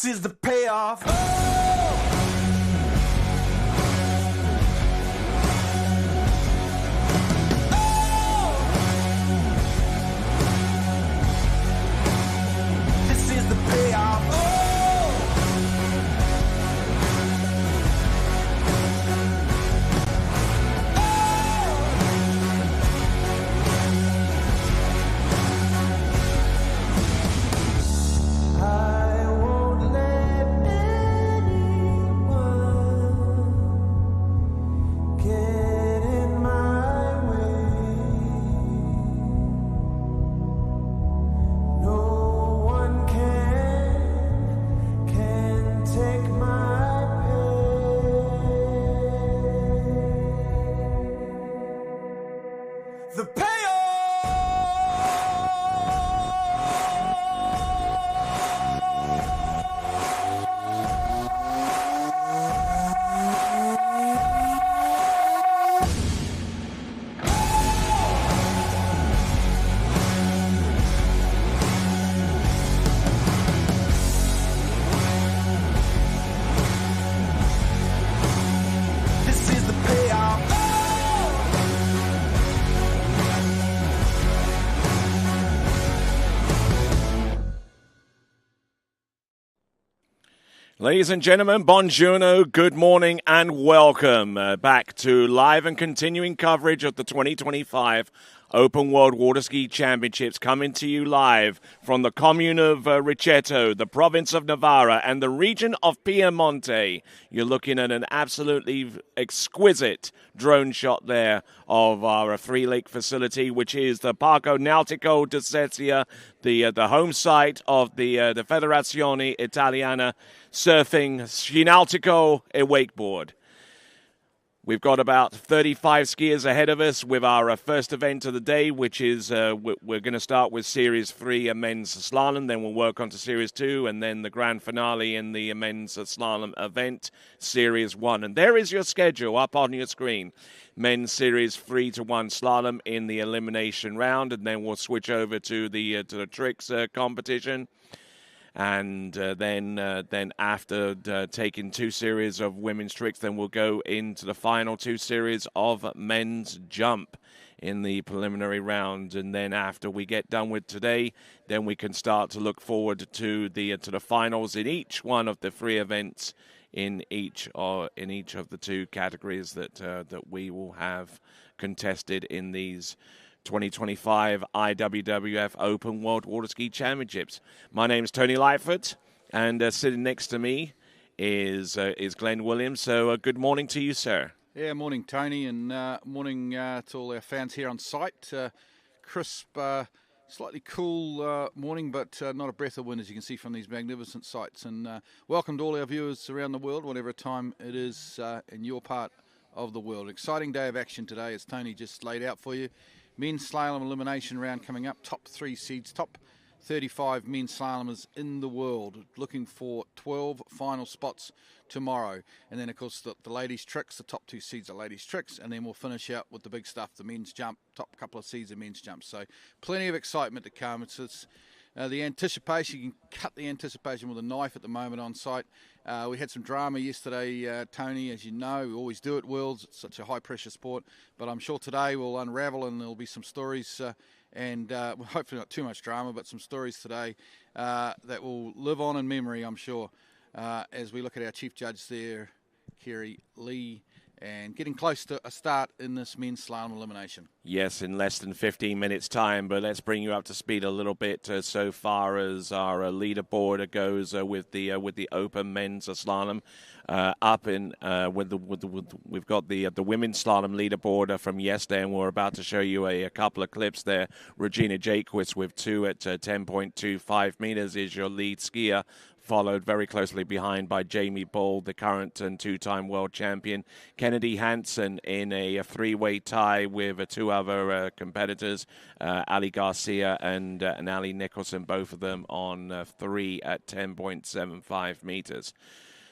This is the payoff. Oh! This is the payoff. The This is the payoff. Ladies and gentlemen, buongiorno, good morning and welcome back to live and continuing coverage of the 2025 Open World Water Ski Championships, coming to you live from the commune of Riceto, the province of Novara, and the region of Piemonte. You're looking at an absolutely exquisite drone shot there of our three-lake facility, which is the Parco Nautico di Sesia, the home site of the Federazione Italiana Surfing Ski Nautico e Wakeboard. We've got about 35 skiers ahead of us with our first event of the day, which is we're going to start with Series 3 men's slalom, then we'll work on to Series 2, and then the grand finale in the men's slalom event, Series 1. And there is your schedule up on your screen. Men's Series 3-1 slalom in the elimination round, and then we'll switch over to the tricks competition. And then after taking two series of women's tricks, then we'll go into the final two series of men's jump in the preliminary round. And then after we get done with today, then we can start to look forward to the finals in each one of the three events in each of the two categories that we will have contested in these 2025 IWWF Open World Water Ski Championships. My name is Tony Lightfoot, and sitting next to me is Glenn Williams. So good morning to you, sir. Yeah, morning, Tony, and morning to all our fans here on site. Crisp, slightly cool morning, but not a breath of wind, as you can see from these magnificent sights. And welcome to all our viewers around the world, whatever time it is in your part of the world. Exciting day of action today, as Tony just laid out for you. Men's slalom elimination round coming up. Top 3 seeds, top 35 men's slalomers in the world, looking for 12 final spots tomorrow. And then, of course, the ladies' tricks, the top 2 seeds are ladies' tricks, and then we'll finish out with the big stuff, the men's jump, top couple of seeds of men's jump. So plenty of excitement to come. It's the anticipation, you can cut the anticipation with a knife at the moment on site. We had some drama yesterday, Tony, as you know. We always do at Worlds. It's such a high-pressure sport. But I'm sure today we'll unravel and there'll be some stories, and hopefully not too much drama, but some stories today that will live on in memory, I'm sure, as we look at our chief judge there, Kerry Lee, and getting close to a start in this men's slalom elimination. Yes, in less than 15 minutes' time, but let's bring you up to speed a little bit so far as our leaderboard goes with the open men's slalom. We've got the women's slalom leaderboard from yesterday, and we're about to show you a couple of clips there. Regina Jaquist with 2 at 10.25 meters is your lead skier, followed very closely behind by Jamie Bull, the current and 2-time world champion. Kennedy Hansen in a three-way tie with 2 other competitors, Ali Garcia and Ali Nicholson, both of them on 3 at 10.75 meters.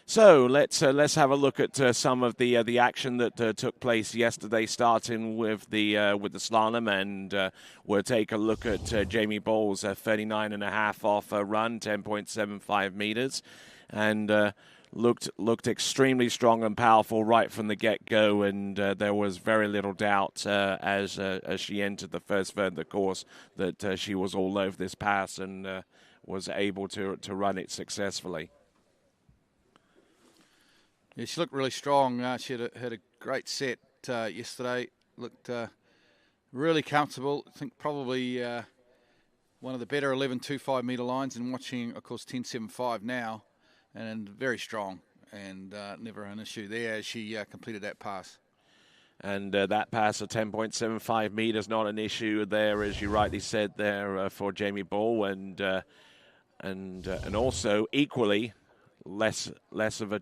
So let's have a look at some of the action that took place yesterday, starting with the slalom, and we'll take a look at Jamie Ball's 39.5 off a run, 10.75 meters, and looked extremely strong and powerful right from the get-go, and there was very little doubt as she entered the first third of the course that she was all over this pass and was able to run it successfully. Yeah, she looked really strong. She had a great set yesterday. Looked really comfortable. I think probably one of the better 11.25 metre lines, and watching, of course, 10.75 now, and very strong, and never an issue there as she completed that pass. And that pass of 10.75 metres, not an issue there, as you rightly said there, for Jamie Ball, and also equally less of a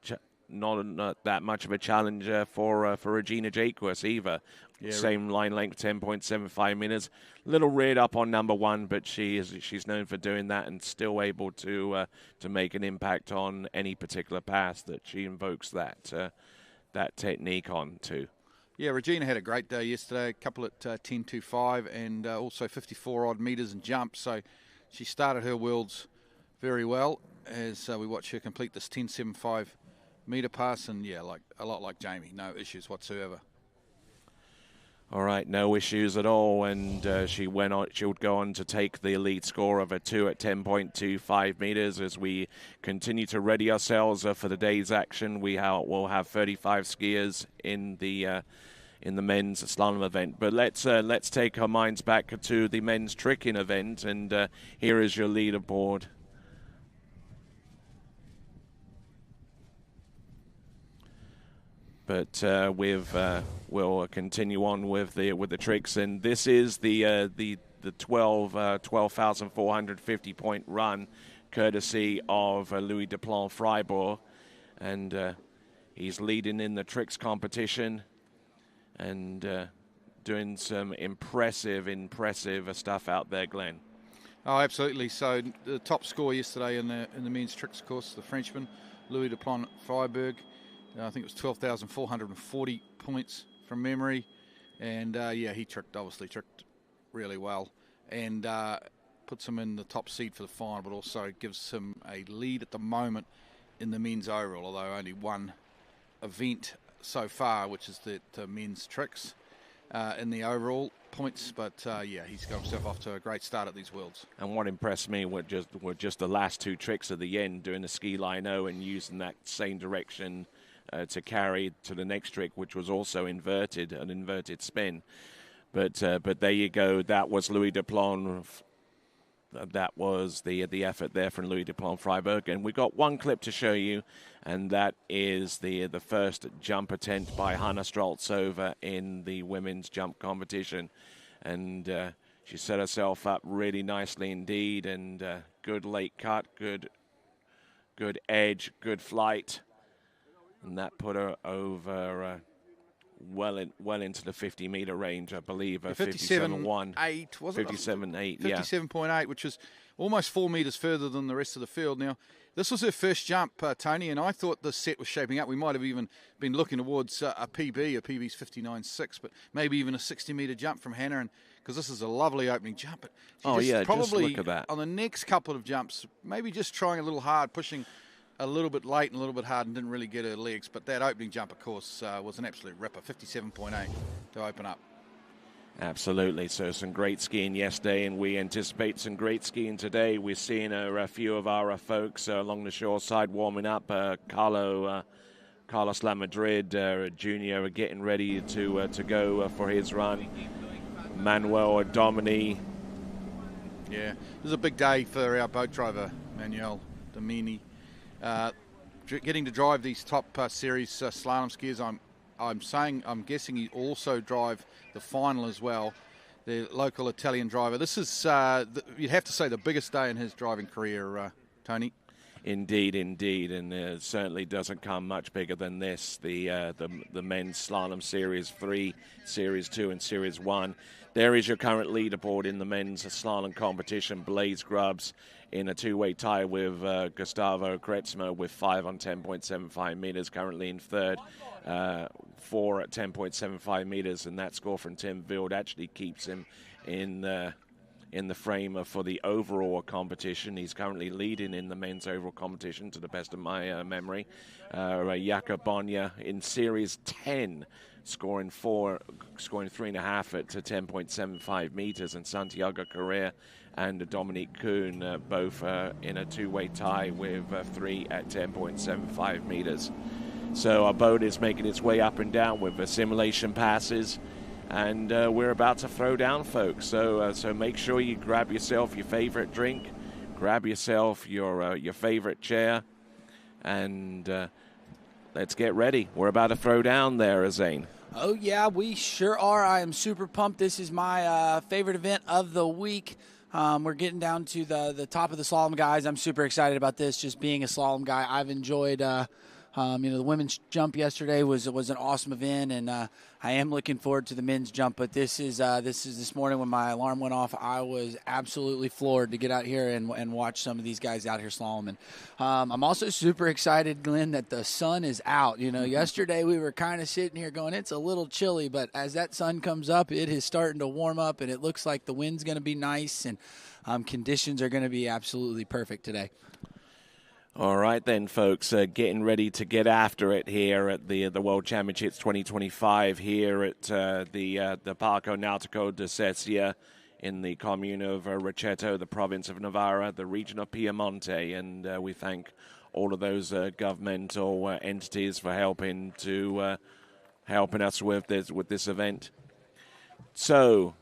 not that much of a challenge for Regina Jacques either. Yeah, same line length, 10.75 meters. Little reared up on number one, but she's known for doing that and still able to make an impact on any particular pass that she invokes that technique on too. Yeah, Regina had a great day yesterday. A couple at 10.25 and also 54 odd meters and jumps. So she started her worlds very well as we watch her complete this 10.75 meter pass, and yeah, like a lot like Jamie, no issues whatsoever. All right, no issues at all, and she would go on to take the lead score of a 2 at 10.25 meters. As we continue to ready ourselves for the day's action, we'll have 35 skiers in the men's slalom event. But let's take our minds back to the men's tricking event, and here is your leaderboard. But we'll continue on with the tricks, and this is the 12,450 point run, courtesy of Louis Duplan Freiburg, and he's leading in the tricks competition, and doing some impressive stuff out there, Glenn. Oh, absolutely. So the top score yesterday in the men's tricks course, the Frenchman Louis Duplan Freiburg. I think it was 12,440 points from memory. And, yeah, he obviously tricked really well. And puts him in the top seed for the final, but also gives him a lead at the moment in the men's overall, although only one event so far, which is the men's tricks in the overall points. But, yeah, he's got himself off to a great start at these Worlds. And what impressed me were just the last two tricks at the end, doing the ski line O and using that same direction to carry to the next trick, which was also an inverted spin. But there you go. That was Louis Duplan. That was the effort there from Louis Duplan Freiburg. And we got one clip to show you, and that is the first jump attempt by Hanna Straltsova in the women's jump competition. And she set herself up really nicely indeed, and good late cut, good edge, good flight. And that put her over well into the 50-meter range, I believe. 57.1. 8, wasn't it? 57.8, yeah. 57.8, which was almost 4 meters further than the rest of the field. Now, this was her first jump, Tony, and I thought the set was shaping up. We might have even been looking towards a PB. A PB's 59.6, but maybe even a 60-meter jump from Hannah, and because this is a lovely opening jump. But probably just look at that. On the next couple of jumps, maybe just trying a little hard, pushing a little bit late and a little bit hard, and didn't really get her legs. But that opening jump, of course, was an absolute ripper, 57.8 to open up. Absolutely. So some great skiing yesterday, and we anticipate some great skiing today. We're seeing a few of our folks along the shore side warming up. Carlos Lamadrid Jr. getting ready to go for his run. Manuel Domini. Yeah, this is a big day for our boat driver, Manuel Domini. Getting to drive these top series slalom skiers. I'm guessing he also drive the final as well. The local Italian driver. This is you'd have to say the biggest day in his driving career, Tony. Indeed, indeed, and it certainly doesn't come much bigger than this. The men's slalom Series 3, Series 2, and Series 1. There is your current leaderboard in the men's slalom competition. Blaze Grubbs in a two-way tie with Gustavo Kretzmer with 5 on 10.75 meters, currently in third. 4 at 10.75 meters, and that score from Tim Vild actually keeps him in the frame for the overall competition. He's currently leading in the men's overall competition, to the best of my memory. Jakob Bonya in Series 10, scoring 3.5 at 10.75 meters, and Santiago Correa and Dominique Kuhn both in a two-way tie with 3 at 10.75 meters. So our boat is making its way up and down with simulation passes. And we're about to throw down, folks. So make sure you grab yourself your favorite drink, grab yourself your favorite chair, and let's get ready. We're about to throw down there, Zane. Oh, yeah, we sure are. I am super pumped. This is my favorite event of the week. We're getting down to the top of the slalom guys. I'm super excited about this, just being a slalom guy. I've enjoyed the women's jump yesterday was an awesome event, and I am looking forward to the men's jump. But this morning when my alarm went off, I was absolutely floored to get out here and watch some of these guys out here slaloming. I'm also super excited, Glenn, that the sun is out. Yesterday we were kind of sitting here going, it's a little chilly, but as that sun comes up, it is starting to warm up, and it looks like the wind's going to be nice, and conditions are going to be absolutely perfect today. All right then, folks, getting ready to get after it here at the World Championships 2025 here at the Parco Nautico de Sesia in the commune of Rocchetto, the province of Novara, the region of Piemonte, and we thank all of those governmental entities for helping us with this event. So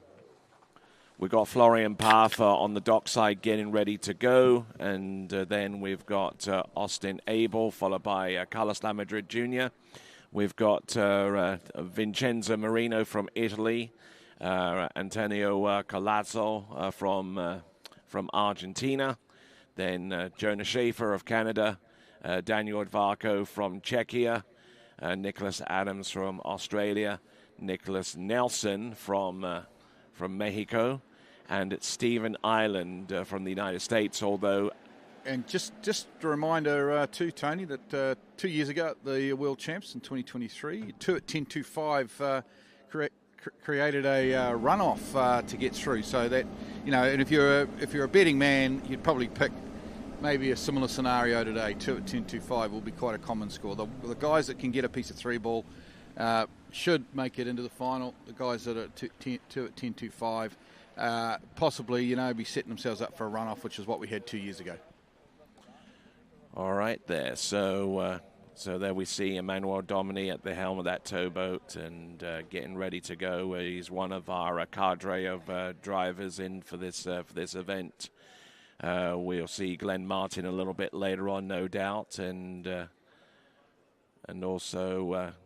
we've got Florian Paffer on the dockside getting ready to go, and then we've got Austin Abel, followed by Carlos Lamadrid Jr. We've got Vincenzo Marino from Italy, Antonio Colazzo from Argentina, then Jonah Schaefer of Canada, Daniel Odvarko from Czechia, Nicholas Adams from Australia, Nicholas Nelson from Mexico, and Stephen Ireland from the United States, although... And just a reminder too, Tony, that 2 years ago at the World Champs in 2023, 2 at 10.25 created a runoff to get through. So that, and if you're a betting man, you'd probably pick maybe a similar scenario today. 2 at 10.25 will be quite a common score. The guys that can get a piece of three ball should make it into the final. The guys that are 2 at 10.25 possibly, be setting themselves up for a runoff, which is what we had 2 years ago. All right there. So there we see Emmanuel Domini at the helm of that towboat and getting ready to go. He's one of our cadre of drivers in for this event. We'll see Glenn Martin a little bit later on, no doubt, and also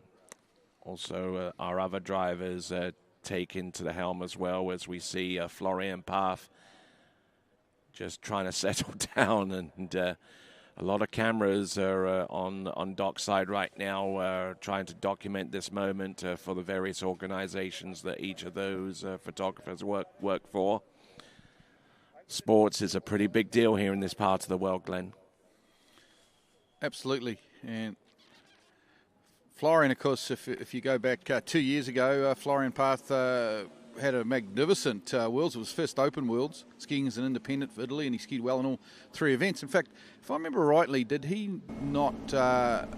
our other drivers taken to the helm as well, as we see Florian Paf just trying to settle down, and a lot of cameras are on dockside right now trying to document this moment for the various organizations that each of those photographers work for. Sports is a pretty big deal here in this part of the world, Glenn. Absolutely. And Florian, of course, if you go back 2 years ago, Florian Path had a magnificent Worlds. It was first Open Worlds, skiing as an independent for Italy, and he skied well in all three events. In fact, if I remember rightly, did he not,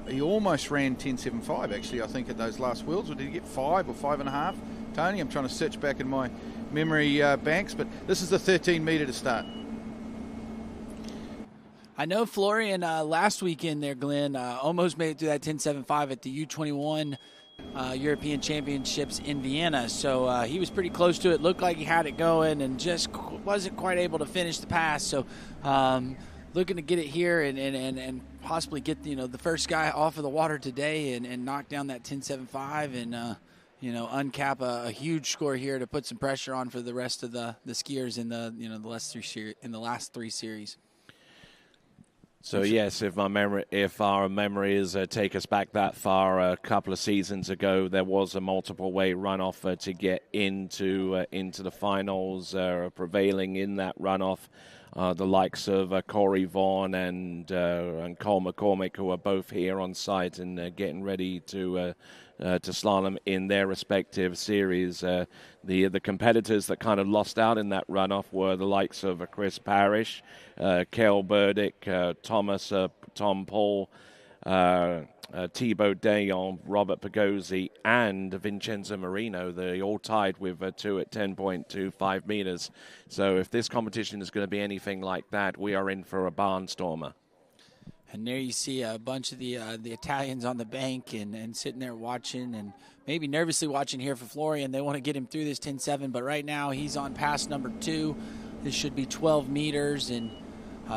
he almost ran 10.75 actually, I think, at those last Worlds, or did he get 5 or 5.5? Tony, I'm trying to search back in my memory banks, but this is the 13 metre to start. I know Florian last weekend there, Glenn, almost made it through that 10.75 at the U21 European Championships in Vienna. So he was pretty close to it. Looked like he had it going and just wasn't quite able to finish the pass. So looking to get it here and possibly get the first guy off of the water today and knock down that 10.75 and uncap a huge score here to put some pressure on for the rest of the skiers in the last three series. So yes, if our memories take us back that far, a couple of seasons ago, there was a multiple-way runoff to get into the finals. Prevailing in that runoff, the likes of Corey Vaughan and Cole McCormick, who are both here on site and getting ready to slalom in their respective series. The competitors that kind of lost out in that runoff were the likes of Chris Parrish, Cale Burdick, Tom Paul, Thibaut Dayon, Robert Pagozzi, and Vincenzo Marino. They all tied with 2 at 10.25 meters. So if this competition is going to be anything like that, we are in for a barnstormer. And there you see a bunch of the Italians on the bank and sitting there watching and maybe nervously watching here for Florian. They want to get him through this 10.7, but right now he's on pass number 2. This should be 12 meters, and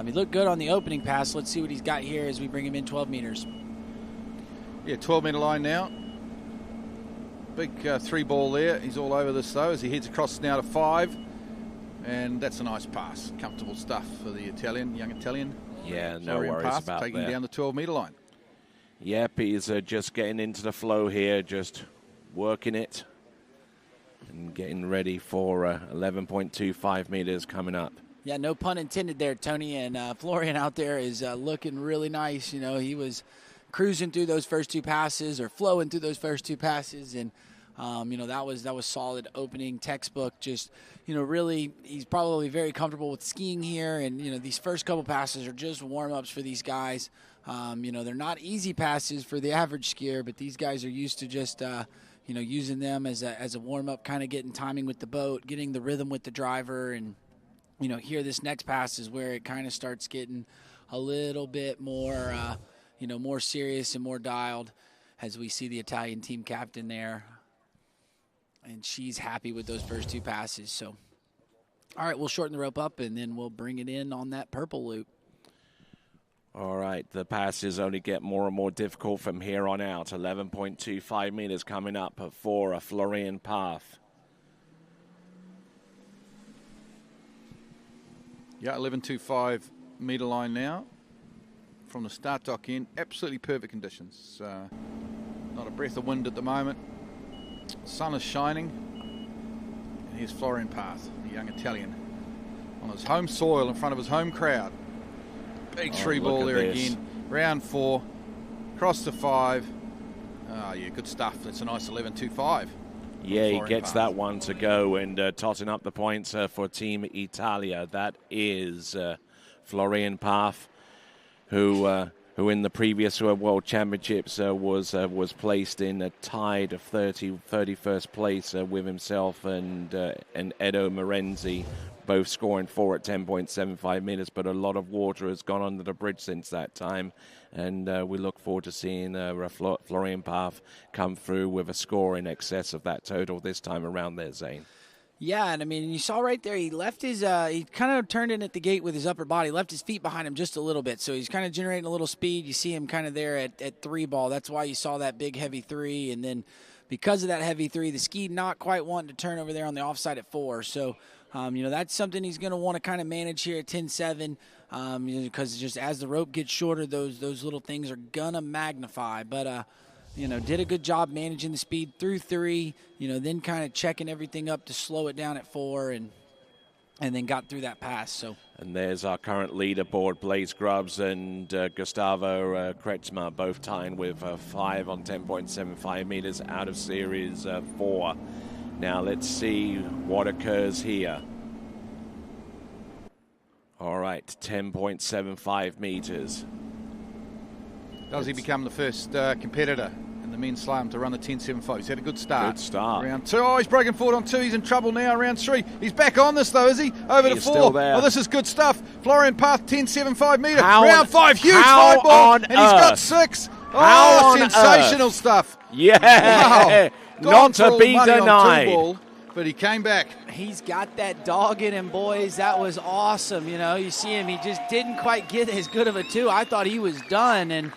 he looked good on the opening pass. Let's see what he's got here as we bring him in 12 meters. Yeah, 12-meter line now. Big 3 ball there. He's all over this, though, as he heads across now to 5. And that's a nice pass. Comfortable stuff for the young Italian. Yeah, no worries about taking that. Down the 12-meter line. Yep, he's just getting into the flow here, just working it and getting ready for 11.25 meters coming up. Yeah, no pun intended there, Tony. And Florian out there is looking really nice. You know, he was cruising through those first 2 passes or flowing through those first 2 passes, and you know, that was solid opening, textbook. Just, you know, really, he's probably very comfortable with skiing here, and you know, these first couple passes are just warm-ups for these guys. You know, they're not easy passes for the average skier, but these guys are used to just you know, using them as a warm-up, kind of getting timing with the boat, getting the rhythm with the driver, and you know, here this next pass is where it kind of starts getting a little bit more you know, more serious and more dialed, as we see the Italian team captain there. And she's happy with those first 2 passes. So, all right, we'll shorten the rope up, and then we'll bring it in on that purple loop. All right, the passes only get more and more difficult from here on out. 11.25 meters coming up for a Florian Path. Yeah, 11.25 meter line now. From the start dock in, absolutely perfect conditions. Not a breath of wind at the moment. Sun is shining. And here's Florian Path, the young Italian, on his home soil in front of his home crowd. Big 3 ball there again. Round 4, cross to 5. Oh, yeah, good stuff. That's a nice 11.25. Yeah, he gets that one to go and totting up the points for Team Italia. That is Florian Path, who in the previous World Championships was placed in a tied of 31st place with himself and Edo Morenzi, both scoring 4 at 10.75 meters, but a lot of water has gone under the bridge since that time, and we look forward to seeing Florian Path come through with a score in excess of that total this time around there, Zane. Yeah, and I mean, you saw right there, he left his, he kind of turned in at the gate with his upper body, left his feet behind him just a little bit. So he's kind of generating a little speed. You see him kind of there at 3 ball. That's why you saw that big heavy 3. And then because of that heavy 3, the ski not quite wanting to turn over there on the offside at 4. So, you know, that's something he's going to want to kind of manage here at 10.7, you know, because just as the rope gets shorter, those little things are going to magnify. But, you know, did a good job managing the speed through 3, you know, then kind of checking everything up to slow it down at 4 and then got through that pass. So. And there's our current leaderboard, Blaze Grubbs and Gustavo Kretschmer, both tying with 5 on 10.75 meters out of Series 4. Now let's see what occurs here. All right, 10.75 meters. Does he become the first competitor in the men's slalom to run the 10.75? He's had a good start. Good start. Round 2. Oh, he's broken forward on 2. He's in trouble now. Round 3. He's back on this, though, is he? Over to 4. Still there. Oh, this is good stuff. Florian Path, 10.75 meter. How round 5. Huge how 5 ball. on And he's got earth? 6. How Oh, on sensational earth? stuff. Yeah, Wow. not Gone to for all be money on 2 denied. ball, but he came back. He's got that dog in him, boys. That was awesome. You know, you see him, he just didn't quite get as good of a 2. I thought he was done, and,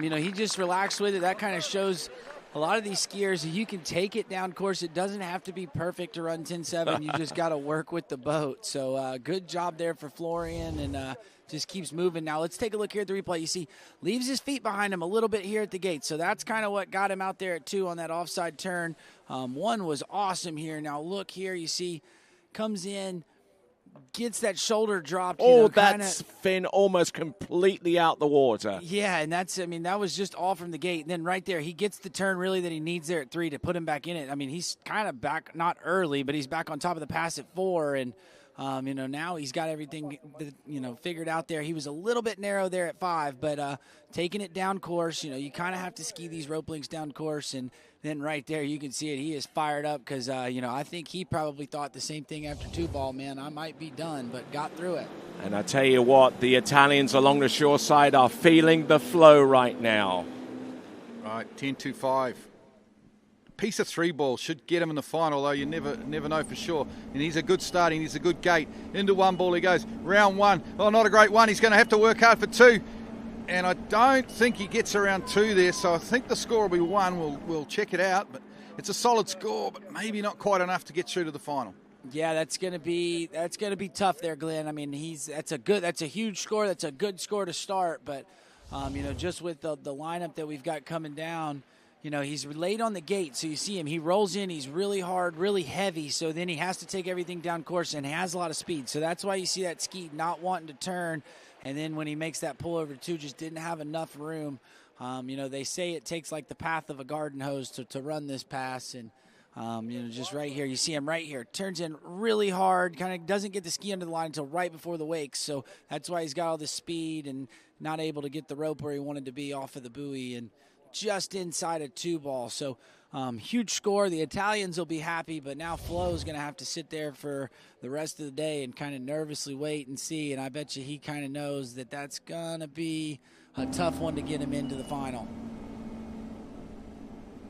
you know, he just relaxed with it. That kind of shows a lot of these skiers, you can take it down course. It doesn't have to be perfect to run 10.7. You just got to work with the boat. So good job there for Florian, and just keeps moving. Now let's take a look here at the replay. You see, leaves his feet behind him a little bit here at the gate. So that's kind of what got him out there at 2 on that offside turn. 1 was awesome here. Now look here, you see, comes in, gets that shoulder dropped. That's Finn almost completely out the water. Yeah, and that was just all from the gate. And then right there, he gets the turn really that he needs there at 3 to put him back in it. I mean, he's kind of back, not early, but he's back on top of the pass at 4. And, now he's got everything, figured out there. He was a little bit narrow there at 5, but taking it down course, you kind of have to ski these rope links down course. And then right there, you can see it. He is fired up because, I think he probably thought the same thing after 2 ball, man. I might be done, but got through it. And I tell you what, the Italians along the shore side are feeling the flow right now. Right, 10.25. Piece of 3 ball should get him in the final, though you never know for sure. And he's a good starting, he's a good gate. Into 1 ball he goes. Round 1. Oh, not a great 1. He's going to have to work hard for 2. And I don't think he gets around 2 there, so I think the score will be 1. We'll check it out, but it's a solid score, but maybe not quite enough to get through to the final. Yeah, that's gonna be tough there, Glenn. I mean, that's a huge score. That's a good score to start, but just with the lineup that we've got coming down, he's late on the gate, so you see him. He rolls in. He's really hard, really heavy, so then he has to take everything down course and has a lot of speed. So that's why you see that ski not wanting to turn. And then when he makes that pull over 2, just didn't have enough room. They say it takes like the path of a garden hose to run this pass. And, just right here, you see him right here. Turns in really hard, kind of doesn't get the ski under the line until right before the wake. So that's why he's got all this speed and not able to get the rope where he wanted to be off of the buoy and just inside a 2 ball. So huge score. The Italians will be happy, but now Flo's going to have to sit there for the rest of the day and kind of nervously wait and see. And I bet you he kind of knows that that's going to be a tough one to get him into the final.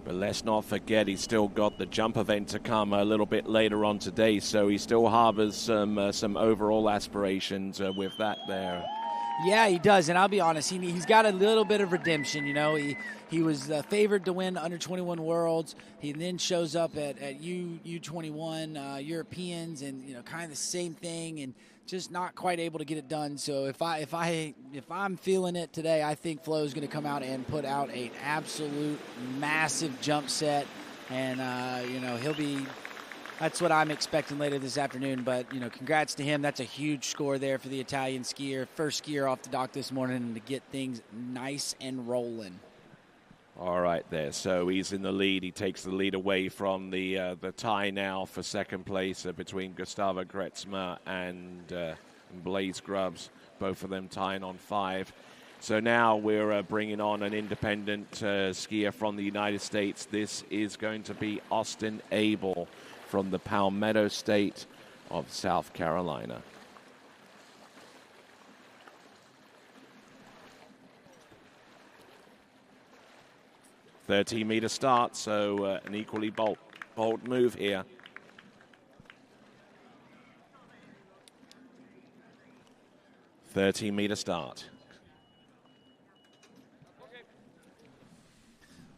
But let's not forget he's still got the jump event to come a little bit later on today, so he still harbors some overall aspirations with that there. Yeah, he does, and I'll be honest, he's got a little bit of redemption. He was favored to win under 21 Worlds. He then shows up at U21 Europeans, and kind of the same thing, and just not quite able to get it done. So if I'm feeling it today, I think Flo's going to come out and put out an absolute massive jump set, and he'll be. That's what I'm expecting later this afternoon. But, congrats to him. That's a huge score there for the Italian skier. First skier off the dock this morning, and to get things nice and rolling. All right there. So he's in the lead. He takes the lead away from the tie now for second place between Gustavo Gretzma and Blaze Grubbs. Both of them tying on 5. So now we're bringing on an independent skier from the United States. This is going to be Austin Abel from the Palmetto State of South Carolina. $13-meter start, so an equally bold move here. $13-meter start.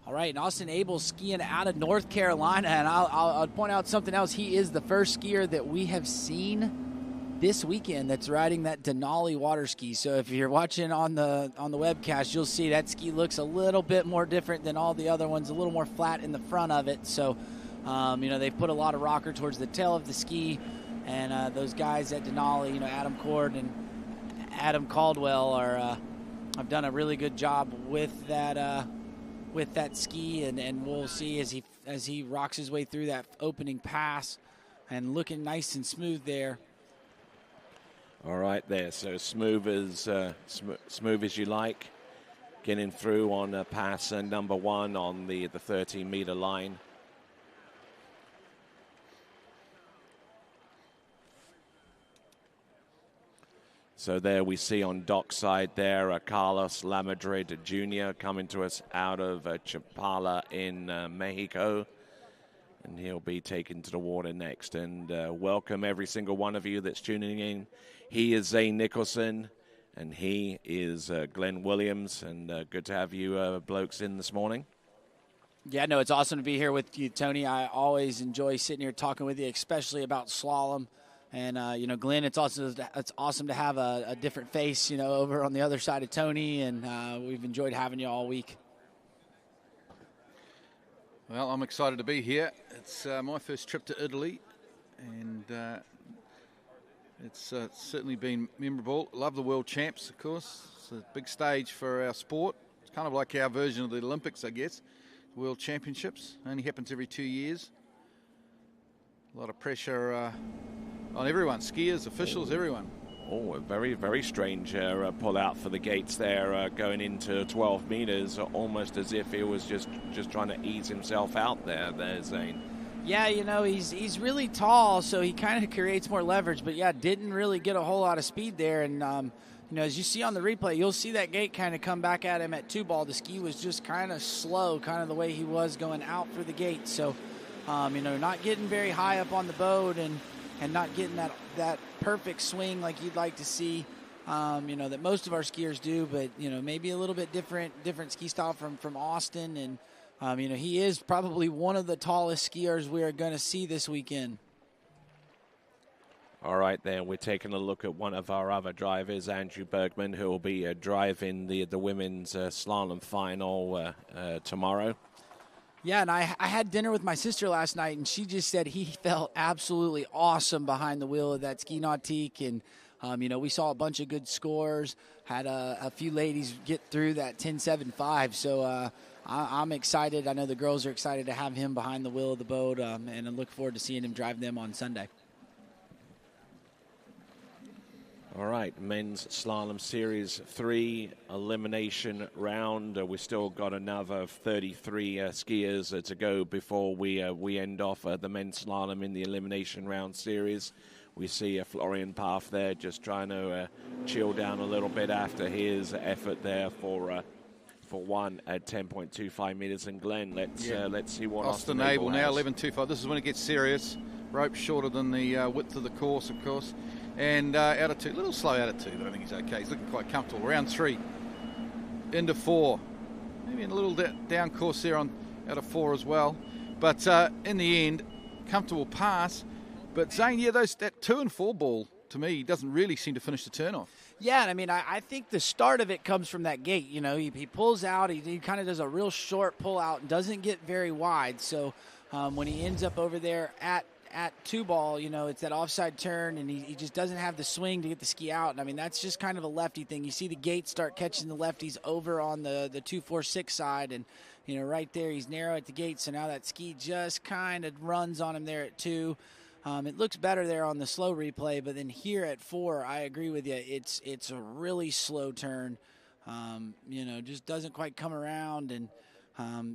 All right, and Austin Abel skiing out of North Carolina, and I'll point out something else. He is the first skier that we have seen this weekend that's riding that Denali water ski. So if you're watching on the webcast, you'll see that ski looks a little bit more different than all the other ones, a little more flat in the front of it. So, they've put a lot of rocker towards the tail of the ski, and those guys at Denali, Adam Cord and Adam Caldwell have done a really good job with that ski, and we'll see as he rocks his way through that opening pass and looking nice and smooth there. All right there, so smooth as you like, getting through on pass number 1 on the 13-meter line. So there we see on dockside there Carlos Lamadrid Jr. coming to us out of Chapala in Mexico. And he'll be taken to the water next. And welcome every single one of you that's tuning in. He is Zane Nicholson, and he is Glenn Williams. And good to have you blokes in this morning. Yeah, no, it's awesome to be here with you, Tony. I always enjoy sitting here talking with you, especially about slalom. And, Glenn, it's awesome to have a different face, over on the other side of Tony, and we've enjoyed having you all week. Well, I'm excited to be here. It's my first trip to Italy, and it's certainly been memorable. Love the World Champs, of course. It's a big stage for our sport. It's kind of like our version of the Olympics, I guess. World Championships only happens every 2 years. A lot of pressure on everyone, skiers, officials, everyone. Oh, a very, very strange pull out for the gates there, going into 12 meters, almost as if he was just trying to ease himself out there, Zane. Yeah, he's really tall, so he kind of creates more leverage. But, yeah, didn't really get a whole lot of speed there. And, as you see on the replay, you'll see that gate kind of come back at him at 2-ball. The ski was just kind of slow, kind of the way he was going out for the gate. So, not getting very high up on the boat and not getting that perfect swing like you'd like to see, that most of our skiers do. But, maybe a little bit different ski style from Austin. And, he is probably one of the tallest skiers we are going to see this weekend. All right, then we're taking a look at one of our other drivers, Andrew Bergman, who will be driving the women's slalom final tomorrow. Yeah, and I had dinner with my sister last night, and she just said he felt absolutely awesome behind the wheel of that ski nautique. And, we saw a bunch of good scores, had a few ladies get through that 10.75. So I'm excited. I know the girls are excited to have him behind the wheel of the boat, and I look forward to seeing him drive them on Sunday. All right, men's slalom series 3 elimination round. We still got another 33 skiers to go before we end off the men's slalom in the elimination round series. We see Florian Paff there just trying to chill down a little bit after his effort there for one at 10.25 meters. And Glenn, let's see what Austin Abel now 11.25. This is when it gets serious. Rope shorter than the width of the course, of course. And out of 2, a little slow out of 2, but I think he's okay. He's looking quite comfortable. Round 3, into 4. Maybe a little down course there out of 4 as well. But in the end, comfortable pass. But Zane, that 2 and 4 ball, to me, doesn't really seem to finish the turn off. Yeah, and I think the start of it comes from that gate. He pulls out, he kind of does a real short pull out and doesn't get very wide. So when he ends up over there at 2-ball, it's that offside turn, and he just doesn't have the swing to get the ski out. And that's just kind of a lefty thing. You see the gate start catching the lefties over on the 2-4-6 side, and right there he's narrow at the gate. So now that ski just kind of runs on him there at 2. It looks better there on the slow replay, but then here at 4, I agree with you. It's a really slow turn. Just doesn't quite come around, and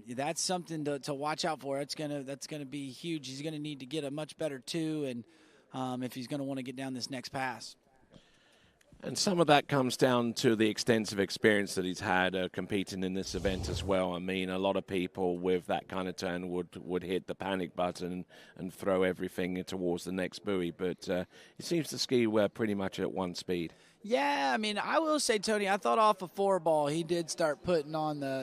that's something to watch out for. That's gonna be huge. He's gonna need to get a much better 2, and if he's gonna want to get down this next pass. And some of that comes down to the extensive experience that he's had competing in this event as well. I mean, a lot of people with that kind of turn would hit the panic button and throw everything towards the next buoy. But he seems to ski pretty much at 1 speed. Yeah, I will say, Tony, I thought off a 4-ball he did start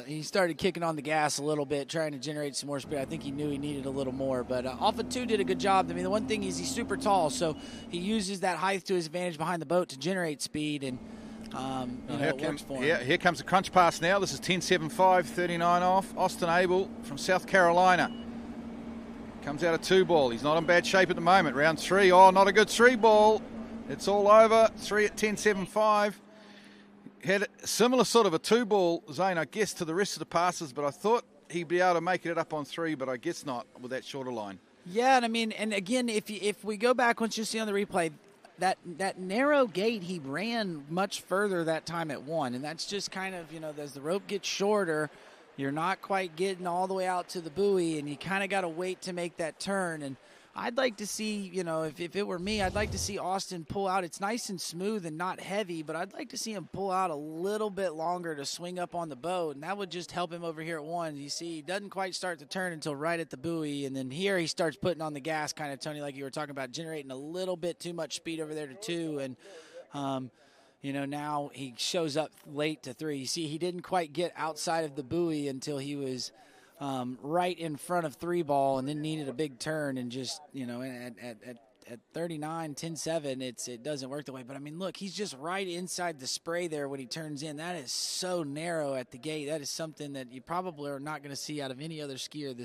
he started kicking on the gas a little bit, trying to generate some more speed. I think he knew he needed a little more, but off of 2 did a good job. The one thing is he's super tall, so he uses that height to his advantage behind the boat to generate speed, and it works for him. Yeah, here comes the crunch pass now. This is 10.75, 39 off. Austin Abel from South Carolina comes out of 2-ball. He's not in bad shape at the moment. Round 3, not a good 3-ball. It's all over. 3 at 10.75. Had a similar sort of a 2-ball, Zane, I guess, to the rest of the passes, but I thought he'd be able to make it up on 3, but I guess not with that shorter line. Yeah, and again, if we go back, once you see on the replay, that narrow gate, he ran much further that time at 1, and that's just kind of, as the rope gets shorter, you're not quite getting all the way out to the buoy, and you kind of got to wait to make that turn. And I'd like to see, if it were me, I'd like to see Austin pull out. It's nice and smooth and not heavy, but I'd like to see him pull out a little bit longer to swing up on the boat, and that would just help him over here at 1. You see, he doesn't quite start to turn until right at the buoy, and then here he starts putting on the gas, kind of, Tony, like you were talking about, generating a little bit too much speed over there to 2, and now he shows up late to 3. You see, he didn't quite get outside of the buoy until he was right in front of 3 ball and then needed a big turn and just, at 39, 10-7, it doesn't work the way. But, I mean, look, he's just right inside the spray there when he turns in. That is so narrow at the gate. That is something that you probably are not going to see out of any other skier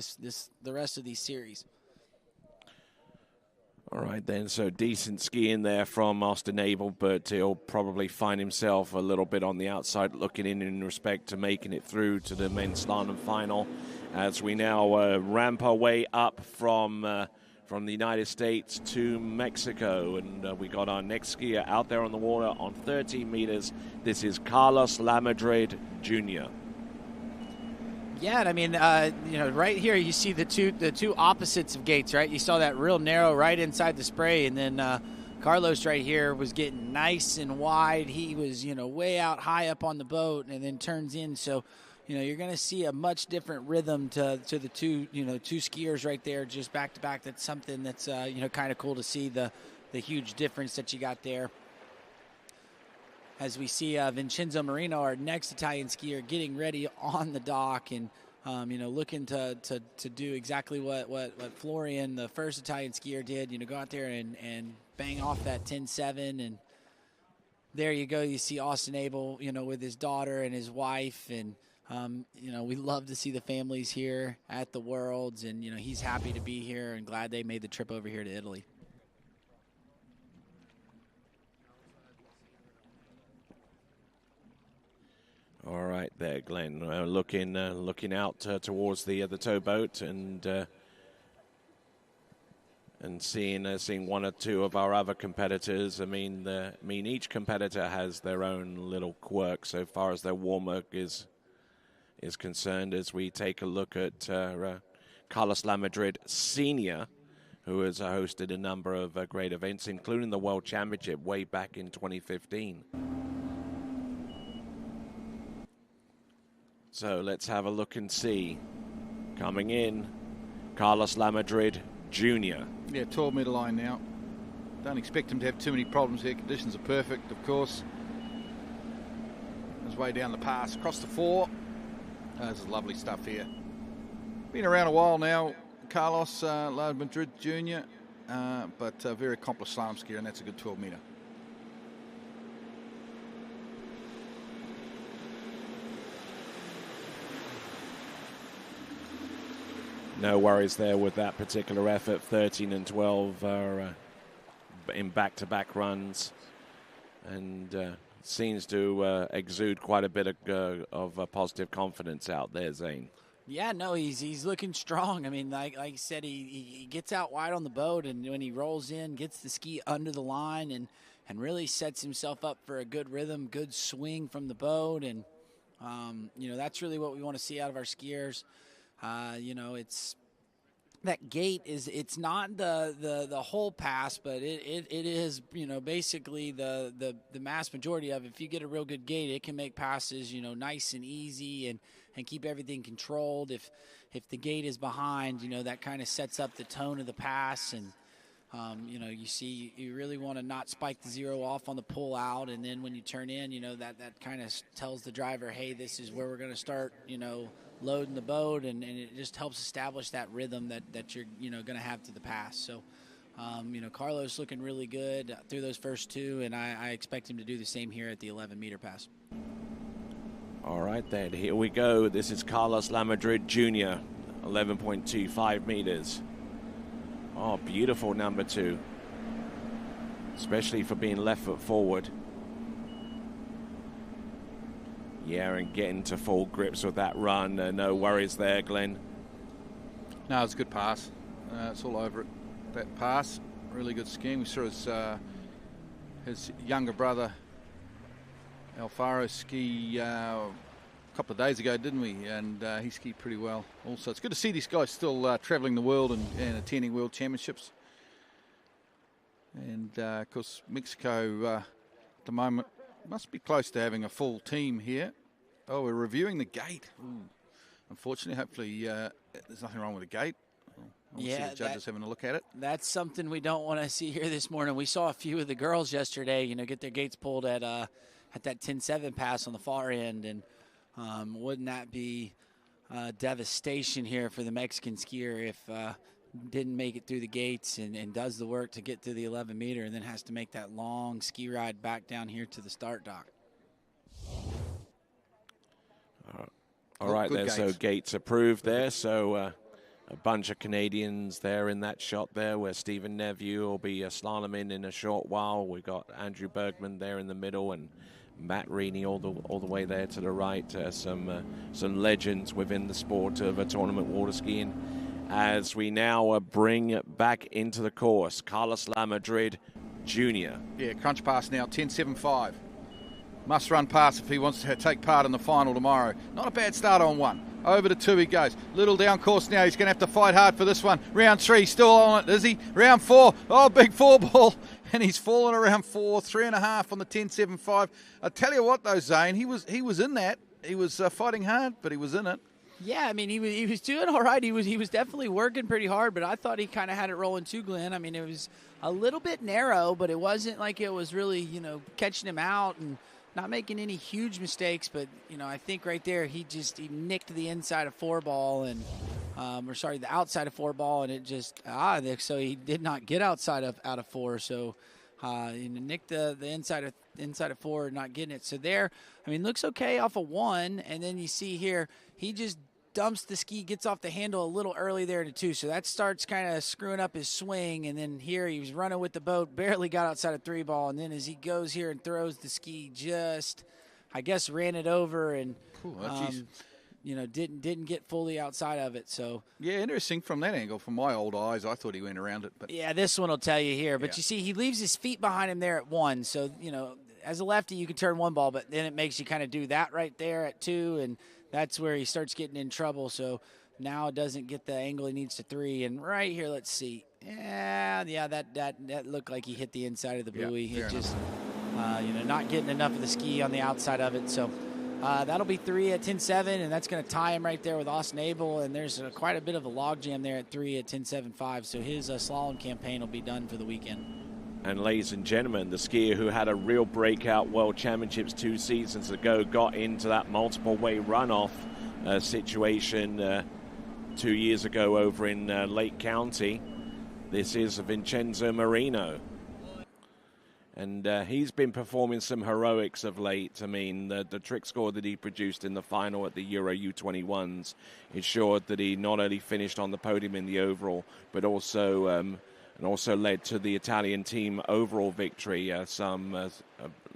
the rest of these series. All right, then. So decent skiing there from Austin Abel, but he'll probably find himself a little bit on the outside looking in respect to making it through to the men's slalom final as we now ramp our way up from the United States to Mexico. And we got our next skier out there on the water on 13 meters. This is Carlos Lamadrid Jr. Yeah, and I mean, right here you see the two opposites of gates, right? You saw that real narrow right inside the spray, and then Carlos right here was getting nice and wide. He was, way out high up on the boat, and then turns in. So, you're going to see a much different rhythm to the two skiers right there, just back to back. That's something that's kind of cool to see the huge difference that you got there. As we see Vincenzo Marino, our next Italian skier, getting ready on the dock and, looking to do exactly what Florian, the first Italian skier, did, go out there and bang off that 10-7. And there you go. You see Austin Abel, with his daughter and his wife. And, we love to see the families here at the Worlds. And, he's happy to be here and glad they made the trip over here to Italy. All right there, Glenn. Looking out towards the towboat and seeing one or two of our other competitors. I mean, each competitor has their own little quirk so far as their warm-up is concerned. As we take a look at Carlos Lamadrid Sr., who has hosted a number of great events, including the World Championship way back in 2015. So let's have a look and see. Coming in, Carlos Lamadrid Jr. Yeah, 12-metre line now. Don't expect him to have too many problems here. Conditions are perfect, of course. His way down the pass, across the 4. This is lovely stuff here. Been around a while now, Carlos Lamadrid Jr., but a very accomplished slalom skier, and that's a good 12-metre. No worries there with that particular effort. 13 and 12 are in back-to-back runs, and seems to exude quite a bit of positive confidence out there, Zane. Yeah, no, he's looking strong. I mean, like I said, he gets out wide on the boat, and when he rolls in, gets the ski under the line, and really sets himself up for a good rhythm, good swing from the boat, and that's really what we want to see out of our skiers. It's that gate it's not the whole pass, but it is, basically the mass majority of it. If you get a real good gate, it can make passes, nice and easy and keep everything controlled. If the gate is behind, that kind of sets up the tone of the pass. And, you really want to not spike the zero off on the pull out. And then when you turn in, that kind of tells the driver, hey, this is where we're going to start, loading the boat, and it just helps establish that rhythm that you're going to have to the pass. So Carlos looking really good through those first two, and I expect him to do the same here at the 11-meter pass. All right then, here we go. This is Carlos Lamadrid Jr., 11.25 meters. Oh, beautiful number 2, especially for being left foot forward. Yeah, and getting to full grips with that run. No worries there, Glenn. No, it's a good pass. It's all over it. That pass, really good skiing. We saw his younger brother, Alfaro, ski a couple of days ago, didn't we? And he skied pretty well also. It's good to see these guys still traveling the world and attending World Championships. And, of course, Mexico at the moment must be close to having a full team here. Oh, we're reviewing the gate. Ooh. Unfortunately, hopefully there's nothing wrong with the gate. We'll see the judges having a look at it. That's something we don't want to see here this morning. We saw a few of the girls yesterday, get their gates pulled at that 10-7 pass on the far end, and wouldn't that be devastation here for the Mexican skier if didn't make it through the gates and does the work to get to the 11 meter and then has to make that long ski ride back down here to the start dock. All right, there. So gates approved there. So a bunch of Canadians there in that shot there where Stephen Neveu will be slaloming in a short while. We've got Andrew Bergman there in the middle and Matt Reaney all the way there to the right. Some legends within the sport of tournament water skiing. As we now bring back into the course, Carlos Lamadrid Jr. Yeah, crunch pass now, 10.75. Must run pass if he wants to take part in the final tomorrow. Not a bad start on one. Over to 2 he goes. Little down course now. He's going to have to fight hard for this one. Round 3, still on it, is he? Round 4. Oh, big 4 ball. And he's fallen around 4, 3.5 on the 10.75. I tell you what, though, Zane, he was in that. He was fighting hard, but he was in it. Yeah, I mean, he was doing all right. He was definitely working pretty hard, but I thought he kind of had it rolling too, Glenn. I mean, it was a little bit narrow, but it wasn't like it was really, catching him out and not making any huge mistakes. But, I think right there he nicked the inside of 4 ball and, the outside of 4 ball, and it just, so he did not get out of 4. So, nicked the inside of 4, not getting it. So there, I mean, looks okay off of 1, and then you see here he just dumps the ski, gets off the handle a little early there to 2. So that starts kind of screwing up his swing. And then here he was running with the boat, barely got outside of 3 ball. And then as he goes here and throws the ski, just, I guess, ran it over and, didn't get fully outside of it. So yeah, interesting from that angle. From my old eyes, I thought he went around it. But yeah, this one will tell you here. But you see, he leaves his feet behind him there at 1. So, as a lefty, you can turn 1 ball, but then it makes you kind of do that right there at 2. And that's where he starts getting in trouble. So now it doesn't get the angle he needs to 3. And right here, let's see. Yeah, that looked like he hit the inside of the buoy. Yeah, It just, not getting enough of the ski on the outside of it. So that'll be 3 at 10.7, and that's going to tie him right there with Austin Abel. And there's quite a bit of a logjam there at 3 at 10.75. So his slalom campaign will be done for the weekend. And ladies and gentlemen, the skier who had a real breakout World Championships 2 seasons ago got into that multiple-way runoff situation 2 years ago over in Lake County. This is Vincenzo Marino. And he's been performing some heroics of late. I mean, the trick score that he produced in the final at the Euro U21s ensured that he not only finished on the podium in the overall, but also led to the Italian team overall victory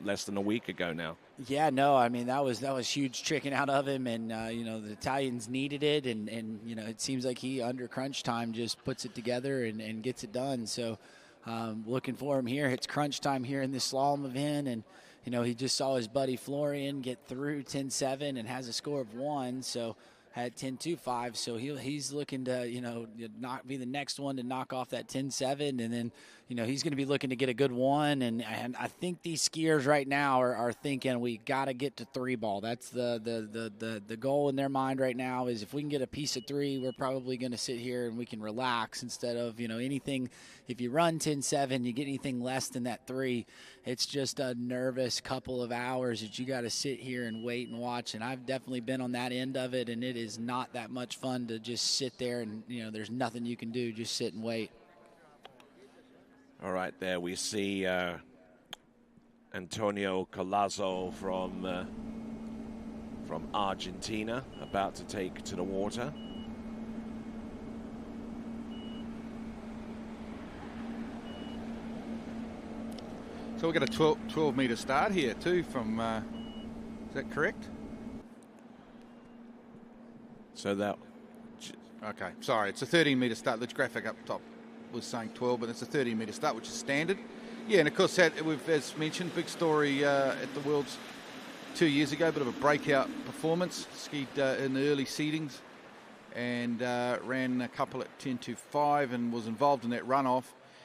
less than a week ago now. Yeah, no, I mean, that was huge tricking out of him, and, the Italians needed it, and it seems like he, under crunch time, just puts it together and gets it done. So looking for him here. It's crunch time here in this slalom event, and, he just saw his buddy Florian get through 10.7 and has a score of 1, so at 10.25, so he's looking to, not be the next one to knock off that 10.7, and then, he's going to be looking to get a good one, and I think these skiers right now are thinking we got to get to 3 ball. That's the goal in their mind right now is if we can get a piece of 3, we're probably going to sit here and we can relax instead of, anything. If you run 10.7, you get anything less than that 3, it's just a nervous couple of hours that you got to sit here and wait and watch, and I've definitely been on that end of it, and it is not that much fun to just sit there and, there's nothing you can do, just sit and wait. All right, there we see Antonio Collazo from Argentina about to take to the water. So we've got a 12-metre start here too from, is that correct? So that... Okay, sorry, it's a 13-metre start. The graphic up top was saying 12, but it's a 13-metre start, which is standard. Yeah, and of course, we've, as mentioned, big story at the Worlds 2 years ago, bit of a breakout performance. Skied in the early seedings and ran a couple at 10.25 and was involved in that runoff.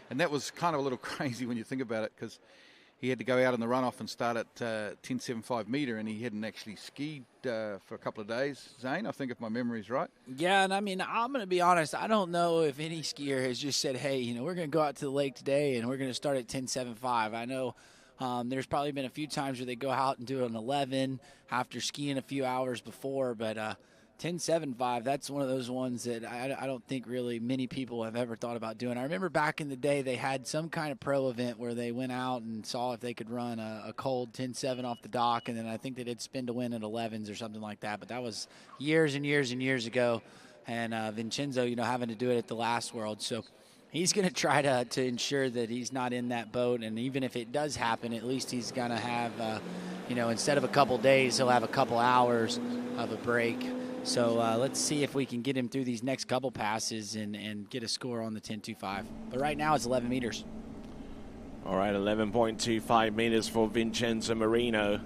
And that was kind of a little crazy when you think about it, because he had to go out in the runoff and start at 10.75 metre, and he hadn't actually skied for a couple of days, Zane, I think, if my memory's right. Yeah, and I mean, I'm going to be honest, I don't know if any skier has just said, hey, we're going to go out to the lake today and we're going to start at 10.75. I know there's probably been a few times where they go out and do an 11 after skiing a few hours before, but 10.75, that's one of those ones that I don't think really many people have ever thought about doing. I remember back in the day they had some kind of pro event where they went out and saw if they could run a cold 10.7 off the dock, and then I think they did spin to win at 11s or something like that. But that was years and years and years ago, and Vincenzo, having to do it at the last World. So he's going to try to ensure that he's not in that boat, and even if it does happen, at least he's going to have, instead of a couple days, he'll have a couple hours of a break. So let's see if we can get him through these next couple passes and get a score on the 10.25. But right now it's 11 meters. All right, 11.25 meters for Vincenzo Marino.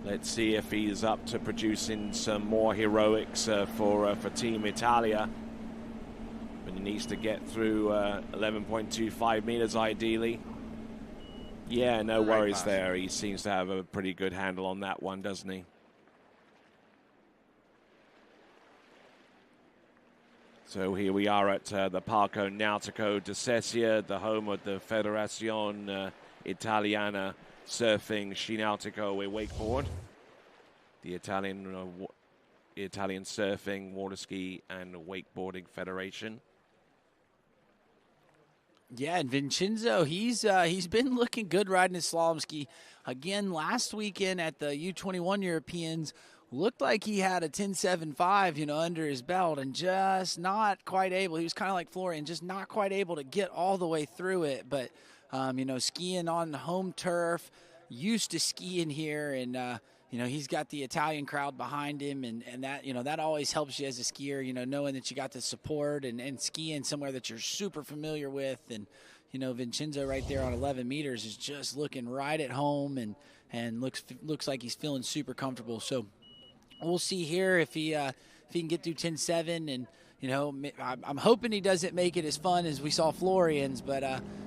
Let's see if he's up to producing some more heroics for Team Italia. But he needs to get through 11.25 meters ideally. Yeah, no worries there. He seems to have a pretty good handle on that one, doesn't he? So here we are at the Parco Nautico di Sesia, the home of the Federazione Italiana Surfing Sci Nautico e Wakeboard, the Italian Surfing, Water Ski and Wakeboarding Federation. Yeah, and Vincenzo, he's been looking good riding his slalom ski. Again, last weekend at the U21 Europeans, looked like he had a 10.75, under his belt, and just not quite able. He was kind of like Florian, just not quite able to get all the way through it. But, skiing on home turf, used to skiing here, and, he's got the Italian crowd behind him, and that, that always helps you as a skier, knowing that you got the support and skiing somewhere that you're super familiar with. And, Vincenzo right there on 11 meters is just looking right at home and looks like he's feeling super comfortable. So we'll see here if he can get through 10.7, and I'm hoping he doesn't make it as fun as we saw Florian's, but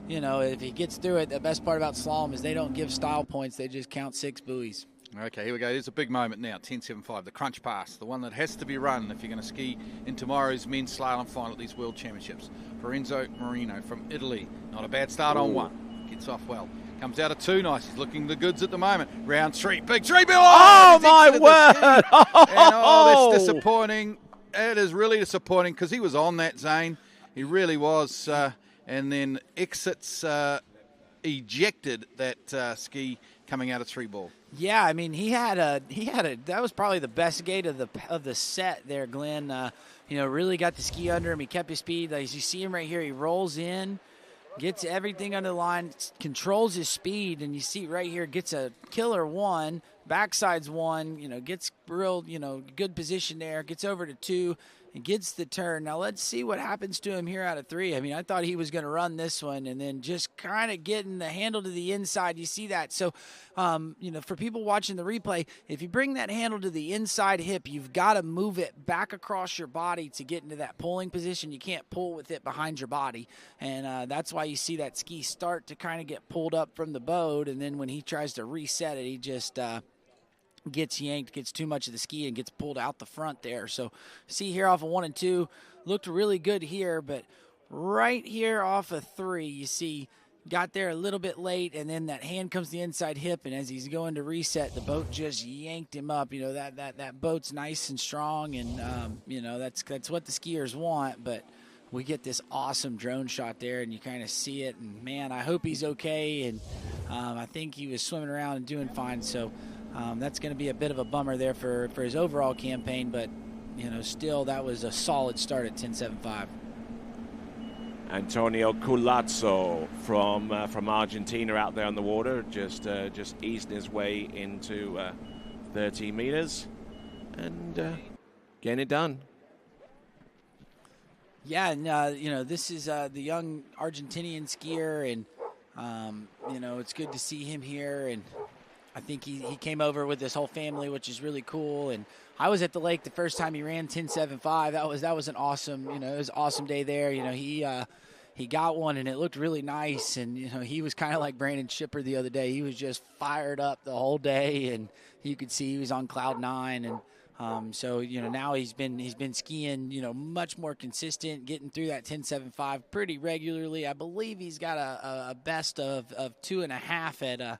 if he gets through it, the best part about slalom is they don't give style points; they just count 6 buoys. Okay, here we go. There's a big moment now, 10.75, the crunch pass, the one that has to be run if you're going to ski in tomorrow's men's slalom final at these World Championships. Vincenzo Marino from Italy, not a bad start on 1, gets off well. Comes out of 2, nice. He's looking the goods at the moment. Round 3, big 3, Bill. Oh my word! That's disappointing. It is really disappointing because he was on that, Zane. He really was. And then exits, ejected that ski coming out of 3 ball. Yeah, I mean he had a that was probably the best gate of the set there, Glenn. Really got the ski under him. He kept his speed. As you see him right here, he rolls in, gets everything under the line, controls his speed, and you see right here, gets a killer 1, backsides 1, gets real, good position there, gets over to 2, and gets the turn. Now let's see what happens to him here out of 3. I mean, I thought he was going to run this one, and then just kind of getting the handle to the inside. You see that? So, for people watching the replay, if you bring that handle to the inside hip, you've got to move it back across your body to get into that pulling position. You can't pull with it behind your body, and that's why you see that ski start to kind of get pulled up from the boat, and then when he tries to reset it, he just gets yanked, gets too much of the ski, and gets pulled out the front there. So see here off of 1 and 2, looked really good here, but right here off of 3, you see got there a little bit late, and then that hand comes to the inside hip, and as he's going to reset, the boat just yanked him up. That boat's nice and strong, and that's what the skiers want, but we get this awesome drone shot there, and you kind of see it, and man, I hope he's okay, and I think he was swimming around and doing fine. So that's going to be a bit of a bummer there for his overall campaign, but still that was a solid start at 10.75. Antonio Culazzo from Argentina out there on the water, just easing his way into 13 meters and getting it done. Yeah, and this is the young Argentinian skier, and it's good to see him here, and I think he came over with his whole family, which is really cool. And I was at the lake the first time he ran 10.75. That was an awesome, it was an awesome day there. He got one, and it looked really nice. And he was kind of like Brandon Shipper the other day. He was just fired up the whole day, and you could see he was on cloud 9. And so now he's been skiing much more consistent, getting through that 10.75 pretty regularly. I believe he's got a best of 2.5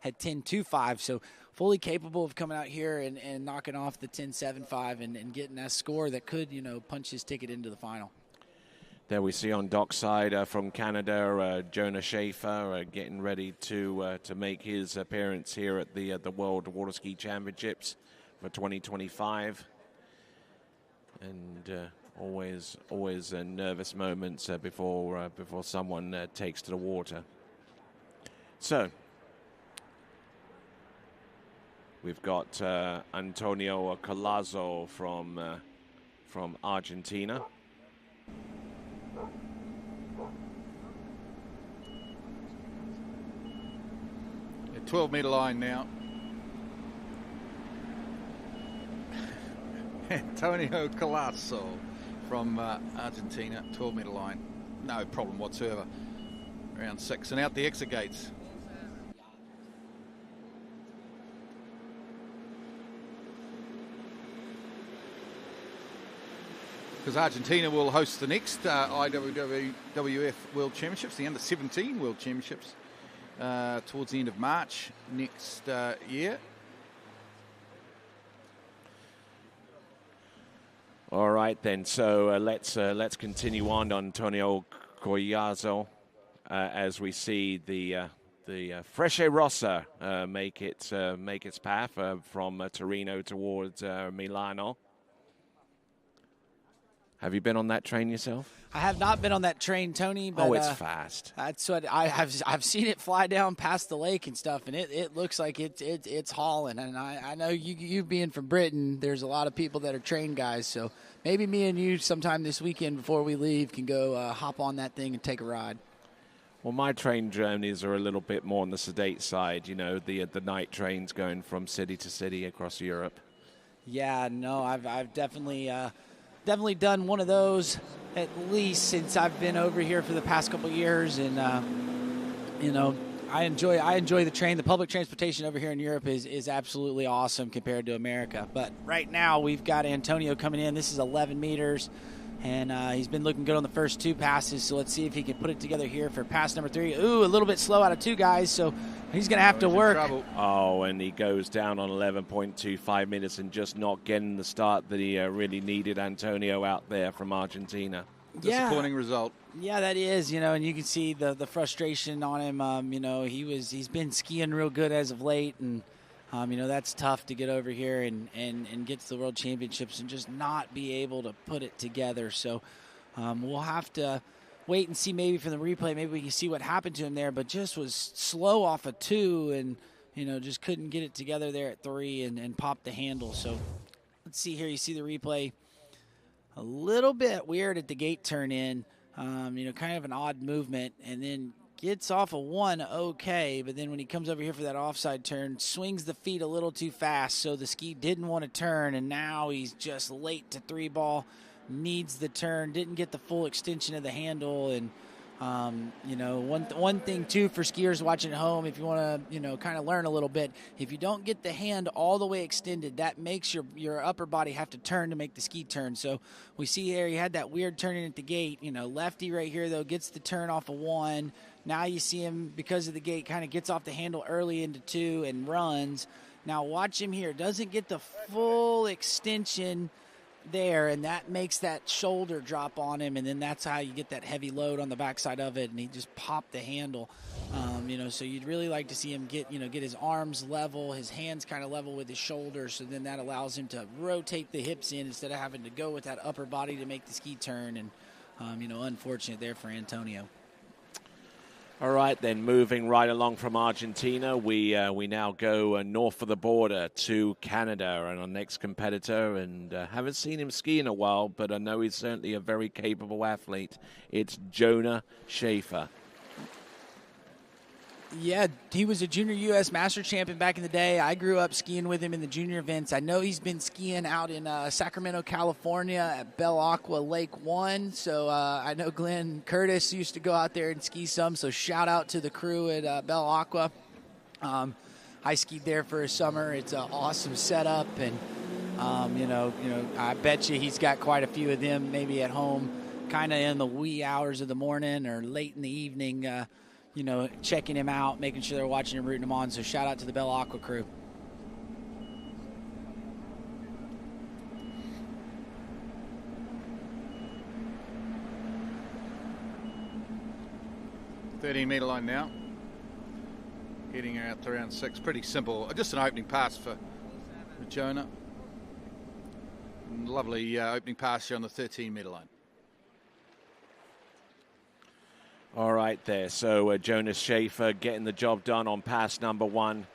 at at 10.25. So fully capable of coming out here and knocking off the 10.75 and getting that score that could, punch his ticket into the final. There we see on dockside from Canada, Jonah Schaefer getting ready to make his appearance here at the World Water Ski Championships for 2025. And always nervous moments before someone takes to the water. So we've got Antonio Collazo from Argentina. A 12-meter line now. Antonio Collazo from Argentina, 12-meter line. No problem whatsoever. Round 6 and out the exit gates. Because Argentina will host the next IWWF World Championships, the Under-17 World Championships, towards the end of March next year. All right, then. So let's continue on Antonio Collazo as we see the Frecce Rossa make its path from Torino towards Milano. Have you been on that train yourself? I have not been on that train, Tony. But, it's fast. That's what I've seen it fly down past the lake and stuff, and it looks like it's hauling. And I know you being from Britain, there's a lot of people that are train guys. So maybe me and you sometime this weekend before we leave can go hop on that thing and take a ride. Well, my train journeys are a little bit more on the sedate side. The night trains going from city to city across Europe. Yeah, no, I've definitely done one of those at least since I've been over here for the past couple of years, and I enjoy the train. The public transportation over here in Europe is absolutely awesome compared to America. But right now we've got Antonio coming in. This is 11 meters, and he's been looking good on the first 2 passes. So let's see if he can put it together here for pass number 3. Ooh, a little bit slow out of 2 guys, so he's going to have to work. Oh, and he goes down on 11.25 minutes and just not getting the start that he really needed. Antonio out there from Argentina. Disappointing result. Yeah, that is, and you can see the frustration on him. He's been skiing real good as of late, and that's tough to get over here and get to the World Championships and just not be able to put it together. So we'll have to wait and see maybe from the replay. Maybe we can see what happened to him there, but just was slow off of 2 and, just couldn't get it together there at 3 and pop the handle. So let's see here. You see the replay. A little bit weird at the gate turn in, kind of an odd movement, and then gets off of 1 okay, but then when he comes over here for that offside turn, swings the feet a little too fast, so the ski didn't want to turn, and now he's just late to 3 ball, needs the turn, didn't get the full extension of the handle, and one thing too for skiers watching at home, if you want to kind of learn a little bit, if you don't get the hand all the way extended, that makes your upper body have to turn to make the ski turn. So we see here he had that weird turning at the gate, lefty right here though gets the turn off of 1. Now you see him, because of the gate, kind of gets off the handle early into 2 and runs. Now watch him here, doesn't get the full extension there, and that makes that shoulder drop on him, and then that's how you get that heavy load on the backside of it, and he just popped the handle. So you'd really like to see him get his arms level, his hands kind of level with his shoulders, so then that allows him to rotate the hips in instead of having to go with that upper body to make the ski turn, and unfortunate there for Antonio. All right, then, moving right along from Argentina, we now go north of the border to Canada, and our next competitor, and haven't seen him ski in a while, but I know he's certainly a very capable athlete. It's Jonah Schaefer. Yeah, he was a junior U.S. Master champion back in the day. I grew up skiing with him in the junior events. I know he's been skiing out in Sacramento, California at Belle Aqua Lake 1. So I know Glenn Curtis used to go out there and ski some. So shout out to the crew at Belle Aqua. I skied there for a summer. It's an awesome setup. And, I bet you he's got quite a few of them maybe at home kind of in the wee hours of the morning or late in the evening, checking him out, making sure they're watching him, rooting him on. So shout out to the Bell Aqua crew. .13-metre line now. Heading out to round 6. Pretty simple. Just an opening pass for Jonah. Lovely opening pass here on the 13-metre line. All right there. So Jonas Schaefer getting the job done on pass number 1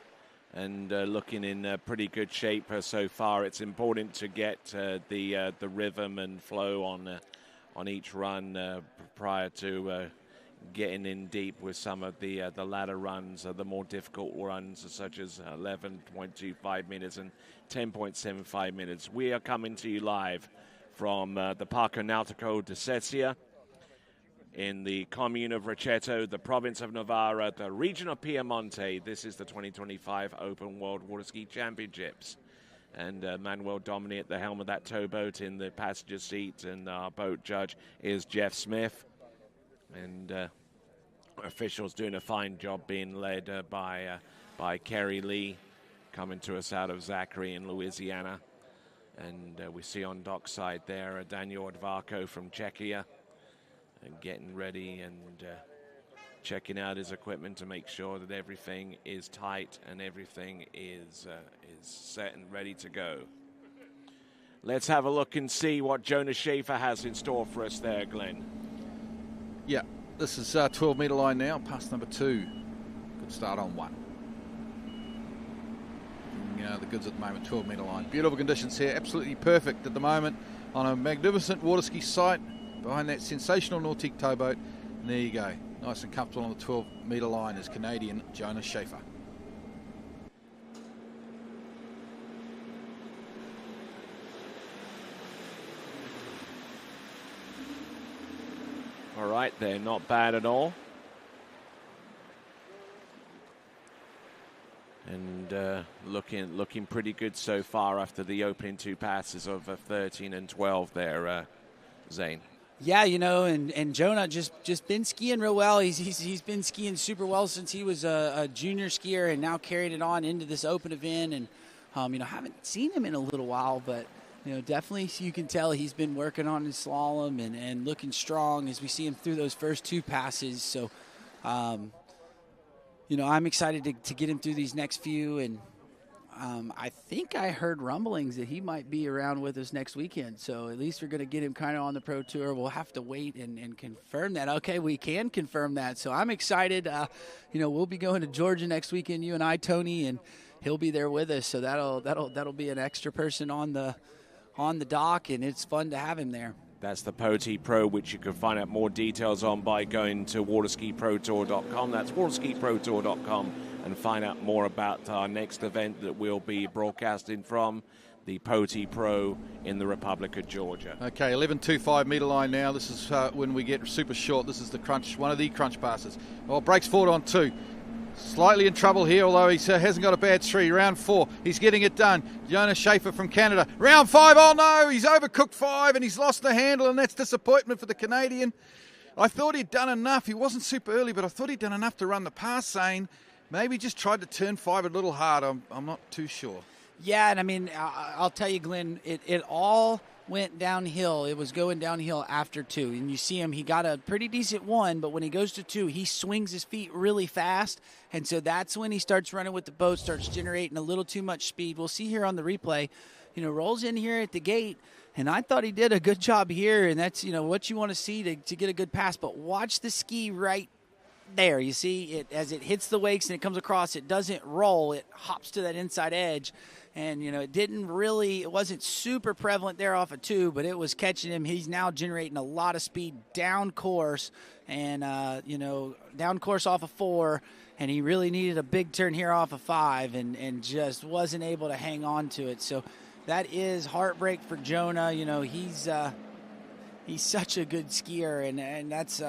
and looking in pretty good shape so far. It's important to get the rhythm and flow on each run prior to getting in deep with some of the latter runs, the more difficult runs, such as 11.25 minutes and 10.75 minutes. We are coming to you live from the Parco Nautico di Sesia in the commune of Rocchetto, the province of Novara, the region of Piemonte. This is the 2025 Open World Water Ski Championships. And Manuel Domini at the helm of that towboat in the passenger seat, and our boat judge is Jeff Smith. And officials doing a fine job being led by Kerry Lee, coming to us out of Zachary in Louisiana. And we see on dockside there Daniel Odvarko from Czechia, and getting ready and checking out his equipment to make sure that everything is tight and everything is set and ready to go. Let's have a look and see what Jonas Schaefer has in store for us there, Glenn. Yeah, this is 12-metre line now, pass number 2. Good start on 1. The goods at the moment, 12-metre line. Beautiful conditions here, absolutely perfect at the moment on a magnificent water ski site behind that sensational Nautique towboat. And there you go, nice and comfortable on the 12-metre line is Canadian Jonas Schaefer. All right, they're not bad at all. And looking pretty good so far after the opening 2 passes of 13 and 12 there, Zane. Yeah, and Jonah just been skiing real well. He's been skiing super well since he was a junior skier, and now carried it on into this open event. And haven't seen him in a little while, but definitely you can tell he's been working on his slalom and looking strong as we see him through those first 2 passes. So, I'm excited to get him through these next few. And I think I heard rumblings that he might be around with us next weekend. So at least we're going to get him kind of on the Pro Tour. We'll have to wait and confirm that. Okay, we can confirm that. So I'm excited. We'll be going to Georgia next weekend, you and I, Tony, and he'll be there with us. So that'll be an extra person on the dock, and it's fun to have him there. That's the Poti Pro, which you can find out more details on by going to waterskiprotour.com. That's waterskiprotour.com, and find out more about our next event that we'll be broadcasting from, the Poti Pro in the Republic of Georgia. Okay, 11.25 metre line now. This is when we get super short. This is the crunch, one of the crunch passes. Oh, breaks forward on 2. Slightly in trouble here, although he hasn't got a bad 3. Round 4, he's getting it done. Jonas Schaefer from Canada. Round 5, oh no, he's overcooked 5 and he's lost the handle, and that's disappointment for the Canadian. I thought he'd done enough. He wasn't super early, but I thought he'd done enough to run the pass, saying maybe just tried to turn 5 a little hard. I'm not too sure. Yeah, and I'll tell you, Glenn, it all went downhill. It was going downhill after 2. And you see him, he got a pretty decent 1, but when he goes to 2, he swings his feet really fast. And so that's when he starts running with the boat, starts generating a little too much speed. We'll see here on the replay, rolls in here at the gate. And I thought he did a good job here. And that's, what you want to see to get a good pass. But watch the ski right there. You see it as it hits the wakes and it comes across, it doesn't roll. It hops to that inside edge. And, it wasn't super prevalent there off of 2, but it was catching him. He's now generating a lot of speed down course and, down course off of 4. And he really needed a big turn here off of 5 and just wasn't able to hang on to it. So that is heartbreak for Jonah. He's such a good skier, and that's,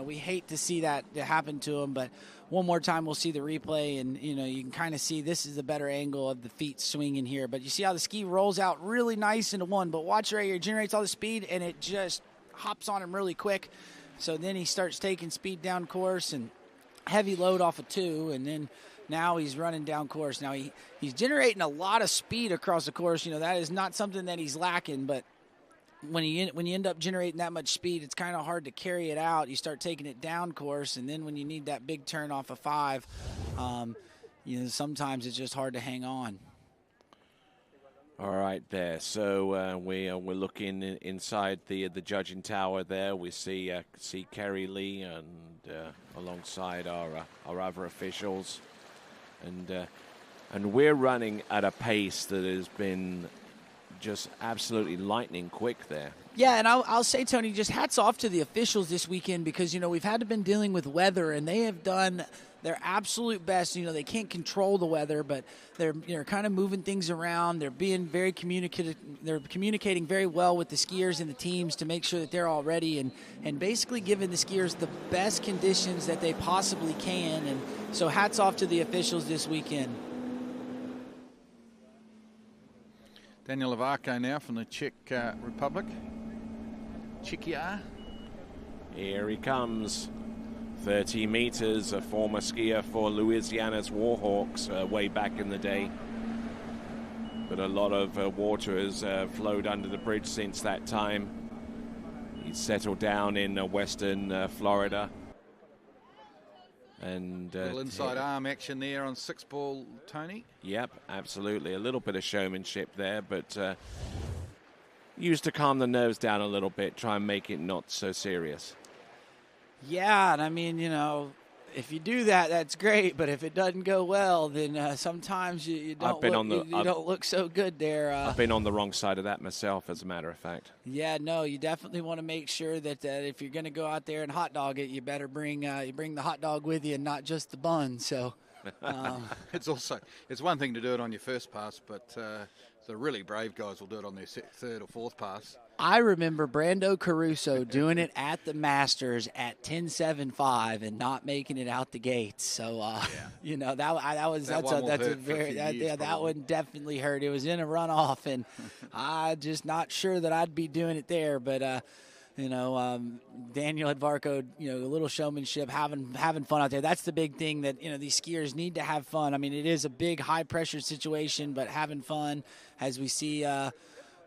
we hate to see that happen to him, but one more time we'll see the replay, and, you can kind of see this is the better angle of the feet swinging here. But you see how the ski rolls out really nice into 1, but watch right here, generates all the speed, and it just hops on him really quick. So then he starts taking speed down course, and heavy load off of 2, and then now he's running down course. Now he's generating a lot of speed across the course. That is not something that he's lacking, but when you end up generating that much speed, it's kind of hard to carry it out. You start taking it down course, and then when you need that big turn off of 5, sometimes it's just hard to hang on. All right, there. So we're looking inside the judging tower there. We see Kerry Lee and alongside our other officials, and we're running at a pace that has been just absolutely lightning quick there. Yeah, and I'll say, Tony, just hats off to the officials this weekend because, we've had to been dealing with weather, and they have done their absolute best. They can't control the weather, but they're kind of moving things around. They're being very communicative. They're communicating very well with the skiers and the teams to make sure that they're all ready and basically giving the skiers the best conditions that they possibly can. And so hats off to the officials this weekend. Daniel Levarko now from the Czech Republic. Czechia. Here he comes. 30 meters, a former skier for Louisiana's Warhawks way back in the day. But a lot of water has flowed under the bridge since that time. He's settled down in western Florida. And little inside arm action there on 6-ball, Tony. Yep, absolutely. A little bit of showmanship there, but used to calm the nerves down a little bit, try and make it not so serious. Yeah, and I mean, if you do that, that's great. But if it doesn't go well, then sometimes you don't look so good there. I've been on the wrong side of that myself, as a matter of fact. Yeah, no, you definitely want to make sure that if you're going to go out there and hot dog it, you better bring the hot dog with you and not just the bun. So it's one thing to do it on your first pass, but the really brave guys will do it on their third or fourth pass. I remember Brando Caruso doing it at the Masters at 10.75 and not making it out the gates. So that one definitely hurt. It was in a runoff, and I'm just not sure that I'd be doing it there. But Daniel Levarko, a little showmanship, having fun out there. That's the big thing that these skiers need to have fun. I mean, it is a big high pressure situation, but having fun as we see.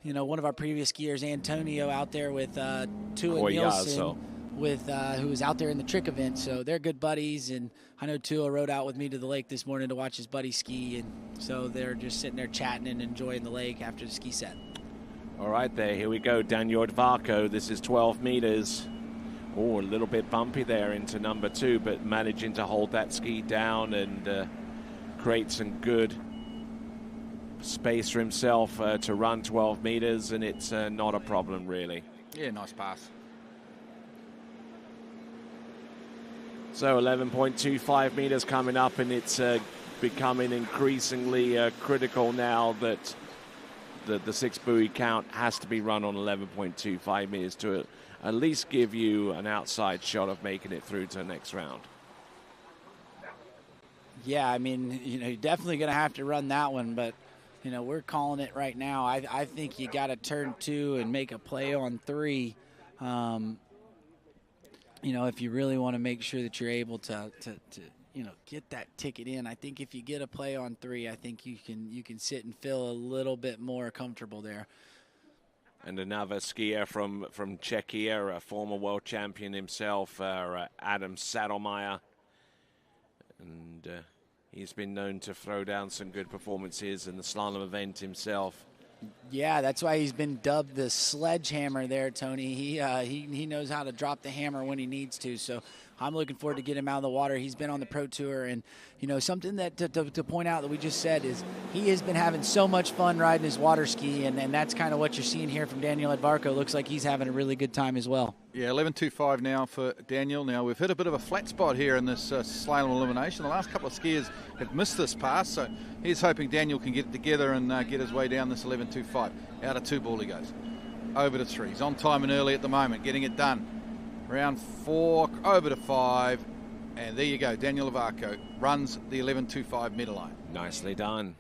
One of our previous skiers, Antonio, out there with Tua Nielsen, who was out there in the trick event. So they're good buddies, and I know Tua rode out with me to the lake this morning to watch his buddy ski, and so they're just sitting there chatting and enjoying the lake after the ski set. All right, there, here we go, Daniel Levarko. This is 12 meters. Oh, a little bit bumpy there into number 2, but managing to hold that ski down and create some good space for himself to run 12 meters, and it's not a problem, really. Yeah, nice pass. So 11.25 meters coming up, and it's becoming increasingly critical now that the 6 buoy count has to be run on 11.25 meters to at least give you an outside shot of making it through to the next round. Yeah, I mean, you're definitely going to have to run that one, but we're calling it right now. I think you got to turn 2 and make a play on 3. If you really want to make sure that you're able to get that ticket in. I think if you get a play on 3, I think you can sit and feel a little bit more comfortable there. And another skier from Czechia, a former world champion himself, Adam Sadelmayer. And he's been known to throw down some good performances in the slalom event himself. Yeah, that's why he's been dubbed the sledgehammer there, Tony. He knows how to drop the hammer when he needs to. So I'm looking forward to get him out of the water. He's been on the Pro Tour, and something that to point out that we just said is he has been having so much fun riding his water ski, and that's kind of what you're seeing here from Daniel Levarko. Looks like he's having a really good time as well. Yeah, 11.25 now for Daniel. Now we've hit a bit of a flat spot here in this slalom elimination. The last couple of skiers have missed this pass, so he's hoping Daniel can get it together and get his way down this 11.25. Out of 2 ball he goes. Over to 3. He's on time and early at the moment, getting it done. Round 4, over to 5, and there you go. Daniel Levarko runs the 11.25 middle line. Nicely done.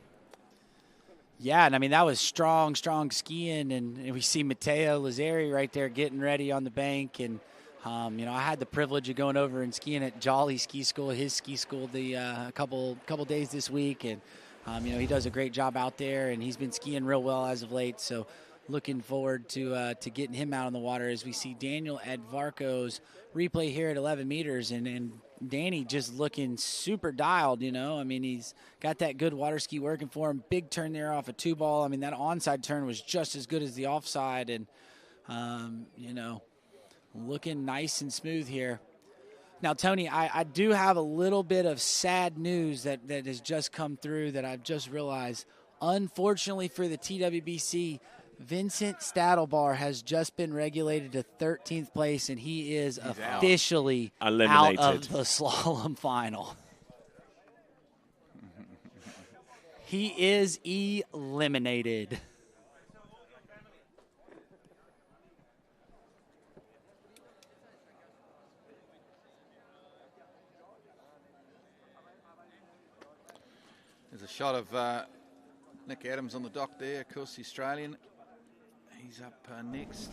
Yeah, and I mean, that was strong skiing, and we see Matteo Lazzari right there getting ready on the bank, and I had the privilege of going over and skiing at Jolly Ski School, his ski school, a couple days this week, and he does a great job out there, and he's been skiing real well as of late. So, looking forward to getting him out on the water as we see Daniel Edvarco's replay here at 11 meters, and Danny just looking super dialed. He's got that good water ski working for him. Big turn there off a 2-ball. That onside turn was just as good as the offside, and looking nice and smooth here. Now, Tony, I do have a little bit of sad news that has just come through that I've just realized. Unfortunately for the TWBC, Vincent Stadelbar has just been regulated to 13th place, and he is officially out of the slalom final. He is eliminated. There's a shot of Nick Adams on the dock there, of course, the Australian. He's up next.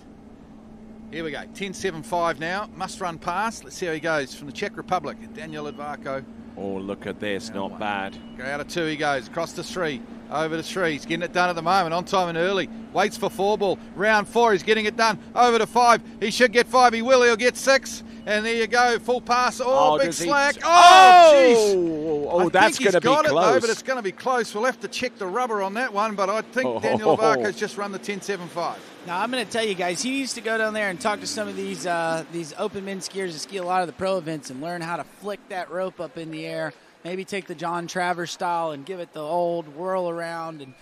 Here we go, 10.75 now. Must run past. Let's see how he goes from the Czech Republic. Daniel Edvarco. Oh, look at this, not bad. Go out of 2, he goes. Across to 3, over to 3. He's getting it done at the moment, on time and early. Waits for 4-ball. Round 4, he's getting it done. Over to 5. He should get 5. He will. He'll get 6. And there you go, full pass. Oh, big slack. Oh, that's going to be close. Though, but it's going to be close. We'll have to check the rubber on that one, but I think Daniel Edvarco's just run the 10.75. Now, I'm going to tell you guys, he needs to go down there and talk to some of these open men skiers that ski a lot of the pro events and learn how to flick that rope up in the air. Maybe take the John Travers style and give it the old whirl around. And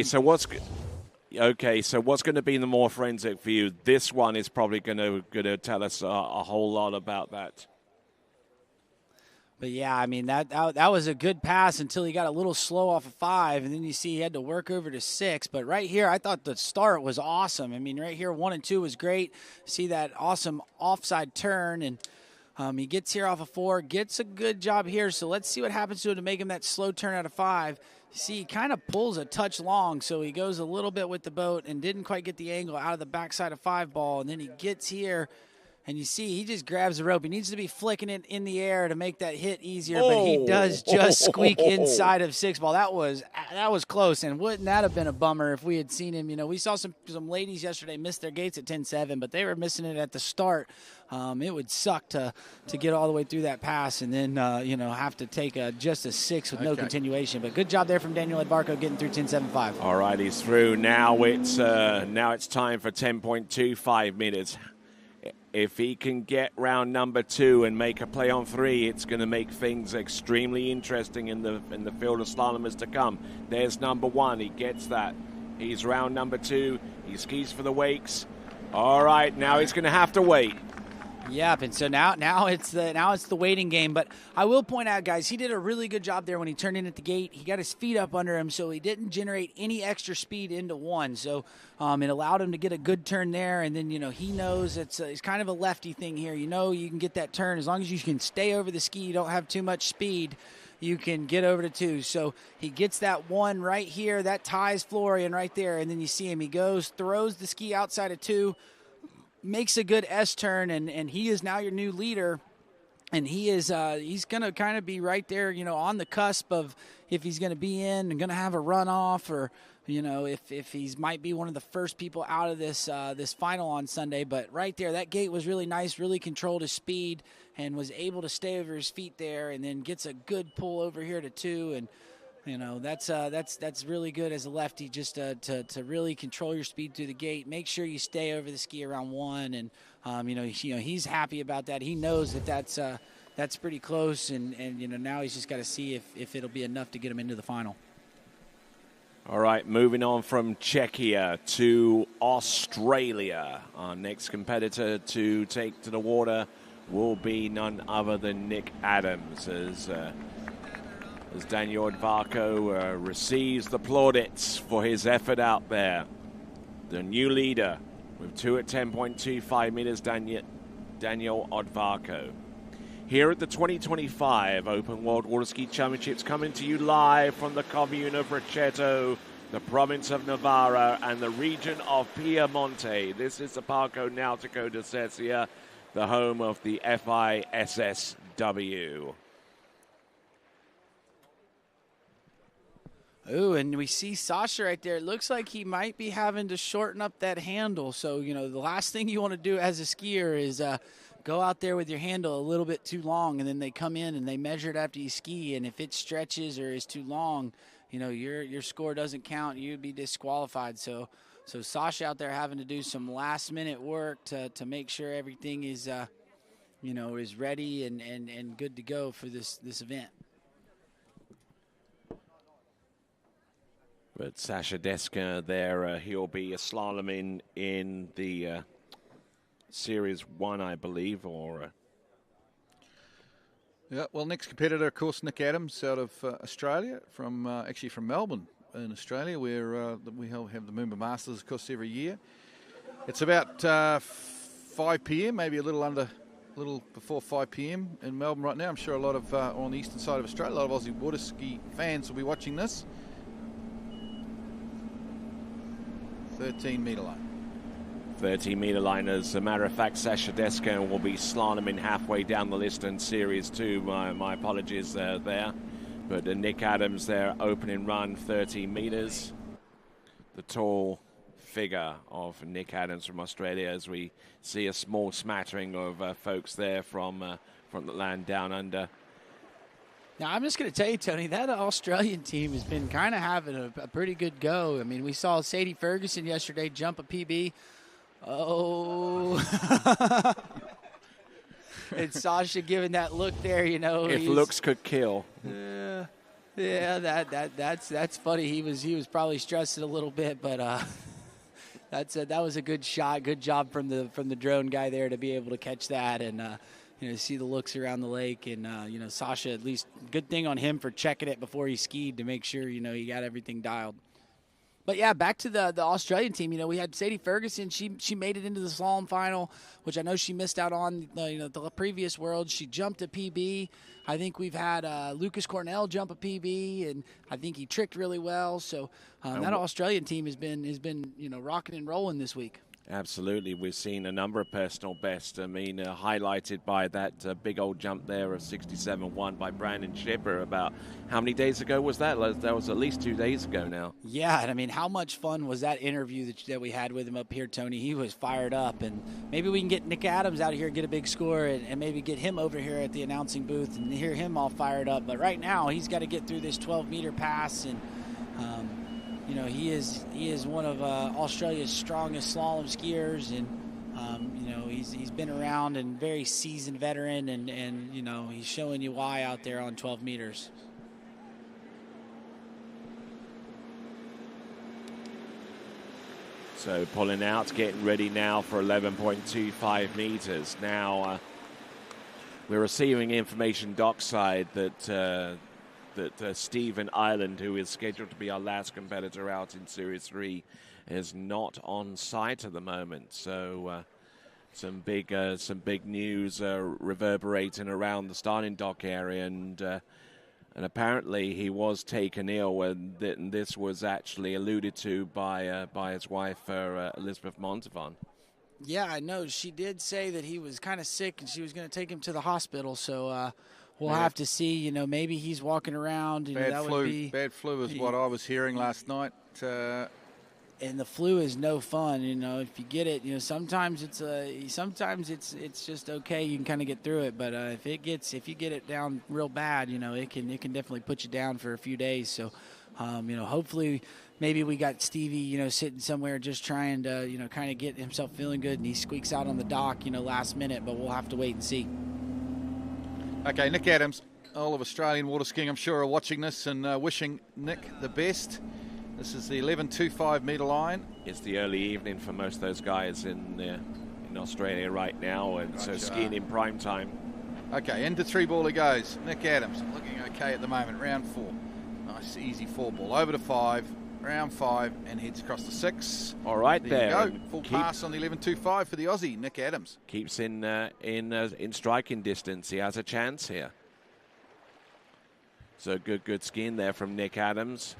so what's going to be the more forensic for you? This one is probably going to tell us a whole lot about that. But yeah, that was a good pass until he got a little slow off of 5, and then you see he had to work over to 6. But right here, I thought the start was awesome. Right here, 1 and 2 was great. See that awesome offside turn, and he gets here off of 4, gets a good job here. So let's see what happens to him to make him that slow turn out of 5. See, he kind of pulls a touch long, so he goes a little bit with the boat and didn't quite get the angle out of the backside of 5-ball. And then he gets here, and you see he just grabs the rope. He needs to be flicking it in the air to make that hit easier, but he does just squeak inside of 6-ball. That was close, and wouldn't that have been a bummer if we had seen him? We saw some ladies yesterday miss their gates at 10.7, but they were missing it at the start. It would suck to get all the way through that pass and then have to take just a 6 with no continuation. But good job there from Daniel Edvarco getting through 10.75. All right, he's through. Now it's time for 10.25 meters. If he can get round number 2 and make a play on 3, it's going to make things extremely interesting in the field of slalomers to come. There's number 1. He gets that. He's round number 2. He skis for the wakes. All right, now he's going to have to wait. Yep, and so now it's the waiting game. But I will point out, guys, he did a really good job there when he turned in at the gate. He got his feet up under him, so he didn't generate any extra speed into 1. So it allowed him to get a good turn there. And then he knows it's kind of a lefty thing here. You can get that turn as long as you can stay over the ski. You don't have too much speed. You can get over to 2. So he gets that 1 right here. That ties Florian right there. And then you see him. He goes, throws the ski outside of 2. Makes a good S-turn, and he is now your new leader, and he's going to kind of be right there, on the cusp of if he's going to be in and going to have a runoff, or, if he's might be one of the first people out of this final on Sunday. But right there, that gate was really nice, really controlled his speed, and was able to stay over his feet there, and then gets a good pull over here to 2, and that's really good as a lefty, just to really control your speed through the gate. Make sure you stay over the ski around 1, and he's happy about that. He knows that's pretty close, and now he's just got to see if it'll be enough to get him into the final. All right, moving on from Czechia to Australia. Our next competitor to take to the water will be none other than Nick Adams, as Daniel Edvarco receives the plaudits for his effort out there. The new leader with 2 at 10.25 meters, Daniel Edvarco. Here at the 2025 Open World Water Ski Championships, coming to you live from the commune of Rocchetto, the province of Navarra, and the region of Piemonte. This is the Parco Nautico di Sesia. the home of the FISSW. Ooh, and we see Sasha right there. It looks like he might be having to shorten up that handle. So, you know, the last thing you want to do as a skier is go out there with your handle a little bit too long, and then they come in and they measure it after you ski, and if it stretches or is too long, you know, your score doesn't count. You'd be disqualified. So Sasha out there having to do some last-minute work to make sure everything is, you know, is ready and good to go for this event. But Sasha Deska there, he'll be a slalom in the Series 1, I believe, or... Yeah, well, next competitor, of course, Nick Adams out of Australia, actually from Melbourne in Australia, where we have the Moomba Masters, of course, every year. It's about 5 p.m., maybe a little before 5 p.m. in Melbourne right now. I'm sure a lot of, on the eastern side of Australia, a lot of Aussie water ski fans will be watching this. 13-metre line. 13-metre line. As a matter of fact, Sasha Deska will be slaloming halfway down the list in Series 2. My apologies there. But Nick Adams there, opening run, 13 metres. The tall figure of Nick Adams from Australia, as we see a small smattering of folks there from the land down under. Now, I'm just going to tell you, Tony, that Australian team has been kind of having a pretty good go. I mean, we saw Sadie Ferguson yesterday jump a PB. Oh. And Sasha giving that look there, you know. If looks could kill. Yeah, that's funny. He was probably stressing a little bit, but that was a good shot. Good job from the drone guy there to be able to catch that and you know, see the looks around the lake. And you know, Sasha, at least good thing on him for checking it before he skied to make sure, you know, he got everything dialed. But yeah, back to the Australian team. You know, we had Sadie Ferguson. She made it into the slalom final, which I know she missed out on. You know, the previous Worlds, she jumped a PB. I think we've had Lucas Cornell jump a PB, and I think he tricked really well. So that Australian team has been you know, rocking and rolling this week. Absolutely. We've seen a number of personal bests. I mean, highlighted by that big old jump there of 67.1 by Brandon Shipper about how many days ago was that? That was at least 2 days ago now. Yeah, and I mean, how much fun was that interview that we had with him up here, Tony? He was fired up, and maybe we can get Nick Adams out of here, get a big score, and maybe get him over here at the announcing booth and hear him all fired up. But right now, he's got to get through this 12-meter pass, and you know, he is one of Australia's strongest slalom skiers, and you know, he's been around and very seasoned veteran, and you know, he's showing you why out there on 12 meters. So pulling out, getting ready now for 11.25 meters. Now we're receiving information dockside that Stephen Ireland, who is scheduled to be our last competitor out in Series 3, is not on site at the moment. So some big news reverberating around the starting dock area, and apparently he was taken ill, and this was actually alluded to by his wife, Elizabeth Montavon. Yeah, I know. She did say that he was kind of sick, and she was going to take him to the hospital. So. We'll have to see, you know, maybe he's walking around. You know, that would be, bad flu is what I was hearing last night. And the flu is no fun, you know. If you get it, you know, sometimes it's just okay. You can kind of get through it, but if you get it down real bad, you know, it can definitely put you down for a few days. So, you know, hopefully, maybe we got Stevie, you know, sitting somewhere just trying to, you know, kind of get himself feeling good, and he squeaks out on the dock, you know, last minute. But we'll have to wait and see. Okay, Nick Adams, all of Australian water skiing, I'm sure, are watching this and wishing Nick the best. This is the 11.25 metre line. It's the early evening for most of those guys in Australia right now, and so skiing in prime time. Okay, into three ball he goes. Nick Adams looking okay at the moment. Round 4, nice easy 4 ball. Over to 5, round 5, and heads across to 6. All right, there you go. Full pass on the 11.25 for the Aussie, Nick Adams. Keeps in striking distance. He has a chance here. So good skiing there from Nick Adams.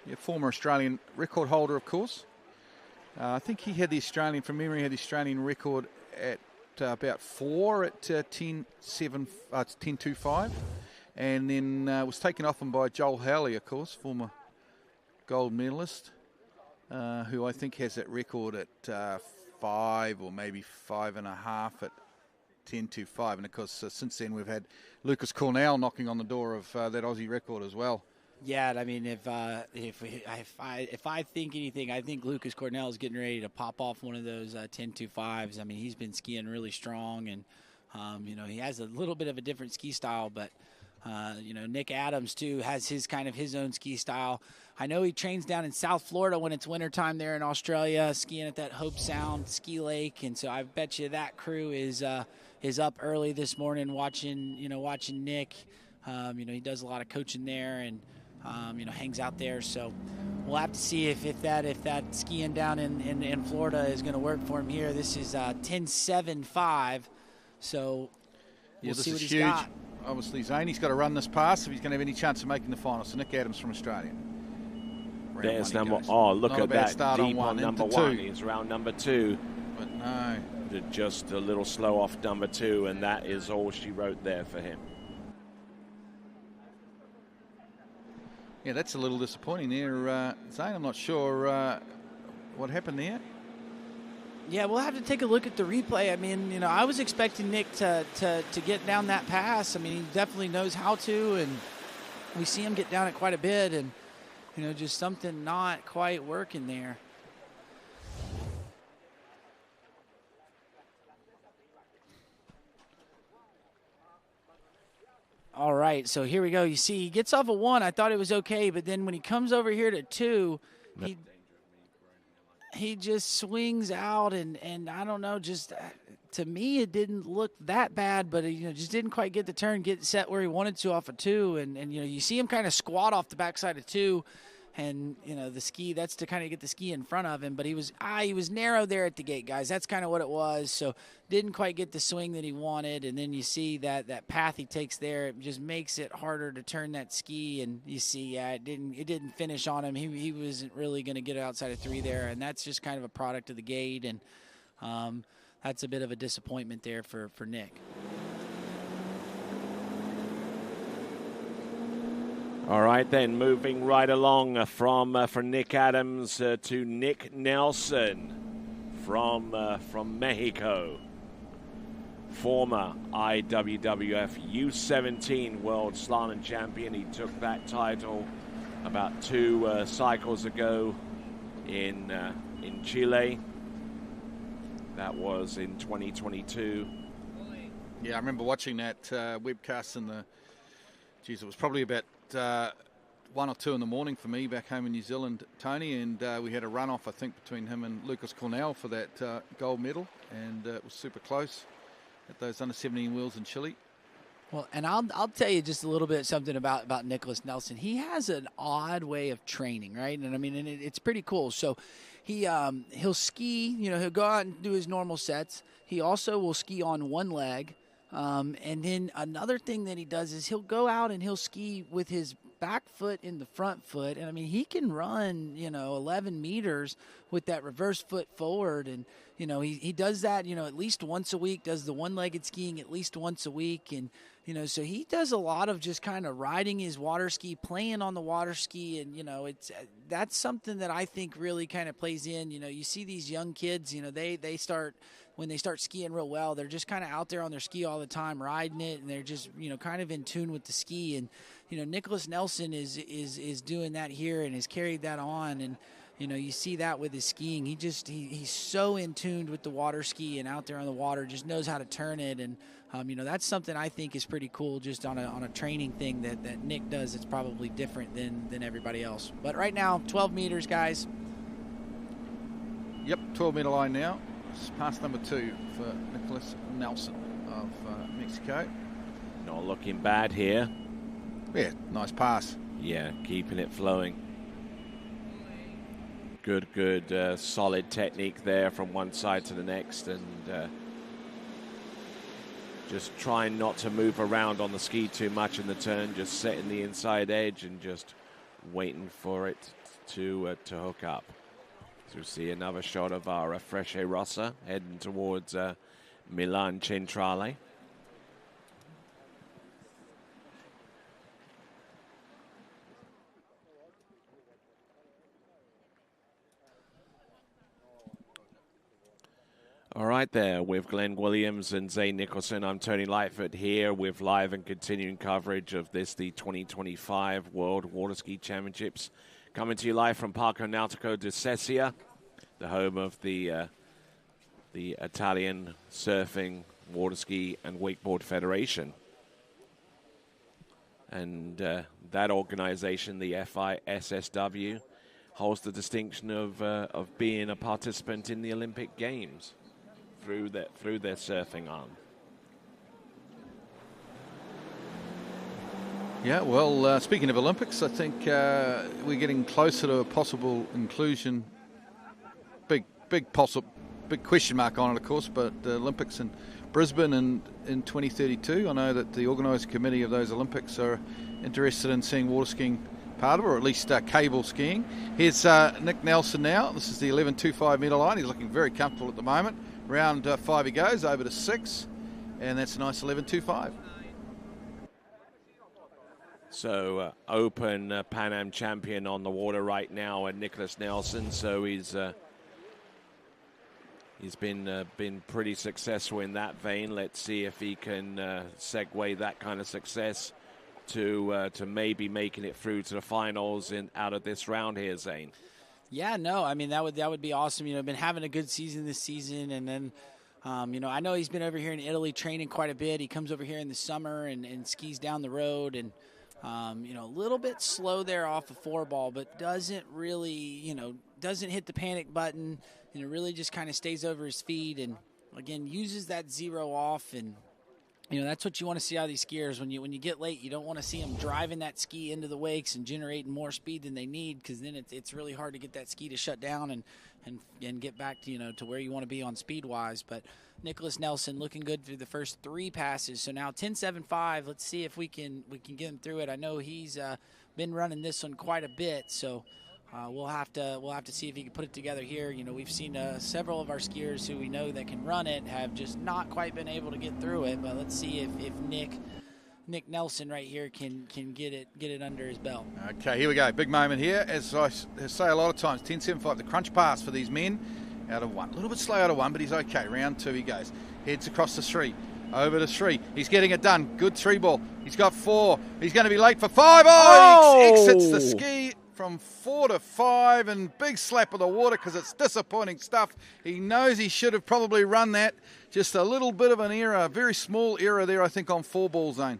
Yeah, former Australian record holder, of course. I think he had the Australian, from memory, had the Australian record at about 4 at 10.25, and then was taken off him by Joel Howley, of course, former gold medalist, who I think has that record at 5 or maybe 5.5 at 10.25. And of course, since then we've had Lucas Cornell knocking on the door of that Aussie record as well. Yeah, I mean, if I think anything, I think Lucas Cornell is getting ready to pop off one of those 10.25s. I mean, he's been skiing really strong, and he has a little bit of a different ski style, but Nick Adams too has his own ski style. I know he trains down in South Florida when it's wintertime there in Australia, skiing at that Hope Sound ski lake, and so I bet you that crew is up early this morning watching Nick. He does a lot of coaching there and hangs out there. So we'll have to see if that skiing down in Florida is going to work for him here. This is 10.75, so we'll see what he's huge. got. Obviously, Zane, he's got to run this pass if he's going to have any chance of making the final. So Nick Adams from Australia. There's number. Oh, look Not at a bad that start deep on on number into 1. two. It's round number 2. But no. Just a little slow off number 2, and that is all she wrote there for him. Yeah, that's a little disappointing there, Zane. I'm not sure what happened there. Yeah, we'll have to take a look at the replay. I mean, I was expecting Nick to get down that pass. I mean, he definitely knows how to, and we see him get down it quite a bit, and just something not quite working there. All right, so here we go. You see, he gets off a 1. I thought it was okay, but then when he comes over here to 2, he just swings out, and I don't know, just to me it didn't look that bad, but just didn't quite get the turn, get set where he wanted to off of 2, and you see him kind of squat off the backside of 2, and the ski, that's to kind of get the ski in front of him, but he was narrow there at the gate, guys. That's kind of what it was. So didn't quite get the swing that he wanted, and then you see that path he takes there, it just makes it harder to turn that ski, and you see, it didn't finish on him. He wasn't really going to get it outside of 3 there, and that's just kind of a product of the gate, and that's a bit of a disappointment there for Nick. All right, then, moving right along from Nick Adams to Nick Nelson from Mexico. Former IWWF U17 World Slalom Champion. He took that title about 2 cycles ago in Chile. That was in 2022. Yeah, I remember watching that webcast in it was probably about 1 or 2 in the morning for me back home in New Zealand, Tony, and we had a runoff, I think, between him and Lucas Cornell for that gold medal, and it was super close at those under-17 wheels in Chile. Well, and I'll tell you just a little bit something about Nicholas Nelson. He has an odd way of training, right? And I mean, it's pretty cool. So he'll ski, he'll go out and do his normal sets. He also will ski on one leg. And then another thing that he does is he'll go out and he'll ski with his back foot in the front foot. And I mean, he can run, 11 meters with that reverse foot forward. And, he does that, at least once a week, does the one-legged skiing at least once a week. And, so he does a lot of just kind of riding his water ski, playing on the water ski. And, that's something that I think really kind of plays in. You see these young kids, they start, when they start skiing real well, they're just kind of out there on their ski all the time, riding it, and they're just, kind of in tune with the ski. And, Nicholas Nelson is doing that here and has carried that on. And, you see that with his skiing. He's so in tune with the water ski and out there on the water, just knows how to turn it. And, that's something I think is pretty cool just on a training thing that Nick does. It's probably different than everybody else. But right now, 12 meters, guys. Yep, 12-meter line now. It's pass number 2 for Nicholas Nelson of Mexico. Not looking bad here. Yeah, nice pass. Yeah, keeping it flowing. Good, solid technique there from one side to the next, and just trying not to move around on the ski too much in the turn, just setting the inside edge and just waiting for it to hook up. So we see another shot of our Freche Rossa heading towards Milan Centrale. All right, there with Glenn Williams and Zane Nicholson. I'm Tony Lightfoot here with live and continuing coverage of the 2025 World Water Ski Championships, coming to you live from Parco Nautico di Sesia, the home of the Italian Surfing, Water Ski and Wakeboard Federation. And that organization, the FISSW, holds the distinction of being a participant in the Olympic Games through their surfing arm. Yeah, well, speaking of Olympics, I think we're getting closer to a possible inclusion. Big question mark on it, of course, but the Olympics in Brisbane in 2032. I know that the organising committee of those Olympics are interested in seeing water skiing part of it, or at least cable skiing. Here's Nick Nelson now. This is the 11.25 metre line. He's looking very comfortable at the moment. Round 5 he goes, over to 6, and that's a nice 11.25. So Open Pan Am champion on the water right now, and Nicholas Nelson. So he's been pretty successful in that vein. Let's see if he can segue that kind of success to maybe making it through to the finals out of this round here, Zane. Yeah, no, I mean, that would be awesome. You know, been having a good season this season, and then, you know, I know he's been over here in Italy training quite a bit. He comes over here in the summer and skis down the road, and, you know, a little bit slow there off of 4-ball, but doesn't really, you know, doesn't hit the panic button, and it really just kind of stays over his feet, and, again, uses that 0 off, and, you know, that's what you want to see out of these skiers. When you get late, you don't want to see them driving that ski into the wakes and generating more speed than they need, because then it's really hard to get that ski to shut down and get back to, you know, to where you want to be on speed wise. But Nicholas Nelson looking good through the first 3 passes. So now 10.75. Let's see if we can get him through it. I know he's been running this one quite a bit, so. We'll have to see if he can put it together here. You know, we've seen several of our skiers who we know that can run it have just not quite been able to get through it. But let's see if Nick Nelson right here can get it under his belt. Okay, here we go. Big moment here. As I say a lot of times, 10.75, the crunch pass for these men out of 1. A little bit slow out of 1, but he's okay. Round 2 he goes. Heads across the 3. Over to 3. He's getting it done. Good 3-ball. He's got 4. He's going to be late for 5. He exits the ski from 4 to 5, and big slap of the water because it's disappointing stuff. He knows he should have probably run that. Just a little bit of an error, a very small error there, I think, on 4-ball zone.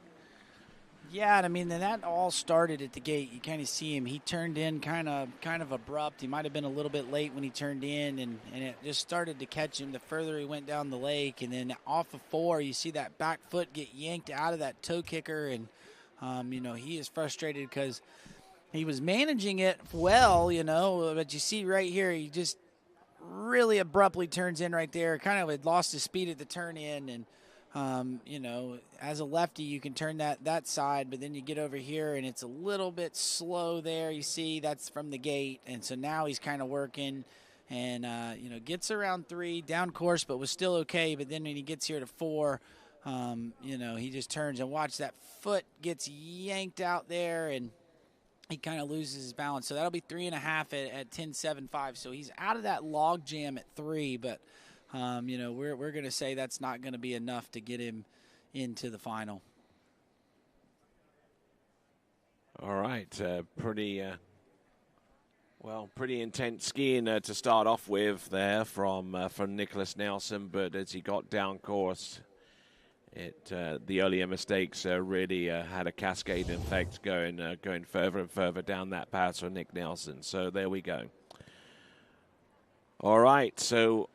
Yeah, and I mean, that all started at the gate. You kind of see him. He turned in kind of abrupt. He might have been a little bit late when he turned in, and it just started to catch him the further he went down the lake. And then off of 4, you see that back foot get yanked out of that toe kicker, and, you know, he is frustrated because he was managing it well, you know, but you see right here, he just really abruptly turns in right there. Kind of had lost his speed at the turn in, and, you know, as a lefty, you can turn that side, but then you get over here, and it's a little bit slow there. You see, that's from the gate, and so now he's kind of working, and, you know, gets around 3, down course, but was still okay, but then when he gets here to 4, you know, he just turns, and watch that foot gets yanked out there, and he kind of loses his balance. So that'll be 3.5 at 10.75. So he's out of that log jam at 3, but, you know, we're going to say that's not going to be enough to get him into the final. All right. Pretty intense skiing to start off with there from Nicholas Nelson, but as he got down course, the earlier mistakes really had a cascade effect going further and further down that path for Nick Nelson. So there we go. All right. So,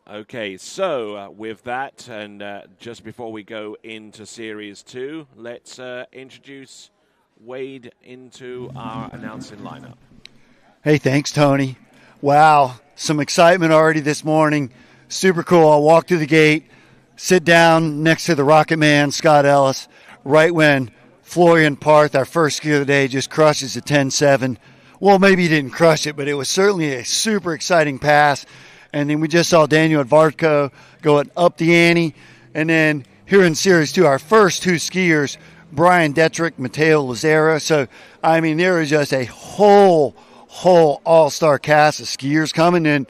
okay. So with that, and just before we go into Series 2, let's introduce Wade into our announcing lineup. Hey, thanks, Tony. Wow, some excitement already this morning. Super cool. I'll walk through the gate, sit down next to the Rocket Man, Scott Ellis, right when Florian Parth, our first skier of the day, just crushes a 10.7. Well, maybe he didn't crush it, but it was certainly a super exciting pass. And then we just saw Daniel Edvarco going up the ante. And then here in Series 2, our first two skiers, Brian Detrick, Mateo Lazara. So, I mean, there is just a whole all-star cast of skiers coming in.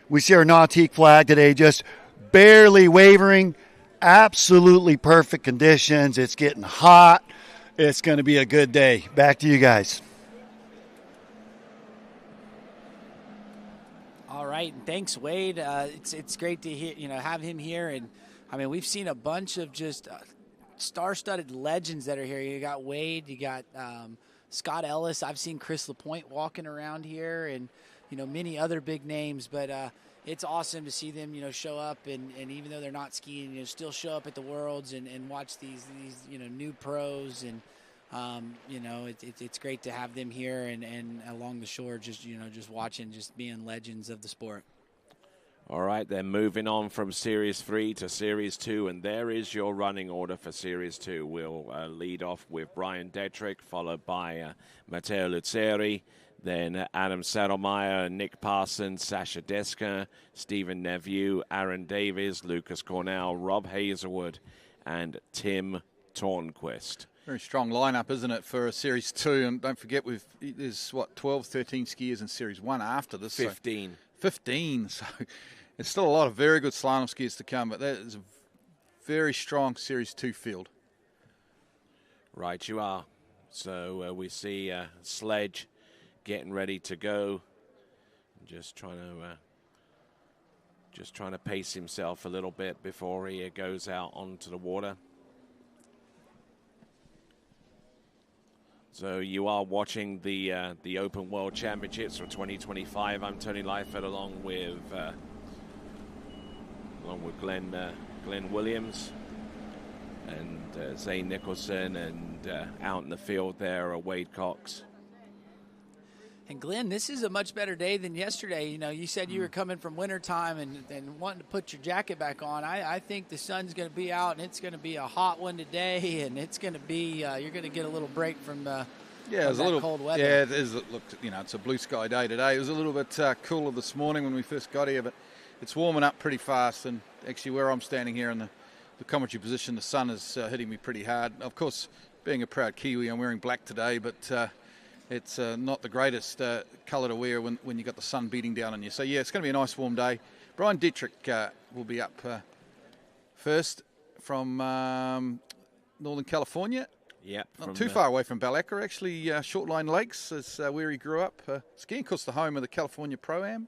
We see our Nautique flag today just barely wavering. Absolutely perfect conditions. It's getting hot. It's going to be a good day. Back to you guys. All right, and thanks, Wade. It's great to have him here, and I mean we've seen a bunch of just star-studded legends that are here. You got Wade, you got Scott Ellis. I've seen Chris LaPointe walking around here, and many other big names. But it's awesome to see them show up, and even though they're not skiing, still show up at the Worlds and watch these new pros, and it's great to have them here and along the shore, just watching, just being legends of the sport. All right, then moving on from Series 3 to Series 2, and there is your running order for Series 2. We'll lead off with Brian Detrick, followed by Matteo Luzzeri, then Adam Saddlemeyer, Nick Parsons, Sasha Deska, Stephen Neveu, Aaron Davies, Lucas Cornell, Rob Hazelwood, and Tim Tornquist. Very strong lineup, isn't it, for a Series 2? And don't forget, there's 12, 13 skiers in Series 1 after this. 15. So 15. So it's still a lot of very good slalom skiers to come, but that is a very strong Series 2 field. Right, you are. So we see Sledge getting ready to go. Just trying to pace himself a little bit before he goes out onto the water. So you are watching the Open World Championships for 2025. I'm Tony Leifert along with Glenn Williams and Zane Nicholson, and out in the field there are Wade Cox. And Glenn, this is a much better day than yesterday. You said you were coming from wintertime and wanting to put your jacket back on. I think the sun's going to be out, and it's going to be a hot one today, and it's going to be you're going to get a little break from it was a little cold weather. Yeah, it is. Look, it's a blue sky day today. It was a little bit cooler this morning when we first got here, but it's warming up pretty fast. And actually, where I'm standing here in the commentary position, the sun is hitting me pretty hard. Of course, being a proud Kiwi, I'm wearing black today, but it's not the greatest colour to wear when you've got the sun beating down on you. So, yeah, it's going to be a nice warm day. Brian Detrick will be up first from Northern California. Yep. Not too far away from Balaka, actually. Short Line Lakes is where he grew up. Skiing, of course, the home of the California Pro-Am.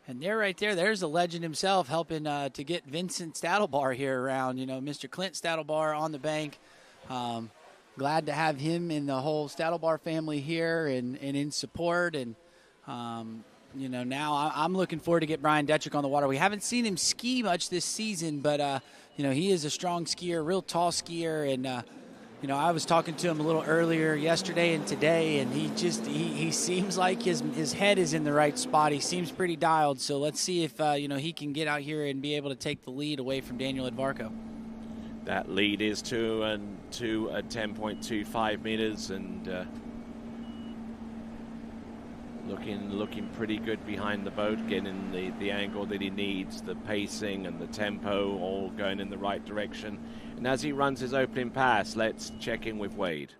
And there, right there's a legend himself helping to get Vincent Stadelbar here around. Mr. Clint Stadelbar on the bank. Glad to have him and the whole Stadelbar family here and in support. And, now I'm looking forward to get Brian Detrick on the water. We haven't seen him ski much this season, but, he is a strong skier, real tall skier. And, I was talking to him a little earlier yesterday and today, and he seems like his head is in the right spot. He seems pretty dialed. So let's see if, he can get out here and be able to take the lead away from Daniel Edvarco. That lead is to 10.25 meters, and looking pretty good behind the boat, getting the angle that he needs, the pacing and the tempo all going in the right direction. And as he runs his opening pass, let's check in with Wade.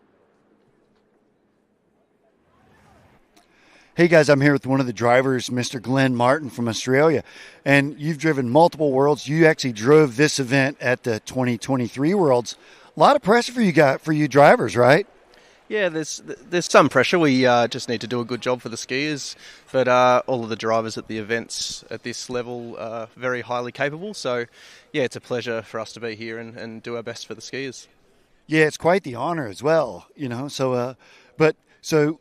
Hey guys, I'm here with one of the drivers, Mr. Glenn Martin from Australia, and you've driven multiple Worlds. You actually drove this event at the 2023 Worlds. A lot of pressure for you drivers, right? Yeah, there's some pressure. We just need to do a good job for the skiers, but all of the drivers at the events at this level are very highly capable. So, yeah, it's a pleasure for us to be here and do our best for the skiers. Yeah, it's quite the honor as well, So, so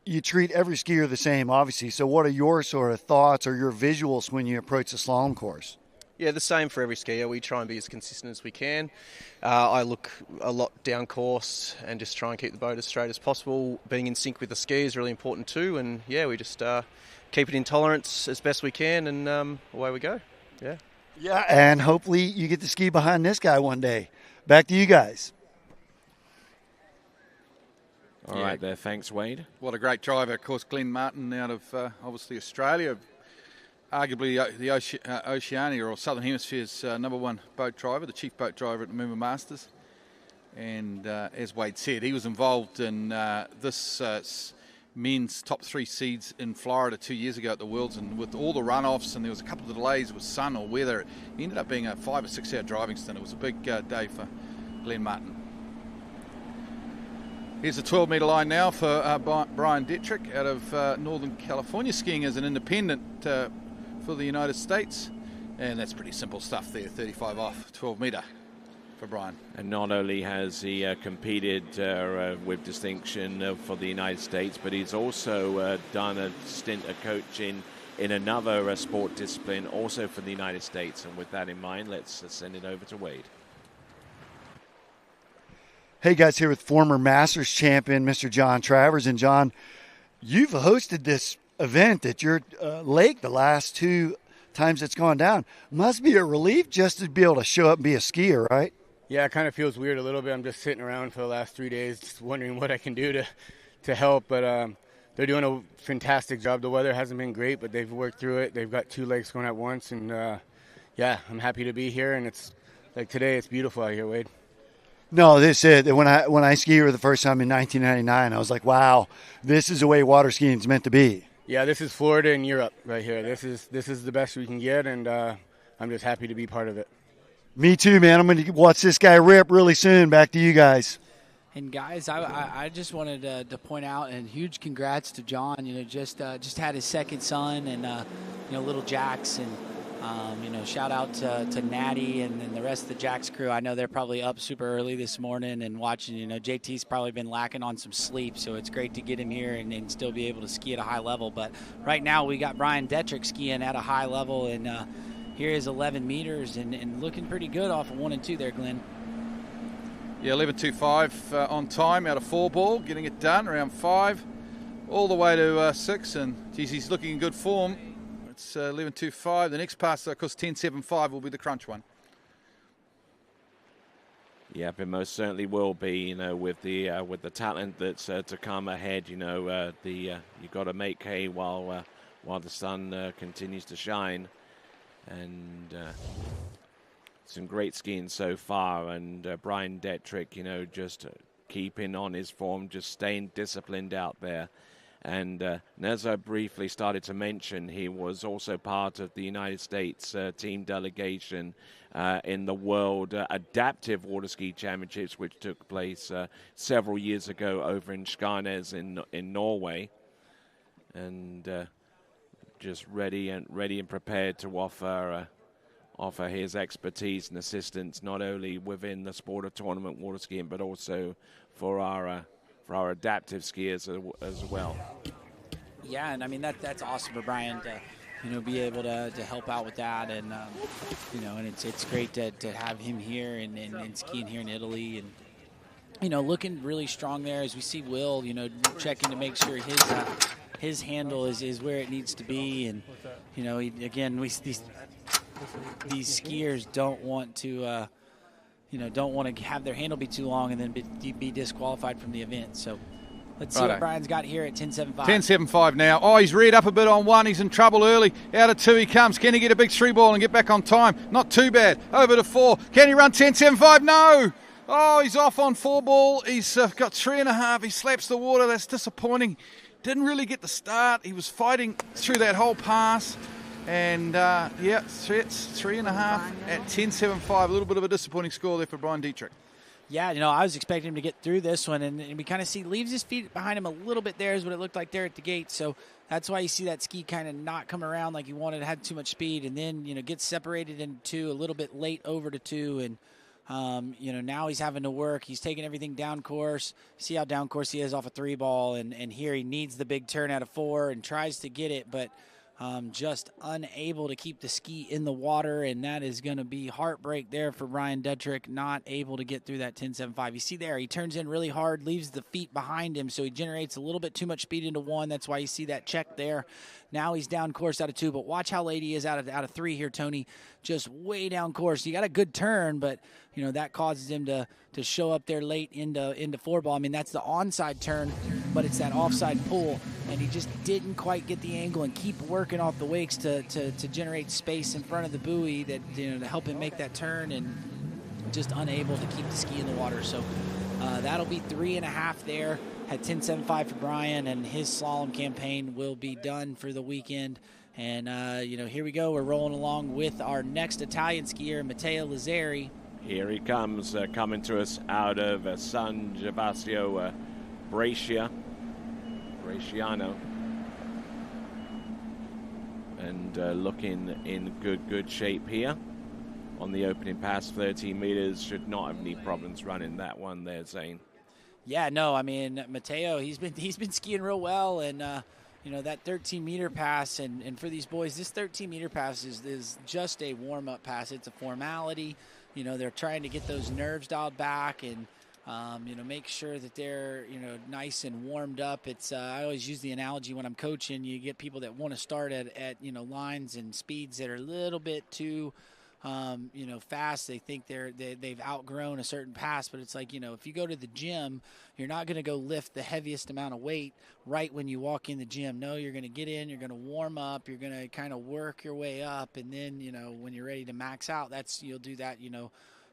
you treat every skier the same, obviously. So, what are your sort of thoughts or your visuals when you approach the slalom course? Yeah, the same for every skier. We try and be as consistent as we can. I look a lot down course and just try and keep the boat as straight as possible. Being in sync with the ski is really important too. And yeah, we just keep it in tolerance as best we can, and away we go. Yeah. Yeah, and hopefully you get to ski behind this guy one day. Back to you guys. All right there. Thanks, Wade. What a great driver. Of course, Glenn Martin out of, obviously, Australia. arguably the Oceania or Southern Hemisphere's number one boat driver, the chief boat driver at the Moomba Masters. And as Wade said, he was involved in this men's top 3 seeds in Florida 2 years ago at the Worlds, and with all the runoffs and there was a couple of delays with sun or weather, he ended up being a 5 or 6 hour driving stint. It was a big day for Glenn Martin. Here's the 12 metre line now for Brian Detrick out of Northern California, skiing as an independent for the United States, and that's pretty simple stuff there, 35 off, 12 metre for Brian. And not only has he competed with distinction for the United States, but he's also done a stint of coaching in another sport discipline, also for the United States. And with that in mind, let's send it over to Wade. Hey guys, here with former Masters champion, Mr. John Travers. And John, you've hosted this event at your lake the last 2 times it's gone down. Must be a relief just to be able to show up and be a skier, right? Yeah, it kind of feels weird a little bit. I'm just sitting around for the last 3 days just wondering what I can do to help. But they're doing a fantastic job. The weather hasn't been great, but they've worked through it. They've got 2 lakes going at once. And, yeah, I'm happy to be here. And it's like today, it's beautiful out here, Wade. No, this is when I skied for the first time in 1999. I was like, wow, this is the way water skiing is meant to be. Yeah, this is Florida and Europe right here. This is the best we can get, and I'm just happy to be part of it. Me too, man. I'm going to watch this guy rip really soon. Back to you guys. And guys, I just wanted to point out, and huge congrats to John. You know, just had his second son, and you know, little Jax, and you know, shout out to Natty and the rest of the Jax crew. I know they're probably up super early this morning and watching. You know, JT's probably been lacking on some sleep, so it's great to get him here and still be able to ski at a high level. But right now we got Brian Detrick skiing at a high level, and here is 11 meters and looking pretty good off of 1 and 2 there, Glenn. Yeah, 11.25 on time out of 4 ball, getting it done around 5, all the way to 6, and geez, he's looking in good form. It's 11.25. The next pass, of course, 10.75 will be the crunch one. Yeah, it most certainly will be. You know, with the talent that's to come ahead. You know, you've got to make hay while the sun continues to shine, and some great skiing so far. And Brian Detrick, you know, just keeping on his form, just staying disciplined out there. And as I briefly started to mention, he was also part of the United States team delegation in the World Adaptive Water Ski Championships, which took place several years ago over in Skarnes in Norway. And just ready and prepared to offer his expertise and assistance, not only within the sport of tournament water skiing, but also for our adaptive skiers as well. Yeah, and I mean that's awesome for Brian to, you know, be able to help out with that, and you know, and it's great to have him here and skiing here in Italy, and you know, looking really strong there as we see Will, you know, checking to make sure his handle is where it needs to be, and you know, these skiers don't want to. You know, don't want to have their handle be too long and then be disqualified from the event. So let's see what Brian's got here at 10.75. 10.75 now. Oh, he's reared up a bit on 1. He's in trouble early. Out of 2 he comes. Can he get a big 3 ball and get back on time? Not too bad. Over to 4. Can he run 10.75? No. Oh, he's off on 4 ball. He's got 3.5. He slaps the water. That's disappointing. Didn't really get the start. He was fighting through that whole pass. And, yeah, it's 3.5 at 10.75. A little bit of a disappointing score there for Brian Detrick. Yeah, you know, I was expecting him to get through this one, and we kind of see leaves his feet behind him a little bit there is what it looked like there at the gate. So that's why you see that ski kind of not come around like he wanted, had too much speed, and then, you know, gets separated into 2 a little bit late over to 2, and, you know, now he's having to work. He's taking everything down course. See how down course he is off a 3 ball, and here he needs the big turn out of 4 and tries to get it, but just unable to keep the ski in the water, and that is going to be heartbreak there for Brian Detrick, not able to get through that 10.75. You see there, he turns in really hard, leaves the feet behind him, so he generates a little bit too much speed into 1. That's why you see that check there. Now he's down course out of 2, but watch how late he is out of 3 here, Tony. Just way down course. You got a good turn, but that causes him to show up there late into four ball. I mean, that's the onside turn, but it's that offside pull, and he just didn't quite get the angle and keep working off the wakes to generate space in front of the buoy that to help him make that turn, and just unable to keep the ski in the water. So that'll be 3.5 there. Had 10.75 for Brian, and his slalom campaign will be done for the weekend. And, here we go. We're rolling along with our next Italian skier, Matteo Lazzari. Here he comes, coming to us out of San Gervasio, Bresciano. And looking in good shape here. On the opening pass, 13 meters, should not have any problems running that one there, Zane. Yeah, no, I mean, Matteo, he's been skiing real well, and that 13-meter pass, and for these boys, this 13-meter pass is just a warm-up pass. It's a formality. They're trying to get those nerves dialed back and make sure that they're nice and warmed up. It's I always use the analogy when I'm coaching. You get people that want to start at lines and speeds that are a little bit too fast. They think they've outgrown a certain pass, but it's like, if you go to the gym, you're not going to go lift the heaviest amount of weight right when you walk in the gym. No, you're going to get in, you're going to warm up, you're going to kind of work your way up, and then, when you're ready to max out, you'll do that,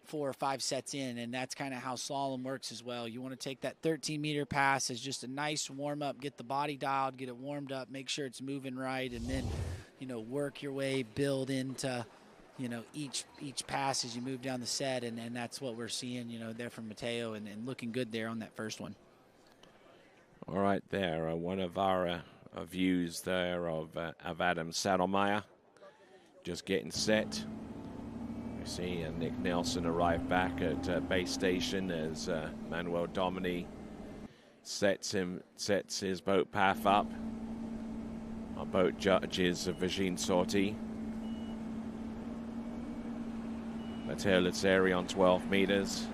4 or 5 sets in, and that's kind of how slalom works as well. You want to take that 13-meter pass as just a nice warm-up, get the body dialed, get it warmed up, make sure it's moving right, and then, work your way, build into each pass as you move down the set, and that's what we're seeing, there from Matteo, and looking good there on that first one. All right, there, one of our views there of Adam Saddlemeyer just getting set. We see Nick Nelson arrive back at base station as Manuel Domini sets his boat path up. Our boat judge is Virginie Sorti. Matteo Lazzari on 12 meters.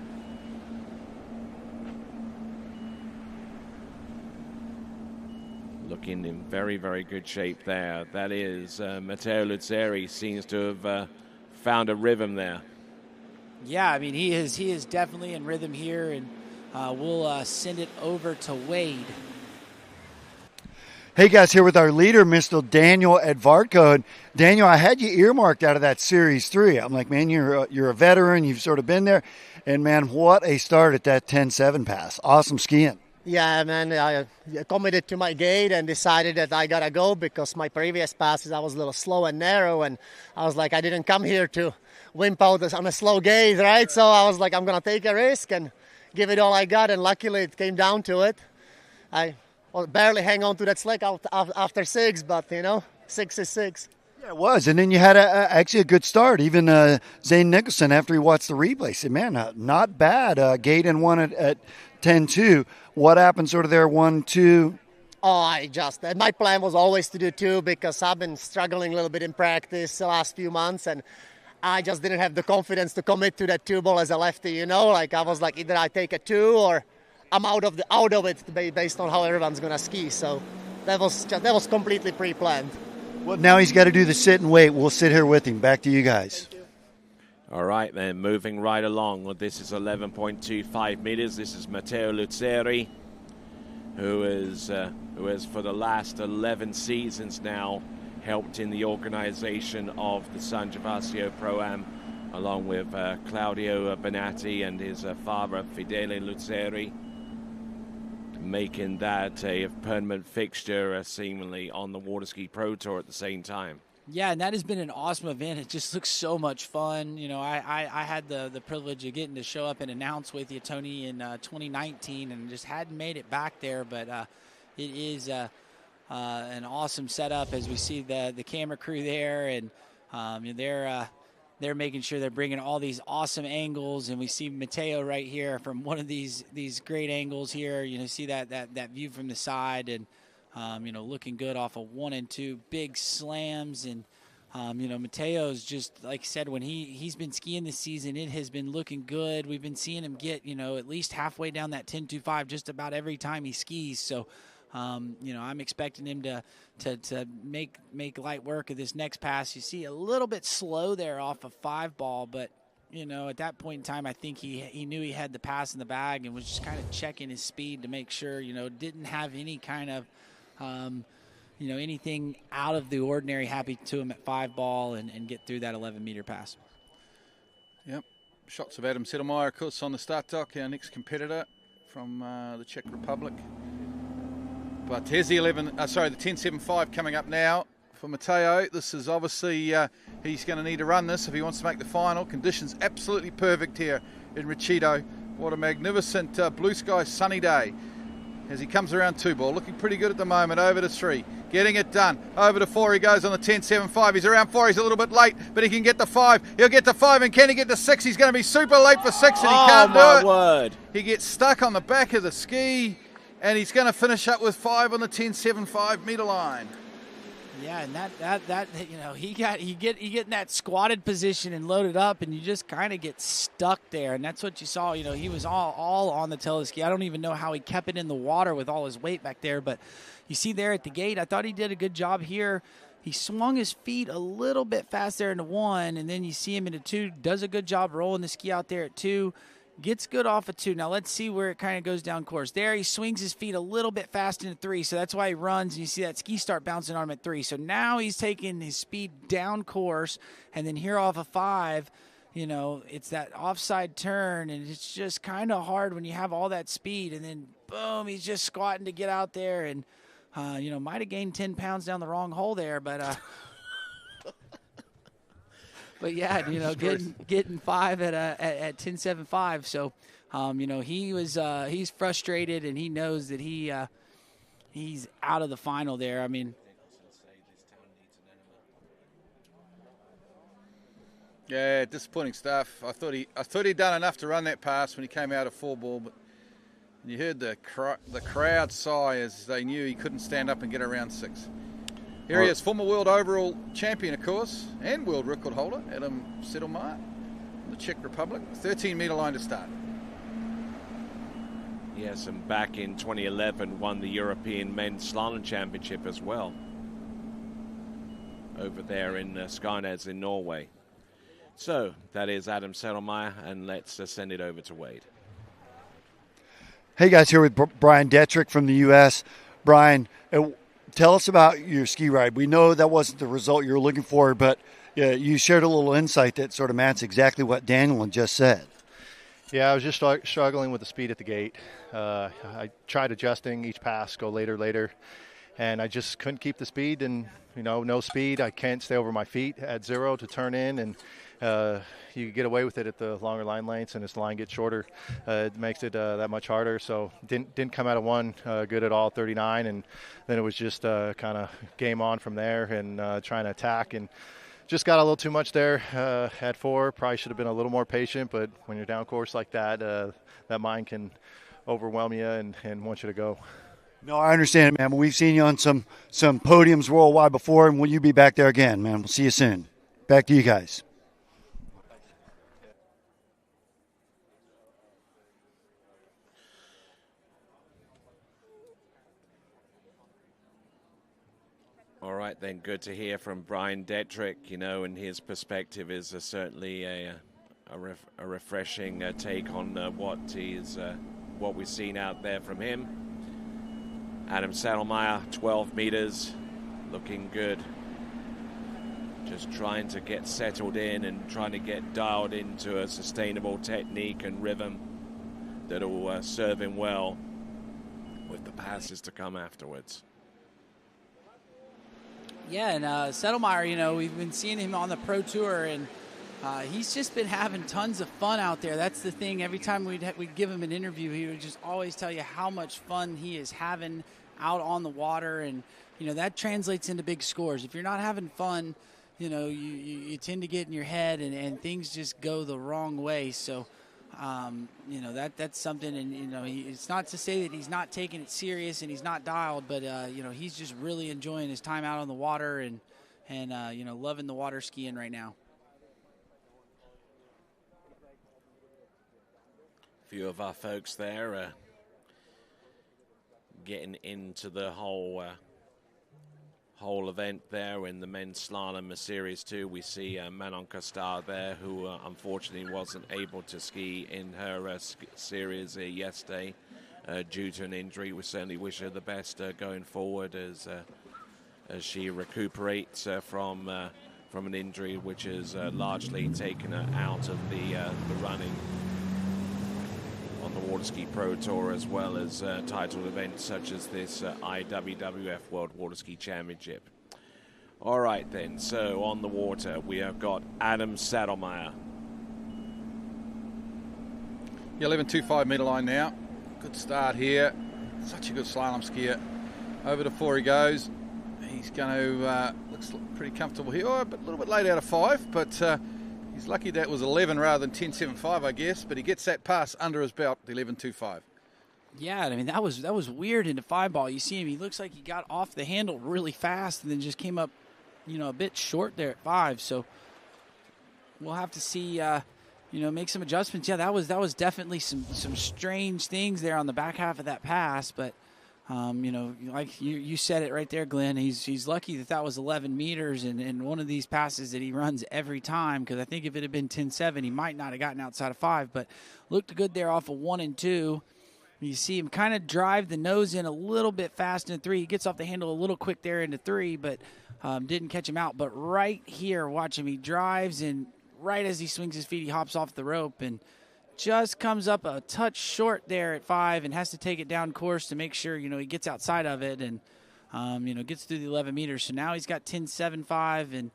Looking in very, very good shape there. That is Matteo Lazzari seems to have found a rhythm there. Yeah, I mean, he is definitely in rhythm here, and we'll send it over to Wade. Hey guys, here with our leader, Mr. Daniel Edvarco. And Daniel, I had you earmarked out of that Series 3. I'm like, man, you're a veteran. You've sort of been there. And, man, what a start at that 10.7 pass. Awesome skiing. Yeah, man, I committed to my gate and decided that I got to go because my previous passes, I was a little slow and narrow. And I was like, I didn't come here to wimp out on a slow gate, right? So I was like, I'm going to take a risk and give it all I got. And luckily it came down to it. I barely hang on to that slack after 6, but 6 is 6. Yeah, it was, and then you had actually a good start. Even Zane Nicholson, after he watched the replay, said, "Man, not bad." Gate and one at 10.2. What happened, sort of there, 1-2? Oh, my plan was always to do 2 because I've been struggling a little bit in practice the last few months, and I just didn't have the confidence to commit to that 2 ball as a lefty. Like I was like, either I take a 2 or I'm out of it based on how everyone's gonna ski. So that was completely pre-planned. Well, now he's got to do the sit and wait. We'll sit here with him. Back to you guys. All right, then, moving right along. Well, this is 11.25 meters. This is Matteo Lazzari, who has for the last 11 seasons now helped in the organization of the San Gervasio Pro-Am, along with Claudio Benatti and his father, Fidele Lazzari, making that a permanent fixture seemingly on the Water Ski Pro Tour at the same time. Yeah, and that has been an awesome event. It just looks so much fun. I had the privilege of getting to show up and announce with you, Tony, in 2019, and just hadn't made it back there. But it is an awesome setup as we see the camera crew there, and they're making sure they're bringing all these awesome angles, and we see Matteo right here from one of these great angles here. See that view from the side, and looking good off of 1 and 2 big slams. And Matteo's just, like I said, when he's been skiing this season, it has been looking good. We've been seeing him get at least halfway down that 10.25 just about every time he skis. So I'm expecting him to make light work of this next pass. You see a little bit slow there off of 5 ball, but you know, at that point in time, I think he knew he had the pass in the bag and was just kind of checking his speed to make sure, you know, didn't have any kind of, you know, anything out of the ordinary happy to him at 5 ball and get through that 11-meter pass. Yep. Shots of Adam Settlemyre, of course, on the start dock, our next competitor from the Czech Republic. But here's the 10.75 coming up now for Matteo. This is obviously, he's going to need to run this if he wants to make the final. Conditions absolutely perfect here in Riccido. What a magnificent blue sky sunny day as he comes around 2 ball. Looking pretty good at the moment, over to 3. Getting it done. Over to 4 he goes on the 10.75. He's around 4. He's a little bit late, but he can get to 5. He'll get to 5, and can he get to 6? He's going to be super late for 6, and he can't do it. Oh, my word. He gets stuck on the back of the ski, and he's going to finish up with 5 on the 10.75 meter line. Yeah, and that you know, he get in that squatted position and loaded up, and you just kind of get stuck there, and that's what you saw. You know, he was all on the tail of the ski. I don't even know how he kept it in the water with all his weight back there, but you see there at the gate, I thought he did a good job here. He swung his feet a little bit fast there into 1, and then you see him into 2. Does a good job rolling the ski out there at 2. Gets good off of 2. Now let's see where it kind of goes down course. There he swings his feet a little bit fast into 3, so that's why he runs, and you see that ski start bouncing on him at 3. So now he's taking his speed down course, and then here off of 5, you know, it's that offside turn, and it's just kind of hard when you have all that speed, and then boom, he's just squatting to get out there, and you know, might have gained 10 pounds down the wrong hole there, but but yeah, you know, getting 5 at 10.75. So, you know, he's frustrated, and he knows that he's out of the final there. I mean, yeah, disappointing stuff. I thought he'd done enough to run that pass when he came out of 4 ball, but you heard the crowd sigh as they knew he couldn't stand up and get around 6. Here he is, former world overall champion, of course, and world record holder, Adam Settlemyre, the Czech Republic. 13-meter line to start. Yes, and back in 2011 won the European Men's Slalom Championship as well. Over there in Skarnes in Norway. So, that is Adam Settlemyre, and let's send it over to Wade. Hey guys, here with Brian Detrick from the U.S. Brian, tell us about your ski ride. We know that wasn't the result you were looking for, but you shared a little insight that sort of matches exactly what Daniel just said. Yeah, I was just struggling with the speed at the gate. I tried adjusting each pass, go later, and I just couldn't keep the speed, and, you know, no speed. I can't stay over my feet at 0 to turn in, and you get away with it at the longer line lengths, and as the line gets shorter, it makes it that much harder. So didn't come out of 1 good at all, 39, and then it was just kind of game on from there and trying to attack, and just got a little too much there at 4. Probably should have been a little more patient, but when you're down course like that, that mind can overwhelm you and want you to go. No, I understand, man. We've seen you on some podiums worldwide before, and will you be back there again, man? We'll see you soon. Back to you guys. All right, then, good to hear from Brian Detrick, you know, and his perspective is certainly a refreshing take on what we've seen out there from him. Adam Settlemyre, 12 meters, looking good. Just trying to get settled in and trying to get dialed into a sustainable technique and rhythm that'll serve him well with the passes to come afterwards. yeah, and Settlemyre, you know, we've been seeing him on the Pro Tour, and he's just been having tons of fun out there. That's the thing. Every time we'd give him an interview, he would just always tell you how much fun he is having out on the water, and, you know, that translates into big scores. If you're not having fun, you know, you tend to get in your head, and things just go the wrong way. So, you know, that's something, and, you know, it's not to say that he's not taking it serious and he's not dialed, but, you know, he's just really enjoying his time out on the water and you know, loving the water skiing right now. A few of our folks there getting into the whole whole event there in the men's slalom series 2. We see Manon Costard there, who unfortunately wasn't able to ski in her series yesterday due to an injury. We certainly wish her the best going forward as she recuperates from an injury which has largely taken her out of the running on the Water Ski Pro Tour, as well as titled events such as this IWWF World Water Ski Championship. All right then, so on the water we have got Adam Saddlemeyer. Yeah, 11.25 metre line now. Good start here. Such a good slalom skier. Over to 4 he goes. He's going to, looks pretty comfortable here. Oh, but a little bit late out of 5, but he's lucky that was 11 rather than 10.75, I guess. But he gets that pass under his belt, the 11.25. Yeah, I mean, that was weird in the 5-ball. You see him, he looks like he got off the handle really fast and then just came up, a bit short there at 5. So we'll have to see, make some adjustments. Yeah, that was definitely some strange things there on the back half of that pass, but like you said it right there, Glenn. He's lucky that was 11 meters and one of these passes that he runs every time, because I think if it had been 10.7, he might not have gotten outside of 5, but looked good there off of 1 and 2. You see him kind of drive the nose in a little bit fast in 3. He gets off the handle a little quick there into 3, but didn't catch him out. But right here, watch him. He drives, and right as he swings his feet, he hops off the rope and just comes up a touch short there at 5 and has to take it down course to make sure, he gets outside of it and, gets through the 11 meters. So now he's got 10.75 and,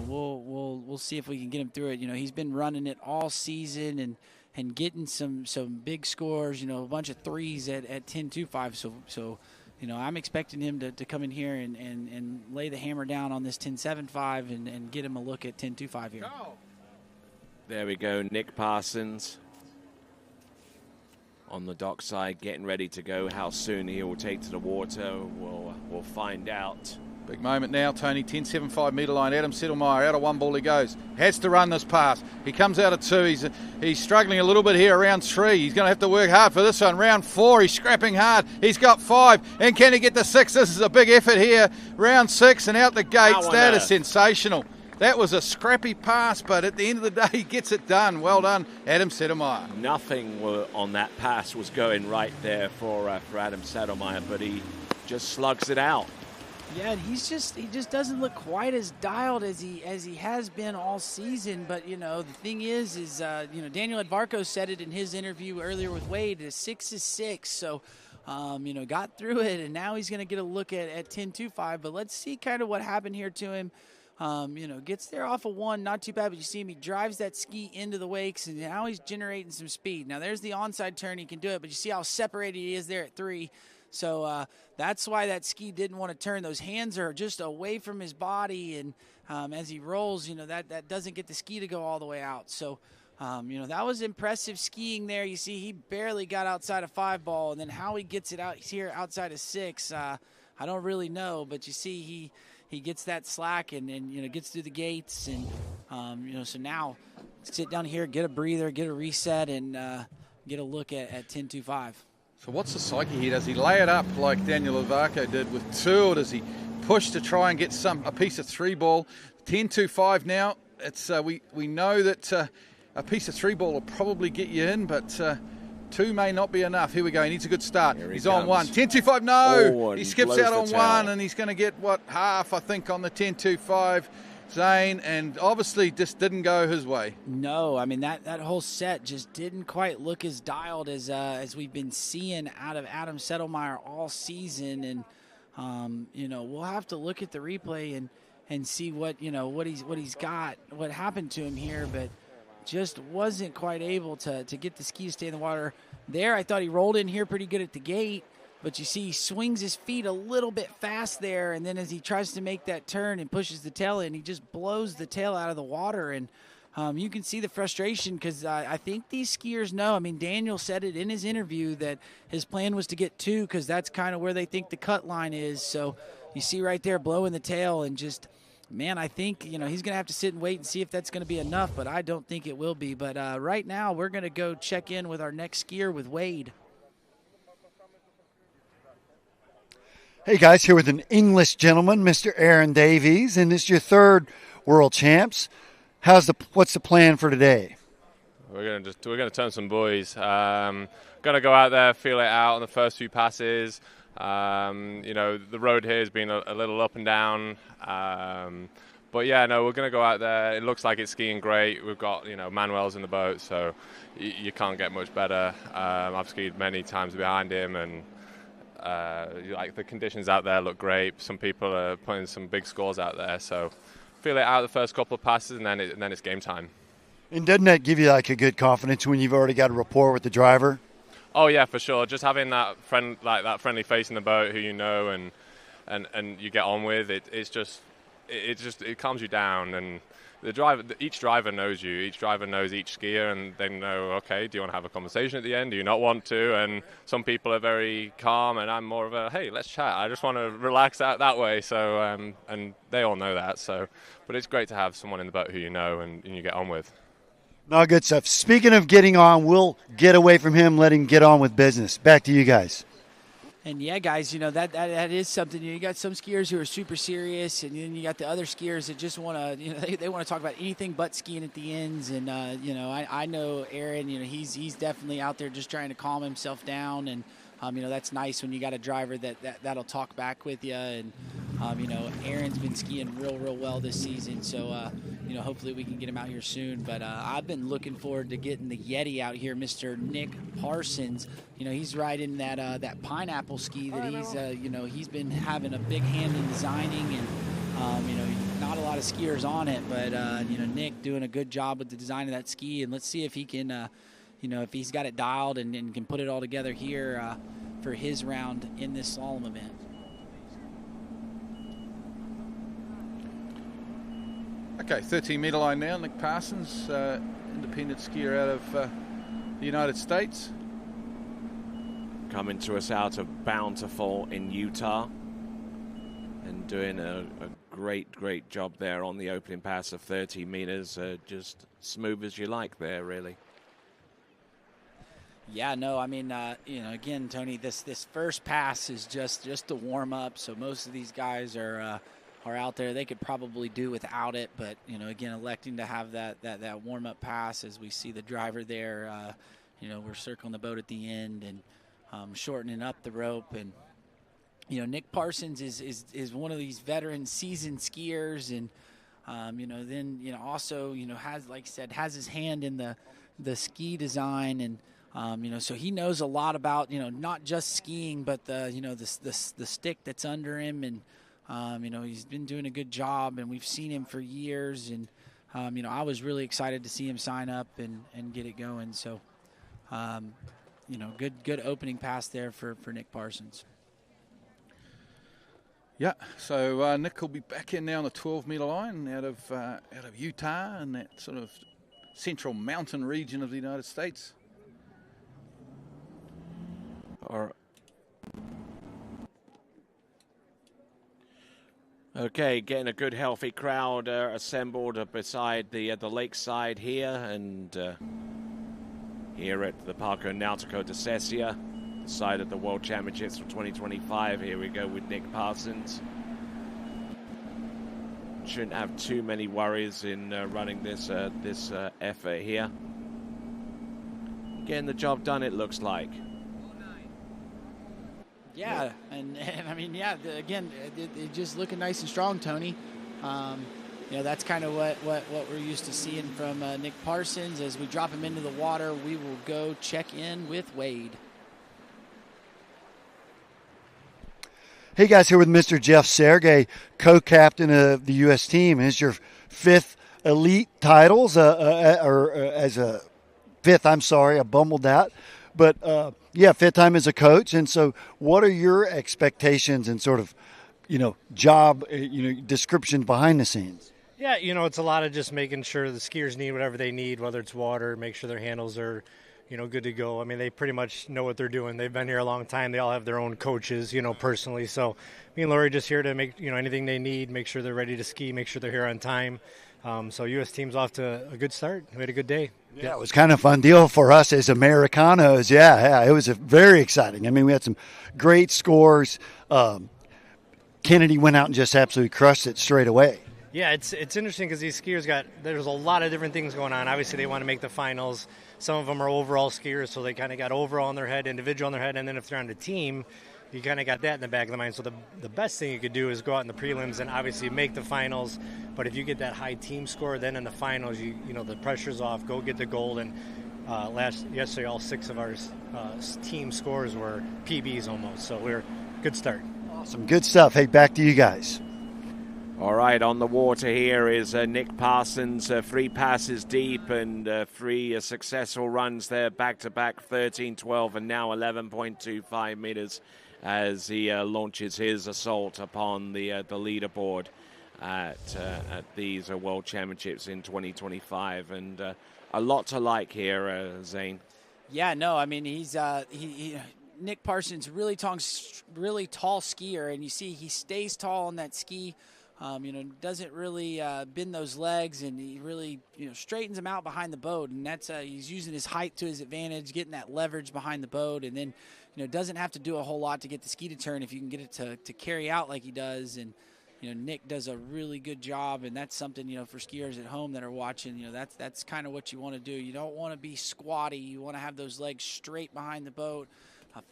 we'll see if we can get him through it. He's been running it all season and getting some big scores, a bunch of 3s at 10.25. So, I'm expecting him to come in here and lay the hammer down on this 10.75 and get him a look at 10.25 here. Go. There we go, Nick Parsons on the dockside, getting ready to go. How soon he will take to the water, we'll find out. Big moment now, Tony. 10.75 metre line. Adam Settlemeyer out of 1 ball he goes. Has to run this pass. He comes out of 2. He's struggling a little bit here around 3. He's going to have to work hard for this one. Round 4, he's scrapping hard. He's got 5. And can he get to 6? This is a big effort here. Round 6 and out the gates. That is sensational. That was a scrappy pass, but at the end of the day, he gets it done. Well done, Adam Settlemeyer. Nothing on that pass was going right there for Adam Settlemeyer, but he just slugs it out. Yeah, he just doesn't look quite as dialed as he has been all season. But the thing is Daniel Edvarco said it in his interview earlier with Wade. 6 is 6, so got through it, and now he's going to get a look at 10.25. But let's see kind of what happened here to him. Gets there off of 1, not too bad, but you see him, he drives that ski into the wakes, and now he's generating some speed. Now, there's the onside turn, he can do it, but you see how separated he is there at 3. So that's why that ski didn't want to turn. Those hands are just away from his body, and as he rolls, that doesn't get the ski to go all the way out. So, that was impressive skiing there. You see, he barely got outside of 5-ball, and then how he gets it out here outside of 6, I don't really know, but you see he gets that slack and gets through the gates. And, so now sit down here, get a breather, get a reset, and get a look at 10.25. So what's the psyche here? Does he lay it up like Daniel Edvarco did with 2, or does he push to try and get a piece of 3-ball? 10.25 now. It's we know that a piece of 3-ball will probably get you in, but 2 may not be enough. Here we go. He needs a good start. He's on 1. 10.25, no. He skips out on 1, and he's going to get, half, I think, on the 10.25, Zane, and obviously just didn't go his way. No, I mean, that whole set just didn't quite look as dialed as we've been seeing out of Adam Settlemeyer all season. And, we'll have to look at the replay and see what he's got, what happened to him here, but just wasn't quite able to get the ski to stay in the water. There, I thought he rolled in here pretty good at the gate, but you see he swings his feet a little bit fast there, and then as he tries to make that turn and pushes the tail in, he just blows the tail out of the water. And you can see the frustration, because I think these skiers know. I mean, Daniel said it in his interview that his plan was to get 2, because that's kind of where they think the cut line is. So you see right there blowing the tail, and just – man, I think, he's going to have to sit and wait and see if that's going to be enough, but I don't think it will be. But right now, we're going to go check in with our next skier with Wade. Hey guys, here with an English gentleman, Mr. Aaron Davies, and this is your third World Champs. What's the plan for today? We're gonna turn some boys. Gonna go out there, feel it out on the first few passes. The road here has been a little up and down. But yeah, no, we're gonna go out there. It looks like it's skiing great. We've got Manuel's in the boat, so you can't get much better. I've skied many times behind him, and the conditions out there look great. Some people are putting some big scores out there, so feel it out the first couple of passes, and then it's game time. And doesn't that give you like a good confidence when you've already got a rapport with the driver? Oh yeah, for sure. Just having that friendly face in the boat who you know and you get on with, it calms you down. And each driver knows you. Each driver knows each skier, and they know, okay, do you want to have a conversation at the end? Do you not want to? And some people are very calm, and I'm more of a, hey, let's chat. I just want to relax out that way. So and they all know that. So, but it's great to have someone in the boat who you know and you get on with. No, good stuff. Speaking of getting on, we'll get away from him, let him get on with business. Back to you guys. And yeah, guys, that is something. You got some skiers who are super serious, and then you got the other skiers that just want to, they want to talk about anything but skiing at the ends. And I know Aaron. He's definitely out there just trying to calm himself down, and that's nice when you got a driver that'll talk back with you. And Aaron's been skiing real well this season, so hopefully we can get him out here soon. But I've been looking forward to getting the Yeti out here, Mr. Nick Parsons. He's riding that pineapple ski that he's been having a big hand in designing, and not a lot of skiers on it, but Nick doing a good job with the design of that ski. And let's see if he can if he's got it dialed and can put it all together here for his round in this slalom event. Okay, 13-meter line now. Nick Parsons, independent skier out of the United States. Coming to us out of Bountiful in Utah and doing a great job there on the opening pass of 30 meters. Just smooth as you like there, really. Yeah, no, I mean, again, Tony, this first pass is just a warm up. So most of these guys are out there. They could probably do without it, but again, electing to have that warm up pass as we see the driver there. We're circling the boat at the end and shortening up the rope. And Nick Parsons is one of these veteran seasoned skiers, and then also has, like I said, has his hand in the ski design, and so he knows a lot about, not just skiing, but the stick that's under him. And, he's been doing a good job, and we've seen him for years. And, I was really excited to see him sign up and get it going. So, good opening pass there for Nick Parsons. Yeah, so Nick will be back in now on the 12-meter line out of Utah and that sort of central mountain region of the United States. Okay, getting a good healthy crowd assembled beside the lakeside here, and here at the Parco Nautico de Sesia, the site of the World Championships for 2025. Here we go with Nick Parsons. Shouldn't have too many worries in running this effort here. Getting the job done, it looks like. Yeah, and I mean, yeah, again, it just looking nice and strong, Tony. That's kind of what we're used to seeing from Nick Parsons. As we drop him into the water, we will go check in with Wade. Hey guys, here with Mr. Jeff Sergey, co-captain of the U.S. team. Is your fifth elite titles, or as a fifth? I'm sorry, I bumbled that. But fifth time as a coach. And so, what are your expectations and sort of, job, description behind the scenes? Yeah, it's a lot of just making sure the skiers need whatever they need, whether it's water, make sure their handles are, good to go. I mean, they pretty much know what they're doing. They've been here a long time. They all have their own coaches, personally. So me and Lori just here to make, anything they need, make sure they're ready to ski, make sure they're here on time. So U.S. team's off to a good start. We had a good day. Yeah, it was kind of a fun deal for us as Americanos. Yeah, it was very exciting. I mean, we had some great scores. Kennedy went out and just absolutely crushed it straight away. Yeah, it's interesting because these skiers there's a lot of different things going on. Obviously, they want to make the finals. Some of them are overall skiers, so they kind of got overall in their head, individual in their head, and then if they're on the team, you kind of got that in the back of the mind. So the best thing you could do is go out in the prelims and obviously make the finals. But if you get that high team score, then in the finals, you know the pressure's off. Go get the gold. And yesterday, all 6 of our team scores were PBs almost. So we're good start. Awesome, good stuff. Hey, back to you guys. All right, on the water here is Nick Parsons, 3 passes deep and 3 successful runs there, back-to-back 13, 12, and now 11.25 meters as he launches his assault upon the leaderboard at these World Championships in 2025. And a lot to like here, Zane. Yeah, no, I mean, he's Nick Parsons, really tall skier, and you see he stays tall on that ski. Doesn't really bend those legs, and he really, straightens them out behind the boat. And that's he's using his height to his advantage, getting that leverage behind the boat, and then, doesn't have to do a whole lot to get the ski to turn if you can get it to carry out like he does. And, Nick does a really good job, and that's something, for skiers at home that are watching, that's kind of what you want to do. You don't want to be squatty. You want to have those legs straight behind the boat.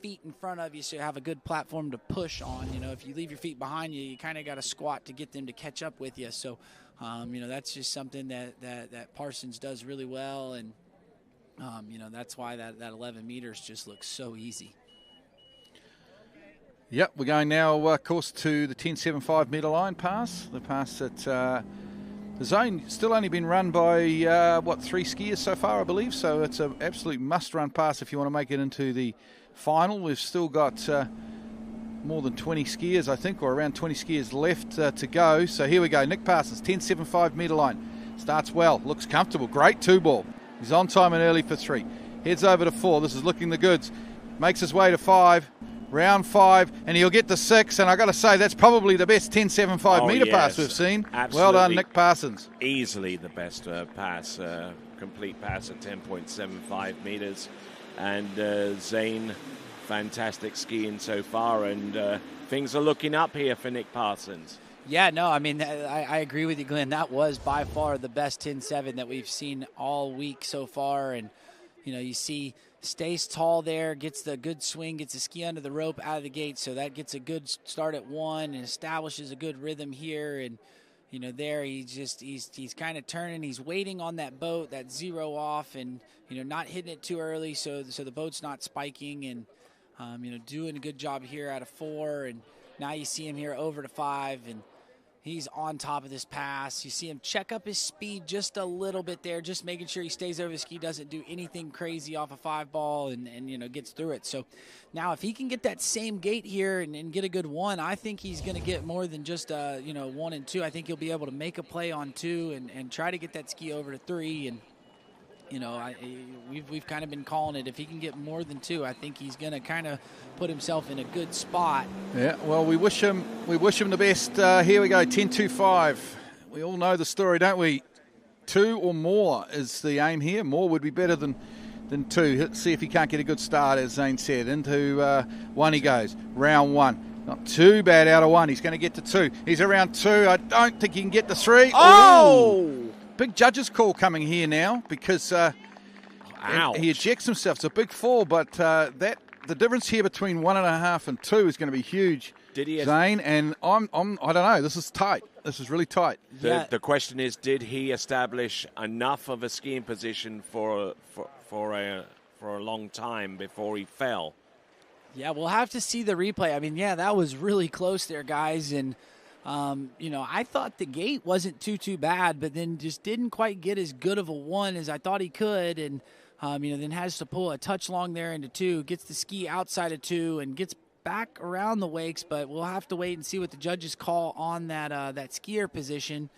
Feet in front of you, so you have a good platform to push on. If you leave your feet behind you, you kind of got to squat to get them to catch up with you. So, that's just something that Parsons does really well, and that's why that 11 meters just looks so easy. Yep, we're going now, of course, to the 10.75 metre line pass. The pass that the zone still only been run by 3 skiers so far, I believe. So it's an absolute must-run pass if you want to make it into the final. We've still got more than 20 skiers, I think, or around 20 skiers left to go. So here we go. Nick Parsons, 10.75 metre line. Starts well, looks comfortable. Great 2-ball. He's on time and early for 3. Heads over to 4. This is looking the goods. Makes his way to 5. Round 5, and he'll get to 6. And I've got to say, that's probably the best 10.75 metre pass we've seen. Absolutely. Well done, Nick Parsons. Easily the best pass, complete pass at 10.75 meters. And Zane, fantastic skiing so far, and things are looking up here for Nick Parsons. Yeah, no, I mean, I agree with you, Glenn. That was by far the best 10.7 that we've seen all week so far. And, you see, stays tall there, gets the good swing, gets the ski under the rope out of the gate. So that gets a good start at 1 and establishes a good rhythm here. And, there he's kind of turning. He's waiting on that boat, that 0 off, and, not hitting it too early so the boat's not spiking. And, doing a good job here out of 4. And now you see him here over to 5, and he's on top of this pass. You see him check up his speed just a little bit there, just making sure he stays over the ski, doesn't do anything crazy off a 5-ball, and gets through it. So now if he can get that same gate here and get a good 1, I think he's going to get more than just 1 and 2. I think he'll be able to make a play on 2 and try to get that ski over to 3. And we've kind of been calling it. If he can get more than 2, I think he's going to kind of put himself in a good spot. Yeah, well, we wish him the best. Here we go, 10.25. We all know the story, don't we? 2 or more is the aim here. More would be better than 2. Let's see if he can't get a good start, as Zane said. Into 1 he goes. Round 1. Not too bad out of 1. He's going to get to 2. He's around 2. I don't think he can get to 3. Oh! Ooh. Big judge's call coming here now because he ejects himself. It's a big fall, but the difference here between 1.5 and 2 is going to be huge. Did he, Zane? And I don't know. This is tight. This is really tight. The question is, did he establish enough of a skiing position for a long time before he fell? Yeah, we'll have to see the replay. I mean, yeah, that was really close there, guys, and. I thought the gate wasn't too bad, but then just didn't quite get as good of a 1 as I thought he could. And, then has to pull a touch long there into 2, gets the ski outside of 2 and gets back around the wakes. But we'll have to wait and see what the judges call on that skier position.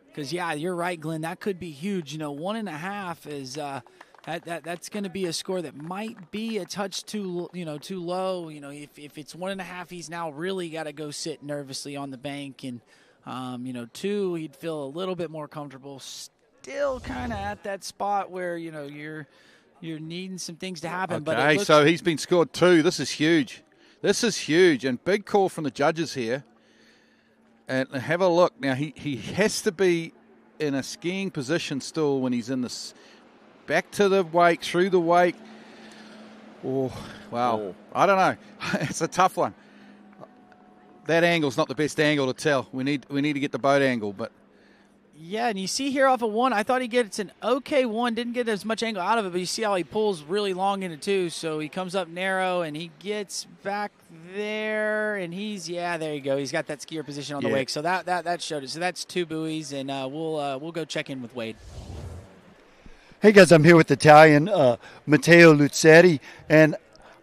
Because, yeah, you're right, Glenn. That could be huge. 1.5 is that's going to be a score that might be a touch too low. If it's 1.5, he's now really got to go sit nervously on the bank, and 2, he'd feel a little bit more comfortable. Still kind of at that spot where you're needing some things to happen. Okay, so he's been scored 2. This is huge. This is huge, and big call from the judges here. And have a look. Now, he has to be in a skiing position still when he's in this. Back to the wake, through the wake. Oh, wow. Oh. I don't know. It's a tough one. That angle's not the best angle to tell. We need to get the boat angle, but Yeah, and you see here off of 1, I thought he gets an okay 1, didn't get as much angle out of it, but you see how he pulls really long into 2, so he comes up narrow, and he gets back there, and there you go. He's got that skier position on the wake, so that showed it. So that's 2 buoys, and we'll go check in with Wade. Hey guys, I'm here with Italian Matteo Luzzeri, and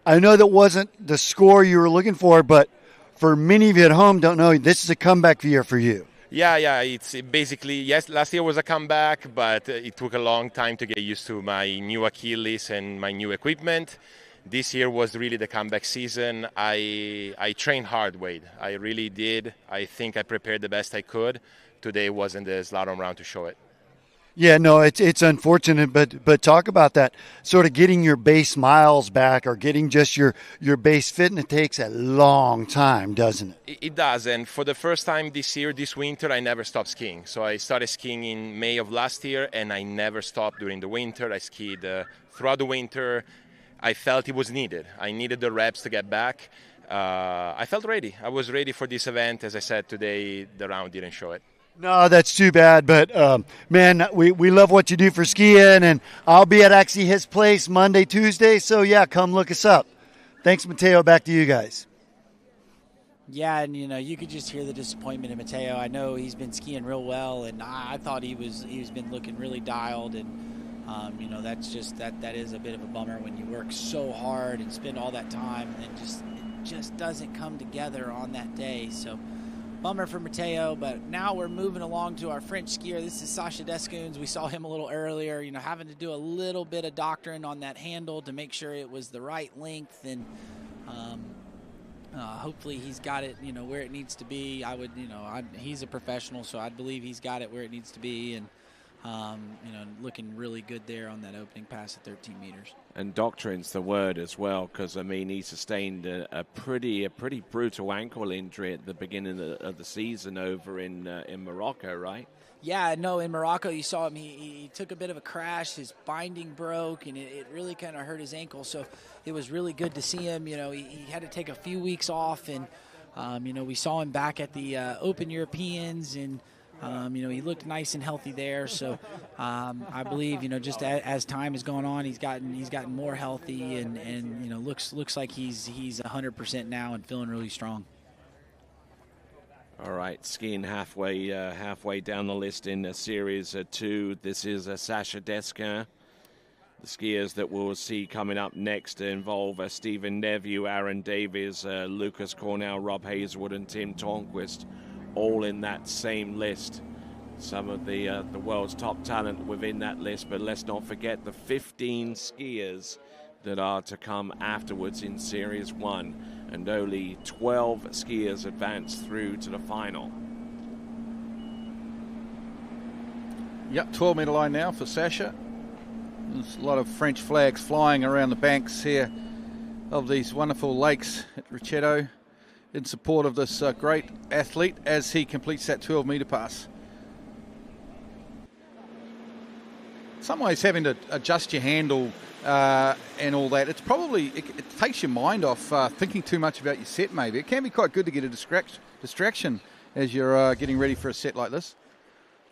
I know that wasn't the score you were looking for, but for many of you at home don't know, this is a comeback year for you. Yeah. It's basically, yes, last year was a comeback, but it took a long time to get used to my new Achilles and my new equipment. This year was really the comeback season. I trained hard, Wade. I really did. I think I prepared the best I could. Today wasn't the slalom round to show it. Yeah, no, it's unfortunate, but talk about that, sort of getting your base miles back or getting just your base fitness takes a long time, doesn't it? It does, and for the first time this year, this winter, I never stopped skiing. So I started skiing in May of last year, and I never stopped during the winter. I skied throughout the winter. I felt it was needed. I needed the reps to get back. I felt ready. I was ready for this event. As I said, today the round didn't show it. No, that's too bad. But, man, we love what you do for skiing, and I'll be at actually his place Monday, Tuesday. So, yeah, come look us up. Thanks, Matteo. Back to you guys. Yeah, and, you could just hear the disappointment in Matteo. I know he's been skiing real well, and I thought he's been looking really dialed. And, that is a bit of a bummer when you work so hard and spend all that time, and then it just doesn't come together on that day. So, bummer for Matteo, but now we're moving along to our French skier. This is Sasha Descoons. We saw him a little earlier, having to do a little bit of doctoring on that handle to make sure it was the right length, and hopefully he's got it, where it needs to be. He's a professional, so I believe he's got it where it needs to be, and looking really good there on that opening pass at 13 meters. And doctoring's the word as well, because he sustained a pretty brutal ankle injury at the beginning of the season over in Morocco, right? Yeah, no, in Morocco you saw him. He took a bit of a crash. His binding broke, and it really kind of hurt his ankle. So it was really good to see him. He had to take a few weeks off, and we saw him back at the Open Europeans, and he looked nice and healthy there. So I believe, just as time has gone on, he's gotten more healthy, and looks like he's 100% now and feeling really strong. All right, skiing halfway down the list in Series 2. This is Sasha Descoings. The skiers that we'll see coming up next involve Stephen Neveu, Aaron Davies, Lucas Cornell, Rob Hazelwood, and Tim Tornquist, all in that same list. Some of the world's top talent within that list, but let's not forget the 15 skiers that are to come afterwards in Series 1, and only 12 skiers advance through to the final. Yep, 12-metre line now for Sasha. There's a lot of French flags flying around the banks here of these wonderful lakes at Ricciotto in support of this great athlete as he completes that 12-metre pass. In some ways, having to adjust your handle and all that, it's probably, it takes your mind off thinking too much about your set, maybe. It can be quite good to get a distraction as you're getting ready for a set like this.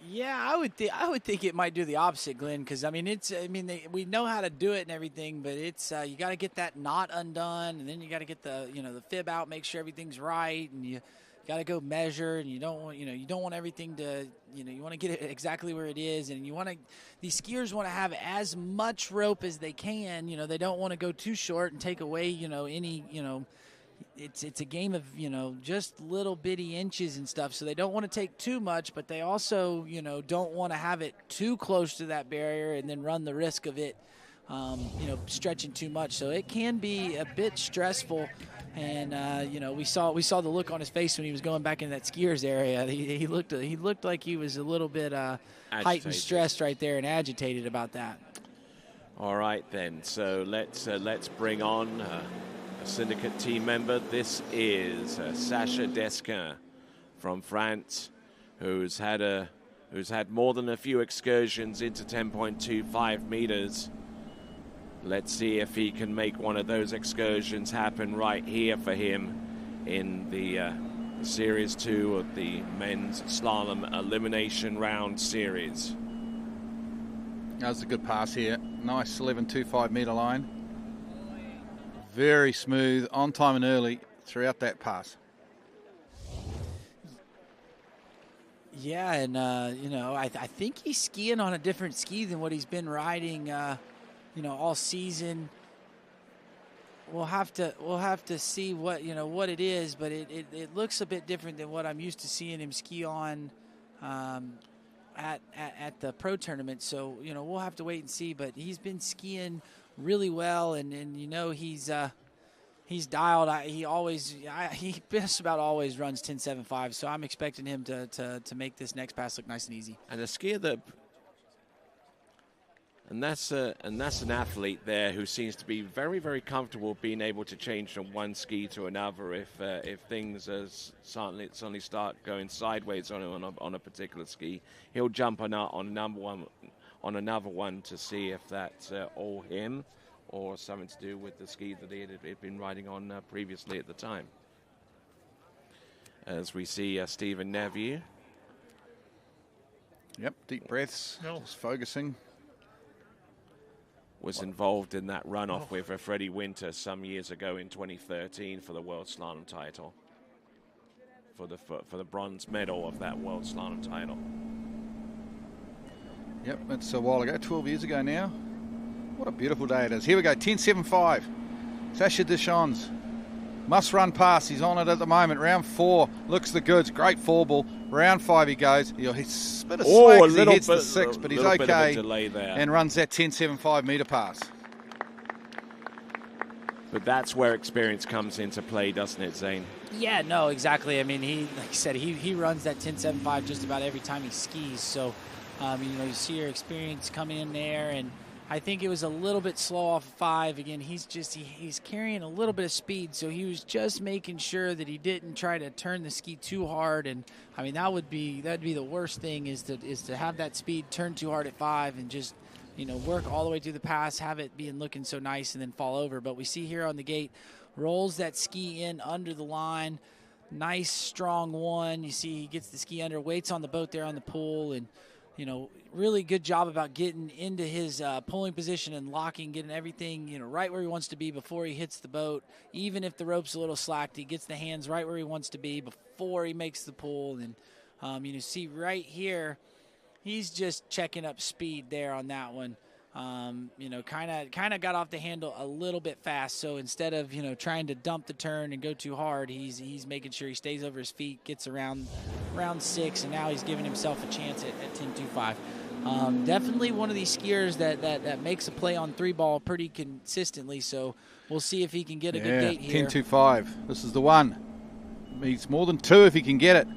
Yeah, I would think it might do the opposite, Glenn, because we know how to do it and everything, but it's you got to get that knot undone, and then you got to get the the fib out, make sure everything's right, and you got to go measure, and you don't want everything to you want to get it exactly where it is, and these skiers want to have as much rope as they can. They don't want to go too short and take away any It's a game of, just little bitty inches and stuff. So they don't want to take too much, but they also, don't want to have it too close to that barrier and then run the risk of it, stretching too much. So it can be a bit stressful. And, we saw the look on his face when he was going back into that skiers area. He looked like he was a little bit heightened stressed right there and agitated about that. All right, then. So let's bring on syndicate team member. This is Sacha Desquin from France, who's had more than a few excursions into 10.25 meters. Let's see if he can make one of those excursions happen right here for him in the Series 2 of the men's slalom elimination round series. That was a good pass here. Nice 11.25 meter line. Very smooth, on time and early throughout that pass. Yeah, and I think he's skiing on a different ski than what he's been riding, all season. We'll have to see what it is, but it looks a bit different than what I'm used to seeing him ski on at the pro tournament. So we'll have to wait and see. But he's been skiing really well, and he's dialed. He just about always runs 10.75. So I'm expecting him to make this next pass look nice and easy. And a skier that. And that's an athlete there who seems to be very, very comfortable being able to change from one ski to another if things suddenly start going sideways on a particular ski. He'll jump on another one to see if that's all him or something to do with the ski that he had been riding on previously at the time. As we see Stephen Neville. Yep, deep breaths, just focusing. Was involved in that runoff with Freddie Winter some years ago in 2013 for the World Slalom title, for the bronze medal of that World Slalom title. Yep, that's a while ago, 12 years ago now. What a beautiful day it is. Here we go, 10.75. Sacha Deschamps. Must run pass. He's on it at the moment. Round 4 looks the goods. Great 4 ball. Round 5 he goes. He's a bit of slack as he hits the 6, but he's okay. Bit of a delay there. And runs that 10.75 meter pass. But that's where experience comes into play, doesn't it, Zane? Yeah, no, exactly. I mean, like I said, he runs that 10.75 just about every time he skis. So, you see your experience coming in there, and I think it was a little bit slow off 5. Again, he's carrying a little bit of speed, so he was just making sure that he didn't try to turn the ski too hard. And I mean, that'd be the worst thing is to have that speed turn too hard at 5 and just work all the way through the pass, have it looking so nice, and then fall over. But we see here on the gate, rolls that ski in under the line, nice strong one. You see he gets the ski under, waits on the boat there on the pool, and really good job about getting into his pulling position and locking, getting everything, right where he wants to be before he hits the boat. Even if the rope's a little slacked, he gets the hands right where he wants to be before he makes the pull. And, see right here, he's just checking up speed there on that one. Kind of got off the handle a little bit fast. So instead of, trying to dump the turn and go too hard, he's making sure he stays over his feet, gets around round 6, and now he's giving himself a chance at 10.25. Definitely one of these skiers that makes a play on 3-ball pretty consistently. So we'll see if he can get a good gate here. 10.25. This is the one. He's more than 2 if he can get it.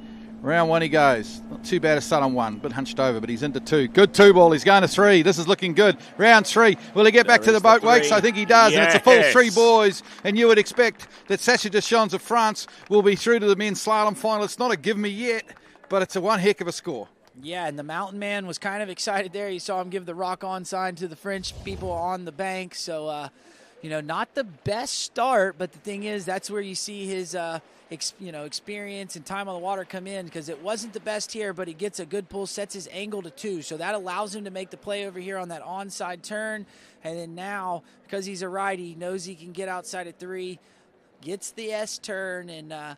Round 1 he goes. Not too bad a start on 1, bit hunched over, but he's into 2. Good 2-ball. He's going to 3. This is looking good. Round 3. Will he get back to the boat wakes? I think he does, and it's a full 3, boys. And you would expect that Sacha Deschamps of France will be through to the men's slalom final. It's not a give me yet, but it's a one heck of a score. Yeah, and the mountain man was kind of excited there. You saw him give the rock on sign to the French people on the bank. So, not the best start, but the thing is, that's where you see his experience and time on the water come in, because it wasn't the best here, but he gets a good pull, sets his angle to 2. So that allows him to make the play over here on that onside turn. And then now, because he's a righty, he knows he can get outside at 3, gets the S turn, and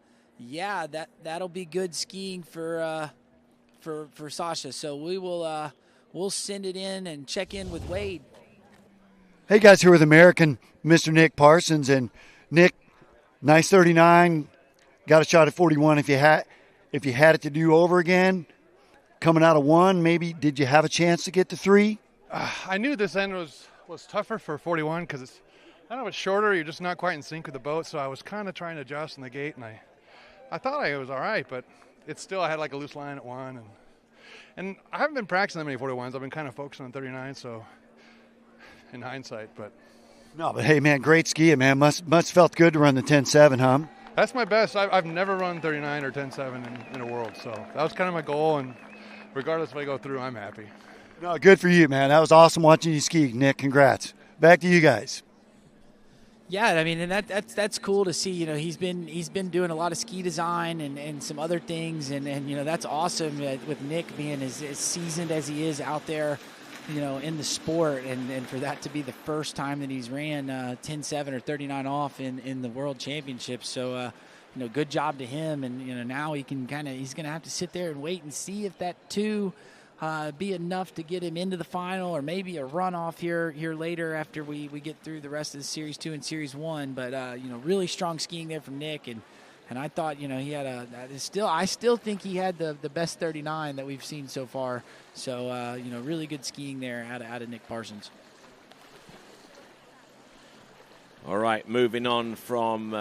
that'll be good skiing for Sacha. So we'll send it in and check in with Wade. Hey guys, here with American Mr. Nick Parsons, and Nick, nice 39. Got a shot at 41 if you had it to do over again. Coming out of 1, maybe did you have a chance to get to 3? I knew this end was tougher for 41 because it's shorter. You're just not quite in sync with the boat, so I was kind of trying to adjust in the gate, and I thought I was all right, but it's still, I had like a loose line at 1, and I haven't been practicing that many 41s. I've been kind of focusing on 39, so in hindsight, but No, but hey, man, great skiing, man. Must felt good to run the 10.7, huh? That's my best. I've never run 39 or 10.7 in a world, so that was kind of my goal, and regardless if I go through, I'm happy. No, good for you, man. That was awesome watching you ski, Nick. Congrats. Back to you guys. Yeah, I mean, and that's cool to see. You know, he's been doing a lot of ski design and some other things, and you know, that's awesome with Nick being as seasoned as he is out there, you know, in the sport, and for that to be the first time that he's ran 10.7 or 39 off in the World Championships. So, you know, good job to him, and you know, now he's gonna have to sit there and wait and see if that 2 be enough to get him into the final, or maybe a runoff here later after we get through the rest of the Series 2 and Series 1. But you know, really strong skiing there from Nick, and I thought, you know, he had I still think he had the best 39 that we've seen so far. So you know, really good skiing there out of Nick Parsons. All right, moving on from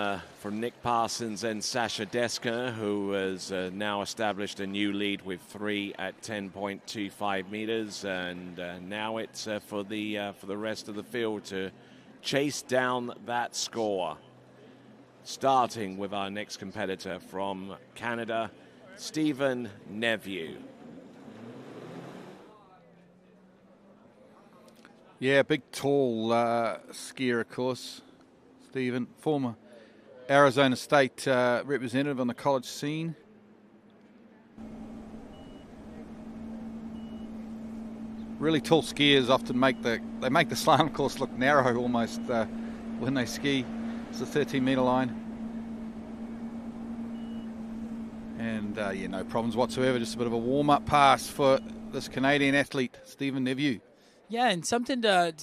Nick Parsons and Sasha Deska, who has now established a new lead with 3 at 10.25 meters, and now it's for the rest of the field to chase down that score. Starting with our next competitor from Canada, Stephen Neveu. Yeah, big, tall skier, of course. Stephen, former Arizona State representative on the college scene. Really tall skiers often make the slalom course look narrow almost when they ski. It's the 13-meter line. And yeah, no problems whatsoever. Just a bit of a warm-up pass for this Canadian athlete, Stephen Neveu. Yeah, and something to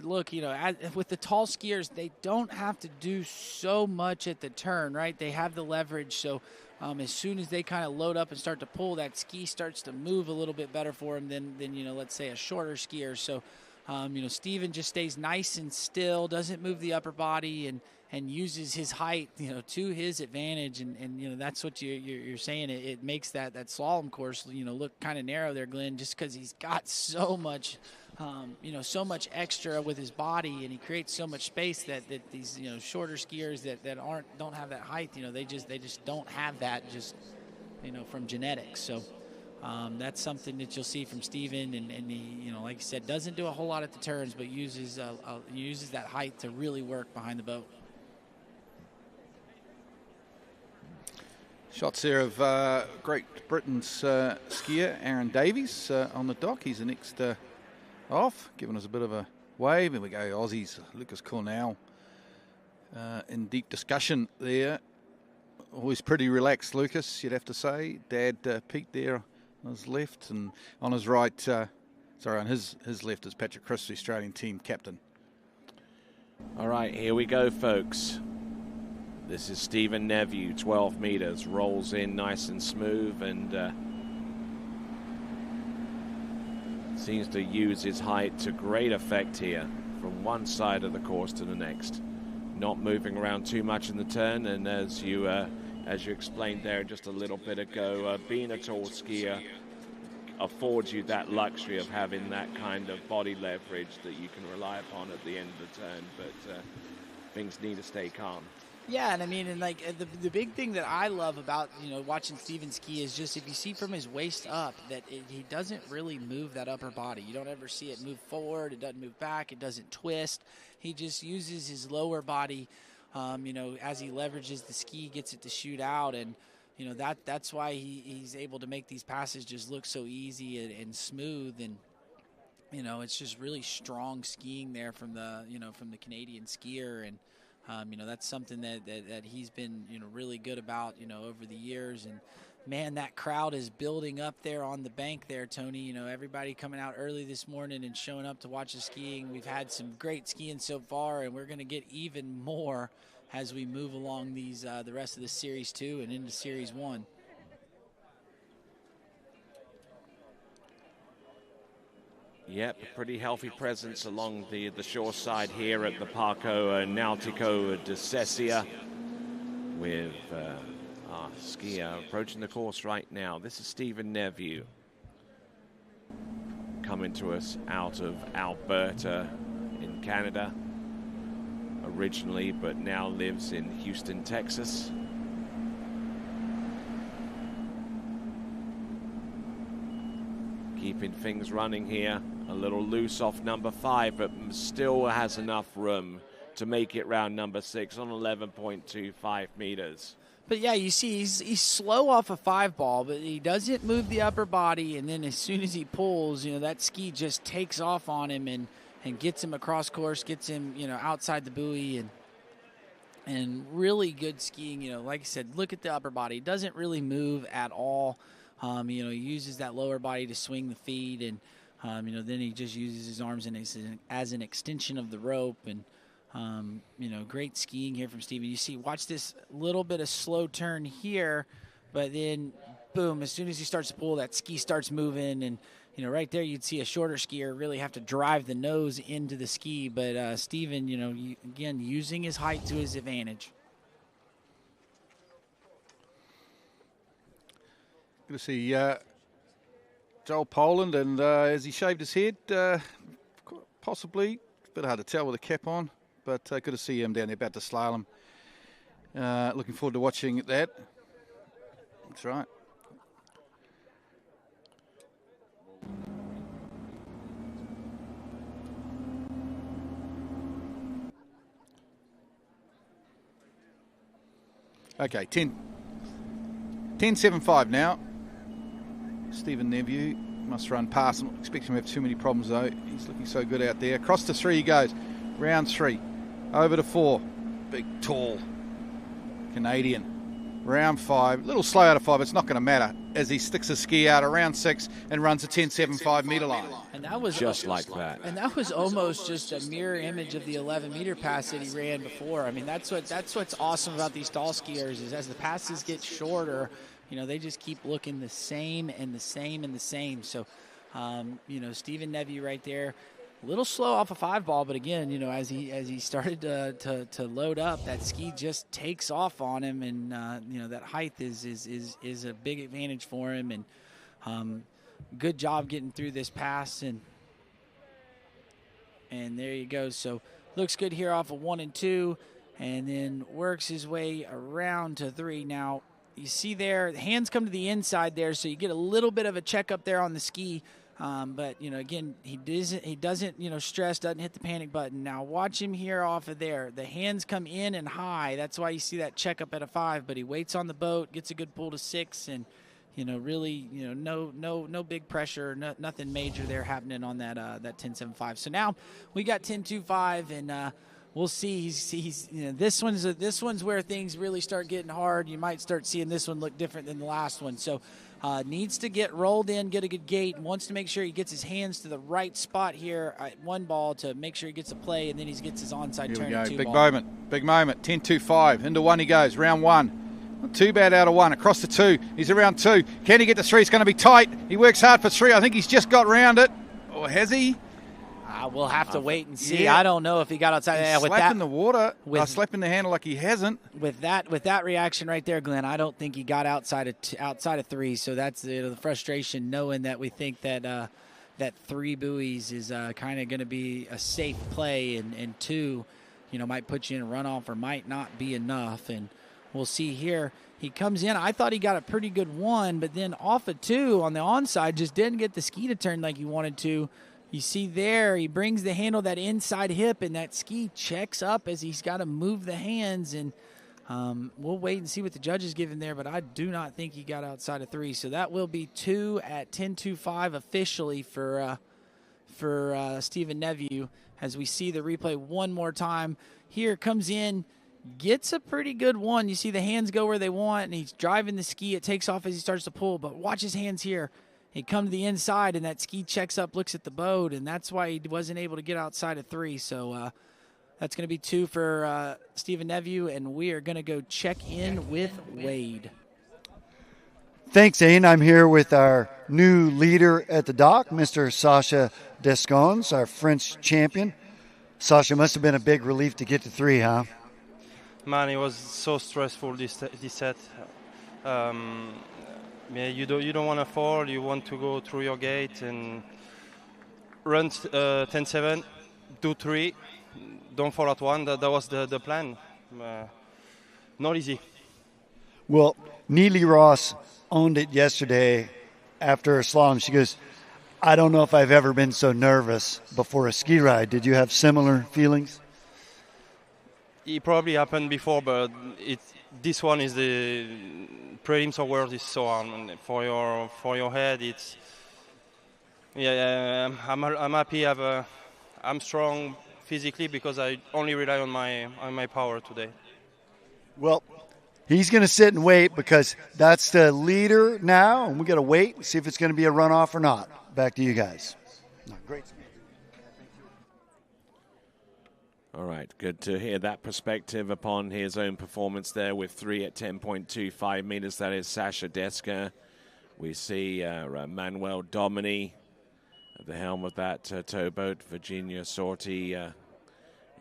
look, you know, with the tall skiers, they don't have to do so much at the turn, right? They have the leverage, so as soon as they kind of load up and start to pull, that ski starts to move a little bit better for them than you know, let's say a shorter skier. So, you know, Steven just stays nice and still, doesn't move the upper body, and uses his height, you know, to his advantage, and you know, that's what you're saying. It makes that slalom course, you know, look kind of narrow there, Glenn, just because he's got so much. You know, so much extra with his body, and he creates so much space that these, you know, shorter skiers that don't have that height, you know, they just don't have that, just, you know, from genetics. So that's something that you'll see from Steven, and he, you know, like I said, doesn't do a whole lot at the turns, but uses that height to really work behind the boat. Shots there of Great Britain's skier Aaron Davies on the dock. He's the next off, giving us a bit of a wave. And we go Aussies, Lucas Cornell in deep discussion there. Always pretty relaxed, Lucas, you'd have to say. Dad Pete there on his left, and on his right, on his left is Patrick Chris, the Australian team captain. All right, here we go, folks. This is Stephen Neveu, 12 meters, rolls in nice and smooth, and seems to use his height to great effect here from one side of the course to the next. Not moving around too much in the turn, and as you explained there just a little bit ago, being a tall skier affords you that luxury of having that kind of body leverage that you can rely upon at the end of the turn, but things need to stay calm. Yeah, and I mean, and like the big thing that I love about, you know, watching Steven ski is just if you see from his waist up that he doesn't really move that upper body. You don't ever see it move forward. It doesn't move back. It doesn't twist. He just uses his lower body, you know, as he leverages the ski, gets it to shoot out, and you know, that's why he's able to make these passes just look so easy and smooth, and you know, it's just really strong skiing there from the Canadian skier, and you know, that's something that he's been, you know, really good about, you know, over the years. And man, that crowd is building up there on the bank there, Tony. You know, everybody coming out early this morning and showing up to watch the skiing. We've had some great skiing so far, and we're going to get even more as we move along these the rest of the Series 2 and into Series 1. Yep, a pretty healthy presence along the shore side here at the Parco Nautico de Cessia, with our skier approaching the course right now. This is Stephen Neveu, coming to us out of Alberta in Canada. originally, but now lives in Houston, Texas. Keeping things running here. A little loose off number 5, but still has enough room to make it round number 6 on 11.25 meters. But yeah, you see he's slow off a 5 ball, but he doesn't move the upper body, and then as soon as he pulls, that ski just takes off on him and gets him across course, gets him, outside the buoy, and really good skiing. Like I said, look at the upper body. He doesn't really move at all. He uses that lower body to swing the feet, and then he just uses his arms as an extension of the rope. And great skiing here from Steven. You see, watch this little bit of slow turn here, but then boom, as soon as he starts to pull, that ski starts moving, and right there you'd see a shorter skier really have to drive the nose into the ski. But Steven, again, using his height to his advantage. Good to see Joel Poland, and as he shaved his head, possibly, it's a bit hard to tell with a cap on, but good to see him down there about to slalom. Looking forward to watching that. That's right. Okay, 10.75 now. Stephen Neville must run past. I'm not expecting him to have too many problems, though. He's looking so good out there. Across to 3 he goes. Round 3. Over to 4. Big, tall Canadian. Round 5. A little slow out of 5. It's not going to matter as he sticks a ski out around 6 and runs a 10.75 metre line. And that was just like that. And that was almost just a mirror image of the 11-meter pass that he ran before. I mean, that's what's awesome about these tall skiers is as the passes get shorter, they just keep looking the same and the same and the same. So, Stephen Neville right there, a little slow off a 5 ball, but again, as he started to load up, that ski just takes off on him, and that height is a big advantage for him. And good job getting through this pass, and there you go. So looks good here off of 1 and 2, and then works his way around to 3 now. You see there, the hands come to the inside there, so you get a little bit of a check up there on the ski. But, again, he doesn't, stress, doesn't hit the panic button. Now watch him here off of there. The hands come in and high. That's why you see that check up at a 5, but he waits on the boat, gets a good pull to 6, and, really, no big pressure, nothing major there happening on that 10.75. So now we got 10.25, and, we'll see. He's this one's where things really start getting hard. You might start seeing this one look different than the last one. So needs to get rolled in, get a good gate, and wants to make sure he gets his hands to the right spot here at 1 ball to make sure he gets a play, and then he gets his onside turn. Here we go. 2 Big ball. moment. 10.25. Into 1 he goes. Round 1. Not too bad out of 1. Across to 2. He's around 2. Can he get to 3? It's going to be tight. He works hard for 3. I think he's just got round it. Or has he? We'll have to wait and see. Yeah. I don't know if he got outside. He's With slapping that, the water, slapping the handle like he hasn't. With that reaction right there, Glenn, I don't think he got outside of 3. So that's the frustration, knowing that we think that 3 buoys is kind of going to be a safe play, and 2, might put you in a runoff or might not be enough. And we'll see here. He comes in. I thought he got a pretty good 1, but then off of 2 on the onside, just didn't get the ski to turn like he wanted to. You see there, he brings the handle that inside hip, and that ski checks up as he's got to move the hands. And we'll wait and see what the judges give him there, but I do not think he got outside of 3. So that will be 2 at 10.25 officially for Stephen Neville. As we see the replay one more time, here comes in, gets a pretty good 1. You see the hands go where they want, and he's driving the ski. It takes off as he starts to pull, but watch his hands here. He comes to the inside, and that ski checks up, looks at the boat, and that's why he wasn't able to get outside of 3. So that's going to be 2 for Stephen Neville, and we are going to go check in with Wade. Thanks, Ain. I'm here with our new leader at the dock, Mr. Sasha Descons, our French champion. Sasha, must have been a big relief to get to 3, huh? Man, it was so stressful this set. Yeah, you don't want to fall. You want to go through your gate and run 10.7, do 3, don't fall at one. That was the plan. Not easy. Well, Neely Ross owned it yesterday after a slalom. She goes, I don't know if I've ever been so nervous before a ski ride. Did you have similar feelings? It probably happened before, but this one is the prelims or world is so hard. And for your head, it's I'm happy. I'm strong physically because I only rely on my power today. Well, he's going to sit and wait because that's the leader now, and we got to wait and see if it's going to be a runoff or not. Back to you guys. Great. All right, good to hear that perspective upon his own performance there with 3 at 10.25 meters. That is Sasha Deska. We see Manuel Domini at the helm of that towboat, Virginia Sortie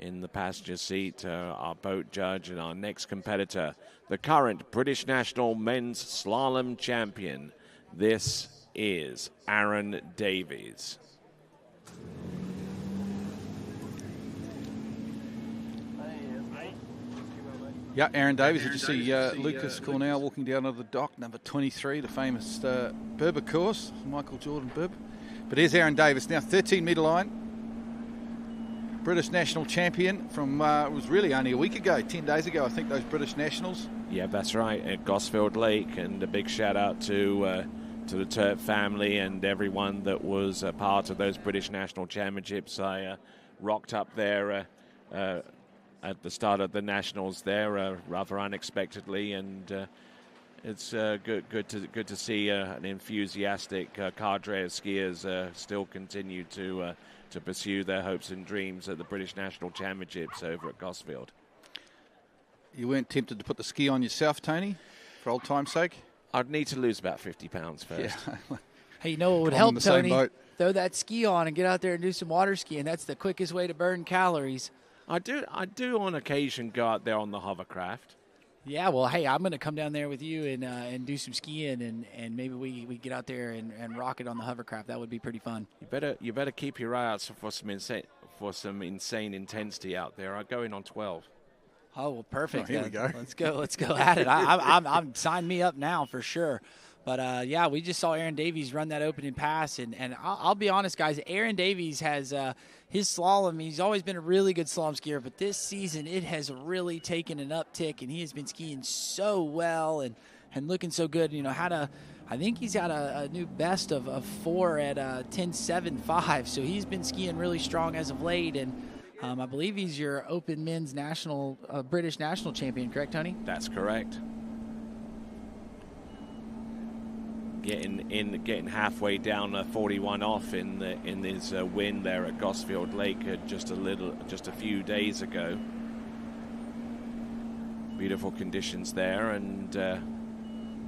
in the passenger seat, our boat judge, and our next competitor, the current British national men's slalom champion. This is Aaron Davies. Yeah, Aaron Davies. Did you see Lucas Cornell walking down to the dock, number 23, the famous Berber course, Michael Jordan Bib. But here's Aaron Davies now, 13-metre line. British national champion from, it was really only a week ago, 10 days ago, I think, those British nationals. Yeah, that's right, at Gosfield Lake. And a big shout out to the Turp family and everyone that was a part of those British national championships. I rocked up there at the start of the nationals there, rather unexpectedly, and it's good to see an enthusiastic cadre of skiers still continue to pursue their hopes and dreams at the British national championships over at Gosfield. You weren't tempted to put the ski on yourself, Tony, for old time's sake? I'd need to lose about 50 pounds first. Yeah. Hey, you know what would help, Tony? Throw that ski on and get out there and do some water skiing. That's the quickest way to burn calories. I do on occasion go out there on the hovercraft. Yeah, well, hey, I'm going to come down there with you and do some skiing, and maybe we get out there and rock it on the hovercraft. That would be pretty fun. You better keep your eye out for some insane intensity out there. I go in on 12. Oh, well, perfect. Oh, here we go. Let's go at it. I'm sign me up now for sure. But, yeah, we just saw Aaron Davies run that opening pass. And I'll be honest, guys, Aaron Davies has his slalom. He's always been a really good slalom skier. But this season it has really taken an uptick, and he has been skiing so well and looking so good. You know, I think he's had a new best of 4 at 10.75. So he's been skiing really strong as of late. And I believe he's your Open Men's National British National Champion, correct, Tony? That's correct. Getting halfway down 41 off in his win there at Gosfield Lake just a few days ago. Beautiful conditions there, and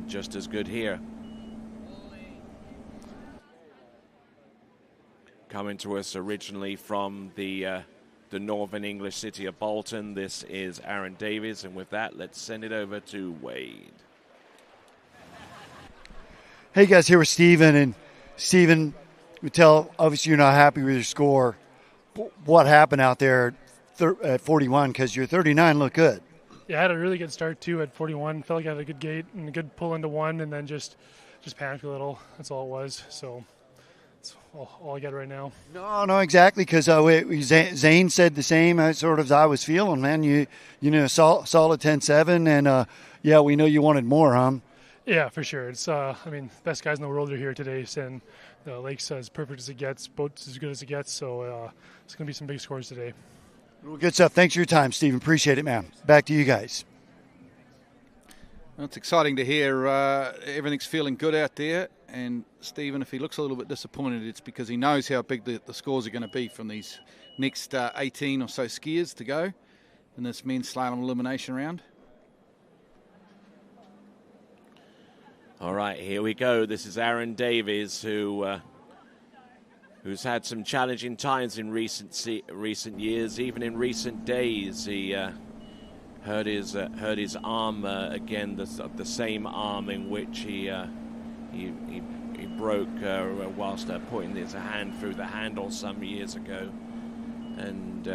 just as good here. Coming to us originally from the northern English city of Bolton, this is Aaron Davies, and with that, let's send it over to Wade. Hey guys, here with Steven, and Steven, we tell obviously you're not happy with your score. What happened out there at 41? Because your 39 looked good. Yeah, I had a really good start too at 41. Felt like I had a good gate and a good pull into one, and then just panicked a little. That's all it was. So that's all I got right now. No, exactly. Because Zane said the same sort of as I was feeling, man. You know, solid 10.7, and yeah, we know you wanted more, huh? Yeah, for sure. It's best guys in the world are here today, and the lake's as perfect as it gets, boat's as good as it gets, so it's going to be some big scores today. Well, good stuff. Thanks for your time, Stephen. Appreciate it, man. Back to you guys. Well, it's exciting to hear everything's feeling good out there, and Stephen, if he looks a little bit disappointed, it's because he knows how big the scores are going to be from these next 18 or so skiers to go in this men's slalom elimination round. All right, here we go. This is Aaron Davies, who's had some challenging times in recent years. Even in recent days, he hurt his arm again, the same arm in which he broke whilst putting his hand through the handle some years ago, and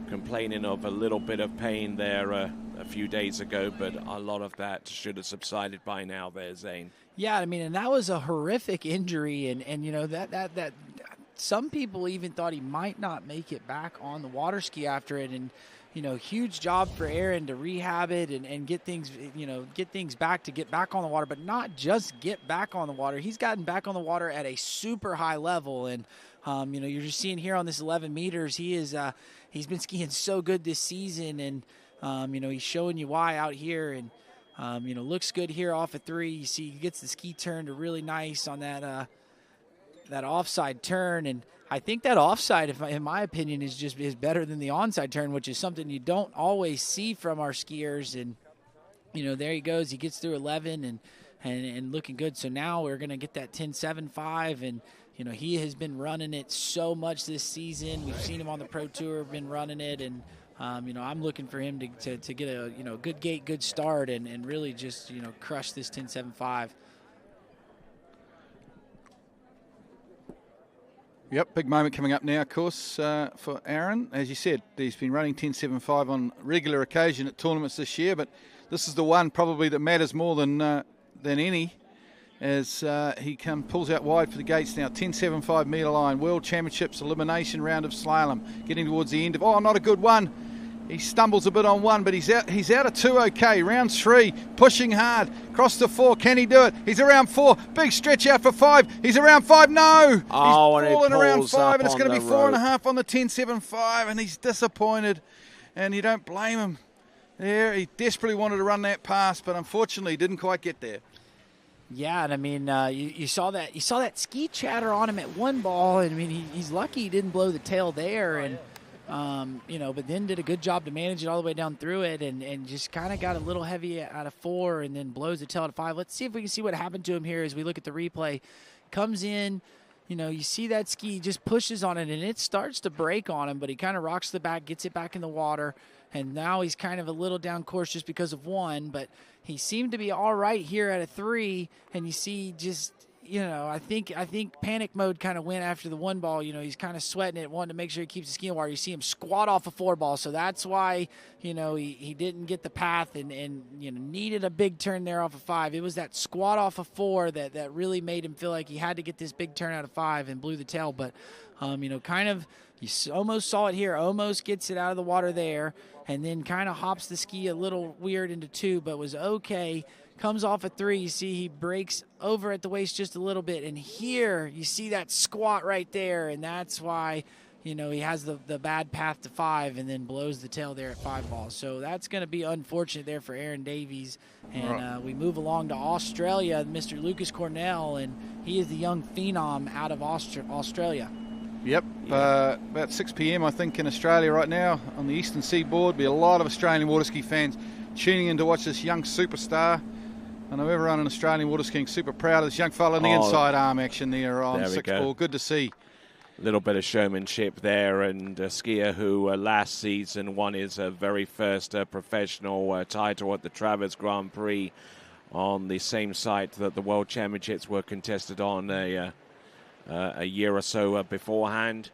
complaining of a little bit of pain there a few days ago, but a lot of that should have subsided by now there, Zane. Yeah, I mean, and that was a horrific injury, and you know, that some people even thought he might not make it back on the water ski after it, and you know, huge job for Aaron to rehab it and get things, you know, get back on the water, but not just get back on the water. He's gotten back on the water at a super high level, and you know, you're just seeing here on this 11 meters, he's been skiing so good this season, and you know, he's showing you why out here, and you know, looks good here off of 3. You see he gets the ski turned really nice on that offside turn, and I think that offside, in my opinion, is better than the onside turn, which is something you don't always see from our skiers. And you know, there he goes. He gets through 11 and looking good. So now we're gonna get that 10.75, and you know, he has been running it so much this season. We've seen him on the Pro Tour, been running it, and you know, I'm looking for him to get a, you know, good gate, good start, and really just, you know, crush this 10.75. Yep, big moment coming up now, of course, for Aaron. As you said, he's been running 10.75 on regular occasion at tournaments this year, but this is the one probably that matters more than any, as he pulls out wide for the gates now. 10.75 metre line, World Championships elimination round of slalom, getting towards the end of, not a good one. He stumbles a bit on 1, but he's out of 2 okay. Round 3, pushing hard. Cross to 4, can he do it? He's around 4, big stretch out for 5. He's around 5, no! He's falling around 5, and it's going to be 4.5 on the 10.75, and he's disappointed, and you don't blame him. There, he desperately wanted to run that pass, but unfortunately he didn't quite get there. Yeah, and I mean, you saw that ski chatter on him at 1 ball, and I mean, he's lucky he didn't blow the tail there, and you know, but then did a good job to manage it all the way down through it, and just kind of got a little heavy out of 4, and then blows the tail at 5. Let's see if we can see what happened to him here as we look at the replay. Comes in, you know, you see that ski just pushes on it, and it starts to break on him, but he kind of rocks the back, gets it back in the water, and now he's kind of a little down course just because of 1, but he seemed to be all right here at a 3, and you see just, you know, I think panic mode kind of went after the 1 ball. You know, he's kind of sweating it, wanting to make sure he keeps the ski in the water. You see him squat off a 4 ball, so that's why, you know, he didn't get the path and you know, needed a big turn there off of 5. It was that squat off of 4 that really made him feel like he had to get this big turn out of 5 and blew the tail. But, you know, kind of, you almost saw it here, almost gets it out of the water there, and then kind of hops the ski a little weird into 2, but was okay. Comes off at 3, you see he breaks over at the waist just a little bit, and here you see that squat right there, and that's why, you know, he has the bad path to 5 and then blows the tail there at 5 balls. So that's going to be unfortunate there for Aaron Davies. And we move along to Australia, Mr. Lucas Cornell, and he is the young phenom out of Australia. Yep, about 6 p.m. I think in Australia right now on the eastern seaboard. Be a lot of Australian water ski fans tuning in to watch this young superstar. I know everyone in Australian water skiing super proud of this young fella in the inside arm action there on 6 ball. Good to see. A little bit of showmanship there, and a skier who last season won his very first professional title at the Travers Grand Prix on the same site that the World Championships were contested on a year or so beforehand.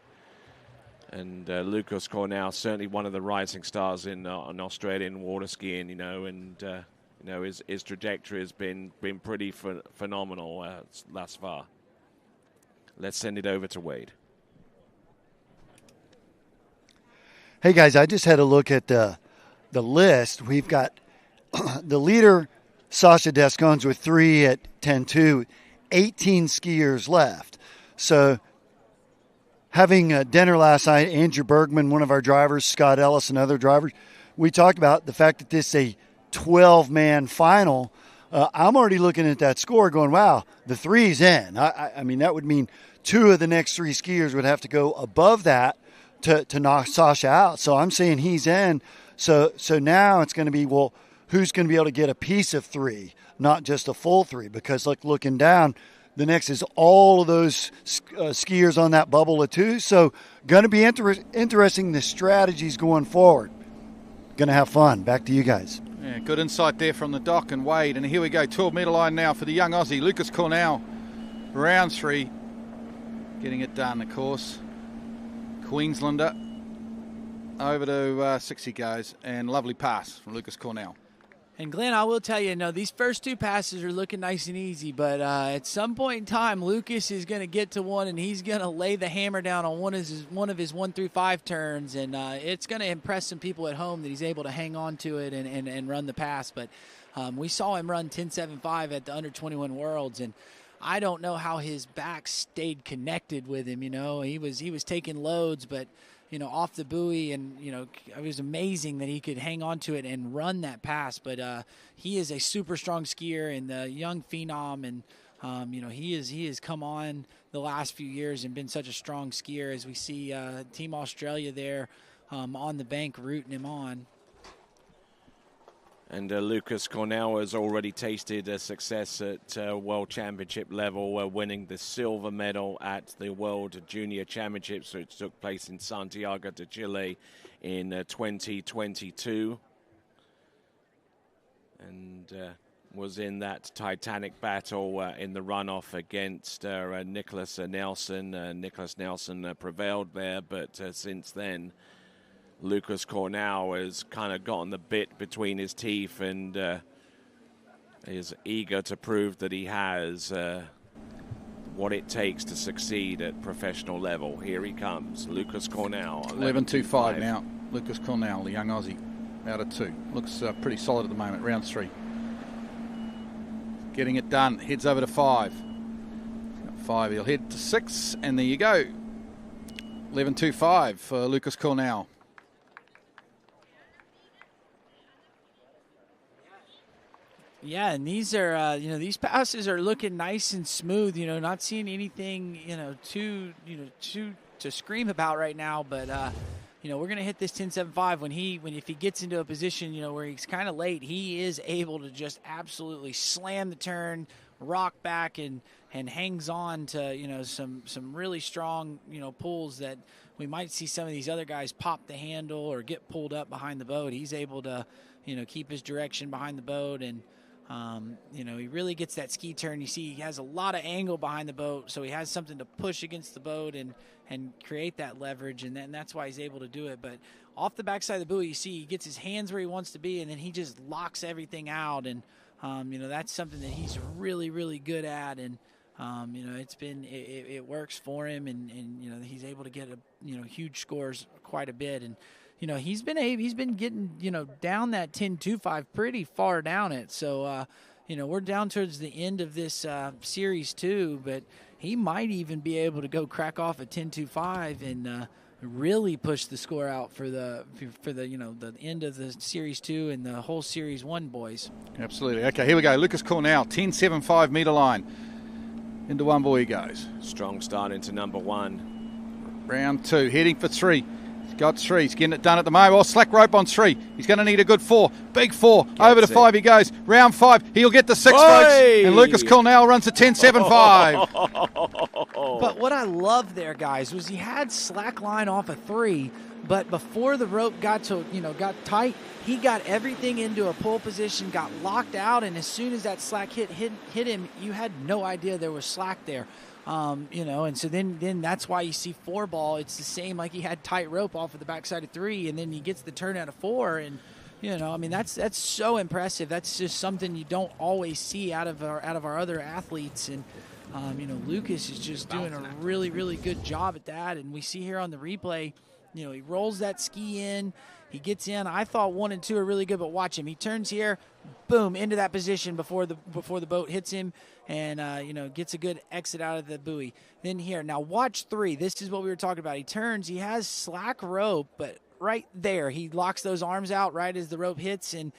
And Lucas Cornell, certainly one of the rising stars in Australian water skiing, you know, and you know, his trajectory has been pretty phenomenal thus far. Let's send it over to Wade. Hey guys, I just had a look at the list. We've got the leader, Sasha Descones, with 3 at 10.2, 18 skiers left. So having dinner last night, Andrew Bergman, one of our drivers, Scott Ellis, another driver, we talked about the fact that this is a 12-man final. I'm already looking at that score going, wow, the 3's in. I mean, that would mean 2 of the next 3 skiers would have to go above that to knock Sasha out. So I'm saying he's in. So now it's going to be, well, who's going to be able to get a piece of 3, not just a full 3? Because looking down, the next is all of those skiers on that bubble of 2. So going to be interesting, the strategies going forward. Going to have fun. Back to you guys. Yeah, good insight there from the doc and Wade. And here we go, 12-metre line now for the young Aussie, Lucas Cornell. Round 3, getting it done, of course. Queenslander. over to 60 goes, and lovely pass from Lucas Cornell. And Glenn, I will tell you, these first two passes are looking nice and easy, but at some point in time, Lucas is going to get to one, and he's going to lay the hammer down on one of his 1 through 5 turns, and it's going to impress some people at home that he's able to hang on to it and run the pass. But we saw him run 10.75 at the Under-21 Worlds, and I don't know how his back stayed connected with him. He was taking loads, but off the buoy, and it was amazing that he could hang on to it and run that pass. But he is a super strong skier and a young phenom, and he has come on the last few years and been such a strong skier, as we see Team Australia there on the bank rooting him on. And Lucas Cornell has already tasted a success at World Championship level, winning the silver medal at the World Junior Championships, which took place in Santiago de Chile in 2022. And was in that titanic battle in the runoff against Nicholas Nelson. Nicholas Nelson prevailed there, but since then, Lucas Cornell has kind of gotten the bit between his teeth and is eager to prove that he has what it takes to succeed at professional level. Here he comes, Lucas Cornell. 11.25 now. Lucas Cornell, the young Aussie, out of 2. Looks pretty solid at the moment, round 3. Getting it done, heads over to 5. 5, he'll head to 6, and there you go. 11.25 for Lucas Cornell. Yeah, and these are, these passes are looking nice and smooth. Not seeing anything, too to scream about right now. But we're gonna hit this 10.75 if he gets into a position, where he's kind of late. He is able to just absolutely slam the turn, rock back, and hangs on to some really strong pulls that we might see some of these other guys pop the handle or get pulled up behind the boat. He's able to keep his direction behind the boat, and he really gets that ski turn. You see he has a lot of angle behind the boat, so he has something to push against the boat and create that leverage, and that's why he's able to do it. But off the backside of the buoy, you see he gets his hands where he wants to be, and then he just locks everything out, and that's something that he's really, really good at, and it works for him, and he's able to get huge scores quite a bit, and he's been getting down that 10.25 pretty far down it. So we're down towards the end of this series 2, but he might even be able to go crack off a 10.25 and really push the score out for the the end of the series 2 and the whole series 1, boys. Absolutely. Okay, here we go. Lucas Cornell, 10.75 meter line. Into 1 buoy he goes. Strong start into number 1. Round 2, heading for 3. Got 3. He's getting it done at the moment. Slack rope on 3. He's going to need a good 4. Big 4. Over to 5 he goes. Round 5. He'll get the 6, folks. And Lucas Cornell runs a 10.75. But what I love there, guys, was he had slack line off a 3, but before the rope got tight, he got everything into a pull position, got locked out, and as soon as that slack hit him, you had no idea there was slack there. And so then that's why you see 4 ball. It's the same, like he had tight rope off of the backside of 3, and then he gets the turn out of 4, and that's so impressive. That's just something you don't always see out of our other athletes, and Lucas is just doing a really, really good job at that. And we see here on the replay, he rolls that ski in, he gets in. I thought 1 and 2 are really good, but watch him. He turns here, boom, into that position before the boat hits him, and gets a good exit out of the buoy. Then here, now watch 3. This is what we were talking about. He turns, he has slack rope, but right there, he locks those arms out right as the rope hits, and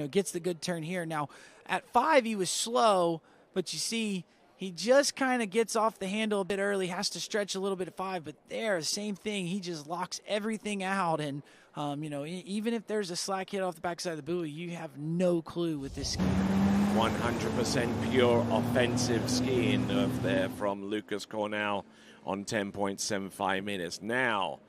gets the good turn here. Now at 5, he was slow, but you see, he just kind of gets off the handle a bit early, has to stretch a little bit at 5, but there, same thing. He just locks everything out, and even if there's a slack hit off the backside of the buoy, you have no clue with this ski. 100% pure offensive skiing there from Lucas Cornell on 10.75 minutes. Now,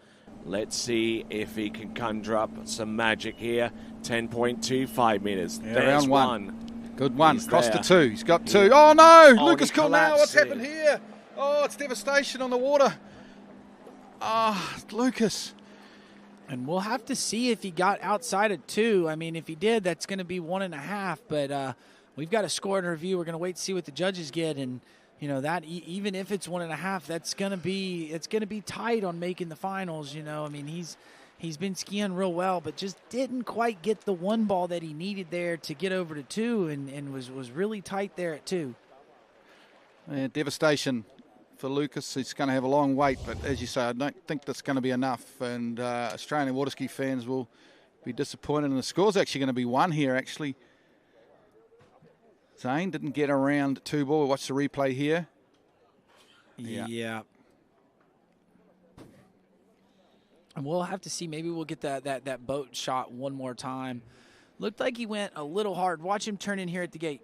let's see if he can conjure up some magic here. 10.25 minutes. Yeah, There's round 1. Good one. He's Cross there. to 2. He's got 2. Oh, no. Oh, Lucas he Cornell, what's collapsed happened here? Oh, it's devastation on the water. Lucas. And we'll have to see if he got outside of 2. I mean, if he did, that's going to be 1.5. But we've got a score and review. We're going to wait to see what the judges get. And, you know, that even if it's 1.5, it's going to be tight on making the finals. You know, I mean, he's been skiing real well, but just didn't quite get the one ball that he needed there to get over to 2, and was really tight there at 2. Devastation for Lucas. He's going to have a long wait, but as you say, I don't think that's going to be enough, and Australian water ski fans will be disappointed. And the score's actually going to be 1 here, actually. Zane didn't get around 2 ball. We'll watch the replay here. Yeah. And we'll have to see. Maybe we'll get that boat shot one more time. Looked like he went a little hard. Watch him turn in here at the gate.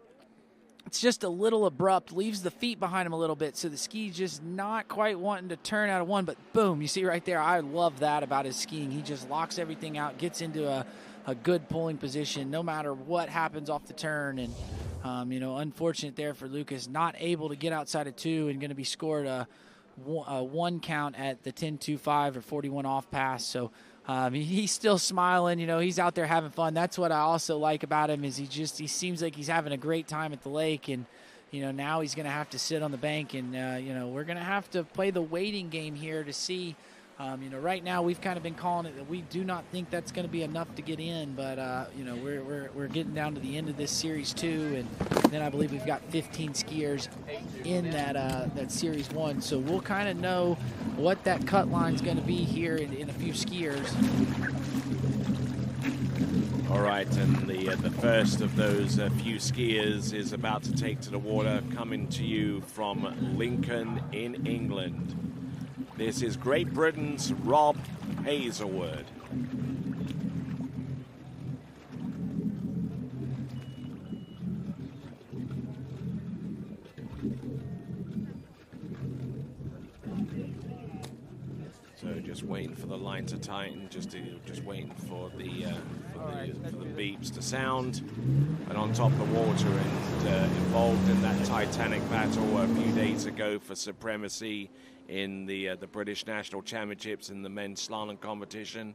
It's just a little abrupt, leaves the feet behind him a little bit, so the ski's just not quite wanting to turn out of 1, but boom, you see right there, I love that about his skiing. He just locks everything out, gets into a good pulling position no matter what happens off the turn, and you know, unfortunate there for Lucas, not able to get outside of 2 and going to be scored a 1 count at the 10.25 or 41 off pass, so he's still smiling, you know, he's out there having fun. That's what I also like about him is he seems like he's having a great time at the lake, and, you know, now he's going to have to sit on the bank, and, you know, we're going to have to play the waiting game here to see. You know, right now we've kind of been calling it that we do not think that's going to be enough to get in, but, you know, we're getting down to the end of this series 2, and then I believe we've got 15 skiers in that series 1, so we'll kind of know what that cut line's going to be here in a few skiers. All right, and the first of those few skiers is about to take to the water, coming to you from Lincoln in England. This is Great Britain's Rob Hazelwood. So just waiting for the line to tighten, just waiting for the beeps to sound. And on top of the water, and involved in that Titanic battle a few days ago for supremacy in the British National Championships in the men's slalom competition.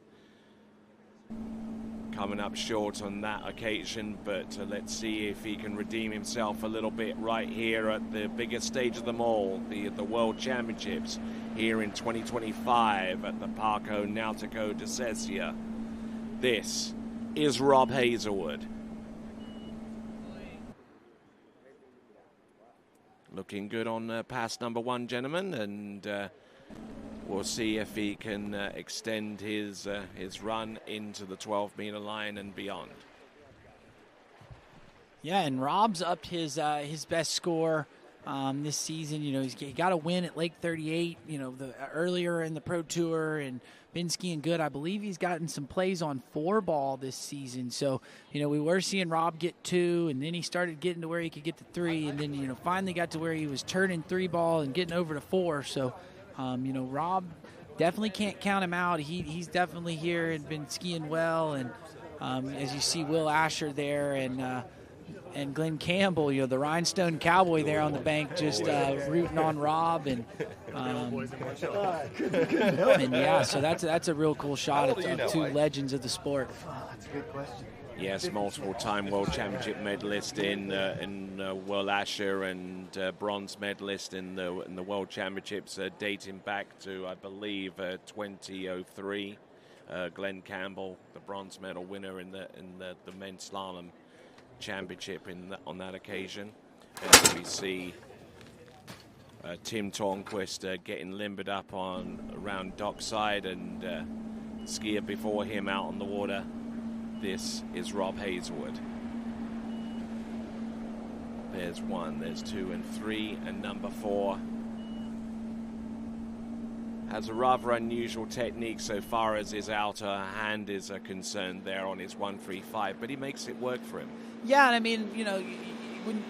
Coming up short on that occasion, but let's see if he can redeem himself a little bit right here at the biggest stage of them all, the World Championships here in 2025 at the Parco Nautico de Sesia. This is Rob Hazelwood. Looking good on pass number 1, gentlemen, and we'll see if he can extend his run into the 12-meter line and beyond. Yeah, and Rob's upped his best score this season. You know, he got a win at Lake 38. You know, earlier in the Pro Tour, and been skiing good. I believe he's gotten some plays on 4-ball this season. So, you know, we were seeing Rob get 2, and then he started getting to where he could get to 3, and then, you know, finally got to where he was turning 3-ball and getting over to 4. So, you know, Rob, definitely can't count him out. He's definitely here and been skiing well. And as you see Will Asher there and Glenn Campbell, you know, the Rhinestone Cowboy there on the bank, just rooting on Rob, and yeah, so that's a real cool shot of 2 legends of the sport. That's a good question. Yes, multiple-time World Championship medalist in Will Asher, and bronze medalist in the World Championships dating back to, I believe, 2003. Glenn Campbell, the bronze medal winner in the men's slalom championship on that occasion. And we see Tim Tornquist getting limbered up around dockside, and skier before him out on the water. This is Rob Hazelwood. There's 1, there's 2 and 3, and number 4 has a rather unusual technique so far as his outer hand is concerned there on his 135, but he makes it work for him. Yeah, and I mean, you know,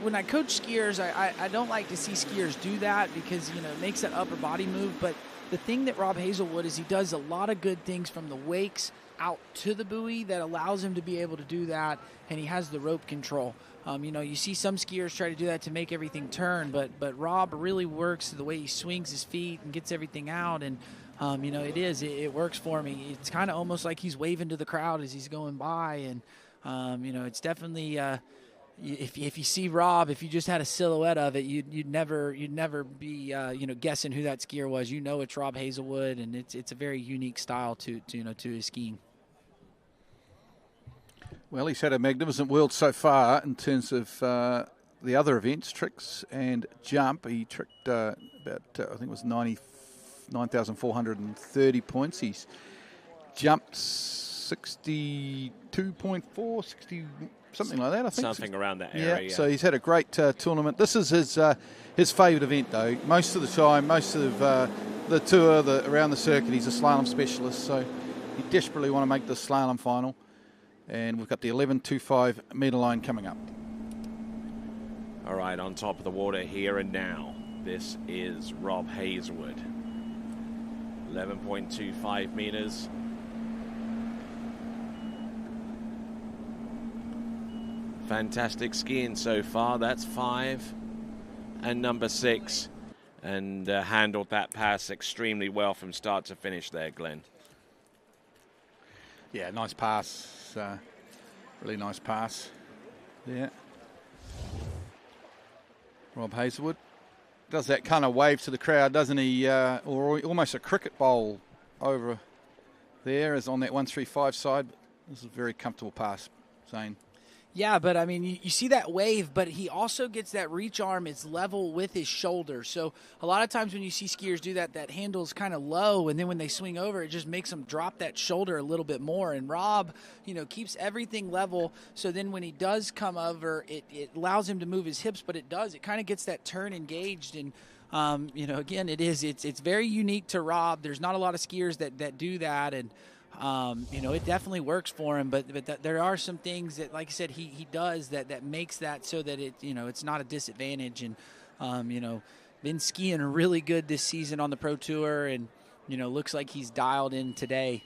when I coach skiers, I don't like to see skiers do that because, you know, it makes that upper body move. But the thing that Rob Hazelwood is, he does a lot of good things from the wakes out to the buoy that allows him to be able to do that, and he has the rope control. You know, you see some skiers try to do that to make everything turn, but Rob really works the way he swings his feet and gets everything out. And It works for me. It's kind of almost like he's waving to the crowd as he's going by, and it's definitely. If you see Rob, if you just had a silhouette of it, you'd never be guessing who that skier was. It's Rob Hazelwood, and it's a very unique style to his skiing. Well, he's had a magnificent world so far in terms of the other events, tricks and jump. He tricked about I think it was 99,430 points. He's jumped 62.4, 60. Something like that, I think. Something around that area. Yeah, so he's had a great tournament. This is his favourite event, though. Most of the time, most of the tour, around the circuit, he's a slalom specialist, so he desperately want to make the slalom final. And we've got the 11.25 metre line coming up. All right, on top of the water here and now, this is Rob Hazelwood. 11.25 metres. Fantastic skiing so far. That's 5 and number 6, and handled that pass extremely well from start to finish there, Glenn. Yeah, nice pass. Really nice pass. Yeah. Rob Hazelwood does that kind of wave to the crowd, doesn't he? Or almost a cricket bowl over there, as on that 135 side. This is a very comfortable pass, Zane. Yeah, but I mean, you see that wave, but he also gets that reach arm. It's level with his shoulder. So a lot of times when you see skiers do that, that handle's kind of low, and then when they swing over, it just makes them drop that shoulder a little bit more. And Rob, keeps everything level. So then when he does come over, it allows him to move his hips, but it kind of gets that turn engaged. And again, it's very unique to Rob. There's not a lot of skiers that do that, and it definitely works for him, but there are some things that, like I said, he does that makes that so that it's not a disadvantage. And been skiing really good this season on the Pro Tour, and looks like he's dialed in today.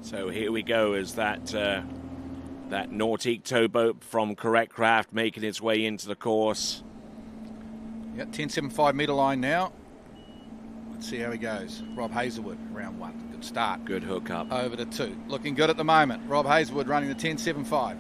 So here we go as that Nautique towboat from Correct Craft making its way into the course. Yeah, 10.75 metre line now. Let's see how he goes. Rob Hazelwood, round 1. Good start. Good hook up. Over to 2. Looking good at the moment. Rob Hazelwood running the 10.75.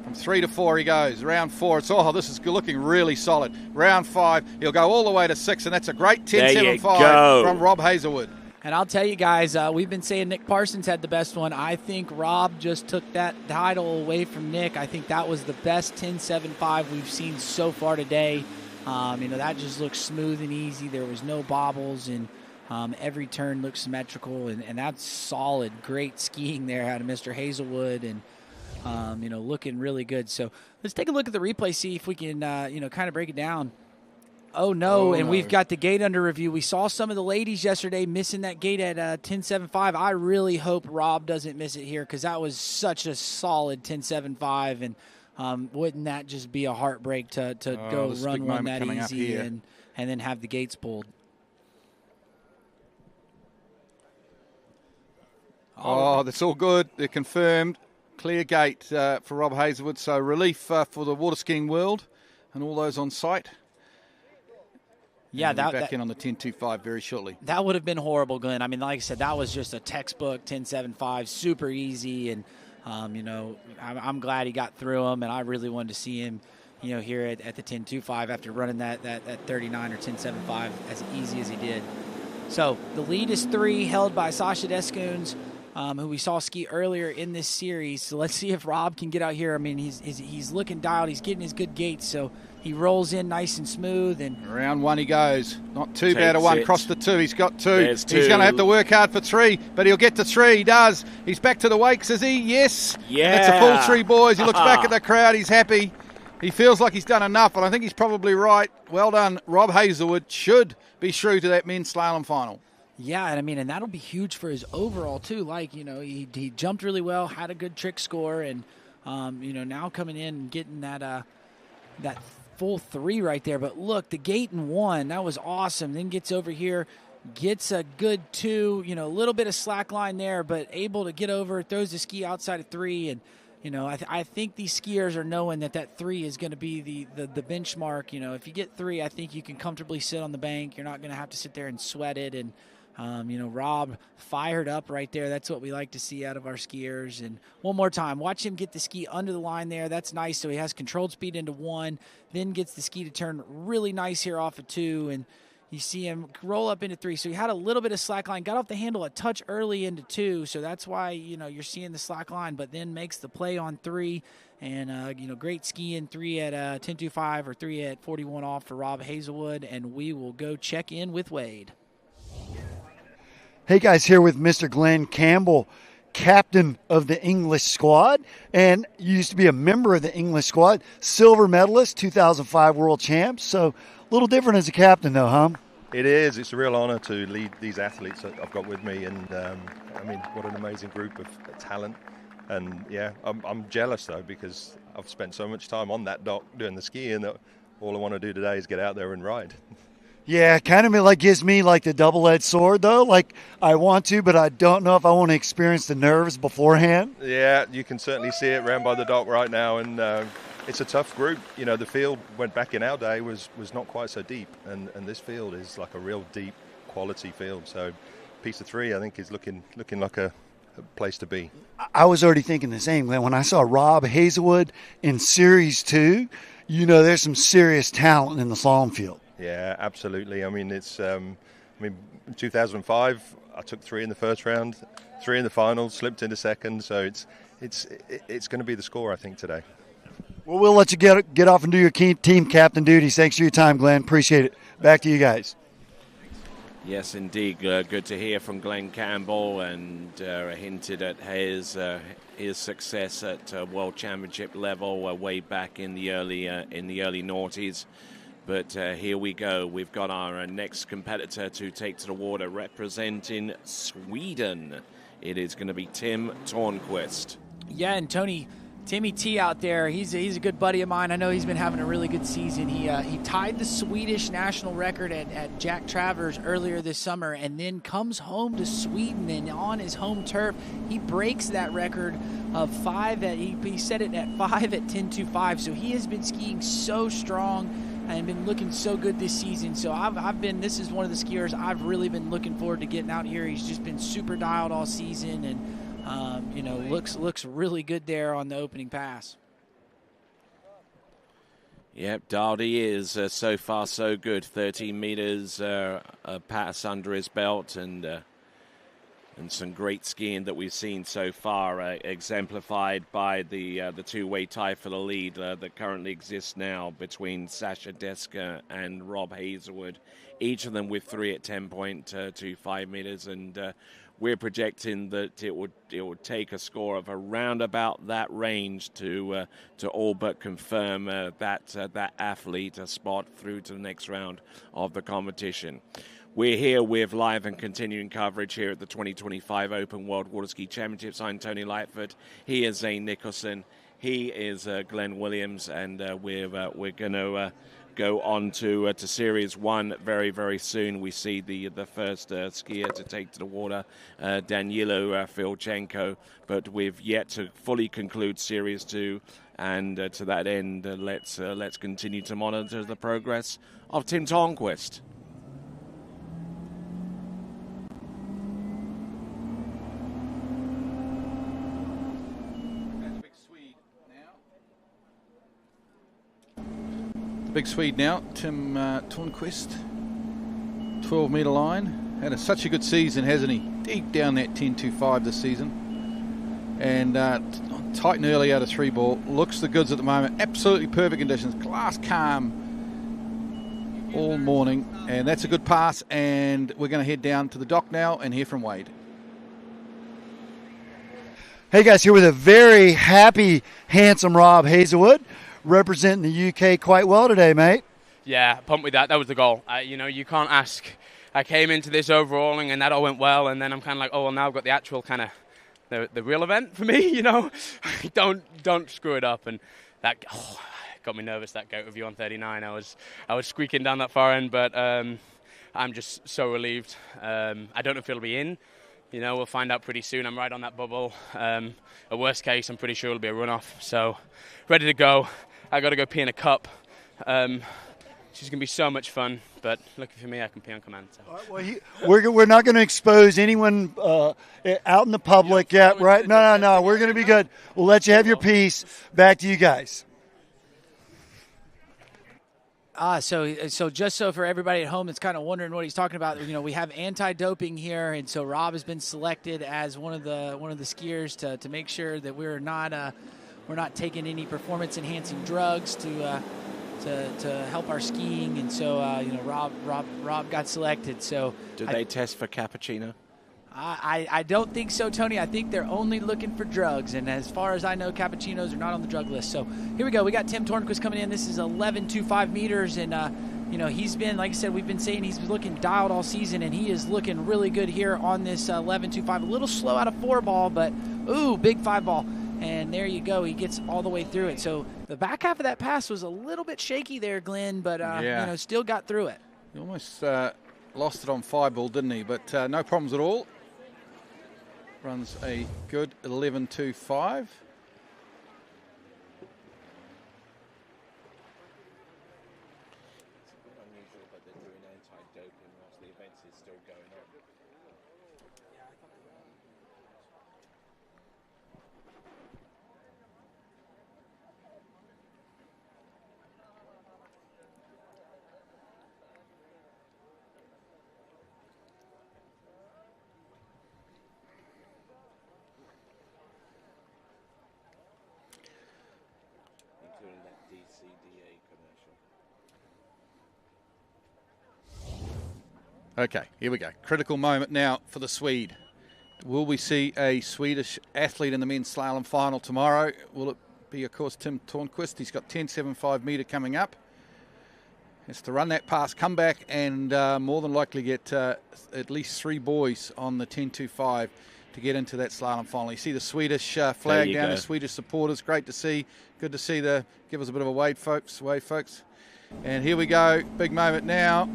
From 3 to 4 he goes. Round 4, this is looking really solid. Round 5, he'll go all the way to 6, and that's a great 10.75 from Rob Hazelwood. And I'll tell you guys, we've been saying Nick Parsons had the best one. I think Rob just took that title away from Nick. I think that was the best 10.75 we've seen so far today. That just looks smooth and easy. There was no bobbles, and every turn looked symmetrical, and that's solid. Great skiing there out of Mr. Hazelwood, and looking really good. So let's take a look at the replay, see if we can kind of break it down. Oh no, and we've got the gate under review. We saw some of the ladies yesterday missing that gate at 10.75. I really hope Rob doesn't miss it here, because that was such a solid 10.75, and wouldn't that just be a heartbreak to go run one that easy and then have the gates pulled? That's all good. They're confirmed. Clear gate for Rob Hazelwood. So relief for the water skiing world and all those on site. Yeah, we'll be back in on the 10.25 very shortly. That would have been horrible, Glenn. I mean, like I said, that was just a textbook 10.75, super easy, and I'm glad he got through them, and I really wanted to see him, here at the 10.25 after running that 39 or 10.75 as easy as he did. So the lead is 3, held by Sasha Deskuns, who we saw ski earlier in this series. So let's see if Rob can get out here. I mean, he's looking dialed. He's getting his good gates, so he rolls in nice and smooth. And round 1 he goes. Not too bad a 1. Cross the 2. He's got 2. There's 2. He's going to have to work hard for 3, but he'll get to 3. He does. He's back to the wakes, is he? Yes. Yeah. That's a full 3, boys. He looks back at the crowd. He's happy. He feels like he's done enough, and I think he's probably right. Well done. Rob Hazelwood should be through to that men's slalom final. Yeah, and I mean, and that'll be huge for his overall too. Like, he jumped really well, had a good trick score, and now coming in and getting that full 3 right there. But look, the gate in 1, that was awesome. Then gets over here, gets a good 2. A little bit of slack line there, but able to get over, throws the ski outside of 3, and you know, I think these skiers are knowing that 3 is going to be the benchmark. You know, if you get 3, I think you can comfortably sit on the bank. You're not going to have to sit there and sweat it. And, you know, Rob fired up right there. That's what we like to see out of our skiers. And one more time, watch him get the ski under the line there. That's nice. So he has controlled speed into 1, then gets the ski to turn really nice here off of 2. And you see him roll up into 3. So he had a little bit of slack line, got off the handle a touch early into 2. So that's why, you know, you're seeing the slack line, but then makes the play on 3. And, you know, great skiing, 3 at 10.25 or 3 at 41 off for Rob Hazelwood. And we will go check in with Wade. Hey guys, here with Mr. Glenn Campbell, captain of the English squad, and you used to be a member of the English squad, silver medalist, 2005 world champ. So a little different as a captain though, huh? It is. It's a real honor to lead these athletes that I've got with me, and I mean, what an amazing group of talent. And yeah, I'm jealous though, because I've spent so much time on that dock doing the skiing that all I want to do today is get out there and ride. Yeah, kind of like gives me like the double-edged sword though. Like I want to, but I don't know if I want to experience the nerves beforehand. Yeah, you can certainly see it around by the dock right now, and it's a tough group. You know, the field went back in our day was not quite so deep, and this field is like a real deep quality field. So piece of 3, I think, is looking like a place to be. I was already thinking the same, Glenn. When I saw Rob Hazelwood in Series 2, you know, there's some serious talent in the slalom field. Yeah, absolutely. I mean, it's. In 2005, I took 3 in the first round, 3 in the final, slipped into second. So it's going to be the score, I think, today. Well, we'll let you get off and do your team captain duties. Thanks for your time, Glenn. Appreciate it. Back to you guys. Yes, indeed. Good to hear from Glenn Campbell, and hinted at his success at World Championship level way back in the early noughties. But here we go. We've got our next competitor to take to the water representing Sweden. It is going to be Tim Tornquist. Yeah, and Timmy T out there, he's a good buddy of mine. I know he's been having a really good season. He tied the Swedish national record at Jack Travers earlier this summer, and then comes home to Sweden, and on his home turf, he breaks that record of 5. He set it at 5 at 10.25. So he has been skiing so strong and been looking so good this season. So this is one of the skiers I've really been looking forward to getting out here. He's just been super dialed all season, and you know, looks really good there on the opening pass. Yep, dialed he is. So far so good. 13 meters pass under his belt, and some great skiing that we've seen so far, exemplified by the two-way tie for the lead that currently exists now between Sasha Deska and Rob Hazelwood, each of them with 3 at 10.25 meters, and we're projecting that it would take a score of around about that range to all but confirm that athlete a spot through to the next round of the competition. We're here with live and continuing coverage here at the 2025 Open World Water Ski Championships. I'm Tony Lightfoot. He is Zane Nicholson. He is Glenn Williams, and we're going to go on to Series 1 very, very soon. We see the first skier to take to the water, Danilo Filchenko, but we've yet to fully conclude Series 2. And to that end, let's continue to monitor the progress of Tim Tornquist. Big Swede now, Tim Tornquist, 12-metre line. Had such a good season, hasn't he? Deep down that 10.25 this season. And tight and early out of 3 ball. Looks the goods at the moment. Absolutely perfect conditions. Glass calm all morning. And that's a good pass. And we're going to head down to the dock now and hear from Wade. Hey guys, here with a very happy, handsome Rob Hazelwood, representing the UK quite well today, mate. Yeah, pumped with that. That was the goal. You can't ask. I came into this overalling and that all went well, and then I'm kind of like, oh, well, now I've got the actual kind of the real event for me, you know. don't screw it up. And that got me nervous, that goat review on 39. I was squeaking down that far end, but I'm just so relieved. I don't know if it'll be in You know, we'll find out pretty soon. I'm right on that bubble. A worst case, I'm pretty sure it'll be a runoff. So, ready to go. I got to go pee in a cup. She's going to be so much fun. But lucky for me, I can pee on command. So. We're not going to expose anyone out in the public yet, right? No. We're going to be good. We'll let you have your piece. Back to you guys. So just so for everybody at home that's kind of wondering what he's talking about, you know, we have anti-doping here, and so Rob has been selected as one of the skiers to make sure that we're not taking any performance-enhancing drugs to help our skiing, and so you know, Rob got selected. So did they test for cappuccino? I don't think so, Tony. I think they're only looking for drugs, and as far as I know, cappuccinos are not on the drug list. So here we go. We got Tim Tornquist coming in. This is 11.25 meters, and you know, he's been, like I said, we've been saying he's looking dialed all season, and he is looking really good here on this 11.25. A little slow out of 4-ball, but ooh, big 5-ball. And there you go. He gets all the way through it. So the back half of that pass was a little bit shaky there, Glenn, but you know, still got through it. He almost lost it on 5-ball, didn't he? But no problems at all. Runs a good 11.25. Okay, here we go. Critical moment now for the Swede. Will we see a Swedish athlete in the men's slalom final tomorrow? Will it be, of course, Tim Tornquist? He's got 10.75 metre coming up. Has to run that pass, come back, and more than likely get at least 3 boys on the 10.25 to get into that slalom final. You see the Swedish flag down, the Swedish supporters. Great to see. Good to see give us a bit of a wave, folks. And here we go. Big moment now.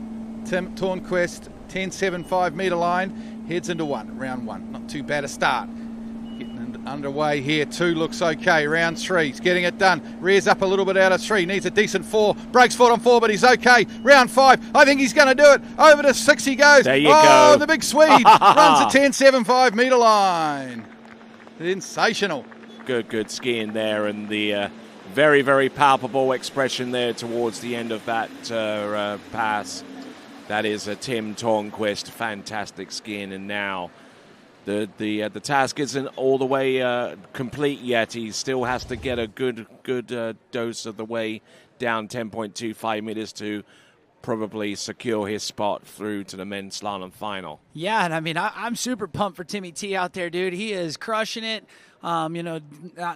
Tim Tornquist, 10.75 metre line, heads into round one. Not too bad a start. Getting underway here. 2 looks okay. Round 3, he's getting it done. Rears up a little bit out of 3, needs a decent 4. Breaks foot on 4, but he's okay. Round 5, I think he's going to do it. Over to 6 he goes. There you go. The big Swede runs the 10.75 metre line. Sensational. Good skiing there, and the very, very palpable expression there towards the end of that pass. That is a Tim Tornquist, fantastic skiing, and now the task isn't all the way complete yet. He still has to get a good dose of the way down 10.25 meters to probably secure his spot through to the men's slalom final. Yeah, and I mean, I'm super pumped for Timmy T out there, dude. He is crushing it. You know,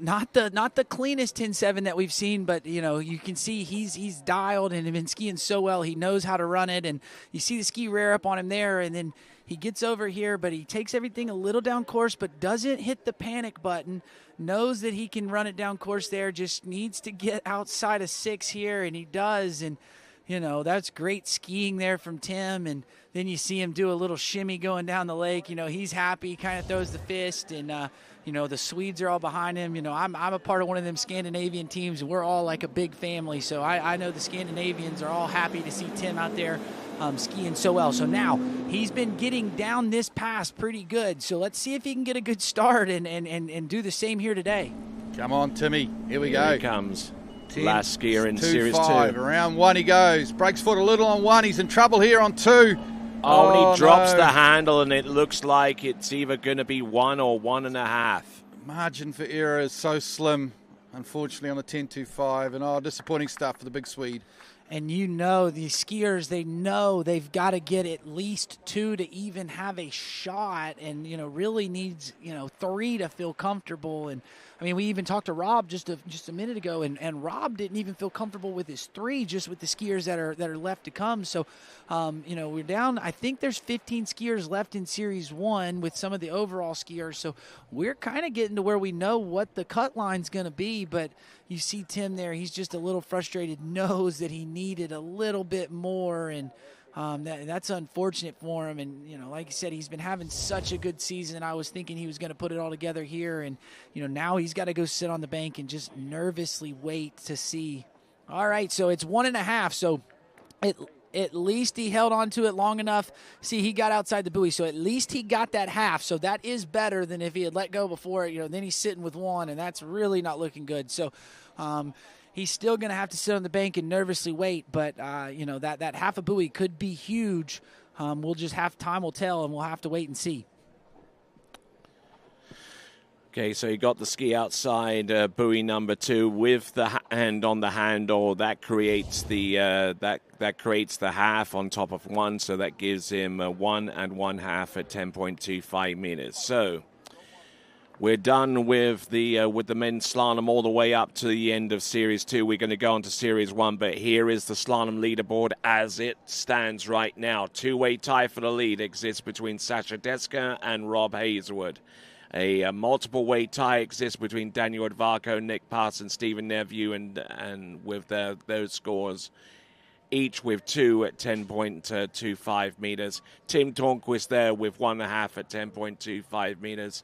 not the cleanest 10.7 that we've seen, but you know, you can see he's dialed and been skiing so well. He knows how to run it, and you see the ski rear up on him there, and then he gets over here, but he takes everything a little down course, but doesn't hit the panic button. Knows that he can run it down course there. Just needs to get outside of 6 here, and he does. And you know, that's great skiing there from Tim. And then you see him do a little shimmy going down the lake. You know, he's happy, kind of throws the fist, and you know, the Swedes are all behind him. You know, I'm a part of one of them Scandinavian teams, and we're all like a big family. So I know the Scandinavians are all happy to see Tim out there skiing so well. So now he's been getting down this pass pretty good. So let's see if he can get a good start and do the same here today. Come on, Timmy. Here we go. Here he comes. Last skier in Series 2. Around 1 he goes. Breaks foot a little on 1. He's in trouble here on 2. Oh, and he drops the handle, and it looks like it's either going to be 1 or 1.5. Margin for error is so slim, unfortunately, on the 10.25. And disappointing stuff for the big Swede. And you know, these skiers, they know they've got to get at least 2 to even have a shot, and, you know, really needs, 3 to feel comfortable. And, I mean, we even talked to Rob just a minute ago, and Rob didn't even feel comfortable with his 3, just with the skiers that are left to come. So, we're down. I think there's 15 skiers left in Series 1 with some of the overall skiers. So we're kind of getting to where we know what the cut line's going to be. But you see Tim there. He's just a little frustrated, knows that he needed a little bit more. And That's unfortunate for him. And, like you said, he's been having such a good season. I was thinking he was going to put it all together here. And, now he's got to go sit on the bank and just nervously wait to see. All right, so it's 1.5. So at least he held on to it long enough. See, he got outside the buoy, so at least he got that half. So that is better than if he had let go before. Then he's sitting with 1, and that's really not looking good. So he's still going to have to sit on the bank and nervously wait. But, that half a buoy could be huge. We'll just have time will tell, and we'll have to wait and see. Okay, so you got the ski outside buoy number 2 with the hand on the handle. That creates the that creates the half on top of 1, so that gives him 1 1/2 at 10.25 meters. So we're done with the men's slalom all the way up to the end of Series 2. We're going to go on to Series 1, but here is the slalom leaderboard as it stands right now. Two-way tie for the lead exists between Sasha Deska and Rob Hazelwood. A multiple-way tie exists between Daniel Advarco, Nick Parsons, Stephen Neveu, and with those scores, each with 2 at 10.25 meters. Tim Tornquist there with 1.5 at 10.25 meters.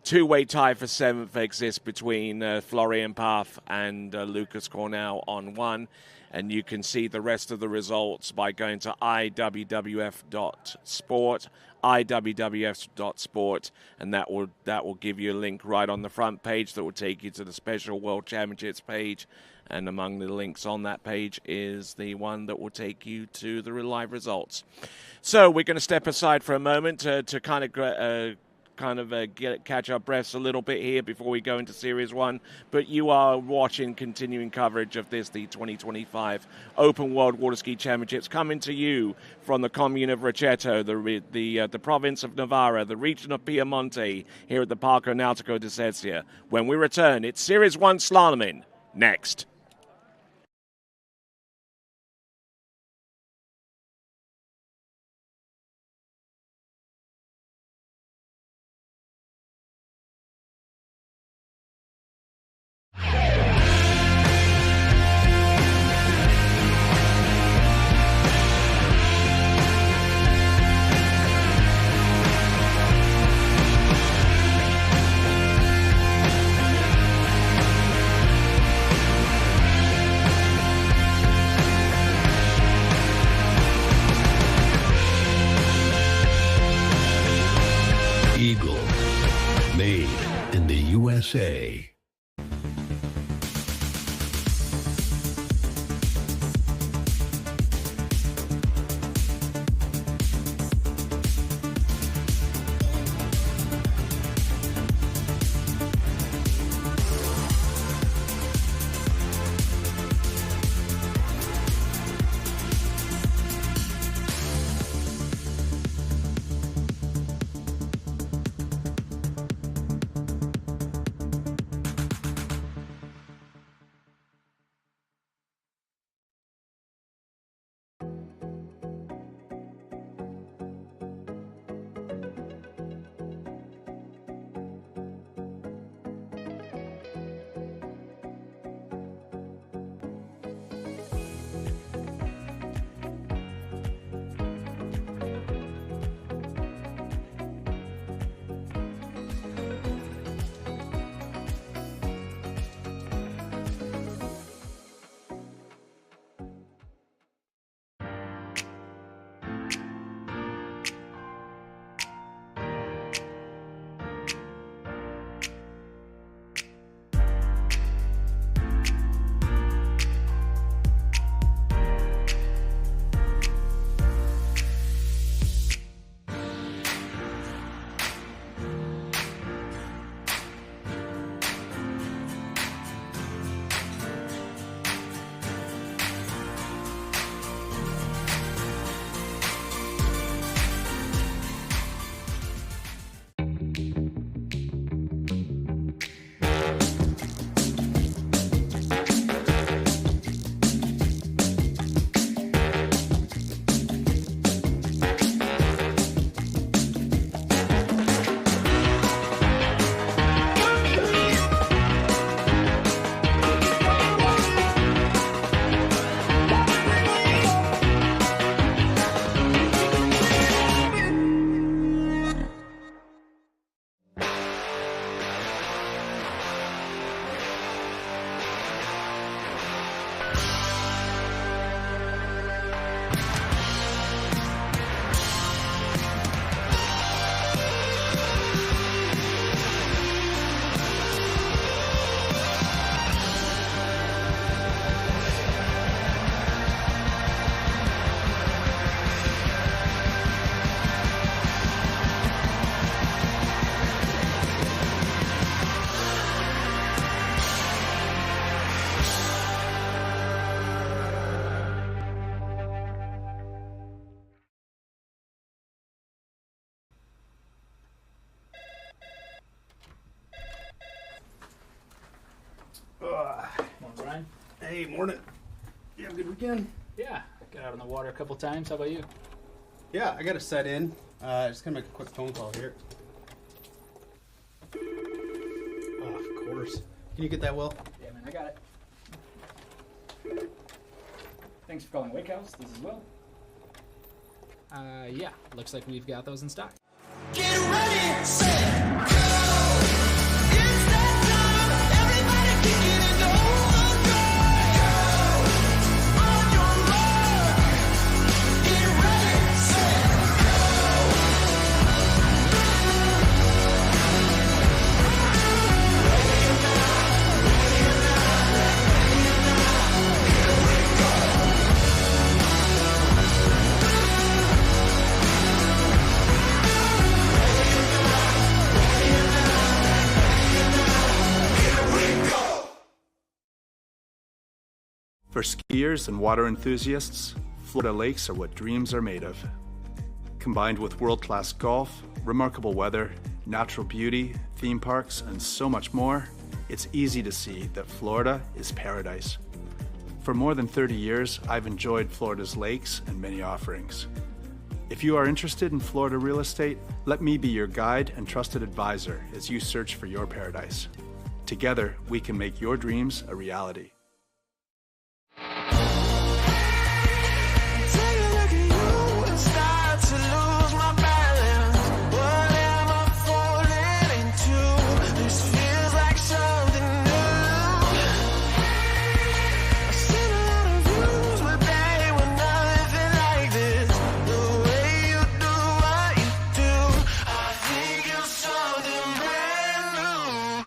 Two-way tie for 7th exists between Florian Paff and Lucas Cornell on 1. And you can see the rest of the results by going to IWWF.sport, IWWF.sport, and that will give you a link right on the front page that will take you to the Special World Championships page. And among the links on that page is the one that will take you to the live results. So we're going to step aside for a moment to catch our breaths a little bit here before we go into Series 1. But you are watching continuing coverage of the 2025 Open World Water Ski Championships coming to you from the commune of Rocchetto, the province of Novara, the region of Piemonte, here at the Parco Nautico di Sesia. When we return, it's Series 1 slaloming next. Eagle, made in the USA. Morning, Ryan. Hey, morning. You have a good weekend? Yeah, got out on the water a couple times. How about you? Yeah, I got to set in. Just gonna make a quick phone call here. Oh, of course. Can you get that, Will? Yeah, man, I got it. Thanks for calling Wake House. This is Will. Yeah, looks like we've got those in stock. Get ready, set, go. It's that time. Everybody kick it and overdrive. Go on your mark. Get ready, set, For skiers and water enthusiasts, Florida lakes are what dreams are made of. Combined with world-class golf, remarkable weather, natural beauty, theme parks, and so much more, it's easy to see that Florida is paradise. For more than 30 years, I've enjoyed Florida's lakes and many offerings. If you are interested in Florida real estate, let me be your guide and trusted advisor as you search for your paradise. Together, we can make your dreams a reality. take a look at you and start to lose my balance. What am I falling into? This feels like something new. I've seen a lot of views, but they were nothing like this. The way you do what you do, I think you're something brand new.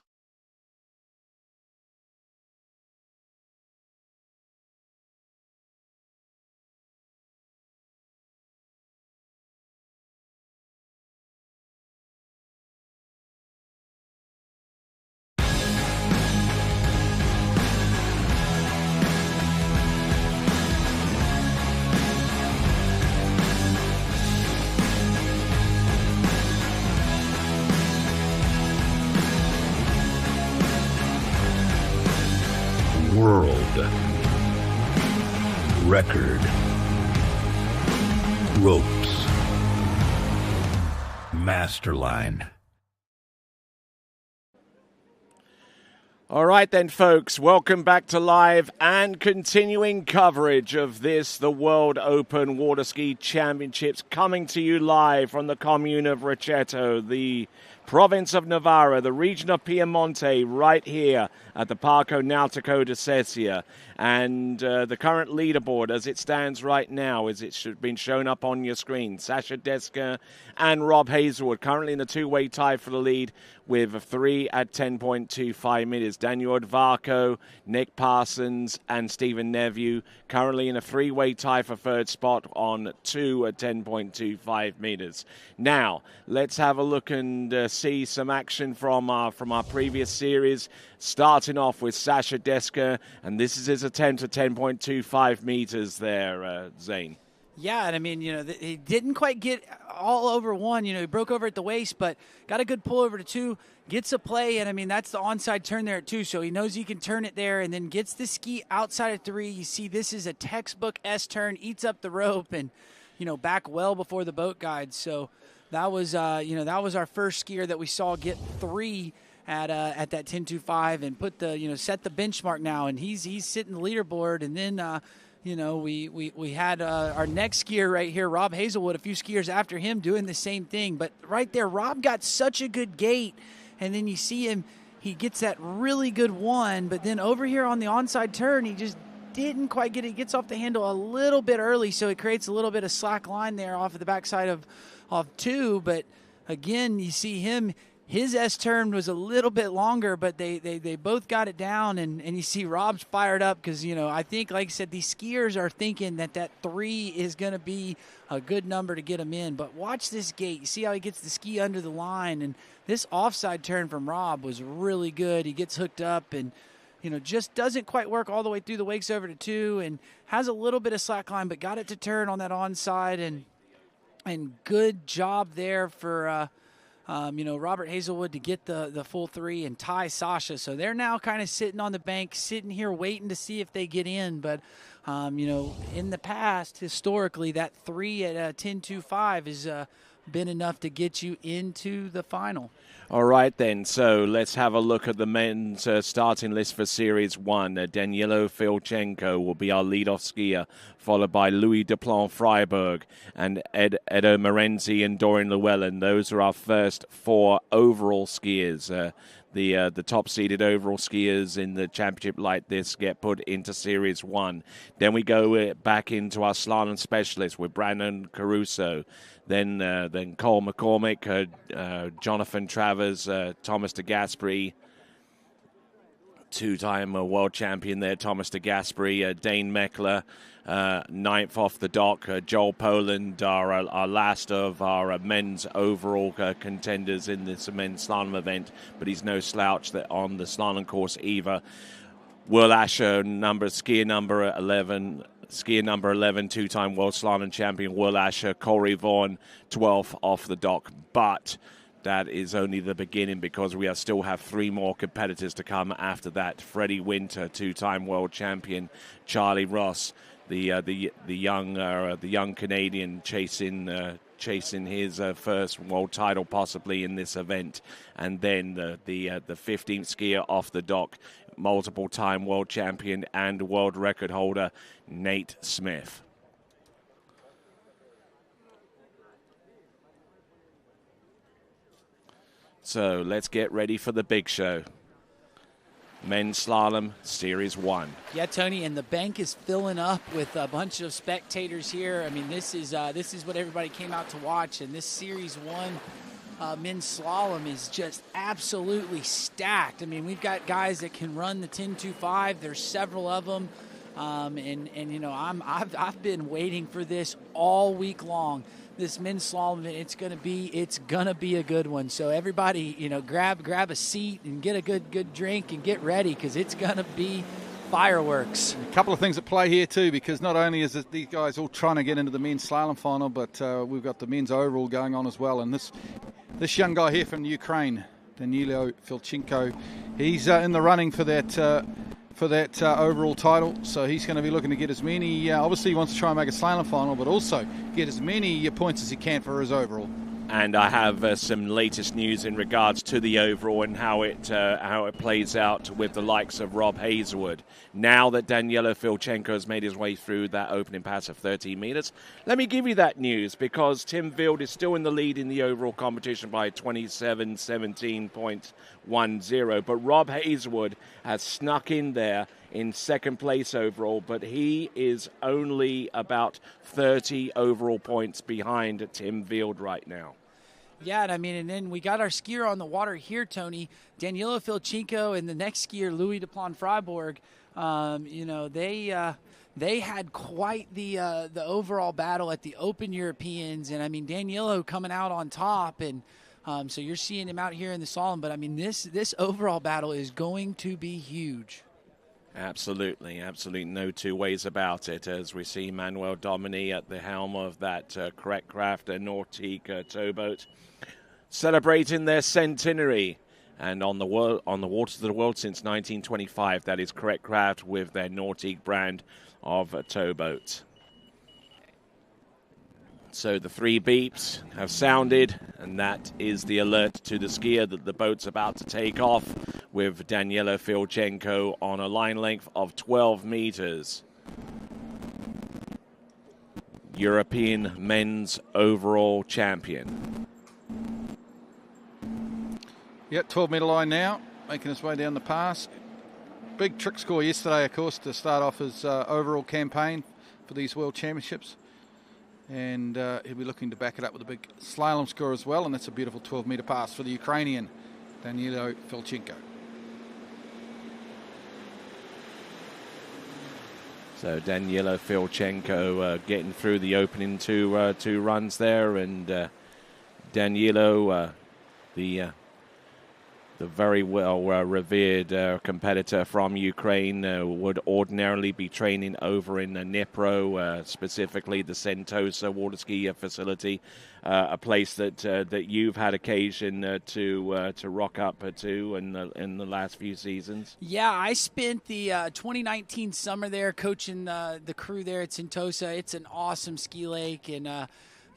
World record ropes masterline. All right then, folks, welcome back to live and continuing coverage of this, the World Open Water Ski Championships, coming to you live from the commune of Rocchetto, the province of Novara, the region of Piemonte, right here at the Parco Nautico di Sesia. And the current leaderboard as it stands right now, as it's been shown up on your screen, Sasha Deska and Rob Hazelwood currently in a two-way tie for the lead with a 3 at 10.25 meters. Daniel Varco, Nick Parsons, and Stephen Neveu currently in a three-way tie for third spot on 2 at 10.25 meters. Now, let's have a look and see some action from our previous series, starting off with Sasha Deska, and this is his attempt at 10.25 meters there, Zane. Yeah, and I mean, he didn't quite get all over one. He broke over at the waist, but got a good pull over to two, gets a play, and I mean, that's the onside turn there at two, so he knows he can turn it there, and then gets the ski outside of three. You see, this is a textbook S-turn, eats up the rope, and, back well before the boat guide. So that was, that was our first skier that we saw get three at that 10.25 and put the, set the benchmark now, and he's sitting the leaderboard, and then, we had our next skier right here, Rob Hazelwood, a few skiers after him doing the same thing. But right there, Rob got such a good gait, and then you see him, he gets that really good one, but then over here on the onside turn, he just didn't quite get it. He gets off the handle a little bit early, so it creates a little bit of slack line there off of the backside of two. But again, you see him, his S-turn was a little bit longer, but they both got it down, and you see Rob's fired up because, I think, like I said, these skiers are thinking that three is going to be a good number to get them in. But watch this gate. You see how he gets the ski under the line, and this offside turn from Rob was really good. He gets hooked up and, just doesn't quite work all the way through the wakes over to two and has a little bit of slack line, but got it to turn on that onside, and good job there for Robert Hazelwood to get the full 3 and tie Sasha. So they're now kind of sitting on the bank, sitting here waiting to see if they get in. But, in the past, historically, that 3 at 10.25 has been enough to get you into the final. All right, then. So let's have a look at the men's starting list for Series 1. Danilo Filchenko will be our leadoff skier, followed by Louis Duplan Freiburg and Edo Morenzi and Dorian Llewellyn. Those are our first 4 overall skiers. The top-seeded overall skiers in the championship like this get put into Series 1. Then we go back into our slalom specialists with Brandon Caruso, then Cole McCormick, Jonathan Travers, Thomas de Gasperi, two-time world champion there, Thomas de Gasperi, Dane Meckler, 9th off the dock, Joel Poland, our last of our men's overall contenders in this men's slalom event, but he's no slouch on the slalom course either. Will Asher, skier number 11, two-time world slalom champion Will Asher, Corey Vaughan, 12th off the dock, but that is only the beginning because we still have 3 more competitors to come after that. Freddie Winter, two-time world champion, Charlie Ross, the young Canadian chasing his first world title possibly in this event, and then the 15th skier off the dock, multiple-time world champion and world record holder Nate Smith. So let's get ready for the big show. Men's Slalom Series 1. Yeah, Tony, and the bank is filling up with a bunch of spectators here. I mean, this is what everybody came out to watch, and this Series 1 men's slalom is just absolutely stacked. I mean, we've got guys that can run the 10.25. There's several of them, I've been waiting for this all week long. This men's slalom, it's gonna be a good one. So everybody, grab a seat and get a good drink and get ready because it's gonna be fireworks. A couple of things at play here too, because not only is it these guys all trying to get into the men's slalom final, but we've got the men's overall going on as well. And this young guy here from Ukraine, Danilo Filchenko, he's in the running for that overall title, so he's going to be looking to get as many, obviously he wants to try and make a slalom final, but also get as many points as he can for his overall. And I have some latest news in regards to the overall and how it plays out with the likes of Rob Hazelwood. Now that Danilo Filchenko has made his way through that opening pass of 13 meters, let me give you that news because Tim Wild is still in the lead in the overall competition by 27:17.10. But Rob Hazelwood has snuck in there in second place overall, but he is only about 30 overall points behind Tim Wild right now. Yeah, and then we got our skier on the water here, Tony. Danilo Filchenko and the next skier, Louis Duplan Freiburg. They had quite the overall battle at the Open Europeans, and Danilo coming out on top, and so you're seeing him out here in the slalom. But this overall battle is going to be huge. Absolutely, no two ways about it. As we see Manuel Domini at the helm of that Correct Craft Nautique towboat, celebrating their centenary, and on the waters of the world since 1925. That is Correct Craft with their Nautique brand of a towboat. So the 3 beeps have sounded, and that is the alert to the skier that the boat's about to take off, with Danilo Filchenko on a line length of 12 meters. European men's overall champion. Yep, 12-metre line now, making his way down the pass. Big trick score yesterday, of course, to start off his overall campaign for these World Championships. And he'll be looking to back it up with a big slalom score as well, and that's a beautiful 12-metre pass for the Ukrainian, Danilo Filchenko. So Danilo Filchenko getting through the opening two runs there, and Danilo, the the very well revered competitor from Ukraine, would ordinarily be training over in Dnipro, specifically the Sentosa water ski facility, a place that you've had occasion to rock up to in the last few seasons. Yeah, I spent the 2019 summer there coaching the crew there at Sentosa. It's an awesome ski lake, and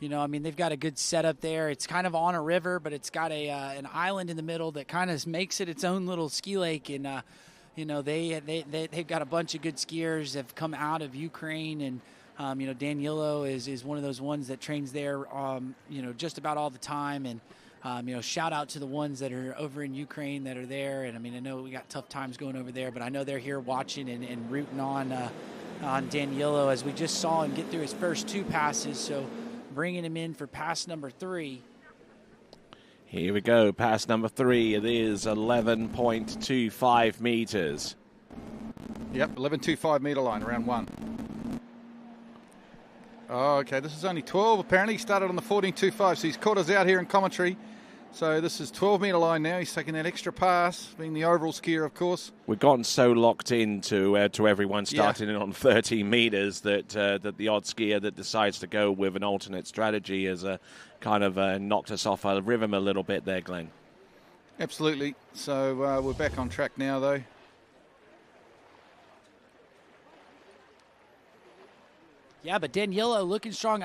they've got a good setup there. It's kind of on a river, but it's got an island in the middle that kind of makes it its own little ski lake. And they've got a bunch of good skiers that have come out of Ukraine, and Danilo is one of those ones that trains there, just about all the time. And shout out to the ones that are over in Ukraine that are there. And I know we got tough times going over there, but I know they're here watching and rooting on Danilo, as we just saw him get through his first 2 passes. So bringing him in for pass number 3. Here we go, pass number 3. It is 11.25 meters. Yep, 11.25 meter line, round 1. Oh, okay, this is only 12 apparently. He started on the 14.25, so he's caught us out here in commentary. So this is 12 meter line now. He's taking that extra pass, being the overall skier, of course. We've gotten so locked into to everyone starting in on 13 meters that the odd skier that decides to go with an alternate strategy has kind of knocked us off our rhythm a little bit there, Glenn. Absolutely. So we're back on track now, though. Yeah, but Danilo looking strong.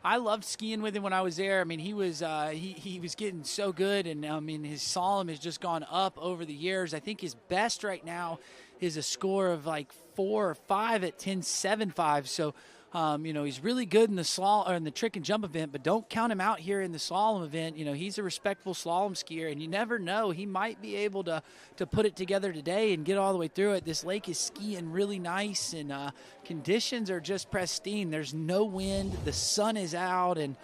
I loved skiing with him when I was there. He was he was getting so good, and his slalom has just gone up over the years. I think his best right now is a score of like 4 or 5 at 10.75. So he's really good in the slalom or in the trick and jump event, but don't count him out here in the slalom event. He's a respectable slalom skier, and you never know, he might be able to put it together today and get all the way through it. This lake is skiing really nice, and conditions are just pristine. There's no wind, the sun is out, and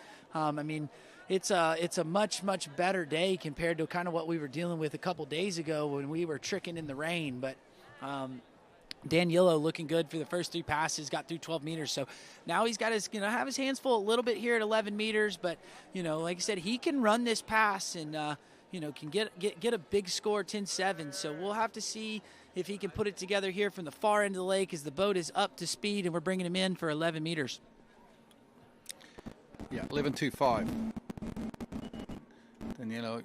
it's a much better day compared to kind of what we were dealing with a couple days ago when we were tricking in the rain. But Danilo looking good for the first 3 passes, got through 12 meters. So now he's got his, have his hands full a little bit here at 11 meters. But, like I said, he can run this pass and, can get a big score, 10.7. So we'll have to see if he can put it together here from the far end of the lake as the boat is up to speed and we're bringing him in for 11 meters. Yeah, 11.25. Danilo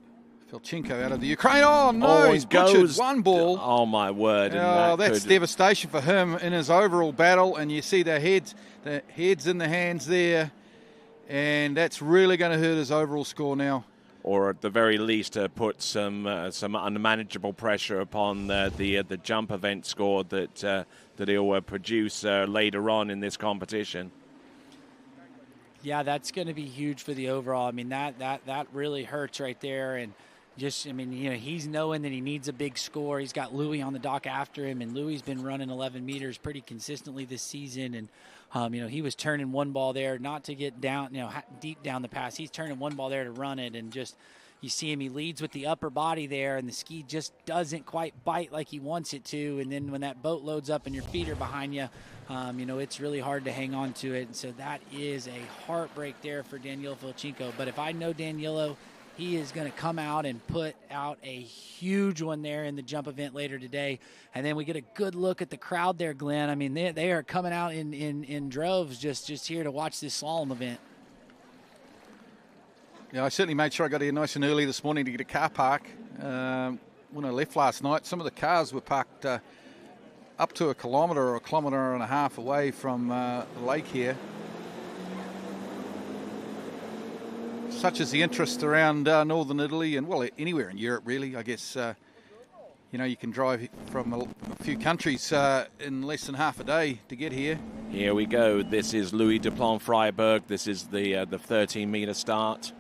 Filchenko out of the Ukraine. Oh, no, he's butchered one ball. Oh, my word. Oh, that's devastation for him in his overall battle. And you see the heads in the hands there. And that's really going to hurt his overall score now. Or at the very least, put some unmanageable pressure upon the jump event score that he'll produce later on in this competition. Yeah, that's going to be huge for the overall. That really hurts right there. And just, he's knowing that he needs a big score. He's got Louis on the dock after him, and Louis been running 11 meters pretty consistently this season. And, he was turning one ball there, not to get down, deep down the pass. He's turning one ball there to run it, and just, you see him, he leads with the upper body there, and the ski just doesn't quite bite like he wants it to. And then when that boat loads up and your feet are behind you, it's really hard to hang on to it. And so that is a heartbreak there for Danilo Filchenko. But if I know Danilo, he is going to come out and put out a huge one there in the jump event later today. And then we get a good look at the crowd there, Glenn. They are coming out in droves just here to watch this slalom event. Yeah, I certainly made sure I got here nice and early this morning to get a car park. When I left last night, some of the cars were parked up to 1 kilometre or 1.5 kilometres away from the lake here. Such is the interest around northern Italy and, well, anywhere in Europe, really. I guess, you can drive from a few countries in less than half a day to get here. Here we go. This is Louis Duplan-Freiberg. This is the 13-meter start.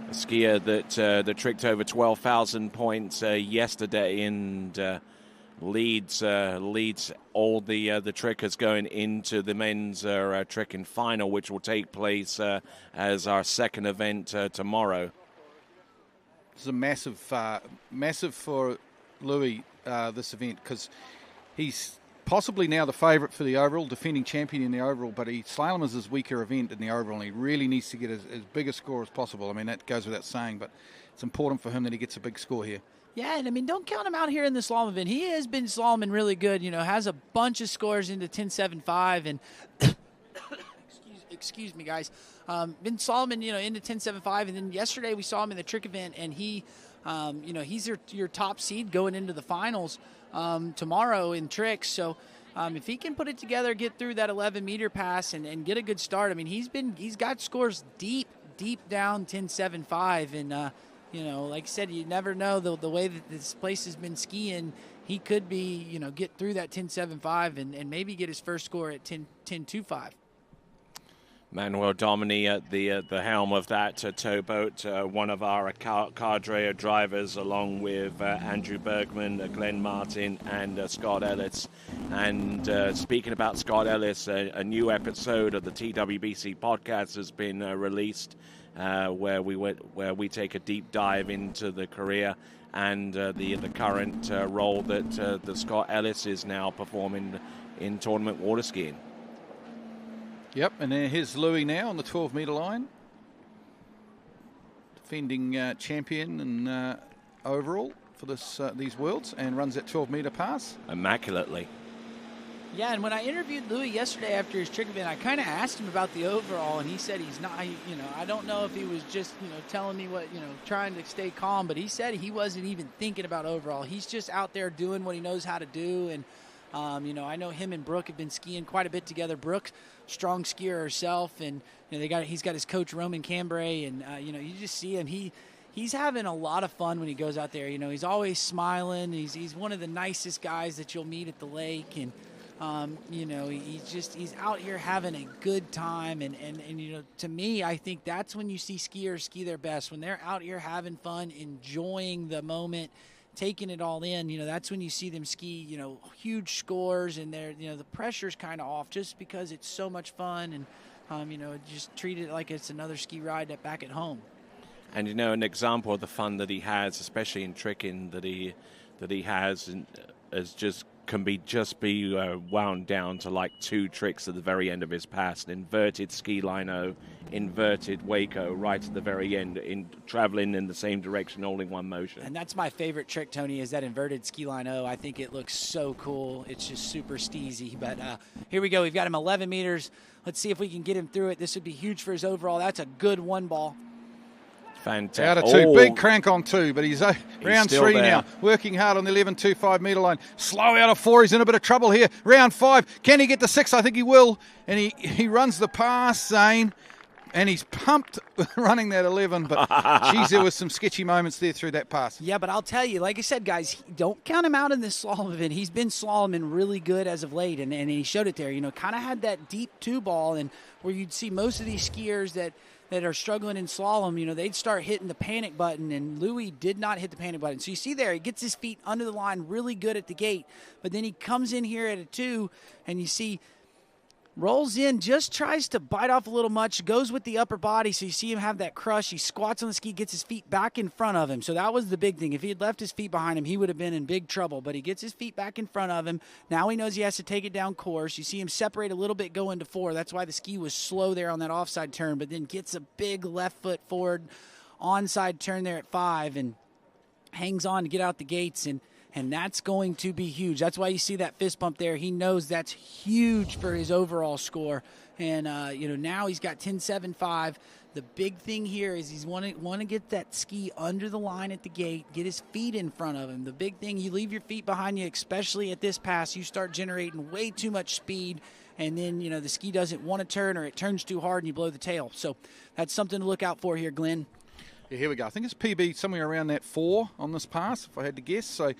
A skier that tricked over 12,000 points yesterday and leads all the trickers going into the men's tricking final, which will take place as our second event tomorrow. It's a massive for Louis, this event, because he's possibly now the favourite for the overall, defending champion in the overall, but slalom is his weaker event in the overall, and he really needs to get as big a score as possible. That goes without saying, but it's important for him that he gets a big score here. Yeah, and I mean, don't count him out here in the slalom event. He has been slaloming really good. Has a bunch of scores into 10.75 and excuse me, guys. Been slaloming, into 10.75, and then yesterday we saw him in the trick event, and he, he's your top seed going into the finals tomorrow in tricks. So if he can put it together, get through that 11-meter pass, and get a good start, I mean, he's got scores deep down 10.75, and like I said, you never know the way that this place has been skiing. He could be, get through that 10.75 and maybe get his first score at 10.25. Manuel Domini at the helm of that towboat, one of our cadre of drivers, along with Andrew Bergman, Glenn Martin, and Scott Ellis. And speaking about Scott Ellis, a new episode of the TWBC podcast has been released, where we take a deep dive into the career and the current role that Scott Ellis is now performing in tournament water skiing. Yep, and here's Louis now on the 12-metre line. Defending champion and overall for these Worlds, and runs that 12-metre pass. Immaculately. Yeah, and when I interviewed Louis yesterday after his trick event, I kind of asked him about the overall, and he said he's not, I don't know if he was just, telling me what, trying to stay calm, but he said he wasn't even thinking about overall. He's just out there doing what he knows how to do, and I know him and Brooke have been skiing quite a bit together. Brooke, strong skier herself, and he's got his coach Roman Cambrai, and you just see him. He's having a lot of fun when he goes out there. He's always smiling. He's one of the nicest guys that you'll meet at the lake, and he's out here having a good time. And to me, I think that's when you see skiers ski their best, when they're out here having fun, enjoying the moment, taking it all in. That's when you see them ski, huge scores, and they're, the pressure's kind of off just because it's so much fun, and, just treat it like it's another ski ride back at home. And, an example of the fun that he has, especially in tricking, that he has, and can be wound down to like two tricks at the very end of his pass: an inverted ski lino, inverted Waco, right at the very end, in traveling in the same direction, only one motion. And that's my favorite trick, Tony, is that inverted ski lino. I think it looks so cool. It's just super steezy. But here we go. We've got him 11 meters. Let's see if we can get him through it. This would be huge for his overall. That's a good one ball. Fantastic. Out of two. Big crank on two, but he's round three there. now. Working hard on the 11.25 metre line. Slow out of four. He's in a bit of trouble here. Round five. Can he get to six? I think he will. And he runs the pass, Zane. And he's pumped running that 11. But, geez, there was some sketchy moments there through that pass. Yeah, but I'll tell you, like I said, guys, don't count him out in this slalom event. He's been slaloming really good as of late, and he showed it there. Kind of had that deep two ball, and where you'd see most of these skiers that are struggling in slalom, they'd start hitting the panic button, and Louis did not hit the panic button. So you see there, he gets his feet under the line really good at the gate, but then he comes in here at a two, and you see rolls in, just tries to bite off a little much, goes with the upper body, so you see him have that crush. He squats on the ski, gets his feet back in front of him. So that was the big thing. If he had left his feet behind him, he would have been in big trouble. But he gets his feet back in front of him. Now he knows he has to take it down course. You see him separate a little bit going to four. That's why the ski was slow there on that offside turn, but then gets a big left foot forward onside turn there at five and hangs on to get out the gates, and that's going to be huge. That's why you see that fist bump there. He knows that's huge for his overall score. And, now he's got 10.75. The big thing here is he's want to get that ski under the line at the gate, get his feet in front of him. The big thing, you leave your feet behind you, especially at this pass, you start generating way too much speed, and then, the ski doesn't want to turn, or it turns too hard and you blow the tail. So that's something to look out for here, Glenn. Yeah, here we go. I think it's PB somewhere around that 4 on this pass, if I had to guess. So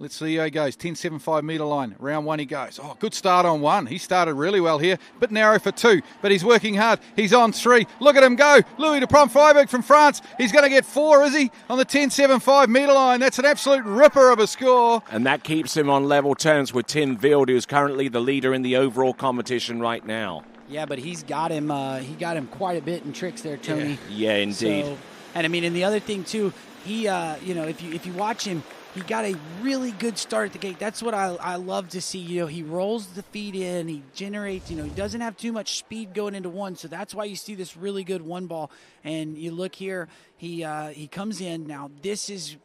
let's see how he goes. 10.75 metre line. Round one he goes. Oh, good start on one. He started really well here. Bit narrow for 2, but he's working hard. He's on 3. Look at him go. Louis de Prom-Freiberg from France. He's going to get 4, is he? On the 10.75 metre line. That's an absolute ripper of a score. And that keeps him on level terms with Tim Wild, who's currently the leader in the overall competition right now. Yeah, but he's got him. He got him quite a bit in tricks there, Tony. Yeah, indeed. So, and I mean, and the other thing too, he, if you watch him, he got a really good start at the gate. That's what I love to see. He rolls the feet in, he generates, he doesn't have too much speed going into one, so that's why you see this really good one ball. And you look here, he comes in. Now, this is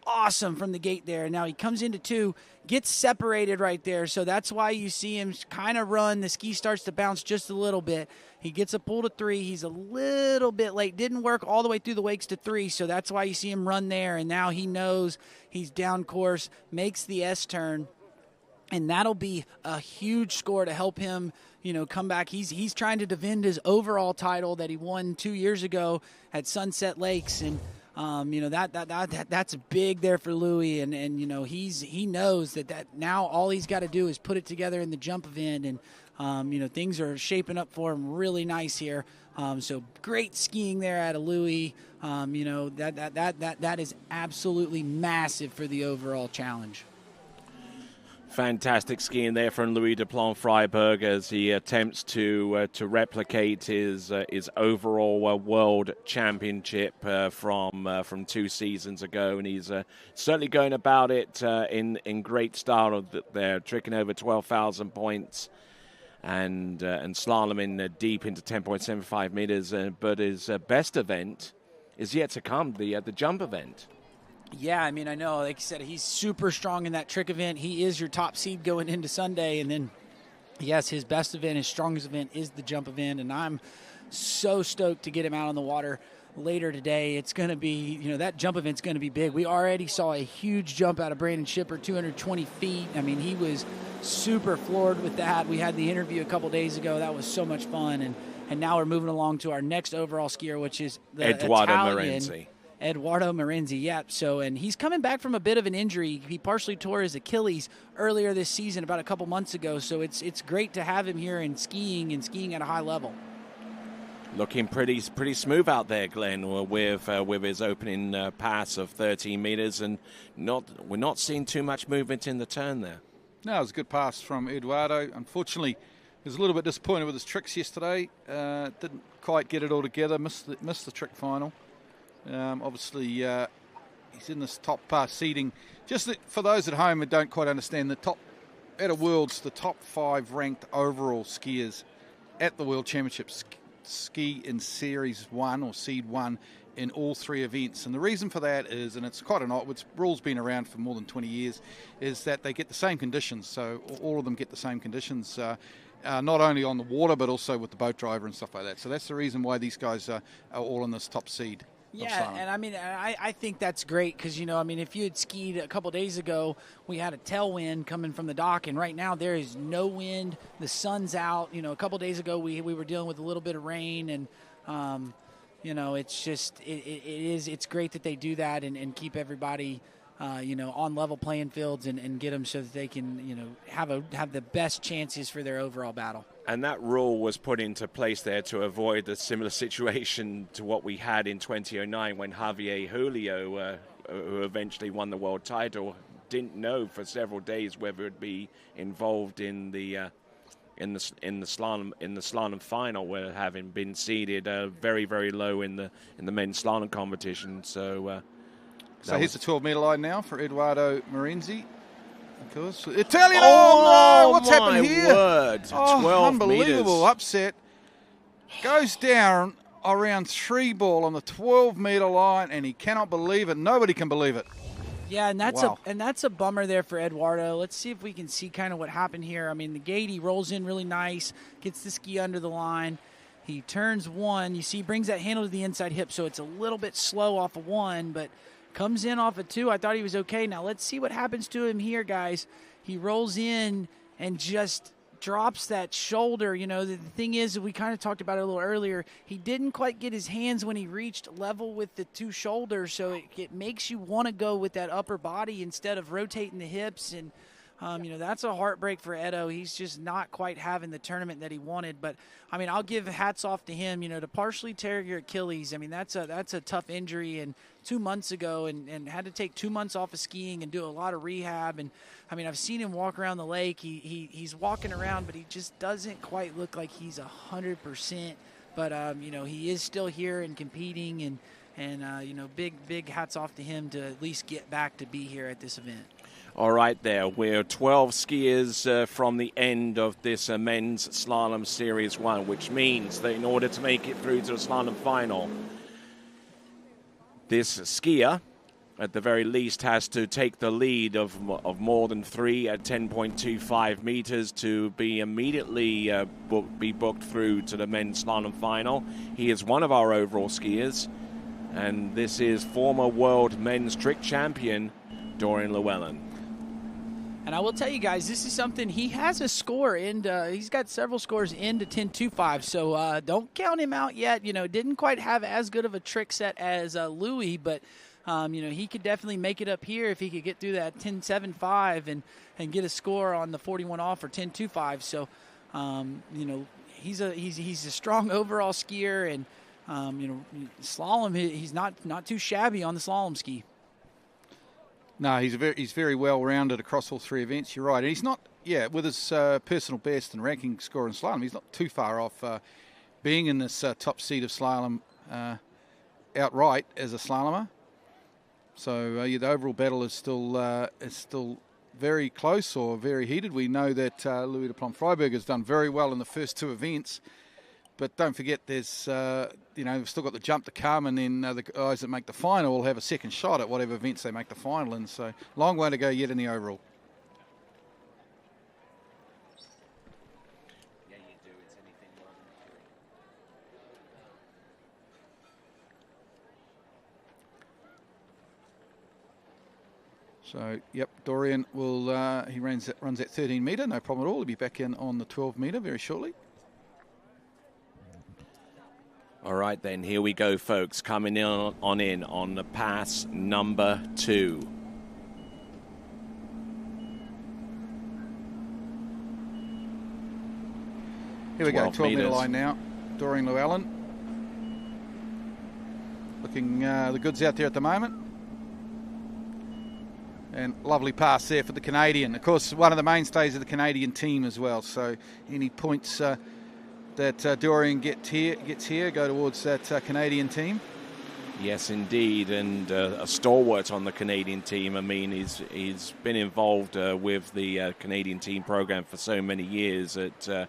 awesome from the gate there. Now he comes into 2, gets separated right there, so that's why you see him kind of run. The ski starts to bounce just a little bit. He gets a pull to 3. He's a little bit late. Didn't work all the way through the wakes to 3, so that's why you see him run there. And now he knows he's down course, makes the S turn, and that'll be a huge score to help him, come back. He's trying to defend his overall title that he won 2 years ago at Sunset Lakes, and that's big there for Louis, and he knows that now all he's got to do is put it together in the jump event, and things are shaping up for him really nice here. So great skiing there out of Louis. That is absolutely massive for the overall challenge. Fantastic skiing there from Louis Duplan Freiberg as he attempts to replicate his overall world championship from 2 seasons ago, and he's certainly going about it in great style. They're tricking over 12,000 points and slaloming deep into 10.75 meters. But his best event is yet to come, the jump event. Yeah, I know, like you said, he's super strong in that trick event. He is your top seed going into Sunday. And then, yes, his best event, his strongest event is the jump event. And I'm so stoked to get him out on the water later today. It's going to be, that jump event's going to be big. We already saw a huge jump out of Brandon Shipper, 220 feet. He was super floored with that. We had the interview a couple days ago. That was so much fun. And now we're moving along to our next overall skier, which is the Italian Eduardo Marenzi, yeah. So, and he's coming back from a bit of an injury. He partially tore his Achilles earlier this season, about a couple months ago. So it's great to have him here and skiing at a high level. Looking pretty smooth out there, Glenn, with his opening pass of 13 meters, and we're not seeing too much movement in the turn there. No, it was a good pass from Eduardo. Unfortunately, he was a little bit disappointed with his tricks yesterday. Didn't quite get it all together. Missed the trick final. Obviously, he's in this top seeding. Just for those at home who don't quite understand, the top 5 ranked overall skiers at the World Championships ski in Series 1 or Seed 1 in all 3 events. And the reason for that is, and it's quite an odd, rule's been around for more than 20 years, is that they get the same conditions. So all of them get the same conditions, not only on the water but also with the boat driver and stuff like that. So that's the reason why these guys are all in this top seed. Yeah, and I think that's great because, if you had skied a couple days ago, we had a tailwind coming from the dock, and right now there is no wind. The sun's out. A couple days ago we were dealing with a little bit of rain, and, it's just it's great that they do that and keep everybody, on level playing fields and get them so that they can, have the best chances for their overall battle. And that rule was put into place there to avoid a similar situation to what we had in 2009 when Javier Julio, who eventually won the world title, didn't know for several days whether it'd be involved in the slalom final, where having been seeded very, very low in the men's slalom competition. So here's the 12-meter line now for Eduardo Marenzi. Of course, Italian. What's happened here? Word. 12 unbelievable meters. Upset. Goes down around 3 ball on the 12-meter line, and he cannot believe it. Nobody can believe it. Yeah, and that's a bummer there for Eduardo. Let's see if we can see kind of what happened here. The gate, he rolls in really nice, gets the ski under the line. He turns 1. You see, he brings that handle to the inside hip, so it's a little bit slow off of 1, but comes in off of 2. I thought he was okay. Now let's see what happens to him here, guys. He rolls in and just drops that shoulder. The thing is, we kind of talked about it a little earlier, he didn't quite get his hands when he reached level with the 2 shoulders, so it makes you want to go with that upper body instead of rotating the hips, and that's a heartbreak for Edo. He's just not quite having the tournament that he wanted. But, I'll give hats off to him, to partially tear your Achilles. That's a tough injury, and 2 months ago, and had to take 2 months off of skiing and do a lot of rehab. And, I've seen him walk around the lake. He's walking around, but he just doesn't quite look like he's 100%. But, he is still here and competing, and And, big hats off to him to at least get back to be here at this event. All right, there. We're 12 skiers from the end of this men's slalom Series 1, which means that in order to make it through to the slalom final, this skier, at the very least, has to take the lead of more than 3 at 10.25 meters to be immediately be booked through to the men's slalom final. He is one of our overall skiers, and this is former world men's trick champion Dorian Llewellyn. And I will tell you guys, this is something he has a score in. He's got several scores into 10.25, so don't count him out yet. Didn't quite have as good of a trick set as Louis, but he could definitely make it up here if he could get through that 10.75 and get a score on the 41 off or 10.25. So, he's a strong overall skier, and slalom, he's not too shabby on the slalom ski. No, he's very well rounded across all 3 events. You're right, and he's not with his personal best and ranking score in slalom. He's not too far off being in this top seed of slalom outright as a slalomer. So the overall battle is still very close or very heated. We know that Louis de Plom-Freiberg has done very well in the first 2 events. But don't forget, there's we've still got the jump to come, and then the guys that make the final will have a second shot at whatever events they make the final in. So long way to go yet in the overall. So, Dorian will he runs at 13 metre, no problem at all. He'll be back in on the 12 metre very shortly. All right, then, here we go, folks, coming in on the pass number 2. Here we go, 12 metre meters. line now. Dorian Llewellyn. Looking the goods out there at the moment. And lovely pass there for the Canadian. Of course, one of the mainstays of the Canadian team as well. So any points that Dorian gets here go towards that Canadian team. Yes, indeed, and a stalwart on the Canadian team. I mean, he's been involved with the Canadian team program for so many years at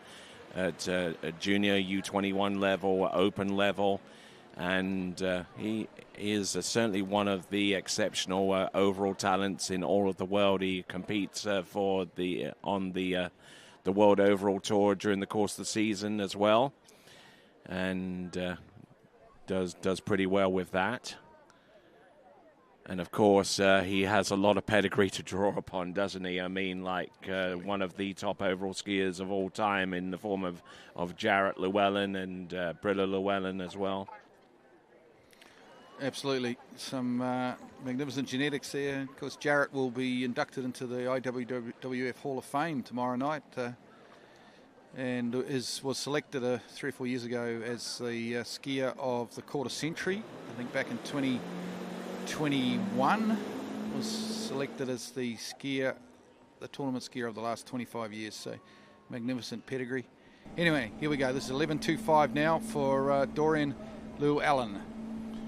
junior U21 level, open level, and he is certainly one of the exceptional overall talents in all of the world. He competes on the World Overall Tour during the course of the season as well, and does pretty well with that. And of course, he has a lot of pedigree to draw upon, doesn't he? I mean, like one of the top overall skiers of all time in the form of Jarrett Llewellyn and Brilla Llewellyn as well. Absolutely. Some magnificent genetics there. Of course, Jarrett will be inducted into the IWWF Hall of Fame tomorrow night and was selected 3 or 4 years ago as the skier of the quarter century. I think back in 2021 was selected as the tournament skier of the last 25 years. So magnificent pedigree. Anyway, here we go. This is 11.25 now for Dorian Llewellyn.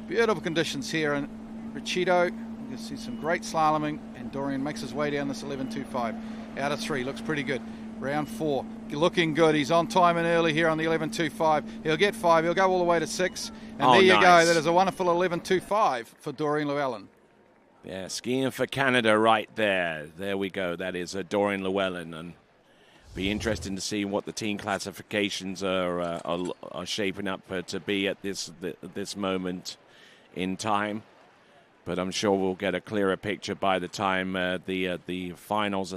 Beautiful conditions here in Riccido. You can see some great slaloming, and Dorian makes his way down this 11.25. Out of 3, looks pretty good. Round 4, looking good. He's on time and early here on the 11.25. He'll get 5. He'll go all the way to 6. And there you go. That is a wonderful 11.25 for Dorian Llewellyn. Yeah, skiing for Canada right there. There we go. That is Dorian Llewellyn, and be interesting to see what the team classifications are shaping up to be at this moment in time, but I'm sure we'll get a clearer picture by the time the finals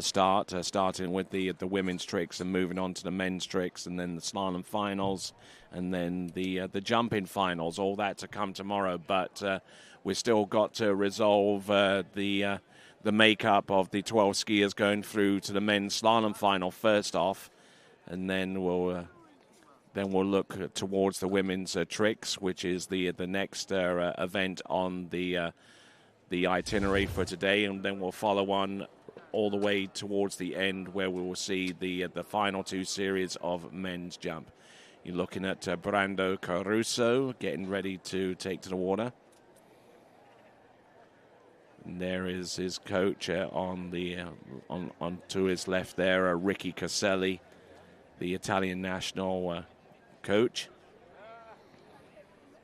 starting with the women's tricks and moving on to the men's tricks, and then the slalom finals, and then the jumping finals. All that to come tomorrow, but we've still got to resolve the makeup of the 12 skiers going through to the men's slalom final first off, and then we'll look towards the women's tricks, which is the next event on the itinerary for today, and then we'll follow on all the way towards the end, where we will see the final 2 series of men's jump. You're looking at Brando Caruso getting ready to take to the water. And there is his coach on to his left there, Ricky Caselli, the Italian national coach,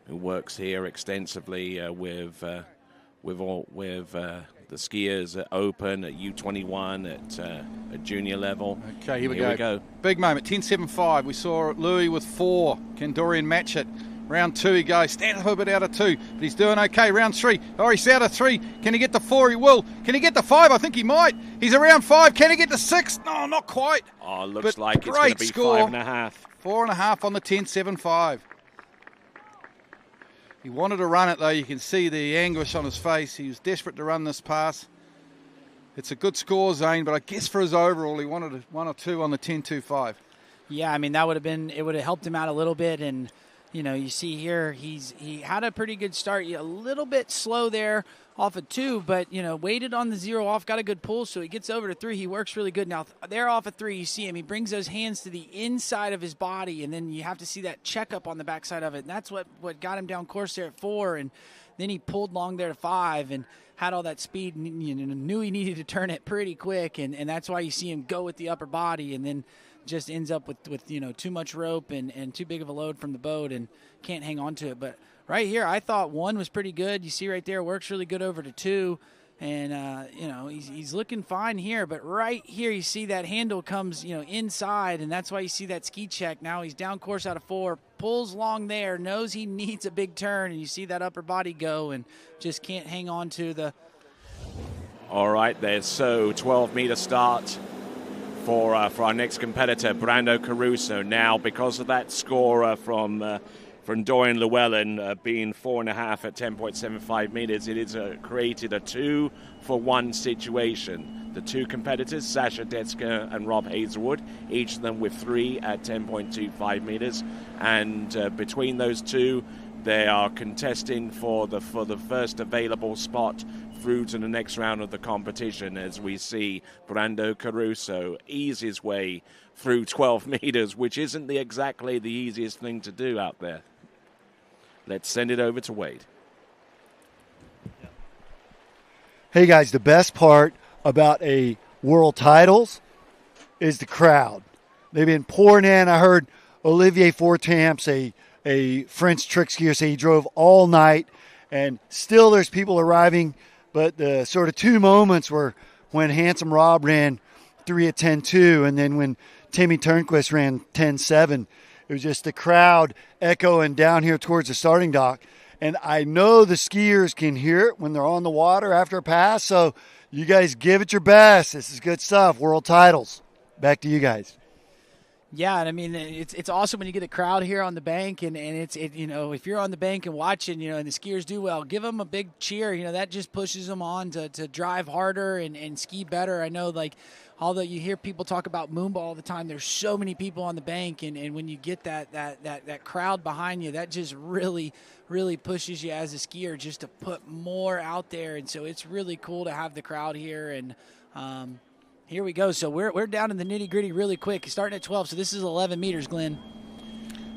who works here extensively with the skiers at Open, at U21, at junior level. Okay, here we go. Big moment, 10.75. We saw Louis with 4. Can Dorian match it? Round 2 he goes. Stands a little bit out of 2, but he's doing okay. Round 3. Oh, he's out of 3. Can he get to 4? He will. Can he get to 5? I think he might. He's around 5. Can he get to 6? No, not quite. Oh, looks like it's going to be score. 5.5. 4.5 on the 10.75. He wanted to run it, though. You can see the anguish on his face. He was desperate to run this pass. It's a good score, Zane, but I guess for his overall, he wanted 1 or 2 on the 10.25. Yeah, I mean, it would have helped him out a little bit. And, you know, you see here, he had a pretty good start. A little bit slow there off of 2, but, you know, waited on the 0 off, got a good pull, so he gets over to 3. He works really good. Now, there off of 3, you see him. He brings those hands to the inside of his body, and then you have to see that checkup on the backside of it. And that's what got him down course there at 4, and then he pulled long there to 5 and had all that speed and, you know, knew he needed to turn it pretty quick, and that's why you see him go with the upper body and then just ends up with you know, too much rope and too big of a load from the boat and can't hang on to it. But right here, I thought 1 was pretty good. You see right there, works really good over to 2. And, you know, he's looking fine here. But right here, you see that handle comes, you know, inside, and that's why you see that ski check. Now he's down course out of 4, pulls long there, knows he needs a big turn, and you see that upper body go and just can't hang on to the... All right, there's 12-meter start for our next competitor, Brando Caruso. Now, because of that score from Dorian Llewellyn being 4.5 at 10.75 meters, it is created a 2-for-1 situation. The 2 competitors, Sasha Detska and Rob Hazelwood, each of them with 3 at 10.25 meters. And between those 2, they are contesting for the first available spot through to the next round of the competition, as we see Brando Caruso ease his way through 12 meters, which isn't exactly the easiest thing to do out there. Let's send it over to Wade. Hey guys, the best part about a World Titles is the crowd. They've been pouring in. I heard Olivier Fortamps, a French trick skier, say he drove all night, and still there's people arriving. But the sort of 2 moments were when Handsome Rob ran 3 at 10.2, and then when Timmy Turnquist ran 10.7. It was just the crowd echoing down here towards the starting dock. And I know the skiers can hear it when they're on the water after a pass, so you guys give it your best. This is good stuff. World Titles. Back to you guys. Yeah, and I mean, it's awesome when you get a crowd here on the bank, and you know, if you're on the bank and watching, you know, and the skiers do well, give them a big cheer. You know, that just pushes them on to drive harder and ski better. I know, like, although you hear people talk about Moomba all the time, there's so many people on the bank, and when you get that crowd behind you, that just really pushes you as a skier just to put more out there. And so it's really cool to have the crowd here. And here we go. So we're down in the nitty-gritty really quick, starting at 12. So this is 11 meters, Glenn.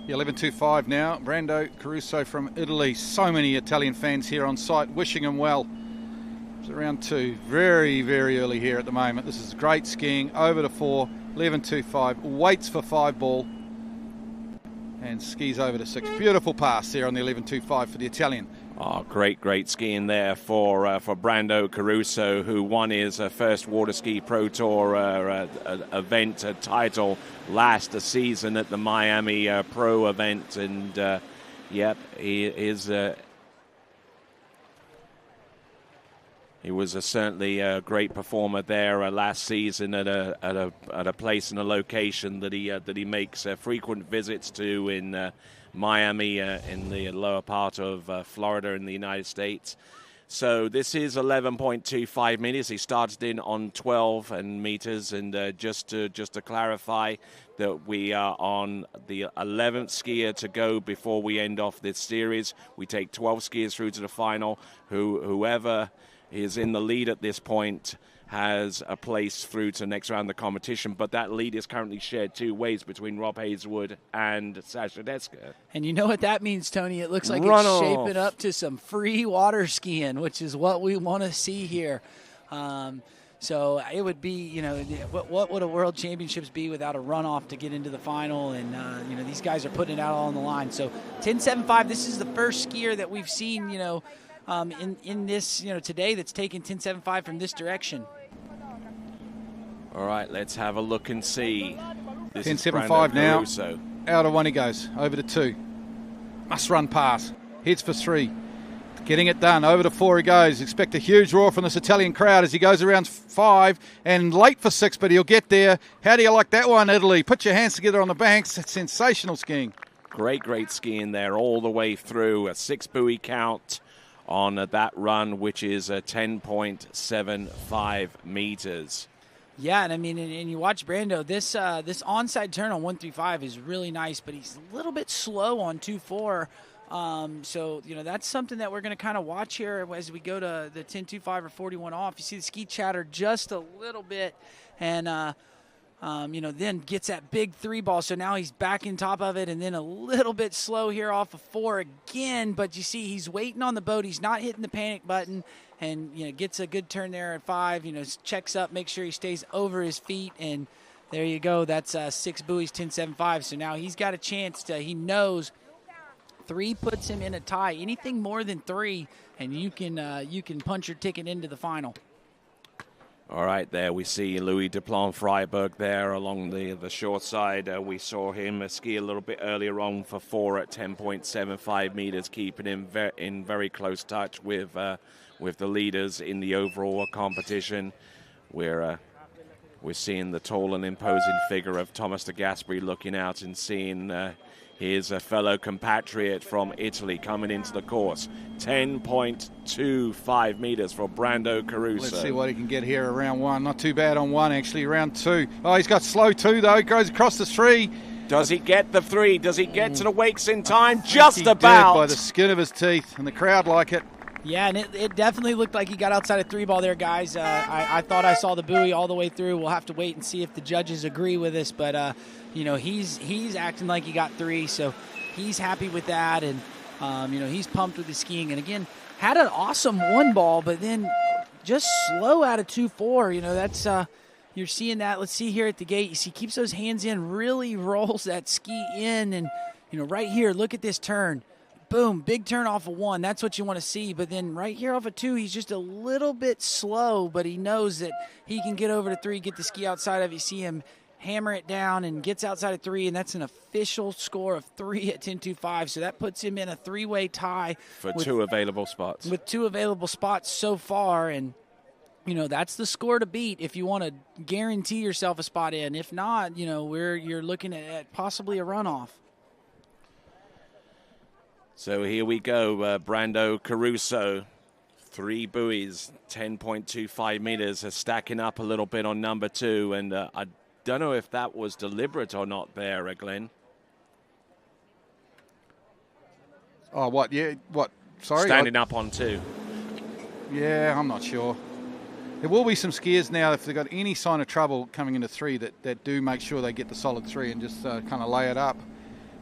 Yeah, 11.25 now. Brando Caruso from Italy. So many Italian fans here on site wishing him well. It's around 2. Very, very early here at the moment. This is great skiing. Over to 4. 11.25. Waits for 5 ball. And skis over to 6. Beautiful pass there on the 11.25 for the Italian. Oh, great skiing there for Brando Caruso, who won his first Water Ski Pro Tour event title last season at the Miami Pro event. And, yep, he was certainly a great performer there last season at a place and a location that he makes frequent visits to in Miami, in the lower part of Florida in the United States. So this is 11.25 meters. He started in on 12 meters, and just to clarify that we are on the 11th skier to go before we end off this series. We take 12 skiers through to the final. Whoever is in the lead at this point has a place through to the next round of the competition, but that lead is currently shared 2 ways between Rob Hazelwood and Sasha Deska. And you know what that means, Tony? It looks like Run it's off. shaping up to some free water skiing, which is what we want to see here. So it would be, you know, what would a World Championships be without a runoff to get into the final? And, you know, these guys are putting it out all on the line. So 10.75, this is the first skier that we've seen, you know, in this, you know, today that's taken 10.75 from this direction. All right, let's have a look and see. This is 10.75 Brando now. Caruso. Out of 1 he goes. Over to 2. Must run pass. Heads for 3. Getting it done. Over to 4 he goes. Expect a huge roar from this Italian crowd as he goes around 5 and late for 6, but he'll get there. How do you like that one, Italy? Put your hands together on the banks. It's sensational skiing. Great skiing there all the way through. A 6 buoy count on that run, which is a 10.75 meters. Yeah, and I mean, and you watch Brando, this onside turn on 135 is really nice, but he's a little bit slow on 2.4. So, you know, that's something that we're going to kind of watch here as we go to the 10.25 or 41 off. You see the ski chatter just a little bit, and, you know, then gets that big 3 ball. So now he's back in top of it, and then a little bit slow here off of 4 again. But you see he's waiting on the boat. He's not hitting the panic button, and, you know, gets a good turn there at 5. You know, checks up, makes sure he stays over his feet, and there you go. That's 6 buoys, 10.75. So now he's got a chance to, he knows 3 puts him in a tie. Anything more than 3, and you can punch your ticket into the final. All right, there we see Louis Duplan-Freiberg there along the short side. We saw him ski a little bit earlier on for 4 at 10.75 meters, keeping him in very close touch with the leaders in the overall competition. We're seeing the tall and imposing figure of Thomas de Gasperi looking out and seeing here's a fellow compatriot from Italy coming into the course. 10.25 meters for Brando Caruso. Let's see what he can get here around 1. Not too bad on 1, actually. Around 2. Oh, he's got slow 2, though. Goes across the 3. Does he get the 3? Does he get to the wakes in time? He Just did about. by the skin of his teeth, and the crowd like it. Yeah, and it definitely looked like he got outside of 3 ball there, guys. I thought I saw the buoy all the way through. We'll have to wait and see if the judges agree with us. But, you know, he's acting like he got 3, so he's happy with that. And, you know, he's pumped with his skiing. And, again, had an awesome 1 ball, but then just slow out of 2.4. You know, that's you're seeing that. Let's see here at the gate. You see, keeps those hands in, really rolls that ski in. And, you know, right here, look at this turn. Boom, big turn off of 1. That's what you want to see. But then right here off of 2, he's just a little bit slow, but he knows that he can get over to 3, get the ski outside of it. You see him hammer it down and gets outside of 3, and that's an official score of 3 at 10.25. So that puts him in a 3-way tie. For 2 available spots. With 2 available spots so far. And, you know, that's the score to beat if you want to guarantee yourself a spot in. If not, you know, you're looking at possibly a runoff. So here we go, Brando Caruso, 3 buoys, 10.25 meters, stacking up a little bit on number 2, and I don't know if that was deliberate or not there, Glenn. Oh, what? Yeah, what? Sorry? Standing up on 2. Yeah, I'm not sure. There will be some skiers now, if they've got any sign of trouble coming into 3, that do make sure they get the solid 3 and just kind of lay it up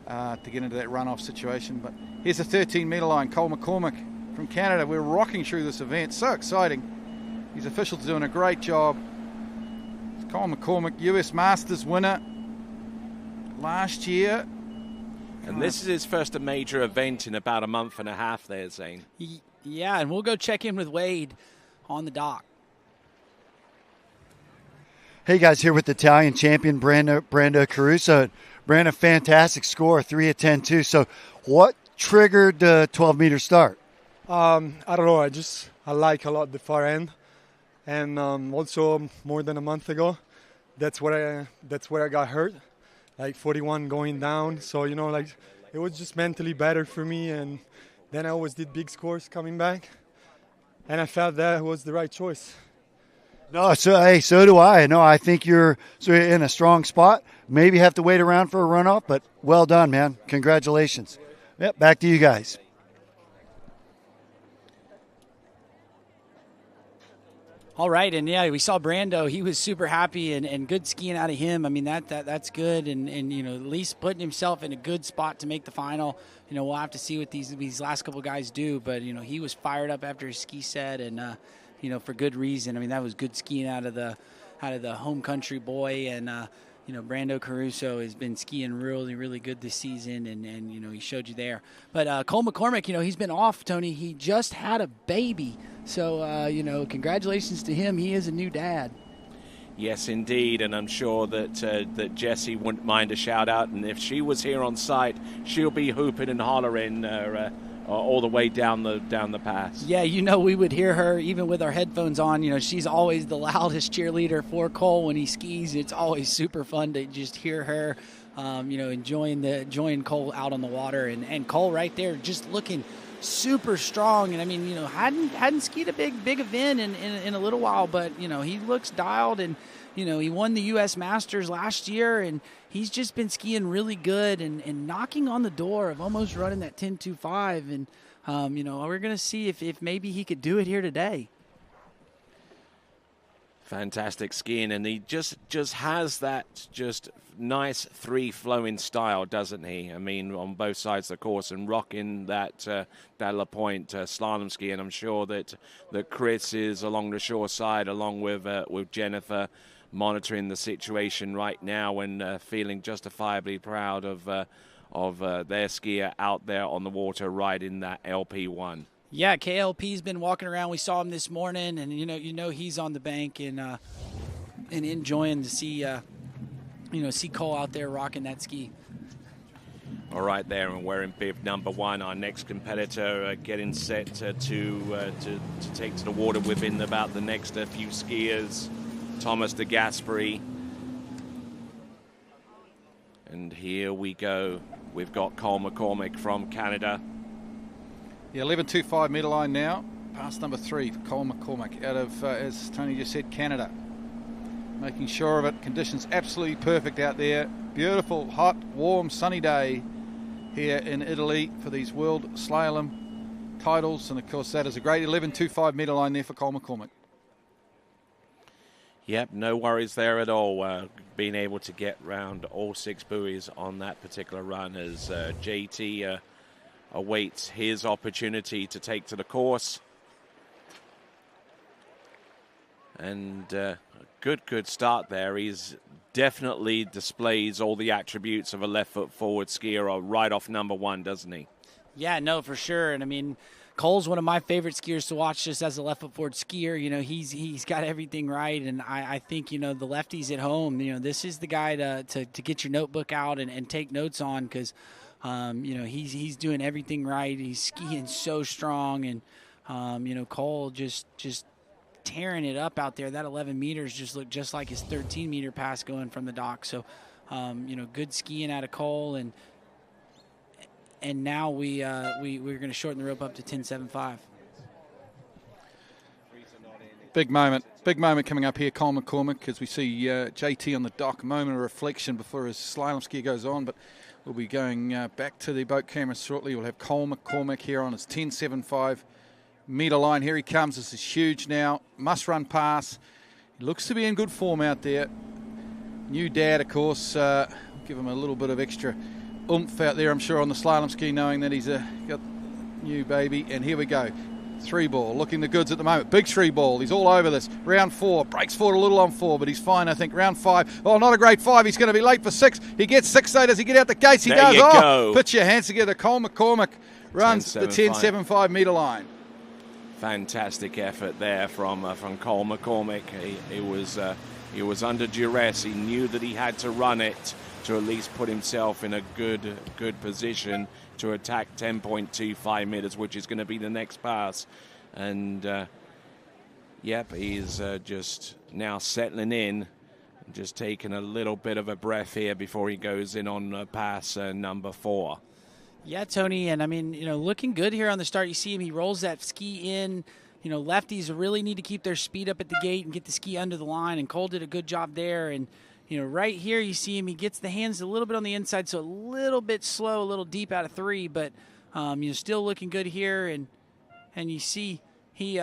to get into that runoff situation. But here's the 13-metre line, Cole McCormick from Canada. We're rocking through this event. So exciting. These officials are doing a great job. It's Cole McCormick, US Masters winner last year. And this is his first major event in about a month and a half there, Zane. Yeah, and we'll go check in with Wade on the dock. Hey, guys, here with the Italian champion, Brando Caruso. Brando, fantastic score, 3 at 10 too. So what triggered the 12-meter start? I don't know. I like a lot the far end. And also more than a month ago, that's where I got hurt, like 41 going down. So, you know, like it was just mentally better for me. And then I always did big scores coming back. And I felt that was the right choice. No, so do I. No, I think you're in a strong spot. Maybe have to wait around for a runoff, but well done, man. Congratulations. Yep, back to you guys. All right, and yeah, we saw Brando. He was super happy and good skiing out of him. I mean, that's good, and at least putting himself in a good spot to make the final. We'll have to see what these last couple guys do, but he was fired up after his ski set, and for good reason. I mean, that was good skiing out of the home country boy, and Brando Caruso has been skiing really, really good this season, and he showed you there. But Cole McCormick, he's been off, Tony. He just had a baby. So, congratulations to him. He is a new dad. Yes, indeed, and I'm sure that Jessie wouldn't mind a shout-out, and if she was here on site, she'll be hooping and hollering all the way down the pass. Yeah, we would hear her even with our headphones on. She's always the loudest cheerleader for Cole when he skis. It's always super fun to just hear her, enjoying Cole out on the water, and Cole right there just looking super strong. And I mean, hadn't skied a big event in a little while, but he looks dialed, and he won the U.S. Masters last year, and he's just been skiing really good and knocking on the door of almost running that 10.25. And we're gonna see if maybe he could do it here today. Fantastic skiing, and he just has that just nice free-flowing style, doesn't he? I mean, on both sides of the course, and rocking that La Pointe slalom ski. And I'm sure that Chris is along the shore side, along with Jennifer, monitoring the situation right now and feeling justifiably proud of their skier out there on the water riding that LP1. Yeah, KLP's been walking around. We saw him this morning, and he's on the bank and enjoying to see see Cole out there rocking that ski. All right, there, and we're in bib number 1. Our next competitor getting set to take to the water within about the next few skiers, Thomas de Gasperi. And here we go. We've got Cole McCormick from Canada. The 11.25 metre line now, pass number 3 for Cole McCormick out of, as Tony just said, Canada. Making sure of it. Conditions absolutely perfect out there. Beautiful, hot, warm, sunny day here in Italy for these World Slalom titles. And, of course, that is a great 11.25 metre line there for Cole McCormick. Yep, no worries there at all. Being able to get round all 6 buoys on that particular run as JT awaits his opportunity to take to the course. And good start there. He's definitely displays all the attributes of a left foot forward skier right off number 1, doesn't he? Yeah, no, for sure. And I mean, Cole's one of my favorite skiers to watch just as a left foot forward skier. He's got everything right. And I think, the lefties at home, this is the guy to get your notebook out and take notes on, because he's doing everything right. He's skiing so strong, and Cole just tearing it up out there. That 11 meters just looked just like his 13-meter pass going from the dock. So, good skiing out of Cole, and now we're going to shorten the rope up to 10.75. Big moment coming up here, Cole McCormick, as we see JT on the dock. A moment of reflection before his slalom ski goes on, but we'll be going back to the boat camera shortly. We'll have Cole McCormick here on his 10.75 metre line. Here he comes. This is huge now. Must run pass. He looks to be in good form out there. New dad, of course. Give him a little bit of extra oomph out there, I'm sure, on the slalom ski, knowing that he's got new baby. And here we go. 3-ball, looking the goods at the moment. Big 3-ball. He's all over this. Round 4. Breaks forward a little on 4, but he's fine, I think. Round 5. Oh, not a great 5. He's going to be late for 6. He gets 6, though. Does he get out the gates? He there does. You go. Put your hands together. Cole McCormick runs the 10.75 metre line. Fantastic effort there from Cole McCormick. He was under duress. He knew that he had to run it to at least put himself in a good position to attack 10.25 meters, which is going to be the next pass. And he's just now settling in, just taking a little bit of a breath here before he goes in on pass number 4. Yeah, Tony, and I mean, looking good here on the start. You see him, he rolls that ski in. Lefties really need to keep their speed up at the gate and get the ski under the line, and Cole did a good job there. And right here you see him, he gets the hands a little bit on the inside, so a little bit slow, a little deep out of 3, but still looking good here. And you see He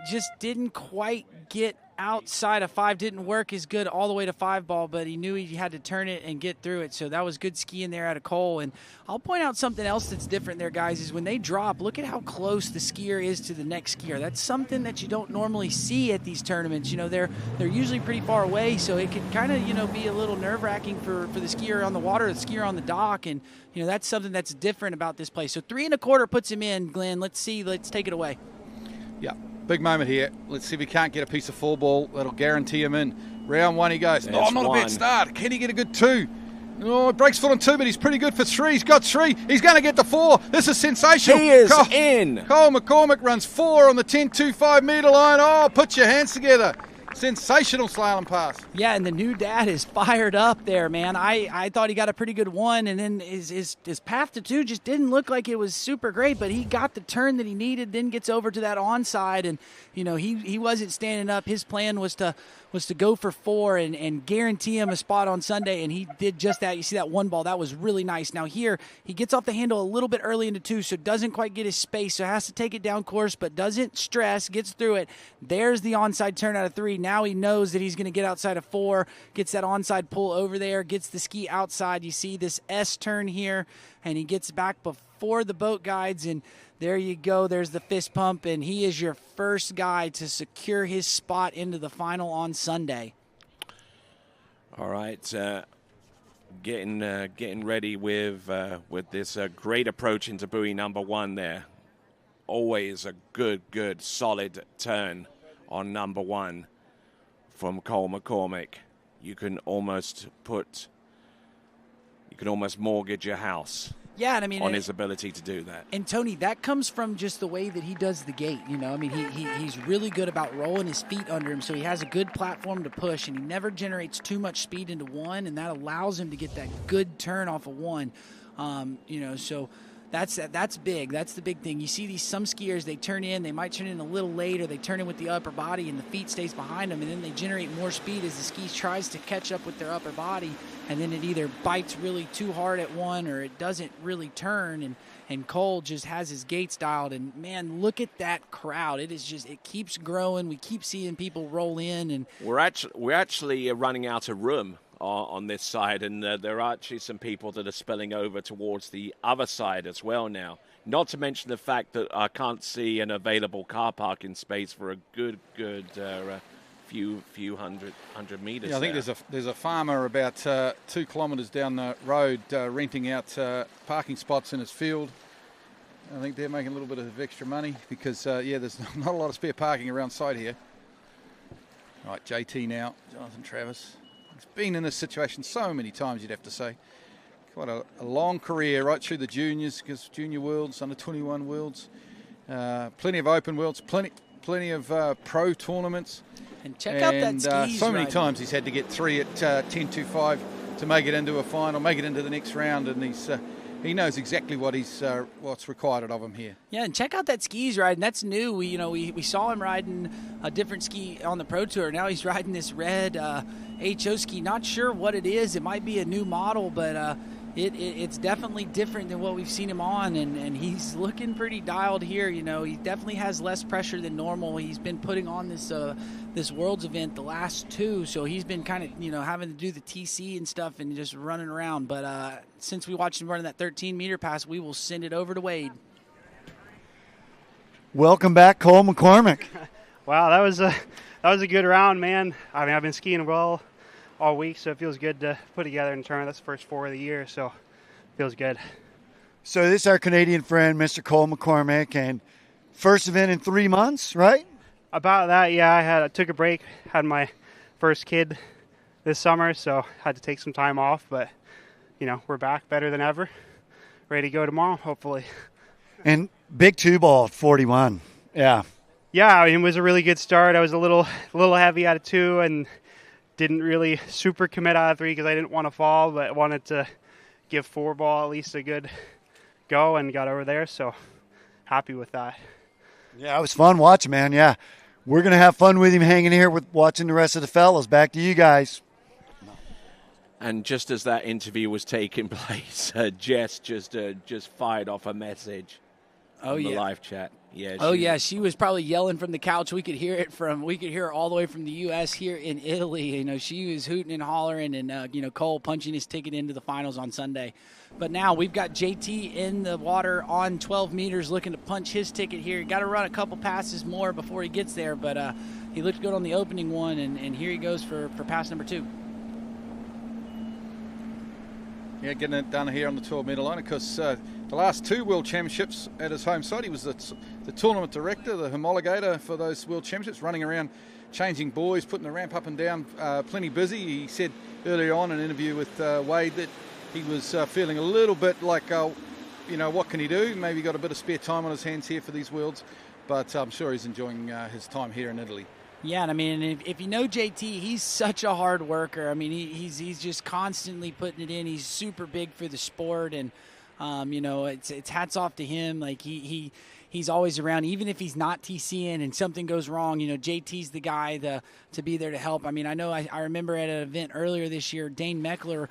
just didn't quite get outside of 5, didn't work as good all the way to 5 ball, but he knew he had to turn it and get through it. So that was good skiing there out of Cole. And I'll point out something else that's different there, guys, is when they drop, look at how close the skier is to the next skier. That's something that you don't normally see at these tournaments. You know, they're usually pretty far away, so it can kind of, you know, be a little nerve-wracking for the skier on the water, the skier on the dock, and, you know, that's something that's different about this place. So 3 1/4 puts him in, Glenn. Let's take it away. Yeah, big moment here. Let's see if he can't get a piece of 4 ball. That'll guarantee him in. Round 1 he goes. There's not a one. bad start. Can he get a good 2? Oh, breaks foot on 2, but he's pretty good for 3. He's got 3. He's going to get the 4. This is sensational. He is in. Cole McCormick runs 4 on the 10.25 metre line. Oh, put your hands together. Sensational slalom pass. Yeah, and the new dad is fired up there, man. I thought he got a pretty good 1, and then his path to 2 just didn't look like it was super great, but he got the turn that he needed, then gets over to that onside, and, you know, he wasn't standing up. His plan was to go for 4 and guarantee him a spot on Sunday, and he did just that. You see that 1 ball, that was really nice. Now here, he gets off the handle a little bit early into 2, so doesn't quite get his space, so has to take it down course, but doesn't stress, gets through it. There's the onside turn out of 3. Now he knows that he's going to get outside of 4, gets that onside pull over there, gets the ski outside. You see this S turn here, and he gets back before the boat guides, and there you go. There's the fist pump, and he is your first guy to secure his spot into the final on Sunday. All right, getting ready with this great approach into buoy number 1 there. Always a good, solid turn on number 1 from Cole McCormick. You can almost mortgage your house. Yeah, and I mean, on his ability to do that. And Tony, that comes from just the way that he does the gate. You know, I mean, he's really good about rolling his feet under him, so he has a good platform to push, and he never generates too much speed into 1, and that allows him to get that good turn off of 1. You know, so that's big. That's the big thing. You see some skiers, they turn in, they might turn in a little late, or they turn in with the upper body and the feet stays behind them, and then they generate more speed as the ski tries to catch up with their upper body, and then it either bites really too hard at 1 or it doesn't really turn, and Cole just has his gates dialed, and man, look at that crowd. It keeps growing. We keep seeing people roll in, and we're actually running out of room on this side, and there are actually some people that are spilling over towards the other side as well now. Not to mention the fact that I can't see an available car parking space for a good few hundred meters. Yeah, I think there's a farmer about 2 kilometres down the road renting out parking spots in his field. I think they're making a little bit of extra money because there's not a lot of spare parking around site here. All right, JT now, Jonathan Travis. He's been in this situation so many times, you'd have to say. Quite a long career right through the juniors, because junior worlds, under 21 worlds, plenty of open worlds, plenty of pro tournaments. And check out that skis. So many times he's had to get 3 at 10.25 to make it into a final, make it into the next round, and he knows exactly what's required of him here. Yeah, and check out that skis ride, and that's new. We saw him riding a different ski on the Pro Tour. Now he's riding this red HO ski. Not sure what it is. It might be a new model, but it's definitely different than what we've seen him on, and he's looking pretty dialed here. You know, he definitely has less pressure than normal. He's been putting on this Worlds event the last 2, so he's been kind of, having to do the TC and stuff and just running around. But since we watched him running that 13-meter pass, we will send it over to Wade. Welcome back, Cole McCormick. Wow, that was a good round, man. I mean, I've been skiing well all week, so it feels good to put together in a tournament. That's the first 4 of the year, so it feels good. So this is our Canadian friend, Mr. Cole McCormick, and first event in 3 months, right? About that, yeah. I took a break, had my first kid this summer, so had to take some time off, but, we're back better than ever. Ready to go tomorrow, hopefully. And big 2-ball at 41. Yeah. Yeah, I mean, it was a really good start. I was a little heavy out of 2 and didn't really super commit out of 3 because I didn't want to fall, but wanted to give 4-ball at least a good go and got over there, so happy with that. Yeah, it was fun watching, man. Yeah, we're going to have fun with him hanging here with watching the rest of the fellas. Back to you guys. And just as that interview was taking place, Jess just fired off a message on the live chat. Yeah. Oh yeah, she was probably yelling from the couch. We could hear her all the way from the U.S. here in Italy. You know, she was hooting and hollering, and Cole punching his ticket into the finals on Sunday. But now we've got JT in the water on 12 meters, looking to punch his ticket here. Got to run a couple passes more before he gets there, but he looked good on the opening one, and here he goes for pass number 2. Yeah, getting it done here on the 12-metre line. Of course, the last 2 World Championships at his home site, he was the tournament director, the homologator for those World Championships, running around changing buoys, putting the ramp up and down, plenty busy. He said earlier on in an interview with Wade that he was feeling a little bit like, what can he do? Maybe got a bit of spare time on his hands here for these Worlds, but I'm sure he's enjoying his time here in Italy. Yeah, and I mean, if you know JT, he's such a hard worker. I mean, he's just constantly putting it in. He's super big for the sport, and it's hats off to him. Like he's always around, even if he's not TCing and something goes wrong. JT's the guy to be there to help. I mean, I know I remember at an event earlier this year, Dane Meckler,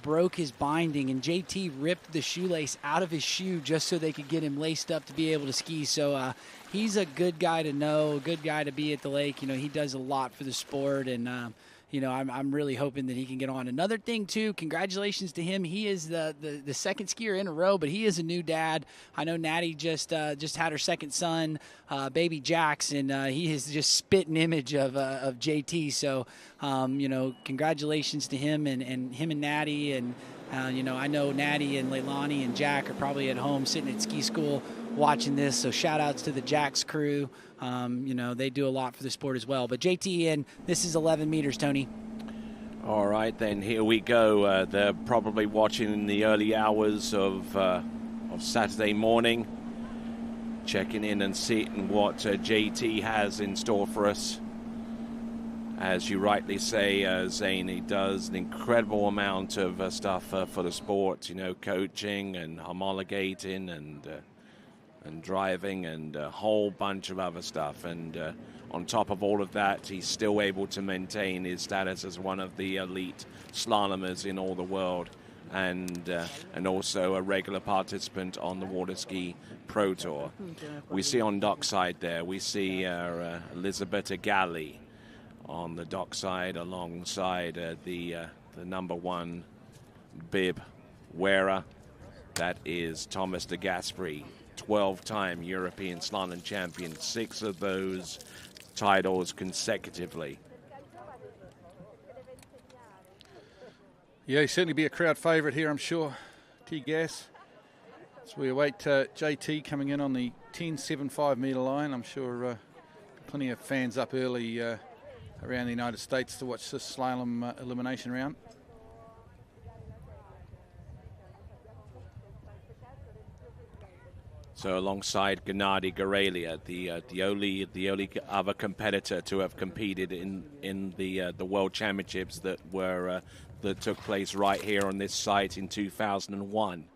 broke his binding, and JT ripped the shoelace out of his shoe just so they could get him laced up to be able to ski. So he's a good guy to know, a good guy to be at the lake. He does a lot for the sport, and I'm really hoping that he can get on. Another thing, too, congratulations to him. He is the second skier in a row, but he is a new dad. I know Natty just had her second son, baby Jax, and he is just spitting image of JT. So, congratulations to him and him and Natty. And, I know Natty and Leilani and Jack are probably at home sitting at ski school watching this. So shout outs to the Jax crew. They do a lot for the sport as well. But JT, and this is 11 meters, Tony. All right, then here we go. They're probably watching in the early hours of Saturday morning, checking in and seeing what JT has in store for us. As you rightly say, Zane, he does an incredible amount of stuff for the sport, coaching and homologating and driving and a whole bunch of other stuff. And on top of all of that, he's still able to maintain his status as one of the elite slalomers in all the world, and also a regular participant on the Water Ski Pro Tour. We see on dockside there, we see Elisabetta Galli on the dockside alongside the number 1 bib wearer. That is Thomas de Gasperi, 12-time European slalom champion, 6 of those titles consecutively. Yeah, he'll certainly be a crowd favourite here, I'm sure. T-Gas. So we await JT coming in on the 10.75 metre line. I'm sure plenty of fans up early around the United States to watch this slalom elimination round. So alongside Gennady Gorelia, the only other competitor to have competed in the World Championships that took place right here on this site in 2001.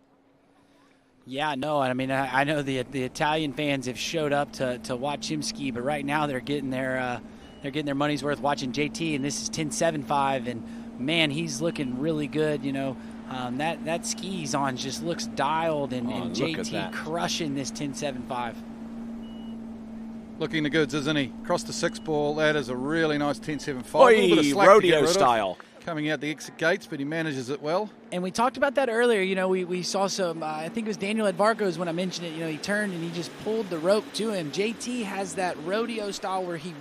Yeah, no, I mean, I know the Italian fans have showed up to watch him ski, but right now they're getting their money's worth watching JT, and this is 10.75, and man, he's looking really good. That ski he's on just looks dialed, and JT crushing this 10.75. Looking the goods, isn't he? Across the 6 ball, that is a really nice 10.75. Oi, rodeo style. Coming out the exit gates, but he manages it well. And we talked about that earlier. We saw some, I think it was Daniel Edvarco's when I mentioned it. He turned and he just pulled the rope to him. JT has that rodeo style where he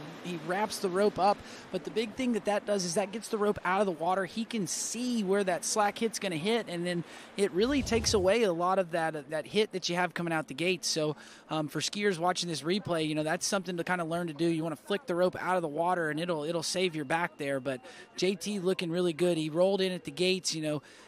wraps the rope up, but the big thing that does is that gets the rope out of the water. He can see where that slack hit's going to hit, and then it really takes away a lot of that hit that you have coming out the gates. So for skiers watching this replay, that's something to kind of learn to do. You want to flick the rope out of the water, and it'll save your back there. But JT looking really good. He rolled in at the gates,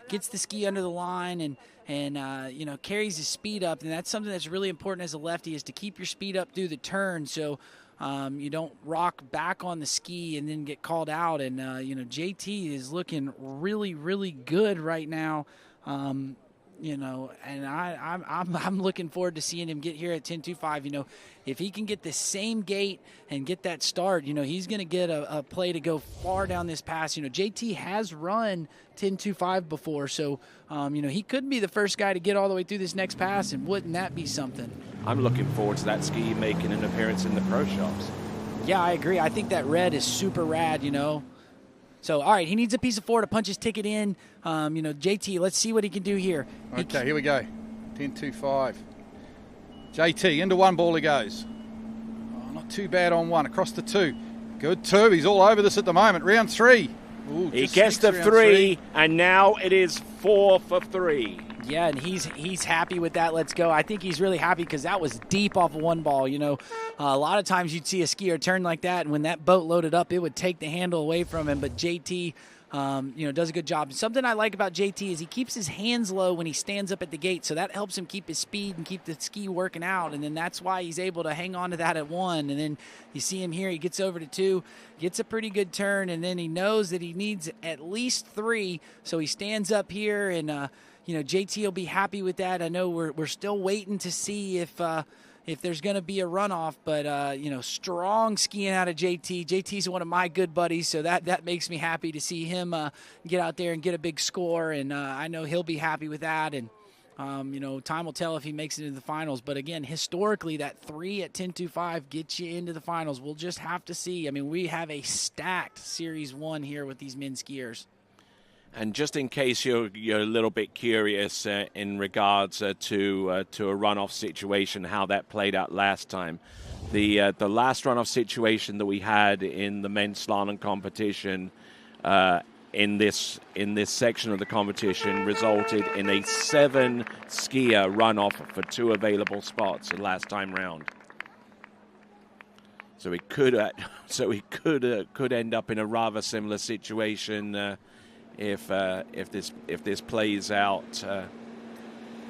gets the ski under the line, and carries his speed up. And that's something that's really important as a lefty, is to keep your speed up through the turn. So you don't rock back on the ski and then get called out. And, JT is looking really, really good right now. and I'm looking forward to seeing him get here at 10.25. If he can get the same gait and get that start, he's going to get a play to go far down this pass. JT has run 10.25 before, so he could be the first guy to get all the way through this next pass, and wouldn't that be something? I'm looking forward to that ski making an appearance in the pro shops. Yeah, I agree. I think that red is super rad, So, all right, he needs a piece of 4 to punch his ticket in. JT, let's see what he can do here. Okay, here we go. 10.25. JT, into 1 ball he goes. Oh, not too bad on 1. Across the 2. Good 2. He's all over this at the moment. Round 3. Ooh, he gets the 3, and now it is 4 for 3. Yeah, and he's happy with that. Let's go. I think he's really happy because that was deep off of 1 ball. A lot of times you'd see a skier turn like that, and when that boat loaded up, it would take the handle away from him. But JT, does a good job. Something I like about JT is he keeps his hands low when he stands up at the gate, so that helps him keep his speed and keep the ski working out. And then that's why he's able to hang on to that at 1. And then you see him here. He gets over to 2, gets a pretty good turn, and then he knows that he needs at least 3. So he stands up here and. JT will be happy with that. I know we're still waiting to see if there's going to be a runoff, but strong skiing out of JT. JT's one of my good buddies, so that makes me happy to see him get out there and get a big score, and I know he'll be happy with that. And time will tell if he makes it into the finals. But again, historically, that 3 at 10.25 gets you into the finals. We'll just have to see. I mean, we have a stacked Series 1 here with these men skiers. And just in case you're a little bit curious in regards to a runoff situation, how that played out last time, the last runoff situation that we had in the men's slalom competition in this section of the competition resulted in a 7 skier runoff for 2 available spots the last time round. So we could end up in a rather similar situation. If this plays out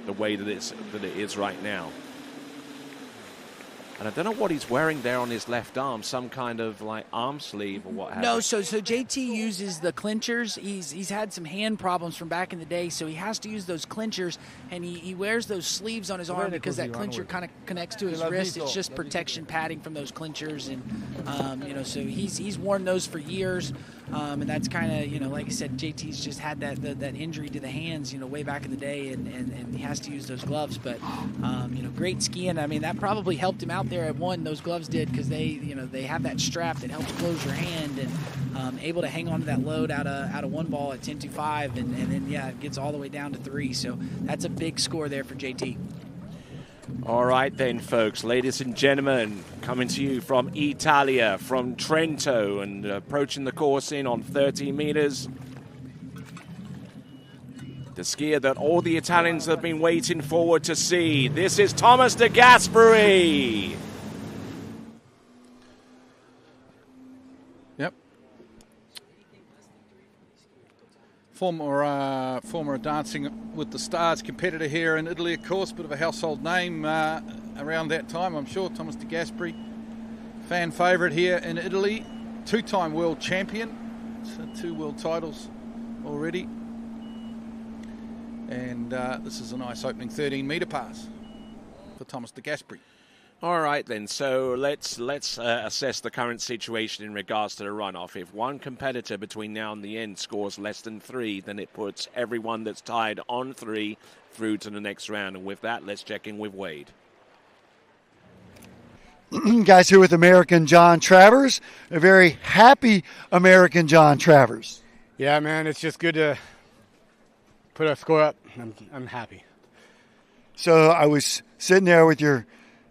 the way that it is right now. And I don't know what he's wearing there on his left arm, some kind of like arm sleeve or what have you. No, so JT uses the clinchers. He's had some hand problems from back in the day, so he has to use those clinchers, and he wears those sleeves on his arm because that clincher kind of connects to his wrist. It's just protection padding from those clinchers, and so he's worn those for years, and that's kind of like I said, JT's just had that injury to the hands way back in the day, and he has to use those gloves. But great skiing. I mean, that probably helped him out there at 1. Those gloves did, because they have that strap that helps close your hand, and able to hang on to that load out of 1 ball at 10.25, and then it gets all the way down to 3. So that's a big score there for JT. All right then, folks, ladies and gentlemen, coming to you from Italia, from Trento, and approaching the course in on 30 meters. The skier that all the Italians have been waiting forward to see. This is Thomas De Gasperi. Yep. Former Dancing with the Stars competitor here in Italy, of course. Bit of a household name around that time, I'm sure. Thomas De Gasperi, fan favourite here in Italy. 2-time world champion. So 2 world titles already. And this is a nice opening 13-metre pass for Thomas De Gasperi. All right, then. So let's assess the current situation in regards to the runoff. If one competitor between now and the end scores less than 3, then it puts everyone that's tied on 3 through to the next round. And with that, let's check in with Wade. Guys, here with American John Travers, a very happy American John Travers. Yeah, man, it's just good to put a score up. I'm happy. So I was sitting there with your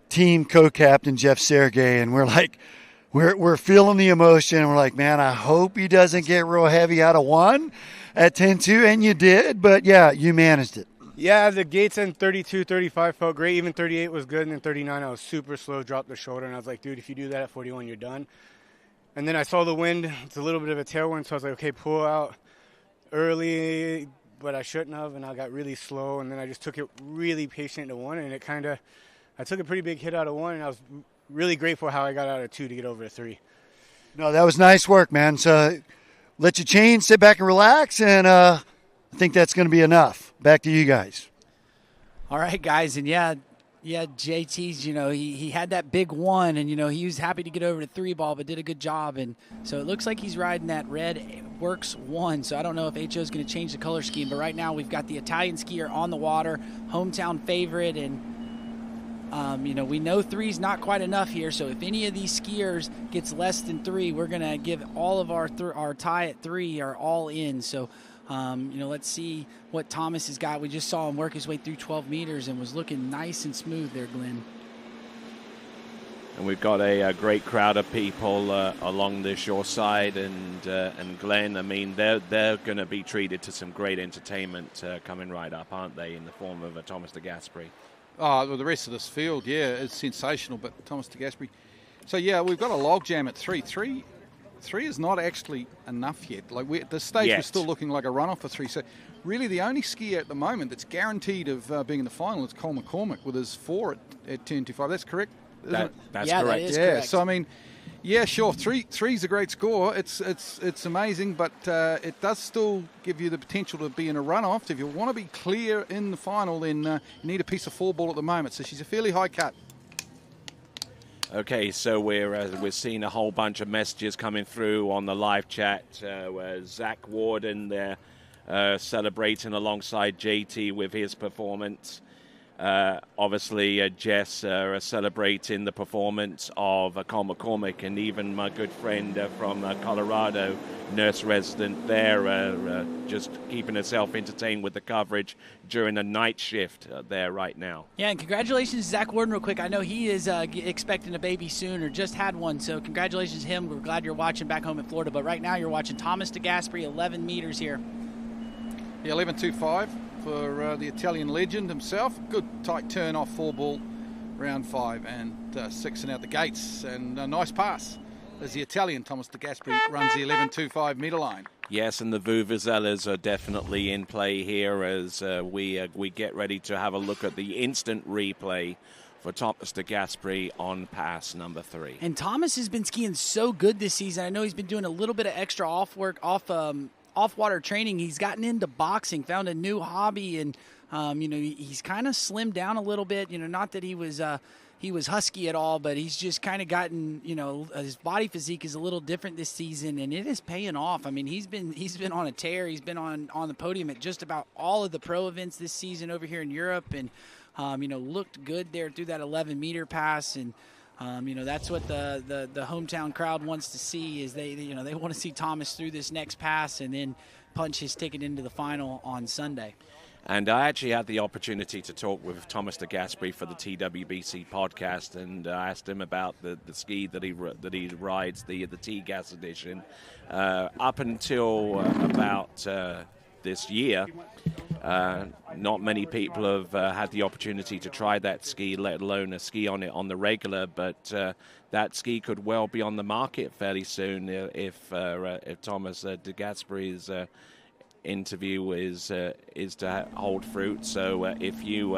team co-captain Jeff Sergey, and we're feeling the emotion. We're like, man, I hope he doesn't get real heavy out of 1 at 10.2, and you did, but yeah, you managed it. Yeah, the gates in 32, 35 felt great. Even 38 was good, and then 39 I was super slow, dropped the shoulder, and I was like, dude, if you do that at 41, you're done. And then I saw the wind. It's a little bit of a tailwind, so I was like, okay, pull out early, but I shouldn't have, and I got really slow, and then I just took it really patient to 1, and I took a pretty big hit out of 1, and I was really grateful how I got out of 2 to get over to 3. No, that was nice work, man. So let you change, sit back and relax, and I think that's going to be enough. Back to you guys. All right, guys, and yeah, JT's, he had that big one, and, he was happy to get over to 3-ball, but did a good job. And so it looks like he's riding that red Works 1. So I don't know if HO is going to change the color scheme, but right now we've got the Italian skier on the water, hometown favorite, and, we know 3's not quite enough here. So if any of these skiers gets less than 3, we're going to give all of our tie at 3 are all in. So, let's see what Thomas has got. We just saw him work his way through 12 meters and was looking nice and smooth there, Glenn. And we've got a great crowd of people along the shore side, and Glenn. I mean, they're going to be treated to some great entertainment coming right up, aren't they? In the form of Thomas de Gasperi. Oh, well, the rest of this field, yeah, it's sensational. But Thomas de Gasperi. So yeah, we've got a log jam at 3. 3 is not actually enough yet. Like at this stage, we're still looking like a runoff for 3. So really, the only skier at the moment that's guaranteed of being in the final is Cole McCormick with his 4 at 10.25. That's correct. That's correct. That is correct. So I mean, yeah, sure. 3's a great score. It's amazing, but it does still give you the potential to be in a runoff. If you want to be clear in the final, then you need a piece of 4-ball at the moment. So she's a fairly high cut. Okay, so we're seeing a whole bunch of messages coming through on the live chat. Where Zach Warden there celebrating alongside JT with his performance. Obviously, Jess celebrating the performance of Cole McCormick, and even my good friend from Colorado, nurse resident there, just keeping herself entertained with the coverage during the night shift there right now. Yeah, and congratulations to Zach Warden real quick. I know he is expecting a baby soon or just had one, so congratulations to him. We're glad you're watching back home in Florida, but right now you're watching Thomas de Gasperi, 11 meters here. Yeah, 11.25 for the Italian legend himself. Good tight turn off 4-ball, round 5, and 6 and out the gates, and a nice pass as the Italian Thomas de Gasperi runs the 11.25 meter line. Yes, and the Vuvuzelas are definitely in play here as we get ready to have a look at the instant replay for Thomas de Gasperi on pass number 3. And Thomas has been skiing so good this season. I know he's been doing a little bit of extra off-water training. He's gotten into boxing, found a new hobby, and he's kind of slimmed down a little bit. Not that he was husky at all, but he's just kind of gotten, his body physique is a little different this season, and it is paying off. I mean, he's been on a tear. He's been on the podium at just about all of the pro events this season over here in Europe, and looked good there through that 11-meter pass, and that's what the hometown crowd wants to see is they want to see Thomas through this next pass and then punch his ticket into the final on Sunday. And I actually had the opportunity to talk with Thomas de Gasperi for the TWBC podcast, and I asked him about the ski that he rides, the T-Gas edition. Up until about this year, not many people have had the opportunity to try that ski, let alone a ski on it on the regular, but that ski could well be on the market fairly soon if Thomas de Gasperi's interview is to hold fruit. So if you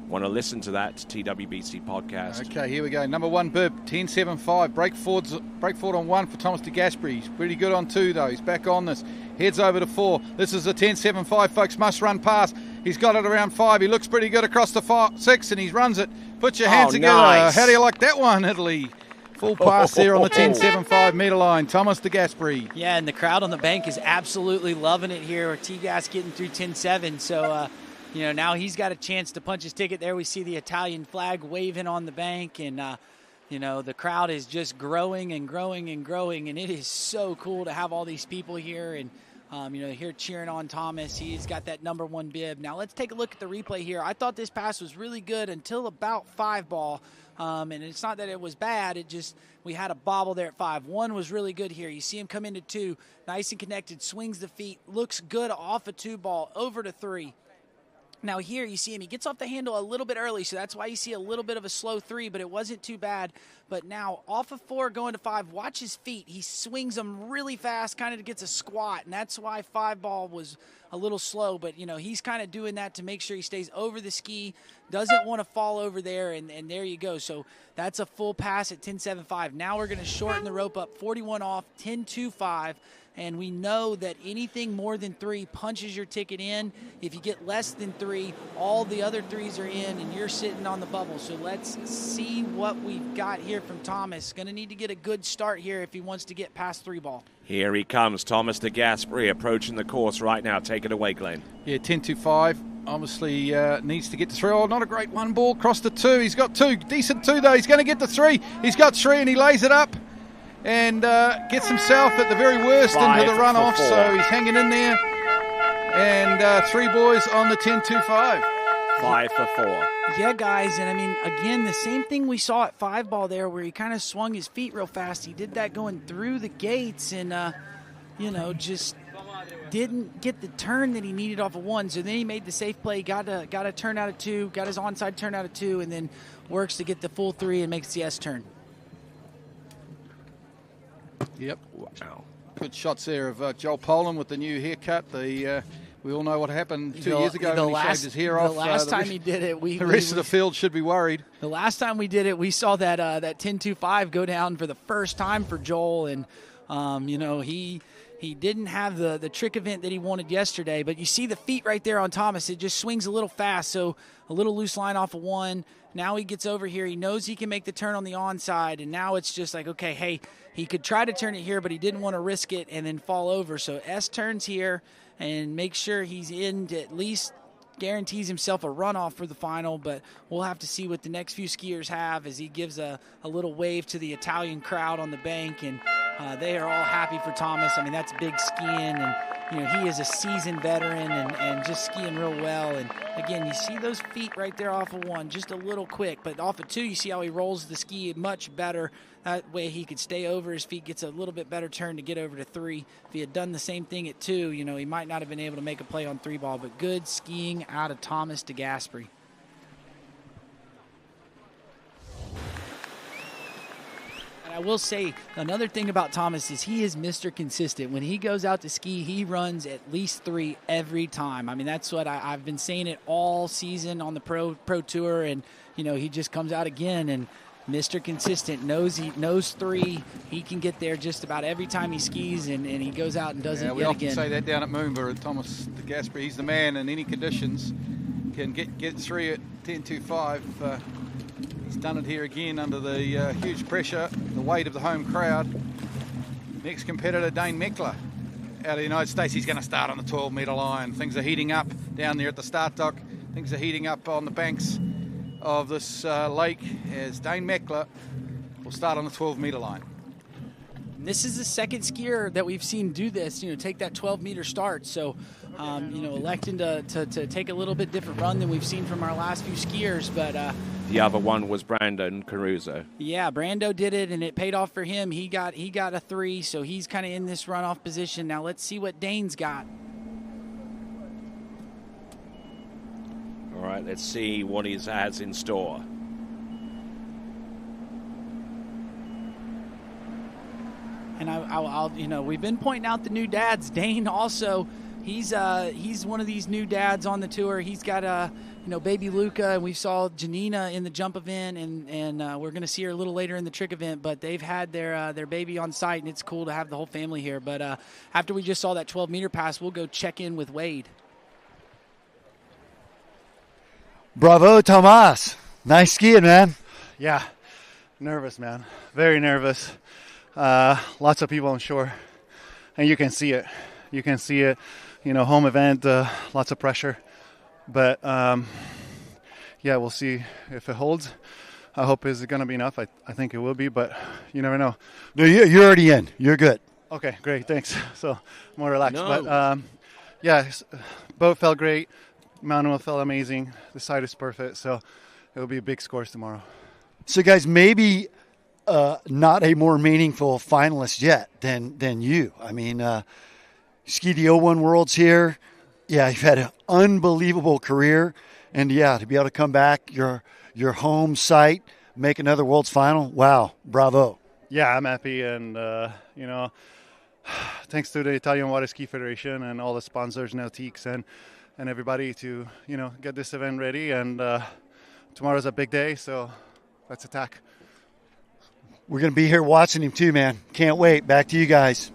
want to listen to that TWBC podcast. Okay, here we go. Number 1 bib, 10.75. Break forward on 1 for Thomas de Gasperi. He's pretty good on 2 though. He's back on this. Heads over to 4. This is a 10.75, folks. Must run past. He's got it around 5. He looks pretty good across the 6, and he runs it. Put your hands together. Nice. How do you like that one, Italy? Full pass there on the 10.75 meter line. Thomas de Gasperi. Yeah, and the crowd on the bank is absolutely loving it here. T-Gas getting through 10.7. So, now he's got a chance to punch his ticket there. We see the Italian flag waving on the bank, and, the crowd is just growing and growing and growing. And it is so cool to have all these people here and, here cheering on Thomas. He's got that number 1 bib. Now, let's take a look at the replay here. I thought this pass was really good until about 5-ball. And it's not that it was bad. It just, we had a bobble there at 5. 1 was really good here. You see him come into 2, nice and connected, swings the feet, looks good off a 2-ball, over to 3. Now here you see him, he gets off the handle a little bit early, so that's why you see a little bit of a slow 3, but it wasn't too bad. But now off of 4 going to 5, watch his feet. He swings them really fast, kind of gets a squat, and that's why 5-ball was a little slow, but, he's kind of doing that to make sure he stays over the ski, doesn't want to fall over there, and there you go. So that's a full pass at 10.75. Now we're going to shorten the rope up, 41 off, 10.25. And we know that anything more than 3 punches your ticket in. If you get less than 3, all the other 3s are in, and you're sitting on the bubble. So let's see what we've got here from Thomas. Going to need to get a good start here if he wants to get past 3 ball. Here he comes, Thomas de Gasperi, approaching the course right now. Take it away, Glenn. Yeah, 10.25. Obviously needs to get to 3. Oh, not a great 1 ball. Cross the 2. He's got 2. Decent 2, though. He's going to get to 3. He's got 3, and he lays it up. And gets himself at the very worst into the runoff, so he's hanging in there. And 3 boys on the 10.25. 5 for 4. Yeah, guys, and I mean, again, the same thing we saw at 5 ball there, where he kind of swung his feet real fast. He did that going through the gates, and just didn't get the turn that he needed off of 1. So then he made the safe play, got a turn out of 2, got his onside turn out of 2, and then works to get the full 3 and makes the S turn. Yep. Wow. Good shots there of Joel Poland with the new haircut. We all know what happened 2 years ago when he shaved his hair off. The last time he did it, the rest of the field should be worried. The last time we did it, we saw that 10.25 go down for the first time for Joel, and he didn't have the trick event that he wanted yesterday. But you see the feet right there on Thomas. It just swings a little fast, so a little loose line off of 1. Now he gets over here. He knows he can make the turn on the onside, and now it's just like, okay, hey, he could try to turn it here, but he didn't want to risk it and then fall over. So S turns here and make sure he's in to at least guarantees himself a runoff for the final, but we'll have to see what the next few skiers have as he gives a little wave to the Italian crowd on the bank, and they are all happy for Thomas. I mean, that's big skiing, and he is a seasoned veteran and just skiing real well. And again, you see those feet right there off of 1, just a little quick, but off of 2, you see how he rolls the ski much better. That way he could stay over his feet, gets a little bit better turn to get over to 3. If he had done the same thing at 2, he might not have been able to make a play on 3 ball, but good skiing out of Thomas de Gasperi. I will say another thing about Thomas is he is Mr. Consistent. When he goes out to ski, he runs at least 3 every time. I mean, that's what I've been saying it all season on the pro tour, and he just comes out again, and Mr. Consistent knows 3. He can get there just about every time he skis, and he goes out and does it yet again. We often say that down at Moomba. Thomas de Gasperi, he's the man in any conditions. Can get 3 at 10.25. He's done it here again under the huge pressure, the weight of the home crowd. Next competitor, Dane Meckler, out of the United States. He's going to start on the 12-metre line. Things are heating up down there at the start dock. Things are heating up on the banks of this lake as Dane Meckler will start on the 12-metre line. This is the second skier that we've seen do this, take that 12-metre start. So, electing to take a little bit different run than we've seen from our last few skiers. But the other one was Brandon Caruso. Yeah, Brando did it, and it paid off for him. He got a 3, so he's kind of in this runoff position. Now let's see what Dane's got. All right, let's see what he has in store. And I'll we've been pointing out the new dads. Dane also, he's one of these new dads on the tour. He's got baby Luca, and we saw Janina in the jump event, and we're going to see her a little later in the trick event. But they've had their baby on site, and it's cool to have the whole family here. But after we just saw that 12-meter pass, we'll go check in with Wade. Bravo, Tomas. Nice skiing, man. Yeah, nervous, man. Very nervous. Lots of people on shore, and you can see it. Home event, lots of pressure. But, we'll see if it holds. I hope it's going to be enough. I think it will be, but you never know. No, you're already in. You're good. Okay, great. Thanks. So, more relaxed. No. But, boat felt great. Manual felt amazing. The side is perfect. So, it'll be big scores tomorrow. So, guys, maybe not a more meaningful finalist yet than you. I mean, ski the 01 Worlds here. Yeah, you've had an unbelievable career. And, to be able to come back, your home site, make another Worlds final, wow, bravo. Yeah, I'm happy. And, thanks to the Italian Water Ski Federation and all the sponsors, Nautiques, and everybody to, get this event ready. And tomorrow's a big day, so let's attack. We're going to be here watching him too, man. Can't wait. Back to you guys.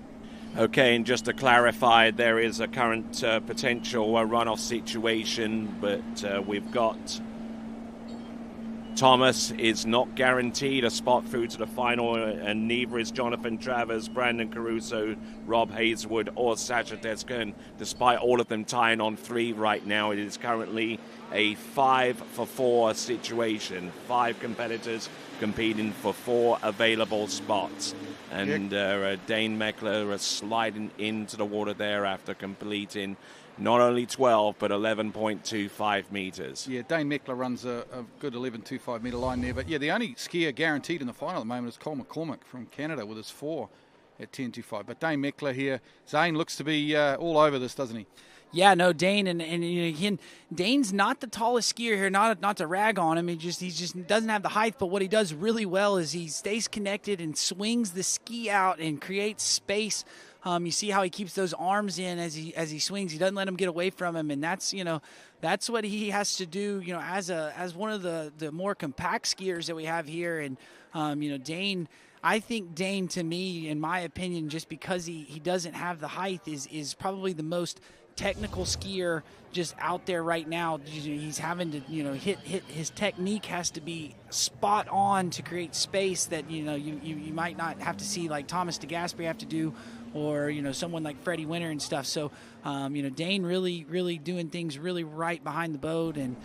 Okay, and just to clarify, there is a current potential runoff situation, but we've got Thomas is not guaranteed a spot through to the final, and neither is Jonathan Travers, Brandon Caruso, Rob Hazelwood, or Sasha Deskin. Despite all of them tying on 3 right now, it is currently a 5-for-4 situation. 5 competitors competing for 4 available spots. And Dane Meckler sliding into the water there after completing not only 12 but 11.25 meters. Yeah, Dane Meckler runs a good 11.25 metre line there. But yeah, the only skier guaranteed in the final at the moment is Cole McCormick from Canada with his 4 at 10.25. But Dane Meckler here, Zane looks to be all over this, doesn't he? Yeah, no, Dane, and again, Dane's not the tallest skier here, not to rag on him. He just doesn't have the height, but what he does really well is he stays connected and swings the ski out and creates space. You see how he keeps those arms in as he swings. He doesn't let him get away from him, and that's what he has to do. As one of the more compact skiers that we have here, and Dane. I think Dane, to me, in my opinion, just because he doesn't have the height, is probably the most technical skier just out there right now. He's having to hit his technique has to be spot on to create space that you might not have to see like Thomas DeGasperi have to do, or someone like Freddie Winter and stuff. So Dane really doing things really right behind the boat, and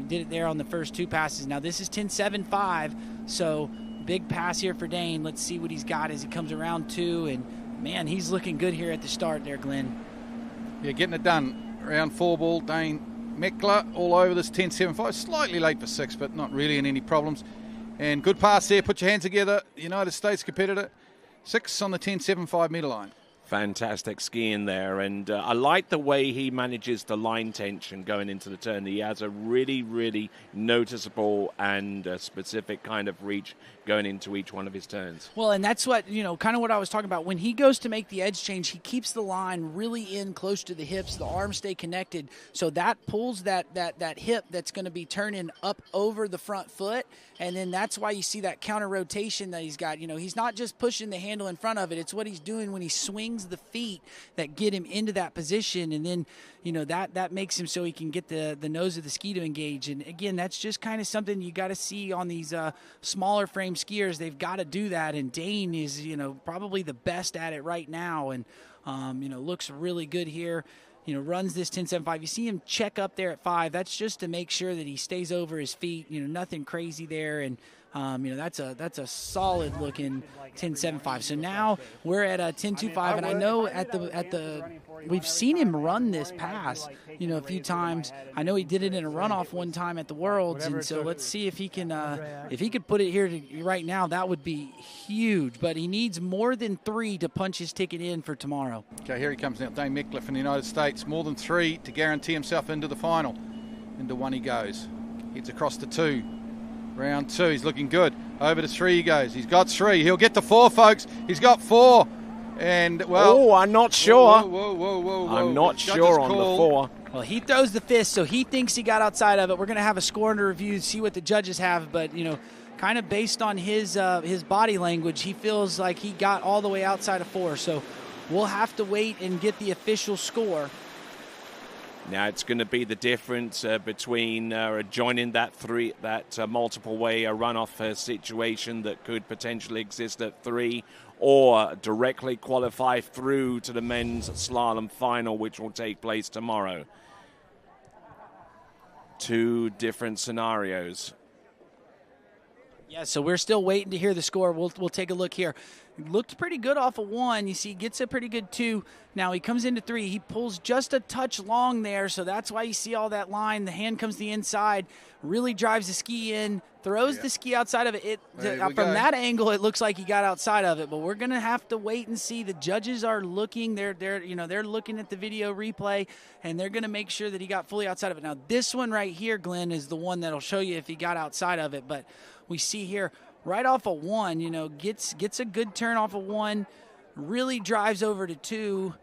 did it there on the first 2 passes. Now this is 10.75, so big pass here for Dane. Let's see what he's got as he comes around 2, and man, he's looking good here at the start there, Glenn. Yeah, getting it done. Round 4 ball, Dane Meckler all over this 10.75. Slightly late for 6, but not really in any problems. And good pass there. Put your hands together. United States competitor. 6 on the 10.75 metre line. Fantastic skiing there, and I like the way he manages the line tension going into the turn. He has a really noticeable and specific kind of reach going into each one of his turns. Well, and that's what, kind of what I was talking about. When he goes to make the edge change, he keeps the line really in close to the hips. The arms stay connected, so that pulls that hip that's going to be turning up over the front foot, and then that's why you see that counter rotation that he's got. He's not just pushing the handle in front of it. It's what he's doing when he swings the feet that get him into that position, and then that makes him so he can get the nose of the ski to engage. And again, that's just kind of something you got to see on these smaller frame skiers. They've got to do that, and Dane is probably the best at it right now, and looks really good here. Runs this 10.75. You see him check up there at 5. That's just to make sure that he stays over his feet. Nothing crazy there, and that's a solid looking 10.75. So now we're at a 10.25, and I know at the we've seen him run this pass a few times. I know he did it in a runoff one time at the Worlds, and so let's see if he can if he could put it here right now. That would be huge, but he needs more than 3 to punch his ticket in for tomorrow. Okay, here he comes now, Dane Meckler from the United States. More than 3 to guarantee himself into the final. Into 1 he goes. Heads across to 2. Round 2, he's looking good. Over to 3 he goes. He's got 3. He'll get to 4, folks. He's got 4. And, well... I'm not sure. Whoa. I'm not sure on the 4. Well, he throws the fist, so he thinks he got outside of it. We're going to have a score under review, see what the judges have. But, kind of based on his body language, he feels like he got all the way outside of 4. So we'll have to wait and get the official score. Now it's going to be the difference between joining that multiple way runoff situation that could potentially exist at 3, or directly qualify through to the men's slalom final, which will take place tomorrow. 2 different scenarios. Yeah, so we're still waiting to hear the score. We'll take a look here. Looked pretty good off of 1. You see, he gets a pretty good 2. Now he comes into 3. He pulls just a touch long there, so that's why you see all that line. The hand comes to the inside, really drives the ski in, throws the ski outside of it. From that angle, it looks like he got outside of it, but we're going to have to wait and see. The judges are looking. They're looking at the video replay, and they're going to make sure that he got fully outside of it. Now, this one right here, Glenn, is the one that'll show you if he got outside of it, but we see here right off of 1, gets a good turn off of 1, really drives over to 2.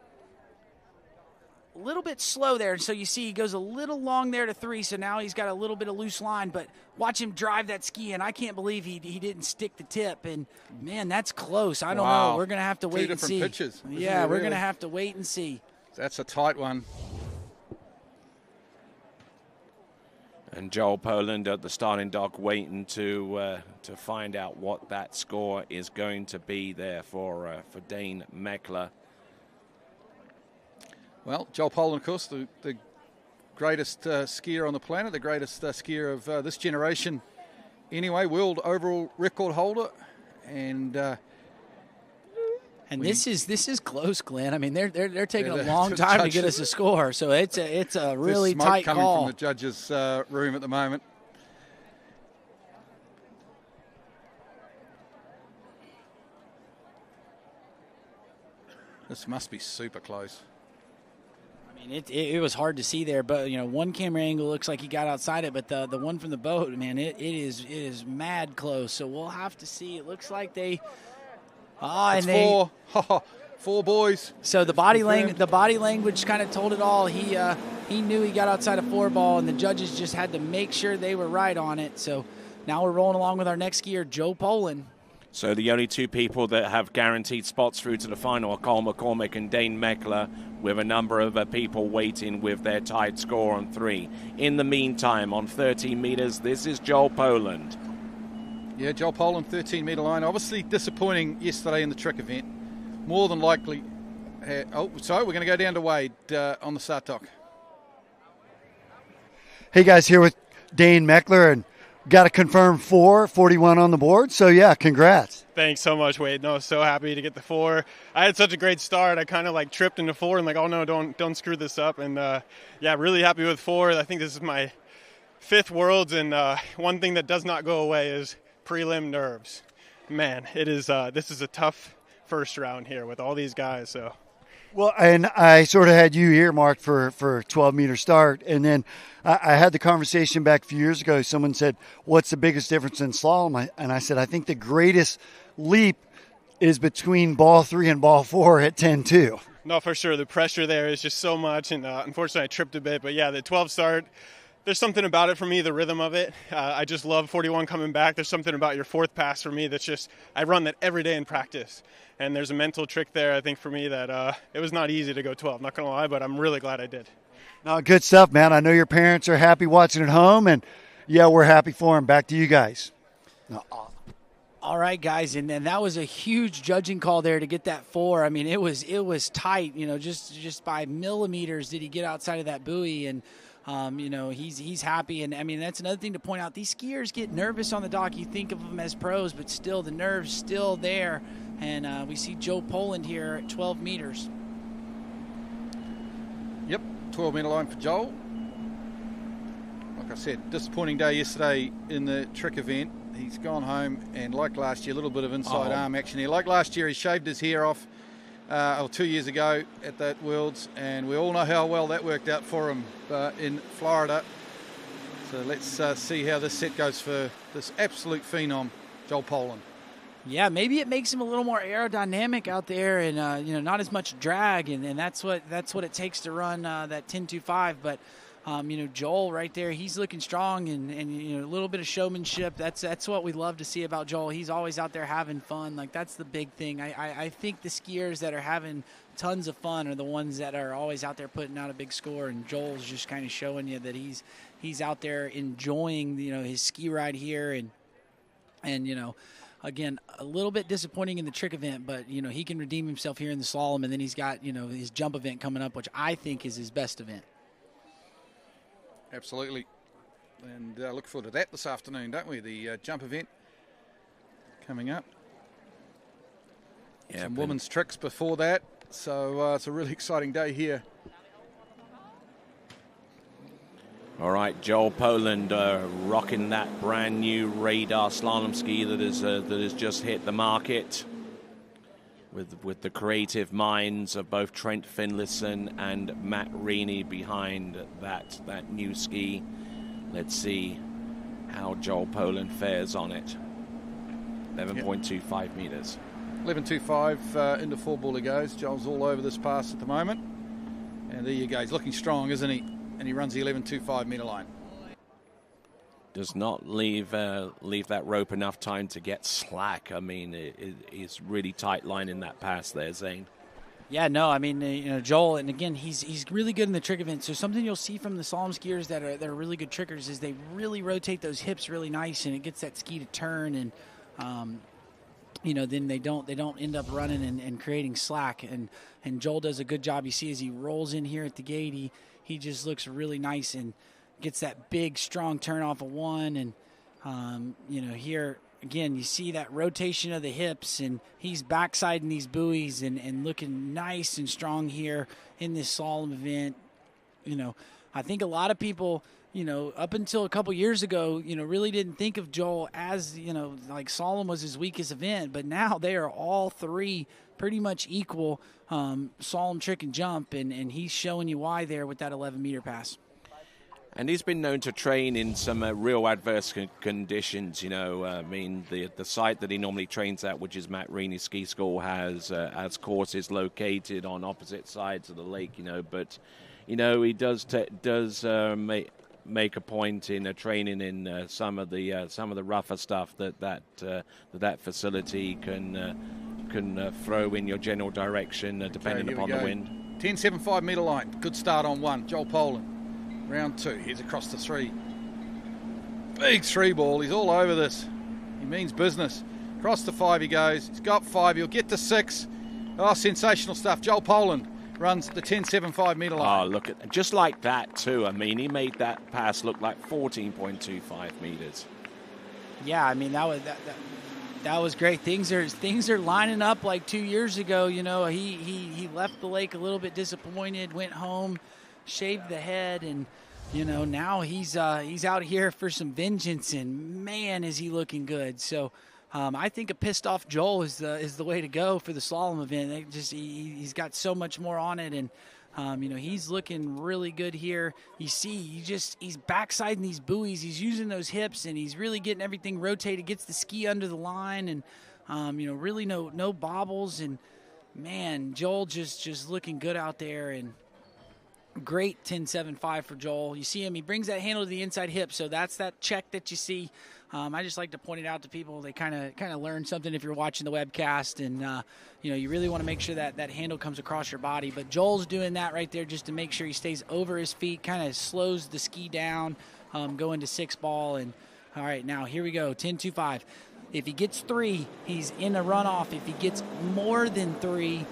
A little bit slow there, and so you see he goes a little long there to 3, so now he's got a little bit of loose line, but watch him drive that ski, and I can't believe he didn't stick the tip, and man, that's close. I don't know. We're going to have to wait and see. 2 different pitches. Yeah, we're going to have to wait and see. That's a tight one. And Joel Poland at the starting dock waiting to find out what that score is going to be there for Dane Meckler. Well, Joel Poland, of course, the greatest skier on the planet, the greatest skier of this generation. Anyway, world overall record holder, and this is close, Glenn. I mean, they're taking a long time to get us a score, so it's a really tight coming call. from the judges' room at the moment. This must be super close. I mean, it was hard to see there, but one camera angle looks like he got outside it, but the one from the boat, man, it is mad close. So we'll have to see. It looks like they. It's 4. 4 boys. So the body language kind of told it all. He knew he got outside a 4 ball, and the judges just had to make sure they were right on it. So now we're rolling along with our next skier, Joe Poland. So the only 2 people that have guaranteed spots through to the final are Cole McCormick and Dane Meckler, with a number of people waiting with their tied score on 3. In the meantime, on 13 meters, this is Joel Poland. Yeah, Joel Poland, 13-meter line. Obviously disappointing yesterday in the trick event. More than likely. So we're going to go down to Wade on the start dock. Hey, guys, here with Dane Meckler, and got to confirm 4:41 on the board. So, yeah, congrats. Thanks so much, Wade. No, so happy to get the 4. I had such a great start. I kind of tripped into 4 and oh no, don't screw this up. And yeah, really happy with 4. I think this is my 5th Worlds, and one thing that does not go away is prelim nerves. Man, it is. This is a tough first round here with all these guys. So. Well, and I sort of had you earmarked for a 12-meter start, and then I had the conversation back a few years ago. Someone said, what's the biggest difference in slalom? And I said, I think the greatest leap is between ball 3 and ball 4 at 10.2. No, for sure. The pressure there is just so much, and unfortunately I tripped a bit. But, yeah, the 12 start, there's something about it for me, the rhythm of it. I just love 41 coming back. There's something about your 4th pass for me that's just – I run that every day in practice. And there's a mental trick there, I think, for me that it was not easy to go 12, not going to lie, but I'm really glad I did. No, good stuff, man. I know your parents are happy watching at home, and, yeah, we're happy for them. Back to you guys. No. All right, guys, and that was a huge judging call there to get that 4. I mean, it was tight, just by millimeters did he get outside of that buoy, and he's happy. And I mean, that's another thing to point out. These skiers get nervous on the dock. You think of them as pros, but still the nerves still there. And we see Joe Poland here at 12 meters. Yep, 12-meter line for Joel. Like I said, disappointing day yesterday in the trick event. He's gone home, and like last year, a little bit of inside arm action here. Like last year, he shaved his hair off 2 years ago at that Worlds, and we all know how well that worked out for him in Florida. So let's see how this set goes for this absolute phenom, Joel Poland. Yeah, maybe it makes him a little more aerodynamic out there, and not as much drag, and that's what it takes to run that 10.25. But Joel right there, he's looking strong, and a little bit of showmanship. That's what we love to see about Joel. He's always out there having fun. Like, that's the big thing. I think the skiers that are having tons of fun are the ones that are always out there putting out a big score, and Joel's just kind of showing you that he's out there enjoying his ski ride here, and again, a little bit disappointing in the trick event, but he can redeem himself here in the slalom, and then he's got his jump event coming up, which I think is his best event. Absolutely, and look forward to that this afternoon, don't we? The jump event coming up. Yeah, some women's tricks before that, so it's a really exciting day here. All right, Joel Poland rocking that brand new radar slalom ski that has just hit the market, with the creative minds of both Trent Finlayson and Matt Reaney behind that new ski. Let's see how Joel Poland fares on it. 11.25 meters. 11.25 into 4-ball he goes. Joel's all over this pass at the moment. And there you go. He's looking strong, isn't he? And he runs the 11.25 metre line. Does not leave that rope enough time to get slack. I mean, it's really tight line in that pass there, Zane. Yeah, no, I mean, Joel, and again, he's really good in the trick event. So something you'll see from the slalom skiers that are really good trickers is they really rotate those hips really nice, and it gets that ski to turn, and then they don't end up running and creating slack. And Joel does a good job. You see as he rolls in here at the gate, he just looks really nice and gets that big, strong turn off of one. And, here, again, you see that rotation of the hips, and he's backsideing these buoys and looking nice and strong here in this slalom event. I think a lot of people, up until a couple years ago, really didn't think of Joel as, like slalom was his weakest event. But now they are all three pretty much equal, slalom, trick, and jump. And he's showing you why there with that 11-meter pass. And he's been known to train in some real adverse conditions. I mean, the site that he normally trains at, which is Matt Reaney's ski school, has courses located on opposite sides of the lake. But he does make a point in training in some of the rougher stuff that facility can throw in your general direction depending upon the wind. 10.75 metre line. Good start on one. Joel Poland. Round two, he's across the 3. Big 3-ball, he's all over this. He means business. Across the 5 he goes, he's got 5, he'll get to 6. Oh, sensational stuff. Joel Poland runs the 10.75 metre line. Oh, look at just like that too. I mean, he made that pass look like 14.25 meters. Yeah, I mean, that was great. Things are lining up like 2 years ago. He left the lake a little bit disappointed, went home, shaved the head, and now he's out here for some vengeance, and man, is he looking good. So I think a pissed off Joel is the way to go for the slalom event. He's got so much more on it, and he's looking really good here. You see, he's backsideing these buoys, he's using those hips, and he's really getting everything rotated, gets the ski under the line, and really no bobbles, and man, Joel just looking good out there. And great 10.75 for Joel. You see him, he brings that handle to the inside hip, so that's that check that you see. I just like to point it out to people. They kind of learn something if you're watching the webcast, and you really want to make sure that handle comes across your body. But Joel's doing that right there just to make sure he stays over his feet, kind of slows the ski down, going to 6-ball. And all right, now here we go, 10.25. If he gets 3, he's in a runoff. If he gets more than 3,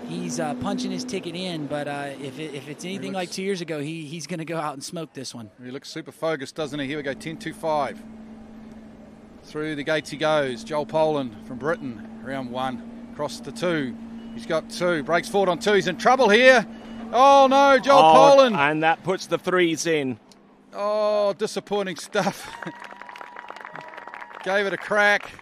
he's punching his ticket in. But if it's anything like 2 years ago, he's going to go out and smoke this one. He looks super focused, doesn't he? Here we go, 10.25. Through the gates he goes. Joel Poland from Britain, round 1. Across to 2. He's got 2. Breaks forward on 2. He's in trouble here. Oh, no, Joel Poland. And that puts the 3s in. Oh, disappointing stuff. Gave it a crack,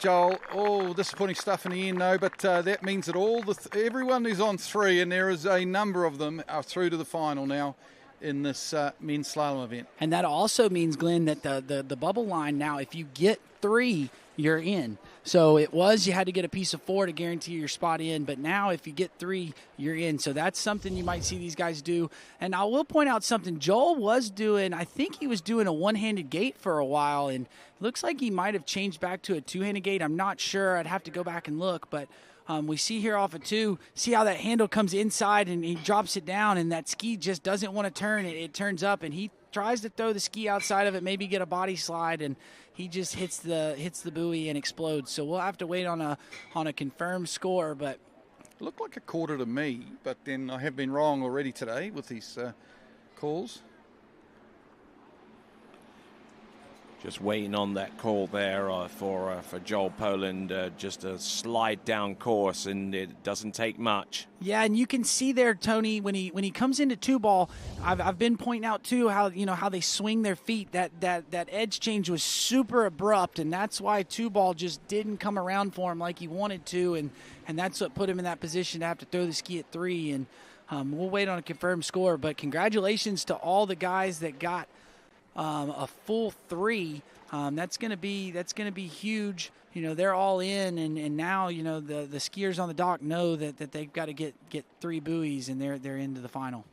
Joel. Oh, disappointing stuff in the end, though. But that means that everyone who's on 3, and there is a number of them, are through to the final now in this men's slalom event. And that also means, Glenn, that the bubble line now, if you get 3, you're in. So it was you had to get a piece of 4 to guarantee your spot in, but now if you get 3, you're in. So that's something you might see these guys do. And I will point out something Joel was doing. I think he was doing a one-handed gate for a while, and it looks like he might have changed back to a two-handed gate. I'm not sure. I'd have to go back and look, but we see here off of 2, see how that handle comes inside and he drops it down, and that ski just doesn't want to turn. It turns up, and he tries to throw the ski outside of it, maybe get a body slide, and he just hits the buoy and explodes. So we'll have to wait on a confirmed score. But it looked like a quarter to me, but then I have been wrong already today with these calls. Just waiting on that call there for Joel Poland, just a slide down course, and it doesn't take much. Yeah, and you can see there, Tony, when he comes into 2-ball, I've been pointing out too how they swing their feet. That edge change was super abrupt, and that's why 2-ball just didn't come around for him like he wanted to, and that's what put him in that position to have to throw the ski at 3. And we'll wait on a confirmed score. But congratulations to all the guys that got a full 3, that's going to be huge. You know, they're all in, and now, you know, the skiers on the dock know that they've got to get 3 buoys, and they're into the final.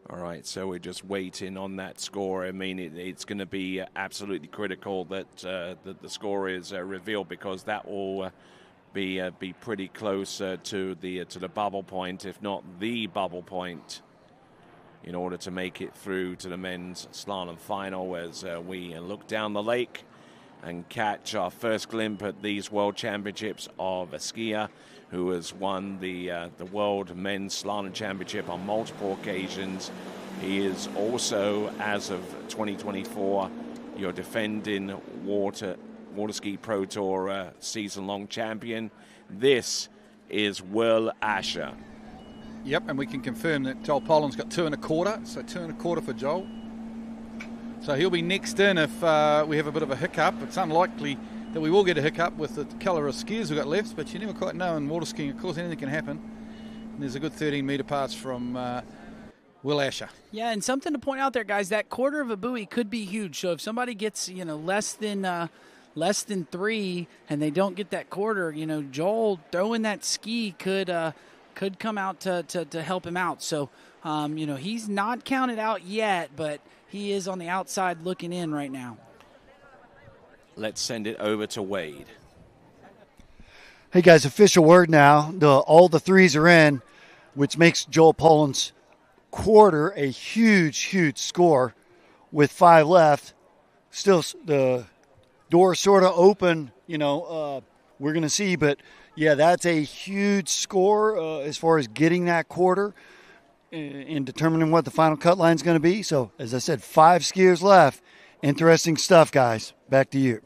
All right, so we're just waiting on that score. I mean, it's going to be absolutely critical that the score is revealed, because that will be pretty close to the bubble point, if not the bubble point, in order to make it through to the men's slalom final, as we look down the lake and catch our first glimpse at these World Championships of a skier who has won the World Men's Slalom Championship on multiple occasions. He is also, as of 2024, your defending Water Ski Pro Tour season-long champion. This is Will Asher. Yep, and we can confirm that Joel Poland's got 2 1/4, so 2 1/4 for Joel. So he'll be next in if we have a bit of a hiccup. It's unlikely that we will get a hiccup with the colour of skiers we've got left, but you never quite know in water skiing. Of course, anything can happen. And there's a good 13-metre pass from Will Asher. Yeah, and something to point out there, guys, that 1/4 of a buoy could be huge. So if somebody gets, you know, less than 3 and they don't get that 1/4, you know, Joel throwing that ski could come out to help him out. So, you know, he's not counted out yet, but he is on the outside looking in right now. Let's send it over to Wade. Hey, guys, official word now. All the 3s are in, which makes Joel Poland's 1/4 a huge score with 5 left. Still, the door sort of open, you know, we're going to see. But, yeah, that's a huge score as far as getting that 1/4 and determining what the final cut line is going to be. So, as I said, 5 skiers left. Interesting stuff, guys. Back to you.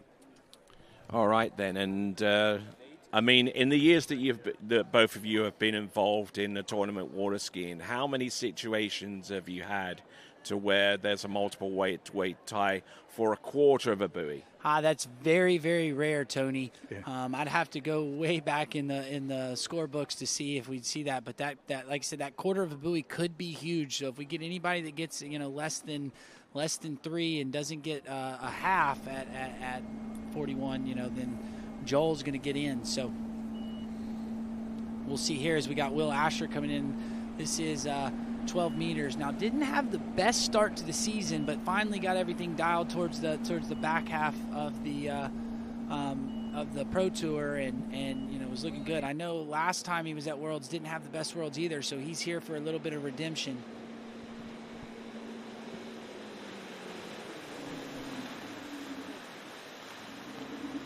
All right, then. And, I mean, in the years that both of you have been involved in the tournament water skiing, how many situations have you had to where there's a multiple weight tie for a 1/4 of a buoy? That's very, very rare, Tony. Yeah. I'd have to go way back in the scorebooks to see if we'd see that. But that like I said, that 1/4 of a buoy could be huge. So if we get anybody that gets, you know, less than 3 and doesn't get a half at 41, you know, then Joel's going to get in. So we'll see here as we got Will Asher coming in. This is 12 meters. Now, didn't have the best start to the season, but finally got everything dialed towards the back half of the Pro Tour, and you know, was looking good. I know last time he was at Worlds didn't have the best Worlds either, so he's here for a little bit of redemption.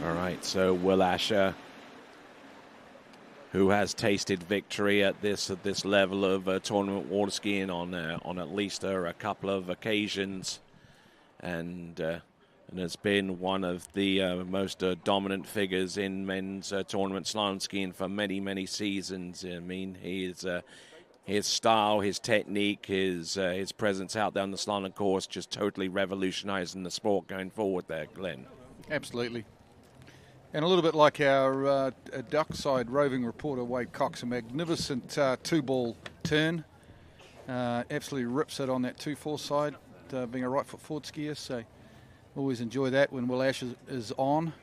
All right, so Will Asher, who has tasted victory at this level of tournament water skiing on at least a couple of occasions, and has been one of the most dominant figures in men's tournament slalom skiing for many seasons. I mean, his style, his technique, his presence out there on the slalom course, just totally revolutionizing the sport going forward there, Glenn. Absolutely. And a little bit like our dockside roving reporter, Wade Cox, a magnificent 2-ball turn. Absolutely rips it on that 2-4 side, being a right foot forward skier. So always enjoy that when Will Asher is on.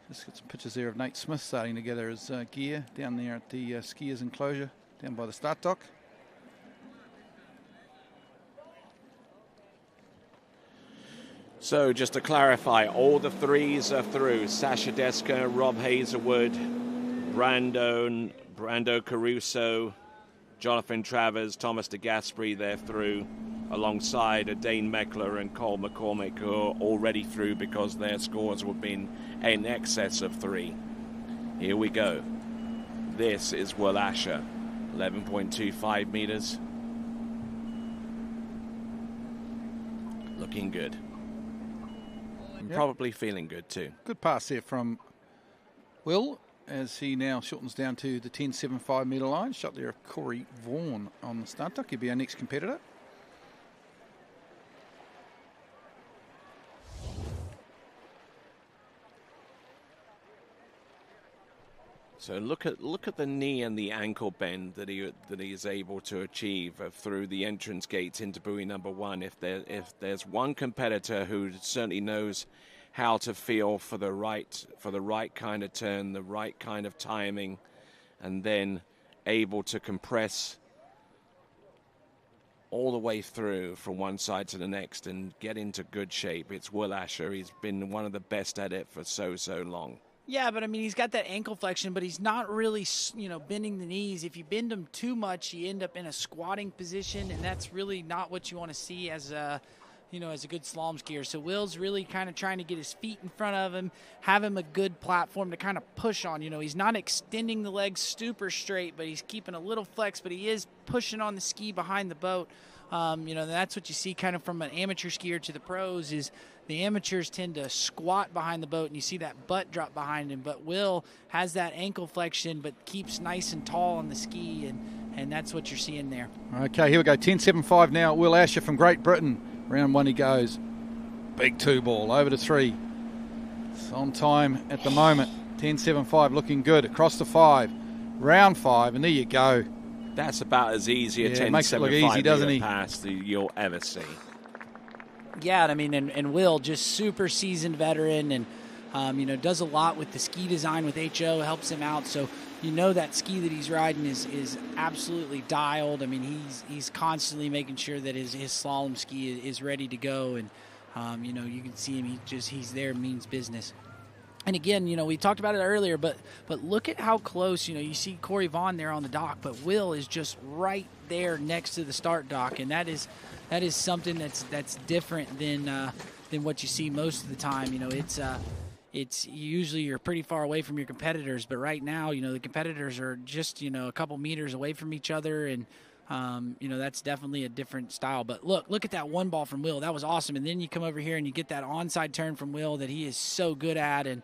Just got some pictures there of Nate Smith starting to gather his gear down there at the skiers enclosure, down by the start dock. So just to clarify, all the 3s are through. Sasha Deska, Rob Hazelwood, Brando Caruso, Jonathan Travers, Thomas de Gasperi, they're through, alongside Dane Meckler and Cole McCormick, who are already through because their scores have been in excess of 3. Here we go. This is Will Asher, 11.25 meters. Looking good. Yep. Probably feeling good too. Good pass there from Will as he now shortens down to the 10.75 metre line. Shot there of Corey Vaughan on the start dock. He'll be our next competitor. So look at the knee and the ankle bend that he is able to achieve through the entrance gates into buoy number 1. If there's one competitor who certainly knows how to feel for the right kind of turn, the right kind of timing, and then able to compress all the way through from one side to the next and get into good shape, it's Will Asher. He's been one of the best at it for so long. Yeah, but I mean, he's got that ankle flexion, but he's not really, bending the knees. If you bend them too much, you end up in a squatting position, and that's really not what you want to see as a good slalom skier. So Will's really kind of trying to get his feet in front of him, have him a good platform to kind of push on. He's not extending the legs super straight, but he's keeping a little flex, but he is pushing on the ski behind the boat. That's what you see kind of from an amateur skier to the pros is the amateurs tend to squat behind the boat, and you see that butt drop behind him. But Will has that ankle flexion, but keeps nice and tall on the ski, and that's what you're seeing there. Okay, here we go. 10.75 now. Will Asher from Great Britain. Round 1 he goes. Big 2 ball over to 3. It's on time at the moment. 10.75 looking good. Across to 5. Round 5, and there you go. That's about as easy a 10.75 makes it look easy, doesn't he? pass that you'll ever see. Yeah, I mean, and Will, just super seasoned veteran, and does a lot with the ski design with HO, helps him out. So that ski that he's riding is absolutely dialed. I mean, he's constantly making sure that his slalom ski is ready to go, and you can see him. He's there, means business. And again, we talked about it earlier, but look at how close. You see Corey Vaughn there on the dock, but Will is just right there next to the start dock, and that is something that's different than what you see most of the time. It's usually you're pretty far away from your competitors, but right now, the competitors are just a couple meters away from each other, and that's definitely a different style. But look at that 1 ball from Will. That was awesome. And then you come over here and you get that onside turn from Will that he is so good at, and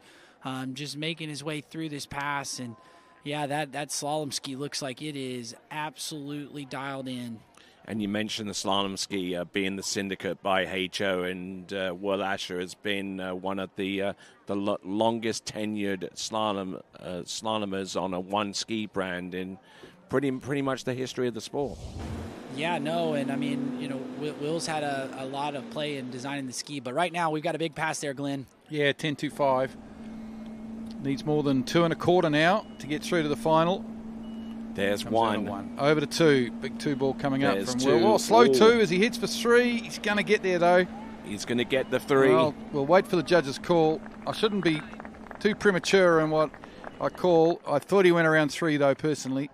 just making his way through this pass. And yeah, that slalom ski looks like it is absolutely dialed in. And you mentioned the slalom ski being the syndicate by HO, and Will Asher has been one of the longest tenured slalomers on a one ski brand in pretty much the history of the sport. Yeah, no, and I mean, Will's had a lot of play in designing the ski, but right now we've got a big pass there, Glenn. Yeah, 10.25. Needs more than 2 1/4 now to get through to the final. There's one. Over to 2. Big 2 ball coming up from 2. Will. Oh, slow 2 as he hits for 3. He's going to get there, though. He's going to get the 3. Well, we'll wait for the judge's call. I shouldn't be too premature in what I call. I thought he went around 3, though, personally.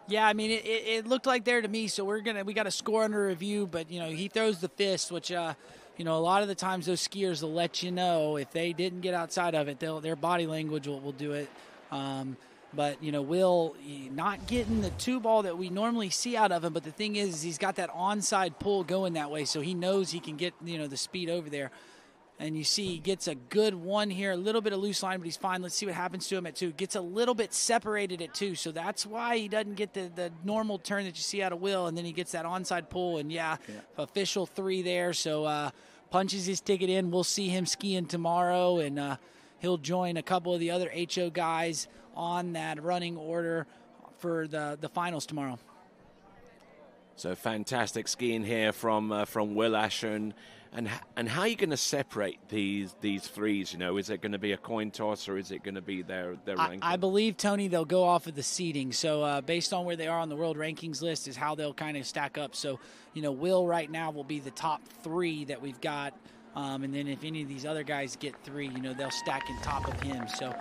Yeah, I mean, it looked like there to me, so we got a score under review, but, he throws the fist, which, a lot of the times those skiers will let you know if they didn't get outside of it, their body language will do it. But, Will not getting the 2 ball that we normally see out of him, but the thing is he's got that onside pull going that way, so he knows he can get, the speed over there. And you see he gets a good 1 here, a little bit of loose line, but he's fine. Let's see what happens to him at 2. Gets a little bit separated at 2, so that's why he doesn't get the normal turn that you see out of Will, and then he gets that onside pull, and official 3 there, so punches his ticket in. We'll see him skiing tomorrow, and he'll join a couple of the other HO guys on that running order for the finals tomorrow. So fantastic skiing here from Will Asher, and how are you going to separate these 3s? Is it going to be a coin toss, or is it going to be their ranking? I believe, Tony, they'll go off of the seeding. So based on where they are on the world rankings list is how they'll kind of stack up. So Will right now will be the top 3 that we've got. And then if any of these other guys get 3, they'll stack in top of him. So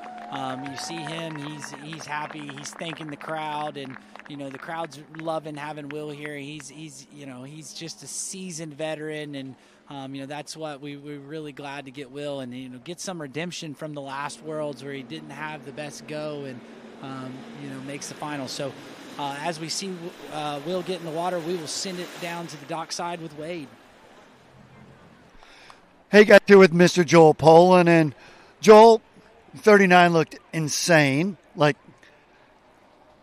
you see him, he's happy, he's thanking the crowd, and the crowd's loving having Will here. He's just a seasoned veteran, and that's what we're really glad to get Will, and get some redemption from the last Worlds where he didn't have the best go, and makes the final. So as we see Will get in the water, we will send it down to the dockside with Wade. Hey, guys, here with Mr. Joel Poland. And Joel, 39 looked insane.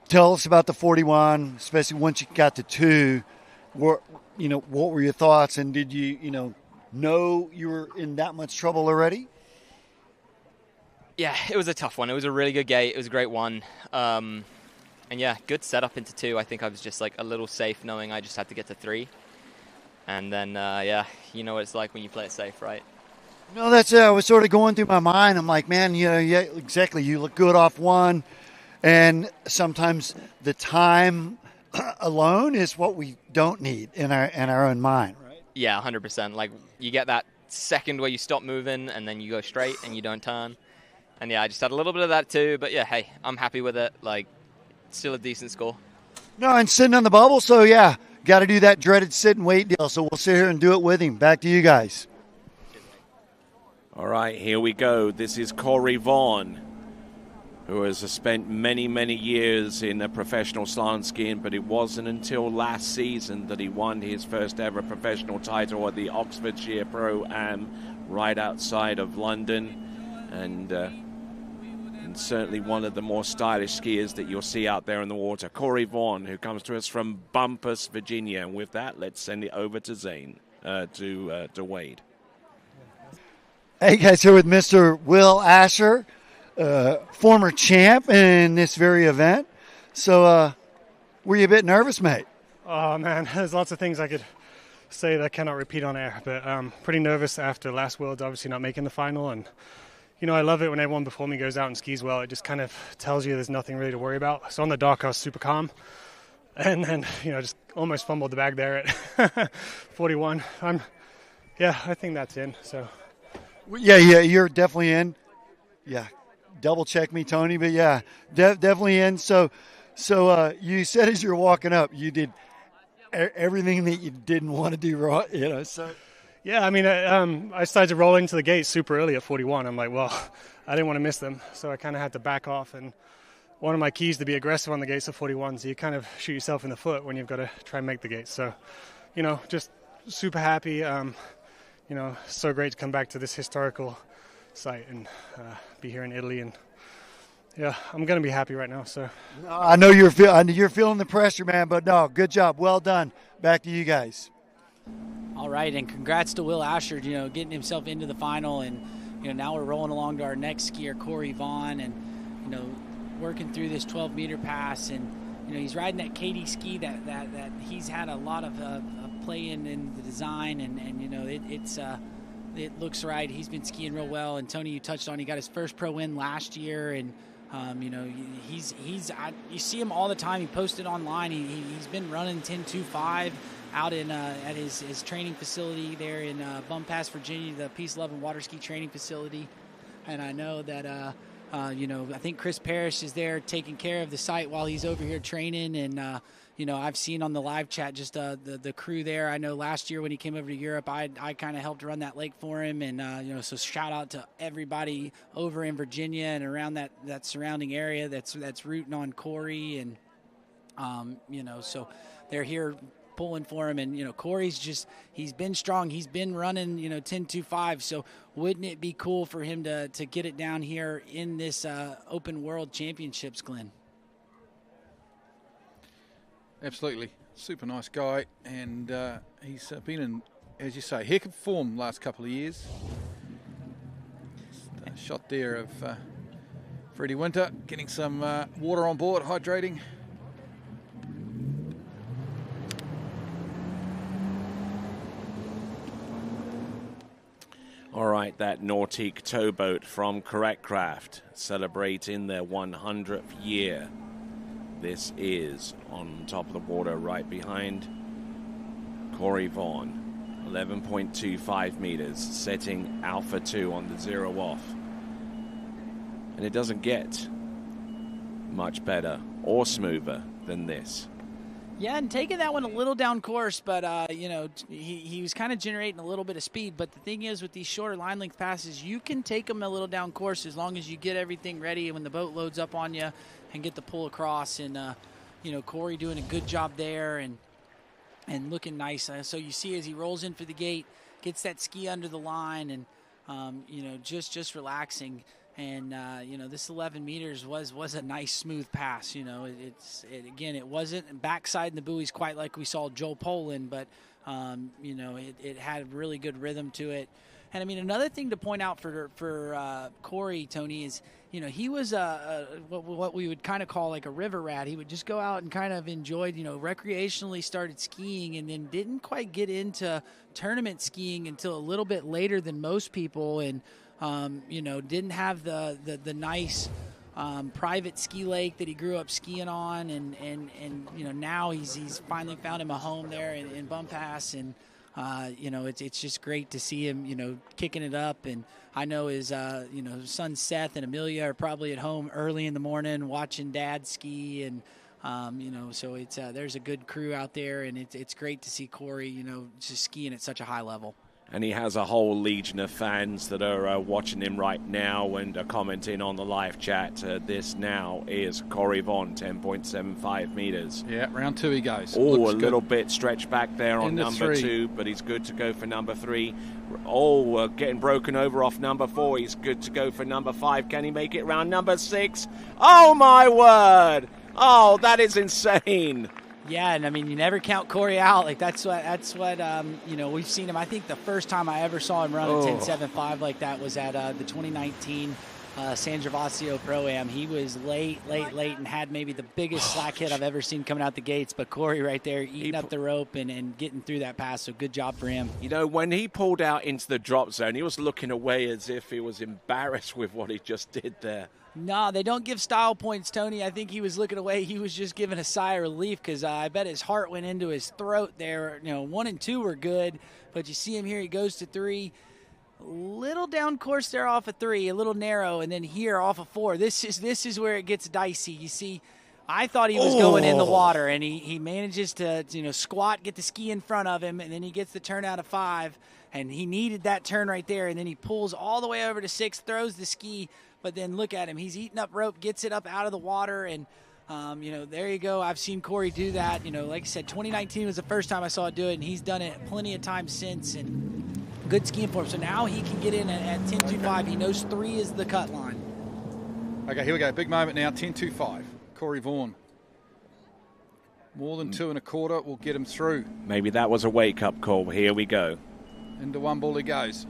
Tell us about the 41, especially once you got to 2. What were your thoughts, and did you, know you were in that much trouble already? Yeah, it was a tough one. It was a really good gate. It was a great one. And yeah, good setup into 2. I think I was just like a little safe knowing I just had to get to 3. And then, yeah, you know what it's like when you play it safe, right? No, that's it. I was sort of going through my mind. I'm like, man, yeah, exactly. You look good off 1, and sometimes the time alone is what we don't need in our own mind. Right? Yeah, 100%. Like, you get that second where you stop moving, and then you go straight, and you don't turn. And yeah, I just had a little bit of that too. But yeah, hey, I'm happy with it. Like, still a decent score. No, and sitting on the bubble, so yeah, got to do that dreaded sit and wait deal. So we'll sit here and do it with him. Back to you guys. All right, here we go. This is Corey Vaughn, who has spent many, many years in a professional slalom skiing, but it wasn't until last season that he won his first ever professional title at the Oxfordshire Pro-Am right outside of London. And certainly one of the more stylish skiers that you'll see out there in the water. Corey Vaughn, who comes to us from Bumpus, Virginia. And with that, let's send it over to Zane, to Wade. Hey guys, here with Mr. Will Asher, former champ in this very event. So, were you a bit nervous, mate? Oh man, there's lots of things I could say that I cannot repeat on air, but pretty nervous after last Worlds, obviously not making the final. And you know, I love it when everyone before me goes out and skis well. It just kind of tells you there's nothing really to worry about. So on the dock, I was super calm, and then you know, just almost fumbled the bag there at 41. Yeah, I think that's in. So. Yeah, you're definitely in. Yeah, double check me, Tony, but yeah, definitely in. So you said as you're walking up, you did everything that you didn't want to do wrong, you know. So yeah, I mean, I started to roll into the gate super early at 41. I'm like, well, I didn't want to miss them, so I kind of had to back off. And one of my keys to be aggressive on the gates at 41 is you kind of shoot yourself in the foot when you've got to try and make the gates. So, you know, just super happy. You know, so great to come back to this historical site and be here in Italy. And yeah, I'm going to be happy right now. So I know you're feeling the pressure, man, but no, good job. Well done. Back to you guys. All right, and congrats to Will Asher, you know, getting himself into the final. And, you know, now we're rolling along to our next skier, Corey Vaughn, and, you know, working through this 12-meter pass. And, you know, he's riding that Katie ski that he's had a lot of play in the design, and you know, it looks right. He's been skiing real well. And Tony, you touched on, he got his first pro win last year, and you know, you see him all the time. He posted online. He's been running 10.25 out in at his training facility there in Bumpass, Virginia, the Peace, Love, and Water Ski Training Facility. And I know that you know, I think Chris Parrish is there taking care of the site while he's over here training. And you know, I've seen on the live chat just the crew there. I know last year when he came over to Europe, I kind of helped run that lake for him. And you know, so shout out to everybody over in Virginia and around that surrounding area that's rooting on Corey. And you know, so they're here pulling for him. And you know, Corey's he's been strong. He's been running, you know, 10.25. So wouldn't it be cool for him to get it down here in this Open World Championships, Glenn? Absolutely. Super nice guy, and he's been in, as you say, heck of form last couple of years. Just a shot there of Freddie Winter getting some water on board, hydrating. All right, that Nautique towboat from Correct Craft celebrating their 100th year. This is on top of the water right behind Corey Vaughn. 11.25 meters, setting Alpha 2 on the 0 off. And it doesn't get much better or smoother than this. Yeah, and taking that one a little down course, but, you know, he was kind of generating a little bit of speed. But the thing is, with these shorter line length passes, you can take them a little down course as long as you get everything ready and when the boat loads up on you and get the pull across. And, you know, Corey doing a good job there and looking nice. So you see as he rolls in for the gate, gets that ski under the line and, you know, just relaxing. And, you know, this 11 meters was a nice, smooth pass. You know, again, it wasn't backside in the buoys quite like we saw Joel Poland, but, you know, it had really good rhythm to it. And I mean, another thing to point out for Corey, Tony, is, you know, he was what we would kind of call like a river rat. He would just go out and kind of enjoyed, you know, recreationally started skiing, and then didn't quite get into tournament skiing until a little bit later than most people, and you know, didn't have the nice private ski lake that he grew up skiing on, and you know, now he's finally found him a home there in Bum Pass, and you know, it's just great to see him, you know, kicking it up. And I know his you know, son Seth and Amelia are probably at home early in the morning watching Dad ski, and you know, so it's there's a good crew out there, and it's great to see Corey, you know, just skiing at such a high level. And he has a whole legion of fans that are watching him right now and are commenting on the live chat. This now is Corey Vaughn, 10.75 meters. Yeah, round 2 he goes. Oh, Looks a little good. bit stretched back there on Into number 3. 2, but he's good to go for number 3. Oh, getting broken over off number 4. He's good to go for number 5. Can he make it round number 6? Oh, my word. Oh, that is insane. Yeah, and I mean, you never count Corey out. Like that's what you know, we've seen him. I think the first time I ever saw him run a 10.75 like that was at the 2019 San Gervasio Pro-Am. He was late, and had maybe the biggest slack hit I've ever seen coming out the gates. But Corey right there eating up the rope and getting through that pass, so good job for him. You know, when he pulled out into the drop zone, he was looking away as if he was embarrassed with what he just did there. No, they don't give style points, Tony. I think he was looking away. He was just giving a sigh of relief, because I bet his heart went into his throat there. You know, 1 and 2 were good, but you see him here. He goes to 3. Little down course there off of 3, a little narrow, and then here off of 4. This is where it gets dicey. You see, I thought he was going in the water, and he manages to, you know, squat, get the ski in front of him, and then he gets the turn out of 5, and he needed that turn right there, and then he pulls all the way over to 6, throws the ski. But then look at him. He's eating up rope, gets it up out of the water, and, you know, there you go. I've seen Corey do that. You know, like I said, 2019 was the first time I saw it do it, and he's done it plenty of times since, and good skiing for him. So now he can get in at 10.25. He knows 3 is the cut line. Okay, here we go. Big moment now, 10.25. Corey Vaughn. More than 2 1/4 will get him through. Maybe that was a wake-up call. Here we go. Into 1 ball he goes.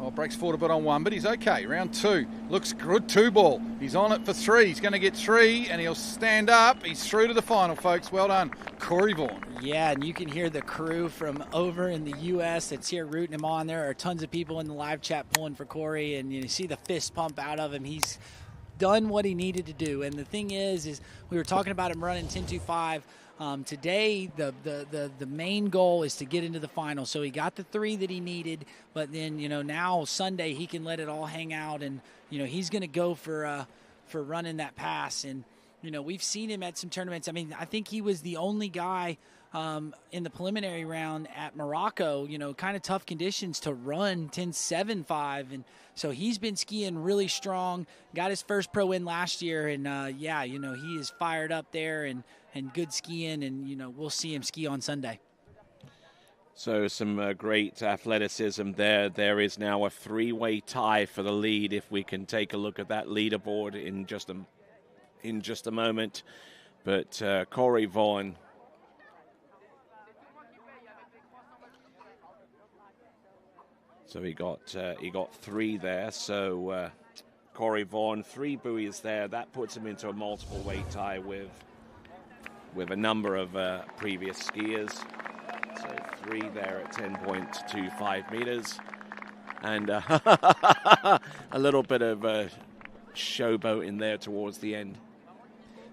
Oh, breaks forward a bit on 1, but he's okay. Round 2. Looks good, 2 ball. He's on it for 3. He's going to get 3, and he'll stand up. He's through to the final, folks. Well done, Corey Vaughn. Yeah, and you can hear the crew from over in the U.S. that's here rooting him on. There are tons of people in the live chat pulling for Corey, and you see the fist pump out of him. He's done what he needed to do. And the thing is we were talking about him running 10.25. Today, the main goal is to get into the final. So he got the 3 that he needed, but then, you know, now Sunday he can let it all hang out, and, you know, he's going to go for running that pass. And, you know, we've seen him at some tournaments. I mean, I think he was the only guy in the preliminary round at Morocco, you know, kind of tough conditions to run 10.75. And so he's been skiing really strong, got his first pro win last year. And yeah, you know, he is fired up there and good skiing. And, you know, we'll see him ski on Sunday. So some great athleticism there. There is now a 3-way tie for the lead. If we can take a look at that leaderboard in just a moment. But Corey Vaughn, so he got 3 there. So Corey Vaughn, 3 buoys there. That puts him into a multiple weight tie with a number of previous skiers. So 3 there at 10.25 meters. And a little bit of showboat in there towards the end.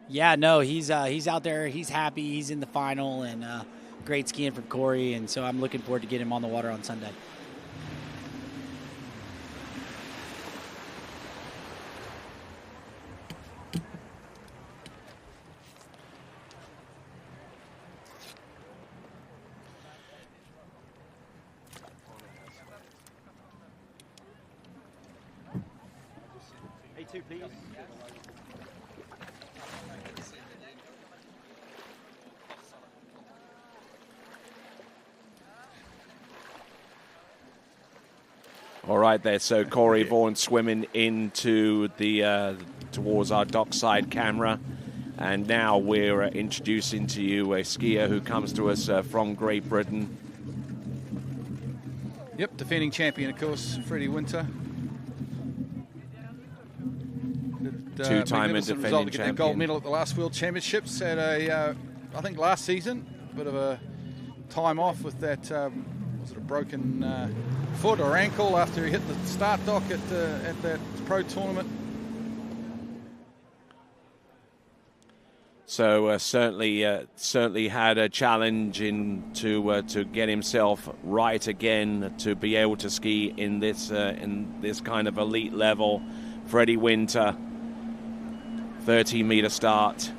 Yeah, no, he's out there. He's happy. He's in the final, and great skiing from Corey. And so I'm looking forward to getting him on the water on Sunday. A2, please. All right there, so Corey Vaughn swimming into the towards our dockside camera. And now we're introducing to you a skier who comes to us from Great Britain. Yep, defending champion, of course, Freddie Winter. Two-time and magnificent defending result to get that gold champion. medal at the last World Championships. Had I think last season, a bit of a time off with that, was it a broken foot or ankle after he hit the start dock at that pro tournament. So certainly had a challenge to get himself right again, to be able to ski in this kind of elite level. Freddie Winter, 13-meter start,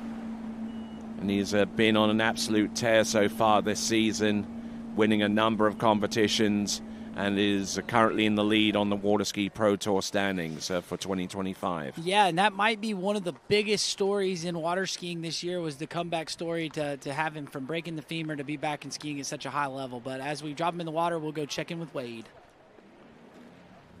and he's been on an absolute tear so far this season, winning a number of competitions, and is currently in the lead on the Water Ski Pro Tour standings for 2025. Yeah, and that might be one of the biggest stories in water skiing this year, was the comeback story to have him from breaking the femur to be back in skiing at such a high level. But as we drop him in the water, we'll go check in with Wade.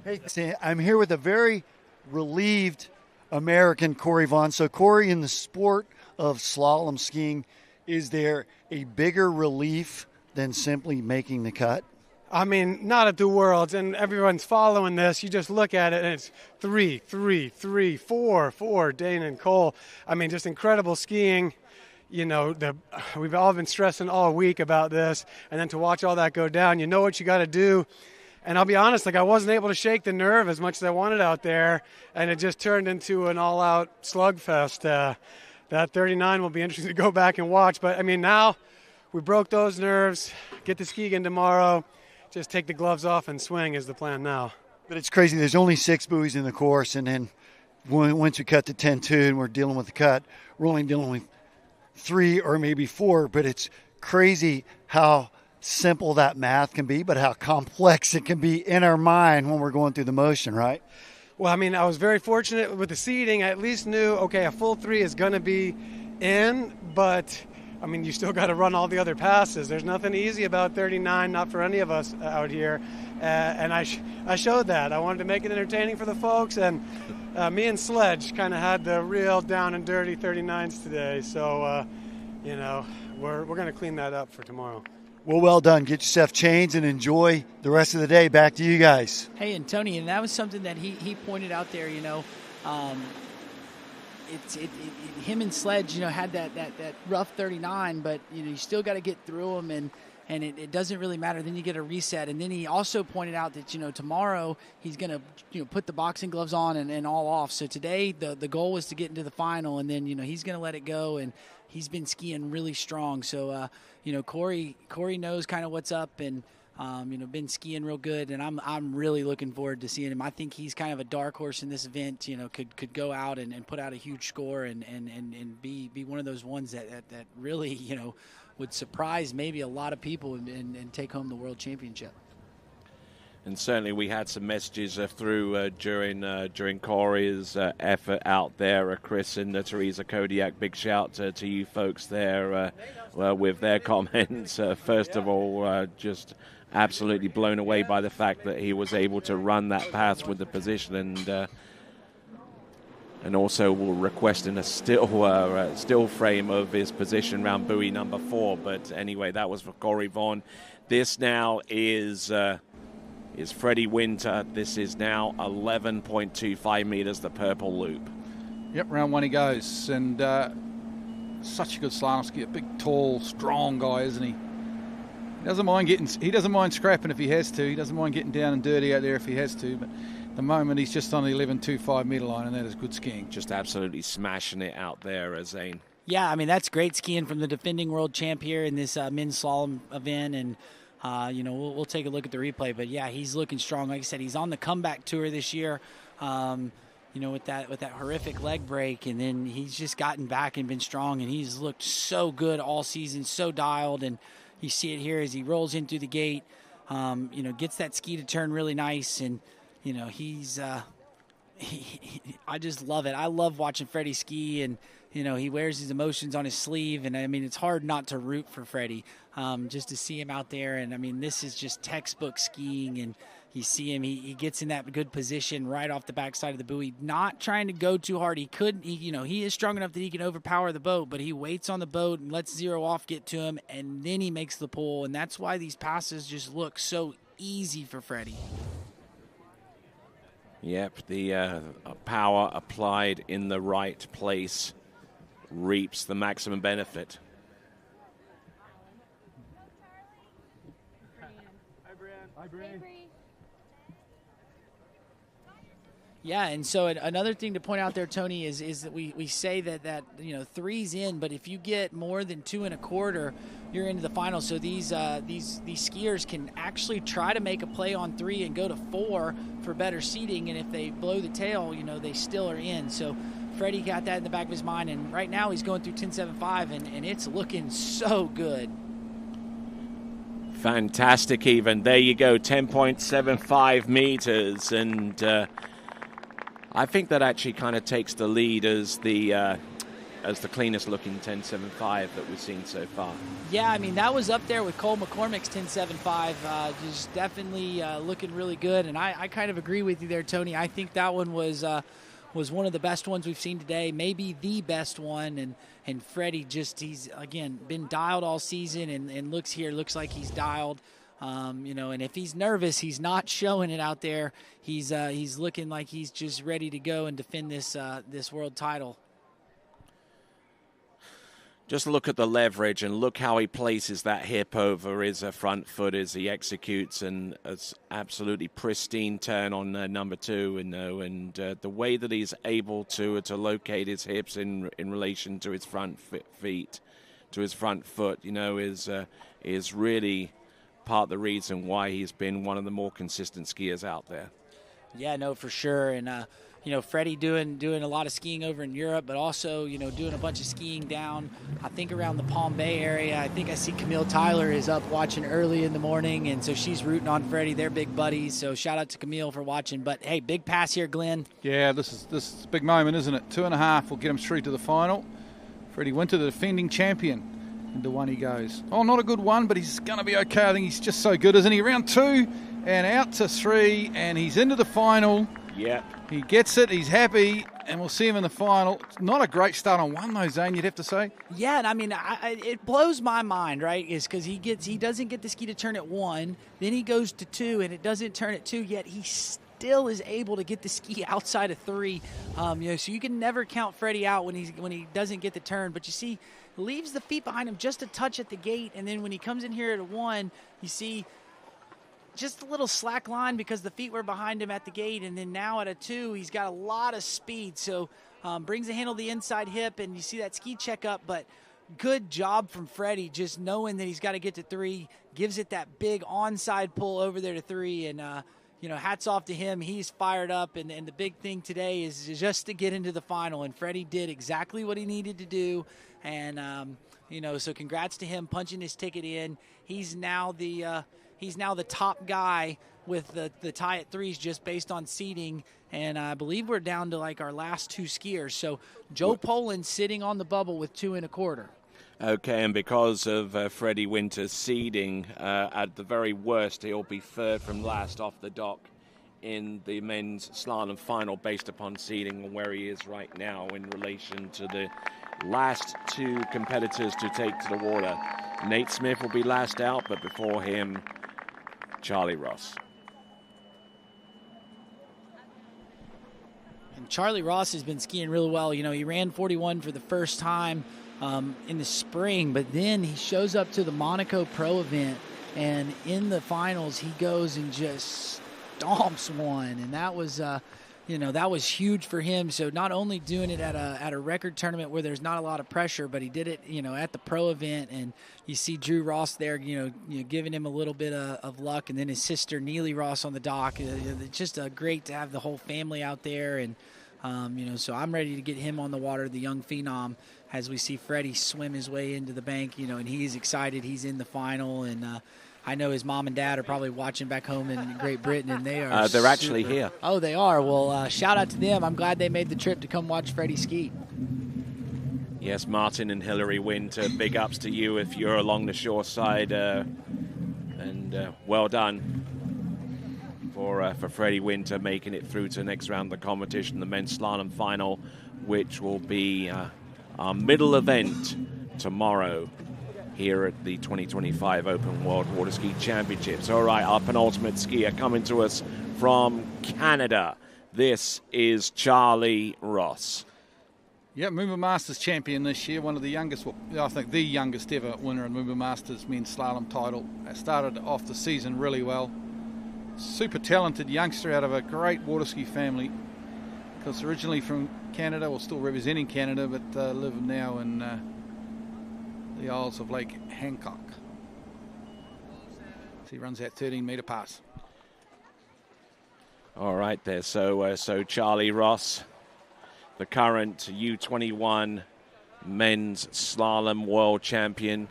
Hey, I'm here with a very relieved American, Corey Vaughn. So, Corey, in the sport of slalom skiing, is there a bigger relief than simply making the cut? I mean, not at the Worlds, and everyone's following this. You just look at it, and it's 3, 3, 3, 4, 4, Dane and Cole. I mean, just incredible skiing. You know, we've all been stressing all week about this, and then to watch all that go down, you know what you got to do. And I'll be honest, I wasn't able to shake the nerve as much as I wanted out there, and it just turned into an all-out slugfest. That 39 will be interesting to go back and watch. But, I mean, now we broke those nerves, get to ski again tomorrow, just take the gloves off and swing is the plan now. But it's crazy. There's only 6 buoys in the course, and then once we cut to 10-2 and we're dealing with the cut, we're only dealing with 3 or maybe 4. But it's crazy how simple that math can be, but how complex it can be in our mind when we're going through the motion, right? Well, I mean, I was very fortunate with the seating. I at least knew, okay, a full 3 is going to be in, but, I mean, you still got to run all the other passes. There's nothing easy about 39, not for any of us out here, and I showed that. I wanted to make it entertaining for the folks, and me and Sledge kind of had the real down and dirty 39s today, so, you know, we're going to clean that up for tomorrow. Well done. Get yourself changed and enjoy the rest of the day. Back to you guys. Hey, and Tony, and that was something that he pointed out there, you know. Him and Sledge, you know, had that rough 39, but, you know, you still got to get through them, and it doesn't really matter. Then you get a reset. And then he also pointed out that, you know, tomorrow he's going to, you know, put the boxing gloves on and all off. So today the goal was to get into the final, and then, you know, he's going to let it go, and he's been skiing really strong. So, you know, Corey knows kind of what's up, and, you know, been skiing real good, and I'm really looking forward to seeing him. I think he's kind of a dark horse in this event. You know, could go out and put out a huge score and be one of those ones that really, you know, would surprise maybe a lot of people and take home the world championship. And certainly we had some messages through during Corey's effort out there. Chris and Teresa Kodiak, big shout to you folks there with their comments. First of all, just absolutely blown away by the fact that he was able to run that pass with the position, and also requesting a still frame of his position around buoy number 4. But anyway, that was for Corey Vaughn. This now is Freddie Winter. This is now 11.25 meters, the purple loop. Yep, round 1 he goes, and such a good slalom skier, big, tall, strong guy, isn't he? He doesn't mind scrapping if he has to. He doesn't mind getting down and dirty out there if he has to. But at the moment, he's just on the 11.25 meter line, and that is good skiing. Just absolutely smashing it out there, Zane. Yeah, I mean, that's great skiing from the defending world champ here in this men's slalom event, and you know, we'll take a look at the replay. But yeah, he's looking strong. Like I said, he's on the comeback tour this year. You know, with that horrific leg break, and then he's just gotten back and been strong, and he's looked so good all season, so dialed. And you see it here as he rolls in through the gate. You know, gets that ski to turn really nice, and you know, he's I just love it. I love watching Freddie ski, and you know, he wears his emotions on his sleeve, and I mean, it's hard not to root for Freddie, just to see him out there. And I mean, this is just textbook skiing, and you see him, he gets in that good position right off the backside of the buoy, not trying to go too hard. You know, he is strong enough that he can overpower the boat, but he waits on the boat and lets zero off get to him, and then he makes the pull. And that's why these passes just look so easy for Freddie. Yep, the power applied in the right place reaps the maximum benefit. Yeah, and so another thing to point out there, Tony, is that we say that three's in, but if you get more than 2 1/4, you're into the final. So these skiers can actually try to make a play on 3 and go to 4 for better seating, and if they blow the tail, they still are in. So Freddie got that in the back of his mind, and right now he's going through 10.75, and it's looking so good. Fantastic even. There you go, 10.75 meters, and I think that actually kind of takes the lead as the cleanest looking 10.75 that we've seen so far. Yeah, I mean, that was up there with Cole McCormick's 10.75, just definitely looking really good, and I kind of agree with you there, Tony. I think that one was one of the best ones we've seen today, maybe the best one, and Freddie he's, again, been dialed all season and looks like he's dialed. And if he's nervous, he's not showing it out there. He's looking like he's just ready to go and defend this world title. Just look at the leverage and look how he places that hip over his front foot as he executes, and it's absolutely pristine turn on number 2. And the way that he's able to locate his hips in relation to his front feet, to his front foot, is really part of the reason why he's been one of the more consistent skiers out there. Yeah, no, for sure. And Freddie doing a lot of skiing over in Europe, but also doing a bunch of skiing down, I think, around the Palm Bay area. I think I see Camille Tyler is up watching early in the morning, and so she's rooting on Freddie. They're big buddies, so shout out to Camille for watching. But hey, big pass here, Glenn. Yeah, this is a big moment, isn't it? 2.5 will get him through to the final. Freddie Winter, the defending champion. Into one he goes. Oh, not a good one, but he's going to be okay. I think he's just so good, isn't he? Round 2 and out to 3, and he's into the final. Yeah. He gets it. He's happy, and we'll see him in the final. Not a great start on 1, though, Zane, you'd have to say. Yeah, and I mean, it blows my mind, right, is because he doesn't get the ski to turn at 1, then he goes to 2, and it doesn't turn at 2, yet he still is able to get the ski outside of 3. So you can never count Freddie out when he doesn't get the turn, but you see, leaves the feet behind him just a touch at the gate, and then when he comes in here at a 1, you see just a little slack line because the feet were behind him at the gate, and then now at a 2, he's got a lot of speed, so brings the handle to the inside hip, and you see that ski check up, but good job from Freddie, just knowing that he's got to get to 3, gives it that big onside pull over there to 3, and hats off to him. He's fired up, and the big thing today is just to get into the final, and Freddie did exactly what he needed to do, and so congrats to him punching his ticket in. He's now the top guy with the tie at 3s just based on seeding, and I believe we're down to like our last 2 skiers. So Joe Poland sitting on the bubble with 2 1/4. Okay, and because of Freddie Winter's seeding, at the very worst, he'll be 3rd from last off the dock in the men's slalom final based upon seeding and where he is right now in relation to the last 2 competitors to take to the water. Nate Smith will be last out, but before him, Charlie Ross. And Charlie Ross has been skiing really well. He ran 41 for the first time in the spring, but then he shows up to the Monaco Pro event, and in the finals he goes and just stomps one, and that was that was huge for him. So not only doing it at a record tournament where there's not a lot of pressure, but he did it at the pro event, and you see Drew Ross there giving him a little bit of luck, and then his sister Neely Ross on the dock. It's just great to have the whole family out there, and so I'm ready to get him on the water, the young phenom, as we see Freddie swim his way into the bank, and he's excited. He's in the final, and I know his mom and dad are probably watching back home in Great Britain, and they are they're actually here. Oh, they are. Well, shout out to them. I'm glad they made the trip to come watch Freddie ski. Yes, Martin and Hillary Winter, big ups to you if you're along the shore side, and well done for Freddie Winter making it through to the next round of the competition, the men's slalom final, which will be our middle event tomorrow here at the 2025 Open World Water Ski Championships. All right, our penultimate skier coming to us from Canada. This is Charlie Ross. Yeah, Moomba Masters champion this year, one of the youngest, well, I think the youngest ever winner of Moomba Masters men's slalom title. Started off the season really well. Super talented youngster out of a great water ski family. Because originally from Canada, or still representing Canada, but live now in the Isles of Lake Hancock. So he runs that 13-metre pass. All right there, so Charlie Ross, the current U21 men's slalom world champion.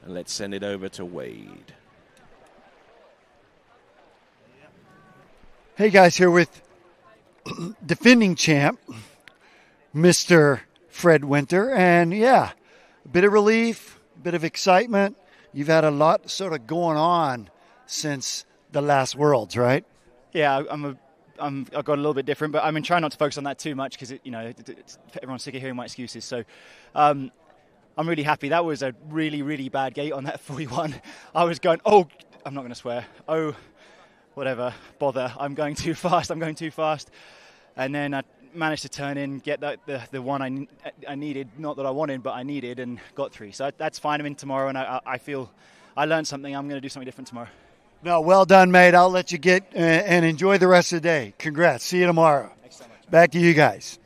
And let's send it over to Wade. Hey guys, here with defending champ, Mr. Fred Winter. And yeah, a bit of relief, a bit of excitement. You've had a lot sort of going on since the last Worlds, right? Yeah, I've got a little bit different, but I'm trying not to focus on that too much because everyone's sick of hearing my excuses. So I'm really happy. That was a really, really bad gate on that 41. I was going, oh, I'm not going to swear. Oh, whatever, bother. I'm going too fast. And then I managed to turn in, get the one I needed, not that I wanted, but I needed, and got 3. So that's fine. I'm in tomorrow, and I feel I learned something. I'm going to do something different tomorrow. No, well done, mate. I'll let you get and enjoy the rest of the day. Congrats. See you tomorrow. Thanks so much. Back to you guys.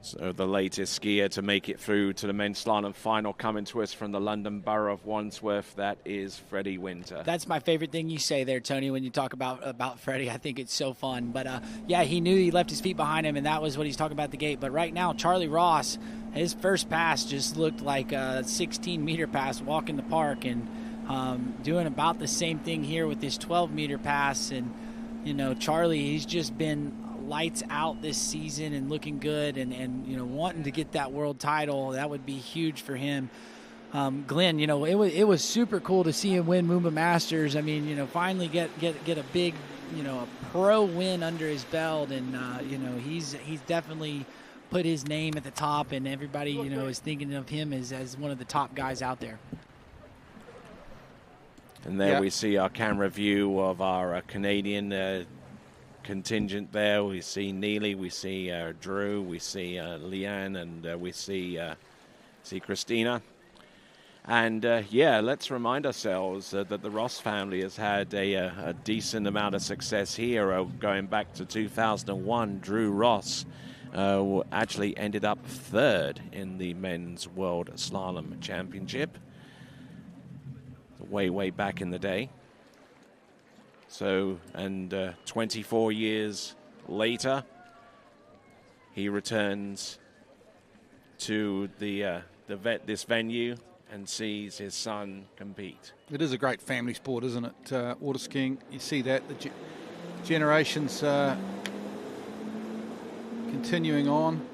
So the latest skier to make it through to the men's slalom final coming to us from the London Borough of Wandsworth, that is Freddie Winter. That's my favorite thing you say there, Tony, when you talk about Freddie. I think it's so fun. But, yeah, he knew he left his feet behind him, and that was what he's talking about at the gate. But right now, Charlie Ross, his first pass just looked like a 16-meter pass walking the park, and doing about the same thing here with this 12-meter pass. And, you know, Charlie, he's just been lights out this season and looking good, and you know, wanting to get that world title. That would be huge for him. Glenn, you know, it was super cool to see him win Moomba Masters. I mean, you know, finally get a big, you know, a pro win under his belt, and you know, he's definitely put his name at the top, and everybody, you know, is thinking of him as one of the top guys out there. And there we see our camera view of our Canadian contingent there. We see Neely, we see Drew, we see Leanne, and we see Christina. And yeah, let's remind ourselves that the Ross family has had a decent amount of success here. Going back to 2001, Drew Ross actually ended up 3rd in the Men's World Slalom Championship way back in the day. So, and 24 years later, he returns to this venue and sees his son compete. It is a great family sport, isn't it? Water skiing, you see that, the generations continuing on.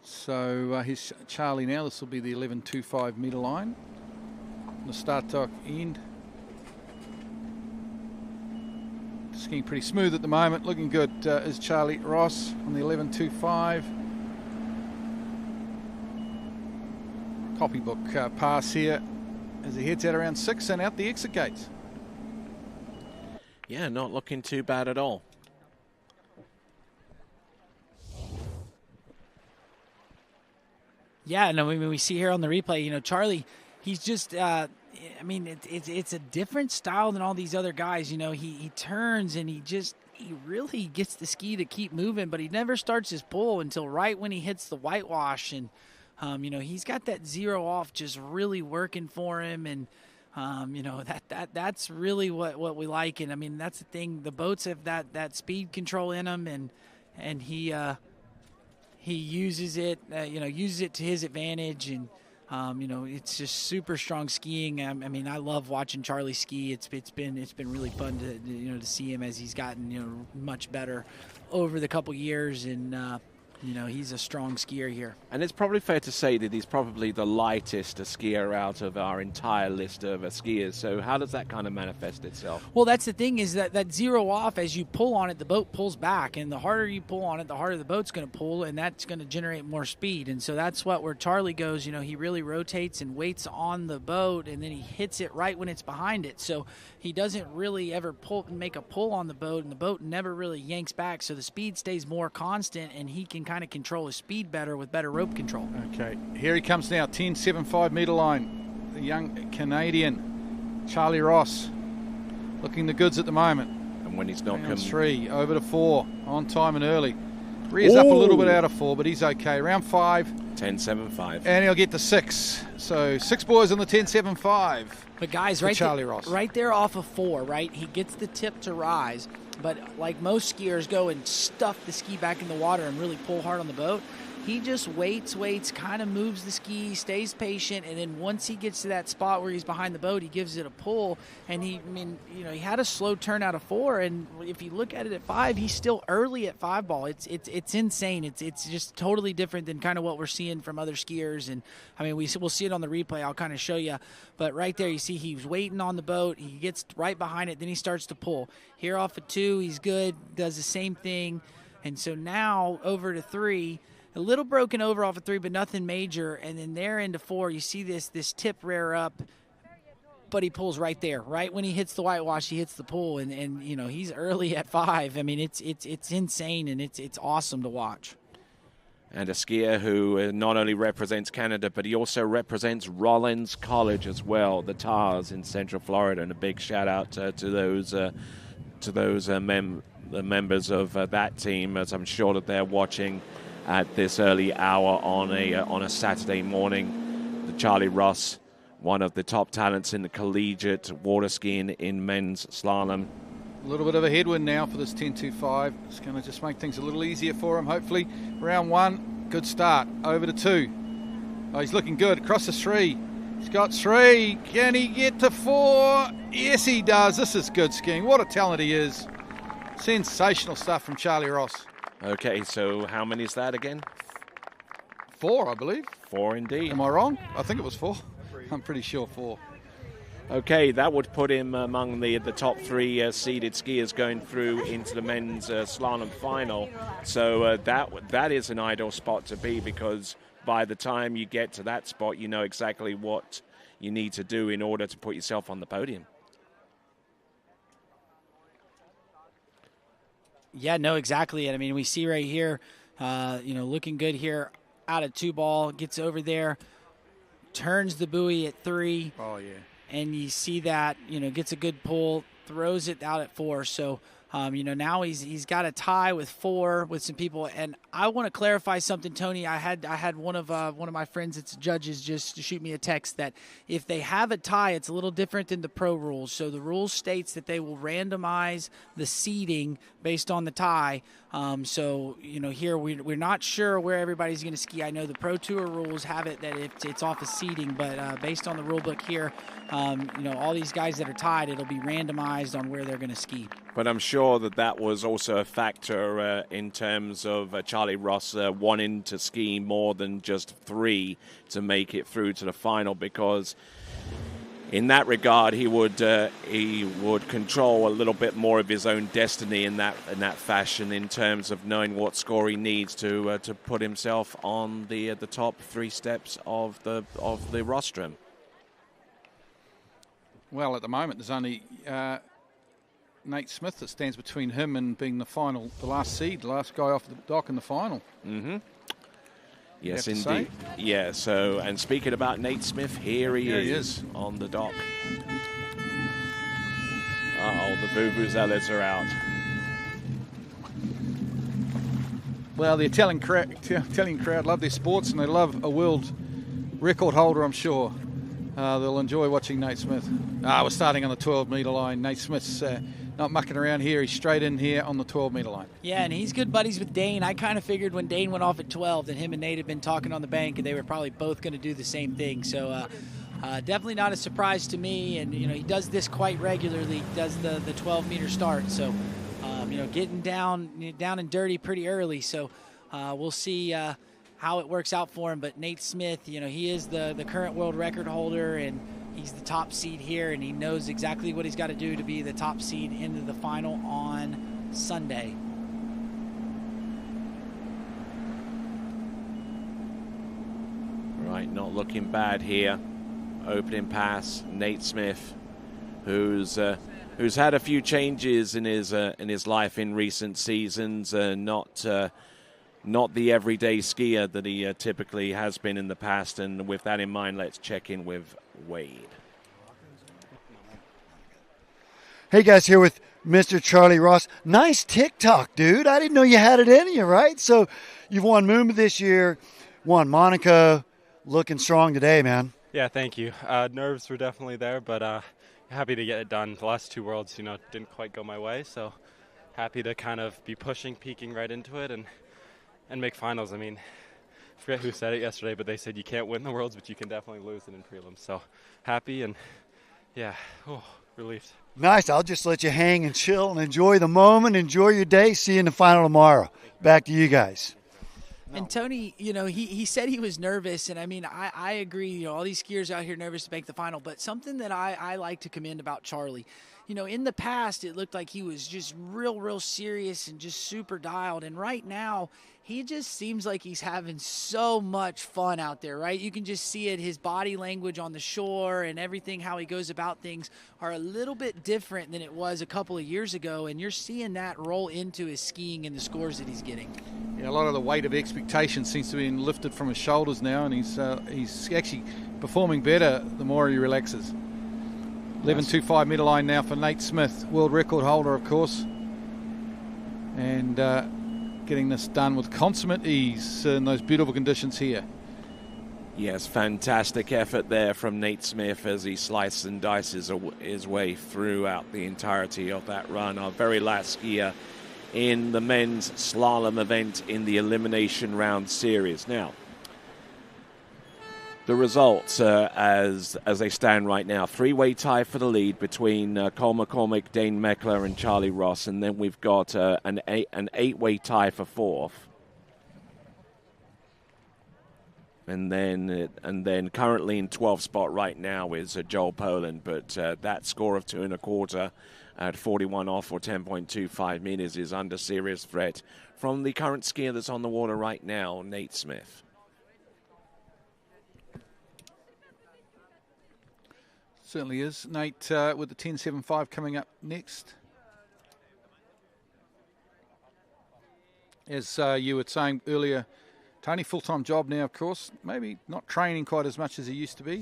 So here's Charlie now. This will be the 11.25 metre line. The start to end. Skiing pretty smooth at the moment. Looking good is Charlie Ross on the 11.25. Copybook pass here as he heads out around 6 and out the exit gates. Yeah, not looking too bad at all. Yeah, no, I mean, we see here on the replay, you know, Charlie, he's just, I mean, it's a different style than all these other guys. You know, he turns and he really gets the ski to keep moving, but he never starts his pull until right when he hits the whitewash. And, you know, he's got that 0 off just really working for him. And, you know, that's really what we like. And, I mean, that's the thing. The boats have that speed control in them, and he uses it, uses it to his advantage. And, you know, it's just super strong skiing. I mean, I love watching Charlie ski. It's been really fun to see him as he's gotten, you know, much better over the couple years. And you know, he's a strong skier here. And it's probably fair to say that he's probably the lightest skier out of our entire list of skiers. So how does that kind of manifest itself? Well, that's the thing, is that zero off, as you pull on it, the boat pulls back. And the harder you pull on it, the harder the boat's going to pull, and that's going to generate more speed. And so that's where Charlie goes. You know, he really rotates and waits on the boat, and then he hits it right when it's behind it. So he doesn't really ever make a pull on the boat, and the boat never really yanks back. So the speed stays more constant, and he can kind of control his speed better with better rope control. Okay, here he comes now, 10.75 metre line. The young Canadian, Charlie Ross, looking the goods at the moment. And when he's not coming 3, over to 4, on time and early. Rears up a little bit out of 4, but he's okay. Round 5. 10.75. And he'll get to 6. So 6 boys on the 10.75. But guys, Charlie Ross. Right there off of 4, right? He gets the tip to rise, but like most skiers go and stuff the ski back in the water and really pull hard on the boat. He just waits, kind of moves the ski, stays patient, and then once he gets to that spot where he's behind the boat, he gives it a pull. And he had a slow turn out of 4, and if you look at it at 5, he's still early at 5 ball. It's insane. It's just totally different than kind of what we're seeing from other skiers. And I mean, we'll see it on the replay. I'll kind of show you, but right there you see he's waiting on the boat. He gets right behind it, then he starts to pull. Here off of 2, he's good, does the same thing, and so now over to 3. A little broken over off of 3, but nothing major. And then there into 4, you see this tip rear up, but he pulls right there. Right when he hits the whitewash, he hits the pull, and you know, he's early at 5. I mean, it's insane, and it's awesome to watch. And a skier who not only represents Canada, but he also represents Rollins College as well, the Tars in Central Florida. And a big shout out to those members of that team, as I'm sure that they're watching at this early hour on a Saturday morning. The Charlie Ross, one of the top talents in the collegiate water skiing in men's slalom. A little bit of a headwind now for this 10.25. It's going to just make things a little easier for him, hopefully. Round 1, good start. Over to 2. Oh, he's looking good. Across the 3. He's got 3. Can he get to 4? Yes, he does. This is good skiing. What a talent he is. Sensational stuff from Charlie Ross. Okay, so how many is that again? 4, I believe. 4 indeed. Am I wrong? I think it was 4. I'm pretty sure 4. Okay, that would put him among the top 3 seeded skiers going through into the men's slalom final. So that is an ideal spot to be, because by the time you get to that spot, you know exactly what you need to do in order to put yourself on the podium. Yeah, no, exactly. And I mean, we see right here, looking good here out of 2 ball, gets over there, turns the buoy at 3. Oh, yeah. And you see that, gets a good pull, throws it out at 4. So, now he's got a tie with 4 with some people. And I want to clarify something, Tony. I had one of my friends that's judges just shoot me a text that if they have a tie, it's a little different than the pro rules. So the rules states that they will randomize the seeding based on the tie. Here we're not sure where everybody's going to ski. I know the Pro Tour rules have it that it's off of seeding, but based on the rule book here, all these guys that are tied, it'll be randomized on where they're going to ski. But I'm sure that was also a factor in terms of Charlie Ross wanting to ski more than just 3 to make it through to the final, because in that regard, he would control a little bit more of his own destiny in that fashion, in terms of knowing what score he needs to put himself on the top 3 steps of the rostrum. Well, at the moment, there's only Nate Smith that stands between him and being the last seed, the last guy off the dock in the final. Mm-hmm. Yes, indeed. Yeah, so, and speaking about Nate Smith, here he is on the dock. Uh-oh, the vuvuzelas are out. Well, the Italian crowd love their sports, and they love a world record holder, I'm sure. They'll enjoy watching Nate Smith. We're starting on the 12-metre line. Nate Smith's not mucking around here. He's straight in here on the 12-metre line. Yeah, and he's good buddies with Dane. I kind of figured when Dane went off at 12 that him and Nate had been talking on the bank, and they were probably both going to do the same thing. So definitely not a surprise to me. And, he does this quite regularly. He does the 12-metre start. So, getting down and dirty pretty early. So, we'll see how it works out for him. But Nate Smith, he is the current world record holder, and he's the top seed here, and he knows exactly what he's got to do to be the top seed into the final on Sunday. Right, not looking bad here. Opening pass, Nate Smith, who's had a few changes in his life in recent seasons. Not the everyday skier that he typically has been in the past. And with that in mind, let's check in with Wade. Hey guys, here with Mr. Charlie Ross. Nice TikTok, dude. I didn't know you had it in you, right? So you've won Moomba this year, won Monaco, looking strong today, man. Yeah, thank you. Nerves were definitely there, but happy to get it done. The last two Worlds, didn't quite go my way, so happy to kind of be pushing, peaking right into it, and make finals. I mean, I forget who said it yesterday, but they said you can't win the Worlds, but you can definitely lose it in prelims. So happy and, yeah, relieved. Nice. I'll just let you hang and chill and enjoy the moment. Enjoy your day. See you in the final tomorrow. Back to you guys. And Tony, he said he was nervous, and I mean, I agree. All these skiers out here nervous to make the final, but something that I like to commend about Charlie, in the past, it looked like he was just real serious and just super dialed, and right now, he just seems like he's having so much fun out there, right? You can just see it, his body language on the shore and everything, how he goes about things are a little bit different than it was a couple of years ago, and you're seeing that roll into his skiing and the scores that he's getting. Yeah, a lot of the weight of expectation seems to be lifted from his shoulders now, and he's actually performing better the more he relaxes. 11.25 metre line now for Nate Smith, world record holder, of course. And getting this done with consummate ease in those beautiful conditions here. Yes, fantastic effort there from Nate Smith as he slices and dices his way throughout the entirety of that run. Our very last skier in the men's slalom event in the Elimination Round Series. Now, the results as they stand right now. Three-way tie for the lead between Cole McCormick, Dane Meckler, and Charlie Ross. And then we've got an eight-way tie for fourth. And then currently in 12th spot right now is Joel Poland. But that score of 2 1/4 at 41 off or 10.25 meters is under serious threat from the current skier that's on the water right now, Nate Smith. Certainly is. Nate with the 10.75 coming up next. As you were saying earlier, Tony, full-time job now, of course. Maybe not training quite as much as he used to be.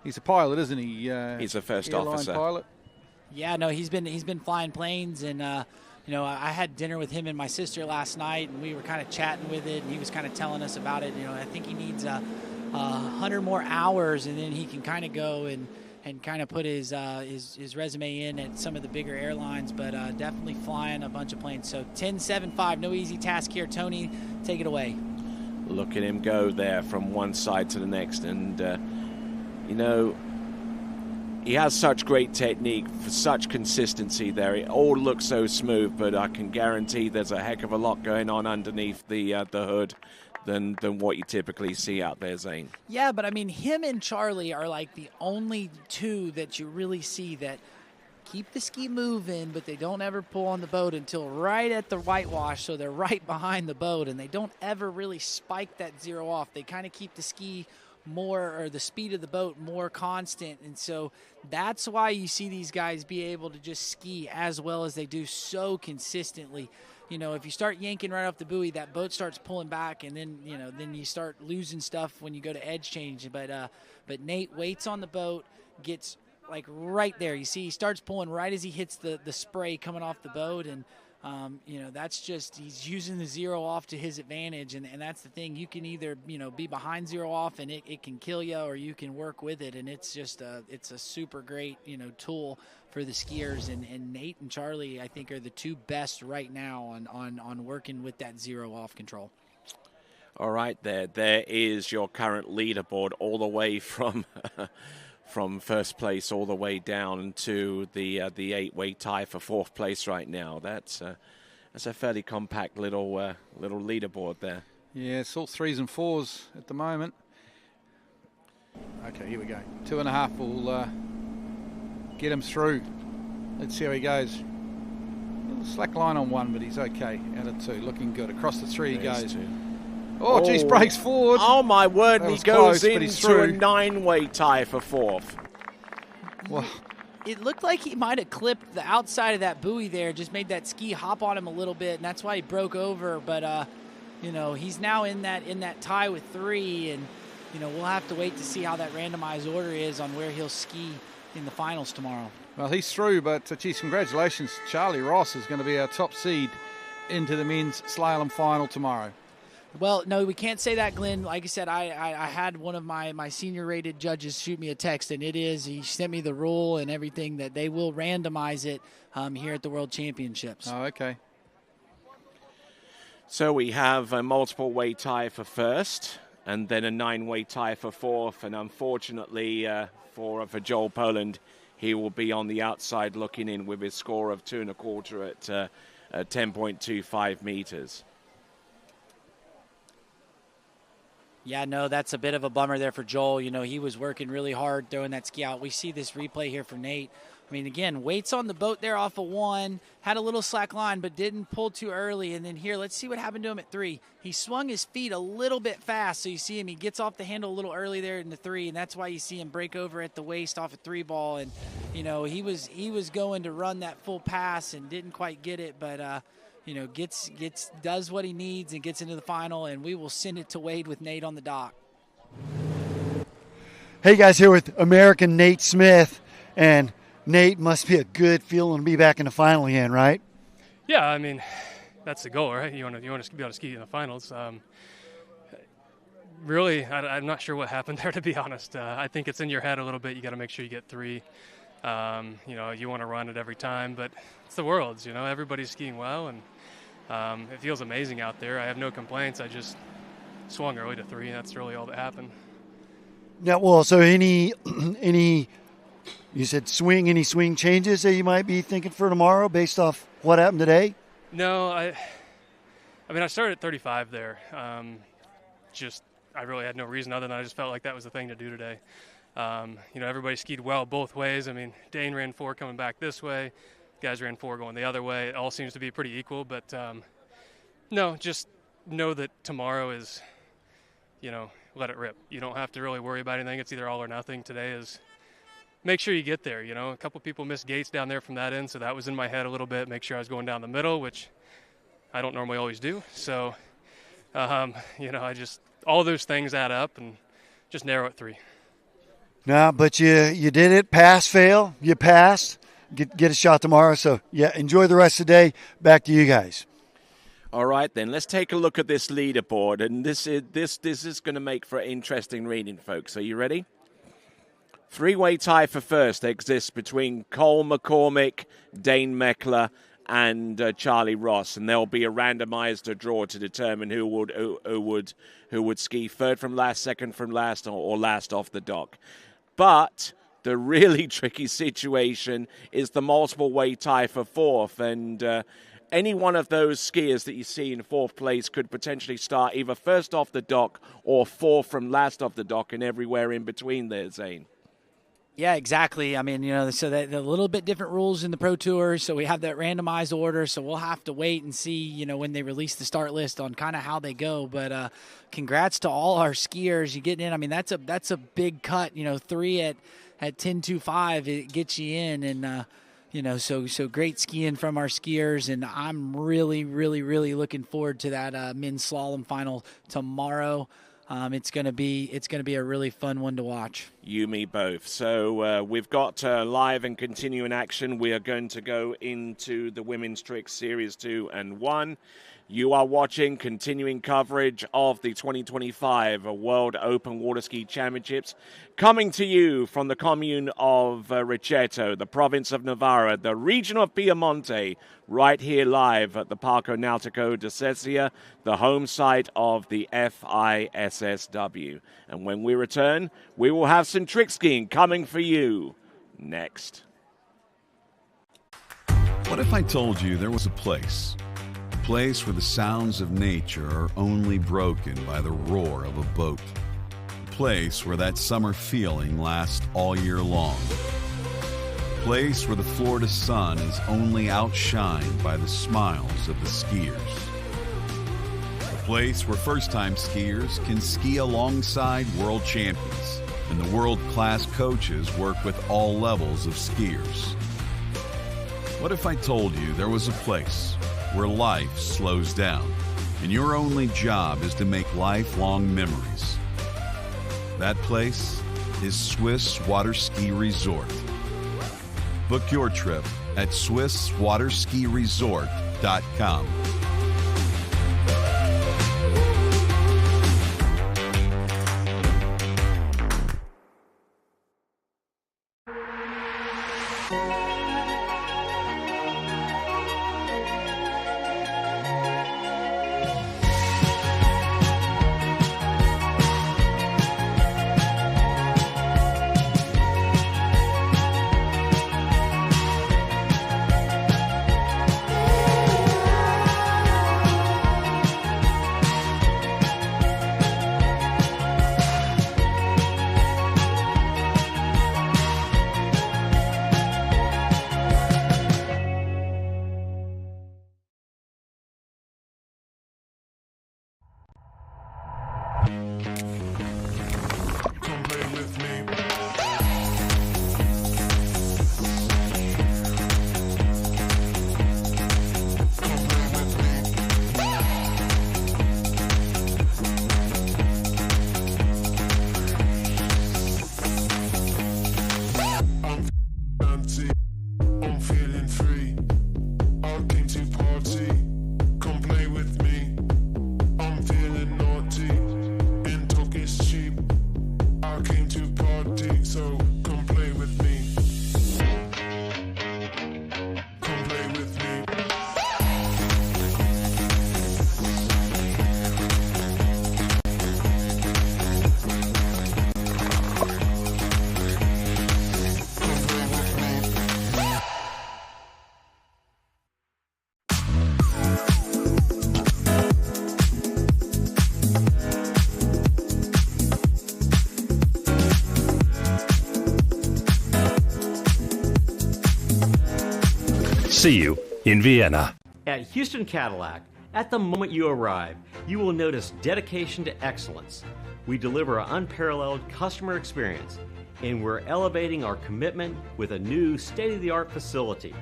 He's a pilot, isn't he? He's a first airline officer. Pilot. Yeah, no, he's been flying planes, and I had dinner with him and my sister last night, and we were kind of chatting with it, and he was kind of telling us about it. I think he needs 100 more hours, and then he can kind of go and kind of put his resume in at some of the bigger airlines, but definitely flying a bunch of planes. So 10.75, no easy task here. Tony, take it away. Look at him go there from one side to the next, and he has such great technique, for such consistency there. It all looks so smooth, but I can guarantee there's a heck of a lot going on underneath the hood than what you typically see out there, Zane. Yeah, but I mean, him and Charlie are like the only two that you really see that keep the ski moving, but they don't ever pull on the boat until right at the whitewash, so they're right behind the boat, and they don't ever really spike that zero off. They kind of keep the ski more, or the speed of the boat more constant, and so that's why you see these guys be able to just ski as well as they do so consistently. If you start yanking right off the buoy, that boat starts pulling back, and then then you start losing stuff when you go to edge change. But Nate waits on the boat, gets like right there. You see, he starts pulling right as he hits the spray coming off the boat, and that's just, he's using the zero off to his advantage, and that's the thing. You can either be behind zero off and it can kill you, or you can work with it, and it's just it's a super great tool for the skiers, and Nate and Charlie, I think, are the two best right now on working with that zero off control. All right, there is your current leaderboard, all the way from from first place all the way down to the 8-way tie for fourth place right now. That's That's a fairly compact little leaderboard there. Yeah, it's all 3s and 4s at the moment. Okay, here we go. 2.5 will get him through. Let's see how he goes. A little slack line on 1, but he's okay. Out of 2, looking good. Across the 3 he goes. Oh, geez, breaks forward. Oh, my word. He goes close, into a 9-way tie for 4th. Well, it looked like he might have clipped the outside of that buoy there, just made that ski hop on him a little bit, and that's why he broke over. But, he's now in that tie with 3, and, we'll have to wait to see how that randomized order is on where he'll ski in the finals tomorrow. Well, he's through, but, geez, congratulations. Charlie Ross is going to be our top seed into the men's slalom final tomorrow. Well, no, we can't say that, Glenn. Like I said, I had one of my senior-rated judges shoot me a text, and he sent me the rule and everything that they will randomize it here at the World Championships. Oh, okay. So we have a multiple-way tie for 1st, and then a 9-way tie for 4th, and unfortunately for Joel Poland, he will be on the outside looking in with his score of 2.25 at 10.25 meters. Yeah, no, that's a bit of a bummer there for Joel. He was working really hard throwing that ski out. We see this replay here for Nate. I mean, again, weights on the boat there off of 1, had a little slack line, but didn't pull too early. And then here, let's see what happened to him at 3. He swung his feet a little bit fast, so you see him, he gets off the handle a little early there in the 3, and that's why you see him break over at the waist off a 3 ball. And, he was going to run that full pass and didn't quite get it, but, does what he needs and gets into the final, and we will send it to Wade with Nate on the dock. Hey guys, here with American Nate Smith, and Nate, must be a good feeling to be back in the final again, right? Yeah, I mean, that's the goal, right? You want to be able to ski in the finals. Really, I'm not sure what happened there, to be honest. I think it's in your head a little bit. You got to make sure you get 3. You want to run it every time, but it's the Worlds. Everybody's skiing well, and it feels amazing out there. I have no complaints. I just swung early to 3. That's really all that happened. Yeah, well, so any you said any swing changes that you might be thinking for tomorrow based off what happened today? No, I started at 35 there. I really had no reason other than I just felt like that was the thing to do today. Everybody skied well both ways. I mean, Dane ran 4 coming back this way. Guys ran 4 going the other way. It all seems to be pretty equal, but no, just know that tomorrow is, let it rip. You don't have to really worry about anything. It's either all or nothing. Today is make sure you get there. A couple people missed gates down there from that end, so that was in my head a little bit. Make sure I was going down the middle, which I don't normally always do. So, all those things add up, and just narrow it 3. No, but you did it. Pass, fail. You passed. Get a shot tomorrow. So, yeah, enjoy the rest of the day. Back to you guys. All right, then. Let's take a look at this leaderboard. And this is going to make for interesting reading, folks. Are you ready? 3-way tie for 1st exists between Cole McCormick, Dane Meckler, and Charlie Ross, and there'll be a randomized draw to determine who would ski 3rd from last, 2nd from last, or last off the dock. But the really tricky situation is the multiple-way tie for 4th, and any one of those skiers that you see in 4th place could potentially start either 1st off the dock or 4th from last off the dock, and everywhere in between there, Zane. Yeah, exactly. I mean, so that a little bit different rules in the Pro Tour. So we have that randomized order. So we'll have to wait and see, when they release the start list on kind of how they go. But congrats to all our skiers. You getting in. I mean, that's a big cut. 3 at 10.25, it gets you in, and so great skiing from our skiers. And I'm really, really, really looking forward to that men's slalom final tomorrow. It's gonna be a really fun one to watch. You, me, both. So we've got live and continuing action. We are going to go into the Women's Tricks Series 2 and 1. You are watching continuing coverage of the 2025 World Open Water Ski Championships, coming to you from the commune of Richeto, the province of Navarra, the region of Piemonte, right here live at the Parco Nautico di Sesia, the home site of the FISSW. And when we return, we will have some trick skiing coming for you next. What if I told you there was a place place where the sounds of nature are only broken by the roar of a boat. A place where that summer feeling lasts all year long. A place where the Florida sun is only outshined by the smiles of the skiers. A place where first-time skiers can ski alongside world champions, and the world-class coaches work with all levels of skiers. What if I told you there was a place where life slows down and your only job is to make lifelong memories? That place is Swiss Water Ski Resort. Book your trip at SwissWaterSkiResort.com. See you in Vienna. At Houston Cadillac, at the moment you arrive, you will notice dedication to excellence. We deliver an unparalleled customer experience, and we're elevating our commitment with a new state-of-the-art facility.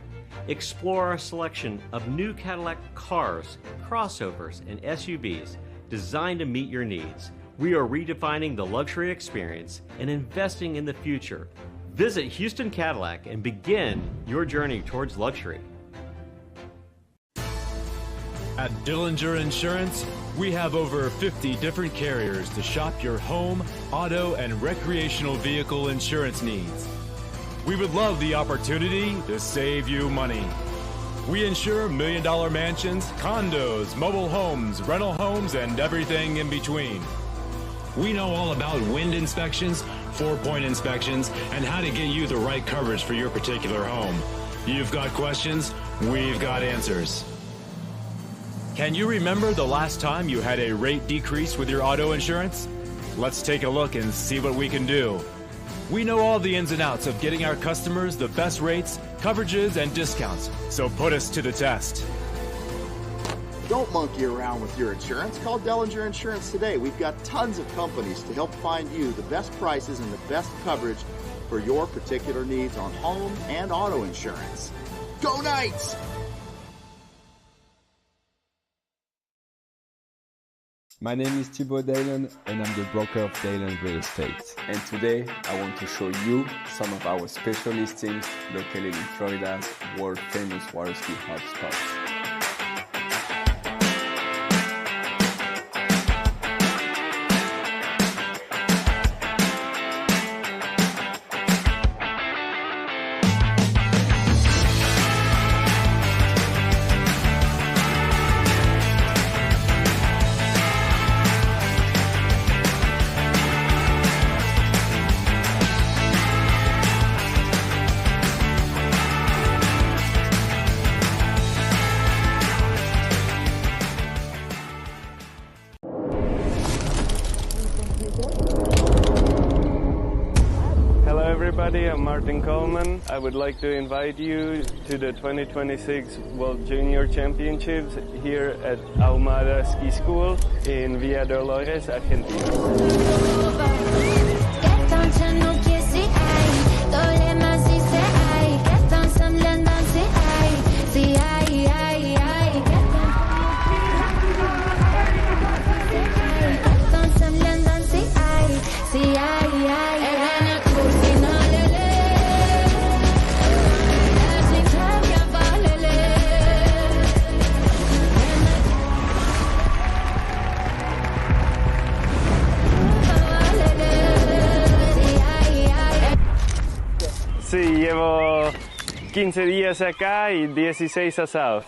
Explore our selection of new Cadillac cars, crossovers, and SUVs designed to meet your needs. We are redefining the luxury experience and investing in the future. Visit Houston Cadillac and begin your journey towards luxury. At Dillinger Insurance, we have over 50 different carriers to shop your home, auto, and recreational vehicle insurance needs. We would love the opportunity to save you money. We insure $1 million mansions, condos, mobile homes, rental homes, and everything in between. We know all about wind inspections, 4-point inspections, and how to get you the right coverage for your particular home. You've got questions, we've got answers. Can you remember the last time you had a rate decrease with your auto insurance? Let's take a look and see what we can do. We know all the ins and outs of getting our customers the best rates, coverages, and discounts, so put us to the test. Don't monkey around with your insurance. Call Dillinger Insurance today. We've got tons of companies to help find you the best prices and the best coverage for your particular needs on home and auto insurance. Go Knights! My name is Thibaut Dalen and I'm the broker of Dalen Real Estate. And today I want to show you some of our special listings located in Florida's world famous water ski hotspots. everybody. I'm Martin Coleman. I would like to invite you to the 2026 World Junior Championships here at Ahumada Ski School in Villa Dolores, Argentina. Sí, llevo 15 días acá y 16 asados.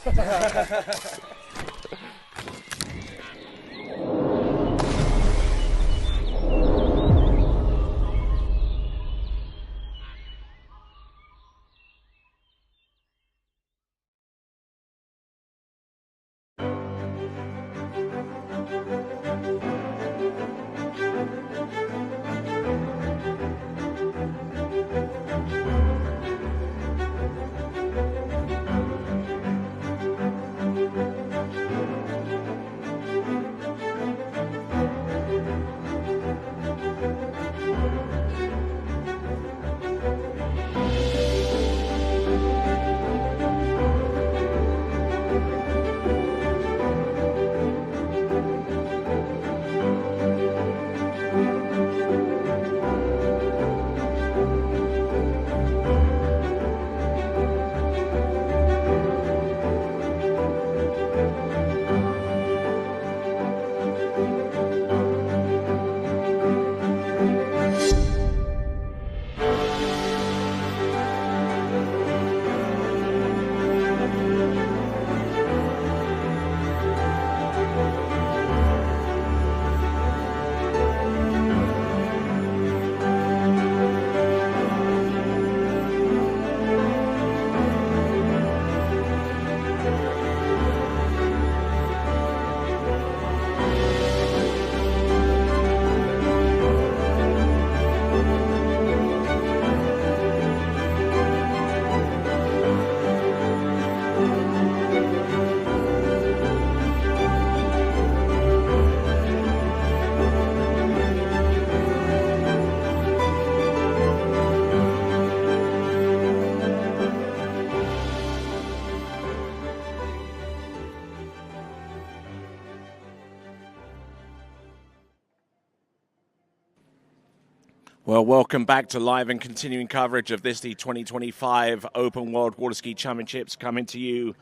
Well, welcome back to live and continuing coverage of the 2025 Open World Water Ski Championships, coming to you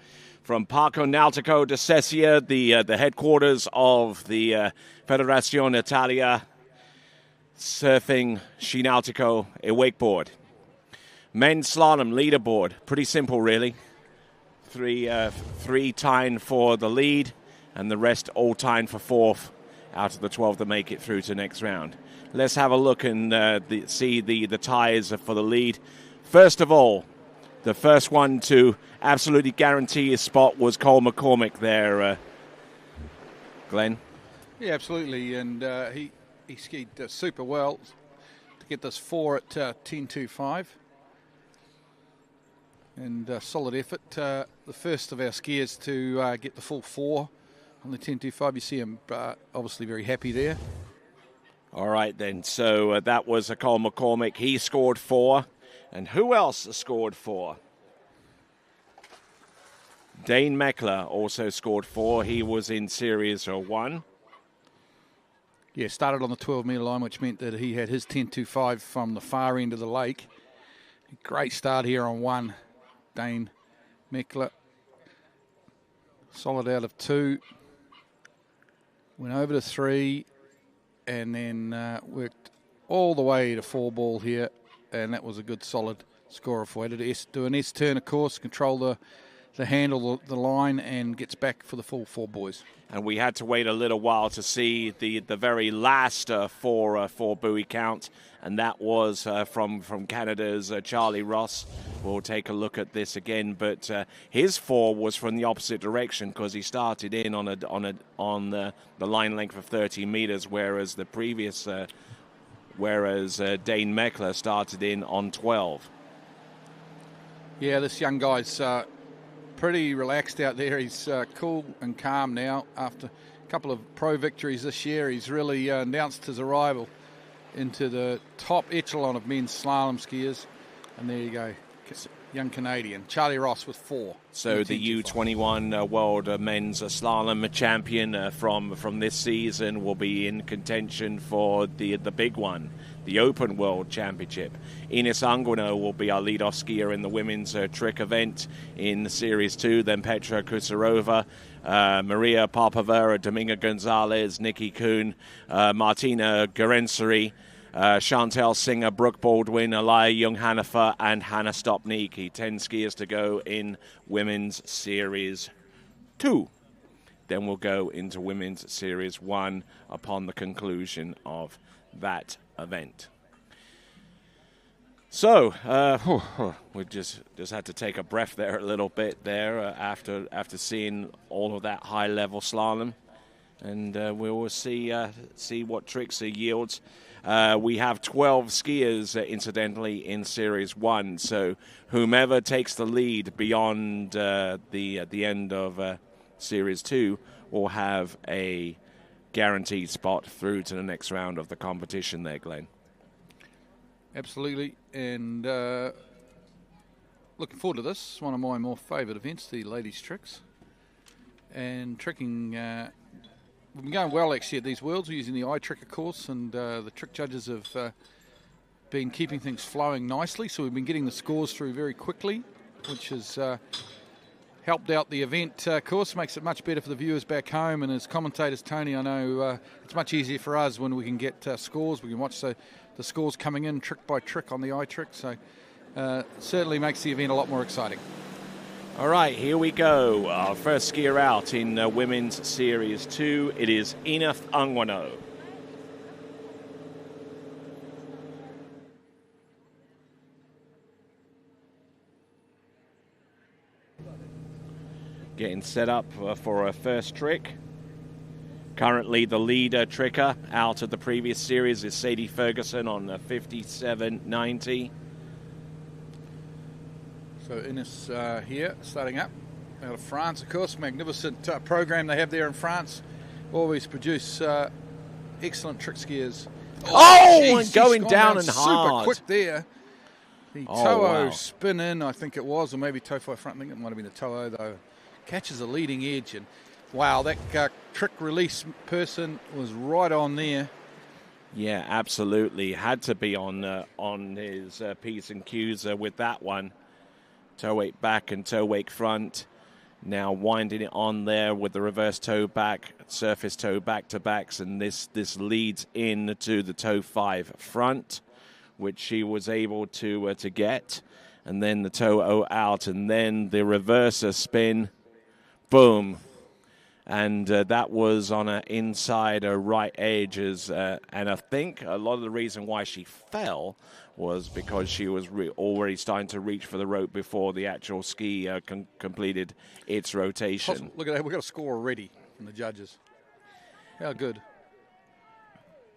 from Parco Nautico di Sesia, the headquarters of the Federazione Italia Surfing Ski Nautico e Wakeboard. Men's slalom leaderboard, pretty simple really. Three tying for the lead, and the rest all tying for fourth out of the 12 that make it through to the next round. Let's have a look and see the ties for the lead. First of all, the first one to absolutely guarantee his spot was Cole McCormick there, Glenn. Yeah, absolutely, and he skied super well to get this 4 at 10.25. And solid effort. The first of our skiers to get the full 4 on the 10.25. You see him obviously very happy there. All right, then. So that was Cole McCormick. He scored 4. And who else scored 4? Dane Meckler also scored 4. He was in Series 1. Yeah, started on the 12-metre line, which meant that he had his 10.25 from the far end of the lake. Great start here on 1, Dane Meckler. Solid out of 2. Went over to 3. And then worked all the way to 4 ball here, and that was a good solid score for it. Do an S-turn, of course, control the handle, the line, and gets back for the full 4 boys. And we had to wait a little while to see the very last 4 buoy count, and that was from Canada's Charlie Ross. We'll take a look at this again, but his 4 was from the opposite direction because he started in on the line length of 30 meters, whereas the previous whereas Dane Meckler started in on 12. Yeah, this young guy's pretty relaxed out there. He's cool and calm now. After a couple of pro victories this year, he's really announced his arrival into the top echelon of men's slalom skiers. And there you go, young Canadian. Charlie Ross with 4. So the U21 World Men's Slalom Champion from this season will be in contention for the big one, the Open World Championship. Ines Anguino will be our lead-off skier in the women's trick event in Series 2. Then Petra Kusarova, Maria Popova, Dominga Gonzalez, Nikki Kuhn, Martina Garenseri, Chantel Singer, Brooke Baldwin, Alaya Young-Hanifer, and Hannah Stopnicki. 10 skiers to go in Women's Series 2. Then we'll go into Women's Series 1 upon the conclusion of that event. So, we just had to take a breath there a little bit there after seeing all of that high-level slalom. And we will see what tricks it yields. We have 12 skiers, incidentally, in Series 1. So whomever takes the lead beyond the end of Series 2 will have a guaranteed spot through to the next round of the competition there, Glenn. Absolutely. And looking forward to this. It's one of my more favourite events, the ladies' tricks. And tricking... we've been going well, actually, at these Worlds. We're using the iTricker course, and the trick judges have been keeping things flowing nicely. So we've been getting the scores through very quickly, which has helped out the event course, makes it much better for the viewers back home. And as commentators, Tony, I know it's much easier for us when we can get scores. We can watch the scores coming in trick by trick on the iTrick. So certainly makes the event a lot more exciting. All right, here we go. Our first skier out in Women's Series 2, it is Ines Anguino. Getting set up for her first trick. Currently the leader tricker out of the previous series is Sadie Ferguson on 57.90. So Ines here, starting up out of France, of course. Magnificent program they have there in France. Always produce excellent trick skiers. And going down and super hard. Quick there. The Toho spin in, I think it was, or maybe toe front. I think it might have been the Toho, though. Catches a leading edge. And wow, that trick release person was right on there. Yeah, absolutely. Had to be on his P's and Q's with that one. Toe wake back and toe wake front. Now winding it on there with the reverse toe back, surface toe back to backs, and this leads in to the toe 5 front, which she was able to get, and then the toe O out, and then the reverser spin, boom, and that was on an inside right edge, and I think a lot of the reason why she fell was because she was already starting to reach for the rope before the actual ski completed its rotation. Look at that, we've got a score already from the judges. How good.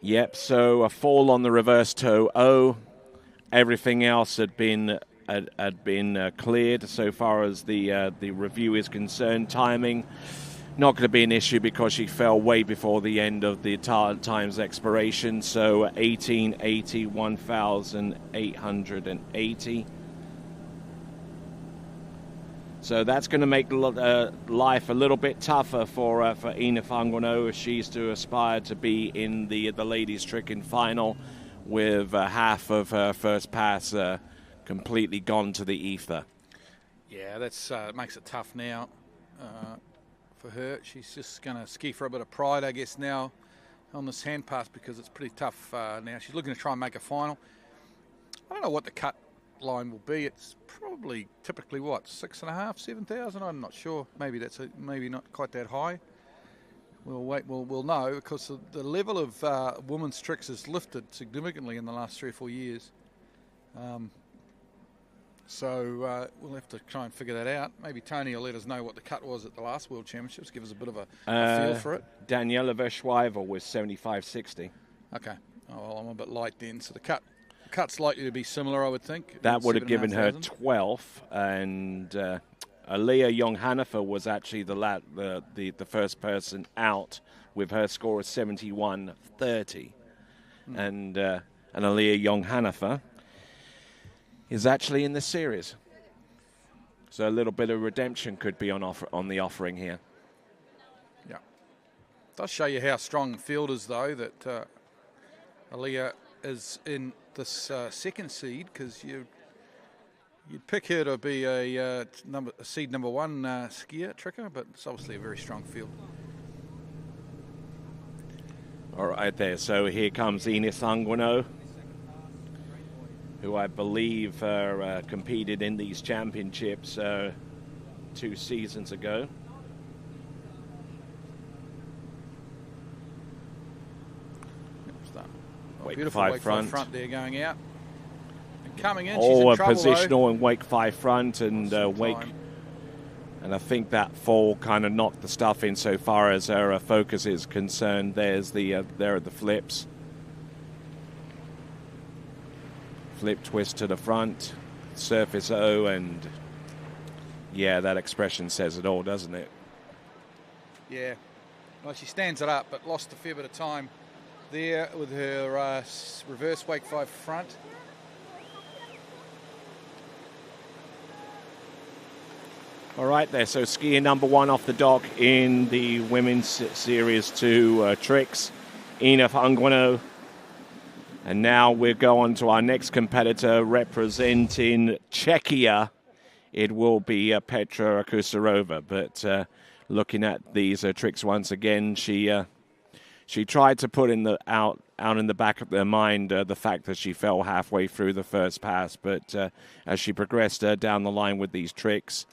Yep, so a fall on the reverse toe O. Everything else had been cleared so far as the review is concerned. Timing, not going to be an issue because she fell way before the end of the time's expiration. So 1880, 1,880. So that's going to make life a little bit tougher for Ines Anguino if she's to aspire to be in the ladies' tricking final with half of her first pass completely gone to the ether. Yeah, that's makes it tough now. For her, she's just going to ski for a bit of pride, I guess, now on this hand pass because it's pretty tough now. She's looking to try and make a final. I don't know what the cut line will be. It's probably typically what, 6,500, 7,000. I'm not sure. Maybe that's maybe not quite that high. We'll wait. We'll know because the level of women's tricks has lifted significantly in the last 3 or 4 years. So we'll have to try and figure that out. Maybe Tony will let us know what the cut was at the last World Championships, give us a bit of a feel for it. Daniela Verschweivel was 75.60. Okay. well, I'm a bit light then. So the cut's likely to be similar, I would think. That would have given her 7,500. 12th, and Aliyah Young-Hanifa was actually the first person out with her score of 71.30. And Aliyah Young-Hanifa is actually in the series. So a little bit of redemption could be on the offering here. Yeah. Does show you how strong the field is, though, that Aliyah is in this second seed, because you'd pick her to be a seed number 1 skier, tricker, but it's obviously a very strong field. All right there, so here comes Ines Anguino, who I believe competed in these championships 2 seasons ago. Beautiful wake 5 front there going out. And coming in, she's a in trouble, positional and wake 5 front, and wake. And I think that fall kind of knocked the stuff in so far as her focus is concerned. There's there are the flips. Flip twist to the front, surface O, and yeah, that expression says it all, doesn't it? Yeah. Well, she stands it up, but lost a fair bit of time there with her reverse wake 5 front. All right there, so skier number 1 off the dock in the Women's Series 2 tricks, Ines Anguino. And now we'll go on to our next competitor representing Czechia. It will be Petra Kusarova. But looking at these tricks once again, she tried to put in out in the back of their mind the fact that she fell halfway through the first pass. But as she progressed down the line with these tricks,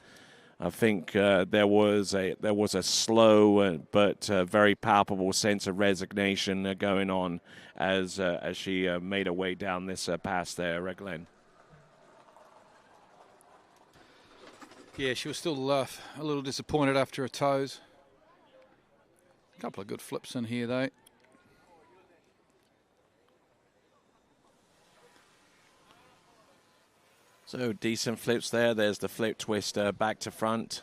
I think there was a slow but very palpable sense of resignation going on as she made her way down this pass there, Glenn. Yeah, she was still a little disappointed after her toes. A couple of good flips in here, though. So decent flips there. There's the flip twist back to front.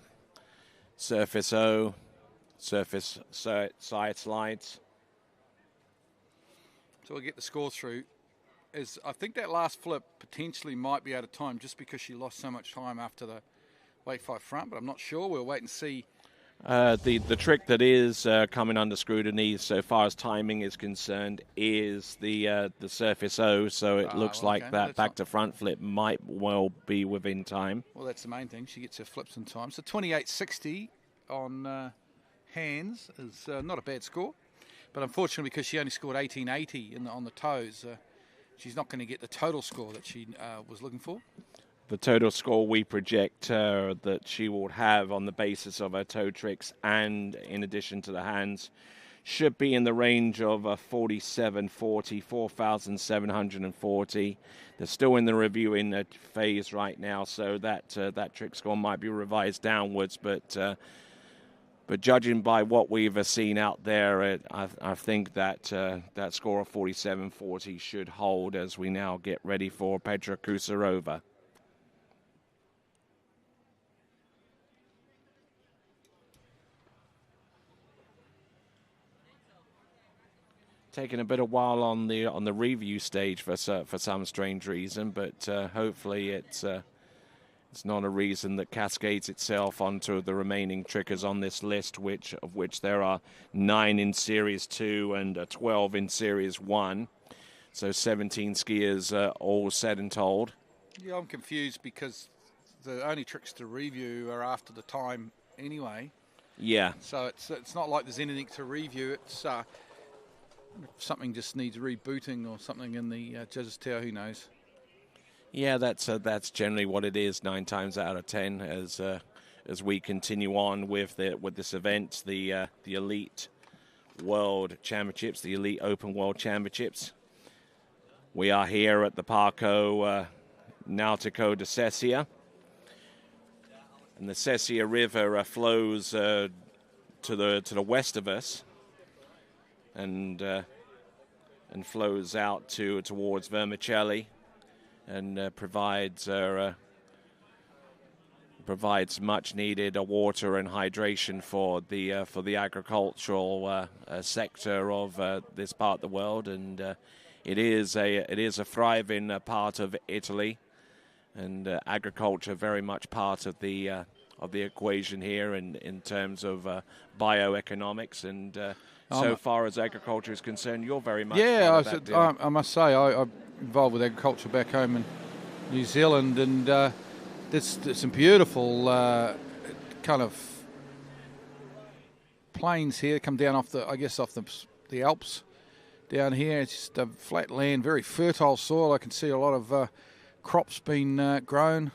Surface O. Surface side slides. So we'll get the score through. I think that last flip potentially might be out of time just because she lost so much time after the wake 5 front, but I'm not sure. We'll wait and see. The trick that is coming under scrutiny so far as timing is concerned is the surface O, so it looks like that back to front flip might well be within time. Well, that's the main thing. She gets her flips in time. So 28.60 on hands is not a bad score, but unfortunately because she only scored 18.80 on the toes, she's not going to get the total score that she was looking for. The total score we project that she will have on the basis of her toe tricks and in addition to the hands should be in the range of 4,740, 4,740. They're still in the reviewing phase right now, so that trick score might be revised downwards. But judging by what we've seen out there, I think that that score of 4,740 should hold as we now get ready for Petra Kusarova. Taking a bit of while on the review stage for some strange reason, but hopefully it's not a reason that cascades itself onto the remaining trickers on this list, of which there are 9 in Series 2 and 12 in Series 1. So 17 skiers all said and told. Yeah, I'm confused because the only tricks to review are after the time anyway. Yeah. So it's not like there's anything to review. It's something just needs rebooting or something in the judges' tower, who knows? Yeah, that's generally what it is 9 times out of 10 as we continue on with this event, the Elite World Championships, the Elite Open World Championships. We are here at the Parco Nautico de Sesia, and the Sesia River flows to the west of us. And and flows out towards Vermicelli, and provides much needed water and hydration for the agricultural sector of this part of the world, and it is a thriving part of Italy, and agriculture very much part of the equation here in terms of bioeconomics, and so far as agriculture is concerned, you're very much part of that. I must say I'm involved with agriculture back home in New Zealand, and there's some beautiful kind of plains here come down off the Alps down here. It's just a flat land, very fertile soil. I can see a lot of crops being grown,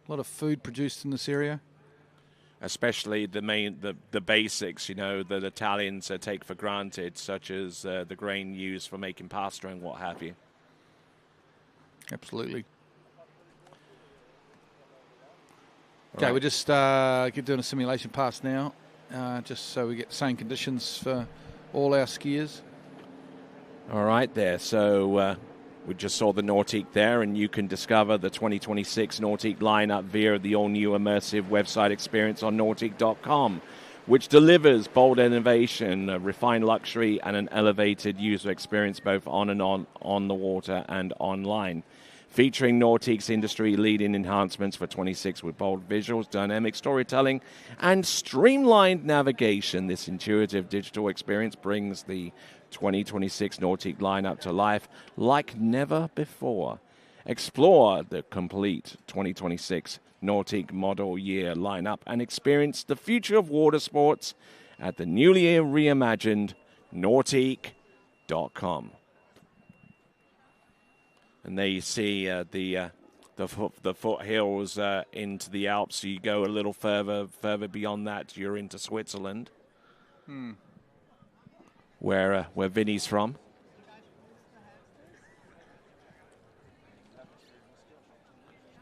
a lot of food produced in this area. Especially the basics, that Italians take for granted, such as the grain used for making pasta and what have you. Absolutely. Okay, right. We're just doing a simulation pass now, just so we get the same conditions for all our skiers. All right, there. So we just saw the Nautique there, and you can discover the 2026 Nautique lineup via the all-new immersive website experience on Nautique.com, which delivers bold innovation, refined luxury, and an elevated user experience both on the water and online. Featuring Nautique's industry-leading enhancements for 26 with bold visuals, dynamic storytelling, and streamlined navigation, this intuitive digital experience brings the 2026 Nautique lineup to life like never before. Explore the complete 2026 Nautique model year lineup and experience the future of water sports at the newly reimagined Nautique.com. And there you see the foothills into the Alps. So you go a little further beyond that, you're into Switzerland, where Vinny's from.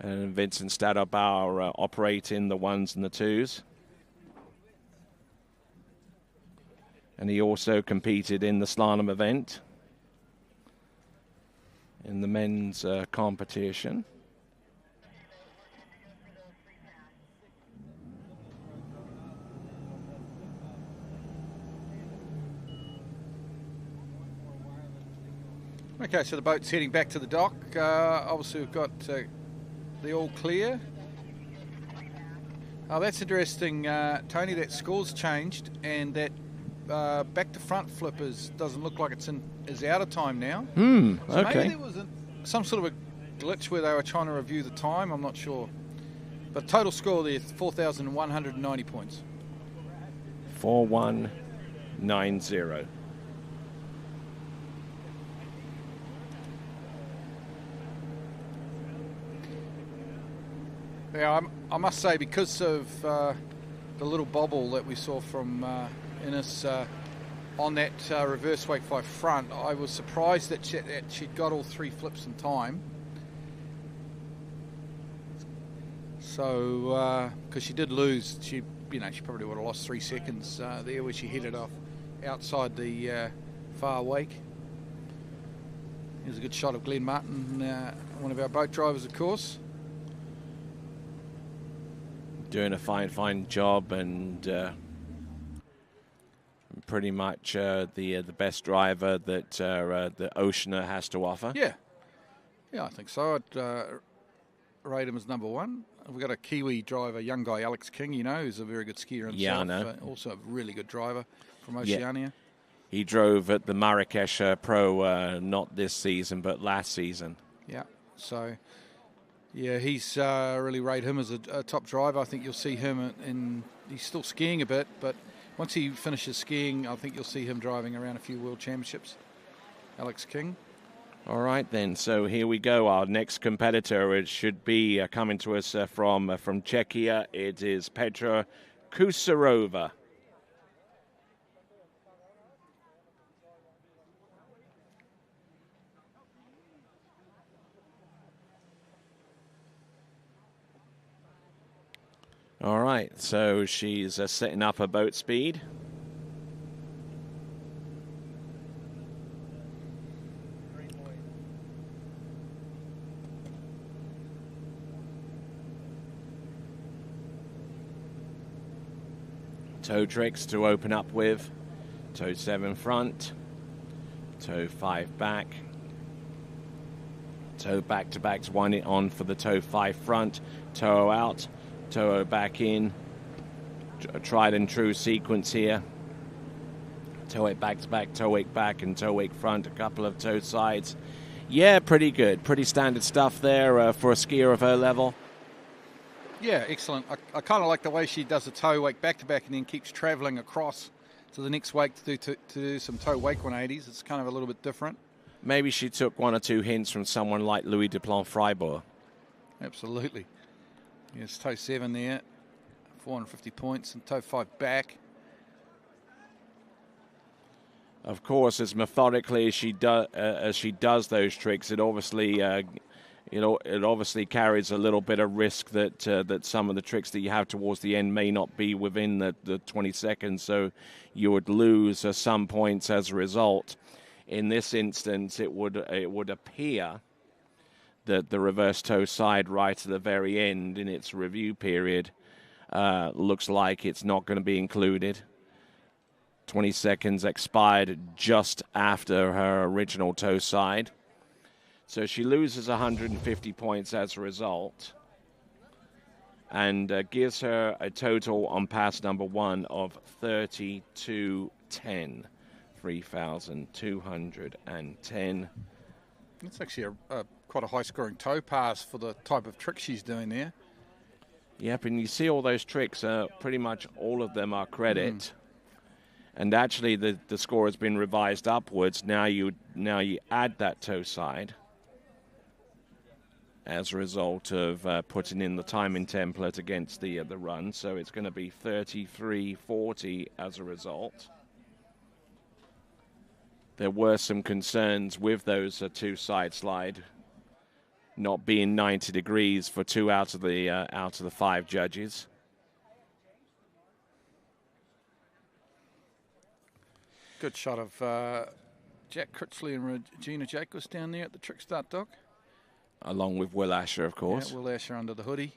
And Vincent Stadabauer operating the ones and the twos. And he also competed in the slalom event in the men's competition. Okay, so the boat's heading back to the dock. Obviously, we've got the all clear. Oh, that's interesting, Tony. That score's changed, and that back to front flip doesn't look like is out of time now. So okay. Maybe there was some sort of a glitch where they were trying to review the time. I'm not sure. But total score there, 4,190 points. 4190. Yeah, I must say, because of the little bobble that we saw from Ines on that reverse wake 5 front, I was surprised that she'd got all 3 flips in time. So, because she did lose, she probably would have lost 3 seconds there where she headed off outside the far wake. Here's a good shot of Glenn Martin, one of our boat drivers, of course. Doing a fine job, and pretty much the best driver that the Oceaner has to offer. Yeah, I think so. I'd rate him as number 1. We've got a Kiwi driver, young guy Alex King, who's a very good skier himself. Yeah, I know. Also a really good driver from Oceania. Yeah. He drove at the Marrakesh Pro, not this season, but last season. Yeah, so... Yeah, he's really rate him as a top driver. I think you'll see him he's still skiing a bit, but once he finishes skiing, I think you'll see him driving around a few World Championships. Alex King. All right, then. So here we go. Our next competitor, it should be coming to us from Czechia. It is Petra Kusarova. All right, so she's setting up her boat speed. toe tricks to open up with. Toe 7 front, toe 5 back, toe back to backs, one on for the toe 5 front, toe out, toe back in. A tried and true sequence here. Toe 8 back to back, toe 8 back, and toe 8 front, a couple of toe sides. Yeah, pretty good. Pretty standard stuff there for a skier of her level. Yeah, excellent. I kind of like the way she does the toe wake back to back and then keeps travelling across to the next wake to do some toe wake 180s. It's kind of a little bit different. Maybe she took 1 or 2 hints from someone like Louis Duplan-Freiburg. Absolutely. Yes, toe 7 there, 450 points, and toe 5 back. Of course, as methodically as she does those tricks, it obviously it obviously carries a little bit of risk that that some of the tricks that you have towards the end may not be within the 20 seconds, so you would lose some points as a result. In this instance, it would appear that the reverse toe side right at the very end in its review period looks like it's not going to be included. 20 seconds expired just after her original toe side. So she loses 150 points as a result, and gives her a total on pass number 1 of 32.10. 3,210. That's actually quite a high-scoring toe pass for the type of trick she's doing there. Yep, and you see all those tricks, pretty much all of them are credit. And actually the score has been revised upwards. Now you add that toe side as a result of putting in the timing template against the run. So it's going to be 33.40 as a result. There were some concerns with those 2 side slide not being 90 degrees for 2 out of the 5 judges. Good shot of Jack Critchley and Regina Jacobs down there at the trick start dock. Along with Will Asher, of course. Yeah, Will Asher under the hoodie.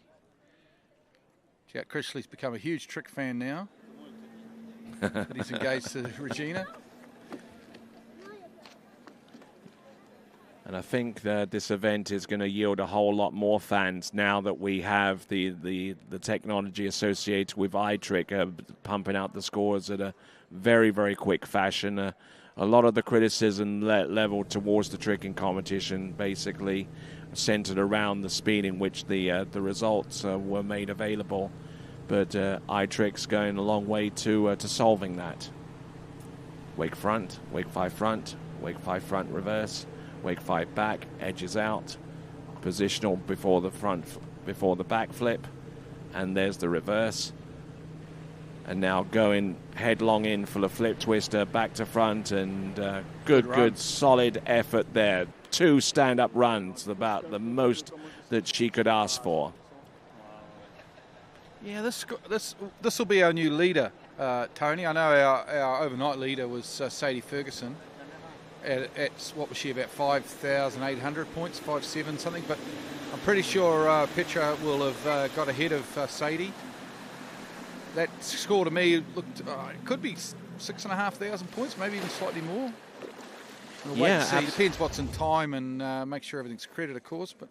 Jack Critchley's become a huge trick fan now. But he's engaged to Regina. And I think that this event is going to yield a whole lot more fans now that we have the technology associated with iTrick pumping out the scores at a very, very quick fashion. A lot of the criticism leveled towards the tricking competition basically centered around the speed in which the results were made available. But iTrick's going a long way to solving that. Wake front, wake 5 front, wake 5 front reverse. Wake 5 back, edges out, positional before the back flip, and there's the reverse. And now going headlong in for the flip twister, back to front, and good solid effort there. 2 stand-up runs, about the most that she could ask for. Yeah, this will be our new leader, Tony. I know our overnight leader was Sadie Ferguson. At what was she, about 5,800 points, 5,700 something, but I'm pretty sure Petra will have got ahead of Sadie. That score to me looked, it could be 6,500 points, maybe even slightly more. We'll wait and see. Depends what's in time and make sure everything's credit, of course, but.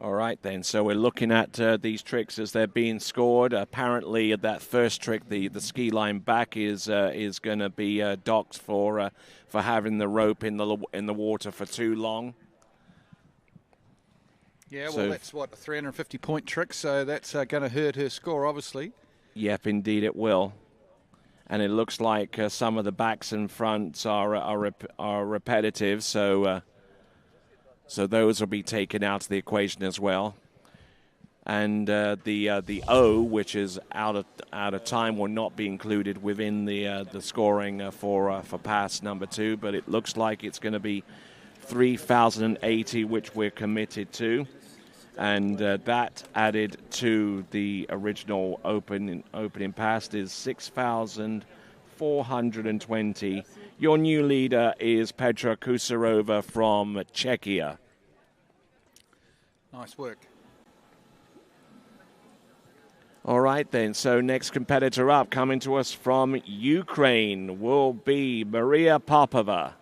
All right, then. So we're looking at these tricks as they're being scored. Apparently, that first trick, the ski line back, is going to be docked for having the rope in the water for too long. Yeah, well, that's a 350-point trick, so that's going to hurt her score, obviously. Yep, indeed it will. And it looks like some of the backs and fronts are repetitive, so those will be taken out of the equation as well. And the O, which is out of time, will not be included within the scoring for pass number 2. But it looks like it's going to be 3,080, which we're committed to, and that added to the original opening pass is 6,420. Your new leader is Petra Kusarova from Czechia. Nice work. All right, then. So next competitor up, coming to us from Ukraine, will be Maria Popova.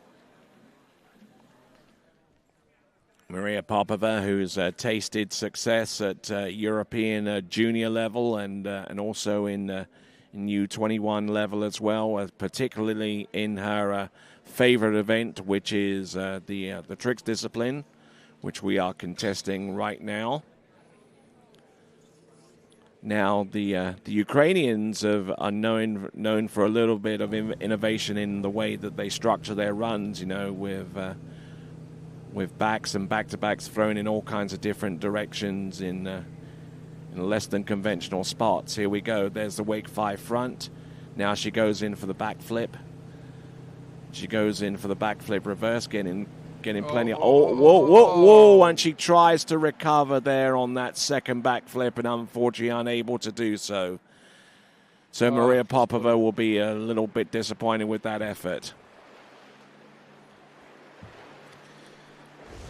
Maria Popova, who's tasted success at European junior level and also in U21 level as well, particularly in her favorite event, which is the tricks discipline, which we are contesting right now. Now, the Ukrainians are known for a little bit of innovation in the way that they structure their runs, you know, with backs and back-to-backs thrown in all kinds of different directions in less than conventional spots. Here we go. There's the wake 5 front. Now she goes in for the back flip. She goes in for the back flip reverse, getting plenty of... Whoa, and she tries to recover there on that second back flip and unfortunately unable to do so. So Maria Popova will be a little bit disappointed with that effort.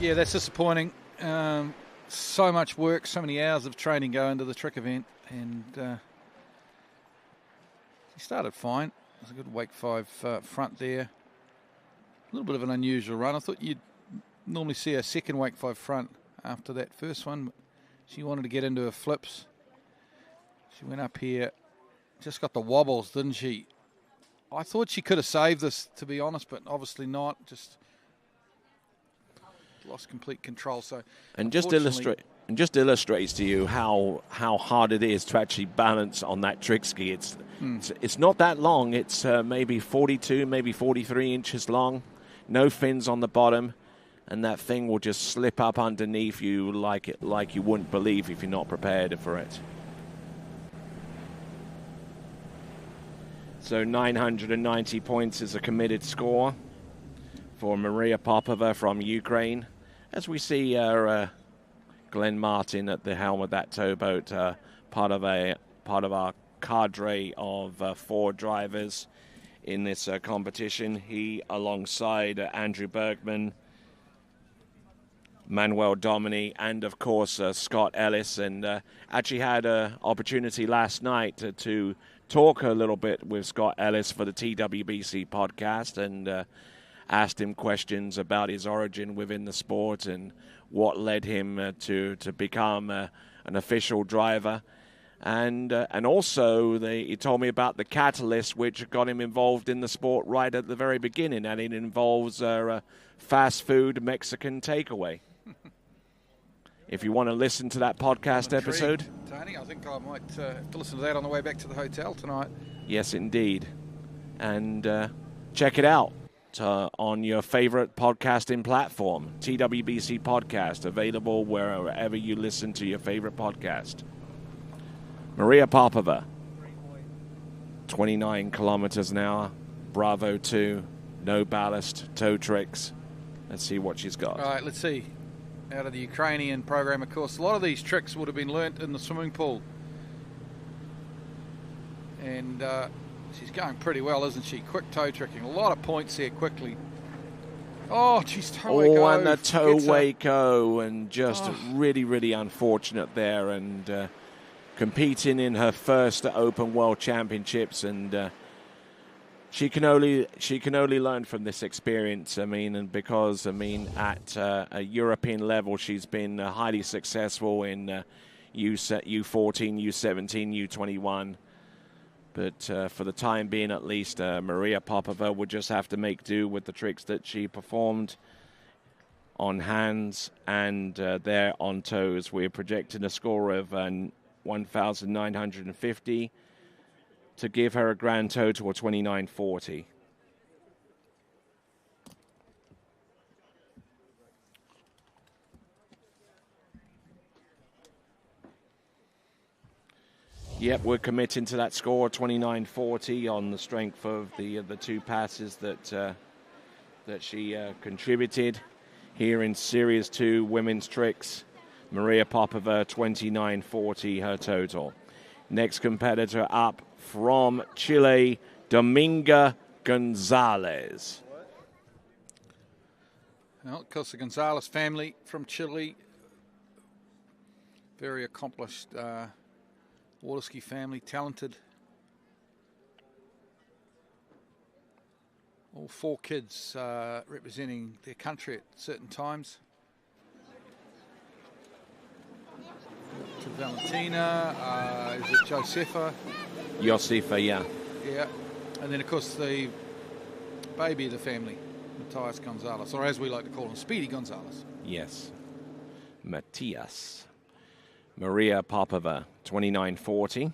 Yeah, that's disappointing. So much work, so many hours of training go into the trick event, and she started fine. It was a good wake 5 front there. A little bit of an unusual run. I thought you'd normally see a second wake 5 front after that first one. But she wanted to get into her flips. She went up here, just got the wobbles, didn't she? I thought she could have saved this, to be honest, but obviously not. Just lost complete control. So, and just illustrates to you how hard it is to actually balance on that trick ski. It's not that long. It's maybe 42, maybe 43 inches long. No fins on the bottom, and that thing will just slip up underneath you like you wouldn't believe if you're not prepared for it. So 990 points is a committed score for Maria Popova from Ukraine. As we see Glenn Martin at the helm of that towboat, part of our cadre of 4 drivers in this competition. He, alongside Andrew Bergman, Manuel Domini, and of course Scott Ellis, and actually had an opportunity last night to talk a little bit with Scott Ellis for the TWBC podcast, and asked him questions about his origin within the sport and what led him to become an official driver. And also he told me about the catalyst which got him involved in the sport right at the very beginning, and it involves fast food Mexican takeaway. If you want to listen to that podcast episode. Tony, I think I might have to listen to that on the way back to the hotel tonight. Yes, indeed. And check it out on your favorite podcasting platform, TWBC Podcast, available wherever you listen to your favorite podcast. Maria Popova, 29 kilometers an hour, Bravo 2, no ballast, toe tricks. Let's see what she's got. All right, let's see. Out of the Ukrainian program, of course, a lot of these tricks would have been learnt in the swimming pool. And she's going pretty well, isn't she? Quick toe tricking. A lot of points here quickly. Oh, she's toe wake. Oh, and the toe wake and just really, really unfortunate there. And competing in her first Open World Championships, and she can only learn from this experience. I mean, and because at a European level, she's been highly successful in U14, U17, U21. But for the time being, at least, Maria Popova would just have to make do with the tricks that she performed on hands and there on toes. We're projecting a score of 1,950 to give her a grand total of 2,940. Yep, we're committing to that score, 29.40, on the strength of the 2 passes that she contributed here in Series 2 Women's Tricks. Maria Popova, 29.40 her total. Next competitor up from Chile, Dominga Gonzalez. Well, of course, the Gonzalez family from Chile. Very accomplished water ski family, talented. All 4 kids representing their country at certain times. To Valentina, is it Josefa? Josefa, yeah. Yeah. And then, of course, the baby of the family, Matthias Gonzalez, or as we like to call him, Speedy Gonzalez. Yes. Matthias. Maria Popova, 29.40.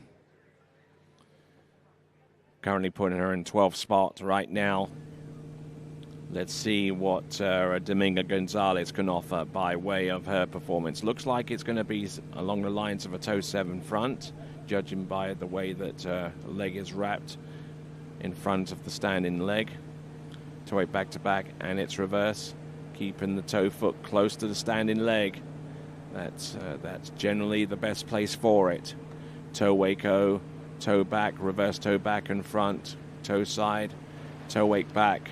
Currently putting her in 12th spot right now. Let's see what Dominga Gonzalez can offer by way of her performance. Looks like it's going to be along the lines of a toe 7 front, judging by the way that her leg is wrapped in front of the standing leg. Toe 8 back to back, and it's reverse, keeping the toe foot close to the standing leg. That's generally the best place for it. Toe Waco, toe back, reverse toe back and front, toe side, toe wake back.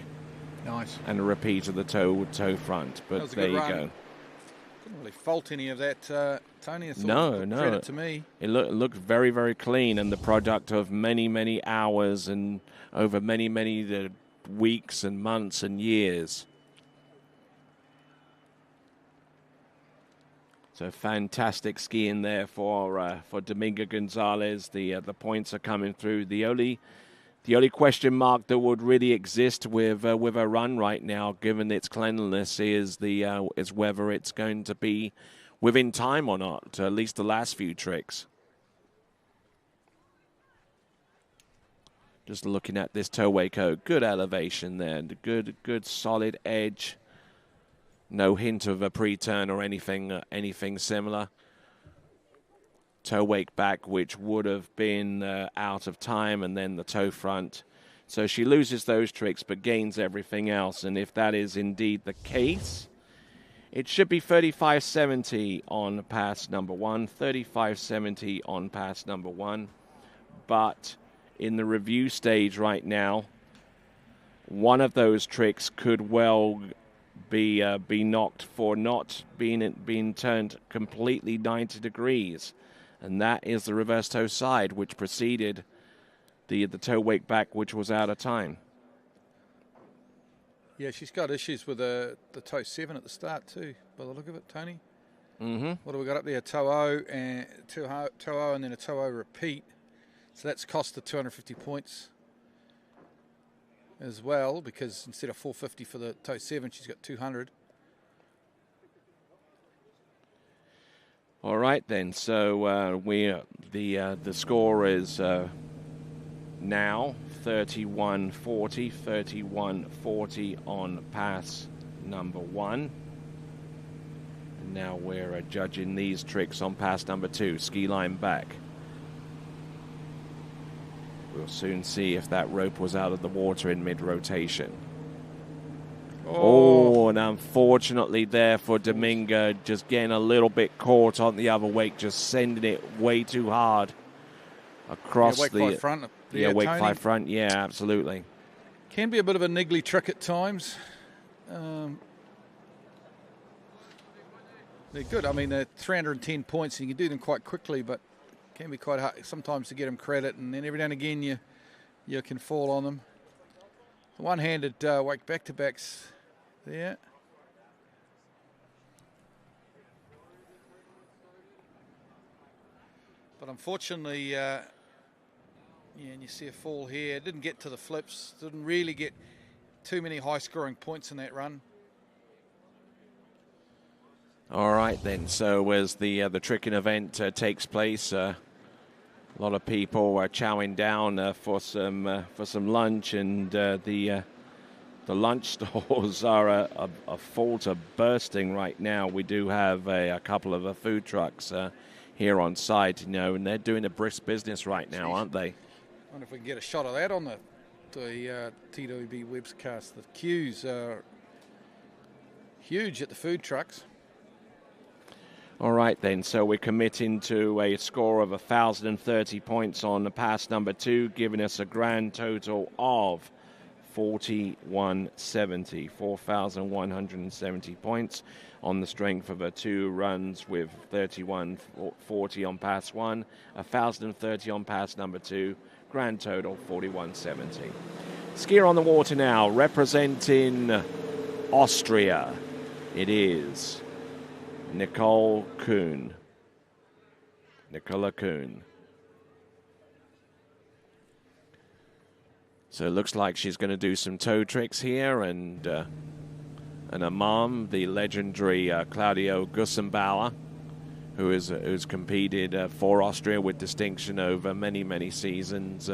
Nice. And a repeat of the toe front. But there you go. Couldn't really fault any of that, Tony. No. Credit to me. It looked very, very clean, and the product of many, many hours and over many, many weeks and months and years. So fantastic skiing there for Dominga Gonzalez. The points are coming through. The only question mark that would really exist with a run right now, given its cleanliness, is whether it's going to be within time or not. At least the last few tricks. Just looking at this toe Waco, good elevation there, good solid edge. No hint of a pre-turn or anything similar. Toe wake back, which would have been out of time, and then the toe front. So she loses those tricks but gains everything else. And if that is indeed the case, it should be 35.70 on pass number 1, 35.70 on pass number 1. But in the review stage right now, one of those tricks could well be knocked for not being turned completely 90 degrees. And that is the reverse toe side, which preceded the toe wake back, which was out of time. Yeah, she's got issues with the toe 7 at the start too, by the look of it, Tony. Mm-hmm. What do we got up there? Toe O and toe O and then a toe O repeat. So that's cost her 250 points as well, because instead of 450 for the toe 7, she's got 200. All right then. So the score is now 31.40, 31.40 on pass number 1. And now we're judging these tricks on pass number 2, ski line back. We'll soon see if that rope was out of the water in mid-rotation. Oh, and unfortunately there for Dominga, just getting a little bit caught on the other wake, just sending it way too hard across wake the front. wake 5 front. Yeah, absolutely. Can be a bit of a niggly trick at times. They're good. I mean, they're 310 points, and you can do them quite quickly, but can be quite hard sometimes to get them credit, and then every now and again you can fall on them. The one-handed wake back-to-backs there. But unfortunately, and you see a fall here. Didn't get to the flips. Didn't really get too many high-scoring points in that run. All right then. So as the tricking event takes place, a lot of people are chowing down for some lunch, and the lunch stalls are full to bursting right now. We do have a couple of food trucks here on site, and they're doing a brisk business right now, aren't they? I wonder if we can get a shot of that on the TWB webcast. The queues are huge at the food trucks. All right, then. So we're committing to a score of 1,030 points on the pass number 2, giving us a grand total of 41.70, 4,170 points on the strength of her 2 runs with 31.40 on pass 1, 1,030 on pass number 2, grand total 41.70. Skier on the water now, representing Austria. It is Nicola Kuhn. So it looks like she's going to do some toe tricks here, and her mom, the legendary Claudio Gussenbauer, who's competed for Austria with distinction over many seasons,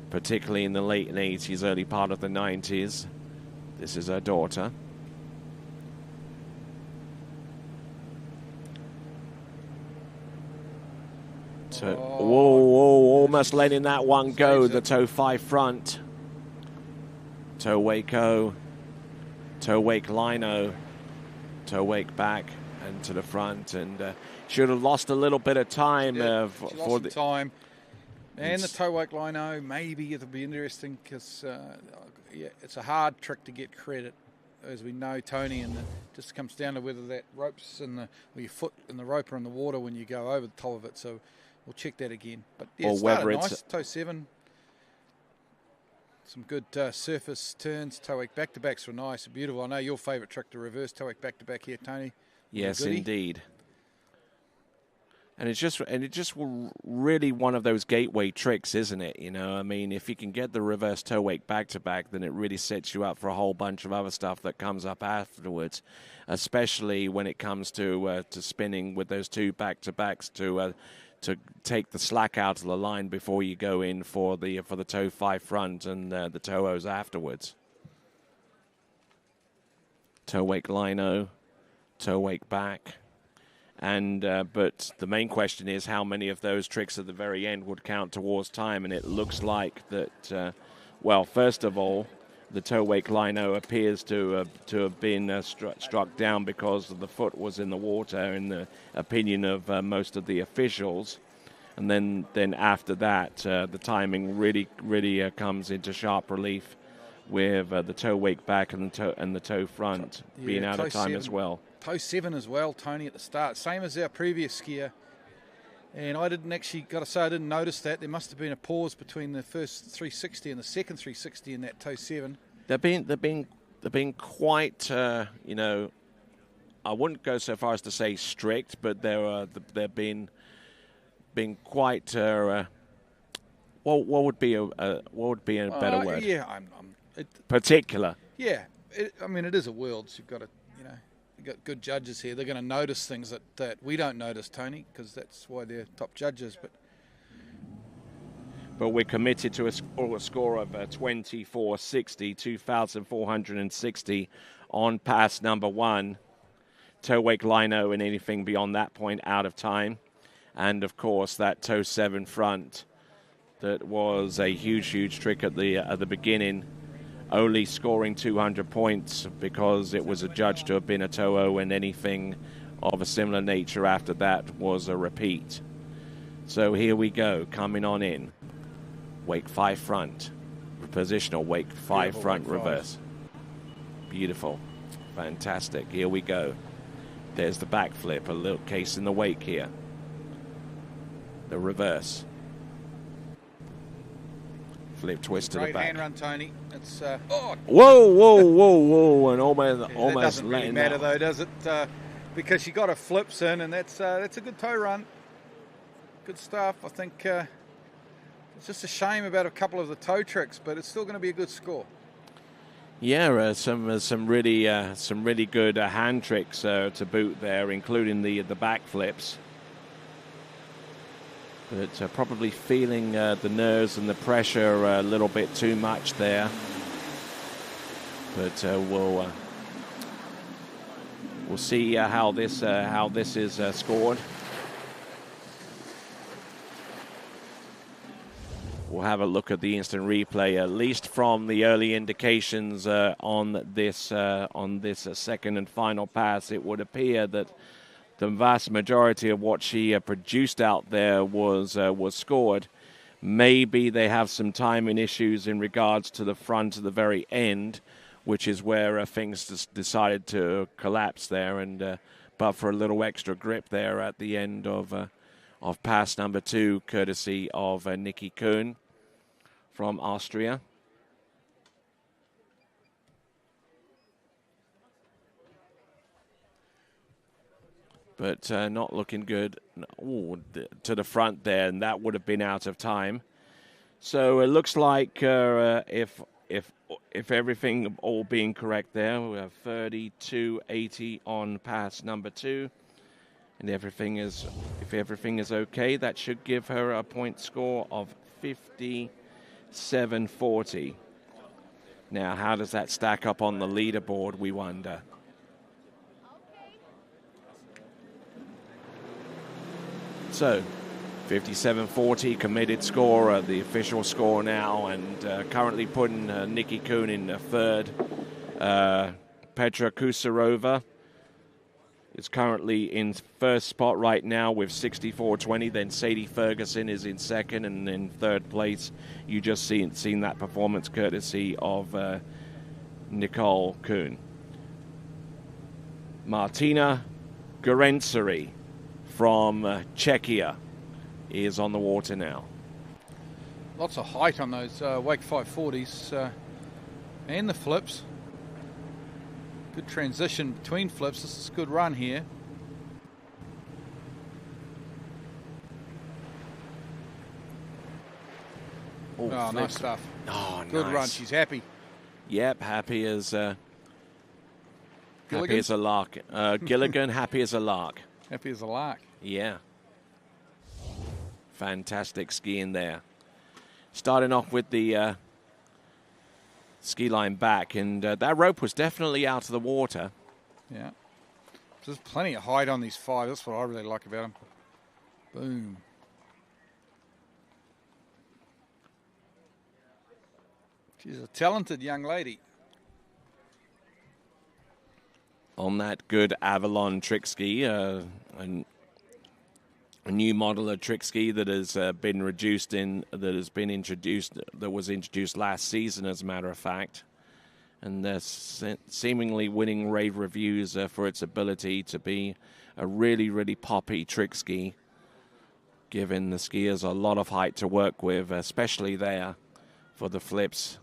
particularly in the late 80s, early part of the 90s. This is her daughter. Almost letting that one go. The toe 5 front. Toe wake O. Toe wake lino. Toe wake back and to the front. And should have lost a little bit of time. For the time. And the toe wake lino, maybe it'll be interesting because it's a hard trick to get credit, as we know, Tony, and it just comes down to whether that rope's or your foot in the rope or in the water when you go over the top of it. So we'll check that again. But yeah, or whether it's nice. Toe 7. Some good surface turns. Toe wake back-to-backs were nice. Beautiful. I know your favourite trick to reverse toe wake back-to-back here, Tony. Yes, indeed. And it's just really one of those gateway tricks, isn't it? You know, I mean, if you can get the reverse toe wake back-to-back, then it really sets you up for a whole bunch of other stuff that comes up afterwards, especially when it comes to spinning with those 2 back-to-backs to take the slack out of the line before you go in for the toe 5 front and the toe O's afterwards. Toe wake lino, toe wake back. And but the main question is how many of those tricks at the very end would count towards time, and it looks like that, well, first of all, the toe wake lino appears to have been struck down because the foot was in the water, in the opinion of most of the officials. And then after that, the timing really comes into sharp relief with the toe wake back and the toe front being out of time 7. as well. Toe 7 as well, Tony, at the start. Same as our previous skier. And I didn't actually, got to say, I didn't notice that. There must have been a pause between the first 360 and the second 360 in that toe 7. They've been quite, you know, I wouldn't go so far as to say strict, but they've been quite. What would be a better word? Yeah, particular. Yeah, I mean, it is a world. So you've got to, you've got good judges here. They're going to notice things that we don't notice, Tony, because that's why they're top judges. But we're committed to a score of 2460, 2,460 on pass number 1. Toe wake lino and anything beyond that point out of time. And, of course, that toe 7 front that was a huge trick at the beginning, only scoring 200 points because it was adjudged to have been a toe O, and anything of a similar nature after that was a repeat. So here we go, coming on in. Wake 5 front, positional wake 5 front reverse. Beautiful, fantastic. Here we go. There's the backflip, a little case in the wake here. The reverse. Flip twist to the back. Great hand run, Tony. It's whoa, and almost that doesn't really matter that. though, does it? Because you got a flips in, and that's a good toe run. Good stuff. I think it's just a shame about a couple of the toe tricks, but it's still going to be a good score. Yeah, some really good hand tricks to boot there, including the backflips. But probably feeling the nerves and the pressure a little bit too much there. But we'll see how this is scored. We'll have a look at the instant replay, at least from the early indications on this second and final pass. It would appear that the vast majority of what she produced out there was scored, Maybe they have some timing issues in regards to the front at the very end, which is where things just decided to collapse there, and but for a little extra grip there at the end of pass number 2, courtesy of Nikki Kuhn from Austria. But not looking good. Ooh, to the front there, and that would have been out of time. So it looks like if everything all being correct there, we have 32.80 on pass number 2, and if everything is okay, that should give her a point score of 57.40. Now, how does that stack up on the leaderboard, we wonder? So, 57.40 committed score, the official score now, and currently putting Nikki Kuhn in third. Petra Kusarova is currently in first spot right now with 64.20. Then Sadie Ferguson is in second, and in third place, you just seen that performance courtesy of Nicole Kuhn. Martina Gorensari from Czechia is on the water now. Lots of height on those Wake 540s and the flips. Good transition between flips. This is a good run here. Oh, nice stuff. Oh, good nice run. She's happy. Yep, happy as a lark. Gilligan, happy as a lark. Happy as a lark. Yeah. Fantastic skiing there. Starting off with the ski line back, and that rope was definitely out of the water. Yeah. There's plenty of height on these 5. That's what I really like about them. Boom. She's a talented young lady. On that good Avalon trick ski, a new model of trick ski that has been introduced that was introduced last season, as a matter of fact, and they're seemingly winning rave reviews for its ability to be a really, really poppy trick ski, giving the skiers a lot of height to work with, especially there for the flips.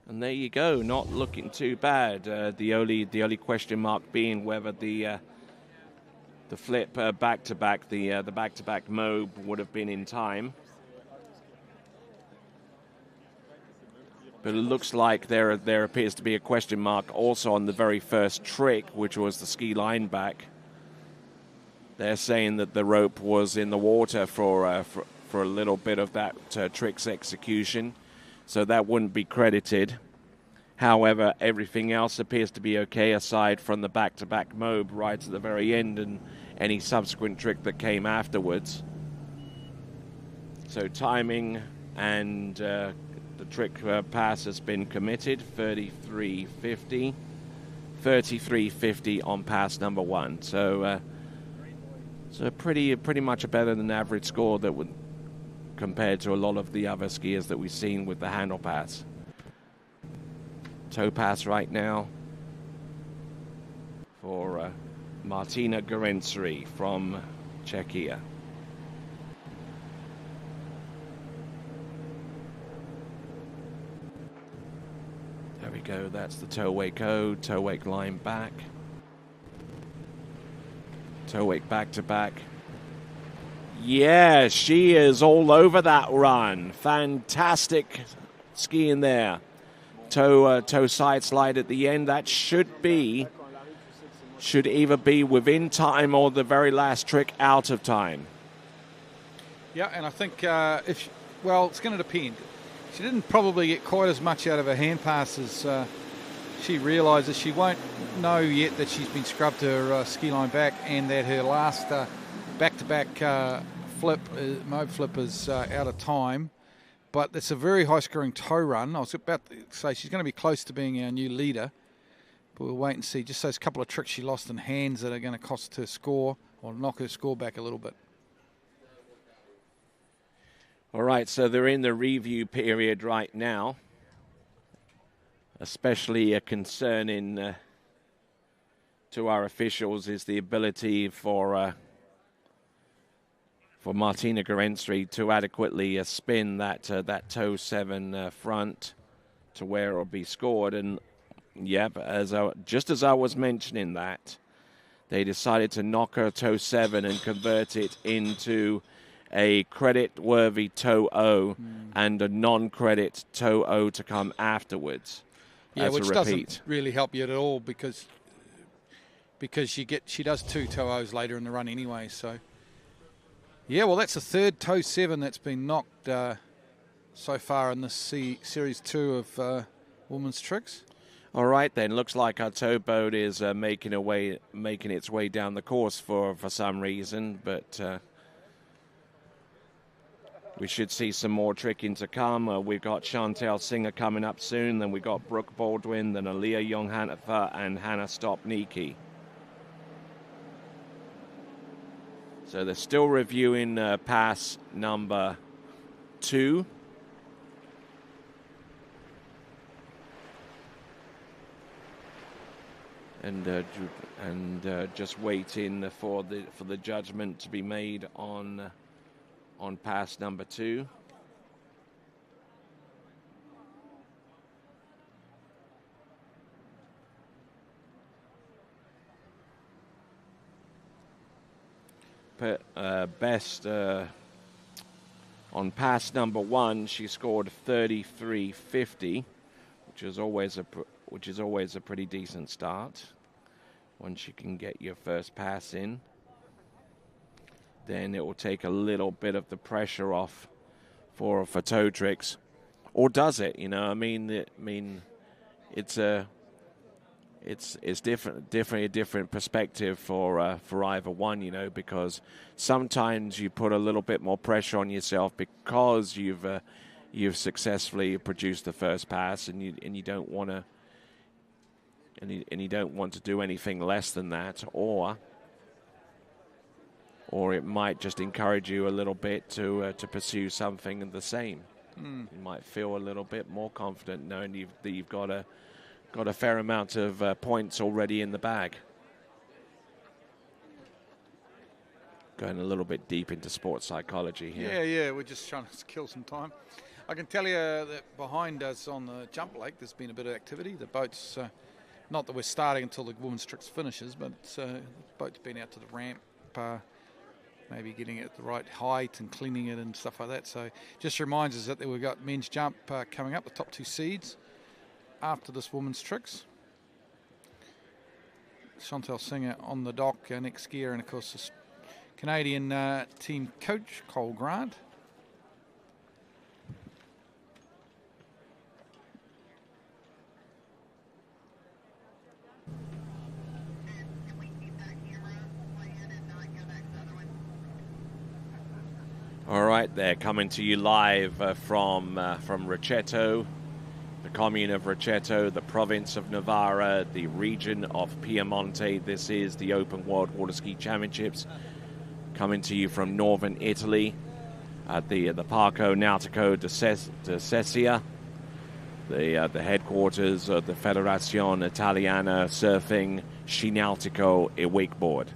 And there you go, not looking too bad. The only question mark being whether the flip back-to-back, the back-to-back mob would have been in time. But it looks like there appears to be a question mark also on the very first trick, which was the ski line back. They're saying that the rope was in the water for a little bit of that trick's execution, so that wouldn't be credited. However, everything else appears to be okay aside from the back-to-back mob right at the very end and any subsequent trick that came afterwards. So timing and the trick pass has been committed, 33.50 on pass number 1. So pretty much a better than average score that would compared to a lot of the other skiers that we've seen with the handle pass. Toe pass right now for Martina Gorensari from Czechia. There we go, that's the toe wake O, toe wake line back. Toe wake back to back. Yeah, she is all over that run. Fantastic skiing there. Toe side slide at the end. That should either be within time or the very last trick out of time. Yeah, and I think it's going to depend. She didn't probably get quite as much out of her hand pass as she realises. She won't know yet that she's been scrubbed her ski line back, and that her last back-to-back mob flip is out of time. But it's a very high-scoring toe run. I was about to say she's going to be close to being our new leader. But we'll wait and see. Just those couple of tricks she lost in hands that are going to cost her score or knock her score back a little bit. All right, so they're in the review period right now. Especially a concern to our officials is the ability for Martina Garensri to adequately spin that toe 7 front to where it will be scored. And yeah, but just as I was mentioning that, they decided to knock her toe 7 and convert it into a credit-worthy toe O and a non-credit toe O to come afterwards. Yeah, as which a repeat. doesn't really help you at all because she does 2 toe O's later in the run anyway. So yeah, well, that's the third toe 7 that's been knocked so far in this Series 2 of women's tricks. All right, then. Looks like our towboat is making its way down the course for some reason, but we should see some more tricking to come. We've got Chantel Singer coming up soon. Then we've got Brooke Baldwin, then Aliyah Young-Hanifa, and Hannah Stopnicki. So they're still reviewing pass number 2. And just waiting for the judgment to be made on pass number 2. Best on pass number 1, she scored 33.50, which is always a pretty decent start. Once you can get your first pass in, then it will take a little bit of the pressure off for toe tricks, or does it? It's definitely a different perspective for either one, because sometimes you put a little bit more pressure on yourself because you've successfully produced the first pass, and you don't want to. And you don't want to do anything less than that, or it might just encourage you a little bit to pursue something the same. You might feel a little bit more confident knowing that you've got a fair amount of points already in the bag. Going a little bit deep into sports psychology here. Yeah, we're just trying to kill some time. I can tell you that behind us on the jump lake, there's been a bit of activity. The boat's not that we're starting until the women's tricks finishes, but the boat's been out to the ramp, maybe getting it at the right height and cleaning it and stuff like that. So just reminds us that we've got men's jump coming up, the top 2 seeds after this women's tricks. Chantel Singer on the dock, next skier, and of course this Canadian team coach, Cole Grant. All right, they're coming to you live from Rocchetto, the commune of Rocchetto, the province of Novara, the region of Piemonte. This is the Open World Water Ski Championships, coming to you from northern Italy at the Parco Nautico di Sesia, the headquarters of the Federazione Italiana Surfing, Sci Nautico e Wakeboard.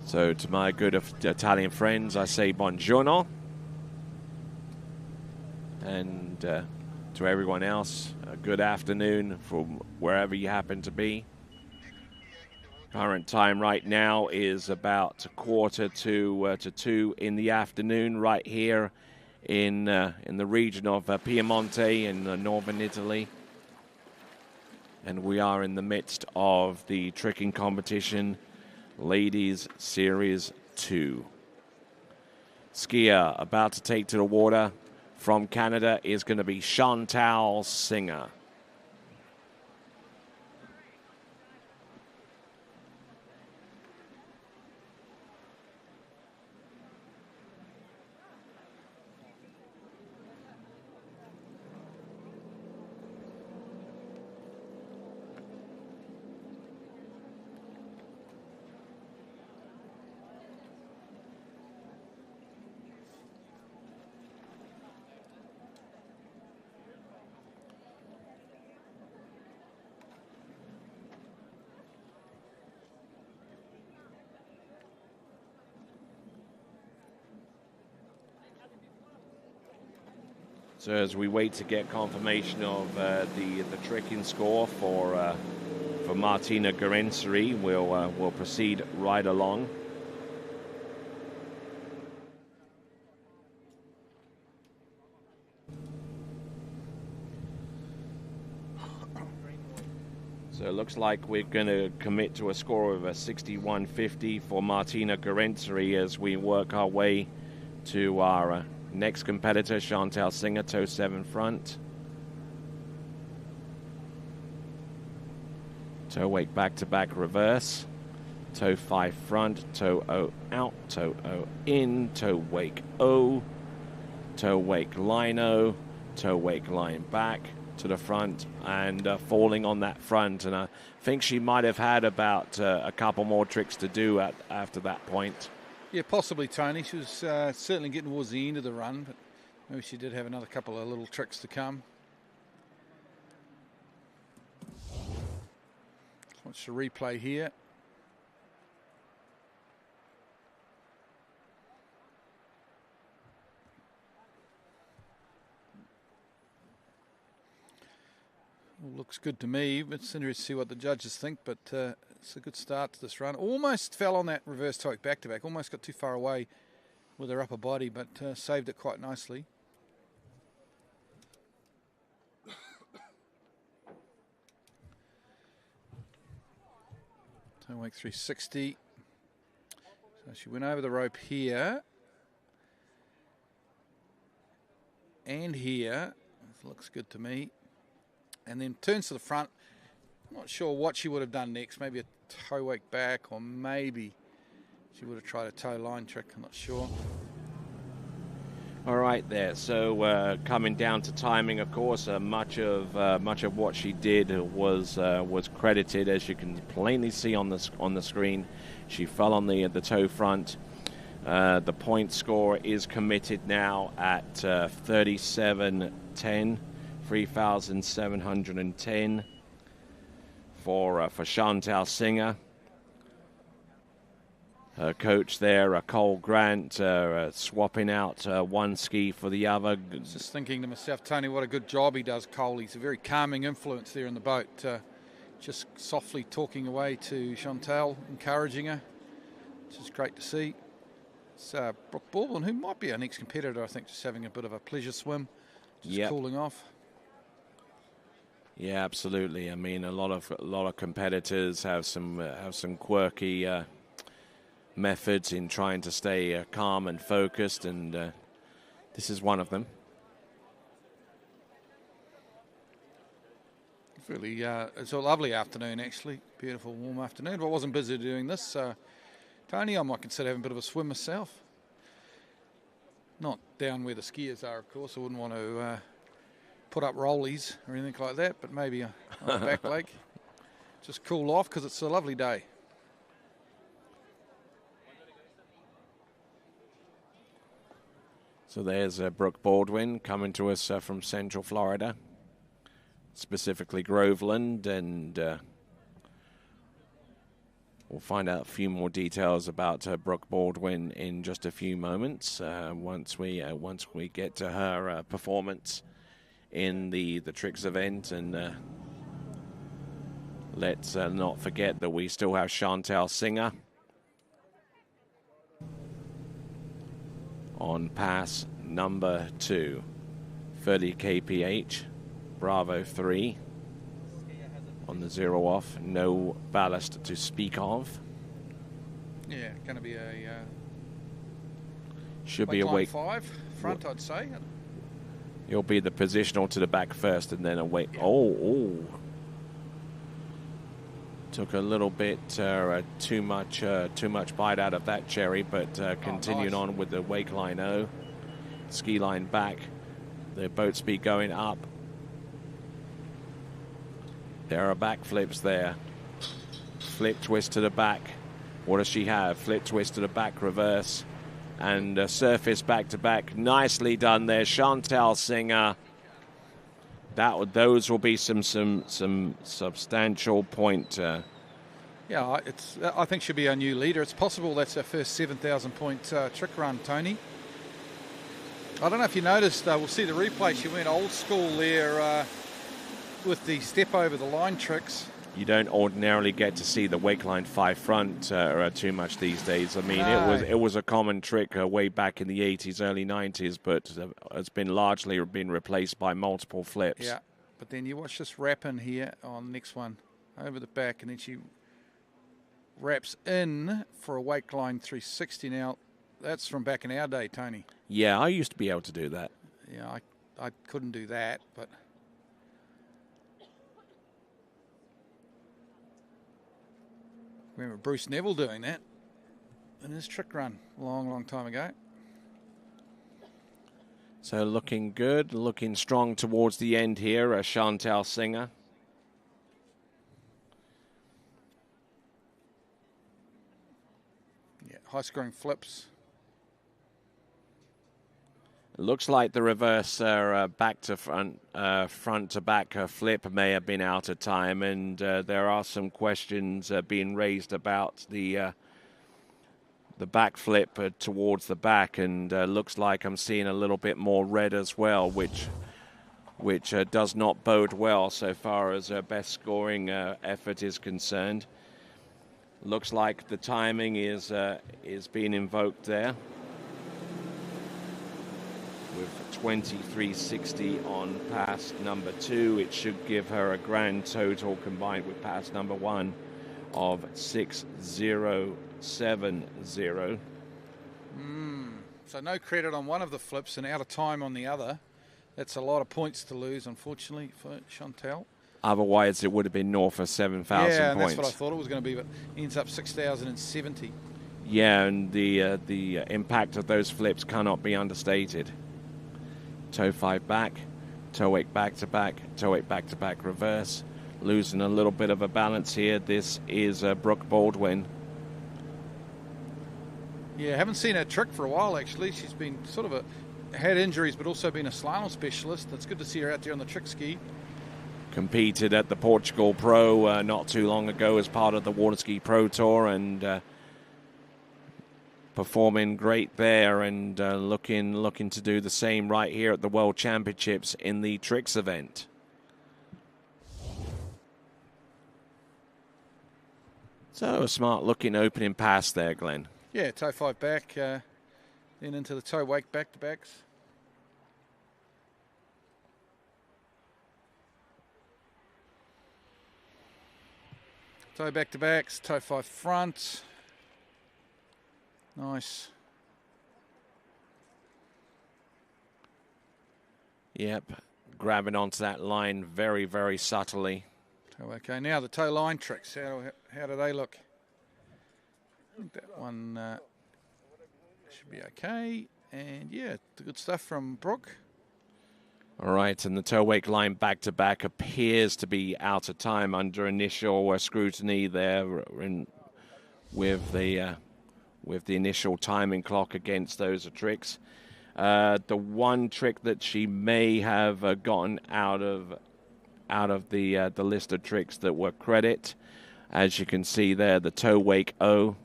So to my good Italian friends, I say buongiorno. And to everyone else, a good afternoon from wherever you happen to be. Current time right now is about 1:45 to 2 in the afternoon right here in the region of Piemonte in northern Italy. And we are in the midst of the tricking competition, Ladies Series 2. Skier about to take to the water from Canada is going to be Chantal Singer. So as we wait to get confirmation of the tricking score for Martina Garenseri, we'll proceed right along. So it looks like we're going to commit to a score of a 61.50 for Martina Garenseri as we work our way to our next competitor, Chantal Singer, toe 7 front. Toe wake back-to-back reverse. Toe 5 front, toe O out, toe O in, toe wake O, toe wake line O, toe wake line back to the front and falling on that front. And I think she might have had about a couple more tricks to do after that point. Yeah, possibly, Tony. She was certainly getting towards the end of the run, but maybe she did have another couple of little tricks to come. Let's watch the replay here. All looks good to me. It's interesting to see what the judges think, but it's a good start to this run. Almost fell on that reverse toe back-to-back. Almost got too far away with her upper body, but saved it quite nicely. Toe wake 360. So she went over the rope here. And here. It looks good to me. And then turns to the front. I'm not sure what she would have done next. Maybe a toe wake back, or maybe she would have tried a toe line trick. I'm not sure. All right, there. So coming down to timing, of course, much of what she did was credited, as you can plainly see on the screen. She fell on the toe front. The point score is committed now at 37.10. 3,710 for Chantal Singer. Her coach there, Cole Grant, swapping out one ski for the other. Just thinking to myself, Tony, what a good job he does, Cole. He's a very calming influence there in the boat. Just softly talking away to Chantal, encouraging her, which is great to see. It's Brooke Baldwin, who might be our next competitor, I think, just having a bit of a pleasure swim, just cooling off. Yeah, absolutely. I mean, a lot of competitors have some quirky methods in trying to stay calm and focused, and this is one of them. Really, it's a lovely afternoon, actually. Beautiful, warm afternoon. But I wasn't busy doing this. Tony, I might consider having a bit of a swim myself. Not down where the skiers are, of course. I wouldn't want to put up rollies or anything like that, but maybe on the back lake. Just cool off because it's a lovely day. So there's Brooke Baldwin coming to us from Central Florida, specifically Groveland, and we'll find out a few more details about Brooke Baldwin in just a few moments once we get to her performance in the tricks event. And let's not forget that we still have Chantal Singer on pass number 2, 30 kph, Bravo 3 on the 0 off, no ballast to speak of. Yeah, going to be a should be a wake 5 front, I'd say. You'll be the positional to the back first, and then a wake. Yeah. Oh, took a little bit too much bite out of that cherry, but continuing on with the wake line O, ski line back, the boat speed going up. There are back flips there. Flip twist to the back. What does she have? Flip twist to the back, reverse, and surface back to back. Nicely done there, Chantal Singer. Those will be some substantial point. Yeah, I think she'll be our new leader. It's possible that's her first 7,000 point trick run, Tony. I don't know if you noticed, we'll see the replay, she went old school there with the step over the line tricks. You don't ordinarily get to see the wake line 5 front too much these days. I mean, No. it was a common trick way back in the 80s, early 90s, but it's been largely been replaced by multiple flips. Yeah, but then you watch this wrap in here on the next one, over the back, and then she wraps in for a wake line 360. Now, that's from back in our day, Tony. Yeah, I used to be able to do that. Yeah, I couldn't do that, but... remember Bruce Neville doing that in his trick run a long, long time ago. So looking good, looking strong towards the end here, Chantal Singer. Yeah, high-scoring flips. It looks like the reverse back to front, front to back flip may have been out of time, and there are some questions being raised about the back flip towards the back, and looks like I'm seeing a little bit more red as well, which does not bode well so far as best scoring effort is concerned. Looks like the timing is being invoked there, with 23.60 on pass number 2. It should give her a grand total combined with pass number 1 of 6.070. So no credit on one of the flips and out of time on the other. That's a lot of points to lose, unfortunately, for Chantal. Otherwise, it would have been north of 7,000 points. Yeah, and that's what I thought it was going to be, but ends up 6,070. Yeah, and the impact of those flips cannot be understated. Toe 5 back, toe 8 back to back, toe 8 back to back reverse. Losing a little bit of a balance here. This is Brooke Baldwin. Yeah, haven't seen her trick for a while, actually. She's been sort of had injuries, but also been a slalom specialist. It's good to see her out there on the trick ski. Competed at the Portugal Pro not too long ago as part of the Water Ski Pro Tour, and performing great there, and looking to do the same right here at the World Championships in the tricks event. So a smart looking opening pass there, Glenn. Yeah, toe 5 back, then into the toe wake back to backs. Toe back to backs, toe 5 front. Nice. Yep, grabbing onto that line very, very subtly. Okay, now the toe line tricks. How do they look? I think that one should be okay. And yeah, good stuff from Brooke. All right, and the toe wake line back to back appears to be out of time under initial scrutiny there, with the initial timing clock against those tricks. The one trick that she may have gotten out of the list of tricks that were credit, as you can see there, the toe wake O.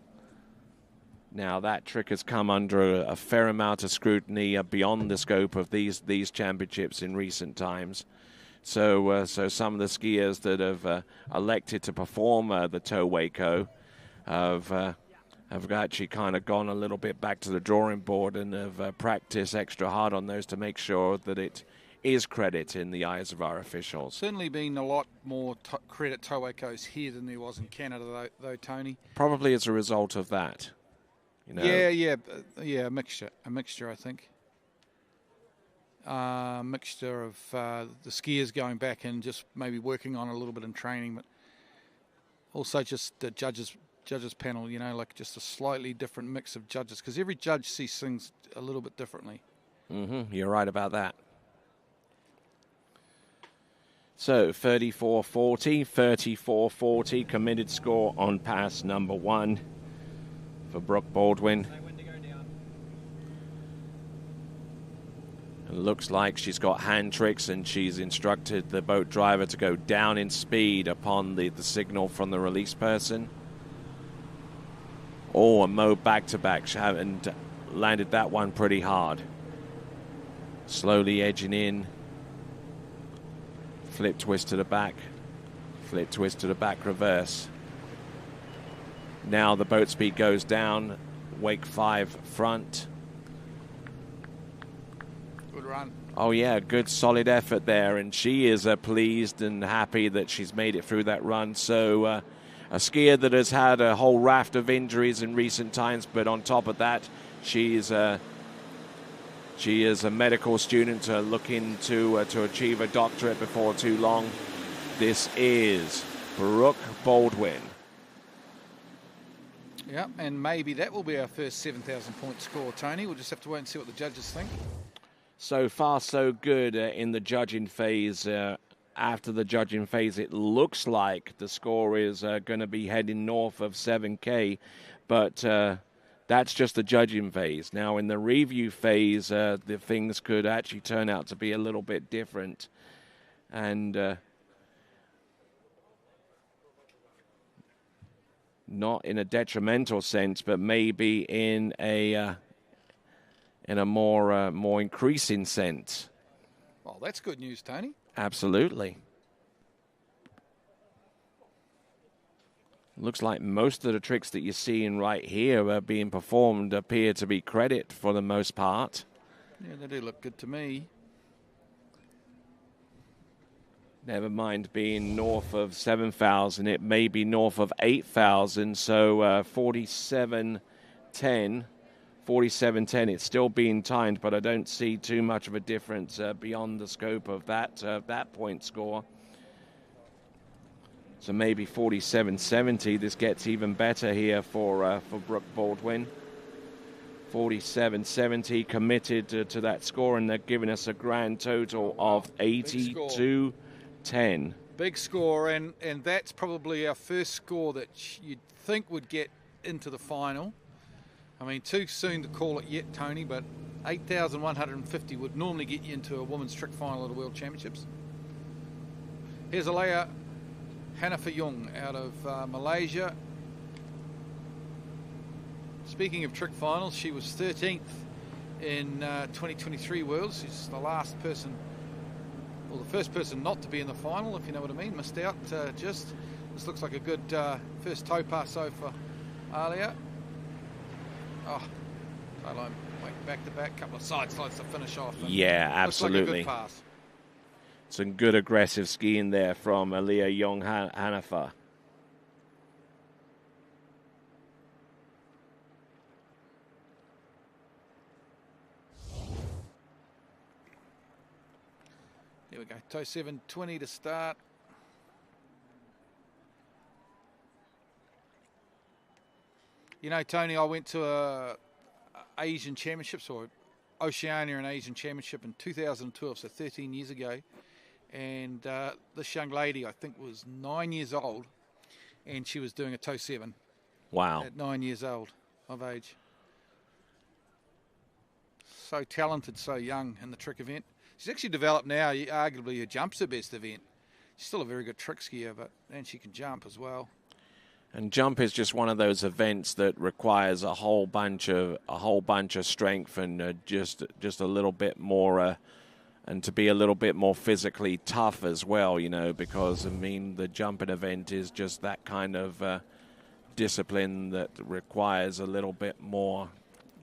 Now that trick has come under a fair amount of scrutiny beyond the scope of these championships in recent times. So some of the skiers that have elected to perform the toe wake O have actually kind of gone a little bit back to the drawing board and have practiced extra hard on those to make sure that it is credit in the eyes of our officials. Certainly been a lot more credit toe wake O's here than there was in Canada, though, Tony. Probably as a result of that. You know. Yeah, a mixture, I think. Mixture of the skiers going back and just maybe working on a little bit in training, but also just the judges panel, you know, like just a slightly different mix of judges, because every judge sees things a little bit differently. You're right about that. So 34-40, committed score on pass number 1 for Brooke Baldwin. It looks like she's got hand tricks, and she's instructed the boat driver to go down in speed upon the signal from the release person. Oh, a Mo back-to-back, and landed that one pretty hard. Slowly edging in. Flip twist to the back. Flip twist to the back reverse. Now the boat speed goes down. Wake 5 front. Good run. Oh yeah, good solid effort there, and she is pleased and happy that she's made it through that run. So a skier that has had a whole raft of injuries in recent times, but on top of that, she is a medical student looking to achieve a doctorate before too long. This is Brooke Baldwin. Yeah, and maybe that will be our first 7,000 point score, Tony. We'll just have to wait and see what the judges think. So far, so good in the judging phase. After the judging phase, it looks like the score is going to be heading north of 7K, but that's just the judging phase. Now, in the review phase, the things could actually turn out to be a little bit different. And not in a detrimental sense, but maybe in a more increasing sense. Well, that's good news, Tony. Absolutely. Looks like most of the tricks that you're seeing right here being performed appear to be credit for the most part. Yeah, they do look good to me. Never mind being north of 7,000, it may be north of 8,000, so 47.10. 47.10, it's still being timed, but I don't see too much of a difference beyond the scope of that point score. So maybe 47.70, this gets even better here for Brooke Baldwin. 47.70 committed to that score, and they're giving us a grand total of 82.10. Big score, and that's probably our first score that you'd think would get into the final. I mean, too soon to call it yet, Tony, but 8,150 would normally get you into a women's trick final at the World Championships. Here's Alea Hanifayong out of Malaysia. Speaking of trick finals, she was 13th in 2023 Worlds. She's the last person, well, the first person not to be in the final, if you know what I mean. Missed out just. This looks like a good first toe passo for Alia. Oh, Slalom, wait, back to back, couple of side slides to finish off. Yeah, absolutely. Looks like a good pass. Some good aggressive skiing there from Alia Young Hanifa. Here we go, toe 720 to start. You know, Tony, I went to Asian Championships, or Oceania and Asian Championship in 2012, so 13 years ago. And this young lady, I think, was 9 years old, and she was doing a toe 7. Wow. At 9 years old of age. So talented, so young in the trick event. She's actually developed now, arguably her jump's her best event. She's still a very good trick skier, and she can jump as well. And jump is just one of those events that requires a whole bunch of strength and just a little bit more, and to be a little bit more physically tough as well. You know, because I mean the jumping event is just that kind of discipline that requires a little bit more.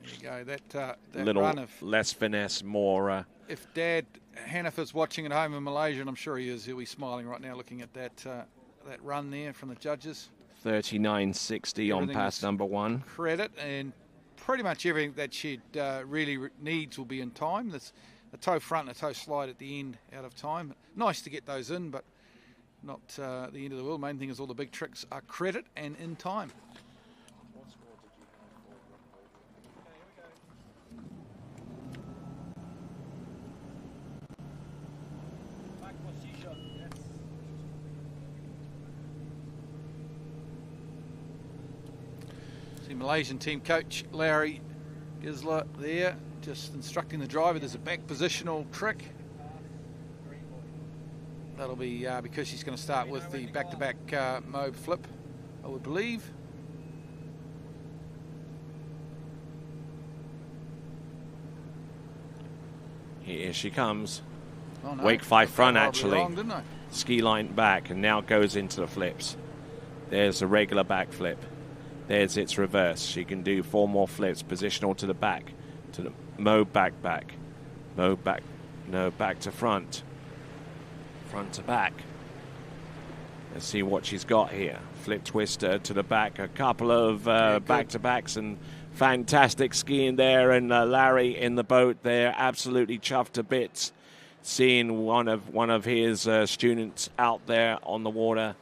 There you go. That little run of less finesse, more. If Dad Hanifa's watching at home in Malaysia, and I'm sure he is, he'll be smiling right now looking at that run there from the judges. 39.60 on pass number 1. Credit, and pretty much everything that she really needs will be in time. There's a toe front and a toe slide at the end out of time. Nice to get those in, but not the end of the world. Main thing is all the big tricks are credit and in time. The Malaysian team coach Larry Gisler there, just instructing the driver. There's a back positional trick. That'll be because she's going to start with the back-to-back mobe flip, I would believe. Here she comes. Oh, no. Wake 5 front, Horribly actually. wrong, didn't I? Ski line back, and now goes into the flips. There's a regular back flip. There's its reverse. She can do 4 more flips, positional to the back, to the Mo back, Mo back, no, back to front, front to back. Let's see what she's got here. Flip twister to the back, a couple of back-to-backs, and fantastic skiing there. And Larry in the boat there, absolutely chuffed to bits, seeing one of his students out there on the water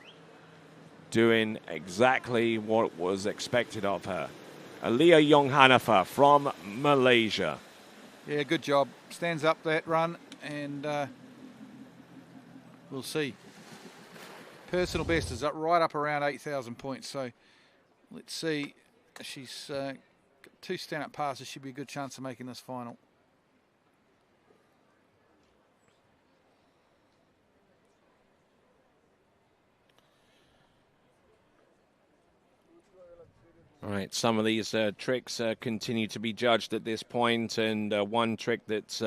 doing exactly what was expected of her. Aliyah Yonghanafa from Malaysia. Yeah, good job. Stands up that run, and we'll see. Personal best is right up around 8,000 points. So let's see. She's got 2 stand-up passes. Should be a good chance of making this final. All right, some of these tricks continue to be judged at this point, and one trick that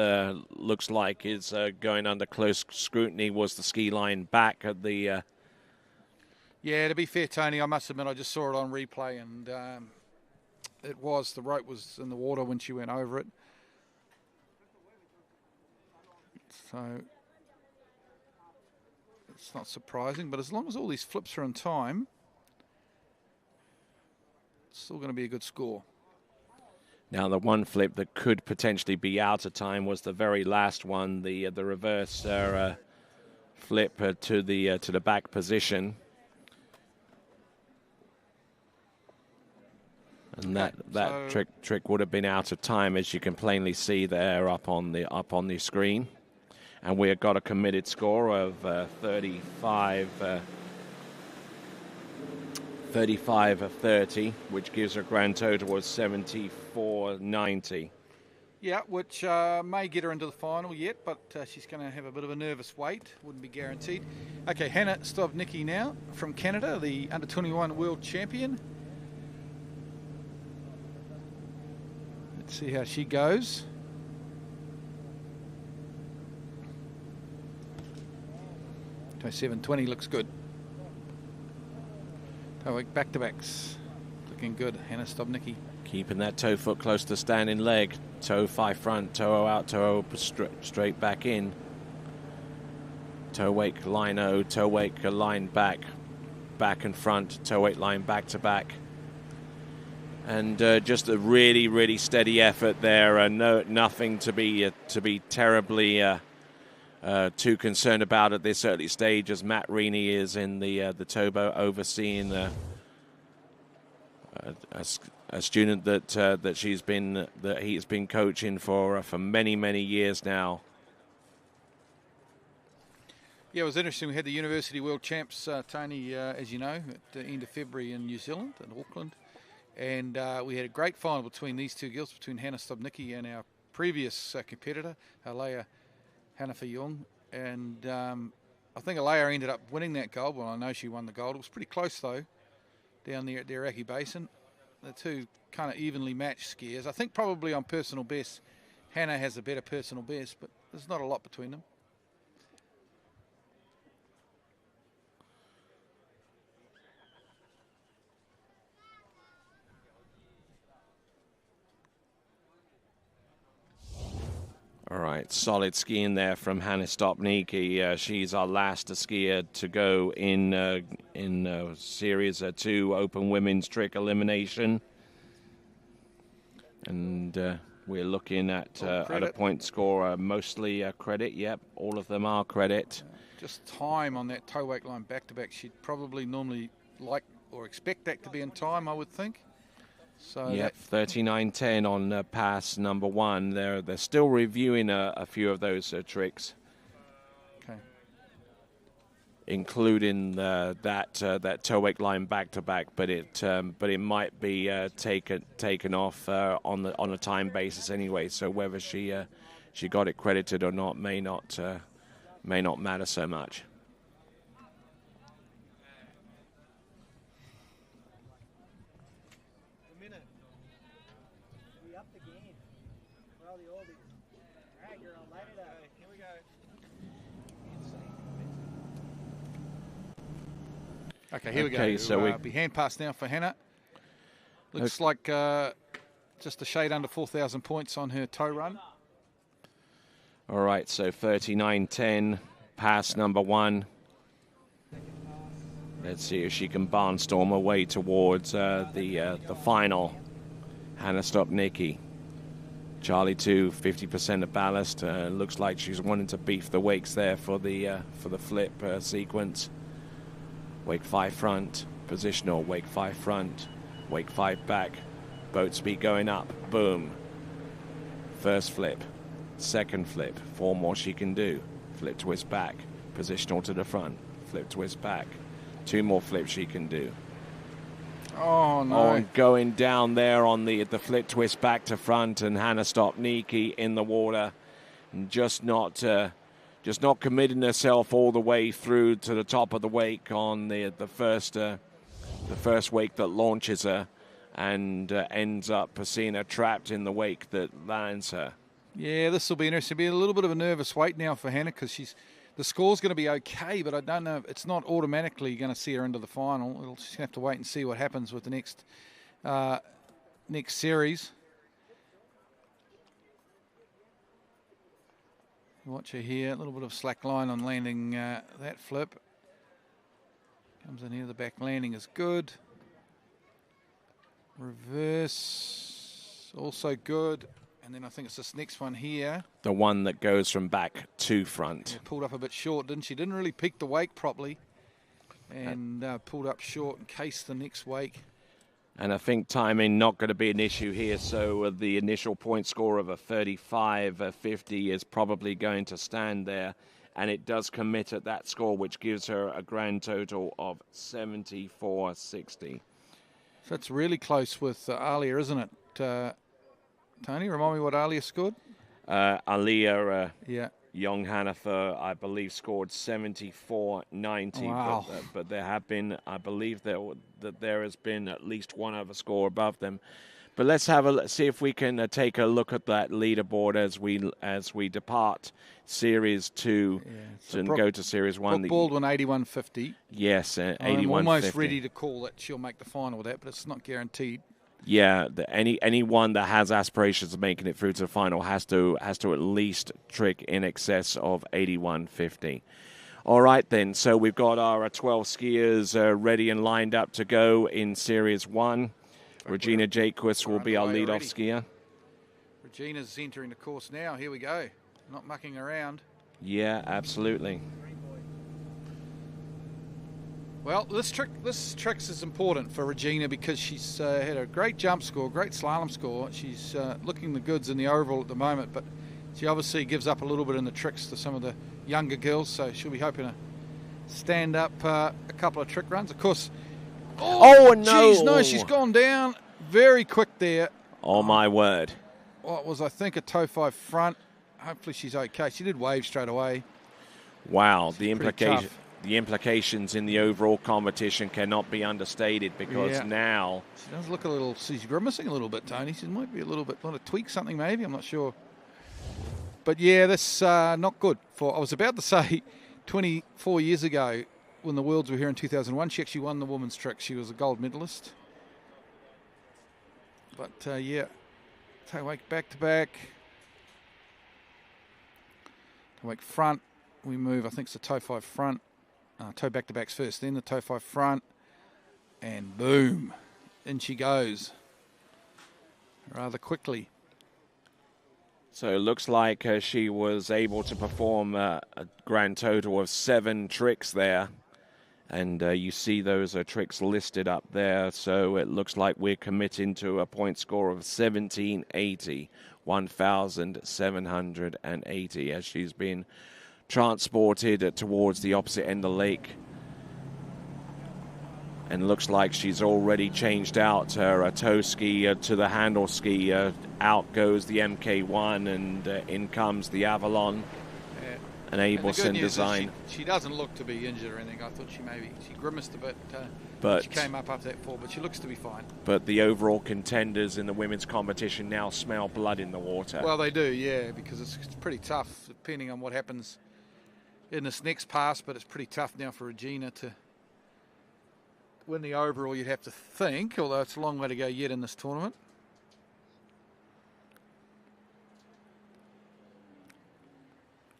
looks like is going under close scrutiny was the ski line back at the... Yeah, to be fair, Tony, I must admit I just saw it on replay, and the rope was in the water when she went over it. So it's not surprising, but as long as all these flips are in time, it's still going to be a good score. Now, the one flip that could potentially be out of time was the very last one, the reverse flip to the back position, and that trick would have been out of time, as you can plainly see there up on the screen. And we have got a committed score of 35 of 30, which gives a grand total of 74.90. Yeah, which may get her into the final yet, but she's going to have a bit of a nervous wait. Wouldn't be guaranteed. Okay, Hannah Stobnicki now from Canada, the under-21 world champion. Let's see how she goes. Okay, 7:20 looks good. Back-to-backs. Looking good, Hannah Stobnicki. Keeping that toe foot close to standing leg. Toe 5 front, toe out, toe straight back in. Toe wake line O, toe wake line back. Back and front, toe wake line back to back. And just a really, really steady effort there. Nothing to be terribly too concerned about at this early stage, as Matt Reaney is in the towboat overseeing a student that he's been coaching for many, many years now. Yeah, it was interesting. We had the University World Champs, Tony, as you know, at the end of February in New Zealand, in Auckland. And we had a great final between these two girls, between Hannah Stobnicki and our previous competitor, Aliyah Young. And I think Aliyah ended up winning that gold. Well, I know she won the gold. It was pretty close, though, down there at the Iraqi Basin. The two kind of evenly matched skiers. I think probably on personal best, Hannah has a better personal best, but there's not a lot between them. All right, solid skiing there from Hannah Stobnicki. She's our last skier to go in Series 2 Open Women's Trick Elimination. And we're looking at a point score, mostly credit. Yep, all of them are credit. Just time on that toe wake line back-to-back. She'd probably normally like or expect that to be in time, I would think. So yep, 39.10 on pass number 1. They're still reviewing a few of those tricks, okay, including that toe wake line back to back. But it might be taken off on a time basis anyway. So whether she got it credited or not may not matter so much. Okay, here we Okay, go. so we be hand pass now for Hannah. Looks like just a shade under 4,000 points on her toe run. All right, so 39.10, pass number 1. Let's see if she can barnstorm her way towards the final. Hannah Stopnicki. Charlie 2, 50% of ballast. Looks like she's wanting to beef the wakes there for the flip sequence. Wake 5 front, positional, wake 5 front, wake 5 back, boat speed going up, boom. First flip, second flip, 4 more she can do. Flip twist back, positional to the front, flip twist back, 2 more flips she can do. Oh, no. Oh, and going down there on the flip twist back to front, and Hannah Stopnicki in the water, and just not committing herself all the way through to the top of the wake on the first wake that launches her, and ends up seeing her trapped in the wake that lands her. Yeah, this will be interesting. It'll be a little bit of a nervous wait now for Hannah because the score's going to be okay, but I don't know. It's not automatically going to see her into the final. She's going to have to wait and see what happens with the next series. Watch her here. A little bit of slack line on landing that flip. Comes in here. The back landing is good. Reverse also good. And then I think it's this next one here. The one that goes from back to front. Yeah, pulled up a bit short, didn't she? Didn't really peak the wake properly. And pulled up short and cased the next wake. And I think timing not going to be an issue here, so the initial point score of a 35.50 is probably going to stand there, and it does commit at that score, which gives her a grand total of 74.60. So it's really close with Alia, isn't it, Tony? Remind me what Alia scored? Alia yeah. Young Hanafer, I believe, scored 74.90. Wow. But there have been, I believe, that there has been at least one other score above them. But let's see if we can take a look at that leaderboard as we depart Series 2 and go to Series 1. Brooke Baldwin, 81.50. Yes, 81.50. I'm almost ready to call that she'll make the final with that, but it's not guaranteed. Yeah, anyone that has aspirations of making it through to the final has to at least trick in excess of 81.50. All right, then. So we've got our 12 skiers ready and lined up to go in Series 1. Regina Jaquist will be our lead-off skier. Regina's entering the course now. Here we go. Not mucking around. Yeah, absolutely. Well, this trick is important for Regina because she's had a great jump score, great slalom score. She's looking the goods in the overall at the moment, but she obviously gives up a little bit in the tricks to some of the younger girls, so she'll be hoping to stand up a couple of trick runs. Of course, oh no! Geez, no, she's gone down very quick there. Oh, my word. What was, I think, a toe 5 front. Hopefully she's okay. She did wave straight away. Wow, the implications in the overall competition cannot be understated because now... She does look a little... She's grimacing a little bit, Tony. She might be a little bit... Want to tweak something maybe? I'm not sure. But yeah, that's not good. I was about to say 24 years ago when the Worlds were here in 2001, she actually won the women's trick. She was a gold medalist. But yeah, toe wake back to back. Toe wake front. We move, I think it's the toe 5 front. Toe back to backs first, then the toe 5 front. And boom, in she goes. Rather quickly. So it looks like she was able to perform a grand total of 7 tricks there. And you see those tricks listed up there. So it looks like we're committing to a point score of 1780, 1,780, as she's been transported towards the opposite end of the lake. And looks like she's already changed out her toe ski to the handle ski. Out goes the MK1 and in comes the Avalon. Abelson design. She doesn't look to be injured or anything. I thought she grimaced a bit, but she came up after that fall, but she looks to be fine. But the overall contenders in the women's competition now smell blood in the water. Well, they do, yeah, because it's pretty tough depending on what happens in this next pass, but it's pretty tough now for Regina to win the overall, you'd have to think, although it's a long way to go yet in this tournament.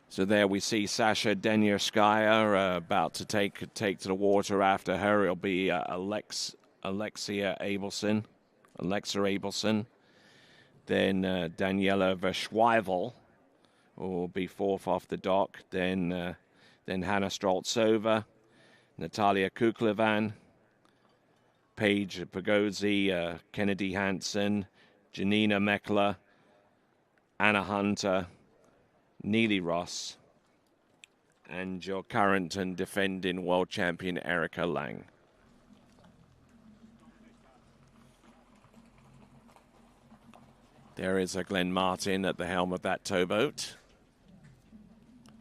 So there we see Sasha Denierskaya about to take to the water. After her, it'll be Alexa Abelson. Then Daniela Verschweivel will be fourth off the dock. Then Hannah Streltsova, Natalia Kuklevan, Paige Pagozzi, Kennedy Hansen, Janina Meckler, Anna Hunter, Neely Ross, and your current and defending world champion Erica Lang. There is a Glenn Martin at the helm of that towboat,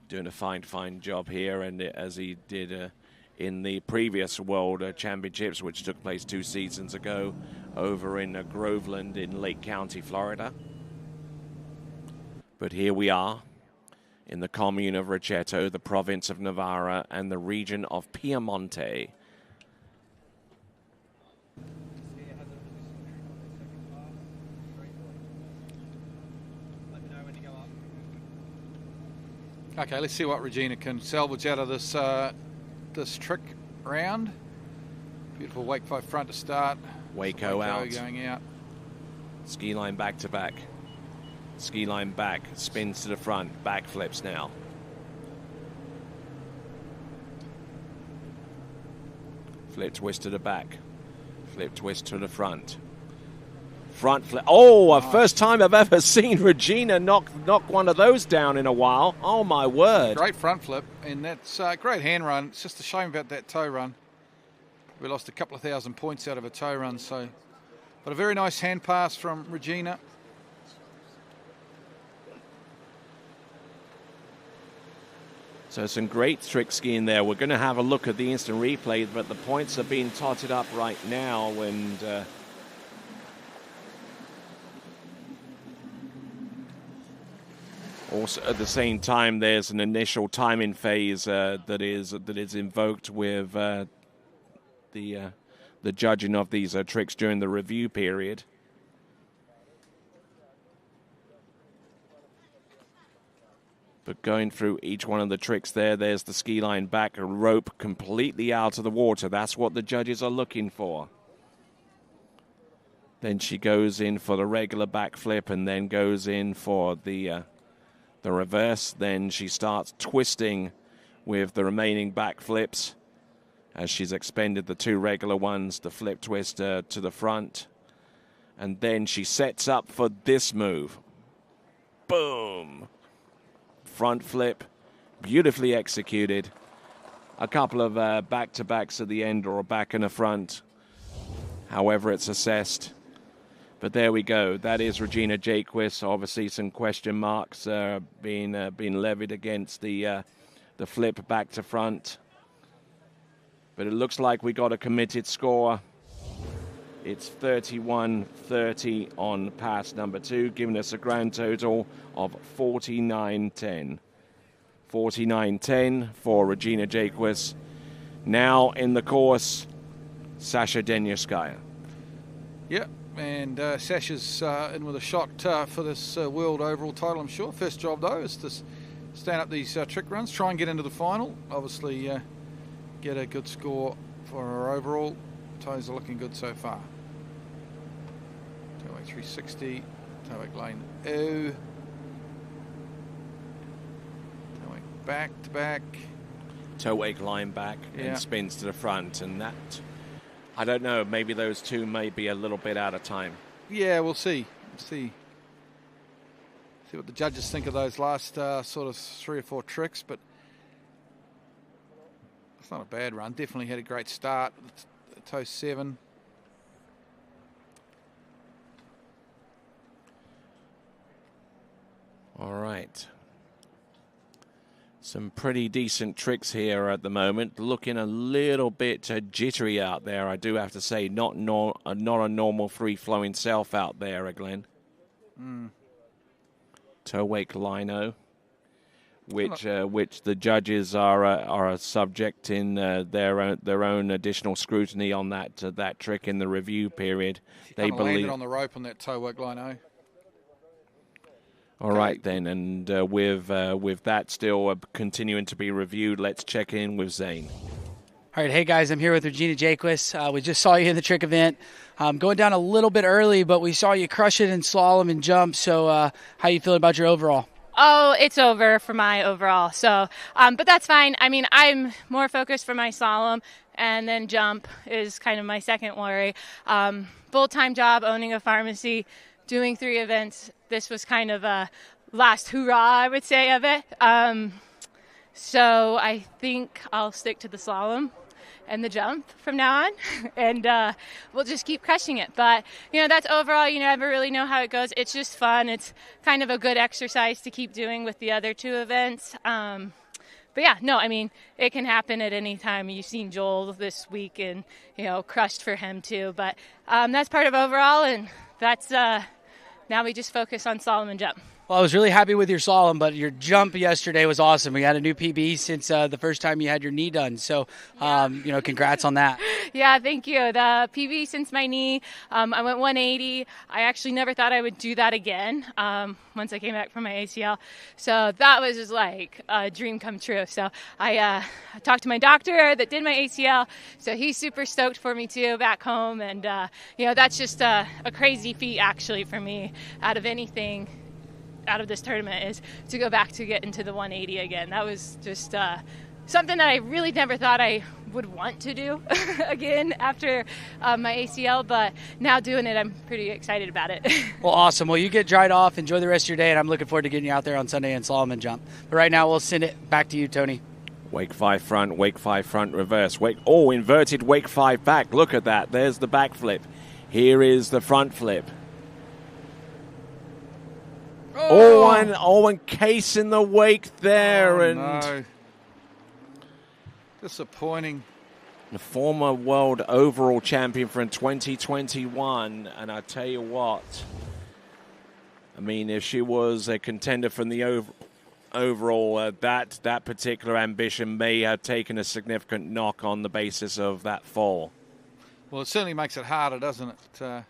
doing a fine job here, and as he did in the previous World Championships, which took place 2 seasons ago over in Groveland in Lake County, Florida. But here we are in the commune of Rocchetto, the province of Novara, and the region of Piemonte. Okay, let's see what Regina can salvage out of this this trick round. Beautiful wake 5 front to start. Waco out. Going out. Ski line back to back. Ski line back, spins to the front, back flips now. Flip twist to the back. Flip twist to the front. Front flip. Oh, first time I've ever seen Regina knock one of those down in a while. Oh, my word. Great front flip, and that's a great hand run. It's just a shame about that toe run. We lost a couple of thousand points out of a toe run, but a very nice hand pass from Regina. So some great trick skiing there. We're going to have a look at the instant replay, but the points are being totted up right now, and also at the same time there's an initial timing phase that is invoked with the judging of these tricks during the review period. But going through each one of the tricks there's the ski line back, a rope completely out of the water. That's what the judges are looking for. Then she goes in for the regular backflip and then goes in for the reverse. Then she starts twisting with the remaining backflips as she's expended the 2 regular ones, the flip twist to the front. And then she sets up for this move. Boom! Front flip, beautifully executed. A couple of back-to-backs at the end or a back and a front, however it's assessed. But there we go. That is Regina Jaquist. Obviously some question marks being levied against the flip back to front. But it looks like we got a committed score. It's 31-30 on pass number 2, giving us a grand total of 49-10. 49-10 for Regina Jaquist. Now in the course, Sasha Denierskaya. Yeah, and Sasha's in with a shot for this world overall title, I'm sure. First job, though, is to stand up these trick runs, try and get into the final. Obviously, get a good score for her overall. Toes are looking good so far. Toe 360, toe lane O. Toe back to back. Toe wake line back and spins to the front, and that, I don't know, maybe those two may be a little bit out of time. Yeah, we'll see. See what the judges think of those last sort of 3 or 4 tricks, but it's not a bad run. Definitely had a great start. Toe 7. All right. Some pretty decent tricks here at the moment. Looking a little bit jittery out there, I do have to say. Not a normal free-flowing self out there, Glenn. Toe wake lino, which the judges are subjecting their own additional scrutiny on that trick in the review period. They landed on the rope on that toe work lino. All right then, and with that still continuing to be reviewed, let's check in with Zane. All right, hey guys, I'm here with Regina Jaquist. We just saw you in the trick event. Going down a little bit early, but we saw you crush it in slalom and jump. So how you feeling about your overall? Oh, it's over for my overall. So, but that's fine. I mean, I'm more focused for my slalom, and then jump is kind of my second worry. Full-time job, owning a pharmacy, doing 3 events. This was kind of a last hurrah, I would say, of it. So I think I'll stick to the slalom and the jump from now on, and we'll just keep crushing it. But, that's overall. You never really know how it goes. It's just fun. It's kind of a good exercise to keep doing with the other 2 events. But yeah, no, I mean, it can happen at any time. You've seen Joel this week and, crushed for him too. But that's part of overall, and that's now we just focus on slalom and jump. Well, I was really happy with your slalom, but your jump yesterday was awesome. We had a new PB since the first time you had your knee done. So, congrats on that. Yeah, thank you. The PB since my knee, I went 180. I actually never thought I would do that again once I came back from my ACL. So that was just like a dream come true. So I talked to my doctor that did my ACL. So he's super stoked for me too back home. And, that's just a crazy feat actually for me out of anything. Out of this tournament is to go back to get into the 180 again. That was just something that I really never thought I would want to do again after my ACL, but now doing it, I'm pretty excited about it. Well, awesome. Well, you get dried off. Enjoy the rest of your day, and I'm looking forward to getting you out there on Sunday in slalom and jump. But right now, we'll send it back to you, Tony. Wake 5 front, reverse. Inverted wake 5 back. Look at that. There's the back flip. Here is the front flip. Owen case in the wake there. No. Disappointing. The former world overall champion from 2021. And I tell you what, I mean, if she was a contender from the overall, that particular ambition may have taken a significant knock on the basis of that fall. Well, it certainly makes it harder, doesn't it?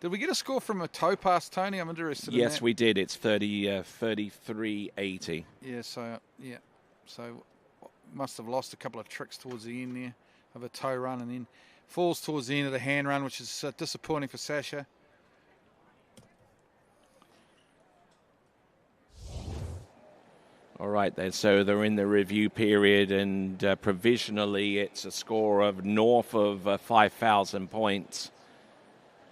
Did we get a score from a toe pass, Tony? I'm interested in that. Yes, we did. It's 33.80. Yeah, so must have lost a couple of tricks towards the end there of a toe run, and then falls towards the end of the hand run, which is disappointing for Sasha. All right, then. So they're in the review period, and provisionally it's a score of north of 5,000 points.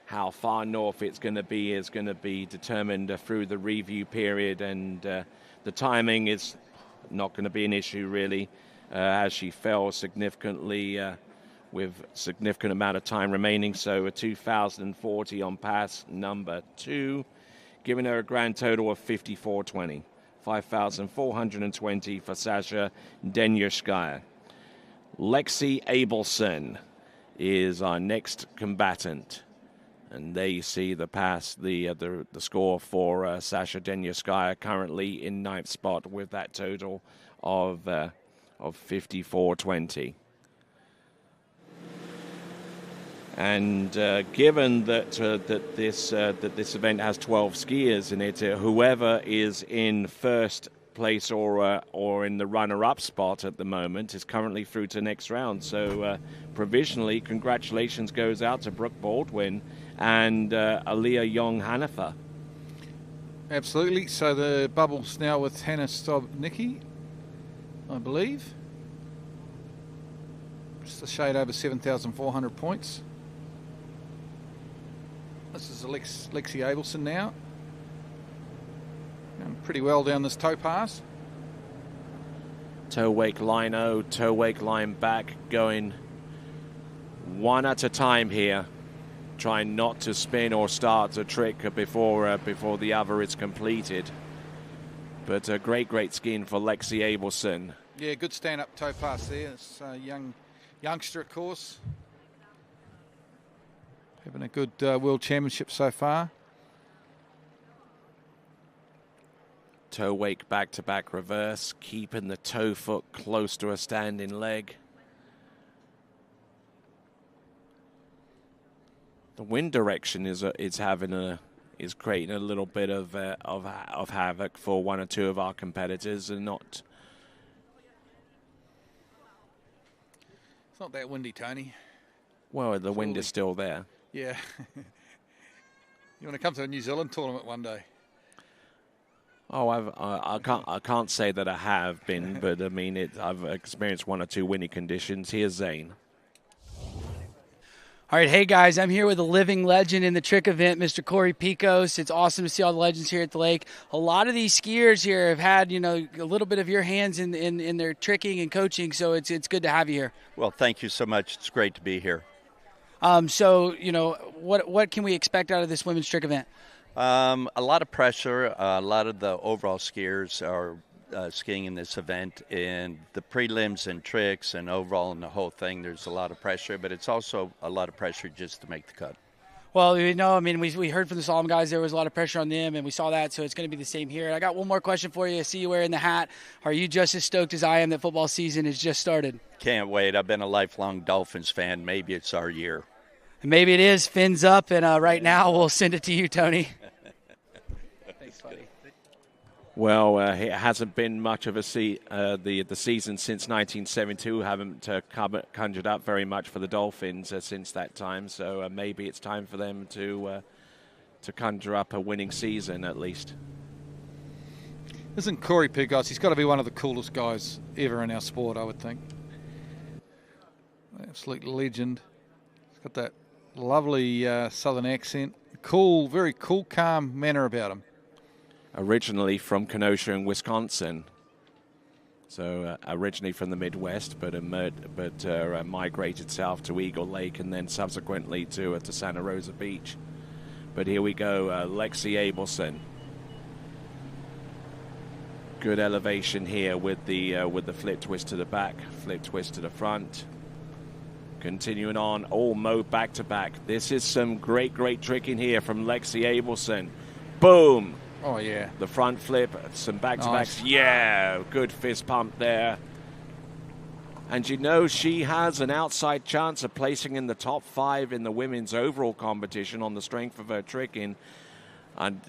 How far north it's going to be is going to be determined through the review period, and the timing is not going to be an issue really, as she fell significantly with significant amount of time remaining. So a 2,040 on pass number 2, giving her a grand total of 54.20. 5,420 for Sasha Denjerskaya. Lexi Abelson is our next combatant. And there you see the pass, the score for Sasha Denjerskaya, currently in 9th spot with that total of 54.20. And given that this event has 12 skiers in it, whoever is in first place or in the runner-up spot at the moment is currently through to next round. So provisionally, congratulations goes out to Brooke Baldwin and Aliyah Young-Hanifa. Absolutely. So the bubble's now with Hannah Stobnicki, I believe. Just a shade over 7,400 points. This is Lexi Abelson now. Going pretty well down this toe pass. Toe wake line toe wake line back, going one at a time here. Trying not to spin or start a trick before the other is completed. But great skiing for Lexi Abelson. Yeah, good stand-up toe pass there. It's a youngster, of course. Having a good World Championship so far. Toe wake back-to-back reverse, keeping the toe foot close to a standing leg. The wind direction is creating a little bit of havoc for one or two of our competitors, and not. It's not that windy, Tony. Well, the wind is still there. Yeah. You want to come to a New Zealand tournament one day? Oh, I can't say that I have been, but I mean I've experienced one or two windy conditions. Here's Zane. All right, hey guys, I'm here with a living legend in the trick event, Mr. Corey Picos. It's awesome to see all the legends here at the lake. A lot of these skiers here have had, a little bit of your hands in their tricking and coaching, so it's good to have you here. Well, thank you so much. It's great to be here. So what can we expect out of this women's trick event? A lot of pressure. A lot of the overall skiers are skiing in this event, and the prelims and tricks and overall in the whole thing, there's a lot of pressure, but it's also a lot of pressure just to make the cut. Well, we heard from the Slalom guys there was a lot of pressure on them, and we saw that, so it's going to be the same here. I got one more question for you. I see you wearing the hat. Are you just as stoked as I am that football season has just started? Can't wait. I've been a lifelong Dolphins fan. Maybe it's our year. And maybe it is. Fins up, and right now we'll send it to you, Tony. Thanks, buddy. Well, it hasn't been much of the season since 1972. Haven't conjured up very much for the Dolphins since that time. So maybe it's time for them to conjure up a winning season at least. Isn't Corey Picos? He's got to be one of the coolest guys ever in our sport, I would think. Absolute legend. He's got that lovely southern accent. Cool, very cool, calm manner about him. Originally from Kenosha in Wisconsin, so originally from the Midwest, but migrated south to Eagle Lake and then subsequently to Santa Rosa Beach. But here we go, Lexi Abelson. Good elevation here with the flip twist to the back, flip twist to the front. Continuing on, all mode back to back. This is some great tricking here from Lexi Abelson. Boom. Oh, yeah. The front flip, some back-to-backs. Nice. Yeah, good fist pump there. And she has an outside chance of placing in the top 5 in the women's overall competition on the strength of her tricking. And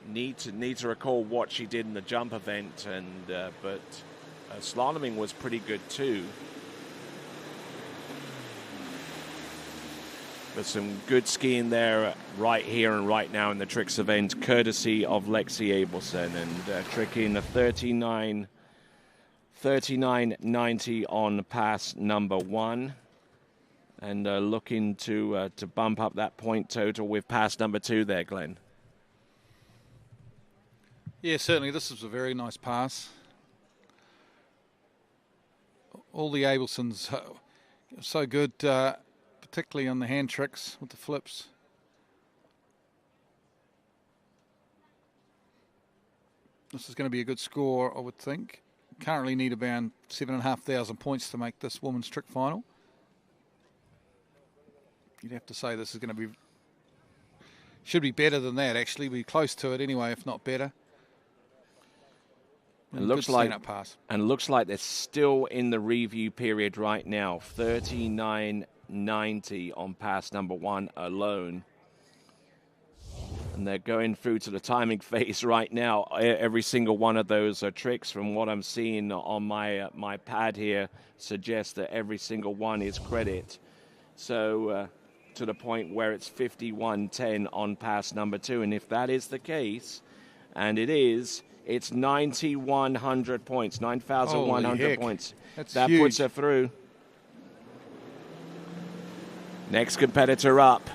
need to recall what she did in the jump event, but slaloming was pretty good too. But some good skiing there right here and right now in the tricks event, courtesy of Lexi Abelson, and tricking a 39.90 on pass number 1, and looking to bump up that point total with pass number 2 there, Glenn. Yeah, certainly. This is a very nice pass. All the Abelsons so good. Particularly on the hand tricks with the flips. This is going to be a good score, I would think. Currently need about 7,500 points to make this women's trick final. You'd have to say this is going to be, should be better than that actually. Be close to it anyway, if not better. And looks like they're still in the review period right now. 39.90 on pass number 1 alone. And they're going through to the timing phase right now. Every single one of those tricks, from what I'm seeing on my pad here, suggests that every single one is credit. So to the point where it's 51.10 on pass number 2. And if that is the case, and it is, it's 9,100 points, 9,100 points. That huge. Puts her through. Next competitor up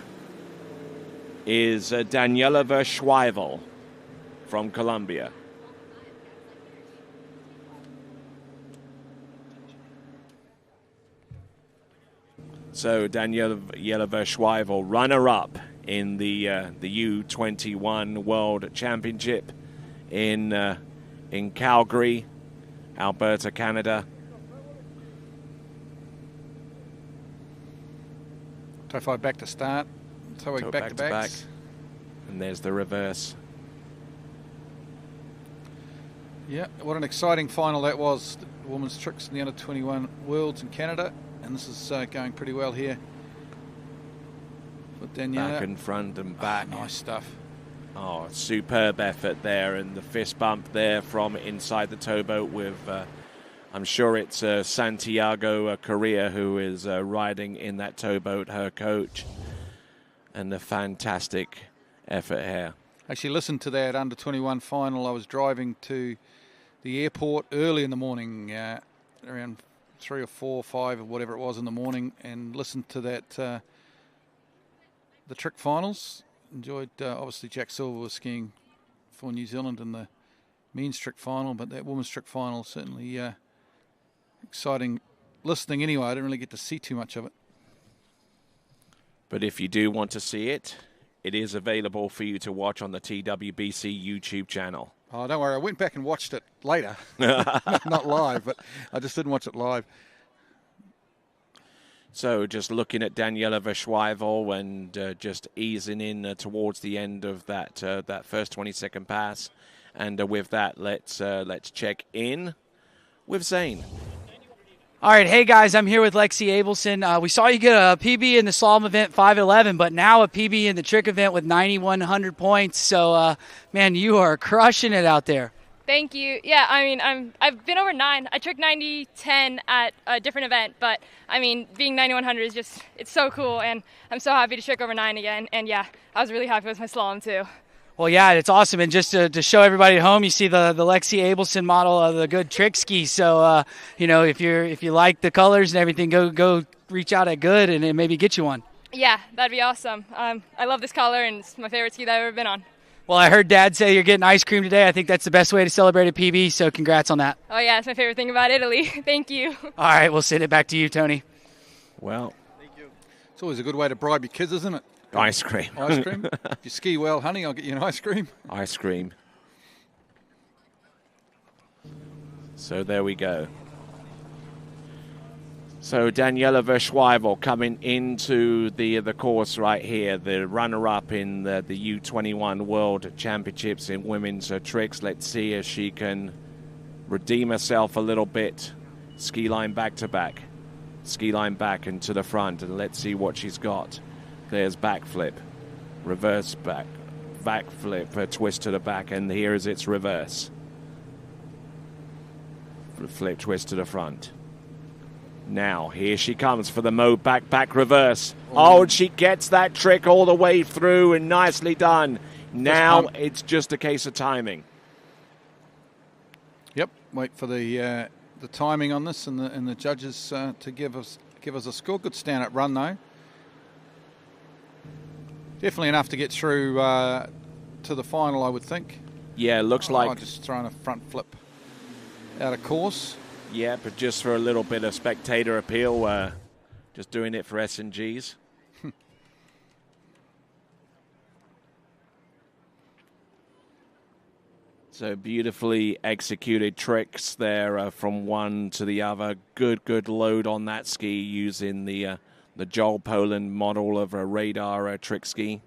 is Daniela Verschweivel from Colombia. So Daniela Verschweivel, runner-up in the U21 World Championship in in Calgary, Alberta, Canada. Toe 5 back to start. Toe 8 back to backs. And there's the reverse. Yeah, what an exciting final that was. The women's tricks in the under-21 Worlds in Canada. And this is going pretty well here for Daniela. Back and front and back. Oh, nice stuff. Oh, superb effort there, and the fist bump there from inside the towboat with, I'm sure it's Santiago Correa who is riding in that towboat, her coach. And a fantastic effort here. Actually listened to that under-21 final. I was driving to the airport early in the morning, around 3 or 4 or 5 or whatever it was in the morning, and listened to that, the trick finals. Enjoyed, obviously Jack Silver was skiing for New Zealand in the men's trick final, but that women's trick final certainly exciting listening anyway. I didn't really get to see too much of it. But if you do want to see it, it is available for you to watch on the TWBC YouTube channel. Oh, don't worry. I went back and watched it later. Not live, but I just didn't watch it live. So just looking at Daniela Verschweivel and just easing in towards the end of that that first 20-second pass. And with that, let's check in with Zane. All right, hey guys, I'm here with Lexi Abelson. We saw you get a PB in the slalom event, 5:11, but now a PB in the trick event with 9,100 points. So, man, you are crushing it out there. Thank you. Yeah, I mean, I've been over 9. I tricked 90-10 at a different event, but I mean, being 9,100 is just, it's so cool, and I'm so happy to trick over 9 again. And yeah, I was really happy with my slalom too. Well, yeah, it's awesome. And just to show everybody at home, you see the Lexi Abelson model of the good trick ski. So, you know, if you like the colors and everything, go reach out at Good and maybe get you one. Yeah, that'd be awesome. I love this color, and it's my favorite ski that I've ever been on. Well, I heard Dad say you're getting ice cream today. I think that's the best way to celebrate a PB, so congrats on that. Oh, yeah, it's my favorite thing about Italy. Thank you. All right, we'll send it back to you, Tony. Well, thank you. It's always a good way to bribe your kids, isn't it? Ice cream. Ice cream? If you ski well, honey, I'll get you an ice cream. Ice cream. So there we go. So Daniela Verschweivel coming into the course right here, the runner-up in the U21 World Championships in women's tricks. Let's see if she can redeem herself a little bit. Ski line back to back. Ski line back and to the front, and let's see what she's got. There's backflip, reverse backflip, twist to the back, and here is its reverse. Flip, twist to the front. Now, here she comes for the Mo back reverse. Oh, she gets that trick all the way through, and nicely done. Now it's just a case of timing. Yep, wait for the timing on this and the judges to give us a score. Good stand-up run, though. Definitely enough to get through to the final, I would think. Yeah, looks like... just throwing a front flip out of course. Yeah, but just for a little bit of spectator appeal, just doing it for S&Gs. So beautifully executed tricks there from one to the other. Good load on that ski using the Joel Poland model of a radar trick ski.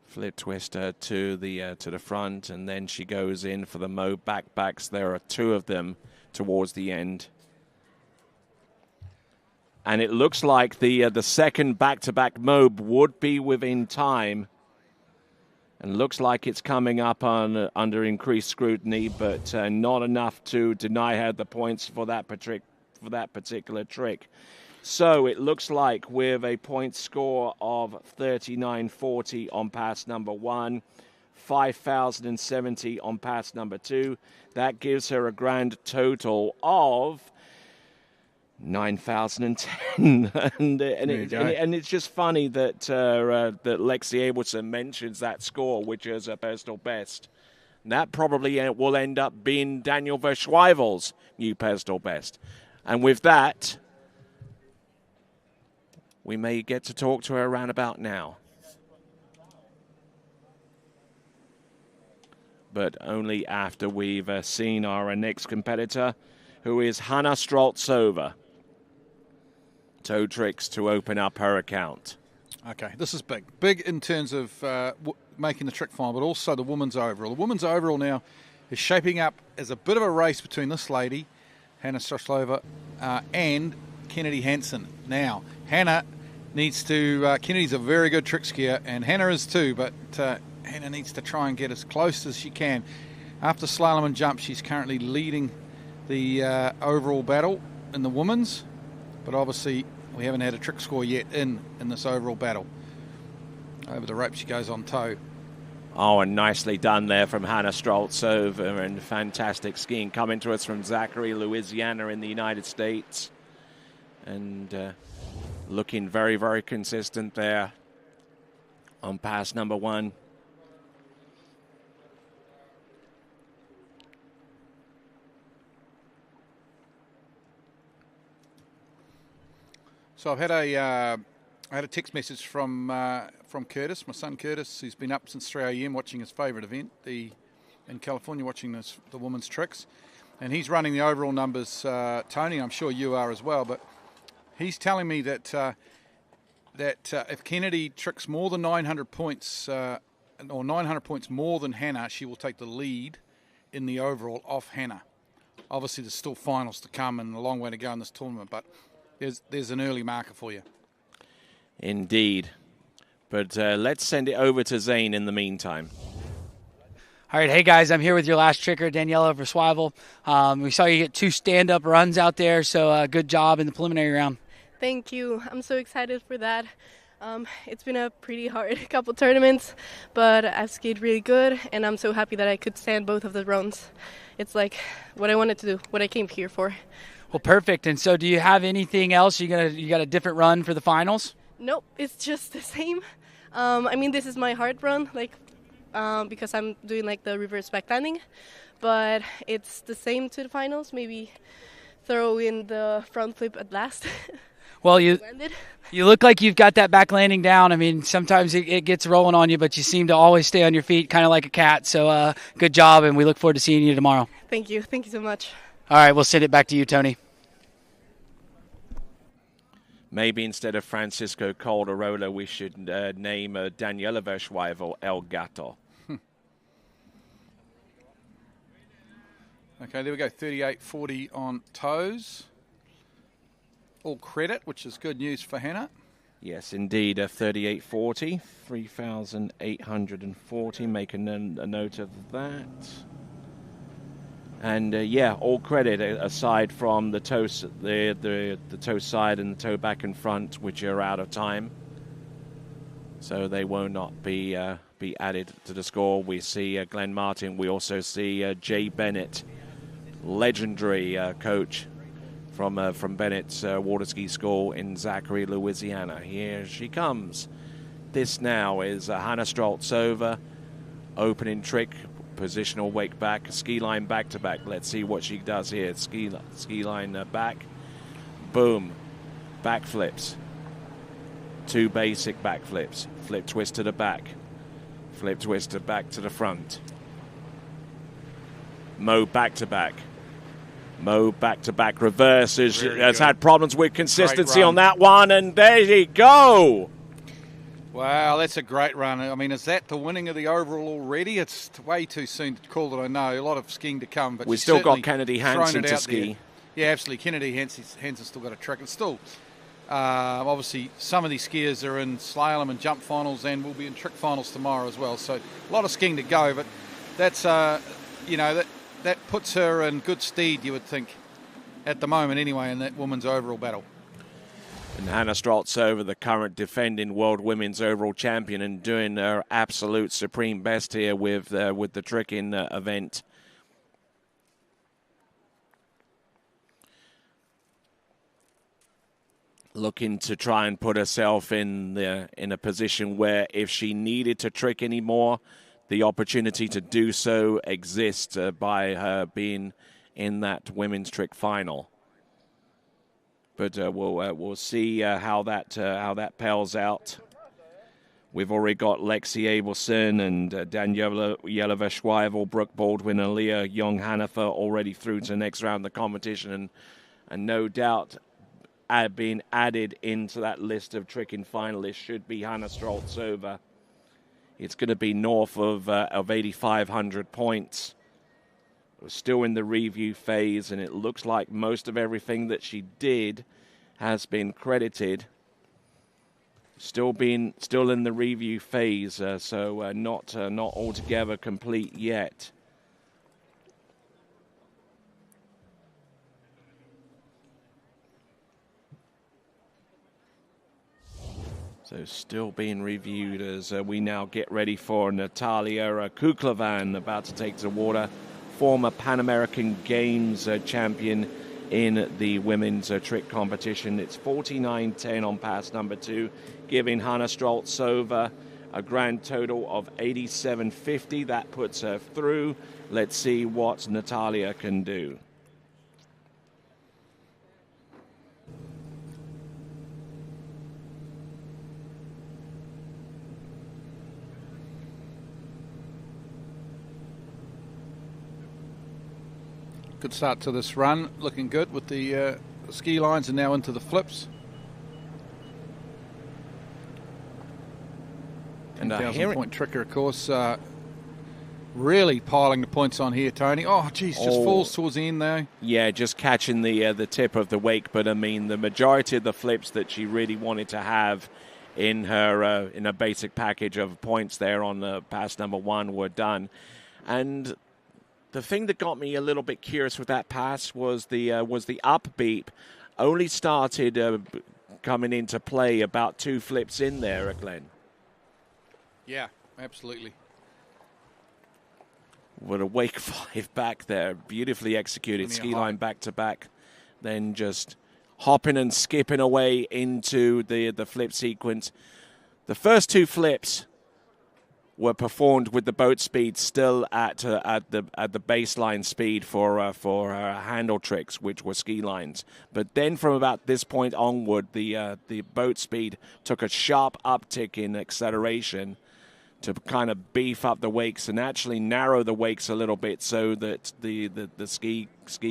Flip twister to the front, and then she goes in for the Mo backbacks. There are 2 of them towards the end. And it looks like the second back-to-back Mob would be within time. And looks like it's coming up under increased scrutiny, but not enough to deny her the points for that particular trick. So it looks like with a point score of 39.40 on pass number 1, 5,070 on pass number 2, that gives her a grand total of 9,010. and it's just funny that that Lexi Abelson mentions that score, which is her personal best. And that probably will end up being Daniel Verschweivel's new personal best. And with that, we may get to talk to her around about now. But only after we've seen our next competitor, who is Hannah Streltsova. Toe tricks to open up her account. Okay, this is big. Big in terms of making the trick final, but also the women's overall. The women's overall now is shaping up as a bit of a race between this lady, Hannah Streltsova, and Kennedy Hansen. Now, Hannah needs to... Kennedy's a very good trick skier, and Hannah is too, but Hannah needs to try and get as close as she can. After slalom and jump, she's currently leading the overall battle in the women's, but obviously we haven't had a trick score yet in this overall battle. Over the rope she goes on toe. Oh, and nicely done there from Hannah Streltsova, and fantastic skiing coming to us from Zachary, Louisiana in the United States. And looking very, very consistent there on pass number 1. So I've had a text message from Curtis, my son Curtis, who's been up since 3 a.m. watching his favourite event, in California, watching the women's tricks, and he's running the overall numbers. Tony, I'm sure you are as well, but he's telling me that if Kennedy tricks more than 900 points or 900 points more than Hannah, she will take the lead in the overall off Hannah. Obviously, there's still finals to come and a long way to go in this tournament, but there's an early marker for you. Indeed. But let's send it over to Zane in the meantime. All right, hey guys, I'm here with your last tricker, Daniela Verswivel. We saw you get 2 stand-up runs out there, so good job in the preliminary round. Thank you. I'm so excited for that. It's been a pretty hard couple tournaments, but I've skied really good, and I'm so happy that I could stand both of the runs. It's like what I wanted to do, what I came here for. Well, perfect. And so do you have anything else? You got a different run for the finals? Nope, it's just the same. I mean, this is my hard run, because I'm doing the reverse back landing, but it's the same to the finals. Maybe throw in the front flip at last. Well, you look like you've got that back landing down. I mean, sometimes it gets rolling on you, but you seem to always stay on your feet, kind of like a cat. So good job, and we look forward to seeing you tomorrow. Thank you. Thank you so much. All right, we'll send it back to you, Tony. Maybe instead of Francisco Calderola, we should name Daniela Verswivel El Gato. Okay, there we go. 38.40 on toes. All credit, which is good news for Hannah. Yes, indeed. 38.40, 3,840. Make a note of that. And all credit aside from the toe, the toe side and the toe back and front, which are out of time, so they will not be added to the score. We see Glenn Martin. We also see Jay Bennett, legendary coach from Bennett's water ski school in Zachary, Louisiana. Here she comes. This now is Hannah Streltsova, opening trick. Positional wake back, ski line back to back. Let's see what she does here. Ski line back, boom, back flips. 2 basic back flips. Flip twist to the back, flip twist to back to the front. Mo back to back. Mo back to back reverses. Has had problems with consistency on that one, and there you go. Wow, that's a great run. I mean, is that the winning of the overall already? It's way too soon to call it, I know. A lot of skiing to come. But we've still got Kennedy Hansen to ski. There. Yeah, absolutely. Kennedy Hansen's still got a trick. It's still, obviously, some of these skiers are in slalom and jump finals and will be in trick finals tomorrow as well. So a lot of skiing to go, but that's, that puts her in good stead, you would think, at the moment anyway, in that women's overall battle. And Hannah Streltsova, the current defending world women's overall champion, and doing her absolute supreme best here with the tricking event. Looking to try and put herself in a position where if she needed to trick anymore, the opportunity to do so exists by her being in that women's trick final. But we'll see how that pales out. We've already got Lexi Abelson and Daniela Yelova-Schweivel, Brooke Baldwin, and Leah Young-Hanifer already through to the next round of the competition, and no doubt being added into that list of tricking finalists should be Hannah Streltsova. It's going to be north of 8,500 points. We're still in the review phase, and it looks like most of everything that she did has been credited. Still in the review phase, so not altogether complete yet. So still being reviewed as we now get ready for Natalia Kuklovan, about to take to the water, former Pan American Games champion in the women's trick competition. It's 49.10 on pass number 2, giving Hannah Streltsova a grand total of 87.50. That puts her through. Let's see what Natalia can do. Good start to this run, looking good with the ski lines, and now into the flips. And 10,000-point tricker, of course. Really piling the points on here, Tony. Oh, geez, just falls towards the end, though. Yeah, just catching the tip of the wake. But, I mean, the majority of the flips that she really wanted to have in her basic package of points there on the pass number 1 were done. And the thing that got me a little bit curious with that pass was the up beep. Only started coming into play about 2 flips in there, Glenn. Yeah, absolutely. With a wake 5 back there, beautifully executed, ski line back to back, then just hopping and skipping away into the flip sequence. The first 2 flips were performed with the boat speed still at the baseline speed for handle tricks, which were ski lines. But then from about this point onward, the boat speed took a sharp uptick in acceleration to kind of beef up the wakes and actually narrow the wakes a little bit so that the ski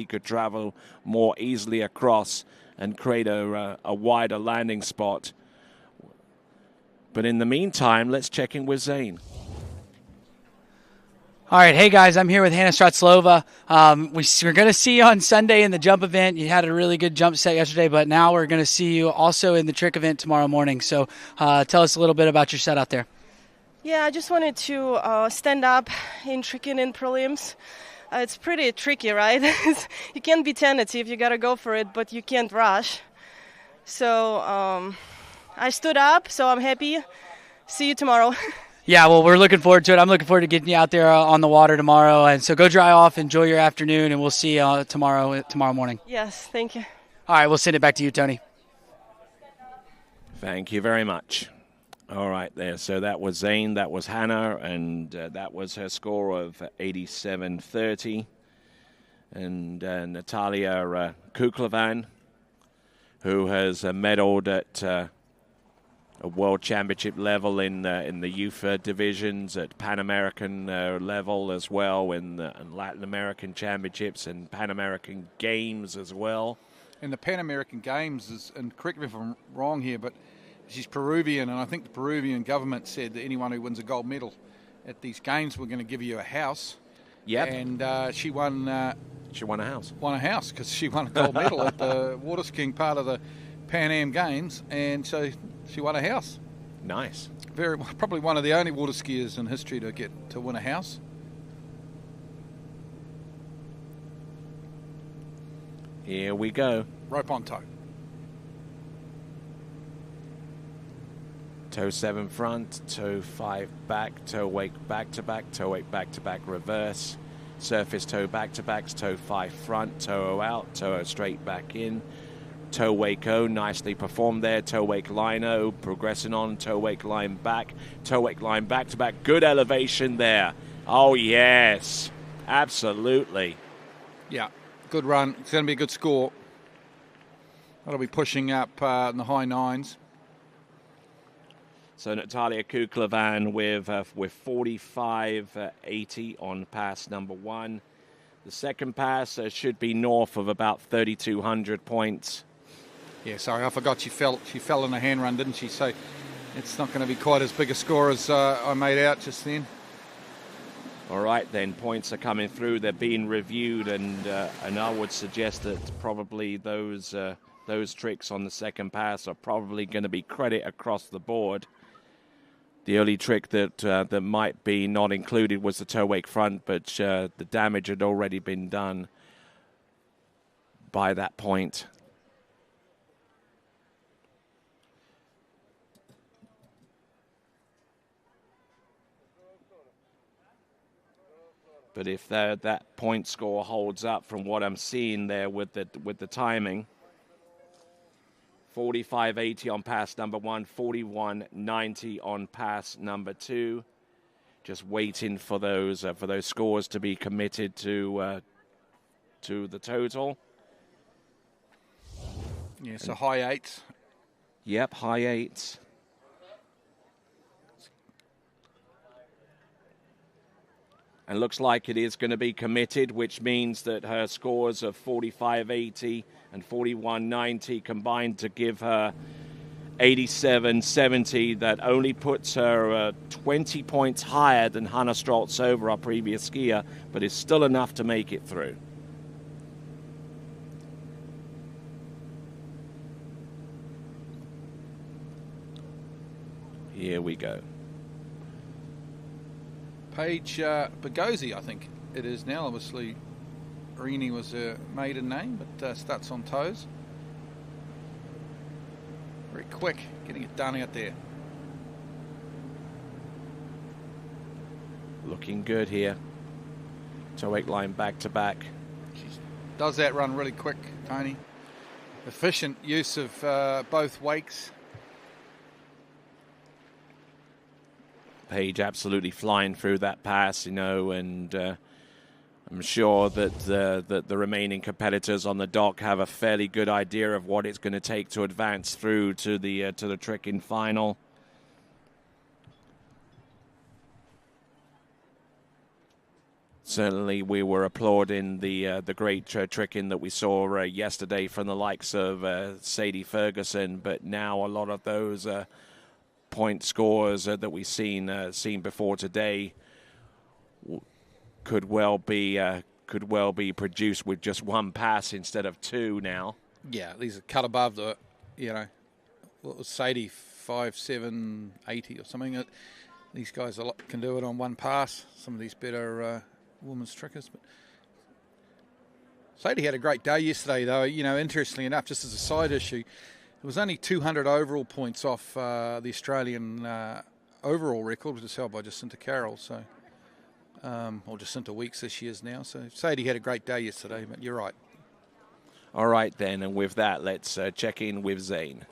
could travel more easily across and create a wider landing spot. But in the meantime, let's check in with Zane. All right, hey guys, I'm here with Hannah Streltsova. We're going to see you on Sunday in the jump event. You had a really good jump set yesterday, but now we're going to see you also in the trick event tomorrow morning. So tell us a little bit about your set out there. Yeah, I just wanted to stand up in tricking in prelims. It's pretty tricky, right? You can't be tentative, you got to go for it, but you can't rush. So I stood up, so I'm happy. See you tomorrow. Yeah, well, we're looking forward to it. I'm looking forward to getting you out there on the water tomorrow. And so go dry off, enjoy your afternoon, and we'll see you tomorrow morning. Yes, thank you. All right, we'll send it back to you, Tony. Thank you very much. All right, there. So that was Zane, that was Hannah, and that was her score of 87.30. And Natalia Kuklovan, who has medaled at a world championship level in the youth divisions, at Pan American level as well, in Latin American championships and Pan American games as well. And the Pan American Games is, and correct me if I'm wrong here, but she's Peruvian, and I think the Peruvian government said that anyone who wins a gold medal at these games, we're going to give you a house. Yep. And she won. She won a house. Won a house because she won a gold medal at the water skiing part of the Pan Am Games, and so she won a house. Nice. Probably one of the only water skiers in history to win a house. Here we go. Rope on toe. Toe 7 front, toe 5 back, toe wake back to back, toe wake back to back reverse, surface toe back to back, toe 5 front, toe out, toe straight back in, toe wake O, nicely performed there, toe wake line O, progressing on, toe wake line back to back, good elevation there. Oh yes, absolutely. Yeah, good run. It's going to be a good score. That'll be pushing up in the high 9s. So Natalia Kuklevan with 45.80 on pass number 1. The second pass should be north of about 3,200 points. Yeah, sorry, I forgot she fell in a hand run, didn't she? So it's not going to be quite as big a score as I made out just then. All right, then points are coming through. They're being reviewed, and I would suggest that probably those tricks on the second pass are probably going to be credit across the board. The only trick that might be not included was the toe wake front, but the damage had already been done by that point. But if that point score holds up from what I'm seeing there with the timing, 45.80 on pass number 1, 41.90 on pass number 2. Just waiting for those scores to be committed to the total. Yeah, so high 8s. Yep, high 8s. And looks like it is going to be committed, which means that her scores of 45.80 and 41.90 combined to give her 87.70. That only puts her 20 points higher than Hannah Streltsova, our previous skier, but is still enough to make it through. Here we go. Paige Bagosi, I think it is now. Obviously, Rini was her maiden name, but starts on toes. Very quick, getting it done out there. Looking good here. Toe wake line back to back. She does that run really quick, Tony. Efficient use of both wakes. Paige absolutely flying through that pass, and I'm sure that the remaining competitors on the dock have a fairly good idea of what it's going to take to advance through to the trick in final. Certainly, we were applauding the great tricking that we saw yesterday from the likes of Sadie Ferguson, but now a lot of those point scores that we've seen before today could well be produced with just one pass instead of two now. Yeah, these are cut above the, what was Sadie, 5.780 or something. These guys can do it on one pass. Some of these better women's trickers. But Sadie had a great day yesterday, though. Interestingly enough, just as a side issue, it was only 200 overall points off the Australian overall record, which is held by Jacinta Carroll. So, or Jacinta Weeks as she is now. So Sadie had a great day yesterday, but you're right. All right, then, and with that, let's check in with Zane.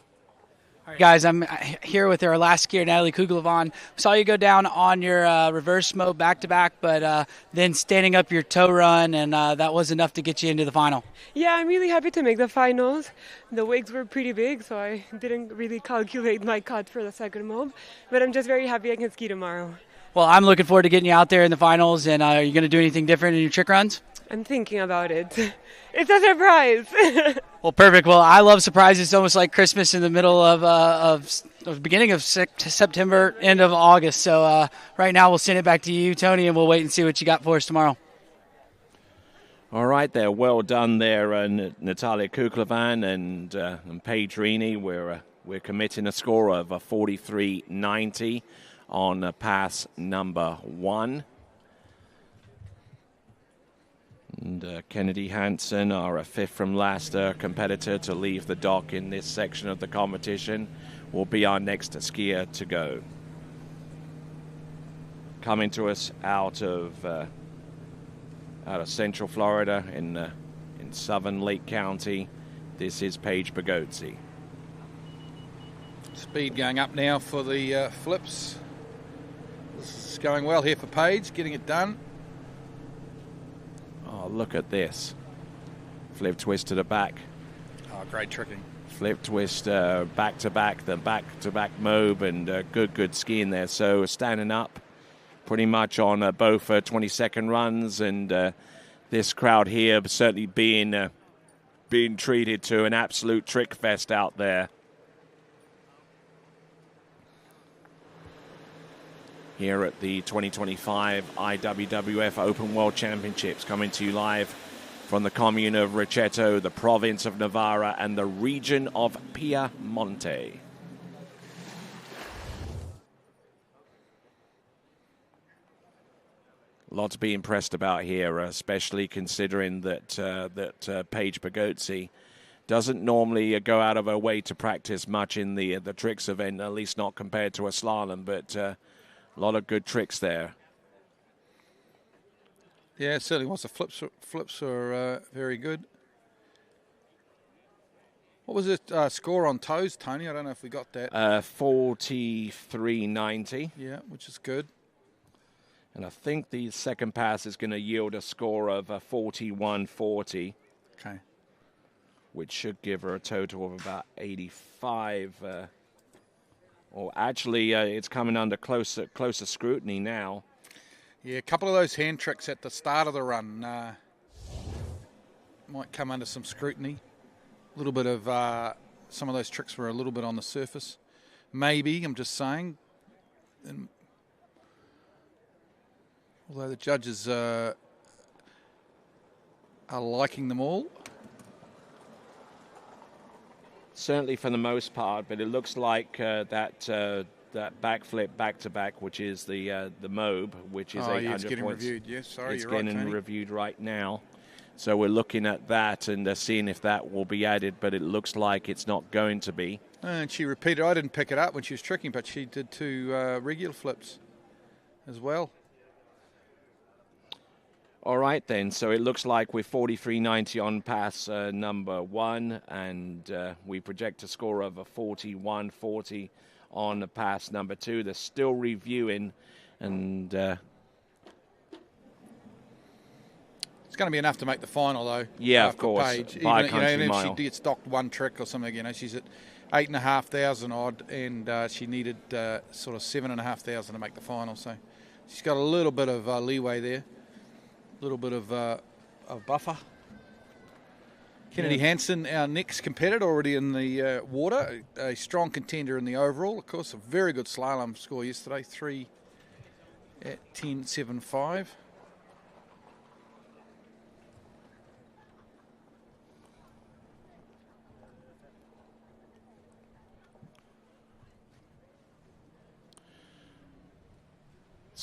All right, guys, I'm here with our last skier, Natalie Kuglevan. Saw you go down on your reverse mode back-to-back, but then standing up your toe run, and that was enough to get you into the final. Yeah, I'm really happy to make the finals. The wakes were pretty big, so I didn't really calculate my cut for the second mob, but I'm just very happy I can ski tomorrow. Well, I'm looking forward to getting you out there in the finals, and are you going to do anything different in your trick runs? I'm thinking about it. It's a surprise. Well, perfect. Well, I love surprises. It's almost like Christmas in the middle of beginning of September, end of August. So right now we'll send it back to you, Tony, and we'll wait and see what you got for us tomorrow. All right, there. Well done there, Natalia Kuklevan and Paige Rini. We're committing a score of 43.90 on pass number 1. And Kennedy Hansen, our fifth from last competitor to leave the dock in this section of the competition, will be our next skier to go. Coming to us out of Central Florida in southern Lake County, this is Paige Bagosi. Speed going up now for the flips. This is going well here for Paige, getting it done. Oh, look at this. Flip twist to the back. Oh, great tricking. Flip twist, back-to-back, the back-to-back mob, and good skiing there. So standing up pretty much on both 20-second runs, and this crowd here certainly being treated to an absolute trick fest out there. Here at the 2025 IWWF Open World Championships, coming to you live from the commune of Riceto, the province of Novara, and the region of Piemonte. A lot to be impressed about here, especially considering that Paige Pagozzi doesn't normally go out of her way to practice much in the tricks event, at least not compared to a slalom, but a lot of good tricks there. Yeah, it certainly was. The flips were very good. What was it score on toes, Tony? I don't know if we got that. 43.90. Yeah, which is good. And I think the second pass is going to yield a score of 41.40. Okay. Which should give her a total of about 85. Or actually, it's coming under closer scrutiny now. Yeah, a couple of those hand tricks at the start of the run might come under some scrutiny. A little bit of some of those tricks were a little bit on the surface. Maybe, I'm just saying. And although the judges are liking them all. Certainly for the most part, but it looks like that backflip back-to-back, which is the mob, which is 800 it's getting points. reviewed. Yes, sorry, it's you're right, getting Tony. reviewed right now. So we're looking at that and seeing if that will be added, but it looks like it's not going to be. And she repeated. I didn't pick it up when she was tricking, but she did 2 regular flips as well. All right, then. So it looks like we're 43.90 on pass number 1, and we project a score of a 41.40 on pass number 2. They're still reviewing, and it's going to be enough to make the final, though. Yeah, of course. Paige. By Even, country even if mile. she gets docked one trick or something, she's at 8,500 odd, and she needed sort of 7,500 to make the final. So she's got a little bit of leeway there. A little bit of buffer. Kennedy Hansen, our next competitor, already in the water, a strong contender in the overall. Of course, a very good slalom score yesterday, 3 at 10.75.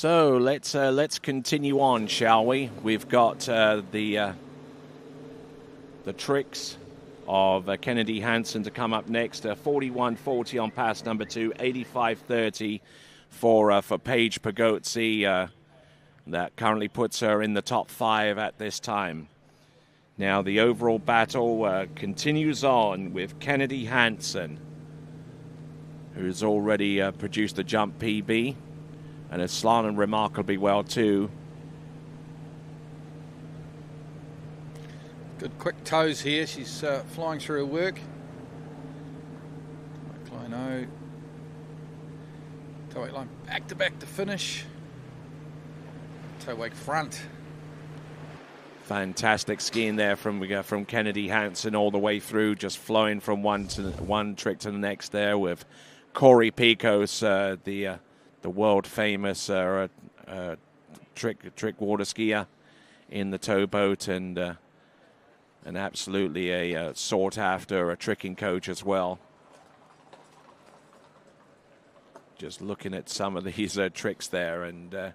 so let's continue on, shall we? We've got the tricks of Kennedy Hansen to come up next. 41.40 on pass number 2, 85.30 for Paige Pagozzi. That currently puts her in the top 5 at this time. Now the overall battle continues on with Kennedy Hansen, who's already produced the jump PB and has slalom remarkably well too. Good quick toes here. She's flying through her work. Kleino. Toe wake line back to back to finish. Toe wake front. Fantastic skiing there from Kennedy Hansen all the way through, just flowing from one trick to the next there with Corey Picos, the world famous trick water skier in the towboat, and absolutely a sought after tricking coach as well. Just looking at some of these tricks there, and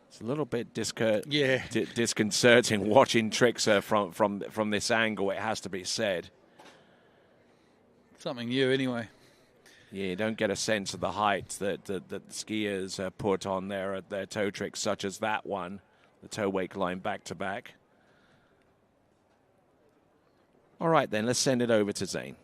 it's a little bit disconcerting watching tricks from this angle, it has to be said. Something new anyway. Yeah, you don't get a sense of the height that skiers put on their toe tricks, such as that one, the toe wake line back to back. All right, then, let's send it over to Zane.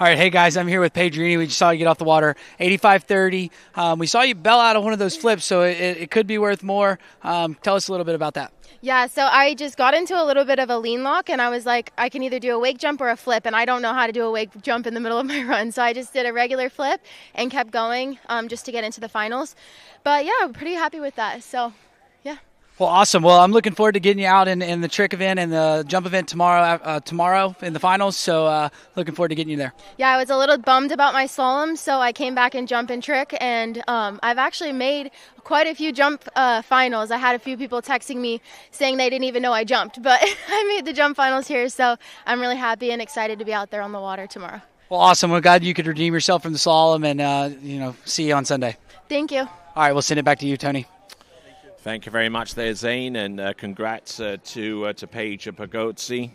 All right, hey guys, I'm here with Pedrini. We just saw you get off the water, 85.30. We saw you bail out of one of those flips, so it could be worth more. Tell us a little bit about that. Yeah, so I just got into a little bit of a lean lock, and I was like, I can either do a wake jump or a flip, and I don't know how to do a wake jump in the middle of my run. So I just did a regular flip and kept going just to get into the finals. But, yeah, I'm pretty happy with that. So, yeah. Well, awesome. Well, I'm looking forward to getting you out in the trick event and the jump event tomorrow in the finals. So looking forward to getting you there. Yeah, I was a little bummed about my slalom, so I came back and jump and trick. And I've actually made quite a few jump finals. I had a few people texting me saying they didn't even know I jumped. But I made the jump finals here, so I'm really happy and excited to be out there on the water tomorrow. Well, awesome. We're glad you could redeem yourself from the slalom and, see you on Sunday. Thank you. All right, we'll send it back to you, Tony. Thank you very much there, Zane, and congrats to Paige Pagozzi.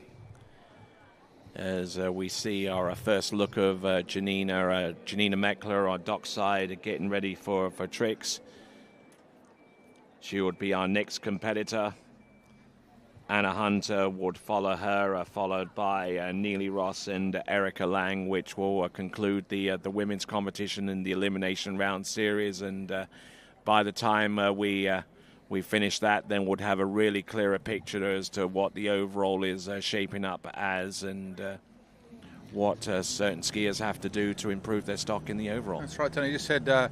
As we see our first look of Janina Meckler on dockside getting ready for tricks. She would be our next competitor. Anna Hunter would follow her, followed by Neely Ross and Erica Lang, which will conclude the women's competition in the Elimination Round Series. And by the time we finish that, then we'll have a really clearer picture as to what the overall is shaping up as and what certain skiers have to do to improve their stock in the overall. That's right, Tony. Just had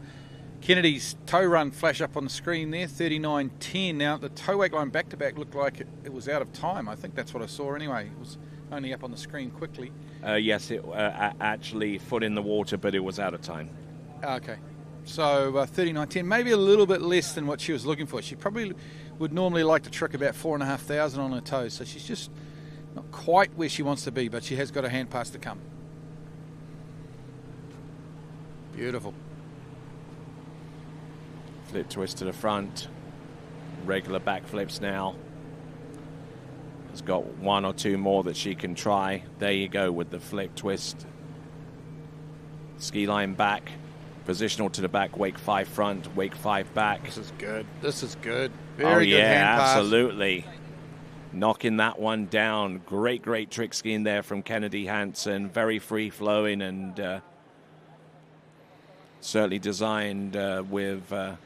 Kennedy's toe run flash up on the screen there, 39.10. Now, the toe wake line back-to-back looked like it was out of time. I think that's what I saw anyway. It was only up on the screen quickly. Yes, it actually foot in the water, but it was out of time. Okay. So 39.10, maybe a little bit less than what she was looking for. She probably would normally like to trick about 4,500 on her toes. So she's just not quite where she wants to be, but she has got a hand pass to come. Beautiful. Flip twist to the front. Regular backflips now. Has got one or two more that she can try. There you go with the flip twist. Ski line back. Positional to the back, wake 5 front, wake 5 back. This is good. This is good. Very good hand pass. Absolutely. Knocking that one down. Great trick skiing there from Kennedy Hansen. Very free-flowing and certainly designed with her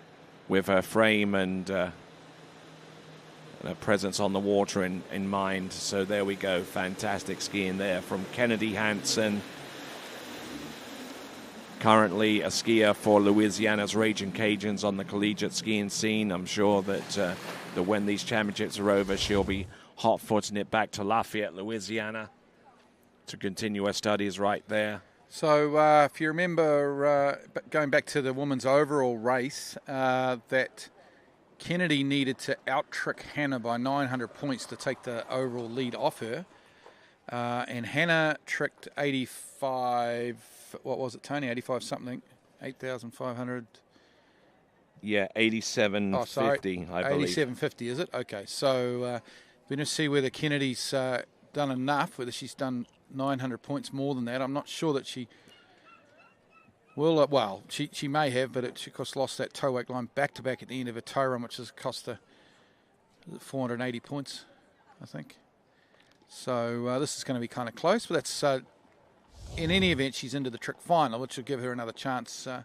frame and her presence on the water in mind. So there we go. Fantastic skiing there from Kennedy Hansen. Currently a skier for Louisiana's Raging Cajuns on the collegiate skiing scene. I'm sure that when these championships are over, she'll be hot-footing it back to Lafayette, Louisiana to continue her studies right there. So if you remember, going back to the women's overall race, that Kennedy needed to out-trick Hannah by 900 points to take the overall lead off her. And Hannah tricked 85... What was it, Tony? 85 something, 8,500. Yeah, 87.50, I believe. 87.50, is it? Okay, so we're going to see whether Kennedy's done enough, whether she's done 900 points more than that. I'm not sure that she will. Well, she may have, but she lost that toe wake line back-to-back at the end of her toe run, which has cost her 480 points, I think. So this is going to be kind of close, but that's... in any event, she's into the trick final, which will give her another chance to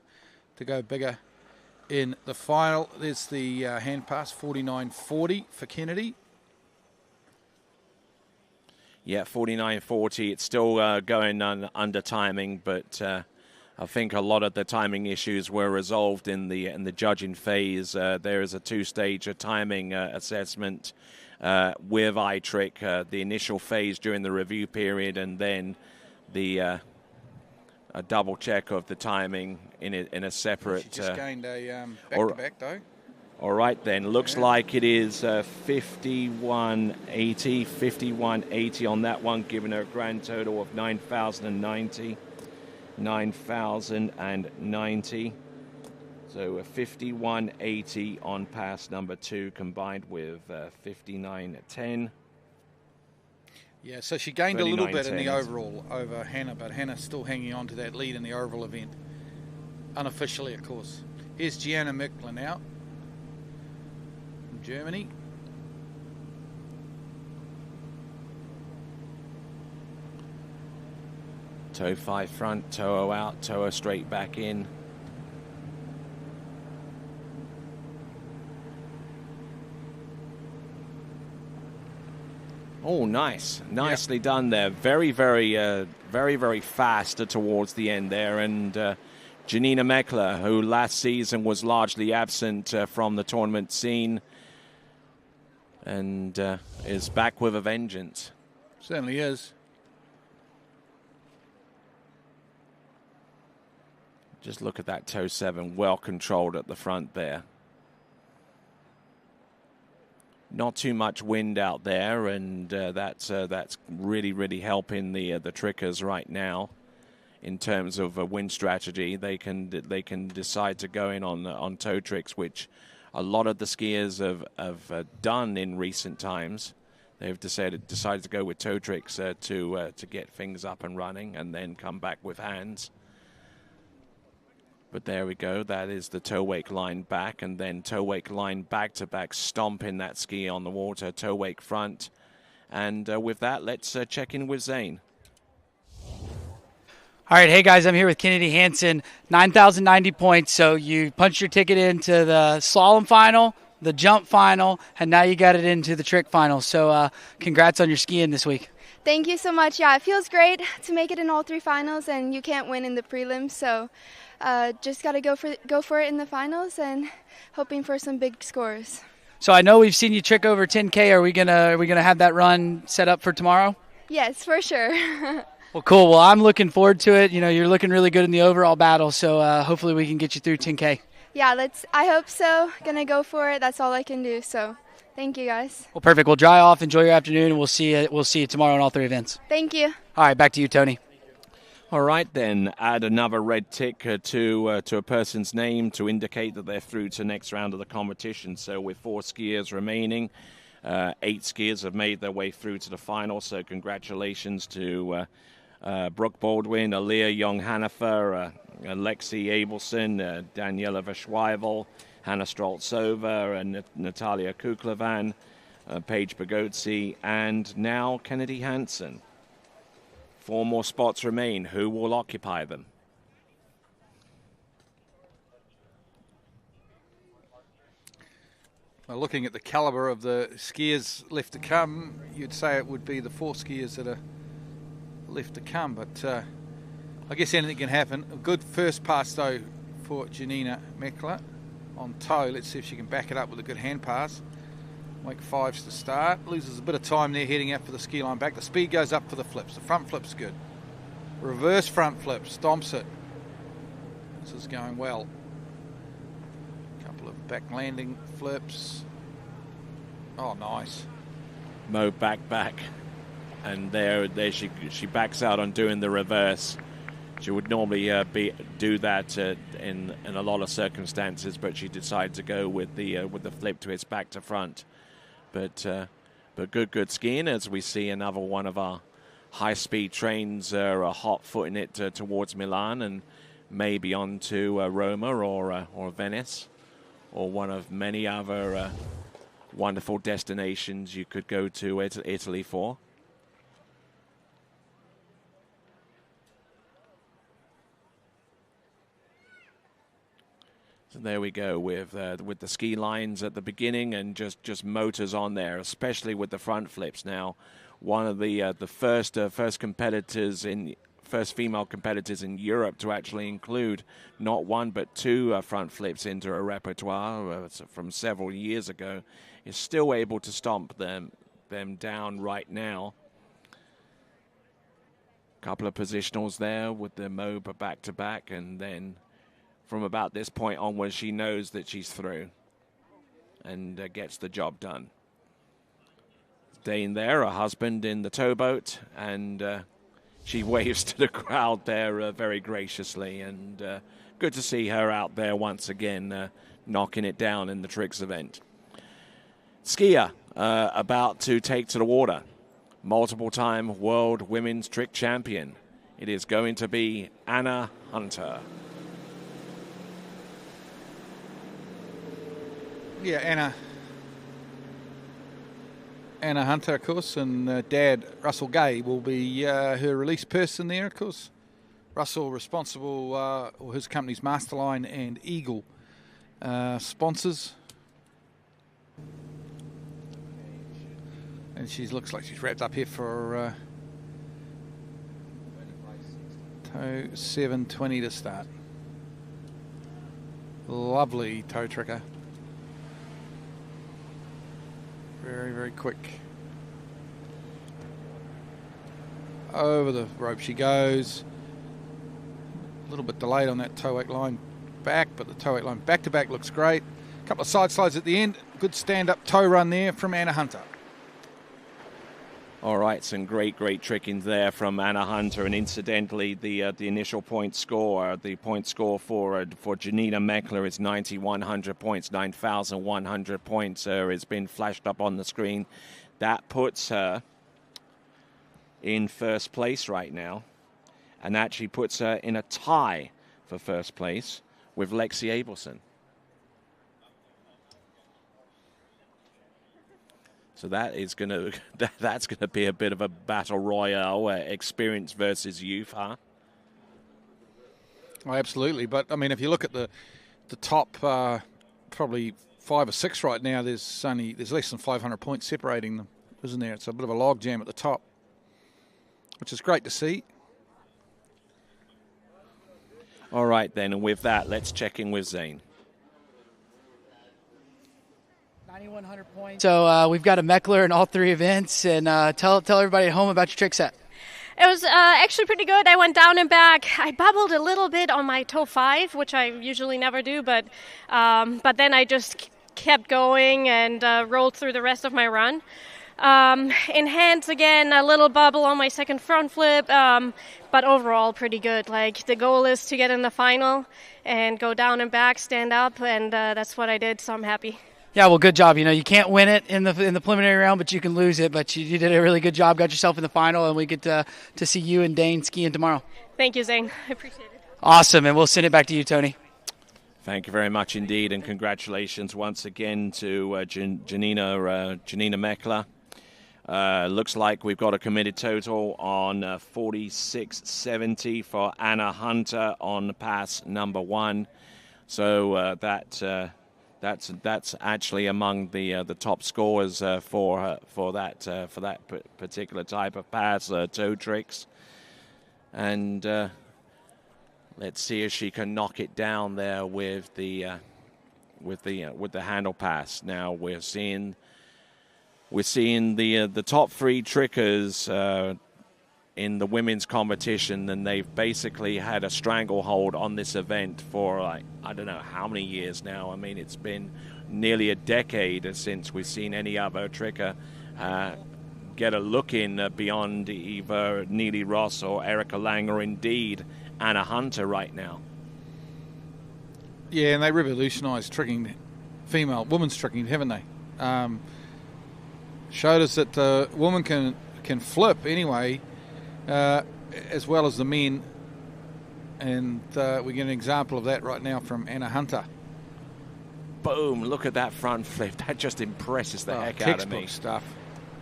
go bigger in the final. There's the hand pass, 49.40 for Kennedy. Yeah, 49.40. It's still going under timing, but I think a lot of the timing issues were resolved in the judging phase. There is a two-stage timing assessment with iTrick, the initial phase during the review period, and then a double check of the timing in a separate. She just gained a back-to-back though. All right then, looks like it is 51.80 on that one, giving her a grand total of 9,090. 9,090. So a 51.80 on pass number 2, combined with 59.10. Yeah, so she gained a little bit in the overall over Hannah, but Hannah's still hanging on to that lead in the overall event. Unofficially, of course. Here's Gianna Mickler now from Germany. Toe 5 front, toe out, toe straight back in. Oh, nice. Nicely done there. Very, very fast towards the end there. And Janina Meckler, who last season was largely absent from the tournament scene, and is back with a vengeance. Certainly is. Just look at that toe 7, well controlled at the front there. Not too much wind out there, and that's really helping the trickers right now in terms of wind strategy. They can decide to go in on toe tricks, which a lot of the skiers have done in recent times. They've decided to go with toe tricks to get things up and running, and then come back with hands. But there we go. That is the toe wake line back, and then toe wake line back to back, stomping that ski on the water, toe wake front. And with that, let's check in with Zane. All right, hey guys, I'm here with Kennedy Hansen, 9,090 points. So you punched your ticket into the slalom final, the jump final, and now you got it into the trick final. So congrats on your skiing this week. Thank you so much. Yeah, it feels great to make it in all 3 finals, and you can't win in the prelims, so just got to go for it in the finals and hoping for some big scores. So I know we've seen you trick over 10K. Are we gonna have that run set up for tomorrow? Yes, for sure. Well, cool. Well, I'm looking forward to it. You know, you're looking really good in the overall battle, so hopefully we can get you through 10K. Yeah, I hope so. Gonna go for it. That's all I can do. So, thank you guys. Well, perfect. We'll dry off. Enjoy your afternoon, and we'll see you tomorrow in all 3 events. Thank you. All right, back to you, Tony. All right, then, add another red tick to a person's name to indicate that they're through to the next round of the competition. So with 4 skiers remaining, 8 skiers have made their way through to the final. So congratulations to Brooke Baldwin, Aaliyah Young-Hanifer, Lexi Abelson, Daniela Verschweivel, Hannah Stroltsova, and Natalia Kuklevan, Paige Bogotsi, and now Kennedy Hansen. 4 more spots remain. Who will occupy them? Well, looking at the calibre of the skiers left to come, you'd say it would be the 4 skiers that are left to come. But I guess anything can happen. A good first pass, though, for Janina Meckler on toe. Let's see if she can back it up with a good hand pass. Wake 5's to start. Loses a bit of time there heading out for the ski line back. The speed goes up for the flips. The front flip's good. Reverse front flip. Stomps it. This is going well. A couple of back landing flips. Oh, nice. Mo back. And there she backs out on doing the reverse. She would normally do that in a lot of circumstances, but she decided to go with the flip to its back to front. But good skiing, as we see another one of our high-speed trains hot footing it towards Milan and maybe on to Roma or Venice or one of many other wonderful destinations you could go to Italy for. So there we go with the ski lines at the beginning and just motors on there, especially with the front flips. Now, one of the first female competitors in Europe to actually include not 1 but 2 front flips into her repertoire from several years ago, is still able to stomp them down right now. Couple of positionals there with the MOBA back to back, and then from about this point onwards, she knows that she's through and gets the job done. Dane there, her husband in the towboat, and she waves to the crowd there very graciously. And good to see her out there once again, knocking it down in the tricks event. Skier about to take to the water. Multiple-time world women's trick champion. It is going to be Anna Hunter. Yeah, Anna Hunter, of course, and Dad Russell Gay will be her release person there, of course. Russell, responsible, or his company's Masterline and Eagle sponsors. And she looks like she's wrapped up here for 7:20 to start. Lovely toe tricker. Very, very quick. Over the rope she goes. A little bit delayed on that toe-weight line back, but the toe-weight line back-to-back looks great. A couple of side slides at the end. Good stand-up toe run there from Anna Hunter. All right, some great tricking there from Anna Hunter, and incidentally, the initial point score for Janina Meckler is 9,100 points, 9,100 points. It's been flashed up on the screen. That puts her in first place right now, and actually puts her in a tie for first place with Lexi Abelson. So that's going to be a bit of a battle royale, experience versus youth, huh? Oh, absolutely. But I mean, if you look at the top, probably 5 or 6 right now, there's less than 500 points separating them, isn't there? It's a bit of a log jam at the top, which is great to see. All right then, and with that, let's check in with Zane. 9,100 points. So we've got a Meckler in all 3 events, and tell everybody at home about your trick set. It was actually pretty good. I went down and back. I bubbled a little bit on my toe 5, which I usually never do, but then I just kept going and rolled through the rest of my run. In hands, again, a little bubble on my second front flip, but overall pretty good. Like, the goal is to get in the final and go down and back, stand up, and that's what I did, so I'm happy. Yeah, well, good job. You know, you can't win it in the preliminary round, but you can lose it. But you did a really good job, got yourself in the final, and we get to see you and Dane skiing tomorrow. Thank you, Zane. I appreciate it. Awesome, and we'll send it back to you, Tony. Thank you very much indeed, and congratulations once again to Janina Meckler. Looks like we've got a committed total on 46.70 for Anna Hunter on pass number 1. So that's actually among the top scorers for that particular type of pass, toe tricks. And let's see if she can knock it down there with the handle pass. Now we're seeing the top 3 trickers in the women's competition, and they've basically had a stranglehold on this event for, like, I don't know how many years now. I mean, it's been nearly a decade since we've seen any other tricker get a look in beyond either Neely Ross or Erica Lang, or indeed Anna Hunter right now. Yeah, and they revolutionised tricking, women's tricking, haven't they? Showed us that the woman can flip anyway, as well as the men, and we get an example of that right now from Anna Hunter. Boom, look at that front flip. That just impresses the heck out of me. Textbook stuff.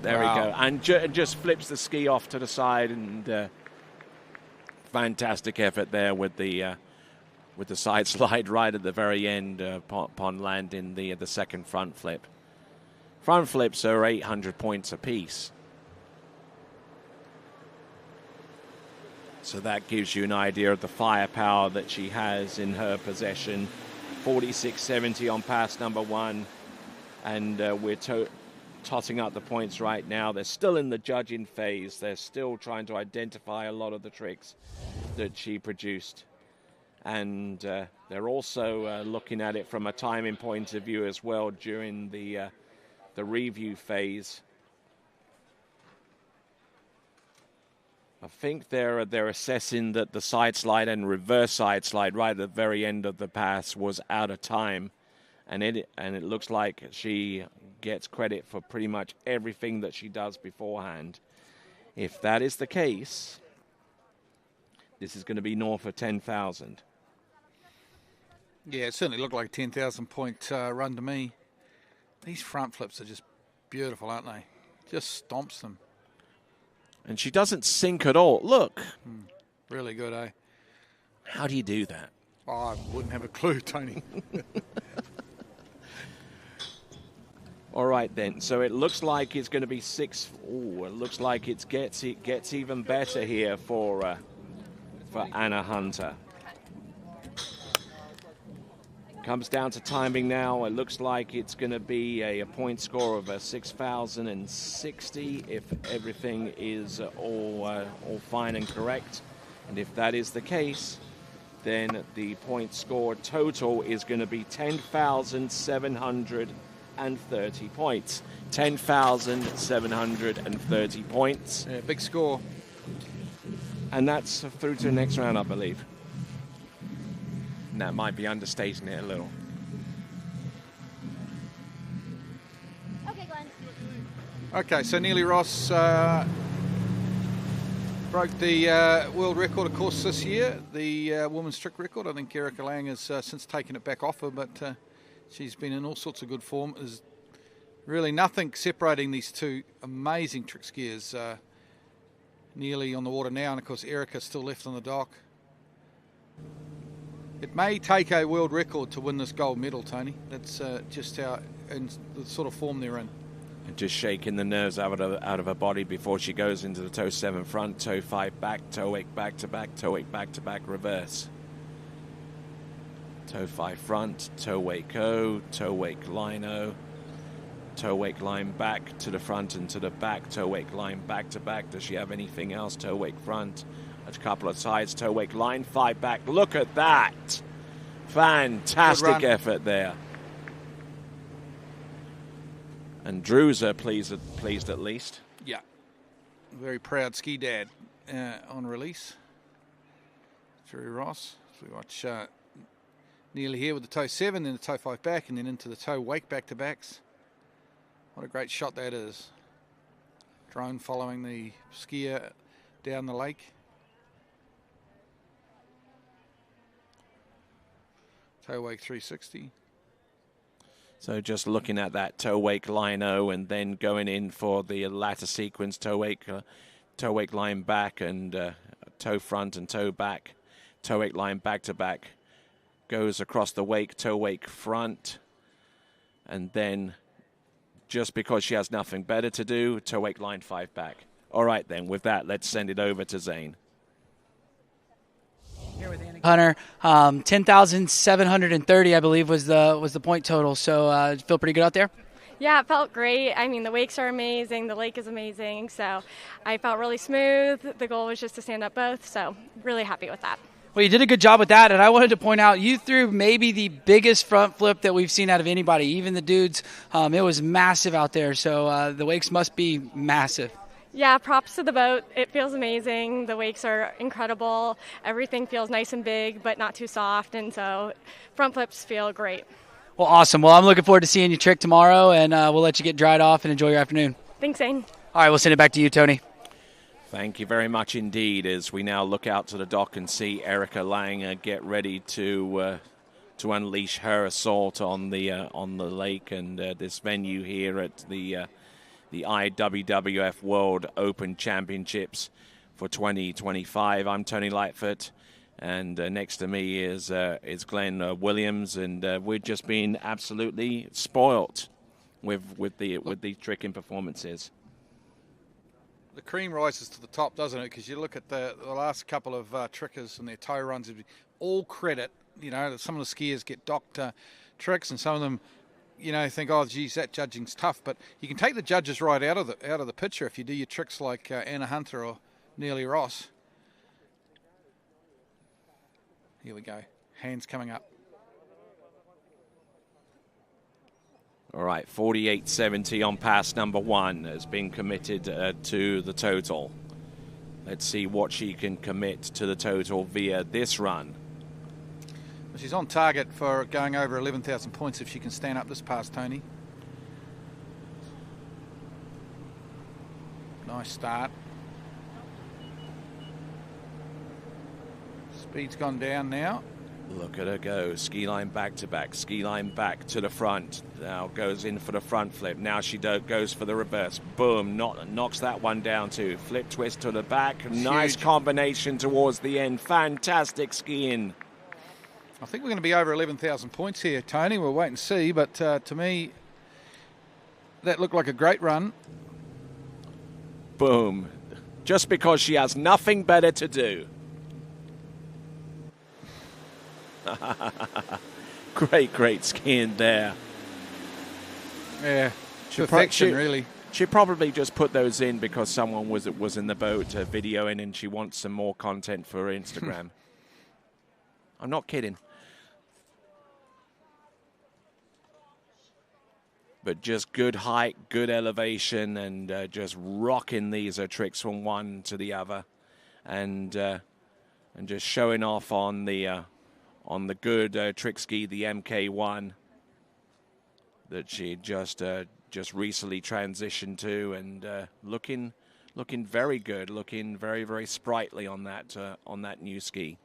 There we go. And just flips the ski off to the side, and fantastic effort there with the side slide right at the very end upon landing the second front flip. Front flips are 800 points apiece. So that gives you an idea of the firepower that she has in her possession. 46.70 on pass number 1. And we're tossing up the points right now. They're still in the judging phase. They're still trying to identify a lot of the tricks that she produced. And they're also looking at it from a timing point of view as well during the review phase. I think they're assessing that the side slide and reverse side slide right at the very end of the pass was out of time, and it looks like she gets credit for pretty much everything that she does beforehand. If that is the case, this is going to be north of 10,000. Yeah, it certainly looked like a 10,000 point run to me. These front flips are just beautiful, aren't they? Just stomps them. And she doesn't sink at all. Look. Really good, eh? How do you do that? Oh, I wouldn't have a clue, Tony. All right, then. So it looks like it's going to be 6. Oh, it looks like it gets even better here for Anna Hunter. Comes down to timing now. It looks like it's going to be a point score of 6,060 if everything is all fine and correct. And if that is the case, then the point score total is going to be 10,730 points. 10,730 points. Yeah, big score. And that's through to the next round, I believe. And that might be understating it a little. Okay, Glenn. Okay, so Neely Ross broke the world record, of course, this year, the women's trick record. I think Erica Lang has since taken it back off her, but she's been in all sorts of good form. There's really nothing separating these two amazing trick skiers. Neely on the water now, and of course Erica still left on the dock. It may take a world record to win this gold medal, Tony. That's just how, in the sort of form they're in. And just shaking the nerves out of her body before she goes into the toe 7 front, toe 5 back, toe 8 back to back, toe 8 back to back reverse. Toe 5 front, toe 8 go, toe 8 lino, toe 8 line back to the front and to the back, toe 8 line back to back. Does she have anything else? Toe 8 front, a couple of sides, toe 8 line 5 back. Look at that! Fantastic effort there. And Drew's pleased at least. Yeah. Very proud ski dad on release. Drew Ross. So we watch Neely here with the toe 7, then the toe 5 back, and then into the toe wake back to backs. What a great shot that is. Drone following the skier down the lake. Toe wake 360. So just looking at that toe wake lino and then going in for the latter sequence, toe wake line back and toe front and toe back, toe wake line back to back, goes across the wake, toe wake front, and then just because she has nothing better to do, toe wake line 5 back. All right then, with that, let's send it over to Zane. Here with Hunter, 10,730, I believe, was the point total. So feel pretty good out there? Yeah, it felt great. I mean, the wakes are amazing. The lake is amazing. So I felt really smooth. The goal was just to stand up both. So really happy with that. Well, you did a good job with that. And I wanted to point out, you threw maybe the biggest front flip that we've seen out of anybody, even the dudes. It was massive out there. So the wakes must be massive. Yeah, props to the boat. It feels amazing. The wakes are incredible. Everything feels nice and big, but not too soft. And so front flips feel great. Well, awesome. Well, I'm looking forward to seeing you trick tomorrow, and we'll let you get dried off and enjoy your afternoon. Thanks, Zane. All right, we'll send it back to you, Tony. Thank you very much indeed, as we now look out to the dock and see Erica Lang get ready to unleash her assault on the lake and this venue here at the IWWF World Open Championships for 2025. I'm Tony Lightfoot, and next to me is Glenn Williams, and we've just been absolutely spoilt with the tricking performances. The cream rises to the top, doesn't it? Because you look at the last couple of trickers and their toe runs, all credit. You know, some of the skiers get docked tricks, and some of them, you know, think, oh, geez, that judging's tough. But you can take the judges right out of the picture if you do your tricks like Anna Hunter or Neely Ross. Here we go. Hands coming up. All right, 48.70 on pass number 1 has been committed to the total. Let's see what she can commit to the total via this run. She's on target for going over 11,000 points if she can stand up this pass, Tony. Nice start. Speed's gone down now. Look at her go. Ski line back to back. Ski line back to the front. Now goes in for the front flip. Now she goes for the reverse. Boom. Knocks that one down too. Flip twist to the back. Nice combination towards the end. Fantastic skiing. I think we're going to be over 11,000 points here, Tony. We'll wait and see. But to me, that looked like a great run. Boom. Just because she has nothing better to do. Great skiing there. Yeah, perfection, really. She probably just put those in because someone was in the boat videoing and she wants some more content for Instagram. I'm not kidding. But just good height, good elevation, and just rocking these tricks from one to the other, and just showing off on the good trick ski, the MK1, that she just recently transitioned to, and looking very good, looking very, very sprightly on that new ski.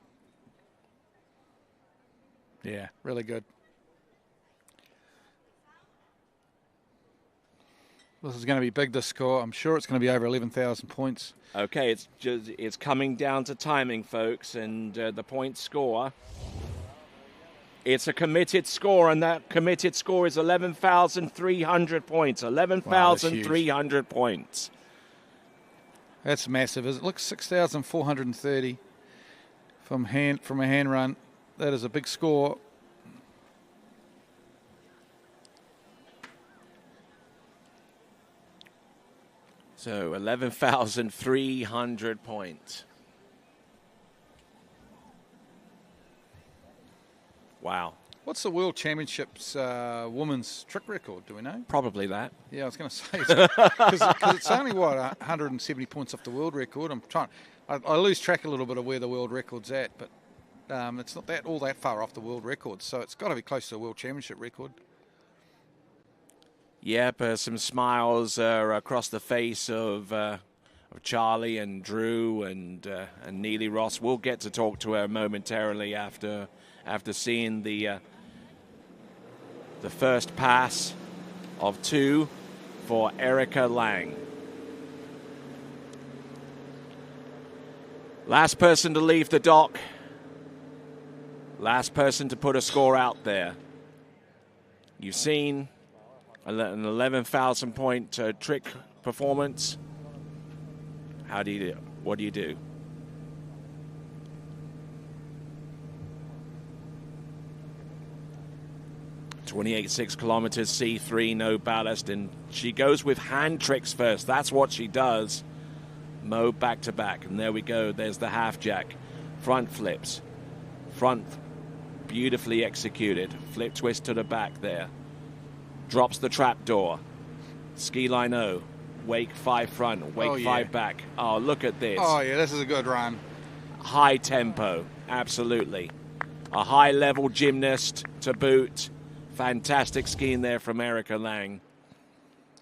Yeah, really good. This is going to be big, this score. I'm sure it's going to be over 11,000 points. Okay, it's coming down to timing, folks, and the point score. It's a committed score, and that committed score is 11,300 points. 11,300 points. That's massive. It looks 6,430 from a hand run. That is a big score. So 11,300 points. Wow. What's the World Championships women's trick record? Do we know? Probably that. Yeah, I was going to say. Because it's only, 170 points off the world record. I lose track a little bit of where the world record's at, but it's not all that far off the world record. So it's got to be close to the World Championship record. Yep, some smiles across the face of Charlie and Drew and Neely Ross. We'll get to talk to her momentarily after seeing the first pass of 2 for Erica Lang. Last person to leave the dock. Last person to put a score out there. You've seen an 11,000 point trick performance. What do you do? .28.6 kilometers, C3, no ballast, and she goes with hand tricks first. That's what she does. Mo back to back, and there we go. There's the half jack, front flips, front, beautifully executed. Flip twist to the back there. Drops the trap door. Ski line O. Wake 5 front. Wake 5 back. Oh, look at this. Oh, yeah, this is a good run. High tempo. Absolutely. A high level gymnast to boot. Fantastic skiing there from Erica Lang.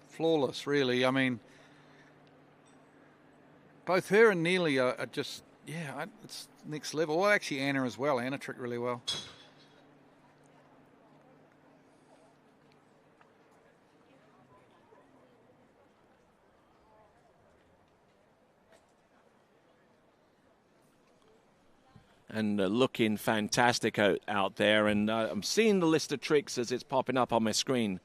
Flawless, really. I mean, both her and Neely are just, it's next level. Well, actually, Anna as well. Anna tricked really well. And looking fantastic out there. And I'm seeing the list of tricks as it's popping up on my screen.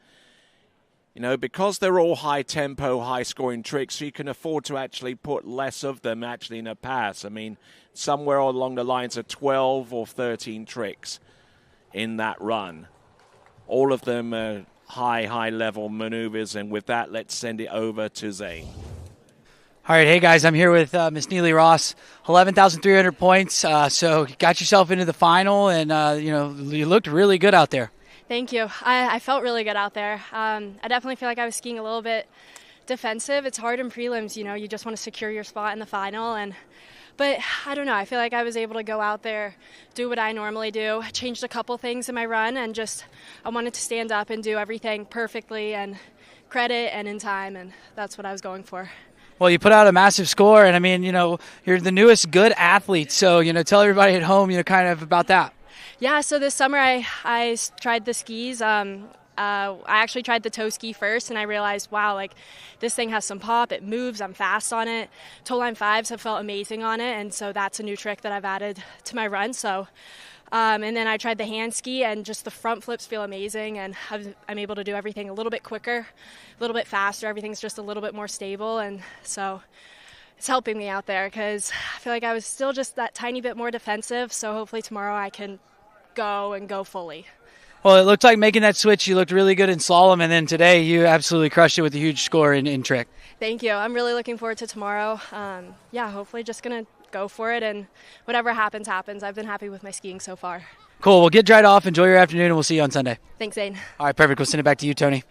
You know, because they're all high-tempo, high-scoring tricks, you can afford to actually put less of them actually in a pass. I mean, somewhere along the lines of 12 or 13 tricks in that run. All of them are high-level maneuvers. And with that, let's send it over to Zane. All right, hey guys, I'm here with Miss Neely Ross, 11,300 points. So you got yourself into the final, and you looked really good out there. Thank you. I felt really good out there. I definitely feel like I was skiing a little bit defensive. It's hard in prelims, you just want to secure your spot in the final, but I don't know. I feel like I was able to go out there, do what I normally do. I changed a couple things in my run, and I wanted to stand up and do everything perfectly and credit and in time, and that's what I was going for. Well, you put out a massive score, and I mean, you're the newest good athlete, so, tell everybody at home, kind of about that. Yeah, so this summer I tried the skis. I actually tried the toe ski first, and I realized, wow, like this thing has some pop. It moves. I'm fast on it. Toe line 5s have felt amazing on it, and so that's a new trick that I've added to my run. So, and then I tried the hand ski, and just the front flips feel amazing, and I'm able to do everything a little bit quicker, a little bit faster. Everything's just a little bit more stable, and so it's helping me out there because I feel like I was still just that tiny bit more defensive. So hopefully tomorrow I can go fully. Well, it looked like making that switch. You looked really good in slalom, and then today you absolutely crushed it with a huge score in trick. Thank you. I'm really looking forward to tomorrow. Hopefully just going to go for it, and whatever happens, happens. I've been happy with my skiing so far. Cool. Well, get dried off. Enjoy your afternoon, and we'll see you on Sunday. Thanks, Zane. All right, perfect. We'll send it back to you, Tony.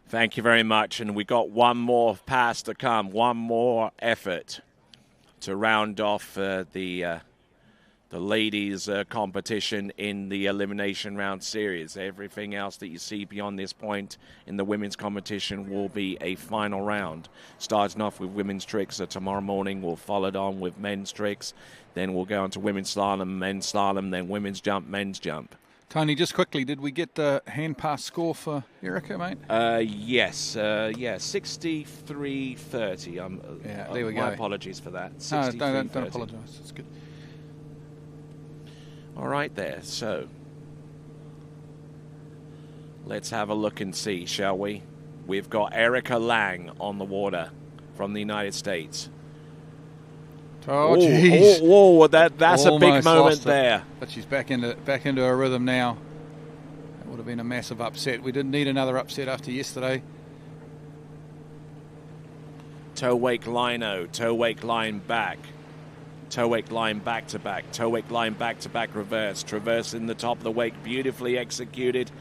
Thank you very much. And we got one more pass to come, one more effort to round off the ladies' competition in the Elimination Round Series. Everything else that you see beyond this point in the women's competition will be a final round. Starting off with women's tricks, so tomorrow morning we'll follow it on with men's tricks. Then we'll go on to women's slalom, men's slalom, then women's jump, men's jump. Tony, just quickly, did we get the hand pass score for Erica, mate? Yes. 63-30. There we go. My apologies for that. No, don't apologise. It's good. All right there, so let's have a look and see, shall we? We've got Erica Lang on the water from the United States. Oh, jeez. Whoa, that's a big moment there. But she's back into her rhythm now. That would have been a massive upset. We didn't need another upset after yesterday. Toe wake lino, toe wake line back. Toe wake line back to back. Toe wake line back to back reverse. Traverse in the top of the wake. Beautifully executed.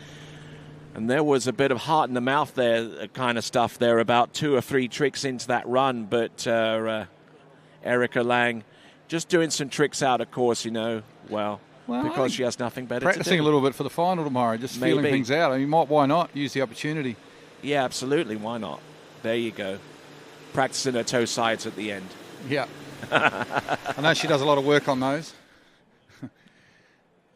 And there was a bit of heart in the mouth there, kind of stuff there, about 2 or 3 tricks into that run. But Erica Lang just doing some tricks out, of course, because she has nothing better to do. Practicing a little bit for the final tomorrow, just feeling things out. I mean, why not use the opportunity? Yeah, absolutely. Why not? There you go. Practicing her toe sides at the end. Yeah. I know she does a lot of work on those.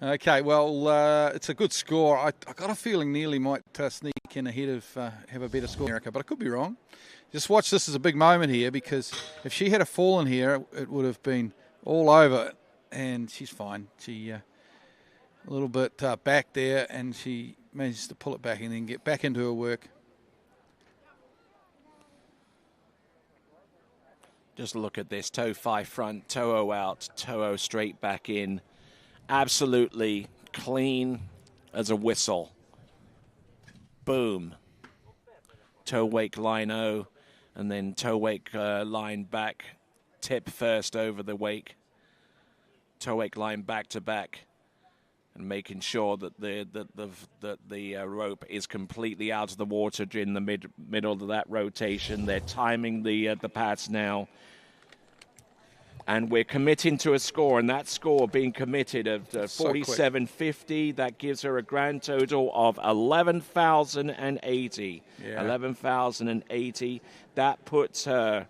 Okay, well, it's a good score. I got a feeling Neely might sneak in ahead of have a better score than Erica, but I could be wrong. Just watch this as a big moment here, because if she had fallen here, it would have been all over, and she's fine. She a little bit back there, and she manages to pull it back and then get back into her work. Just look at this. Toe 5 front, toe 0 out, toe 0 straight back in. Absolutely clean as a whistle. Boom. Toe wake line 0, and then toe wake line back. Tip first over the wake. Toe wake line back to back. And making sure that the rope is completely out of the water during the middle of that rotation. They're timing the pads now, and we're committing to a score. And that score being committed of 47.50, that gives her a grand total of 11,080. Yeah. 11,080. That puts her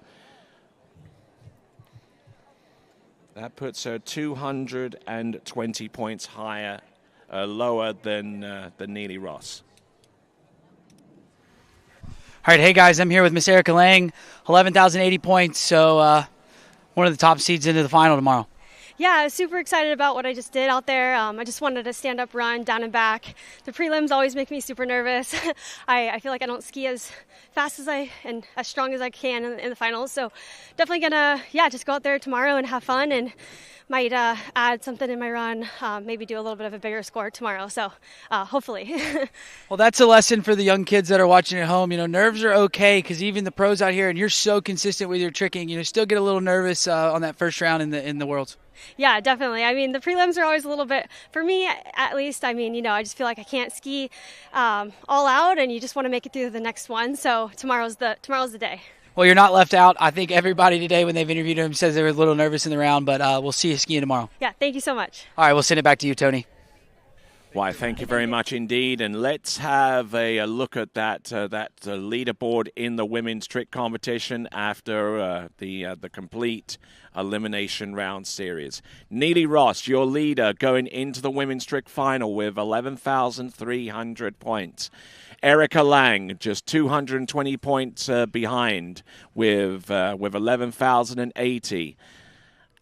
220 points higher, lower than Neely Ross. All right, hey guys, I'm here with Miss Erica Lang, 11,080 points, so one of the top seeds into the final tomorrow. Yeah, I was super excited about what I just did out there. I just wanted to stand up, run, down and back. The prelims always make me super nervous. I feel like I don't ski as fast as and as strong as I can in the finals. So definitely gonna, just go out there tomorrow and have fun, and might add something in my run, maybe do a little bit of a bigger score tomorrow. So hopefully. Well, that's a lesson for the young kids that are watching at home. Nerves are okay, because even the pros out here, and you're so consistent with your tricking, still get a little nervous on that first round in the Worlds. Yeah, definitely. I mean, the prelims are always a little bit, for me at least, I just feel like I can't ski all out, and you just want to make it through the next one. So tomorrow's the day. Well, you're not left out. I think everybody today, when they've interviewed him, says they were a little nervous in the round, but we'll see you skiing tomorrow. Yeah, thank you so much. All right, we'll send it back to you, Tony. Why, thank you very much indeed. And let's have a look at that leaderboard in the women's trick competition after the complete elimination round series. Neely Ross, your leader, going into the women's trick final with 11,300 points. Erica Lang, just 220 points behind with 11,080.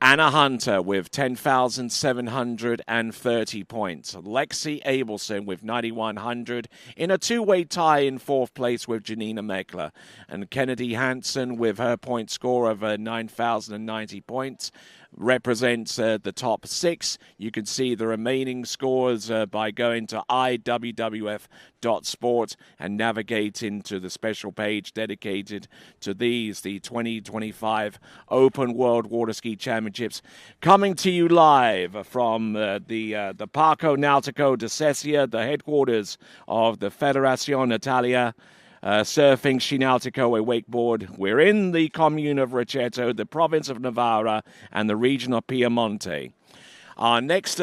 Anna Hunter with 10,730 points. Lexi Abelson with 9,100 in a two-way tie in fourth place with Janina Meckler. And Kennedy Hansen with her point score of 9,090 points represents the top six. You can see the remaining scores by going to IWWF.sport and navigate into the special page dedicated to these, the 2025 Open World Water Ski Championships, coming to you live from the Parco Nautico di Sesia, the headquarters of the Federazione Italia Surfing, Sci Nautico e Wakeboard. We're in the commune of Rocchetto, the province of Novara, and the region of Piemonte. Our next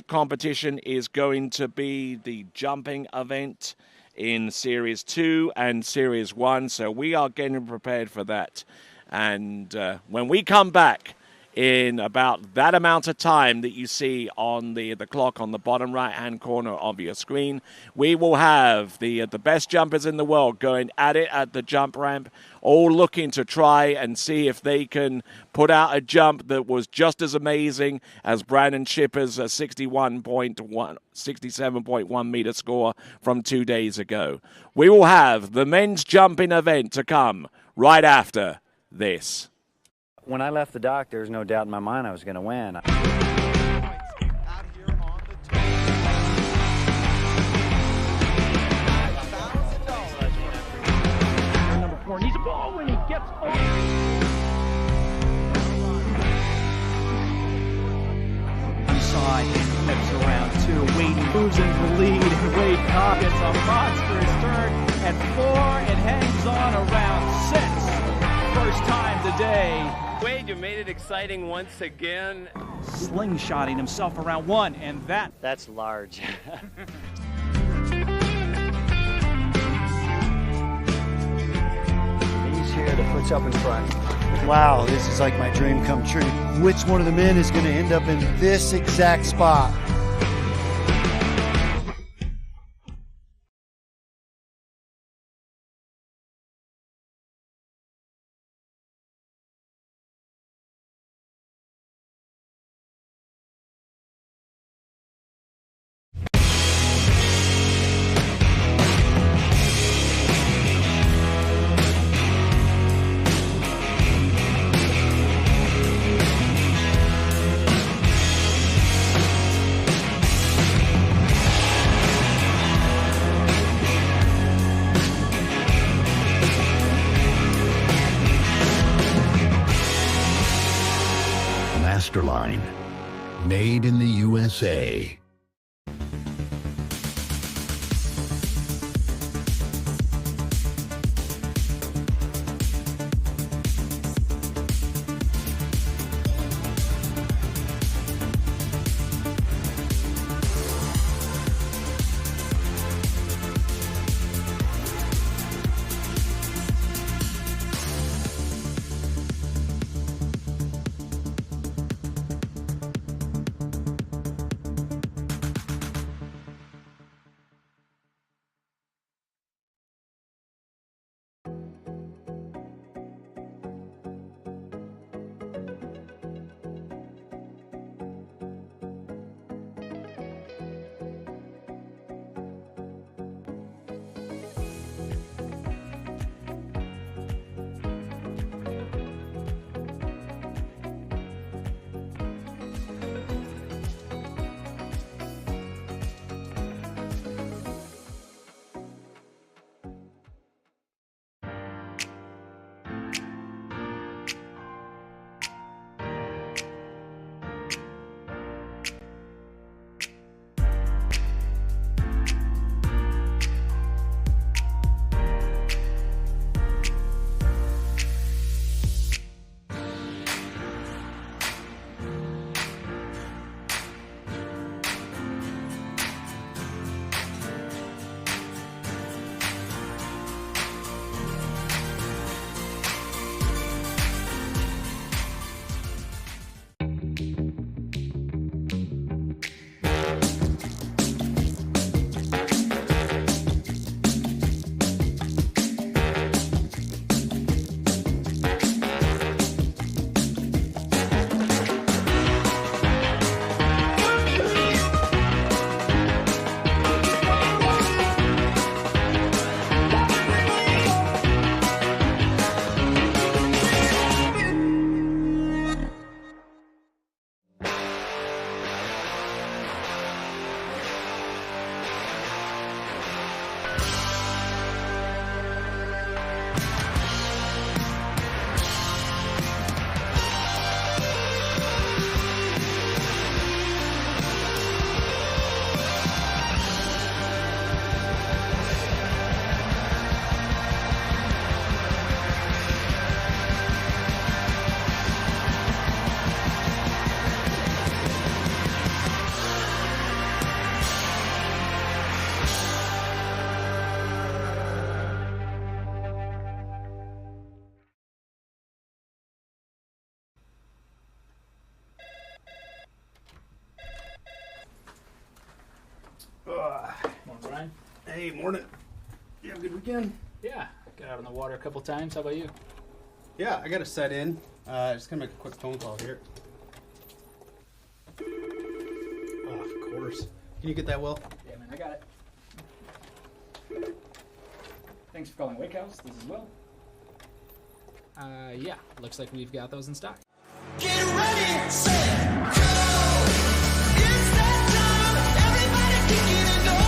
competition is going to be the jumping event in Series 2 and Series 1, so we are getting prepared for that. And when we come back, in about that amount of time that you see on the clock on the bottom right-hand corner of your screen, we will have the best jumpers in the world going at it at the jump ramp, all looking to try and see if they can put out a jump that was just as amazing as Brandon Schipper's 67.1 meter score from 2 days ago. We will have the men's jumping event to come right after this. When I left the dock, there was no doubt in my mind I was going to win. Number 4 needs a ball when he gets inside, flips around 2. Wade moves into the lead. Wade Cobb gets a monstrous turn at 4 and hangs on around 6. First time today. Wade, you made it exciting once again. Slingshotting himself around 1, and that's large. He's here, the foot's up in front. Wow, this is like my dream come true. Which one of the men is going to end up in this exact spot? Masterline, made in the USA. Morning, Brian. Hey, morning. You have a good weekend? Yeah, got out on the water a couple times. How about you? Yeah, I got to set in. Just gonna make a quick phone call here. Oh, of course. Can you get that, Will? Yeah, man, I got it. Thanks for calling Wake House. This is Will. Yeah, looks like we've got those in stock. Get ready, set, go! It's that time, everybody kick it and go,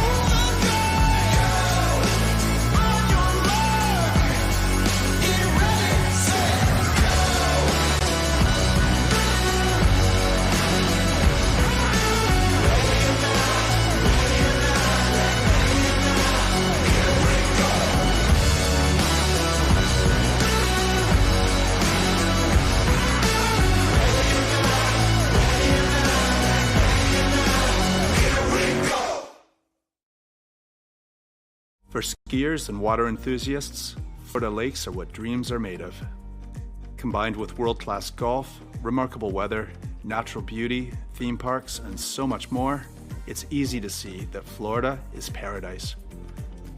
on your mark. Get ready, set, For skiers and water enthusiasts, Florida lakes are what dreams are made of. Combined with world-class golf, remarkable weather, natural beauty, theme parks, and so much more, it's easy to see that Florida is paradise.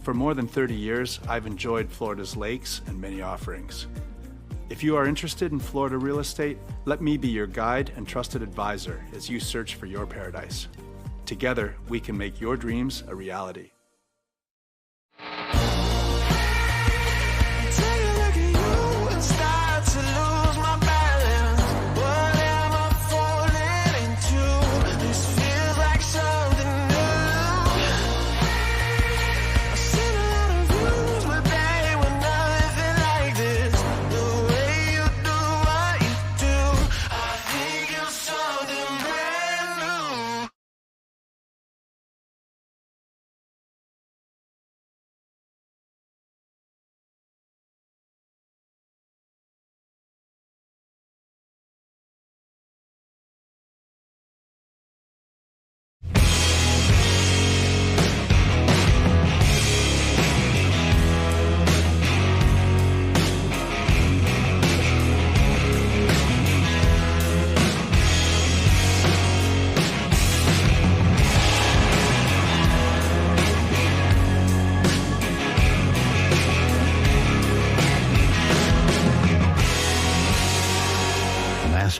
For more than 30 years, I've enjoyed Florida's lakes and many offerings. If you are interested in Florida real estate, let me be your guide and trusted advisor as you search for your paradise. Together, we can make your dreams a reality.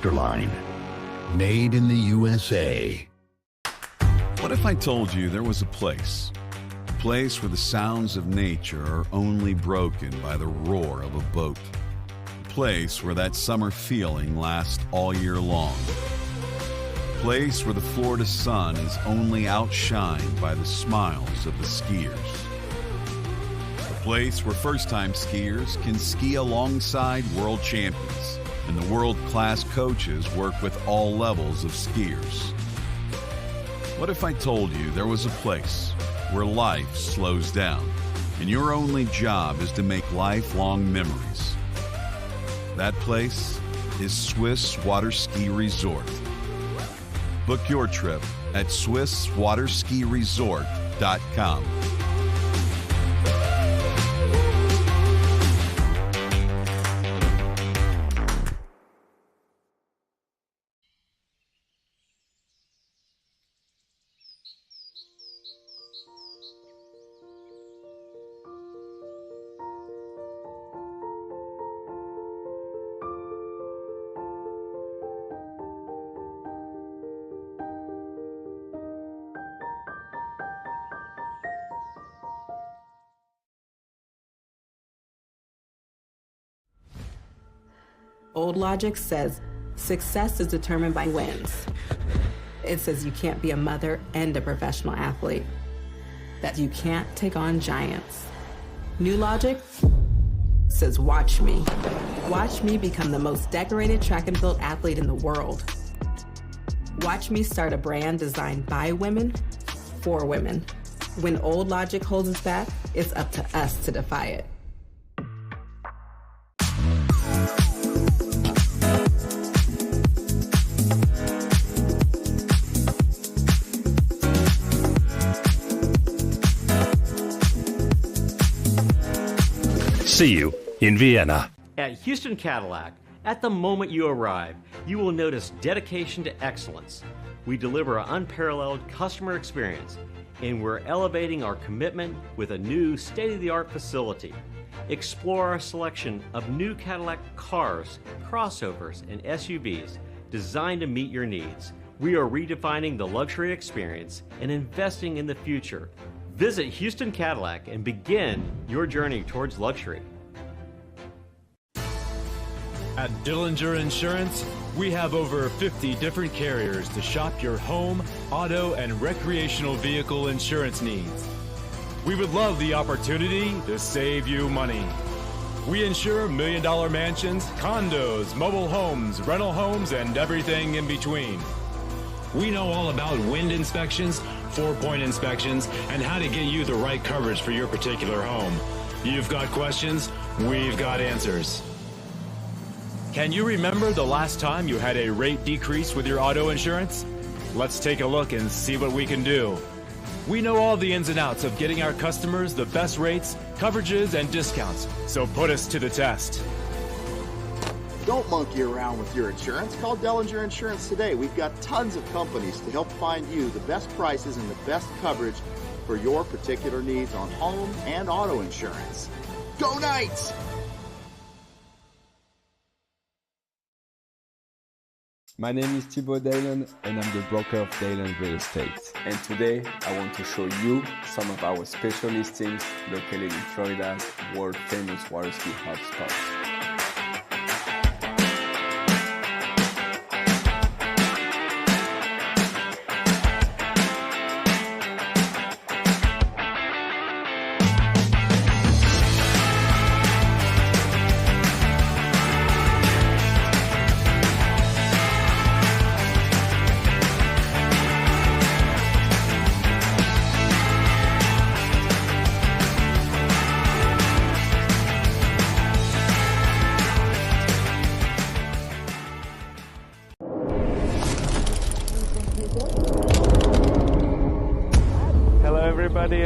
Line, made in the USA. What if I told you there was a place where the sounds of nature are only broken by the roar of a boat, a place where that summer feeling lasts all year long, a place where the Florida sun is only outshined by the smiles of the skiers, a place where first-time skiers can ski alongside world champions and the world-class coaches work with all levels of skiers. What if I told you there was a place where life slows down and your only job is to make lifelong memories? That place is Swiss Water Ski Resort. Book your trip at SwissWaterSkiResort.com. Old logic says success is determined by wins. It says you can't be a mother and a professional athlete, that you can't take on giants. New logic says watch me. Watch me become the most decorated track and field athlete in the world. Watch me start a brand designed by women, for women. When old logic holds us back, it's up to us to defy it. See you in Vienna. At Houston Cadillac, at the moment you arrive, you will notice dedication to excellence. We deliver an unparalleled customer experience, and we're elevating our commitment with a new state-of-the-art facility. Explore our selection of new Cadillac cars, crossovers, and SUVs designed to meet your needs. We are redefining the luxury experience and investing in the future. Visit Houston Cadillac and begin your journey towards luxury. At Dillinger Insurance, we have over 50 different carriers to shop your home, auto, and recreational vehicle insurance needs. We would love the opportunity to save you money. We insure $1 million mansions, condos, mobile homes, rental homes, and everything in between. We know all about wind inspections, 4-point inspections, and how to get you the right coverage for your particular home. You've got questions, we've got answers. Can you remember the last time you had a rate decrease with your auto insurance? Let's take a look and see what we can do. We know all the ins and outs of getting our customers the best rates, coverages, and discounts, so put us to the test. Don't monkey around with your insurance. Call Dillinger Insurance today. We've got tons of companies to help find you the best prices and the best coverage for your particular needs on home and auto insurance. Go Knights! My name is Thibaut Dalen and I'm the broker of Dalen Real Estate. And today I want to show you some of our special listings located in Florida's world famous water ski hotspots.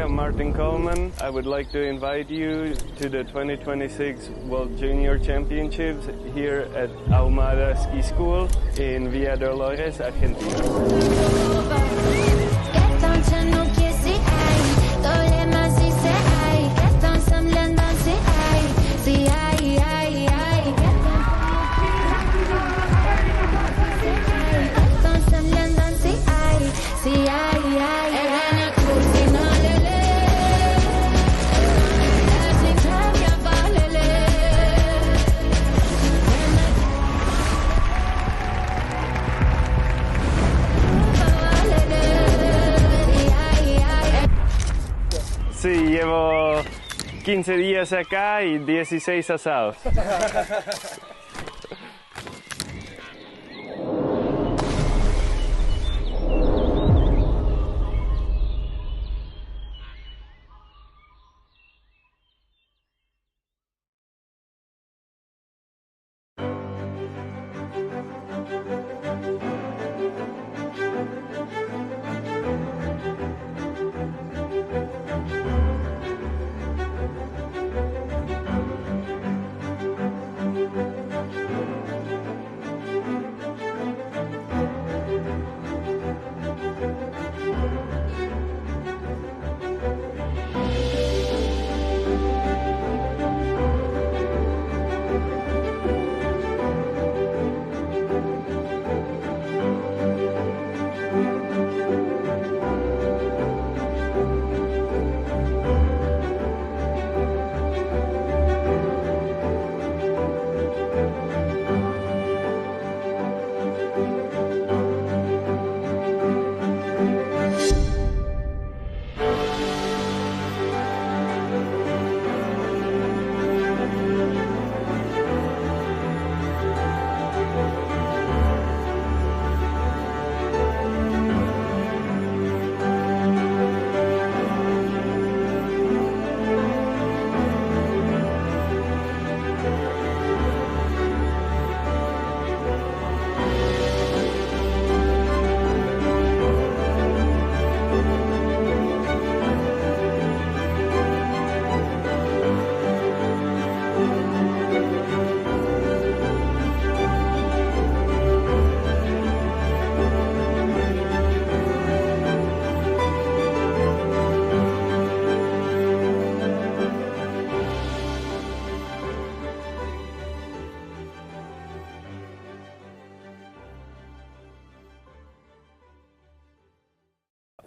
I'm Martin Coleman. I would like to invite you to the 2026 World Junior Championships here at Ahumada Ski School in Villa Dolores, Argentina. Sí, llevo 15 días acá y 16 asados.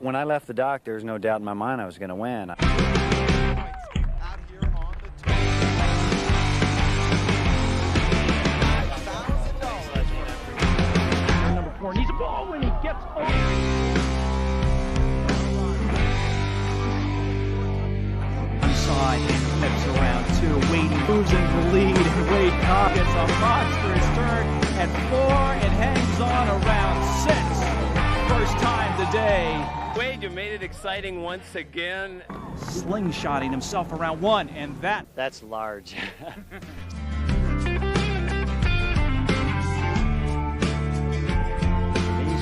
When I left the dock, there was no doubt in my mind I was going to win. Number 4 needs a ball when he gets inside and flips around 2. Wade moves into the lead, and Wade Cobb gets a monstrous turn at 4 and hangs on around 6. First time today. Wade, you made it exciting once again. Slingshotting himself around 1, and that's large. He's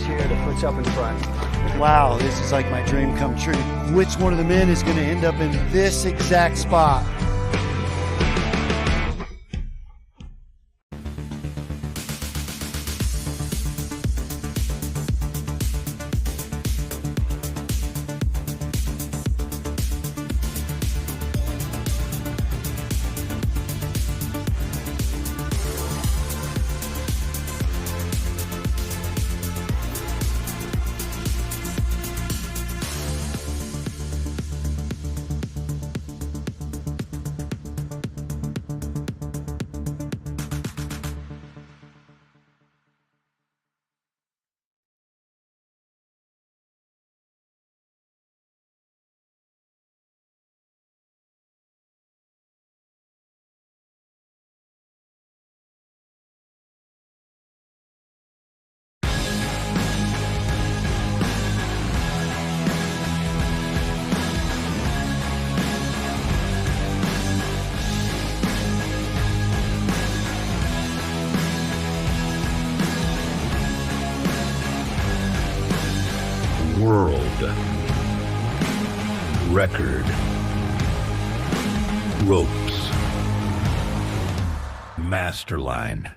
here to put you up in front. Wow, this is like my dream come true. Which one of the men is going to end up in this exact spot? World record ropes masterline.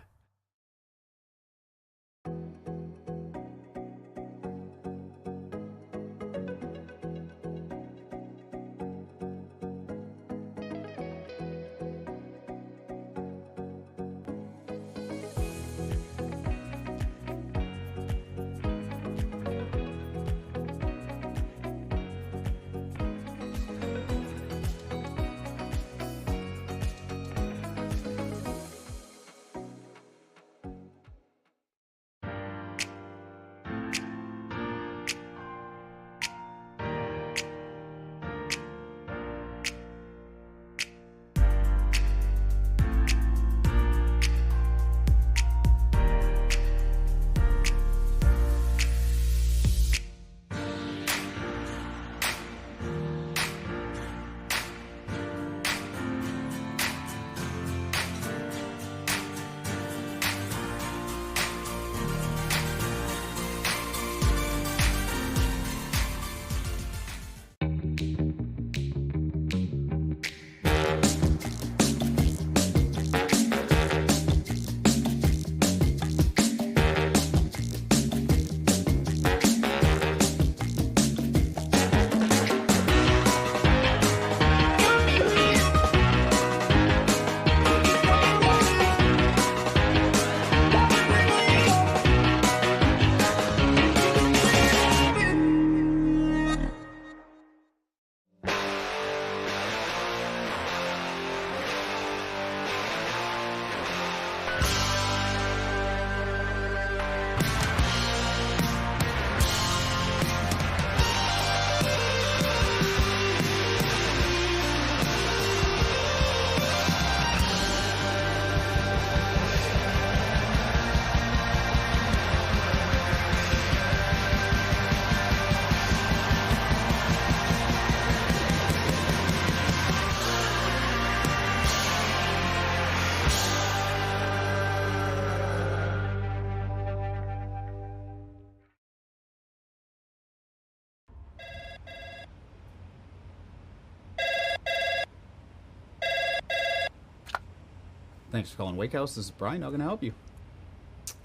Thanks for calling Wake House. This is Brian. How can I help you?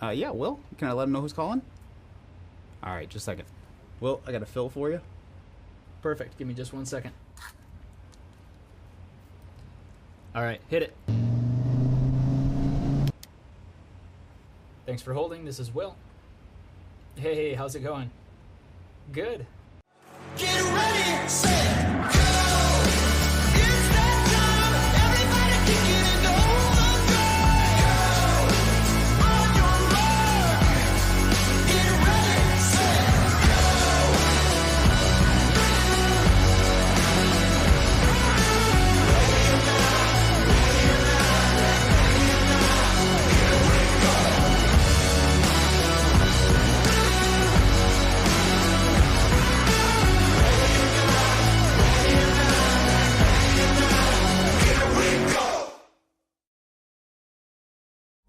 Yeah, Will. Can I let him know who's calling? All right, just a second. Will, I got a fill for you. Perfect. Give me just 1 second. All right, hit it. Thanks for holding. This is Will. Hey, how's it going? Good.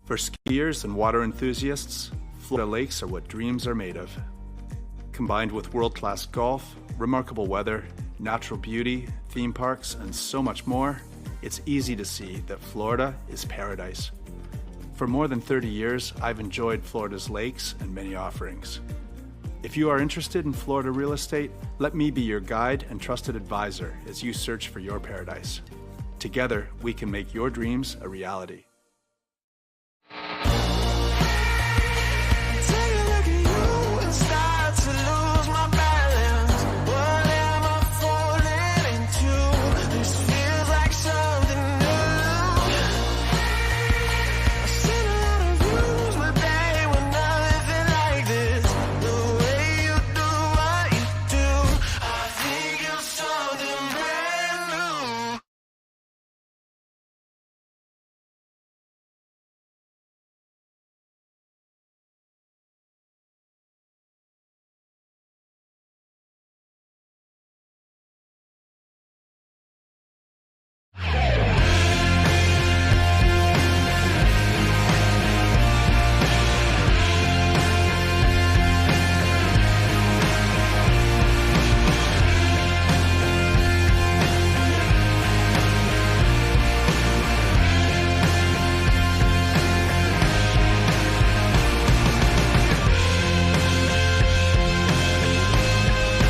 For skiers and water enthusiasts, Florida lakes are what dreams are made of. Combined with world-class golf, remarkable weather, natural beauty, theme parks, and so much more, it's easy to see that Florida is paradise. For more than 30 years, I've enjoyed Florida's lakes and many offerings. If you are interested in Florida real estate, let me be your guide and trusted advisor as you search for your paradise. Together, we can make your dreams a reality.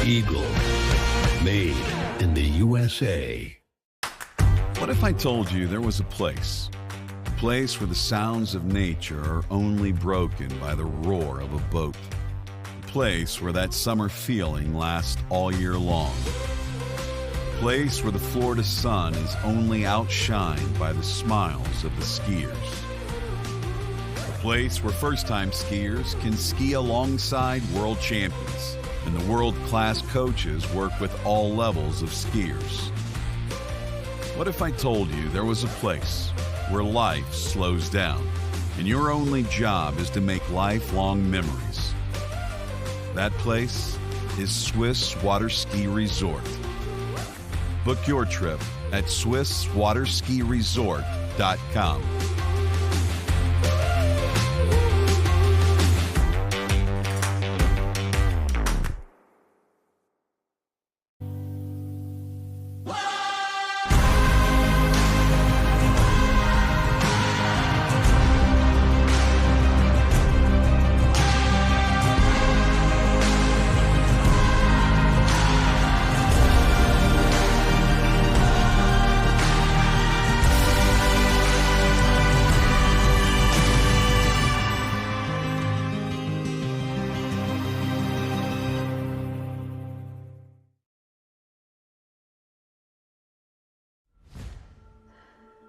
Eagle, made in the USA. What if I told you there was a place where the sounds of nature are only broken by the roar of a boat, a place where that summer feeling lasts all year long, a place where the Florida sun is only outshined by the smiles of the skiers, a place where first-time skiers can ski alongside world champions, and the world-class coaches work with all levels of skiers. What if I told you there was a place where life slows down and your only job is to make lifelong memories? That place is Swiss Water Ski Resort. Book your trip at SwissWaterSkiResort.com.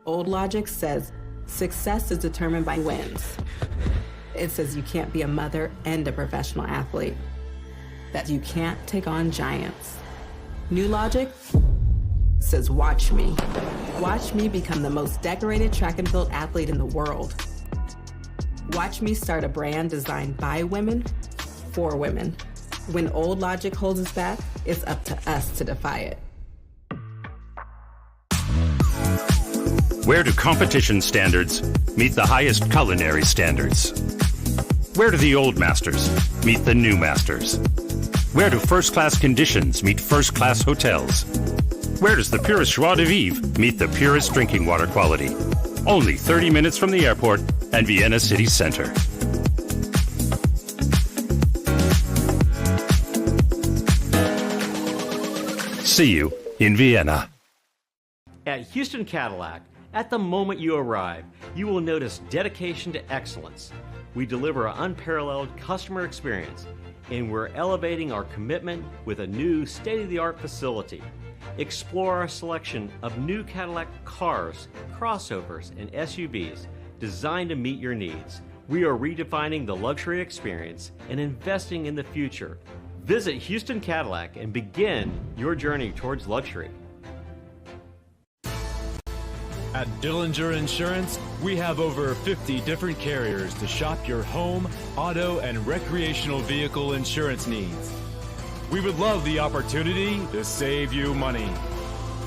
Old logic says success is determined by wins. It says you can't be a mother and a professional athlete, that you can't take on giants. New logic says watch me. Watch me become the most decorated track and field athlete in the world. Watch me start a brand designed by women, for women. When old logic holds us back, it's up to us to defy it. Where do competition standards meet the highest culinary standards? Where do the old masters meet the new masters? Where do first-class conditions meet first-class hotels? Where does the purest joie de vivre meet the purest drinking water quality? Only 30 minutes from the airport and Vienna city center. See you in Vienna. At Houston Cadillac, at the moment you arrive, you will notice dedication to excellence. We deliver an unparalleled customer experience, and we're elevating our commitment with a new state-of-the-art facility. Explore our selection of new Cadillac cars, crossovers, and SUVs designed to meet your needs. We are redefining the luxury experience and investing in the future. Visit Houston Cadillac and begin your journey towards luxury. At Dillinger Insurance, we have over 50 different carriers to shop your home, auto, and recreational vehicle insurance needs. We would love the opportunity to save you money.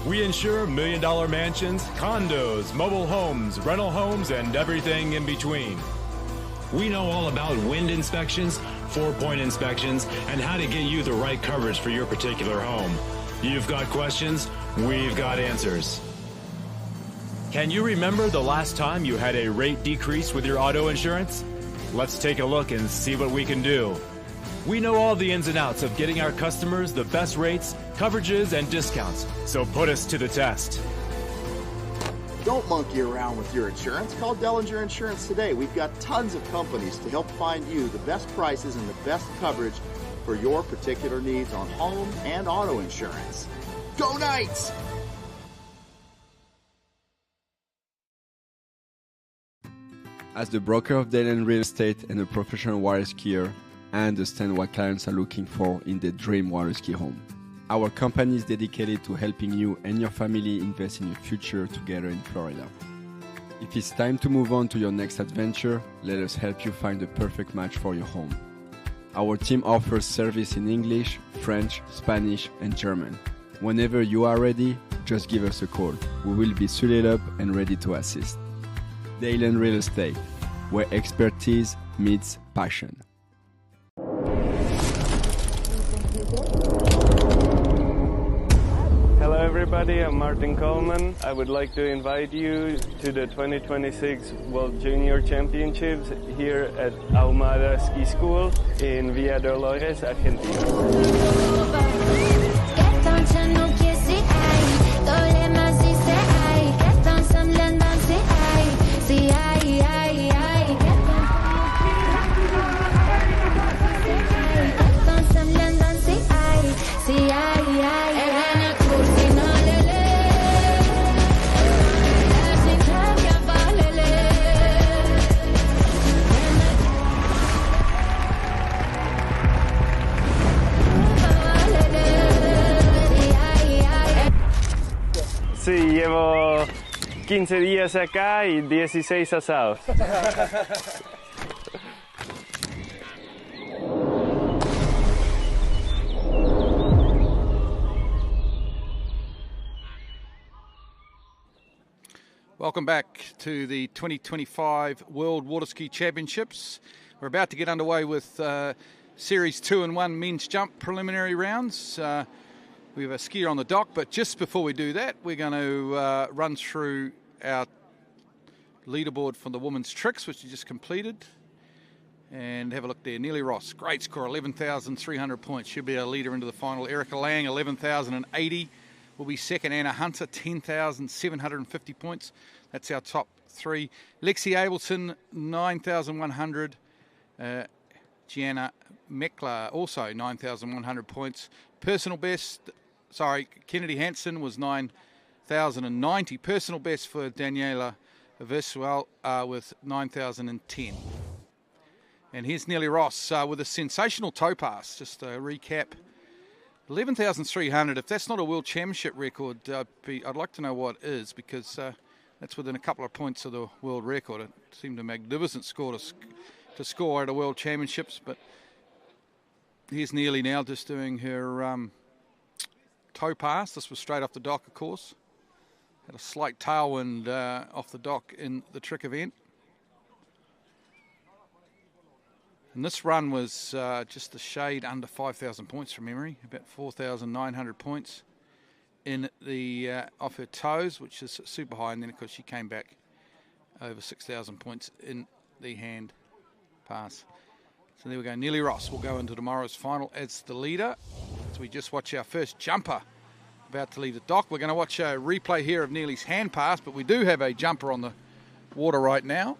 We insure $1 million mansions, condos, mobile homes, rental homes, and everything in between. We know all about wind inspections, 4-point inspections, and how to get you the right coverage for your particular home. You've got questions, we've got answers. Can you remember the last time you had a rate decrease with your auto insurance? Let's take a look and see what we can do. We know all the ins and outs of getting our customers the best rates, coverages, and discounts, so put us to the test. Don't monkey around with your insurance. Call Dellinger Insurance today. We've got tons of companies to help find you the best prices and the best coverage for your particular needs on home and auto insurance. Go Knights! As the broker of Dayland Real Estate and a professional water skier, I understand what clients are looking for in their dream water ski home. Our company is dedicated to helping you and your family invest in your future together in Florida. If it's time to move on to your next adventure, let us help you find the perfect match for your home. Our team offers service in English, French, Spanish, and German. Whenever you are ready, just give us a call. We will be suited up and ready to assist. Dayland Real Estate, where expertise meets passion. Hello everybody, I'm Martin Coleman. I would like to invite you to the 2026 World Junior Championships here at Ahumada Ski School in Villa Dolores, Argentina. Sí, llevo 15 días acá y 16 asados. Welcome back to the 2025 World Water Ski Championships. We're about to get underway with Series 2 and 1 men's jump preliminary rounds. We have a skier on the dock, but just before we do that, we're going to run through our leaderboard for the women's tricks, which we just completed. And have a look there. Neely Ross, great score, 11,300 points. She'll be our leader into the final. Erica Lang, 11,080. Will be second. Anna Hunter, 10,750 points. That's our top three. Lexi Ableton, 9,100. Gianna Meckler, also 9,100 points. Personal best, Kennedy Hansen was 9,090. Personal best for Daniela Versuel with 9,010. And here's Neely Ross with a sensational toe pass. Just a recap. 11,300. If that's not a world championship record, I'd like to know what is, because that's within a couple of points of the world record. It seemed a magnificent score to score at a world championships. But here's Neely now just doing her toe pass. This was straight off the dock, of course. Had a slight tailwind off the dock in the trick event. And this run was just a shade under 5,000 points from memory, about 4,900 points in the off her toes, which is super high. And then, of course, she came back over 6,000 points in the hand pass. So there we go. Neely Ross will go into tomorrow's final as the leader. So we just watch our first jumper about to leave the dock. We're going to watch a replay here of Neely's hand pass, but we do have a jumper on the water right now.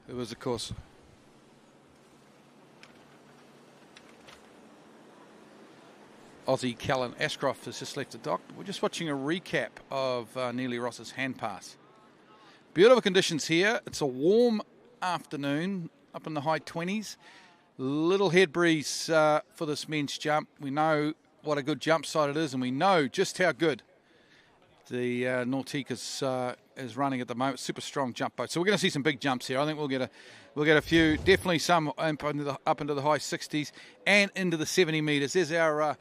It was, of course, Aussie Callan Ashcroft has just left the dock. We're just watching a recap of Neely Ross's hand pass. Beautiful conditions here. It's a warm afternoon, up in the high 20s. Little head breeze for this men's jump. We know what a good jump site it is, and we know just how good the Nautica's is running at the moment. Super strong jump boat. So we're going to see some big jumps here. I think we'll get a few, definitely some up into the high 60s and into the 70 metres. There's our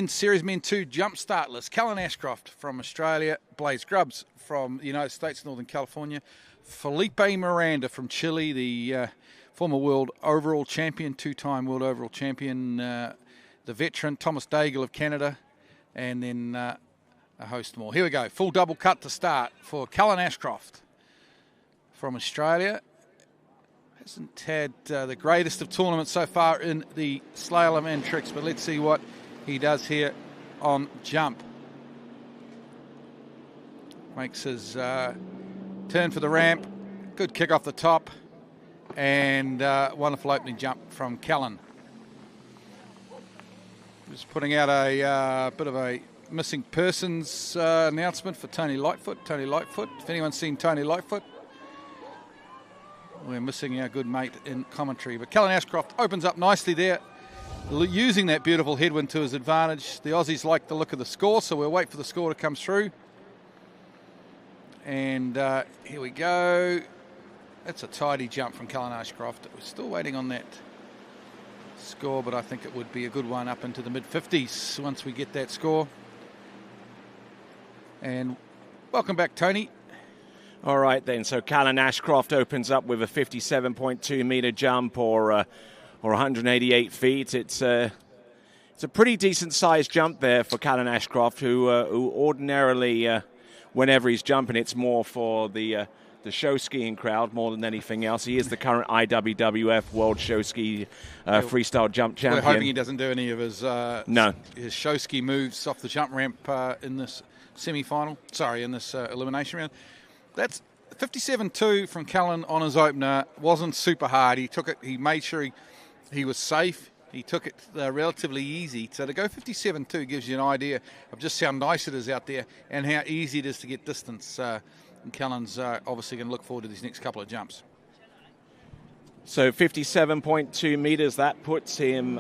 Series Men 2 jump start list. Callan Ashcroft from Australia, Blaze Grubbs from the United States, Northern California, Felipe Miranda from Chile, the former world overall champion, two-time world overall champion, the veteran Thomas Daigle of Canada, and then a host more. Here we go. Full double cut to start for Callan Ashcroft from Australia. Hasn't had the greatest of tournaments so far in the slalom and tricks, but let's see what he does here on jump. Makes his turn for the ramp. Good kick off the top. And wonderful opening jump from Callan. Just putting out a bit of a missing persons announcement for Tony Lightfoot. Tony Lightfoot. If anyone's seen Tony Lightfoot, we're missing our good mate in commentary. But Callan Ashcroft opens up nicely there, using that beautiful headwind to his advantage. The Aussies like the look of the score, so we'll wait for the score to come through. And here we go. That's a tidy jump from Callan Ashcroft. We're still waiting on that score, but I think it would be a good one up into the mid-50s once we get that score. And welcome back, Tony. All right, then. So Callan Ashcroft opens up with a 57.2 metre jump or 188 feet. It's a pretty decent-sized jump there for Callan Ashcroft, who ordinarily, whenever he's jumping, it's more for the show skiing crowd more than anything else. He is the current IWWF World Show Ski Freestyle Jump Champion. We're hoping he doesn't do any of his his show ski moves off the jump ramp in this semi-final. Sorry, in this elimination round. That's 57.2 from Callan on his opener. Wasn't super hard. He took it. He made sure he was safe. He took it relatively easy. So to go 57.2 gives you an idea of just how nice it is out there and how easy it is to get distance. And Callan's obviously going to look forward to these next couple of jumps. So 57.2 metres, that puts him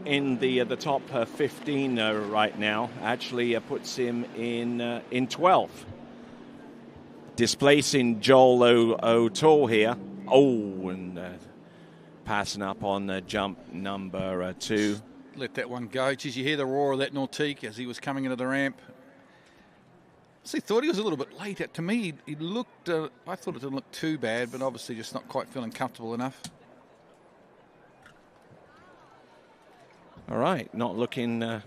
in the top 15 right now. Actually puts him in 12th. Displacing Joel O'Toole here. Oh, and passing up on jump number 2. Let that one go. Geez, you hear the roar of that Nautique as he was coming into the ramp. So he thought he was a little bit late. To me, he looked, I thought it didn't look too bad, but obviously just not quite feeling comfortable enough. All right, not looking, not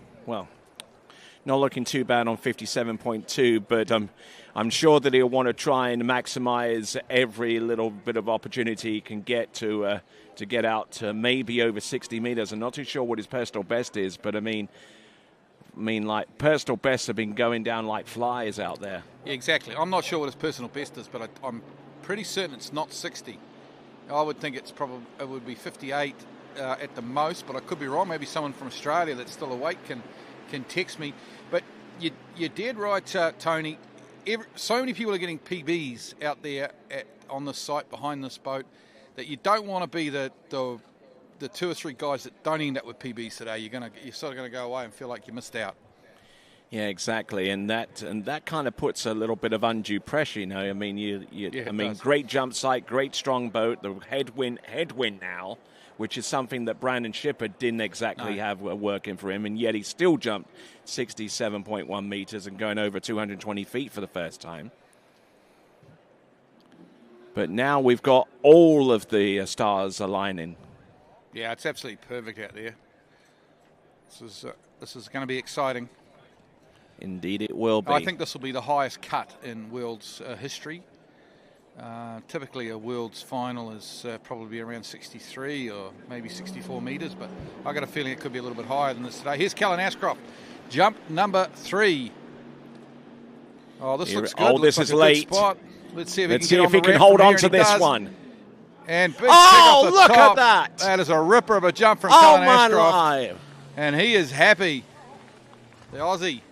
looking too bad on 57.2, but I'm sure that he'll want to try and maximize every little bit of opportunity he can get to get out to maybe over 60 meters. I'm not too sure what his personal best is, but I mean, like, personal bests have been going down like flies out there. Yeah, exactly. I'm not sure what his personal best is, but I'm pretty certain it's not 60. I would think it would be 58 at the most, but I could be wrong. Maybe someone from Australia that's still awake can text me. But you're dead right, Tony. So many people are getting PBs out there on the site behind this boat that you don't want to be the 2 or 3 guys that don't end up with PBs today. You're sort of going to go away and feel like you missed out. Yeah, exactly, and that kind of puts a little bit of undue pressure. You know, I mean, great jump site, great strong boat. The headwind now, which is something that Brandon Shipper didn't exactly have working for him, and yet he still jumped 67.1 meters and going over 220 feet for the first time. But now we've got all of the stars aligning. Yeah, it's absolutely perfect out there. This is going to be exciting. Indeed it will be. I think this will be the highest cut in Worlds history. Typically a Worlds final is probably around 63 or maybe 64 metres, but I've got a feeling it could be a little bit higher than this today. Here's Callan Ashcroft, jump number 3. Oh, this looks good. This is late. Spot. Let's see if he can hold on to this one. And big kick off the look top. at that. That is a ripper of a jump from Callan Ashcroft. Live. And he is happy. The Aussie.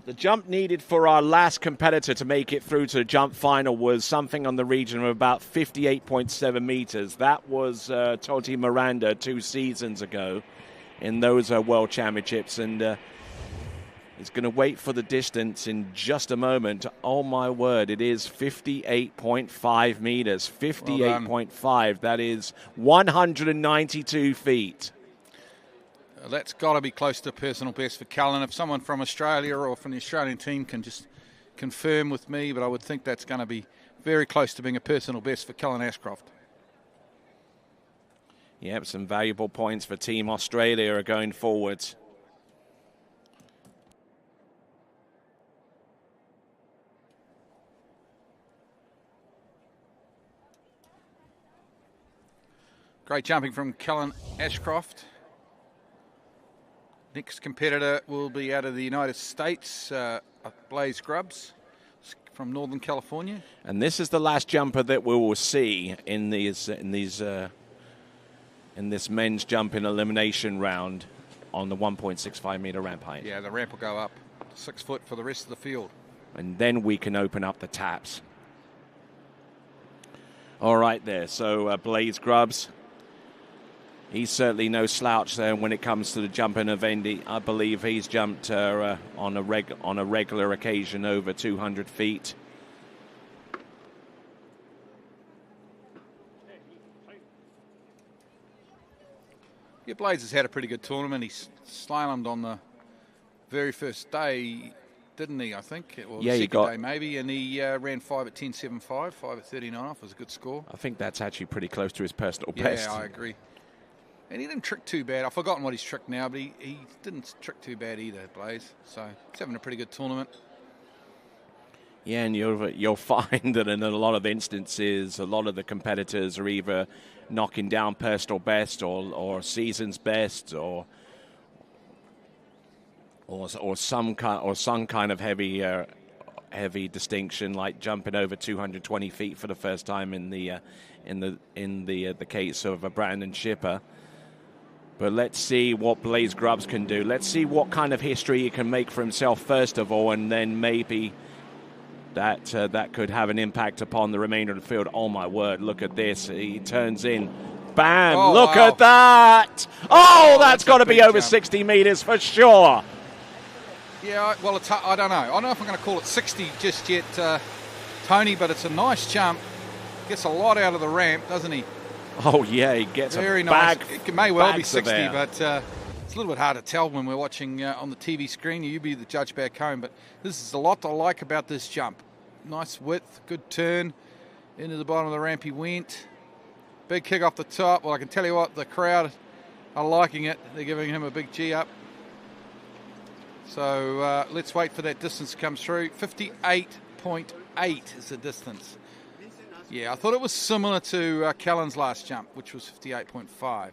The jump needed for our last competitor to make it through to the jump final was something on the region of about 58.7 meters. That was Toti Miranda 2 seasons ago in those World Championships. And He's going to wait for the distance in just a moment. Oh, my word. It is 58.5 meters. 58.5. That is 192 feet. That's got to be close to personal best for Cullen. If someone from Australia or from the Australian team can just confirm with me, but I would think that's going to be very close to being a personal best for Cullen Ashcroft. Yep, some valuable points for Team Australia are going forwards. Great jumping from Cullen Ashcroft. Next competitor will be out of the United States, Blaze Grubbs from Northern California. And this is the last jumper that we will see in this men's jump in elimination round on the 1.65 meter ramp height. Yeah, the ramp will go up 6 foot for the rest of the field. And then we can open up the taps. All right there, so Blaze Grubbs. He's certainly no slouch there when it comes to the jumping event. I believe he's jumped on a regular occasion over 200 feet. Yeah, Blaze has had a pretty good tournament. He slalomed on the very first day, didn't he, I think? Or Yeah, the he second got... day maybe, and he ran 5 at 10.75, 5 at 39 off. Was a good score. I think that's actually pretty close to his personal best. Yeah, I agree. And he didn't trick too bad. I've forgotten what he's tricked now, but he didn't trick too bad either, Blaze. So he's having a pretty good tournament. Yeah, and you'll find that in a lot of instances, a lot of the competitors are either knocking down personal best or season's best or some kind of heavy distinction, like jumping over 220 feet for the first time in the case of Brandon Shipper. But let's see what Blaze Grubbs can do. Let's see what kind of history he can make for himself first of all, and then maybe that could have an impact upon the remainder of the field. Oh my word! Look at this. He turns in. Bam! Oh, look wow. at that! Oh, that's got to be over jump. 60 meters for sure. Yeah, well, I don't know. I don't know if I'm going to call it 60 just yet, Tony, but it's a nice jump. Gets a lot out of the ramp, doesn't he? Oh yeah, he gets very a nice. bag. It may well be bags of 60, air. but it's a little bit hard to tell when we're watching on the TV screen. You be the judge back home, but this is a lot I like about this jump. Nice width, good turn into the bottom of the ramp. He went. Big kick off the top. Well, I can tell you what, the crowd are liking it. They're giving him a big G up. So let's wait for that distance to come through. 58.8 is the distance. Yeah, I thought it was similar to Callan's last jump, which was 58.5.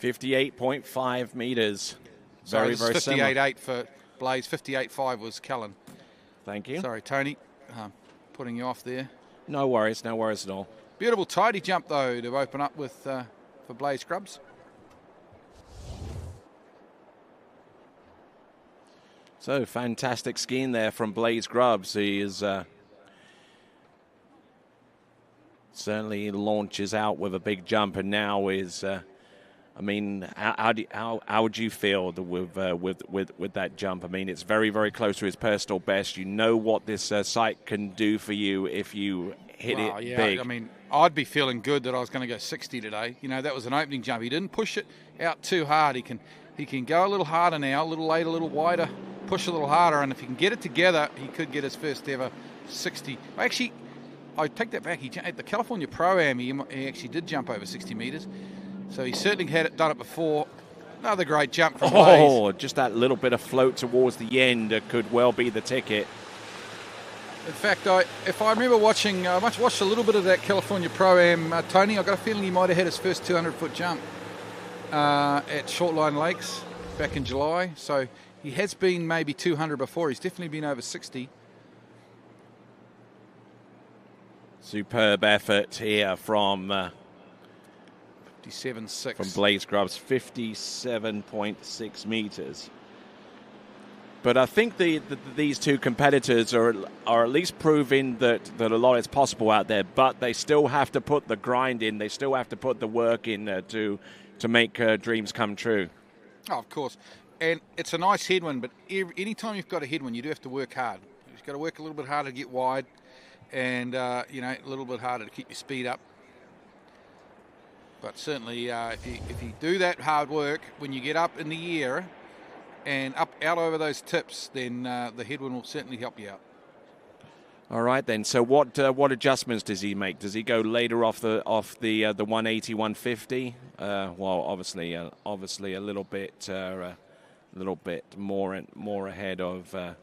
58.5 meters. Sorry, Very, this is very 58.8 for Blaze. 58.5 was Callan. Thank you. Sorry, Tony, putting you off there. No worries at all. Beautiful tidy jump, though, to open up with for Blaze Grubbs. So, fantastic skiing there from Blaze Grubbs. He is certainly launches out with a big jump, and now is. I mean, how would you feel with that jump? I mean, it's very, very close to his personal best. You know what this site can do for you if you hit it big. I mean, I'd be feeling good that I was going to go 60 today. You know, that was an opening jump. He didn't push it out too hard. He can go a little harder now, a little later, a little wider, push a little harder, and if he can get it together, he could get his first ever 60. Actually, I take that back. At the California Pro-Am, he actually did jump over 60 meters. So he certainly done it before. Another great jump from Blaze. Oh, just that little bit of float towards the end could well be the ticket. In fact, if I remember watching, I watched a little bit of that California Pro-Am, Tony. I got a feeling he might have had his first 200-foot jump at Shortline Lakes back in July. So he has been maybe 200 before. He's definitely been over 60. Superb effort here from 57.6. From Blaze Grubbs, 57.6 meters. But I think these two competitors are at least proving that a lot is possible out there, but they still have to put the grind in. They still have to put the work in to make dreams come true. Oh, of course. And it's a nice headwind, but anytime you've got a headwind, you do have to work hard. You've got to work a little bit harder to get wide, and a little bit harder to keep your speed up. But certainly, if you do that hard work, when you get up in the air and out over those tips, then the headwind will certainly help you out. All right then. So what adjustments does he make? Does he go later off the 180, 150? Well, obviously a little bit more ahead of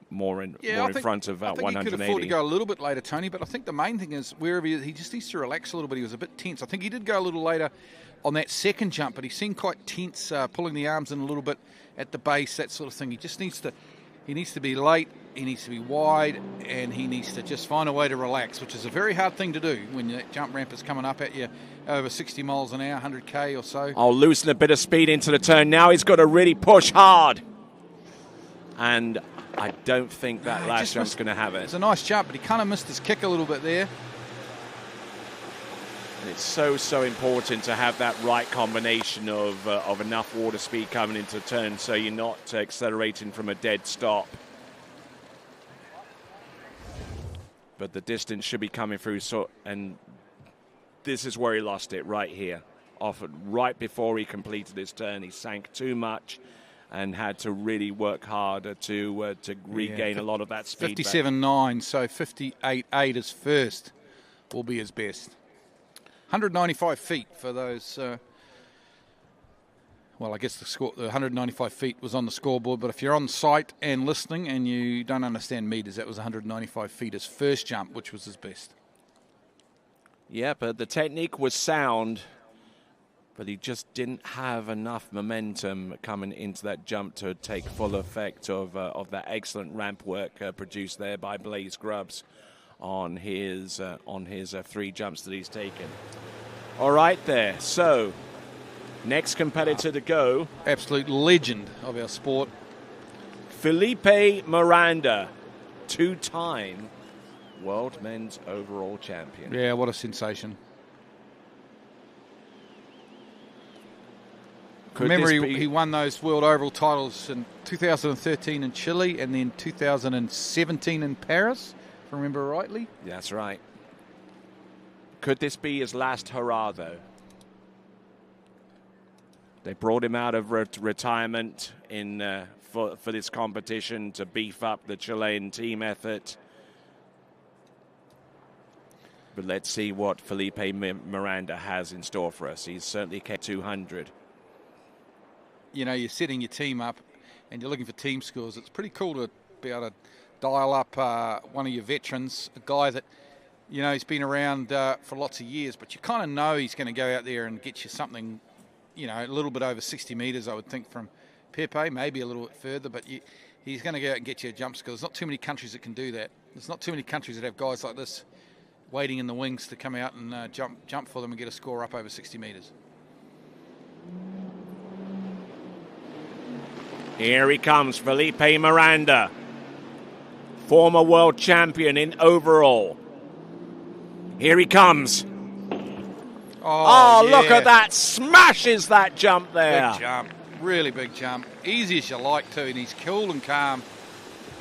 more in front of 180. He could afford to go a little bit later, Tony. But I think the main thing is wherever he just needs to relax a little bit. He was a bit tense. I think he did go a little later on that second jump, but he seemed quite tense, pulling the arms in a little bit at the base, that sort of thing. He just needs to. He needs to be late, he needs to be wide, and he needs to just find a way to relax, which is a very hard thing to do when that jump ramp is coming up at you over 60 miles an hour, 100k or so. I'll loosen a bit of speed into the turn. Now he's got to really push hard. And I don't think that last jump's going to have it. It's a nice jump, but he kind of missed his kick a little bit there. And it's so important to have that right combination of enough water speed coming into the turn so you're not accelerating from a dead stop. But the distance should be coming through, and this is where he lost it, right here. Right before he completed his turn, he sank too much and had to really work harder to regain a lot of that speed. 57.9, so 58.8 is first, will be his best. 195 feet for those. Well, I guess the 195 feet was on the scoreboard, but if you're on site and listening and you don't understand meters, that was 195 feet his first jump, which was his best. Yeah, but the technique was sound, but he just didn't have enough momentum coming into that jump to take full effect of that excellent ramp work produced there by Blaze Grubbs on his 3 jumps that he's taken. All right there. So next competitor to go. Absolute legend of our sport. Felipe Miranda, 2-time world men's overall champion. Yeah, what a sensation. Remember, he won those world overall titles in 2013 in Chile and then 2017 in Paris, if I remember rightly. That's right. Could this be his last hurrah, though? They brought him out of retirement for this competition to beef up the Chilean team effort. But let's see what Felipe Miranda has in store for us. He's certainly kept 200. You know, you're setting your team up and you're looking for team scores. It's pretty cool to be able to dial up one of your veterans, a guy that, you know, he's been around for lots of years, but you kind of know he's going to go out there and get you something, you know, a little bit over 60 metres, I would think, from Pepe, maybe a little bit further, but he's going to go out and get you a jump score. There's not too many countries that can do that. There's not too many countries that have guys like this waiting in the wings to come out and jump for them and get a score up over 60 metres. Here he comes, Felipe Miranda, former world champion in overall. Here he comes. Oh, yeah. Look at that. Smashes that jump there. Big jump. Really big jump. Easy as you like to, and he's cool and calm.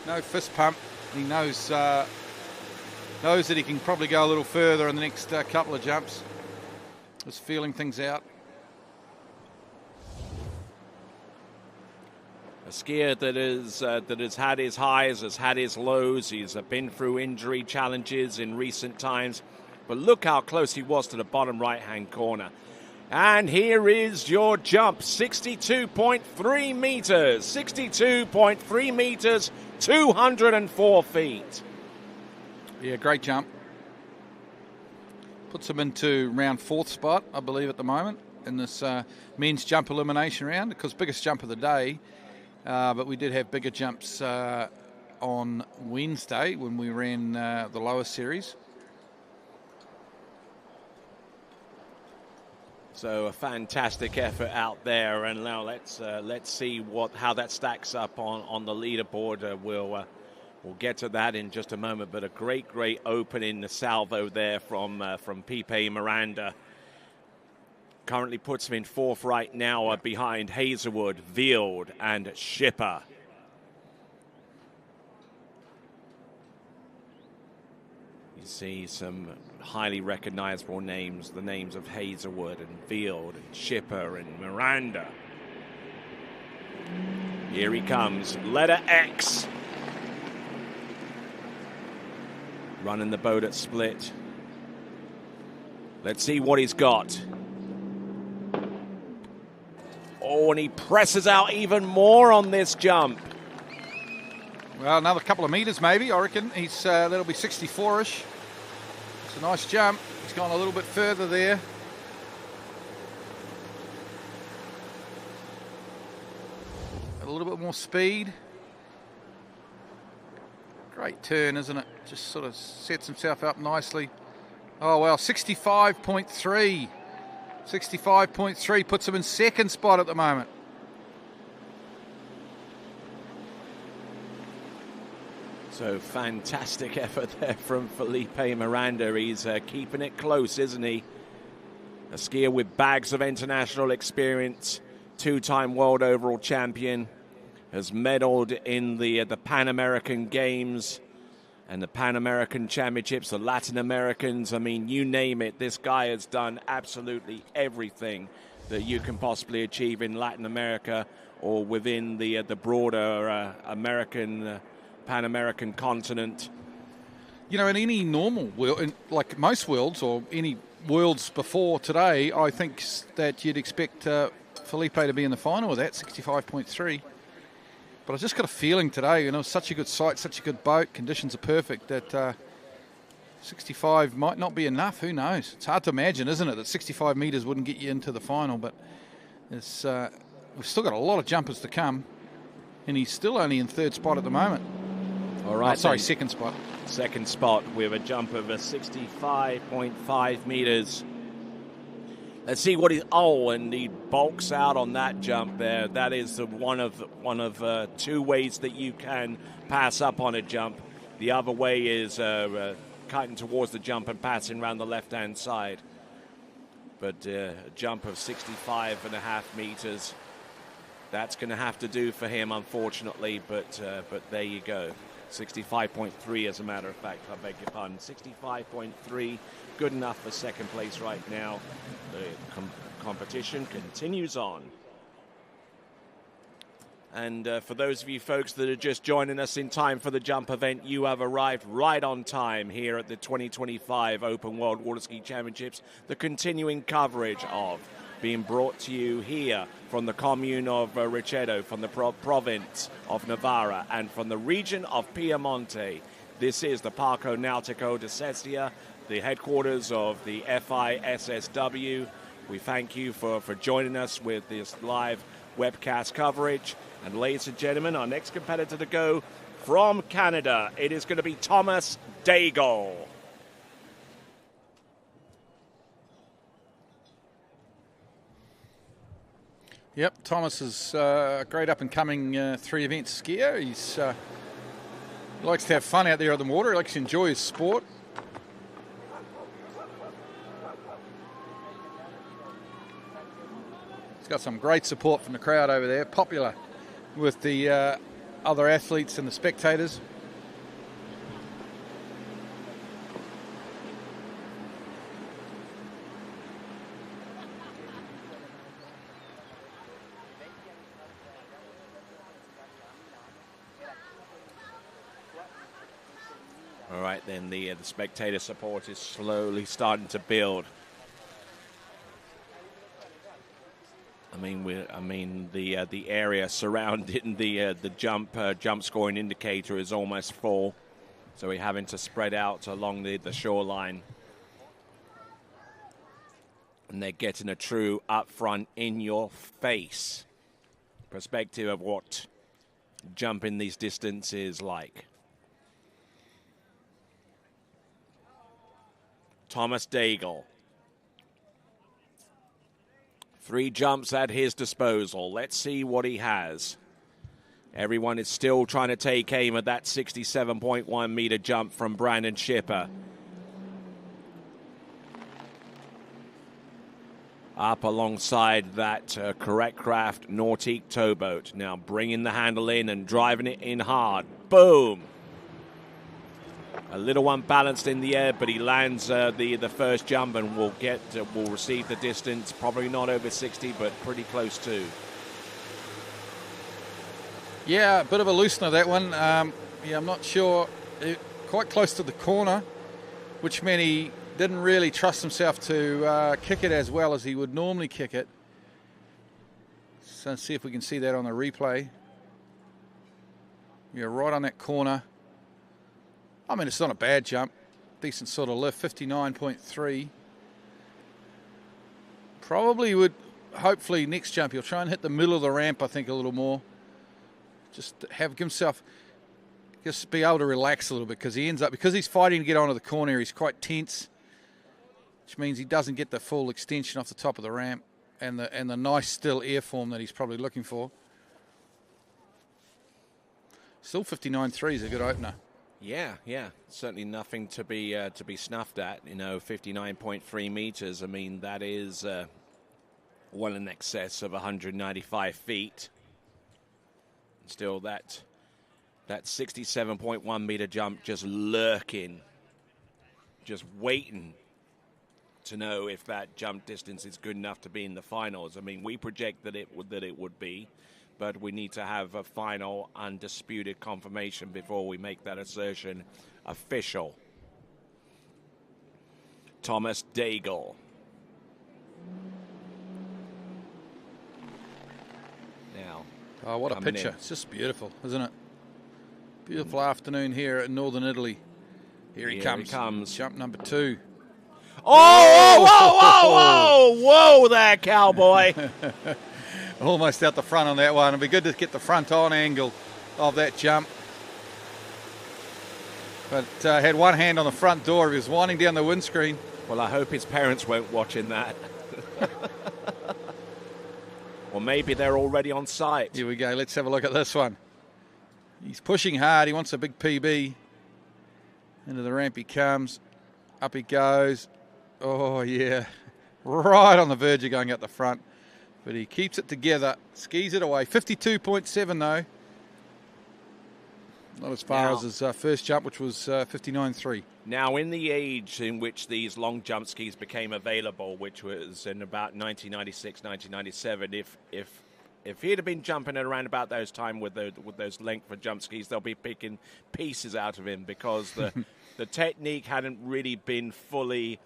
No fist pump. He knows that he can probably go a little further in the next couple of jumps. Just feeling things out. A skier that has had his highs, has had his lows. He's been through injury challenges in recent times. But look how close he was to the bottom right-hand corner. And here is your jump, 62.3 meters. 62.3 meters, 204 feet. Yeah, great jump. Puts him into round 4th spot, I believe, at the moment in this men's jump elimination round, because biggest jump of the day. But we did have bigger jumps on Wednesday when we ran the lower series. So a fantastic effort out there, and now let's see how that stacks up on the leaderboard. We'll get to that in just a moment. But a great opening salvo there from Felipe Miranda. currently puts him in fourth right now behind Hazelwood, Field, and Schipper. You see some highly recognizable names, the names of Hazelwood and Field and Schipper and Miranda. Here he comes, letter X. Running the boat at split. Let's see what he's got. Oh, and he presses out even more on this jump. Well, another couple of meters maybe, I reckon. That'll be 64-ish. It's a nice jump. He's gone a little bit further there. A little bit more speed. Great turn, isn't it? Just sort of sets himself up nicely. Oh, well, 65.3. 65.3 puts him in second spot at the moment. So fantastic effort there from Felipe Miranda. He's keeping it close, isn't he? A skier with bags of international experience, two-time world overall champion, has medaled in the Pan American Games and the Pan American Championships, the Latin Americans. I mean, you name it, this guy has done absolutely everything that you can possibly achieve in Latin America or within the broader American, Pan American continent. You know, in any normal world, like most worlds or any worlds before today, I think that you'd expect Felipe to be in the final with that, 65.3. But I just got a feeling today, you know, such a good site, such a good boat, conditions are perfect, that 65 might not be enough. Who knows? It's hard to imagine, isn't it, that 65 metres wouldn't get you into the final. But it's, we've still got a lot of jumpers to come, and he's still only in third spot at the moment. All right. Second spot. Second spot with a jump of 65.5 metres. Let's see what and he bulks out on that jump there. That is one of two ways that you can pass up on a jump. The other way is cutting towards the jump and passing around the left-hand side. But a jump of 65.5 meters, that's going to have to do for him, unfortunately. But there you go. 65.3, as a matter of fact, I beg your pardon. 65.3, good enough for second place right now. The competition continues on. And for those of you folks that are just joining us in time for the jump event, you have arrived right on time here at the 2025 Open World Water Ski Championships, the continuing coverage of being brought to you here from the commune of Richedo, from the province of Navarra, and from the region of Piemonte. This is the Parco Nautico de Cestia, the headquarters of the FISSW. We thank you for joining us with this live webcast coverage. And ladies and gentlemen, our next competitor to go from Canada, it is going to be Thomas Daigle. Yep, Thomas is a great up-and-coming three events skier. He likes to have fun out there on the water. He likes to enjoy his sport. He's got some great support from the crowd over there. Popular with the other athletes and the spectators. All right, then the spectator support is slowly starting to build. The area surrounding the jump scoring indicator is almost full, so we're having to spread out along the shoreline, and they're getting a true upfront, in your face perspective of what jumping these distances like. Thomas Daigle. 3 jumps at his disposal. Let's see what he has. Everyone is still trying to take aim at that 67.1 meter jump from Brandon Schipper. up alongside that Correct Craft Nautique towboat. Now bringing the handle in and driving it in hard. Boom! A little unbalanced in the air, but he lands the first jump and will receive the distance. Probably not over 60, but pretty close to. Yeah, a bit of a loosener, that one. Yeah, I'm not sure. Quite close to the corner, which meant he didn't really trust himself to kick it as well as he would normally kick it. So let's see if we can see that on the replay. Yeah, right on that corner. I mean, it's not a bad jump. Decent sort of lift, 59.3. Probably would, hopefully next jump, he'll try and hit the middle of the ramp, I think, a little more. Just have himself, just be able to relax a little bit, because he ends up, because he's fighting to get onto the corner, he's quite tense, which means he doesn't get the full extension off the top of the ramp and the nice still airform that he's probably looking for. Still 59.3 is a good opener. Yeah, certainly nothing to be snuffed at. 59.3 meters. I mean, that is well in excess of 195 feet. Still, that 67.1 meter jump just lurking, just waiting to know if that jump distance is good enough to be in the finals. I mean, we project that it would be, but we need to have a final undisputed confirmation before we make that assertion official. Thomas Daigle. Now, oh, what a picture. It's just beautiful, isn't it? Beautiful afternoon here in northern Italy. Here he comes. Jump number 2. Oh, whoa there, cowboy. Almost out the front on that one. It'd be good to get the front on angle of that jump. But had one hand on the front door. He was winding down the windscreen. Well, I hope his parents weren't watching that. Or maybe they're already on site. Here we go. Let's have a look at this one. He's pushing hard. He wants a big PB. Into the ramp he comes. Up he goes. Oh, yeah. Right on the verge of going up the front. But he keeps it together, skis it away. 52.7 though. Not as far as his first jump, which was 59.3. Now, in the age in which these long jump skis became available, which was in about 1996, 1997, if he'd have been jumping at around about those time with those length for jump skis, they'll be picking pieces out of him, because the technique hadn't really been fully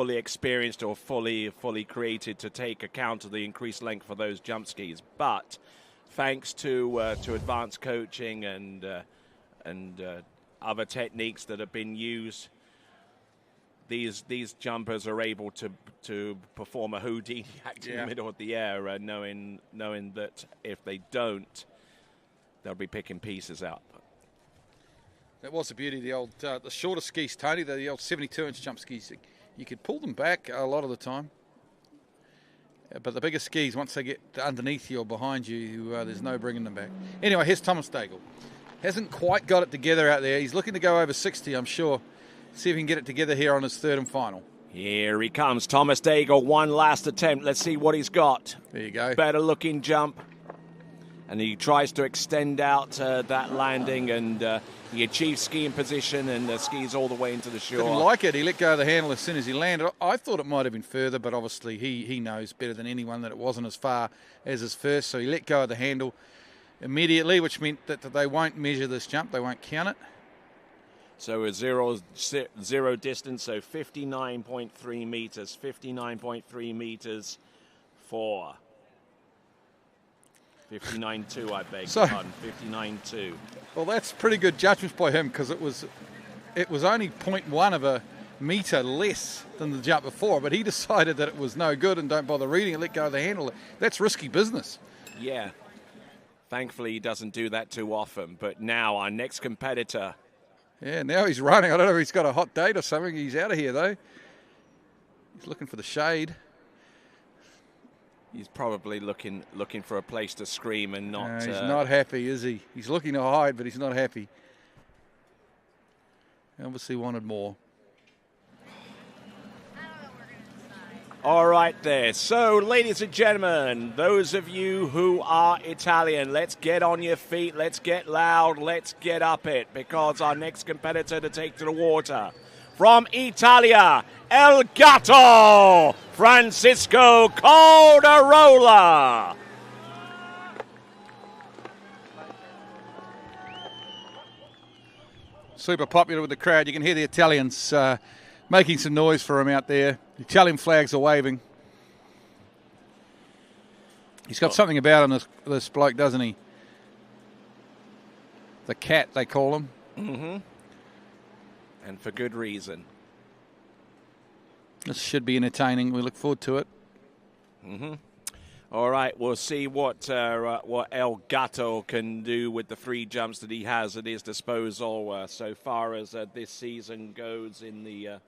experienced or fully created to take account of the increased length for those jump skis. But thanks to advanced coaching and other techniques that have been used, these jumpers are able to perform a Houdini act in the middle of the air, knowing that if they don't, they'll be picking pieces up. That was the beauty of the old, the shorter skis, Tony, the old 72-inch jump skis. You could pull them back a lot of the time. But the bigger skis, once they get underneath you or behind you, there's no bringing them back. Anyway, here's Thomas Daigle. Hasn't quite got it together out there. He's looking to go over 60, I'm sure. See if he can get it together here on his third and final. Here he comes, Thomas Daigle. One last attempt. Let's see what he's got. There you go. Better looking jump. And he tries to extend out that landing, and he achieves skiing position and skis all the way into the shore. Didn't like it. He let go of the handle as soon as he landed. I thought it might have been further, but obviously he knows better than anyone that it wasn't as far as his first. So he let go of the handle immediately, which meant that they won't measure this jump. They won't count it. So a zero distance, so 59.3 meters. 59.3 meters for 59.2, I beg your pardon. 59.2. Well, that's pretty good judgment by him, because it was only 0.1 of a metre less than the jump before, but he decided that it was no good and don't bother reading it, let go of the handle. That's risky business. Yeah. Thankfully, he doesn't do that too often. But now our next competitor. Yeah, now he's running. I don't know if he's got a hot date or something. He's out of here, though. He's looking for the shade. He's probably looking for a place to scream and not... he's not happy, is he? He's looking to hide, but he's not happy. He obviously wanted more. All right there. So, ladies and gentlemen, those of you who are Italian, let's get on your feet, let's get loud, let's get up it, because our next competitor to take to the water, from Italia, El Gatto, Francisco Calderola. Super popular with the crowd. You can hear the Italians making some noise for him out there. The Italian flags are waving. He's got something about him, this bloke, doesn't he? The cat, they call him. Mm-hmm. And for good reason. This should be entertaining. We look forward to it. Mm-hmm. All right, we'll see what El Gatto can do with the 3 jumps that he has at his disposal so far as this season goes in the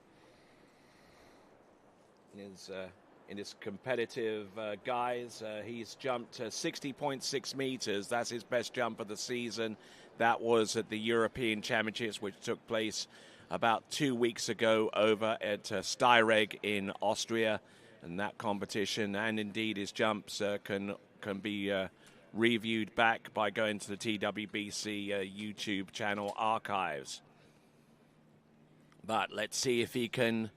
in his competitive guys. He's jumped 60.6 meters. That's his best jump of the season. That was at the European Championships, which took place about 2 weeks ago over at Styreg in Austria. And that competition, and indeed his jumps, can be reviewed back by going to the TWBC YouTube channel archives. But let's see if he can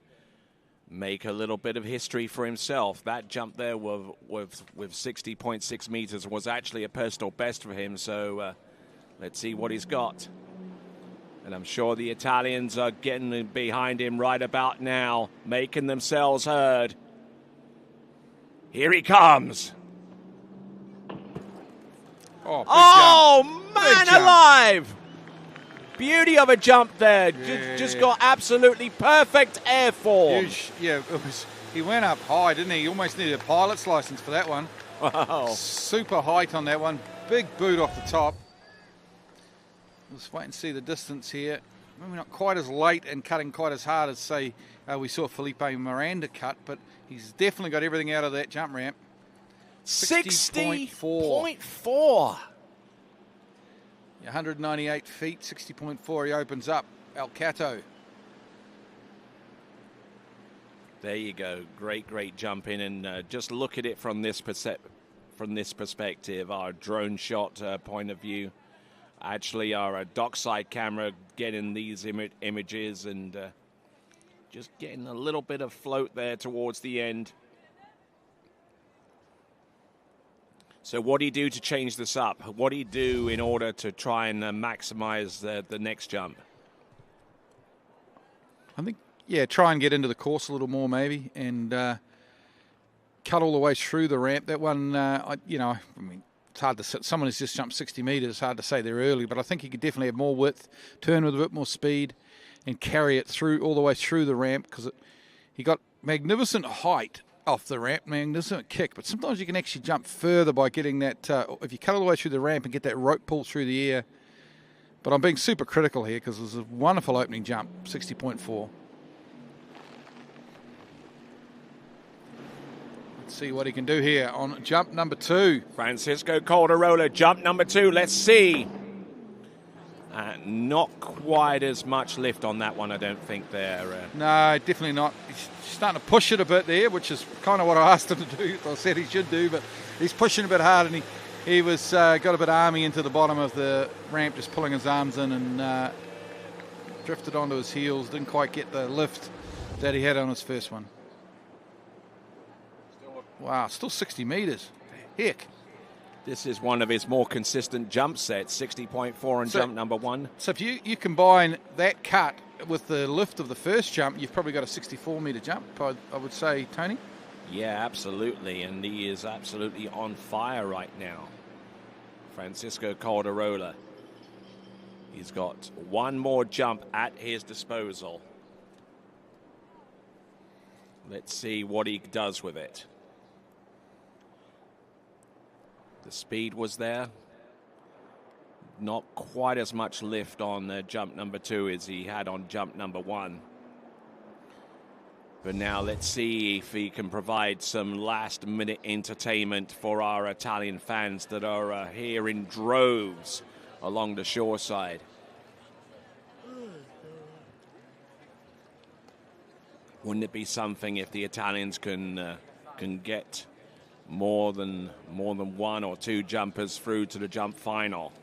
make a little bit of history for himself. That jump there with 60.6 meters was actually a personal best for him, so let's see what he's got. And I'm sure the Italians are getting behind him right about now, making themselves heard. Here he comes. Oh, man alive! Beauty of a jump there. Just got absolutely perfect airform. Huge. Yeah, he went up high, didn't he? He almost needed a pilot's license for that one. Wow. Super height on that one. Big boot off the top. Let's wait and see the distance here. Maybe not quite as late and cutting quite as hard as, say, we saw Felipe Miranda cut, but he's definitely got everything out of that jump ramp. 60.4. 198 feet, 60.4. He opens up. El Gatto. There you go. Great jump in, and just look at it from this perspective, our drone shot point of view. Actually, our dockside camera getting these images and just getting a little bit of float there towards the end. So what do you do to change this up? What do you do in order to try and maximize the next jump? I think, try and get into the course a little more maybe, and cut all the way through the ramp. That one, I mean, it's hard to say. Someone who's just jumped 60 metres, it's hard to say they're early, but I think he could definitely have more width, turn with a bit more speed, and carry it through all the way through the ramp, because he got magnificent height off the ramp, magnificent kick. But sometimes you can actually jump further by getting that, if you cut all the way through the ramp and get that rope pull through the air. But I'm being super critical here because it was a wonderful opening jump, 60.4. Let's see what he can do here on jump number 2. Francisco Calderola, jump number 2. Let's see. Not quite as much lift on that one, I don't think there. No, definitely not. He's starting to push it a bit there, which is kind of what I asked him to do. I said he should do, but he's pushing a bit hard, and he was got a bit army into the bottom of the ramp, just pulling his arms in, and drifted onto his heels. Didn't quite get the lift that he had on his first one. Wow, still 60 metres. Heck. This is one of his more consistent jump sets, 60.4 on jump number 1. So if you combine that cut with the lift of the first jump, you've probably got a 64-metre jump, I would say, Tony. Yeah, absolutely, and he is absolutely on fire right now. Francisco Calderola. He's got one more jump at his disposal. Let's see what he does with it. The speed was there. Not quite as much lift on jump number 2 as he had on jump number 1. But now let's see if he can provide some last-minute entertainment for our Italian fans that are here in droves along the shoreside. Wouldn't it be something if the Italians can get more than one or two jumpers through to the jump final?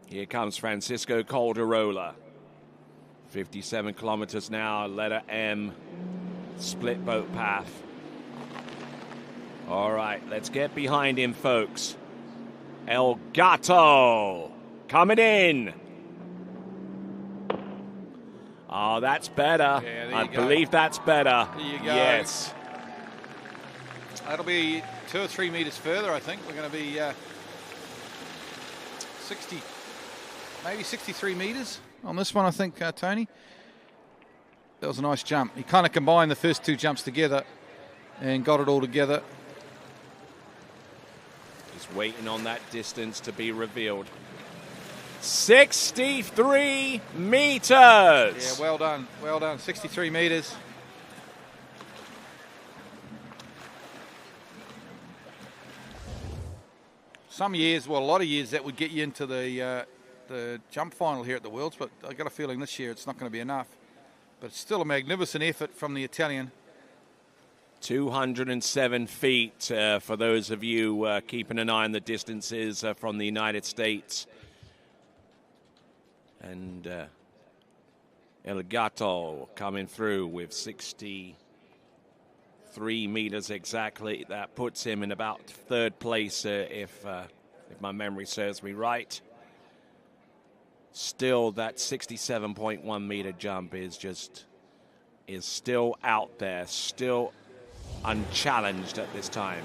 Here comes Francisco Calderola. 57 kilometers now, letter M, split boat path. All right, let's get behind him, folks. El Gato coming in. Oh, that's better. Yeah, I believe that's better. There you go. Yes. That'll be 2 or 3 meters further, I think. We're going to be 60, maybe 63 meters on this one, I think, Tony. That was a nice jump. He kind of combined the first 2 jumps together and got it all together. He's waiting on that distance to be revealed. 63 meters. Yeah, well done. Well done. 63 meters. Some years, well, a lot of years, that would get you into the jump final here at the Worlds, but I got a feeling this year it's not going to be enough. But it's still a magnificent effort from the Italian. 207 feet for those of you keeping an eye on the distances from the United States. And El Gato coming through with 63 meters exactly. That puts him in about 3rd place if my memory serves me right. Still, that 67.1 meter jump is still out there, still unchallenged at this time.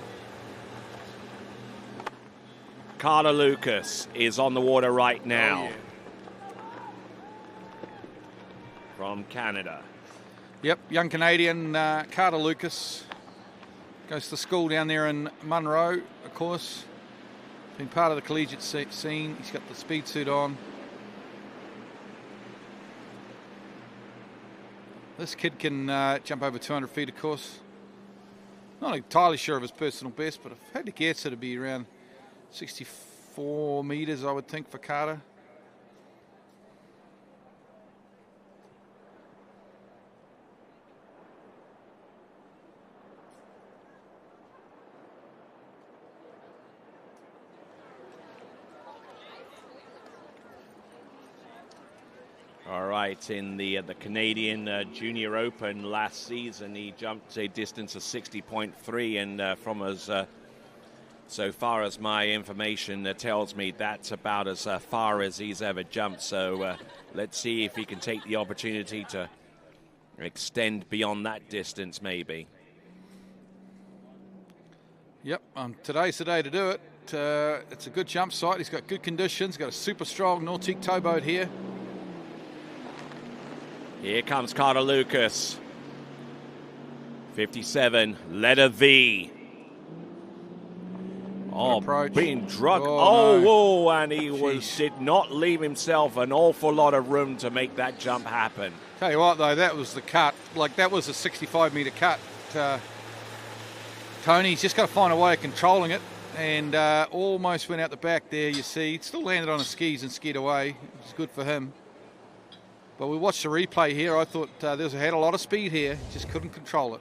Carter Lucas is on the water right now. Oh, yeah. From Canada. Yep, young Canadian Carter Lucas goes to school down there in Munro, of course. Been part of the collegiate scene. He's got the speed suit on. This kid can jump over 200 feet, of course. Not entirely sure of his personal best, but if I had to guess, it'd be around 64 meters, I would think, for Carter. All right, in the Canadian Junior Open last season, he jumped a distance of 60.3, and from so far as my information tells me, that's about as far as he's ever jumped. So let's see if he can take the opportunity to extend beyond that distance, maybe. Yep, today's the day to do it. It's a good jump site. He's got good conditions. Got a super strong Nautique towboat here. Here comes Carter Lucas. 57, letter V. Oh, being drugged. No. And he did not leave himself an awful lot of room to make that jump happen. Tell you what, though, that was the cut. Like, that was a 65-meter cut. Tony's just got to find a way of controlling it, and almost went out the back there, you see. Still landed on his skis and skied away. It was good for him. But we watched the replay here. I thought had a lot of speed here. Just couldn't control it.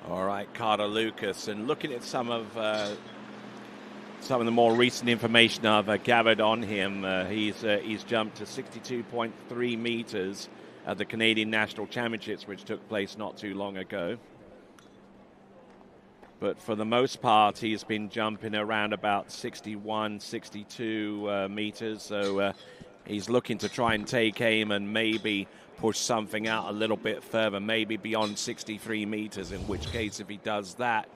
All right, Carter Lucas, and looking at some of the more recent information I've gathered on him, he's jumped to 62.3 meters at the Canadian National Championships, which took place not too long ago. But for the most part, he's been jumping around about 61, 62 meters. So he's looking to try and take aim and maybe push something out a little bit further, maybe beyond 63 meters, in which case, if he does that,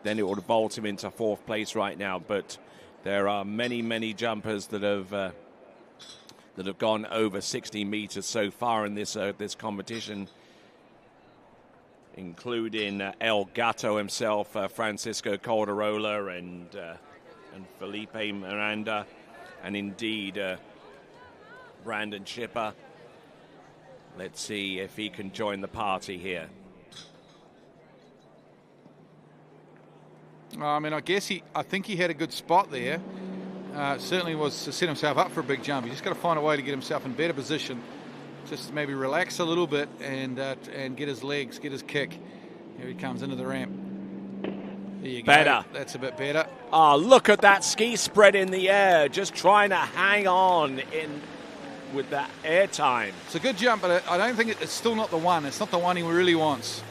then it would vault him into 4th place right now. But there are many, many jumpers that have gone over 60 meters so far in this competition, including El Gato himself, Francisco Calderola, and Felipe Miranda, and indeed Brandon Schipper. Let's see if he can join the party here. I mean, I think he had a good spot there. Certainly was to set himself up for a big jump. He's just got to find a way to get himself in better position. Just maybe relax a little bit and get his legs, get his kick. Here he comes into the ramp. There you go. Better. That's a bit better. Oh, look at that ski spread in the air, just trying to hang on in with that air time. It's a good jump, but I don't think it's still not the one. It's not the one he really wants.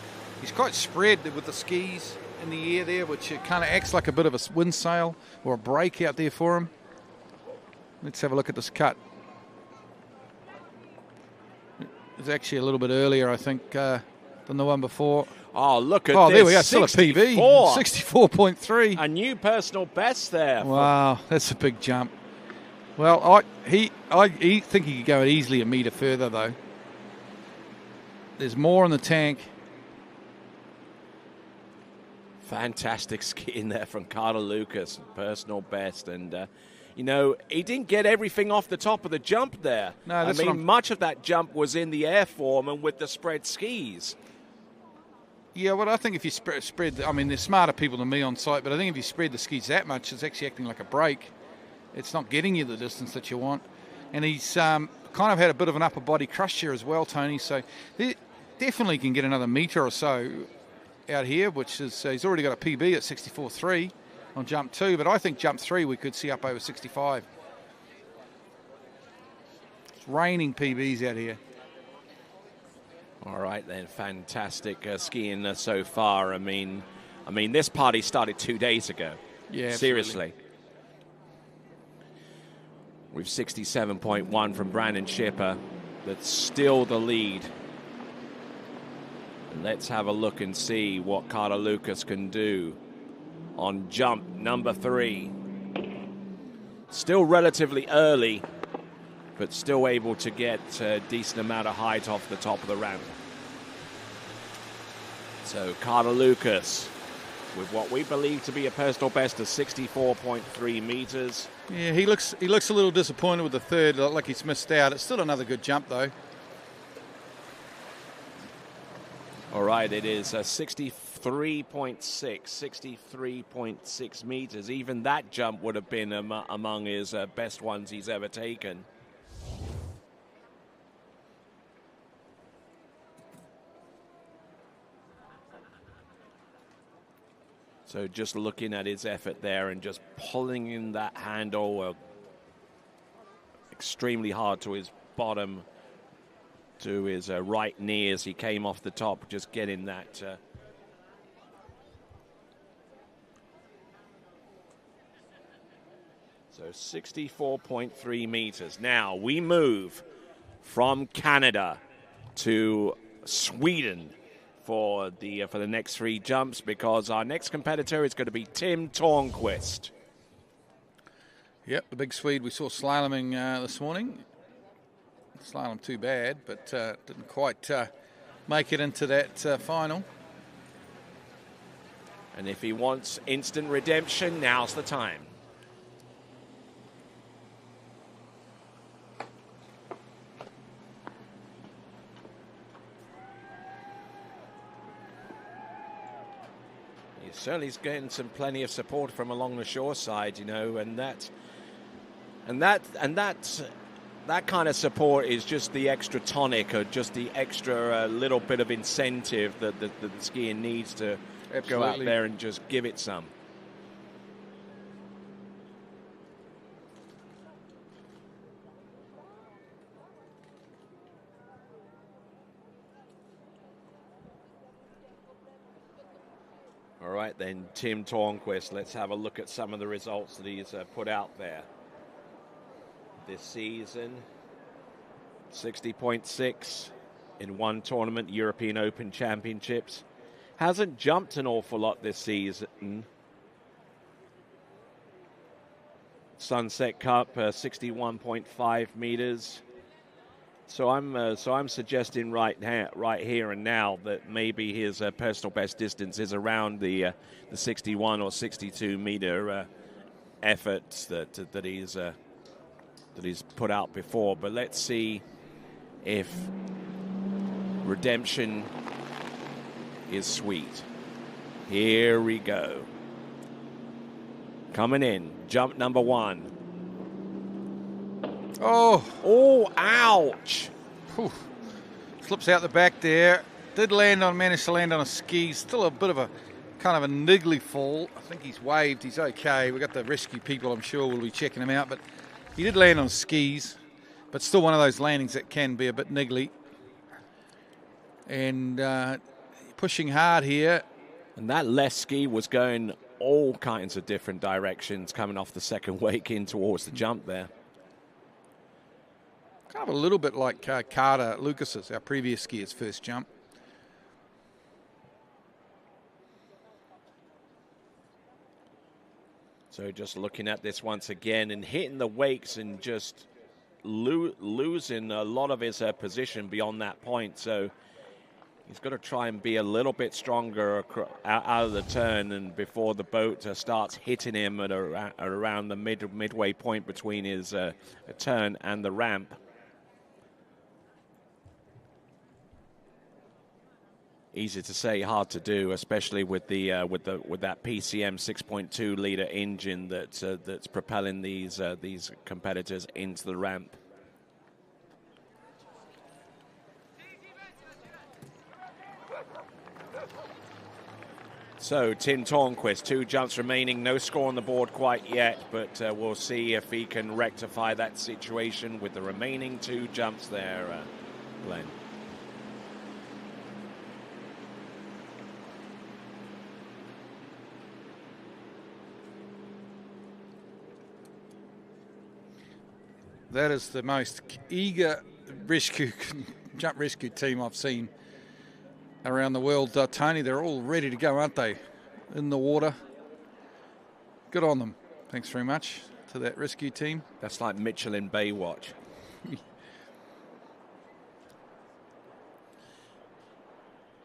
He's quite spread with the skis in the air there, which kind of acts like a bit of a wind sail or a break out there for him. Let's have a look at this cut. It's actually a little bit earlier, I think, than the one before. Oh, look at this. Oh, there we go. 64. Still a PB. 64.3. A new personal best there. Wow, that's a big jump. Well, I think he could go easily a metre further, though. There's more in the tank. Fantastic skiing there from Carter Lucas, personal best. And, he didn't get everything off the top of the jump there. No, that's much of that jump was in the air form and with the spread skis. Yeah, well, I think if you spread, I mean, there's smarter people than me on site, but I think if you spread the skis that much, it's actually acting like a brake. It's not getting you the distance that you want. And he's kind of had a bit of an upper body crush here as well, Tony, so he definitely can get another metre or so out here, which is he's already got a PB at 64.3 on jump 2, but I think jump 3 we could see up over 65. It's raining PBs out here. All right, then, fantastic skiing so far. I mean, this party started 2 days ago. Yeah, seriously. With 67.1 from Brandon Schipper, that's still the lead. Let's have a look and see what Carter Lucas can do on jump number 3. Still relatively early, but still able to get a decent amount of height off the top of the ramp. So Carter Lucas with what we believe to be a personal best of 64.3 meters. Yeah, he looks a little disappointed with the third, like he's missed out. It's still another good jump, though. All right, it is 63.6 meters. Even that jump would have been among his best ones he's ever taken. So just looking at his effort there and just pulling in that handle extremely hard to his bottom, to his right knee as he came off the top, just getting that. So 64.3 meters. Now we move from Canada to Sweden for the next 3 jumps, because our next competitor is going to be Tim Tornquist. Yep, the big Swede we saw slaloming this morning. Slalom too bad, but didn't quite make it into that final. And if he wants instant redemption, now's the time. Certainly he's getting plenty of support from along the shore side, and that kind of support is just the extra tonic, or just the extra little bit of incentive that the skier needs to go out there and just give it some. All right, then, Tim Tornquist. Let's have a look at some of the results that he's put out there this season. 60.6 in one tournament, European Open Championships. Hasn't jumped an awful lot this season. Sunset Cup, 61.5 meters. So I'm suggesting right here and now that maybe his personal best distance is around the 61 or 62 meter efforts that he's put out before. But let's see if redemption is sweet. Here we go. Coming in, jump number 1. Oh, ouch. Whew. Slips out the back there. Managed to land on a ski. Still a bit of a kind of a niggly fall. I think he's waved. He's okay. We've got the rescue people, I'm sure, will be checking him out. But he did land on skis. But still one of those landings that can be a bit niggly. And pushing hard here. And that left ski was going all kinds of different directions coming off the second wake in towards the jump there. Kind of a little bit like Carter Lucas's, our previous skier's first jump. So just looking at this once again and hitting the wakes and just losing a lot of his position beyond that point. So he's got to try and be a little bit stronger out of the turn and before the boat starts hitting him at around the midway point between his turn and the ramp. Easy to say, hard to do, especially with the with that PCM 6.2 liter engine that's propelling these competitors into the ramp. So Tim Tornquist, 2 jumps remaining, no score on the board quite yet, but we'll see if he can rectify that situation with the remaining 2 jumps there, Glenn. That is the most eager jump rescue team I've seen around the world. Tony, they're all ready to go, aren't they? In the water. Good on them. Thanks very much to that rescue team. That's like Michelin Baywatch.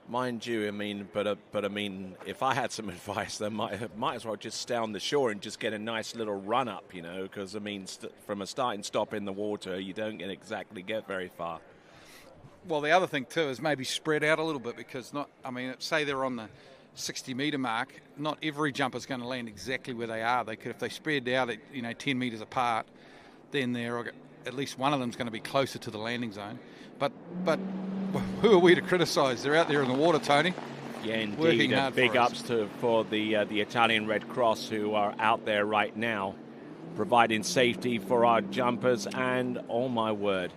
Mind you, I mean, but I mean, if I had some advice, then might as well just stay on the shore and just get a nice little run up, you know, because I mean, from a start and stop in the water, you don't exactly get very far. Well, the other thing too is maybe spread out a little bit because say they're on the 60-meter mark, not every jumper's going to land exactly where they are. They could, if they spread out at 10 meters apart, then they're at least one of them's going to be closer to the landing zone. But who are we to criticise? They're out there in the water, Tony. Yeah, indeed. Big ups for the Italian Red Cross who are out there right now providing safety for our jumpers. And, oh my word,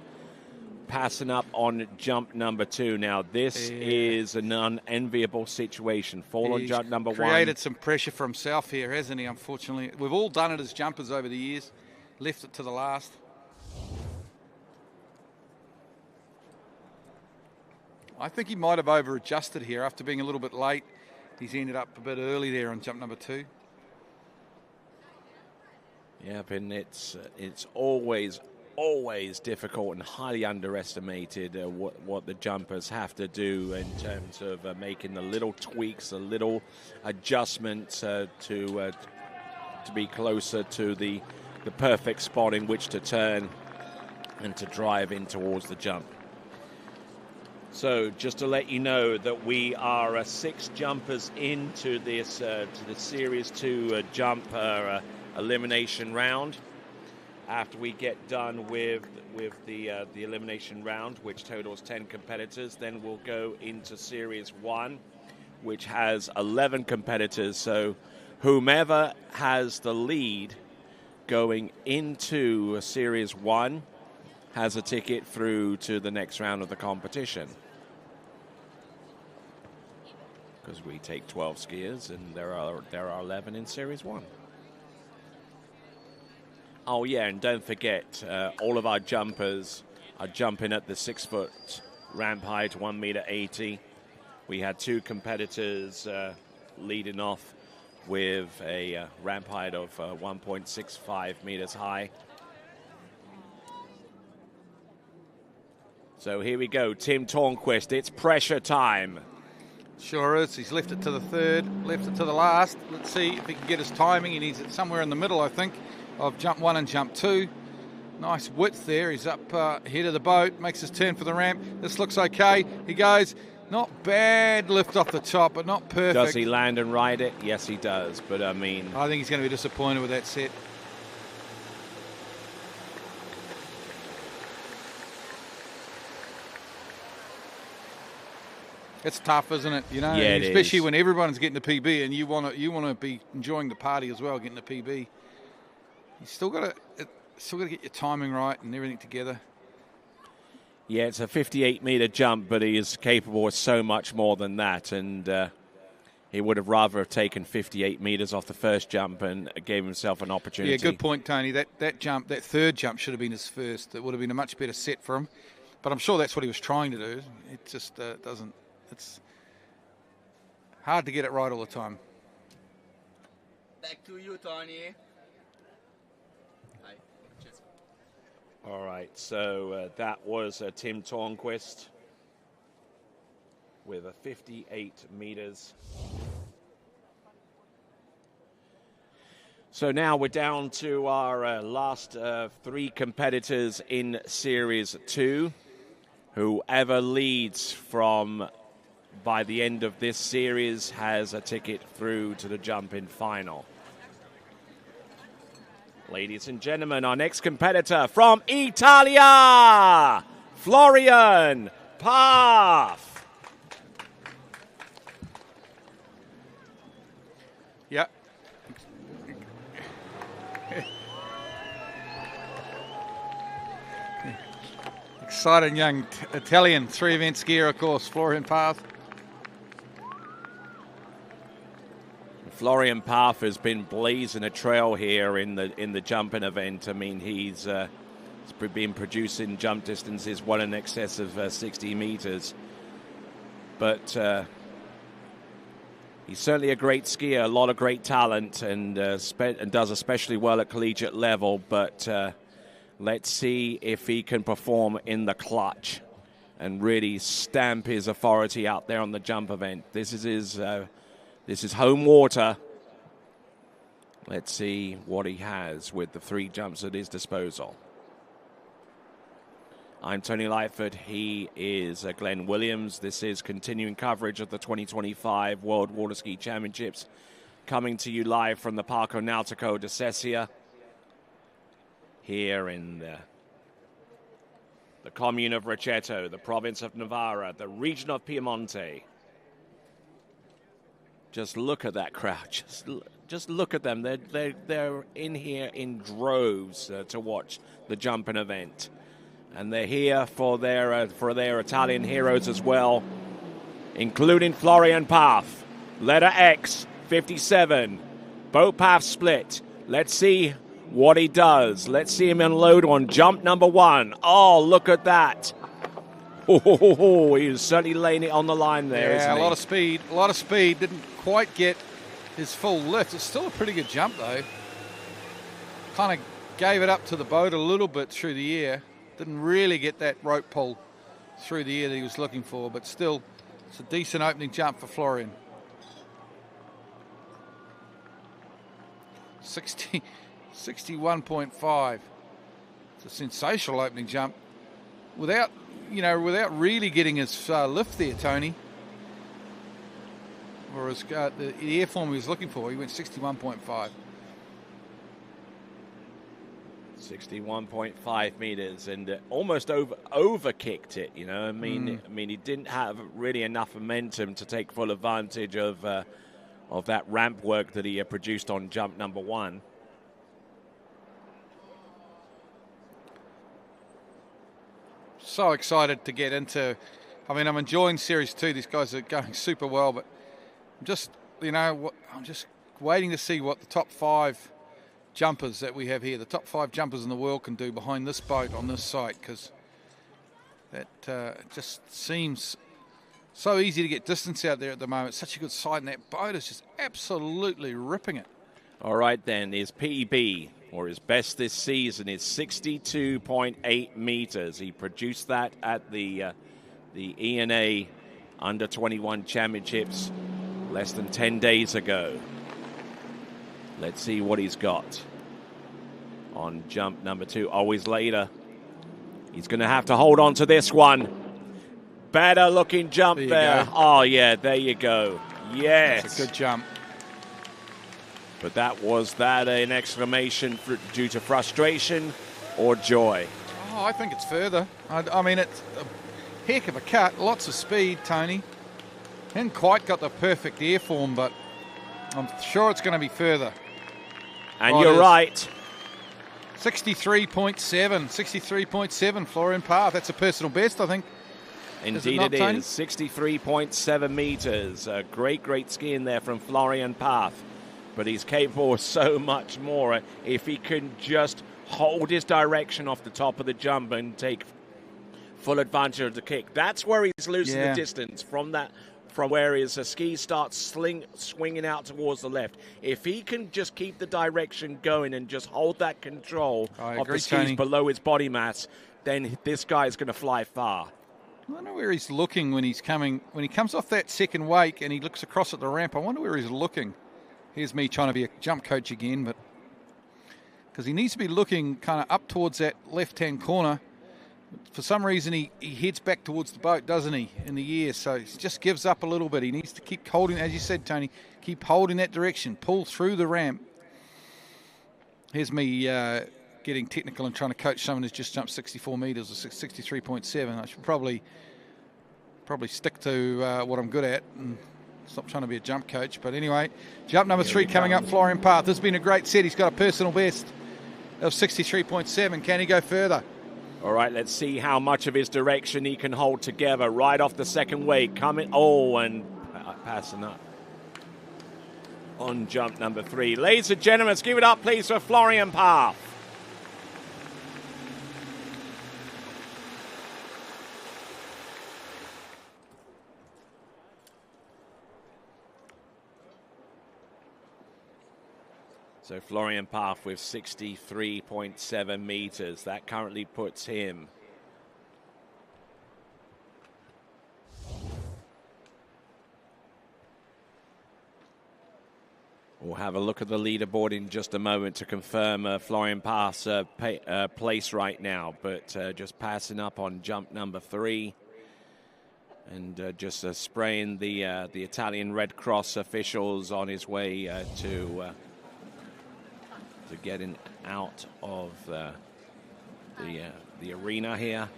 passing up on jump number 2. Now, this is an unenviable situation. Fall on jump number 1. Created some pressure for himself here, hasn't he, unfortunately? We've all done it as jumpers over the years. Left it to the last. I think he might have over-adjusted here after being a little bit late. He's ended up a bit early there on jump number 2. Yeah, and it's always difficult and highly underestimated what the jumpers have to do in terms of making the little tweaks, the little adjustments to be closer to the perfect spot in which to turn and to drive in towards the jump. So just to let you know that we are 6 jumpers into this to the Series 2 jump elimination round. After we get done with the elimination round, which totals 10 competitors, then we'll go into Series 1, which has 11 competitors. So whomever has the lead going into Series 1 has a ticket through to the next round of the competition. Because we take 12 skiers and there are 11 in Series 1. Oh yeah, and don't forget, all of our jumpers are jumping at the 6-foot ramp height, 1.80 meters. We had 2 competitors leading off with a ramp height of 1.65 meters high. So here we go, Tim Tornquist, it's pressure time. Sure is. He's left it to the 3rd, left it to the last. Let's see if he can get his timing. He needs it somewhere in the middle, I think, of jump 1 and jump 2. Nice width there. He's up ahead of the boat, makes his turn for the ramp. This looks okay. He goes, Not bad lift off the top, but not perfect. Does he land and ride it? Yes, he does. But, I mean... I think he's going to be disappointed with that set. It's tough, isn't it? You know, yeah, especially when everyone's getting the PB and you want to be enjoying the party as well, getting the PB. You still got to get your timing right and everything together. Yeah, it's a 58-meter jump, but he is capable of so much more than that. And he would have rather have taken 58 meters off the first jump and gave himself an opportunity. Yeah, good point, Tony. That jump, that third jump should have been his first. It would have been a much better set for him. But I'm sure that's what he was trying to do. It just doesn't. It's hard to get it right all the time. Back to you, Tony. Hi. Cheers. All right, so that was Tim Tornquist with a 58 meters. So now we're down to our last three competitors in Series 2. Whoever leads from by the end of this series has a ticket through to the jump-in final. Ladies and gentlemen, our next competitor from Italia, Florian Paff. Yeah. Exciting young Italian three-event skier, of course, Florian Paff. Florian Paff has been blazing a trail here in the jumping event. I mean, he's been producing jump distances well in excess of 60 meters. But he's certainly a great skier, a lot of great talent, and does especially well at collegiate level. But let's see if he can perform in the clutch and really stamp his authority out there on the jump event. This is home water. Let's see what he has with the three jumps at his disposal. I'm Tony Lightfoot. He is Glenn Williams. This is continuing coverage of the 2025 World Water Ski Championships, coming to you live from the Parco Nautico di Sesia here in the commune of Rocchetto, the province of Novara, the region of Piemonte. Just look at that crowd. Just look at them. They're in here in droves to watch the jumping event, and they're here for their Italian heroes as well, including Florian Paff, letter X, 57, boat path split. Let's see what he does. Let's see him unload on jump number 1. Oh, look at that. Oh, he's certainly laying it on the line there, isn't he? Yeah, a lot of speed. Didn't quite get his full lift. It's still a pretty good jump, though. Kind of gave it up to the boat a little bit through the air. Didn't really get that rope pull through the air that he was looking for, but still, it's a decent opening jump for Florian. 61.5. It's a sensational opening jump without really getting his lift there, Tony. Or his, the airform he was looking for. He went 61.5. 61.5 meters and almost over kicked it. You know, I mean, he didn't have really enough momentum to take full advantage of that ramp work that he produced on jump number 1. So excited to get into. I mean, I'm enjoying Series 2. These guys are going super well, but I'm just waiting to see what the top 5 jumpers that we have here, the top 5 jumpers in the world, can do behind this boat on this site, because that just seems so easy to get distance out there at the moment. Such a good site, and that boat is just absolutely ripping it. All right, then, his PB, or his best this season, is 62.8 meters. He produced that at the ENA Under 21 Championships less than 10 days ago. Let's see what he's got on jump number 2. Always later. He's going to have to hold on to this one. better looking jump there. Oh, yeah, there you go. Yes. That's a good jump. But was that an exclamation due to frustration or joy? Oh, I think it's further. I mean, it's a heck of a cut. Lots of speed, Tony. Hasn't quite got the perfect air form, but I'm sure it's going to be further. And you're right. 63.7, Florian Path. That's a personal best, I think. Indeed it is. 63.7 meters. Great skiing there from Florian Path. But he's capable of so much more if he can just hold his direction off the top of the jump and take full advantage of the kick. That's where he's losing the distance from where his skis start swinging out towards the left. If he can just keep the direction going and just hold that control of the skis below his body mass, then this guy is going to fly far. I wonder where he's looking when he's coming. When he comes off that second wake and he looks across at the ramp, I wonder where he's looking. Here's me trying to be a jump coach again, but because he needs to be looking kind of up towards that left-hand corner. For some reason, he heads back towards the boat, doesn't he, in the air? So he just gives up a little bit. He needs to keep holding, as you said, Tony, keep holding that direction, pull through the ramp. Here's me getting technical and trying to coach someone who's just jumped 64 metres or 63.7. I should probably stick to what I'm good at and stop trying to be a jump coach. But anyway, jump number 3 coming up, Florian Path. This has been a great set. He's got a personal best of 63.7. Can he go further? All right, let's see how much of his direction he can hold together right off the second wake. Coming, and passing up on jump number 3. Ladies and gentlemen, let's give it up, please, for Florian Path. So Florian Path with 63.7 meters. That currently puts him we'll have a look at the leaderboard in just a moment to confirm Florian Path's place right now. But just passing up on jump number 3. And just spraying the Italian Red Cross officials on his way to getting out of the arena here.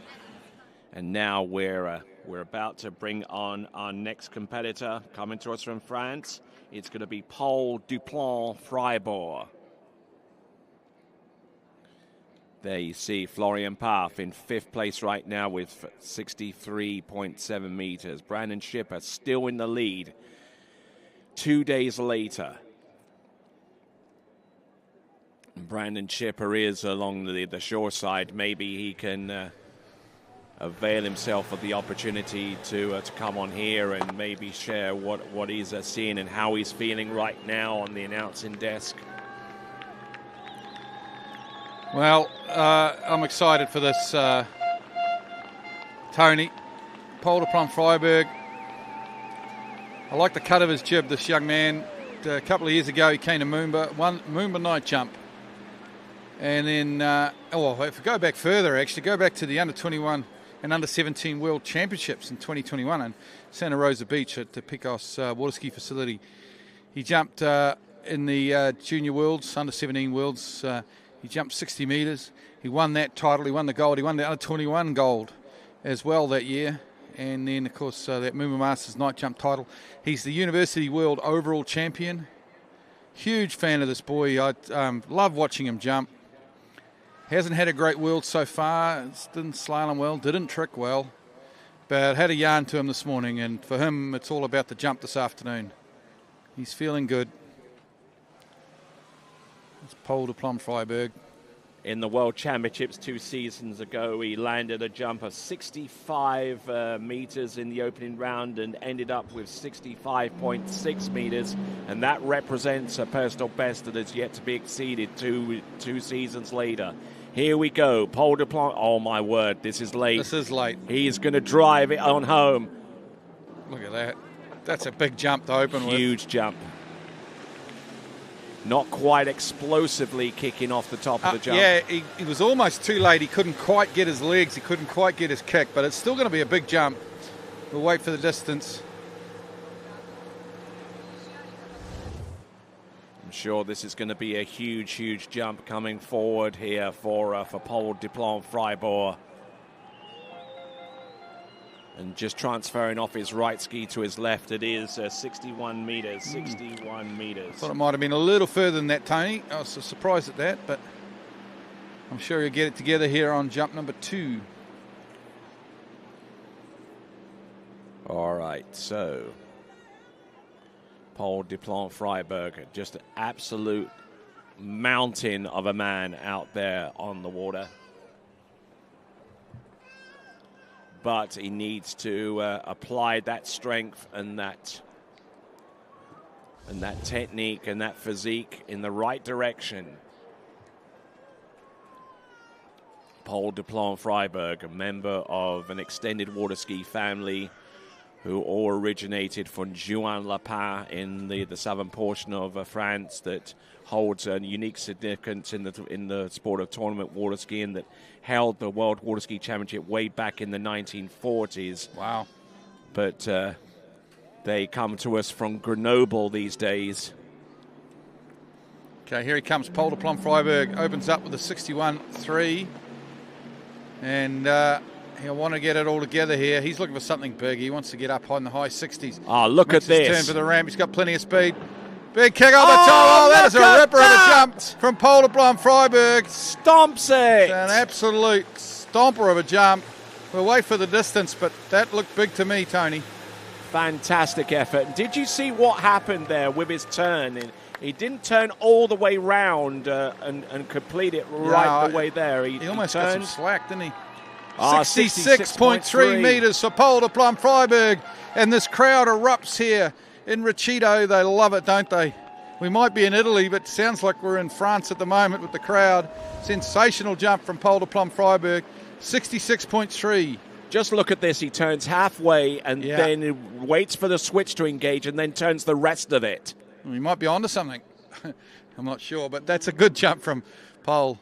And now we're about to bring on our next competitor coming to us from France. It's going to be Paul Duplan-Fribourg. There you see Florian Path in 5th place right now with 63.7 meters. Brandon Schipper still in the lead 2 days later. Brandon Schipper is along the shore side. Maybe he can avail himself of the opportunity to come on here and maybe share what he's seeing and how he's feeling right now on the announcing desk. Well, I'm excited for this, Tony. Paul Duplan-Fribourg. I like the cut of his jib, this young man. A couple of years ago, he came to Moomba night jump. And then, if we go back further, actually, go back to the under-21 and under-17 World Championships in 2021 in Santa Rosa Beach at the Picos water ski facility. He jumped in the Junior Worlds, under-17 Worlds. He jumped 60 metres. He won that title. He won the gold. He won the under-21 gold as well that year. And then, of course, that Moomba Masters night jump title. He's the University World overall champion. Huge fan of this boy. I love watching him jump. Hasn't had a great world so far. Didn't slalom well, didn't trick well. But had a yarn to him this morning, and for him, it's all about the jump this afternoon. He's feeling good. It's Paul Duplan-Fribourg. In the World Championships 2 seasons ago, he landed a jump of 65 meters in the opening round and ended up with 65.6 meters. And that represents a personal best that has yet to be exceeded two seasons later. Here we go. Paul Duplan. Oh, my word. This is late. This is late. He's going to drive it on home. Look at that. That's a big jump to open with. Huge jump. Not quite explosively kicking off the top of the jump. Yeah, he was almost too late. He couldn't quite get his legs. He couldn't quite get his kick. But it's still going to be a big jump. We'll wait for the distance. I'm sure this is going to be a huge, huge jump coming forward here for Paul Diplom Freiburg. And just transferring off his right ski to his left, it is 61 meters, 61 meters. Thought it might have been a little further than that, Tony. I was surprised at that, but I'm sure he'll get it together here on jump number 2. All right, so Paul Diplom Freiburg, just an absolute mountain of a man out there on the water. But he needs to apply that strength and that technique and that physique in the right direction. Paul Diplom Freiburg, a member of an extended water ski family who all originated from Juan-la-Pin in the southern portion of France, that holds a unique significance in the sport of tournament water skiing, that held the World Water Ski Championship way back in the 1940s. Wow. But they come to us from Grenoble these days. Okay, here he comes. Paul Diplom Freiburg opens up with a 61.3. And he'll want to get it all together here. He's looking for something big. He wants to get up on the high 60s. Oh, look Makes at this. His turn for the ramp. He's got plenty of speed. Big kick on the top. Oh, that is a ripper of a jump from Paul Diplom Freiburg. Stomps it. It's an absolute stomper of a jump. We'll wait for the distance, but that looked big to me, Tony. Fantastic effort. Did you see what happened there with his turn? He didn't turn all the way round and complete it right the way there. He almost got some slack, didn't he? 66.3 66.3 metres for Paul Diplom Freiburg. And this crowd erupts here in Riccido. They love it, don't they? We might be in Italy, but it sounds like we're in France at the moment with the crowd. Sensational jump from Paul Diplom Freiburg. 66.3. Just look at this. He turns halfway and then waits for the switch to engage and then turns the rest of it. We might be onto something. I'm not sure, but that's a good jump from Paul.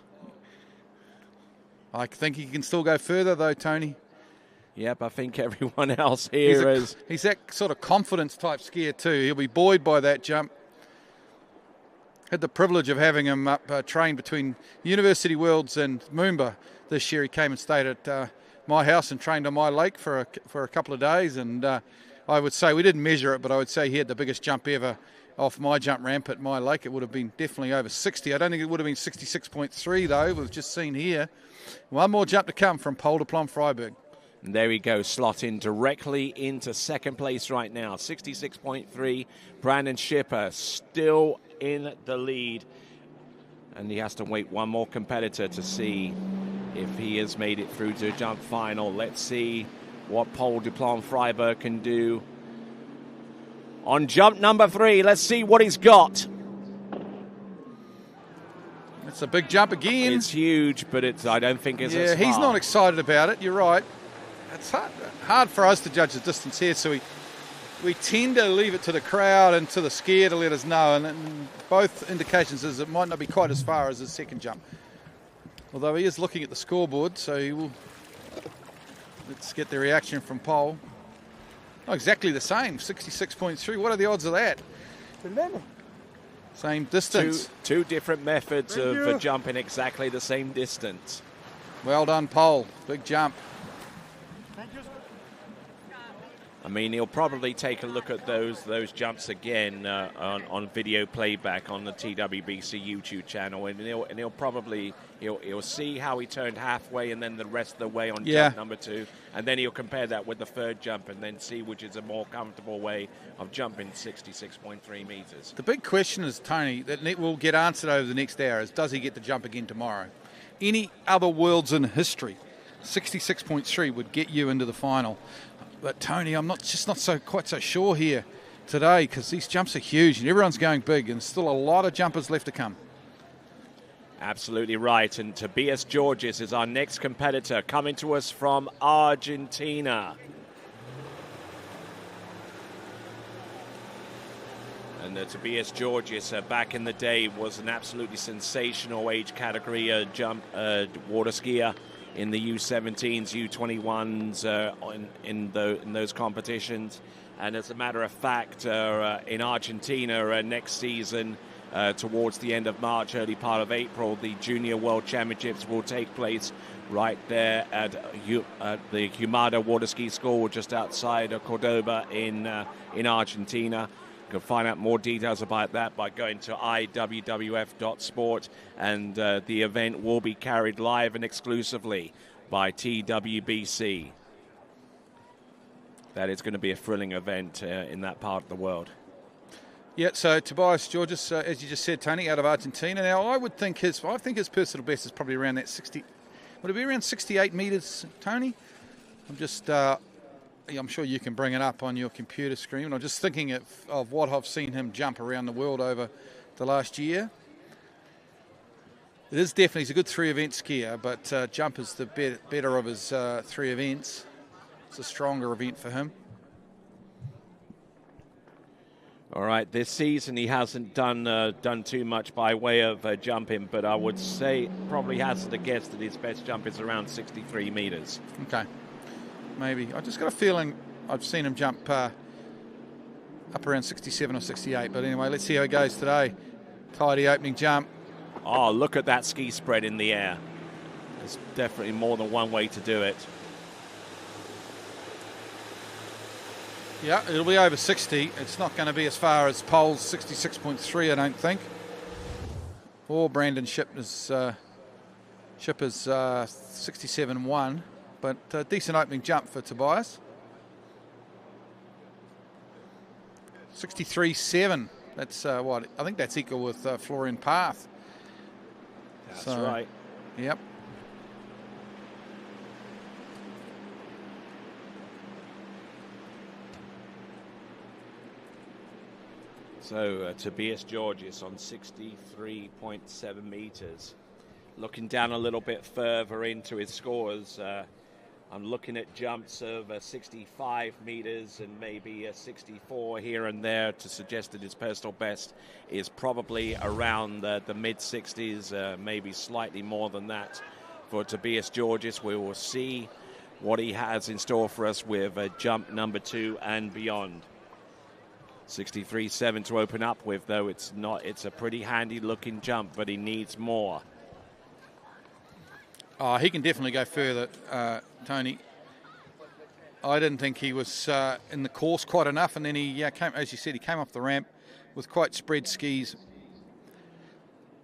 I think he can still go further, though, Tony. Yep, I think everyone else here he's that sort of confidence type skier too. He'll be buoyed by that jump. Had the privilege of having him up trained between University Worlds and Moomba this year. He came and stayed at my house and trained on my lake for a couple of days. And I would say, we didn't measure it, but I would say he had the biggest jump ever off my jump ramp at my lake. It would have been definitely over 60. I don't think it would have been 66.3 though. We've just seen here. One more jump to come from Paul Diplom Freiburg. And there we go, slotting directly into second place right now. 66.3. Brandon Schipper still in the lead. And he has to wait one more competitor to see if he has made it through to jump final. Let's see what Paul Diplom Freiburg can do. On jump number 3, let's see what he's got. It's a big jump again. It's huge, but I don't think it's as far. He's not excited about it. You're right. It's hard for us to judge the distance here, so we tend to leave it to the crowd and to the skier to let us know. And both indications is it might not be quite as far as his second jump. Although he is looking at the scoreboard, so he will. Let's get the reaction from Paul. Oh, exactly the same, 66.3. What are the odds of that? Same distance. Two different methods of jumping exactly the same distance. Well done, Paul. Big jump. I mean, he'll probably take a look at those jumps again on video playback on the TWBC YouTube channel, and he'll see how he turned halfway and then the rest of the way on jump number 2, and then he'll compare that with the third jump and then see which is a more comfortable way of jumping 66.3 meters. The big question is, Tony, that will get answered over the next hour is, does he get the jump again tomorrow? Any other worlds in history, 66.3 would get you into the final. But Tony, I'm not quite so sure here today, because these jumps are huge and everyone's going big, and still a lot of jumpers left to come. Absolutely right. And Tobias Georges is our next competitor, coming to us from Argentina. And Tobias Georges, back in the day, was an absolutely sensational age category water skier. in the U17s, U21s in those competitions. And as a matter of fact, in Argentina next season, towards the end of March, early part of April, the Junior World Championships will take place right there at the Humada Water Ski School just outside of Cordoba in Argentina. You can find out more details about that by going to IWWF.sport, and the event will be carried live and exclusively by TWBC. That is going to be a thrilling event in that part of the world. Yeah, so Tobias Georges, as you just said, Tony, out of Argentina. Now, I think his personal best is probably around that 60. Would it be around 68 metres, Tony? I'm sure you can bring it up on your computer screen. I'm just thinking of what I've seen him jump around the world over the last year. It is definitely, he's a good 3-event skier, but jump is the better of his 3 events. It's a stronger event for him. All right, this season he hasn't done too much by way of jumping, but I would say probably hazard a guess that his best jump is around 63 metres. Okay, maybe. I just got a feeling I've seen him jump up around 67 or 68. But anyway, let's see how he goes today. Tidy opening jump. Oh, look at that ski spread in the air. There's definitely more than one way to do it. Yeah, it'll be over 60. It's not going to be as far as Pole's 66.3, I don't think. Or Brandon Shipper's 67.1. But decent opening jump for Tobias. 63.7. That's what? I think that's equal with Florian Path. That's right. Yep. So Tobias Georges on 63.7 metres. Looking down a little bit further into his scores, I'm looking at jumps of 65 metres and maybe 64 here and there to suggest that his personal best is probably around the mid-60s, maybe slightly more than that for Tobias Georges. We will see what he has in store for us with jump number 2 and beyond. 63.7 to open up with, though it's a pretty handy looking jump, but he needs more. Oh, he can definitely go further, Tony. I didn't think he was in the course quite enough, and then he came, as you said, he came off the ramp with quite spread skis.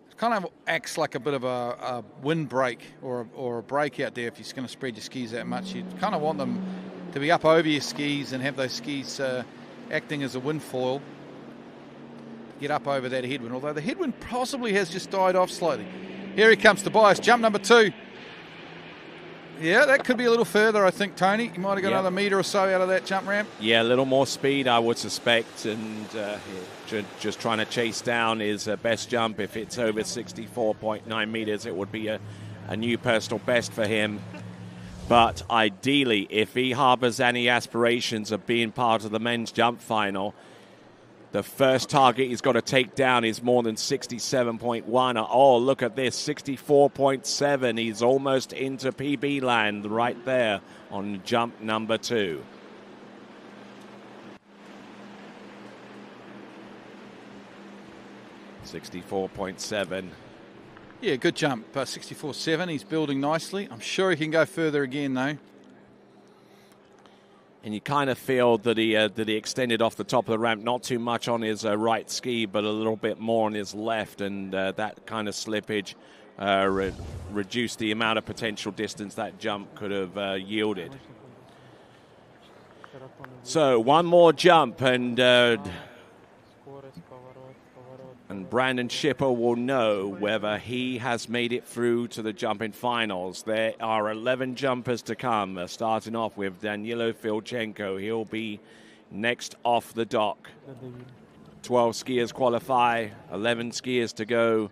It kind of acts like a bit of a wind break or a break out there if you're going to spread your skis that much. You kind of want them to be up over your skis and have those skis acting as a wind foil to get up over that headwind, although the headwind possibly has just died off slightly. Here he comes, Tobias, jump number 2. Yeah, that could be a little further, I think, Tony. He might have got another metre or so out of that jump ramp. Yeah, a little more speed, I would suspect, and just trying to chase down his best jump. If it's over 64.9 metres, it would be a new personal best for him. But ideally, if he harbours any aspirations of being part of the men's jump final, the first target he's got to take down is more than 67.1. Oh, look at this, 64.7. He's almost into PB land right there on jump number 2. $64.7. Yeah, good jump. 64.7. He's building nicely. I'm sure he can go further again, though. And you kind of feel that he extended off the top of the ramp, not too much on his right ski, but a little bit more on his left, and that kind of slippage reduced the amount of potential distance that jump could have yielded. So one more jump, and Brandon Shipper will know whether he has made it through to the jumping finals. There are 11 jumpers to come, starting off with Danilo Filchenko. He'll be next off the dock. 12 skiers qualify, 11 skiers to go.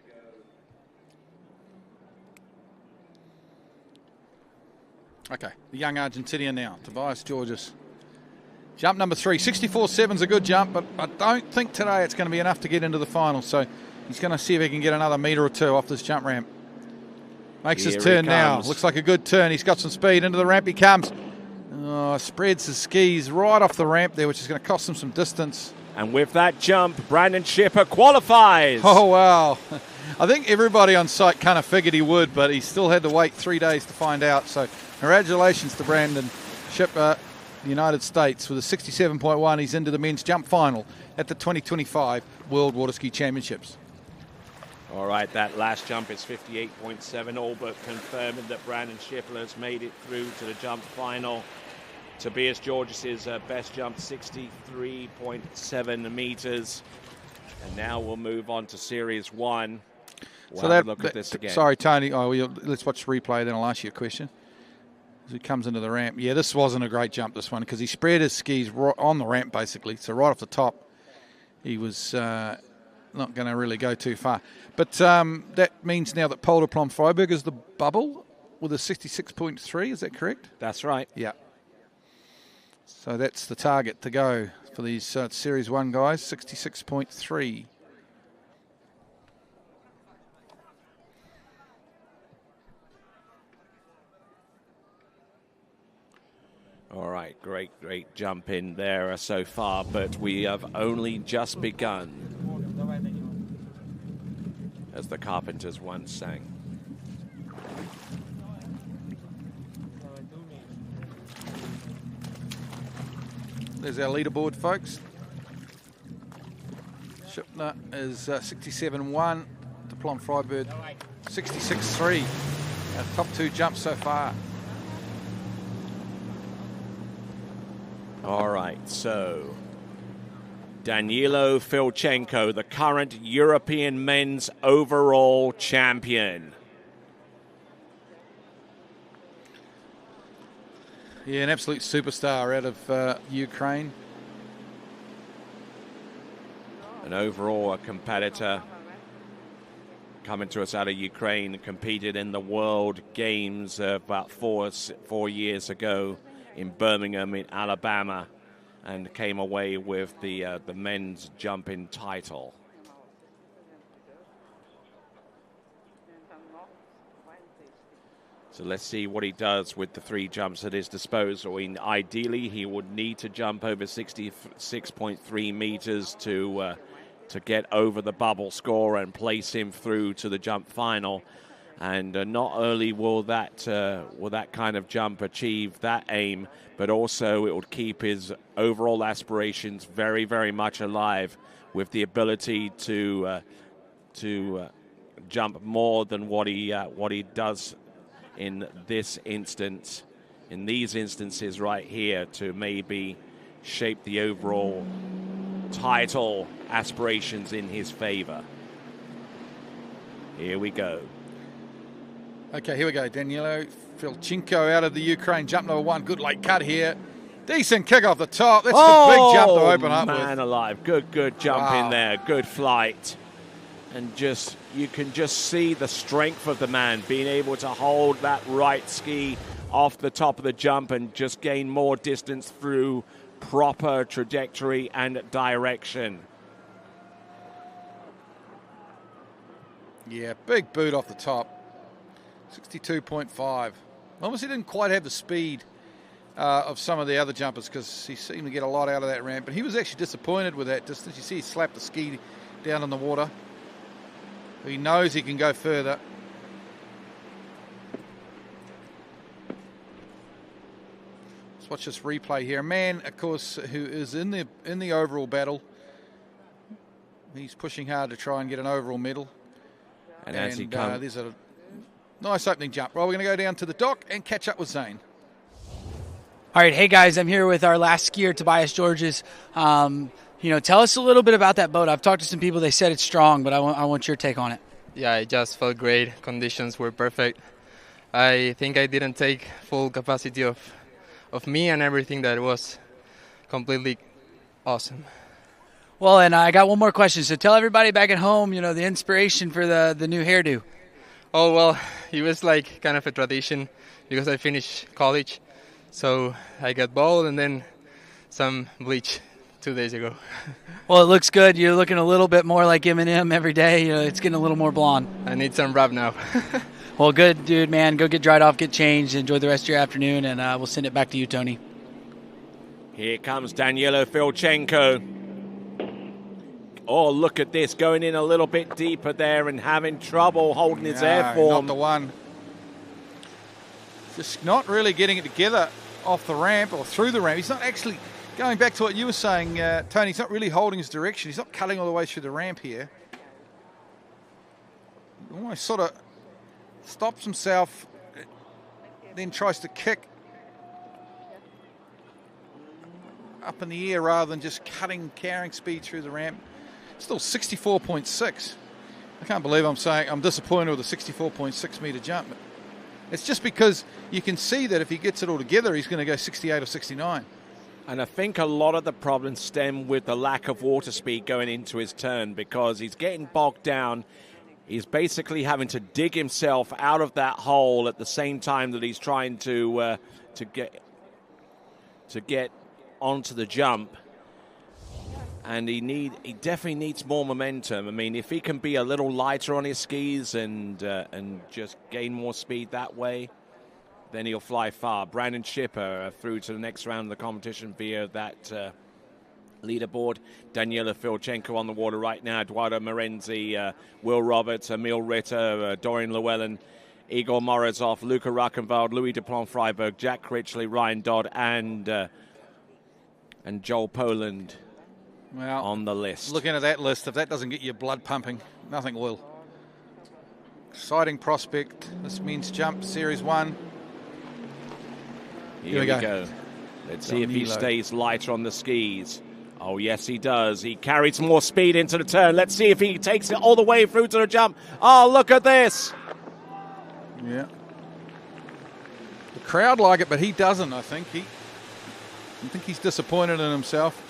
Okay, the young Argentinian now, Tobias Georges. Jump number 3, 64.7's a good jump, but I don't think today it's going to be enough to get into the final. So he's going to see if he can get another metre or two off this jump ramp. Makes his Here turn he now. comes. Looks like a good turn. He's got some speed. Into the ramp he comes. Oh, spreads his skis right off the ramp there, which is going to cost him some distance. And with that jump, Brandon Shipper qualifies. Oh, wow. I think everybody on site kind of figured he would, but he still had to wait 3 days to find out. So congratulations to Brandon Shipper, the United States. With a 67.1, he's into the men's jump final at the 2025 World Water Ski Championships. All right, that last jump is 58.7, all but confirming that Brandon Shipper has made it through to the jump final. Tobias Georges' best jump, 63.7 meters. And now we'll move on to Series 1. We'll have a look at this again. Sorry, Tony. Let's watch the replay, then I'll ask you a question. As he comes into the ramp. Yeah, this wasn't a great jump, this one, because he spread his skis on the ramp, basically. So right off the top, he was not going to really go too far. But that means now that Polderplom Freiburg is the bubble with a 66.3. Is that correct? That's right. Yeah. So that's the target to go for these Series 1 guys, 66.3. All right, great jump in there so far, but we have only just begun, as the Carpenters once sang. There's our leaderboard, folks. Shipner is 67.1. Diplom Freiburg 66.3. Our top two jumps so far. All right, so Danilo Filchenko, the current European men's overall champion. Yeah, an absolute superstar out of Ukraine. And overall a competitor coming to us out of Ukraine, competed in the World Games about four years ago in Birmingham in Alabama, and came away with the men's jumping title. So let's see what he does with the three jumps at his disposal. Ideally, he would need to jump over 66.3 meters to get over the bubble score and place him through to the jump final. And not only will that kind of jump achieve that aim, but also it will keep his overall aspirations very, very much alive, with the ability to jump more than what he does in this instance, in these instances right here, to maybe shape the overall title aspirations in his favor. Here we go. Okay, here we go. Danilo Filchenko out of the Ukraine. Jump number one. Good late cut here. Decent kick off the top. That's a big jump to open up with. Man alive. Good jump in there. Good flight. And you can just see the strength of the man, being able to hold that right ski off the top of the jump and just gain more distance through proper trajectory and direction. Yeah, big boot off the top. 62.5. Obviously didn't quite have the speed of some of the other jumpers, because he seemed to get a lot out of that ramp. But he was actually disappointed with that distance. You see he slapped the ski down in the water. He knows he can go further. Let's watch this replay here. A man, of course, who is in the overall battle. He's pushing hard to try and get an overall medal. And as he comes, there's a nice opening jump. Well, we're going to go down to the dock and catch up with Zane. All right, hey guys, I'm here with our last skier, Tobias Georges. Tell us a little bit about that boat. I've talked to some people; they said it's strong, but I want your take on it. Yeah, it just felt great. Conditions were perfect. I think I didn't take full capacity of me and everything. That was completely awesome. Well, and I got one more question. So tell everybody back at home, the inspiration for the new hairdo. Oh, well, it was like kind of a tradition because I finished college. So I got bald and then some bleach 2 days ago. Well, it looks good. You're looking a little bit more like Eminem every day. It's getting a little more blonde. I need some wrap now. Well, good, dude, man. Go get dried off, get changed, enjoy the rest of your afternoon, and we'll send it back to you, Tony. Here comes Danilo Filchenko. Oh, look at this, going in a little bit deeper there and having trouble holding his air form. Not the one. Just not really getting it together off the ramp or through the ramp. He's not actually, going back to what you were saying, Tony, he's not really holding his direction. He's not cutting all the way through the ramp here. He almost sort of stops himself, then tries to kick up in the air rather than just carrying speed through the ramp. Still 64.6. I can't believe I'm saying I'm disappointed with a 64.6 metre jump. It's just because you can see that if he gets it all together, he's going to go 68 or 69. And I think a lot of the problems stem with the lack of water speed going into his turn, because he's getting bogged down. He's basically having to dig himself out of that hole at the same time that he's trying to get onto the jump. And he definitely needs more momentum. I mean, if he can be a little lighter on his skis and just gain more speed that way, then he'll fly far. Brandon Schipper through to the next round of the competition via that leaderboard. Danilo Filchenko on the water right now. Eduardo Morenzi, Will Roberts, Emil Ritter, Dorian Llewellyn, Igor Morozov, Luca Ruckenwald, Louis Duplon-Freiberg, Jack Critchley, Ryan Dodd, and Joel Poland. Well, on the list. Looking at that list, if that doesn't get your blood pumping, nothing will. Exciting prospect. This means jump Series 1. Here we go. Let's see if he stays lighter on the skis. Oh, yes, he does. He carries more speed into the turn. Let's see if he takes it all the way through to the jump. Oh, look at this. Yeah. The crowd like it, but he doesn't, I think. I think he's disappointed in himself.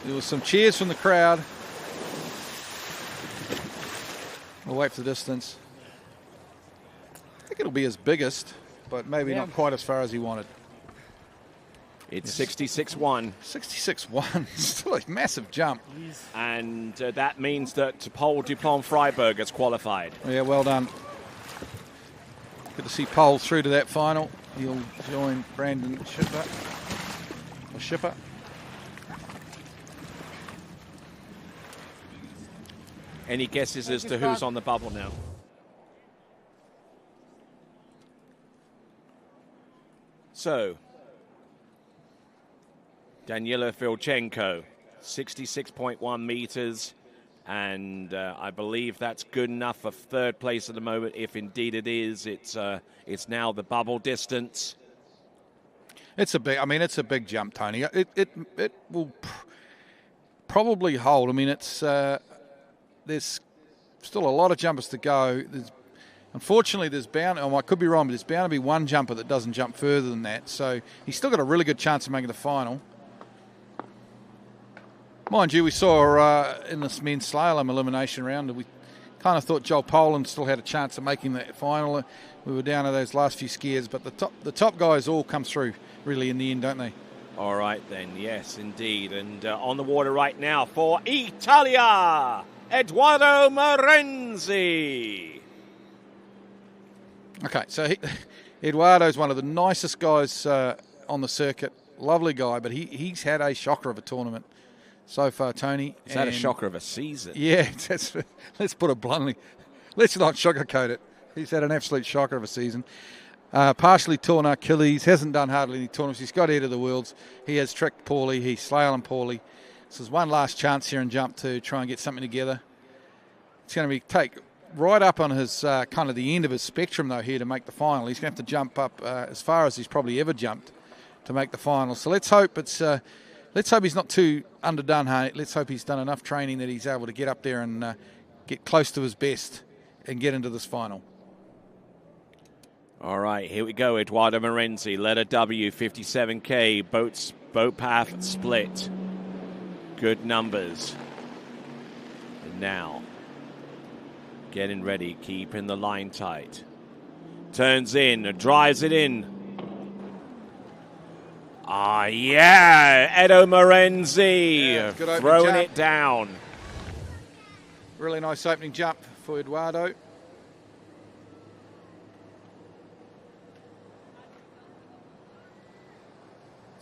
There was some cheers from the crowd. We'll wait for the distance. I think it'll be his biggest, but maybe not quite as far as he wanted. It's 66-1. 66-1. Still a massive jump. And that means that Paul Duplon-Freiberg has qualified. Yeah, well done. Good to see Paul through to that final. He'll join Brandon Schipper. Any guesses as to who's on the bubble now? So, Danilo Filchenko, 66.1 meters, and I believe that's good enough for third place at the moment. If indeed it is, it's now the bubble distance. It's a big jump, Tony. It will probably hold. I mean, it's there's still a lot of jumpers to go. Unfortunately, there's bound, I could be wrong, but there's bound to be one jumper that doesn't jump further than that. So he's still got a really good chance of making the final. Mind you, we saw in this men's slalom elimination round, we kind of thought Joel Poland still had a chance of making the final. We were down to those last few skiers, but the top guys all come through really in the end, don't they? All right then, yes indeed. And on the water right now for Italia, Eduardo Morenzi. Okay, so Eduardo's one of the nicest guys on the circuit. Lovely guy, but he's had a shocker of a tournament so far, Tony. He's had a shocker of a season. Yeah, let's put it bluntly. Let's not sugarcoat it. He's had an absolute shocker of a season. Partially torn Achilles, hasn't done hardly any tournaments. He's got ahead of the worlds. He has tricked poorly. He's slalom poorly. This is one last chance here in jump to try and get something together. It's going to take right up on his kind of the end of his spectrum, though, here to make the final. He's going to have to jump up as far as he's probably ever jumped to make the final. So let's hope he's not too underdone. Hey? Let's hope he's done enough training that he's able to get up there and get close to his best and get into this final. All right, here we go. Eduardo Morenzi, letter W, 57K, boat path split. Good numbers. And now, getting ready, keeping the line tight. Turns in, drives it in. Ah, yeah, Edo Morenzi throwing it down. Really nice opening jump for Eduardo.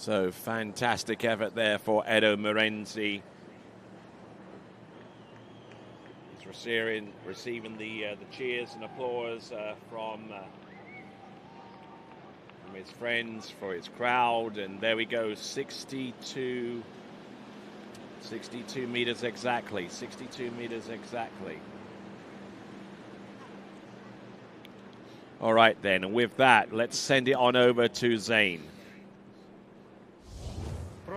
So fantastic effort there for Edo Morenzi. He's receiving the cheers and applause from his friends, for his crowd, and there we go, 62 meters exactly, 62 meters exactly. All right then, and with that, let's send it on over to Zane. All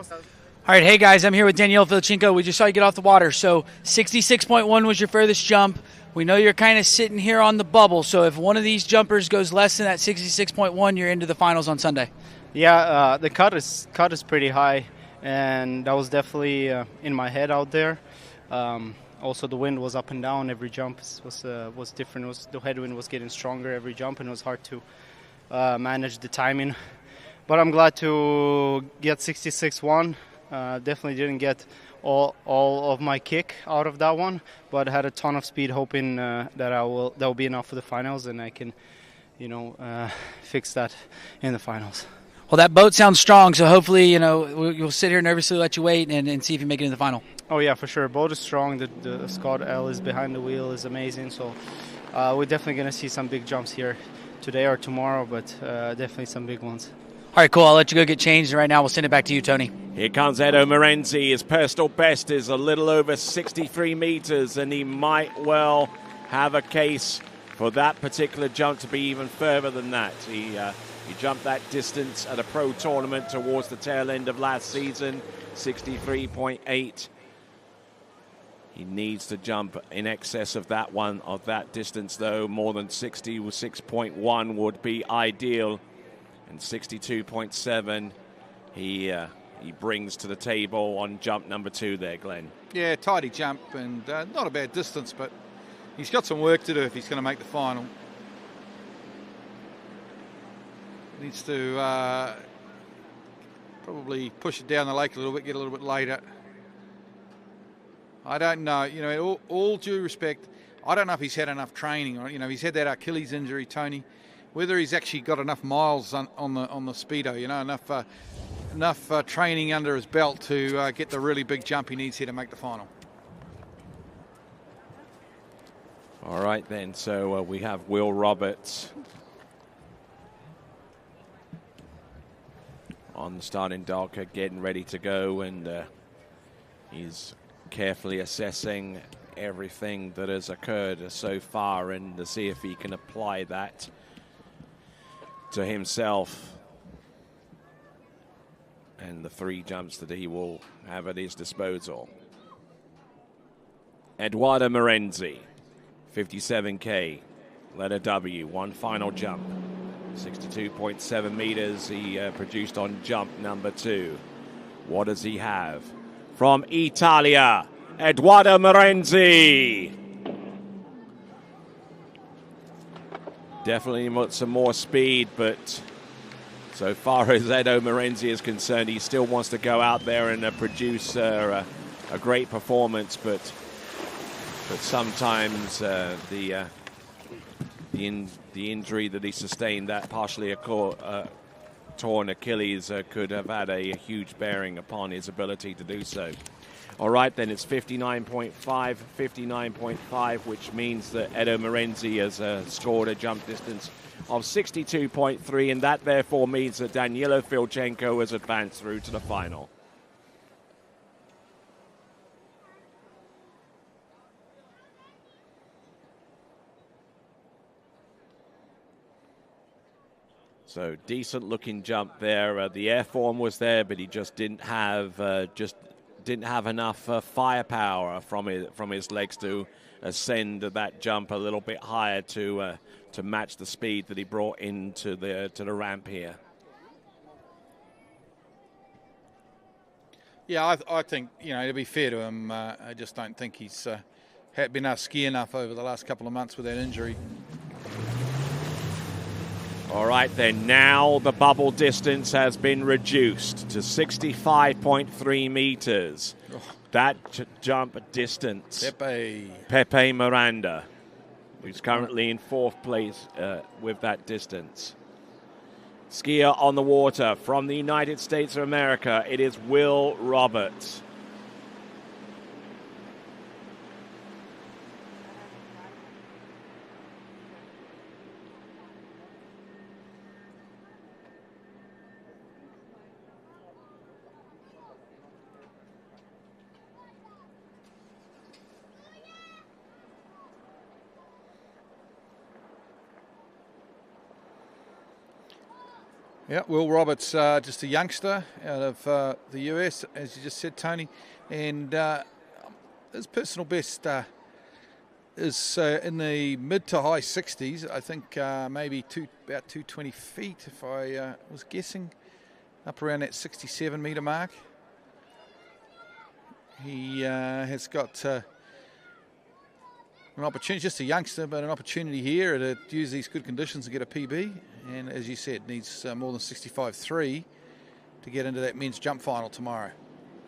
right, hey guys, I'm here with Danielle Vilchenko. We just saw you get off the water. So 66.1 was your furthest jump. We know you're kind of sitting here on the bubble. So if one of these jumpers goes less than that 66.1, you're into the finals on Sunday. Yeah, the cut is pretty high, and that was definitely in my head out there. Also, the wind was up and down every jump. Was different. The headwind was getting stronger every jump, and it was hard to manage the timing. But I'm glad to get 66.1. Definitely didn't get all of my kick out of that one, but had a ton of speed, hoping that will be enough for the finals, and I can, fix that in the finals. Well, that boat sounds strong, so hopefully, we'll sit here nervously, let you wait, and see if you make it in the final. Oh yeah, for sure. Boat is strong. The Scott L is behind the wheel is amazing. So we're definitely gonna see some big jumps here today or tomorrow, but definitely some big ones. All right, cool. I'll let you go get changed. Right now, we'll send it back to you, Tony. Here comes Edo Morenzi. His personal best is a little over 63 meters, and he might well have a case for that particular jump to be even further than that. He jumped that distance at a pro tournament towards the tail end of last season, 63.8. He needs to jump in excess of that distance, though. More than 66.1 would be ideal. And 62.7 he brings to the table on jump number 2 there, Glenn. Yeah, tidy jump, and not a bad distance, but he's got some work to do if he's going to make the final. Needs to probably push it down the lake a little bit, get a little bit later. I don't know. All due respect, I don't know if he's had enough training. Or, he's had that Achilles injury, Tony. Whether he's actually got enough miles on the speedo, enough training under his belt to get the really big jump he needs here to make the final. All right then, so we have Will Roberts on the starting dock, getting ready to go, and he's carefully assessing everything that has occurred so far and to see if he can apply that to himself and the 3 jumps that he will have at his disposal. Eduardo Morenzi, 57K, letter W, one final jump. 62.7 meters he produced on jump number 2. What does he have? From Italia, Eduardo Morenzi. Definitely some more speed, but so far as Edo Morenzi is concerned, he still wants to go out there and produce a great performance, but sometimes the injury that he sustained, that partially torn Achilles, could have had a huge bearing upon his ability to do so. All right, then it's 59.5, which means that Edo Morenzi has scored a jump distance of 62.3, and that therefore means that Danilo Vilchenko has advanced through to the final. So decent looking jump there. The airform was there, but he just didn't have enough firepower from his legs to ascend that jump a little bit higher to match the speed that he brought into the ramp here. Yeah, I think, to be fair to him, I just don't think he's been able to ski enough over the last couple of months with that injury. All right, then now the bubble distance has been reduced to 65.3 meters. Oh. That jump distance. Pepe Miranda, who's currently in 4th place with that distance. skier on the water from the United States of America. It is Will Roberts. Yeah, Will Roberts, just a youngster out of the US, as you just said, Tony. And his personal best is in the mid to high 60s. I think maybe about 220 feet, if I was guessing, up around that 67 metre mark. He has got an opportunity, just a youngster, but an opportunity here to use these good conditions to get a PB. And as you said, needs more than 65.3 to get into that men's jump final tomorrow.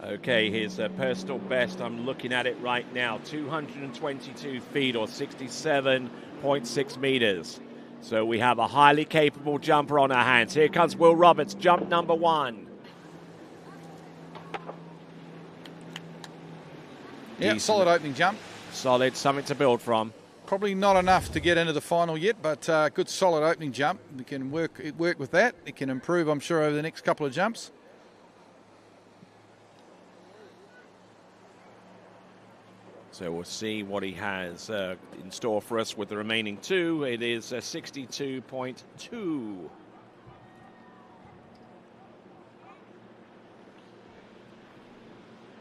Okay, his personal best, I'm looking at it right now, 222 feet or 67.6 meters. So we have a highly capable jumper on our hands. Here comes Will Roberts, jump number 1. Yeah, solid opening jump. Solid, something to build from. Probably not enough to get into the final yet, but good solid opening jump. We can work with that. It can improve, I'm sure, over the next couple of jumps. So we'll see what he has in store for us with the remaining 2. It is 62.2.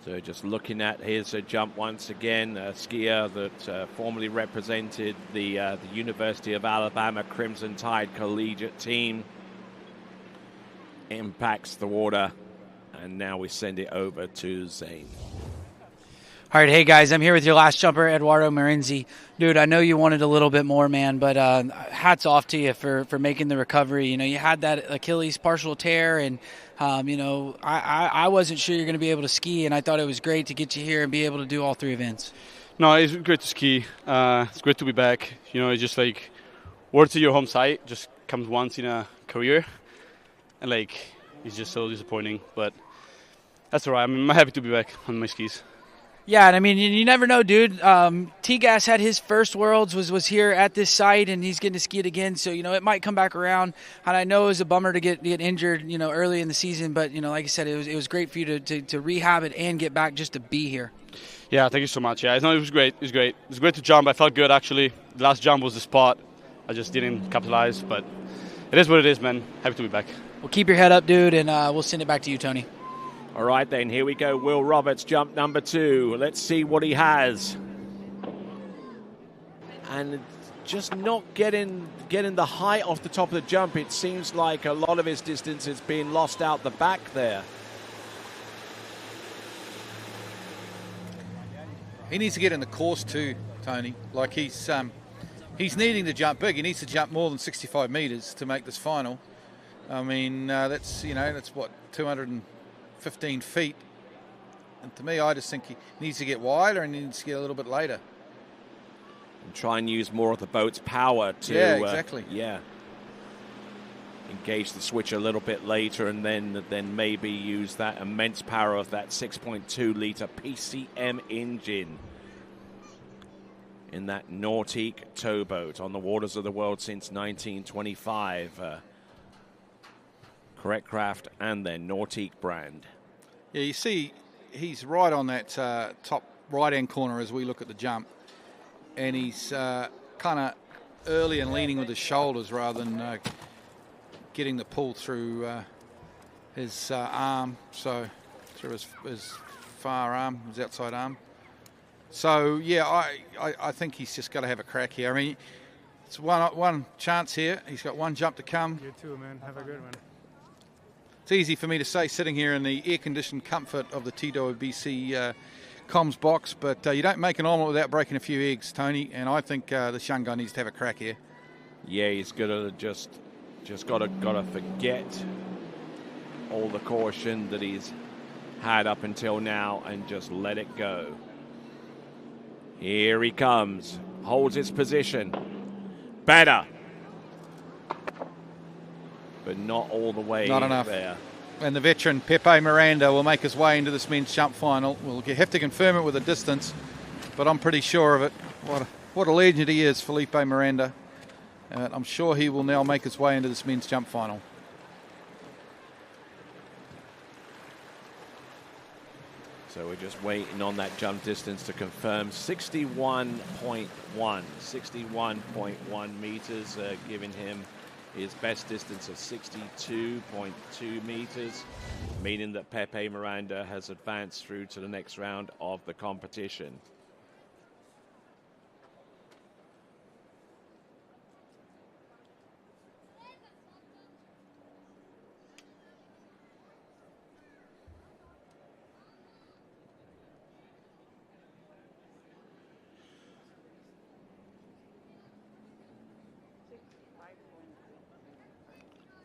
So just looking at his jump once again, a skier that formerly represented the University of Alabama Crimson Tide collegiate team. Impacts the water, and now we send it over to Zane. All right, hey guys, I'm here with your last jumper, Eduardo Marinzi. Dude, I know you wanted a little bit more, man, but hats off to you for making the recovery. You know, you had that Achilles partial tear, and you know, I wasn't sure you're going to be able to ski, and I thought it was great to get you here and be able to do all 3 events. No, it's great to ski. It's great to be back. You know, it's just like work to your home site just comes once in a career, and like it's just so disappointing. But that's all right. I'm happy to be back on my skis. Yeah, and I mean, you never know, dude. T-Gas had his first Worlds, was here at this site, and he's getting to ski it again. So, you know, it might come back around. And I know it was a bummer to get injured, you know, early in the season. But, you know, like I said, it was great for you to rehab it and get back just to be here. Yeah, thank you so much. Yeah, it was great. It was great. It was great to jump. I felt good, actually. The last jump was the spot. I just didn't capitalize. But it is what it is, man. Happy to be back. Well, keep your head up, dude, and we'll send it back to you, Tony. All right, then, here we go. Will Roberts, jump number 2. Let's see what he has. And just not getting the height off the top of the jump. It seems like a lot of his distance is being lost out the back there. He needs to get in the course too, Tony. Like he's needing to jump big. He needs to jump more than 65 meters to make this final. I mean, that's what, 215 feet. And to me, I just think he needs to get wider and he needs to get a little bit later. And try and use more of the boat's power to... Yeah, exactly. Engage the switch a little bit later and then maybe use that immense power of that 6.2-litre PCM engine in that Nautique towboat on the waters of the world since 1925. Correct Craft and their Nautique brand. Yeah, you see he's right on that top right-hand corner as we look at the jump. And he's kind of early and leaning with his shoulders rather than getting the pull through his arm, so through his far arm, his outside arm. So, yeah, I think he's just got to have a crack here. I mean, it's one chance here. He's got one jump to come. You too, man. Have a good one. It's easy for me to say sitting here in the air-conditioned comfort of the TWBC comms box, but you don't make an omelette without breaking a few eggs, Tony, and I think this young guy needs to have a crack here. Yeah, he's got to just got to forget all the caution that he's had up until now and just let it go. Here he comes, holds his position. Better. but not all the way Not enough. there. And the veteran Pepe Miranda will make his way into this men's jump final. We'll have to confirm it with a distance, but I'm pretty sure of it. What a legend he is, Felipe Miranda. I'm sure he will now make his way into this men's jump final. So we're just waiting on that jump distance to confirm. 61.1 meters, giving him his best distance of 62.2 meters, meaning that Pepe Miranda has advanced through to the next round of the competition.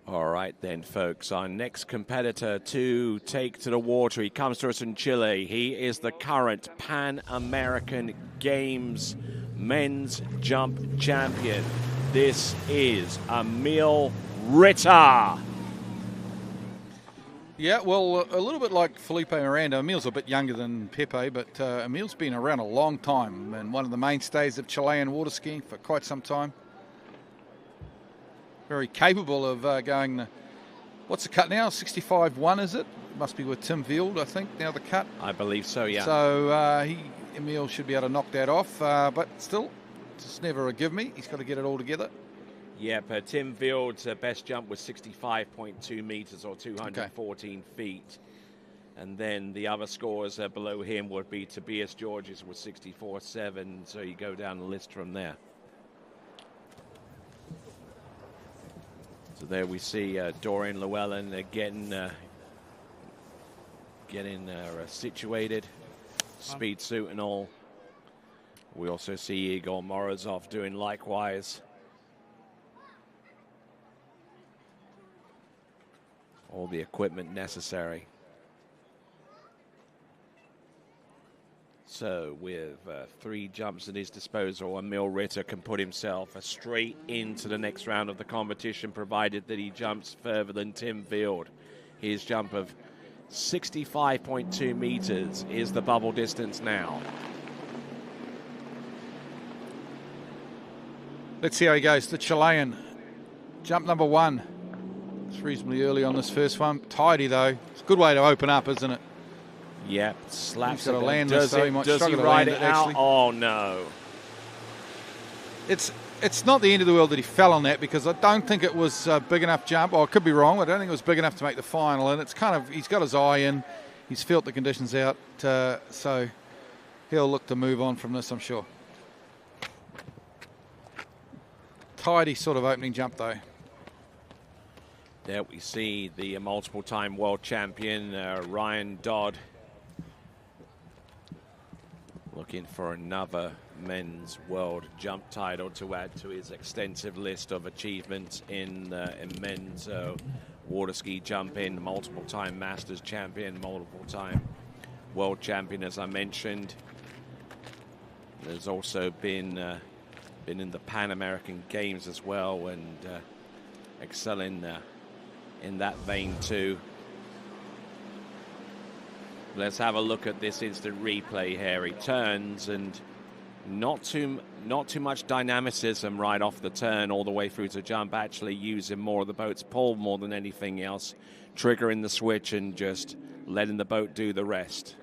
All right then, folks, our next competitor to take to the water, he comes to us from Chile. He is the current Pan American Games men's jump champion. This is Emil Ritter. Yeah, well, a little bit like Felipe Miranda. Emil's a bit younger than Pepe, but Emil's been around a long time and one of the mainstays of Chilean water skiing for quite some time. Very capable of going, what's the cut now? 65-1, is it? Must be with Tim Vield, I think, now the cut. I believe so, yeah. So Emil should be able to knock that off, but still, it's never a give me. He's got to get it all together. Yep, Tim Vild's best jump was 65.2 meters or 214 feet. And then the other scores below him would be Tobias Georges with 64.7. So you go down the list from there. So there we see Dorian Llewellyn getting situated, speed suit and all. We also see Igor Morozov doing likewise. All the equipment necessary. So with 3 jumps at his disposal, Emil Ritter can put himself straight into the next round of the competition, provided that he jumps further than Tim Vield. His jump of 65.2 meters is the bubble distance now. Let's see how he goes. The Chilean, jump number 1. It's reasonably early on this first one. Tidy, though. It's a good way to open up, isn't it? Yep, slaps He's got to land does this, though. He might does he struggle to ride land it it, out? actually. Oh, no. It's not the end of the world that he fell on that, because I don't think it was a big enough jump. Oh, I could be wrong. I don't think it was big enough to make the final. And it's kind of, he's got his eye in. He's felt the conditions out. So he'll look to move on from this, I'm sure. Tidy sort of opening jump, though. There we see the multiple-time world champion, Ryan Dodd, looking for another men's world jump title to add to his extensive list of achievements in men's water ski jumping, multiple-time Masters champion, multiple-time world champion, as I mentioned. There's also been in the Pan American Games as well, and excelling in that vein too. Let's have a look at this instant replay here. He turns, and not too much dynamicism right off the turn all the way through to jump, actually using more of the boat's pull more than anything else, triggering the switch and just letting the boat do the rest.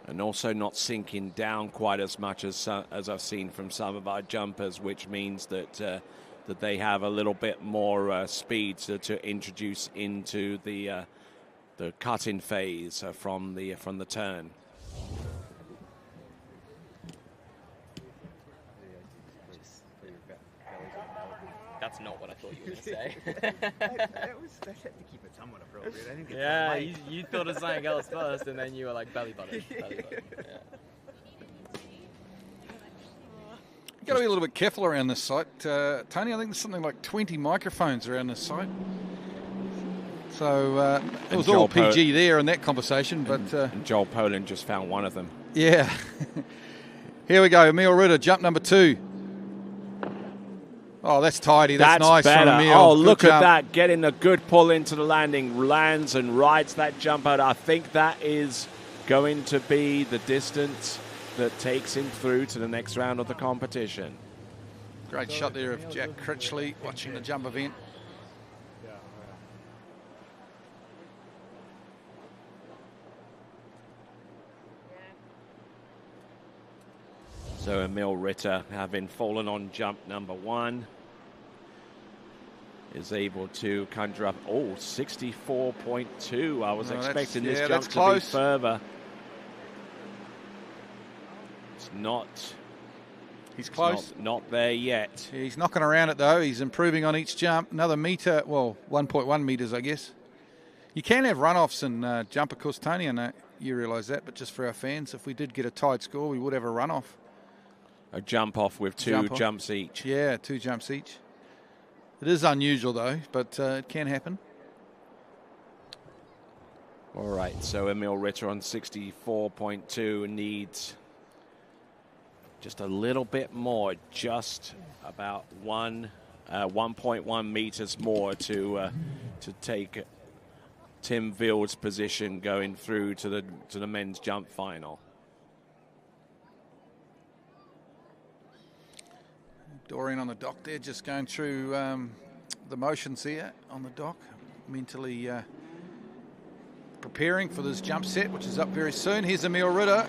And also not sinking down quite as much as I've seen from some of our jumpers, which means that that they have a little bit more speed to introduce into the cutting phase from the turn. That's not what I thought you were going to say. That was to keep it somewhat appropriate. I think it's yeah, you thought of something else first, and then you were like belly button. Belly button. Yeah. You've got to be a little bit careful around this site. Tony, I think there's something like 20 microphones around this site. So it was all PG there in that conversation. But and Joel Poland just found one of them. Yeah. Here we go, Emil Ritter, jump number 2. Oh, that's tidy. That's nice better. from Emil. Oh, Good look jump. at that. Getting a good pull into the landing. Lands and rides that jump out. I think that is going to be the distance that takes him through to the next round of the competition. Great shot there of Jack Critchley watching the jump event. So Emil Ritter, having fallen on jump number 1, is able to conjure up, 64.2. I was expecting this jump to be further. It's not. He's close. Not there yet. Yeah, he's knocking around it, though. He's improving on each jump. Another metre, well, 1.1 metres, I guess. You can have runoffs and jump, of course, Tony. I know you realise that, but just for our fans, if we did get a tight score, we would have a runoff. A jump off with two jumps each. Yeah, 2 jumps each. It is unusual, though, but it can happen. All right, so Emil Ritter on 64.2 needs just a little bit more, just about 1.1 meters more to take Tim Vild's position going through to the men's jump final. Dorian on the dock there, just going through the motions there on the dock, mentally preparing for this jump set, which is up very soon. Here's Emil Ritter,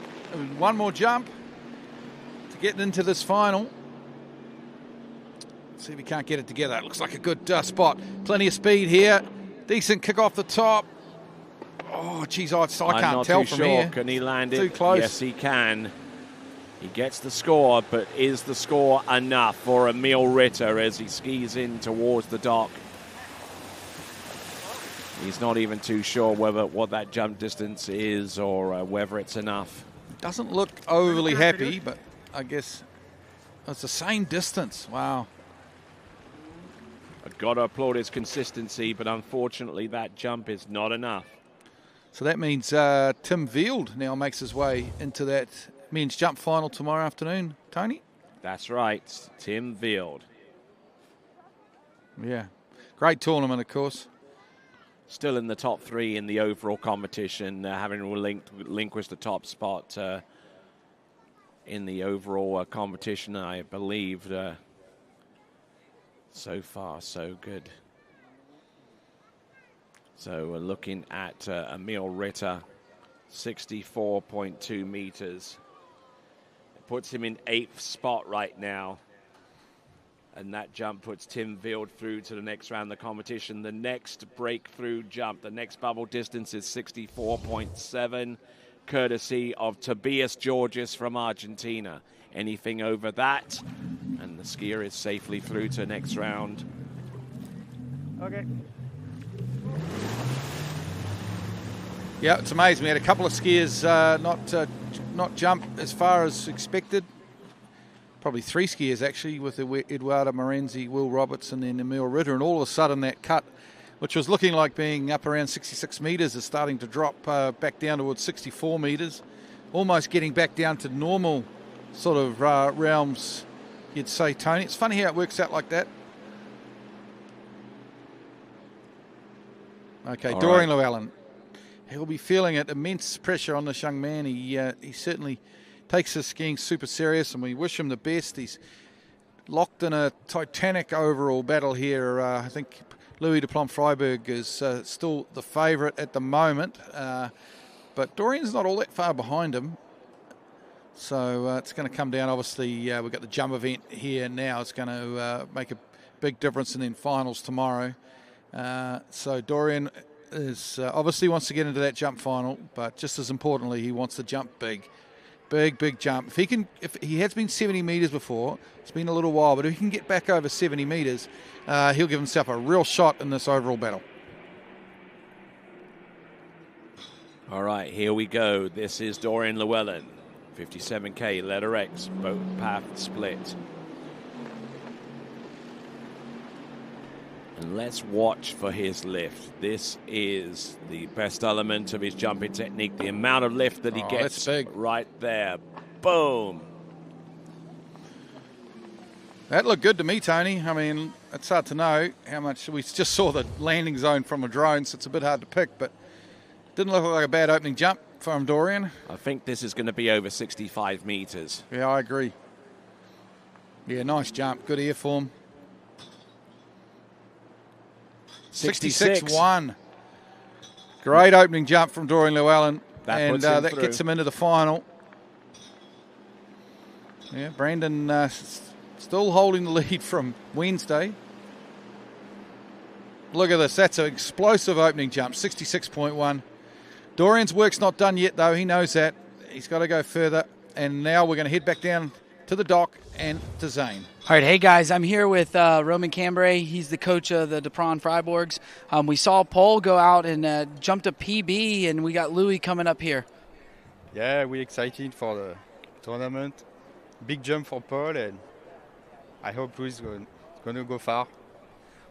one more jump to get into this final. Let's see if he can't get it together. It looks like a good spot. Plenty of speed here. Decent kick off the top. Oh, geez, I can't tell from here. Can he land it? Too close. Yes, he can. He gets the score, but is the score enough for Emil Ritter as he skis in towards the dock? He's not even too sure what that jump distance is or whether it's enough. Doesn't look overly happy, but I guess it's the same distance. Wow. I've got to applaud his consistency, but unfortunately that jump is not enough. So that means Tim Vild now makes his way into that men's jump final tomorrow afternoon, Tony? That's right, Tim Vild. Yeah, great tournament, of course. Still in the top 3 in the overall competition, having relinquished the top spot in the overall competition, I believe. So far, so good. So we're looking at Emil Ritter, 64.2 meters. It puts him in 8th spot right now. And that jump puts Tim Vild through to the next round of the competition. The next breakthrough jump, the next bubble distance is 64.7, courtesy of Tobias Georges from Argentina. Anything over that, and the skier is safely through to next round. Okay. Yeah, it's amazing. We had a couple of skiers not jump as far as expected. Probably 3 skiers, actually, with Eduardo Morenzi, Will Roberts, and then Emil Ritter. And all of a sudden, that cut, which was looking like being up around 66 metres, is starting to drop back down towards 64 metres, almost getting back down to normal sort of realms, you'd say, Tony. It's funny how it works out like that. Okay, all Dorian right. Llewellyn. He'll be feeling it. Immense pressure on this young man. He certainly takes his skiing super serious, and we wish him the best. He's locked in a titanic overall battle here. I think Louis de Plom-Freiberg is still the favourite at the moment, but Dorian's not all that far behind him. So it's going to come down. Obviously, we've got the jump event here now. It's going to make a big difference, and then finals tomorrow. So Dorian is obviously wants to get into that jump final, but just as importantly, he wants to jump big. Big jump. If he has been 70 metres before, it's been a little while, but if he can get back over 70 metres, he'll give himself a real shot in this overall battle. All right, here we go. This is Dorian Llewellyn, 57K, letter X, boat path split. And let's watch for his lift. This is the best element of his jumping technique. The amount of lift that he gets right there. Boom. That looked good to me, Tony. I mean, it's hard to know how much. We just saw the landing zone from a drone, so it's a bit hard to pick, but didn't look like a bad opening jump from Dorian. I think this is going to be over 65 meters. Yeah, I agree. Yeah, nice jump. Good air form. 66-1. Great opening jump from Dorian Llewellyn. And that gets him into the final. Yeah, Brandon still holding the lead from Wednesday. Look at this. That's an explosive opening jump, 66.1. Dorian's work's not done yet, though. He knows that. He's got to go further. And now we're going to head back down to the dock and to Zane. All right, hey guys, I'm here with Roman Cambrai. He's the coach of the DePron Freiburgs. We saw Paul go out and jumped a PB, and we got Louis coming up here. Yeah, we're excited for the tournament. Big jump for Paul, and I hope Louis is going to go far.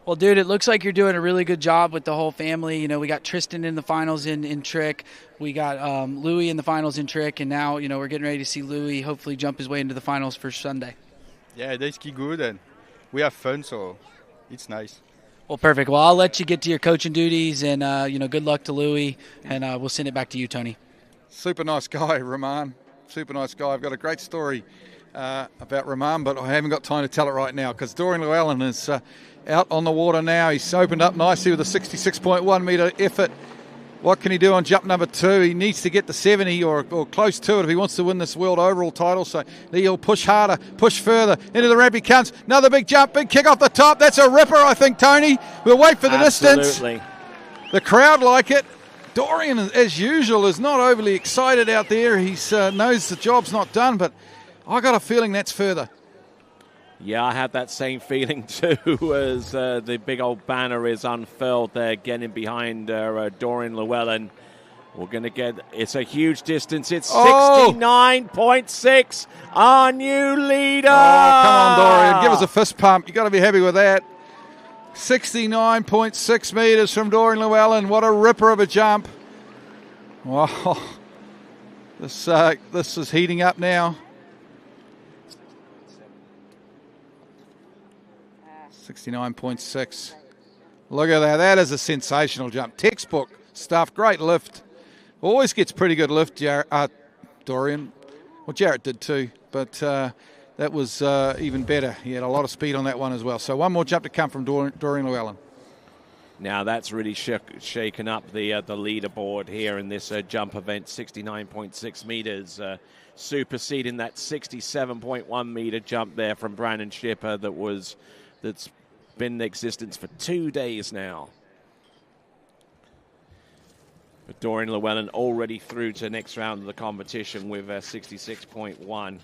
Well, dude, it looks like you're doing a really good job with the whole family. You know, we got Tristan in the finals in trick. We got Louis in the finals in trick. And now, you know, we're getting ready to see Louis hopefully jump his way into the finals for Sunday. Yeah, they ski good, and we have fun, so it's nice. Well, perfect. Well, I'll let you get to your coaching duties, and, you know, good luck to Louis. And we'll send it back to you, Tony. Super nice guy, Roman. Super nice guy. I've got a great story about Roman, but I haven't got time to tell it right now because Dorian Llewellyn is out on the water now. He's opened up nicely with a 66.1 metre effort. What can he do on jump number 2? He needs to get to 70 or close to it if he wants to win this world overall title. So he'll push harder, push further. Into the ramp he comes. Another big jump, big kick off the top. That's a ripper, I think, Tony. We'll wait for the distance. The crowd like it. Dorian, as usual, is not overly excited out there. He knows the job's not done, but I got a feeling that's further. Yeah, I had that same feeling too as the big old banner is unfurled there, getting behind Dorian Llewellyn. We're going to get, it's a huge distance. It's 69.6, our new leader. Oh, come on, Dorian. Give us a fist pump. You got to be happy with that. 69.6 metres from Dorian Llewellyn. What a ripper of a jump. Wow. This is heating up now. 69.6. Look at that. That is a sensational jump. Textbook stuff. Great lift. Always gets pretty good lift, Dorian. Well, Jarrett did too, but that was even better. He had a lot of speed on that one as well. So one more jump to come from Dorian Llewellyn. Now that's really shaken up the leaderboard here in this jump event. 69.6 meters, superseding that 67.1 meter jump there from Brandon Schipper that's been in existence for 2 days now. But Dorian Llewellyn already through to the next round of the competition with 66.1.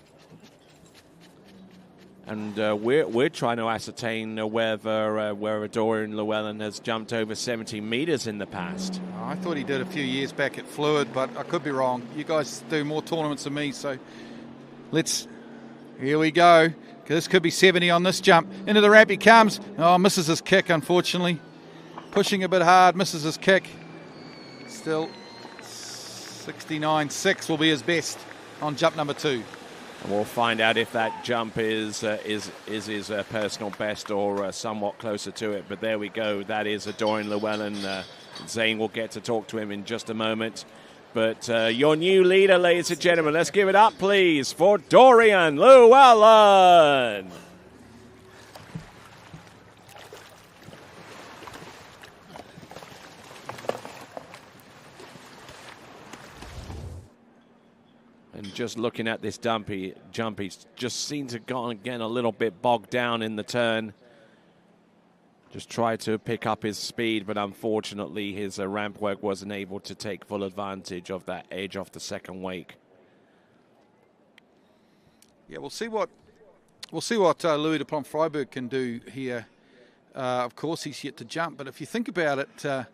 And we're trying to ascertain whether Dorian Llewellyn has jumped over 70 meters in the past. I thought he did a few years back at Fluid, but I could be wrong. You guys do more tournaments than me, so here we go. This could be 70 on this jump. Into the ramp he comes. Oh, misses his kick, unfortunately. Pushing a bit hard, misses his kick. Still, 69.6 will be his best on jump number 2. And we'll find out if that jump is his personal best or somewhat closer to it. But there we go. That is a Dorian Llewellyn. Zane will get to talk to him in just a moment. But your new leader, ladies and gentlemen, let's give it up, please, for Dorian Llewellyn. And just looking at this jump, he just seemed to go again a little bit bogged down in the turn. Just tried to pick up his speed, but unfortunately his ramp work wasn't able to take full advantage of that edge off the second wake. Yeah, we'll see what Louis de Plom-Freiburg can do here. Of course, he's yet to jump, but if you think about it,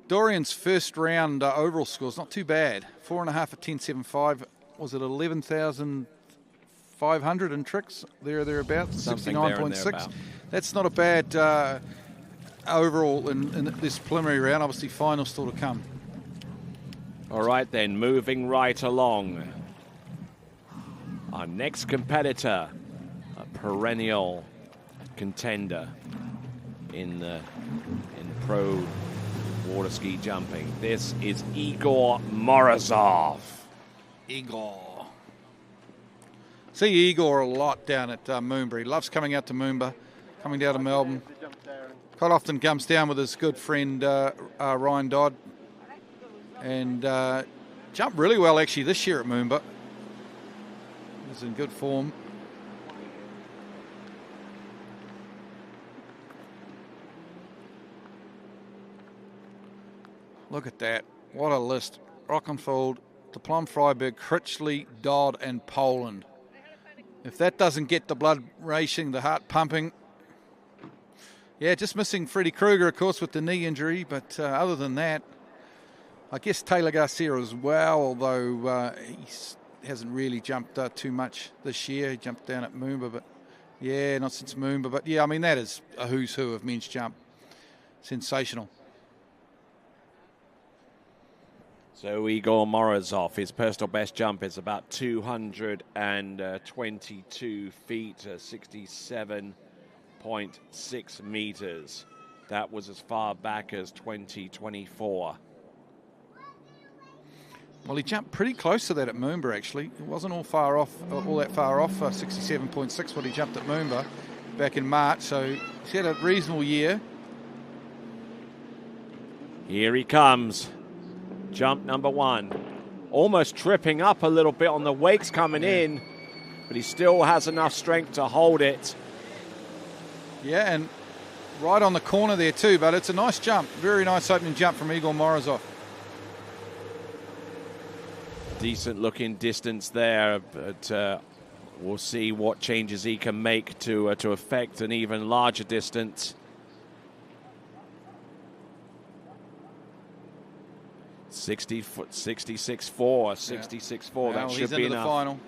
Dorian's first round overall score is not too bad. 4.5 at 10.75. Was it 11,500 in tricks? Thereabouts. 69.6. That's not a bad overall in this preliminary round. Obviously, finals still to come. All right, then, moving right along. Our next competitor a perennial contender in pro water ski jumping. This is Igor Morozov. Igor. See Igor a lot down at Moomba. He loves coming out to Moomba, coming down to Melbourne. Quite often comes down with his good friend Ryan Dodd. And jumped really well actually this year at Moomba. He was in good form. Look at that. What a list. Rockenfeld, De Plum, Freiberg, Critchley, Dodd and Poland. If that doesn't get the blood racing, the heart pumping. Yeah, just missing Freddie Krueger, of course, with the knee injury. But other than that, I guess Taylor Garcia as well, although he hasn't really jumped too much this year. He jumped down at Moomba, but yeah, not since Moomba. But yeah, I mean, that is a who's who of men's jump. Sensational. So Igor Morozov, his personal best jump is about 222 feet, 67.6 meters. That was as far back as 2024. Well, he jumped pretty close to that at Moomba, actually. It wasn't all that far off, 67.6 what he jumped at Moomba back in March. So he's had a reasonable year. Here he comes. Jump number one. Almost tripping up a little bit on the wakes coming in, but he still has enough strength to hold it. Yeah, and right on the corner there too, but it's a nice jump. Very nice opening jump from Igor Morozov. Decent looking distance there, but we'll see what changes he can make to affect an even larger distance. 66.4, 66.4. That should be enough. The final.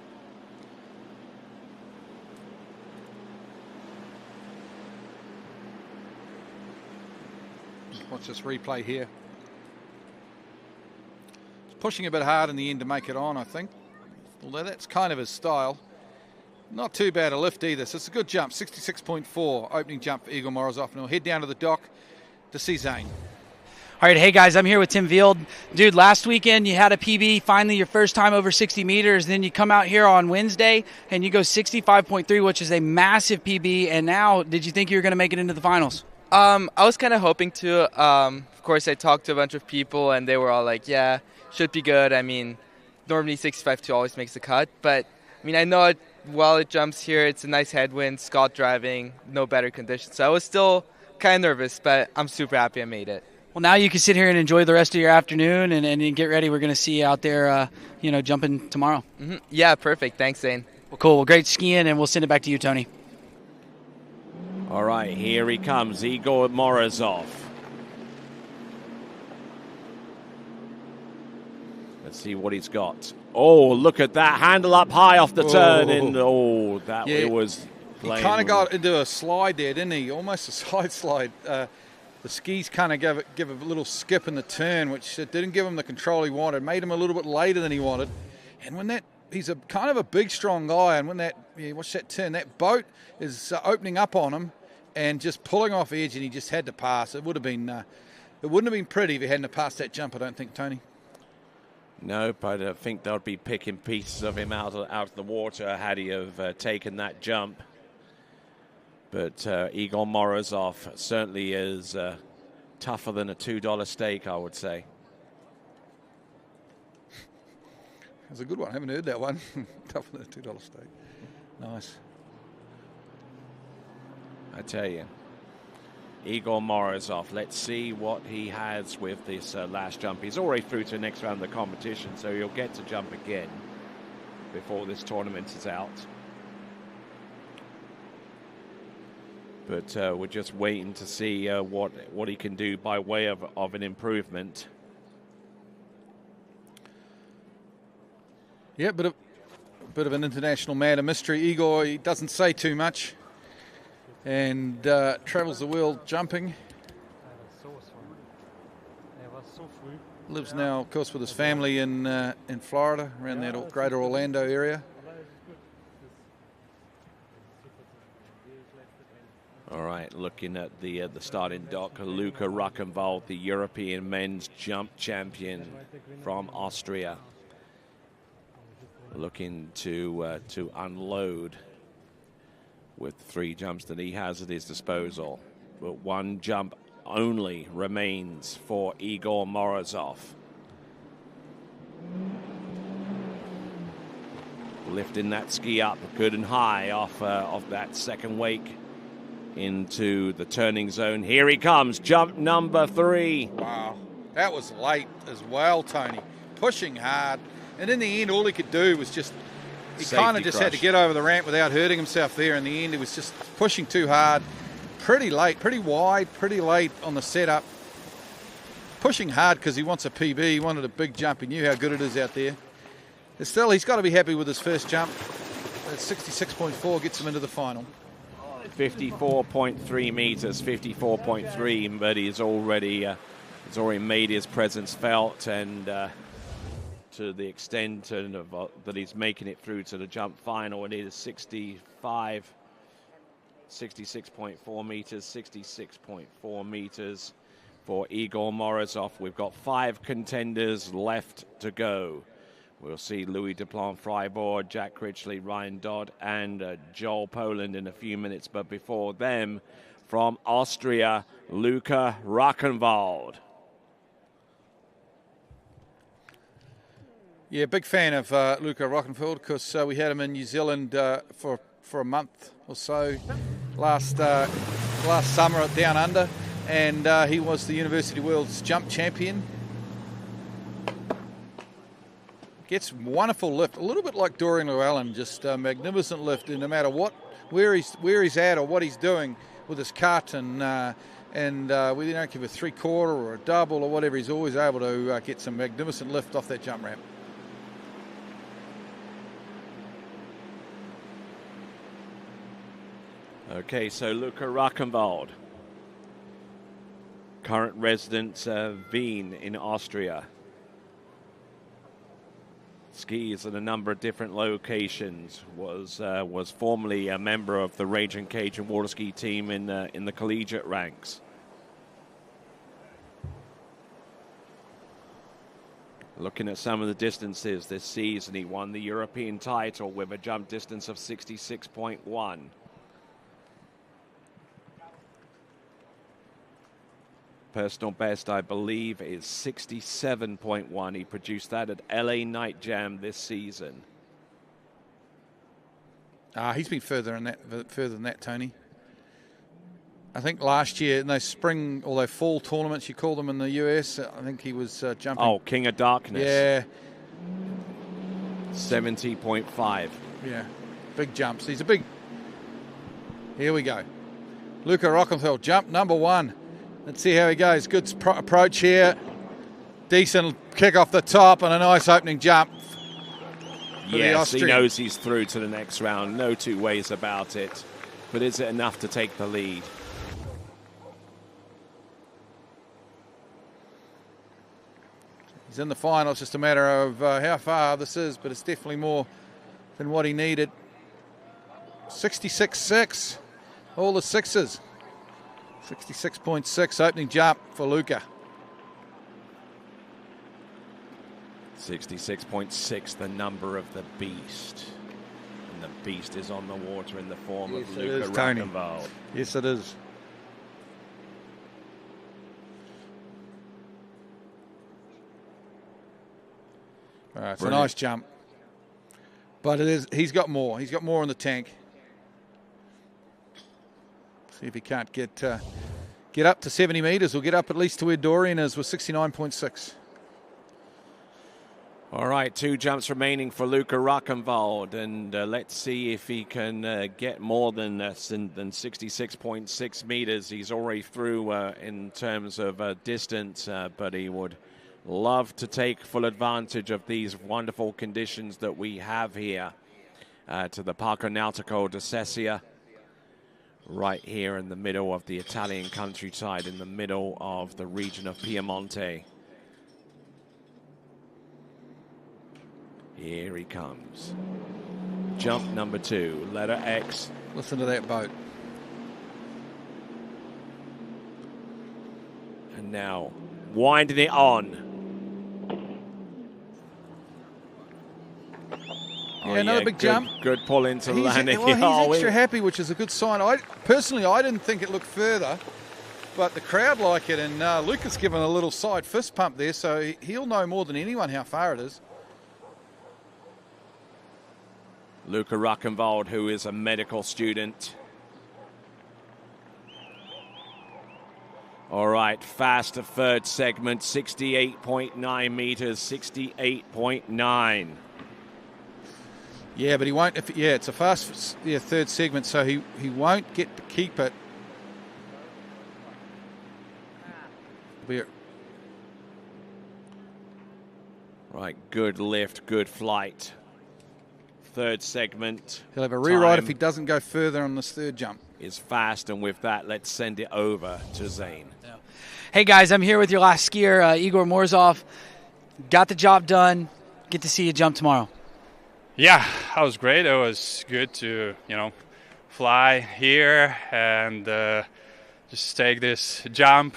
Watch this replay here. He's pushing a bit hard in the end to make it on, I think. Although that's kind of his style. Not too bad a lift either. So it's a good jump. 66.4 opening jump for Igor Morozov. And we'll head down to the dock to see Zane. All right, hey guys, I'm here with Tim Vield. Dude, last weekend you had a PB, finally your first time over 60 meters. Then you come out here on Wednesday and you go 65.3, which is a massive PB. And now, did you think you were going to make it into the finals? I was kind of hoping to. Of course, I talked to a bunch of people and they were all like, yeah, should be good. I mean, normally 65.2 always makes the cut. But, I mean, I know while it jumps here, it's a nice headwind, Scott driving, no better conditions. So I was still kind of nervous, but I'm super happy I made it. Well, now you can sit here and enjoy the rest of your afternoon and get ready. We're going to see you out there, jumping tomorrow. Mm-hmm. Yeah, perfect. Thanks, Zane. Well, cool. Well, great skiing, and we'll send it back to you, Tony. All right, here he comes, Igor Morozov. Let's see what he's got. Oh, look at that. Handle up high off the turn. And it was playing. He kind of got into a slide there, didn't he? Almost a side slide. The skis kind of give a little skip in the turn, which didn't give him the control he wanted, made him a little bit later than he wanted. And when he's a kind of a big, strong guy, and when watch that turn, that boat is opening up on him and just pulling off edge, and he just had to pass. It wouldn't have been pretty if he hadn't passed that jump, I don't think, Tony. No, but I think they'll be picking pieces of him out of the water had he have taken that jump. But Igor Morozov certainly is tougher than a $2 steak, I would say. That's a good one. I haven't heard that one. Tougher than a $2 steak. Nice. I tell you. Igor Morozov, let's see what he has with this last jump. He's already through to the next round of the competition, so he'll get to jump again before this tournament is out. But we're just waiting to see what he can do by way of an improvement. Yeah, bit of an international man of mystery. Igor, he doesn't say too much and travels the world jumping. Lives now, of course, with his family in Florida, around that greater Orlando area. All right, looking at the starting dock, Luca Ruckenwald, the European men's jump champion from Austria, looking to unload with 3 jumps that he has at his disposal. But 1 jump only remains for Igor Morozov. Lifting that ski up good and high off that second wake into the turning zone. Here he comes, jump number 3. Wow, that was late as well, Tony. Pushing hard, and in the end, all he could do was just, he kind of just had to get over the ramp without hurting himself there. In the end, he was just pushing too hard, pretty late, pretty wide, pretty late on the setup. Pushing hard because he wants a PB, he wanted a big jump, he knew how good it is out there. But still, he's got to be happy with his first jump. That 66.4 gets him into the final. 54.3 meters, 54.3, but he's already made his presence felt, and to the extent that he's making it through to the jump final, it is 66.4 meters, 66.4 meters for Igor Morozov. We've got 5 contenders left to go. We'll see Louis Duplan-Fribourg, Jack Critchley, Ryan Dodd, and Joel Poland in a few minutes. But before them, from Austria, Luca Ruckenwald. Yeah, big fan of Luca Ruckenwald because we had him in New Zealand for a month or so last summer at Down Under, and he was the University World's jump champion. Gets wonderful lift, a little bit like Dorian Llewellyn, just a magnificent lift, and no matter where he's at or what he's doing with his cut, and we don't give a 3/4 or a double or whatever, he's always able to get some magnificent lift off that jump ramp. Okay, so Luca Ruckenwald, current resident Wien in Austria. Skis at a number of different locations. Was formerly a member of the Raging Cajun water ski team in the collegiate ranks. Looking at some of the distances this season, he won the European title with a jump distance of 66.1. Personal best, I believe, is 67.1. He produced that at LA Night Jam this season. He's been further than that, Tony. I think last year in those spring or fall tournaments, you call them in the US, I think he was jumping. Oh, King of Darkness. Yeah. 70.5. Yeah, big jumps. He's a big. Here we go. Luca Ruckenwald, jump number 1. Let's see how he goes. Good approach here. Decent kick off the top and a nice opening jump. Yes, he knows he's through to the next round. No two ways about it. But is it enough to take the lead? He's in the final. It's just a matter of how far this is, but it's definitely more than what he needed. 66.6. All the sixes. 66.6 opening jump for Luca. 66.6, the number of the beast. And the beast is on the water in the form of Luca Ruckenwald. Yes, it is. All right, it's a nice jump. But it is. He's got more. He's got more in the tank. See if he can't get up to 70 metres or get up at least to where Dorian is with 69.6. All right, 2 jumps remaining for Luca Ruckenwald, and let's see if he can get more than 66.6 meters. He's already through in terms of distance, but he would love to take full advantage of these wonderful conditions that we have here to the Parco Nautico di Sesia. Right here in the middle of the Italian countryside, in the middle of the region of Piemonte. Here he comes. Jump number 2, letter X. Listen to that boat. And now winding it on. Yeah, another big jump. Good pull into the landing. Well, he's extra happy, which is a good sign. Personally, I didn't think it looked further, but the crowd like it, and Luca's given a little side fist pump there, so he'll know more than anyone how far it is. Luca Ruckenwald, who is a medical student. All right, faster third segment, 68.9 meters, 68.9. Yeah, but he won't. It's a fast third segment, so he won't get to keep it. Right, good lift, good flight. Third segment. He'll have a rewrite if he doesn't go further on this third jump. Is fast, and with that, let's send it over to Zane. Hey guys, I'm here with your last skier, Igor Morzov. Got the job done. Get to see you jump tomorrow. Yeah, that was great. It was good to, fly here and just take this jump.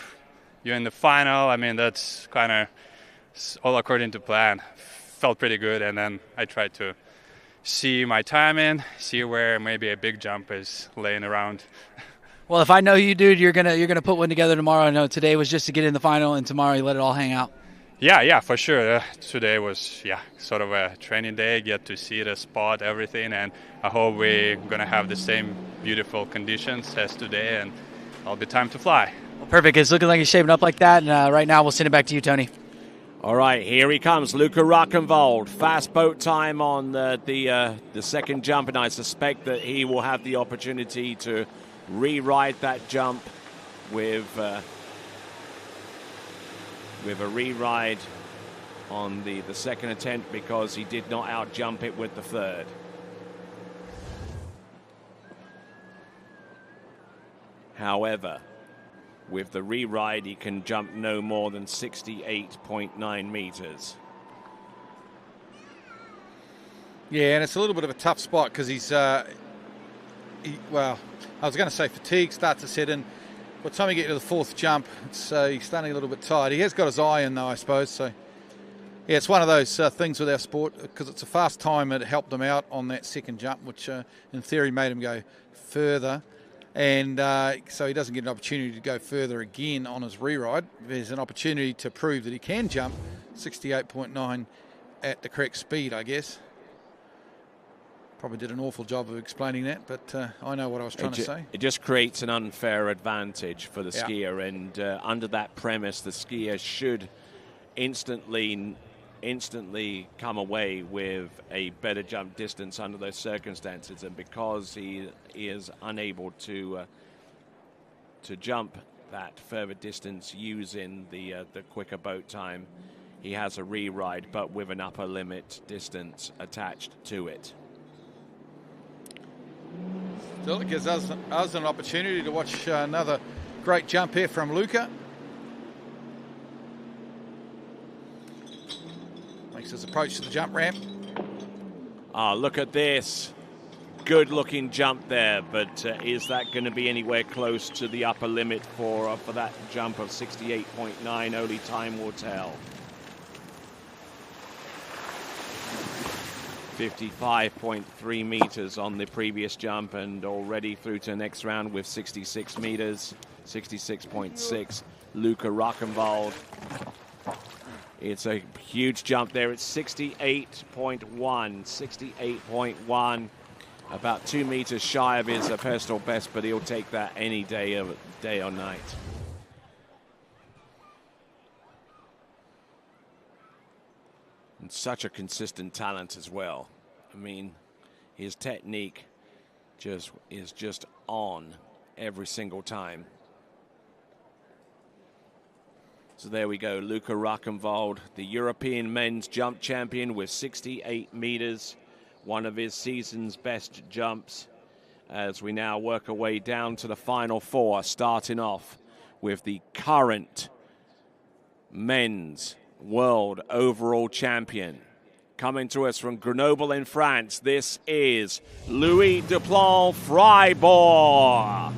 You're in the final. I mean, that's kind of all according to plan. Felt pretty good, and then I tried to see my time in, see where maybe a big jump is laying around. Well, if I know you, dude, you're gonna put one together tomorrow. I know today was just to get in the final, and tomorrow you let it all hang out. Yeah, for sure. Today was, sort of a training day, get to see the spot, everything, and I hope we're going to have the same beautiful conditions as today, and it'll be time to fly. Well, perfect. It's looking like it's shaping up like that, and right now we'll send it back to you, Tony. All right, here he comes, Luca Ruckenwald. Fast boat time on the second jump, and I suspect that he will have the opportunity to rewrite that jump with a re-ride on the second attempt, because he did not out-jump it with the third. However, with the re-ride, he can jump no more than 68.9 meters. Yeah, and it's a little bit of a tough spot because he's, I was going to say fatigue starts to set in. By the time you get to the fourth jump, he's starting a little bit tired. He has got his eye in, though, I suppose. So, yeah, it's one of those things with our sport, because it's a fast time. It helped him out on that second jump, which in theory made him go further. And so he doesn't get an opportunity to go further again on his re-ride. There's an opportunity to prove that he can jump 68.9 at the correct speed, I guess. Probably did an awful job of explaining that, but I know what I was trying to say. It just creates an unfair advantage for the skier, and under that premise, the skier should instantly come away with a better jump distance under those circumstances. And because he is unable to jump that further distance using the quicker boat time, he has a re-ride, but with an upper limit distance attached to it. Still, it gives us an opportunity to watch another great jump here from Luca. Makes his approach to the jump ramp. Look at this. Good looking jump there, but is that going to be anywhere close to the upper limit for that jump of 68.9? Only time will tell. 55.3 meters on the previous jump, and already through to the next round with 66 meters, 66.6. Luca Ruckenwald. It's a huge jump there. It's 68.1, about 2 meters shy of his personal best, but he'll take that any day or night. And such a consistent talent as well. I mean, his technique is just on every single time. So there we go, Luca Ruckenwald, the European men's jump champion with 68 meters, one of his season's best jumps, as we now work our way down to the final four, starting off with the current men's world overall champion. Coming to us from Grenoble in France, this is Louis Duplan-Fribourg.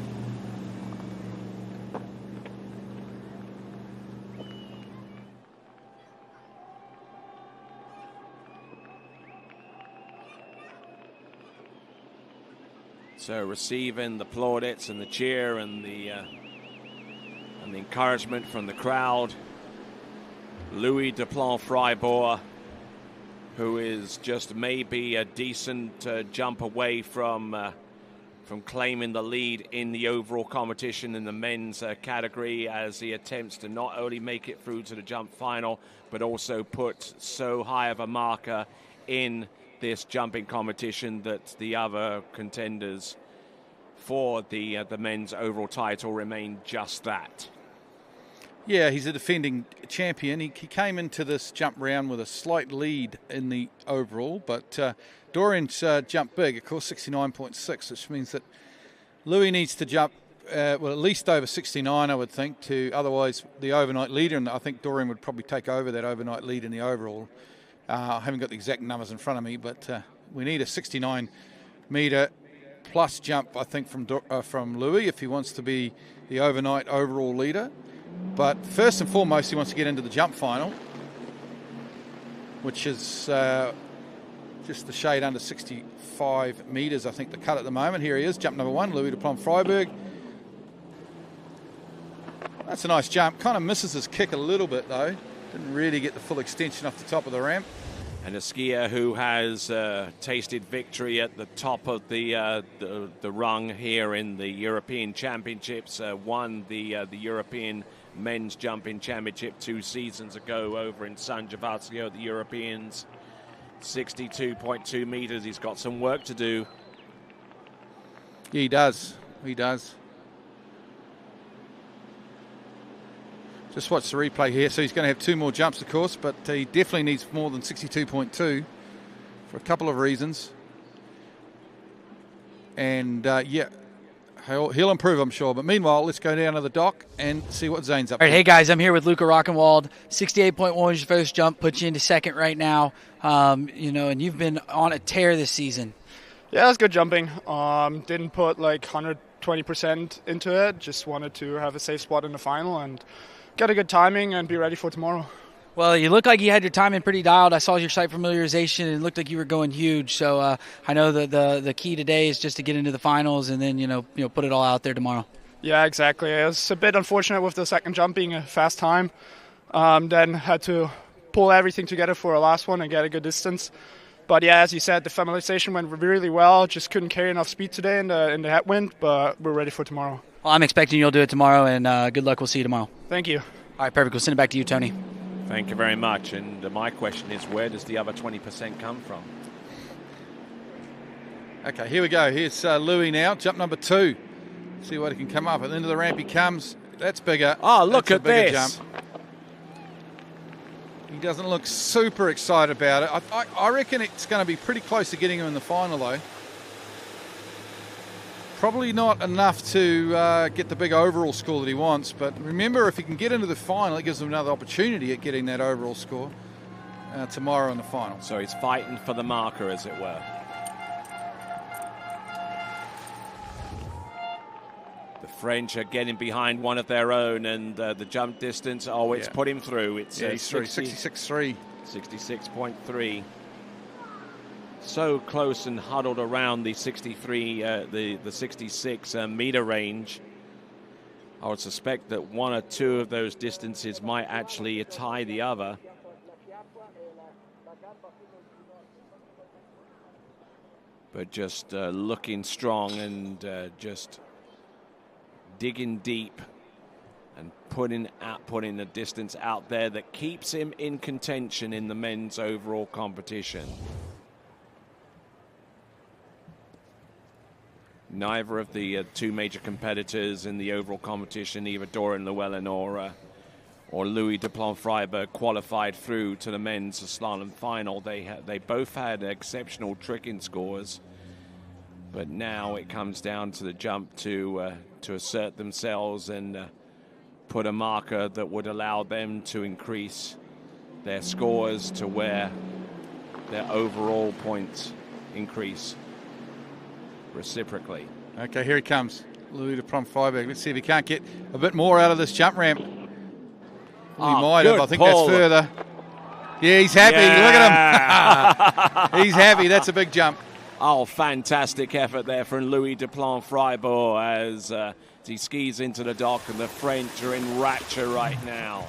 So receiving the plaudits and the cheer and the encouragement from the crowd. Louis Duplan-Freiburg, who is just maybe a decent jump away from claiming the lead in the overall competition in the men's category, as he attempts to not only make it through to the jump final, but also put so high of a marker in this jumping competition that the other contenders for the men's overall title remain just that. Yeah, he's a defending champion. He came into this jump round with a slight lead in the overall, but Dorian's jumped big, of course, 69.6, which means that Louis needs to jump, at least over 69, I would think, to otherwise the overnight leader, and I think Dorian would probably take over that overnight lead in the overall. I haven't got the exact numbers in front of me, but we need a 69-metre plus jump, I think, from Louis if he wants to be the overnight overall leader. But first and foremost, he wants to get into the jump final, which is just the shade under 65 metres, I think, the cut at the moment. Here he is, jump number 1, Louis Duplan-Freiburg. That's a nice jump. Kind of misses his kick a little bit, though. Didn't really get the full extension off the top of the ramp. And a skier who has tasted victory at the top of the rung here in the European Championships, won the European Men's Jumping Championship 2 seasons ago over in San Gervasio at the Europeans. 62.2 metres. He's got some work to do. Yeah, he does. He does. Just watch the replay here. So he's going to have 2 more jumps, of course, but he definitely needs more than 62.2 for a couple of reasons. And, yeah, he'll improve, I'm sure. But meanwhile, let's go down to the dock and see what Zane's up to. All right, hey, guys, I'm here with Luca Rockenwald. 68.1 was your first jump, puts you into second right now. And you've been on a tear this season. Yeah, it was good jumping. Didn't put like 120% into it. Just wanted to have a safe spot in the final and get a good timing and be ready for tomorrow. Well, you look like you had your timing pretty dialed. I saw your sight familiarization, and it looked like you were going huge. So I know that the key today is just to get into the finals and then put it all out there tomorrow. Yeah, exactly. It was a bit unfortunate with the second jump being a fast time. Then had to pull everything together for a last one and get a good distance. But yeah, as you said, the familiarization went really well. Just couldn't carry enough speed today in the headwind, but we're ready for tomorrow. Well, I'm expecting you'll do it tomorrow, and good luck. We'll see you tomorrow. Thank you. All right, perfect. We'll send it back to you, Tony. Thank you very much. And my question is, where does the other 20% come from? Okay, here we go. Here's Louis now, jump number 2. See what he can come up. At the end of the ramp he comes. That's bigger. Oh, look at this. Jump. He doesn't look super excited about it. I reckon it's going to be pretty close to getting him in the final, though. Probably not enough to get the big overall score that he wants, but remember, if he can get into the final, it gives him another opportunity at getting that overall score tomorrow in the final. So he's fighting for the marker, as it were. The French are getting behind one of their own, and the jump distance, it's put him through. It's he's through, 66.3. 66.3. So close and huddled around the 63, the 66 meter range. I would suspect that one or two of those distances might actually tie the other. But just looking strong and just digging deep and putting the distance out there that keeps him in contention in the men's overall competition. Neither of the two major competitors in the overall competition, either Dorian Llewellyn or Louis Duplan-Freiburg, qualified through to the men's slalom final. They both had exceptional tricking scores, but now it comes down to the jump to assert themselves and put a marker that would allow them to increase their scores to where their overall points increase reciprocally. Okay, here he comes, Louis Duplan-Freiburg. Let's see if he can't get a bit more out of this jump ramp. He might have. I think that's further. Yeah, he's happy. Yeah. Look at him. He's happy. That's a big jump. Oh, fantastic effort there from Louis Duplan-Fribourg as he skis into the dock, and the French are in rapture right now.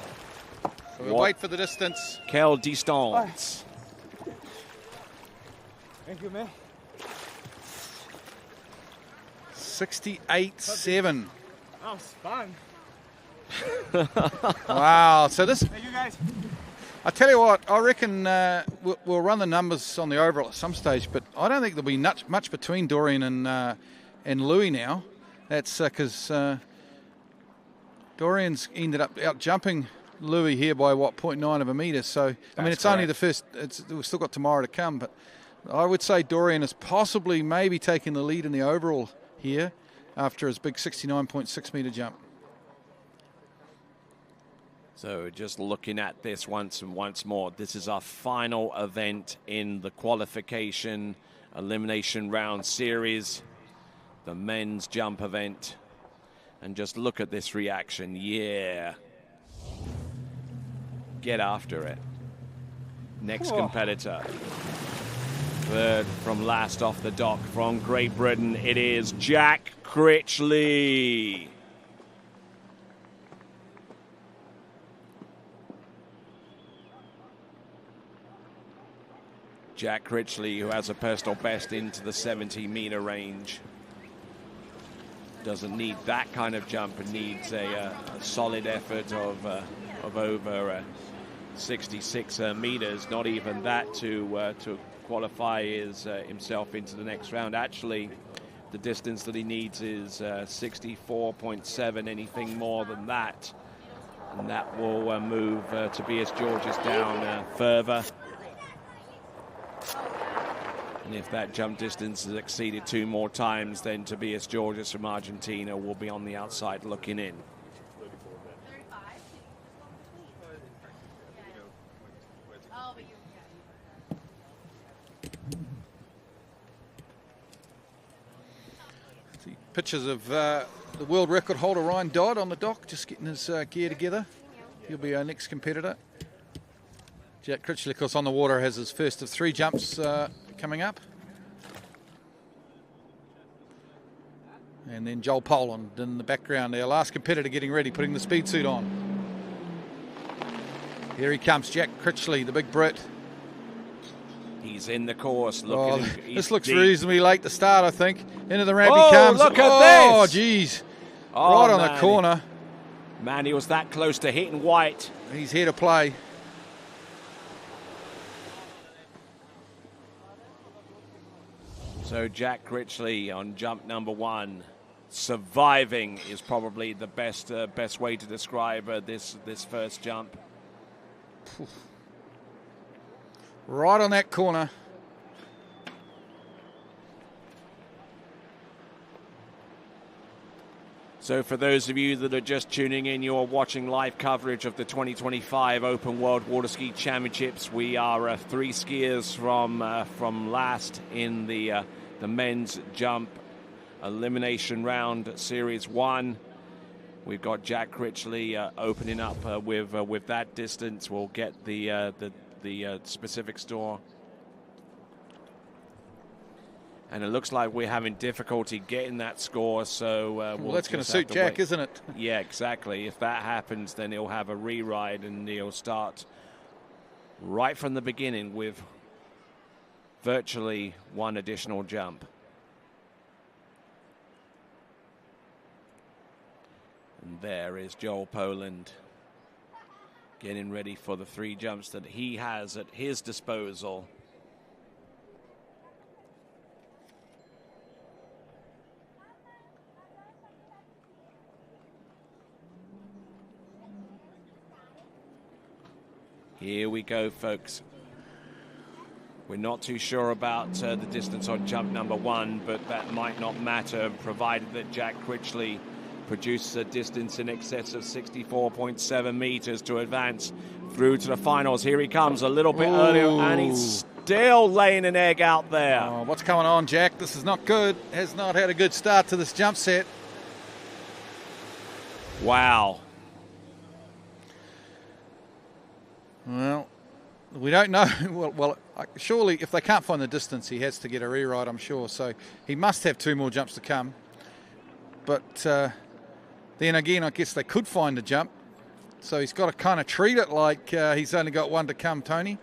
So we'll wait for the distance. Quelle distance. Thank you, man. 68.7. That was fun. Wow. So this. Thank you, guys. I tell you what, I reckon we'll run the numbers on the overall at some stage, but I don't think there'll be much between Dorian and Louis now. That's because Dorian's ended up out jumping Louis here by 0.9 of a metre. So I mean, it's only the first. We've still got tomorrow to come, but I would say Dorian is possibly maybe taking the lead in the overall here after his big 69.6 metre jump. So just looking at this once more, this is our final event in the qualification elimination round series, the men's jump event. And just look at this reaction. Yeah. Get after it. Next competitor. Third from last off the dock from Great Britain, it is Jack Critchley. Jack Critchley, who has a personal best into the 70-meter range. Doesn't need that kind of jump and needs a solid effort of over 66 meters. Not even that to qualify himself into the next round. Actually, the distance that he needs is 64.7. Anything more than that, and that will move Tobias Georges down further. And if that jump distance is exceeded 2 more times, then Tobias Georges from Argentina will be on the outside looking in. See pictures of the world record holder Ryan Dodd on the dock, just getting his gear together. He'll be our next competitor. Jack Critchley, of course, on the water has his first of 3 jumps coming up. And then Joel Poland in the background, our last competitor getting ready, putting the speed suit on. Here he comes, Jack Critchley, the big Brit. He's in the course. This looks reasonably late to start, I think. Into the ramp he comes. Look at this! Oh, geez. Right on the corner. Man, he was that close to hitting white. He's here to play. So Jack Critchley on jump number 1. Surviving is probably the best way to describe this first jump. Right on that corner. So for those of you that are just tuning in, you're watching live coverage of the 2025 Open World Water Ski Championships. We are 3 skiers from last in the men's jump elimination round series 1. We've got Jack Critchley opening up with that distance. We'll get the specific score. And it looks like we're having difficulty getting that score, so well, that's going to suit Jack, isn't it? Yeah, exactly. If that happens, then he'll have a re-ride and he'll start right from the beginning with virtually 1 additional jump. And there is Joel Poland getting ready for the 3 jumps that he has at his disposal. Here we go, folks. We're not too sure about the distance on jump number 1, but that might not matter, provided that Jack Critchley produces a distance in excess of 64.7 meters to advance through to the finals. Here he comes a little bit earlier, and he's still laying an egg out there. Oh, what's going on, Jack? This is not good. Has not had a good start to this jump set. Wow. Well, We don't know. Well, surely if they can't find the distance, he has to get a rewrite, I'm sure. So he must have 2 more jumps to come. But then again, I guess they could find a jump. So he's got to kind of treat it like he's only got 1 to come, Tony.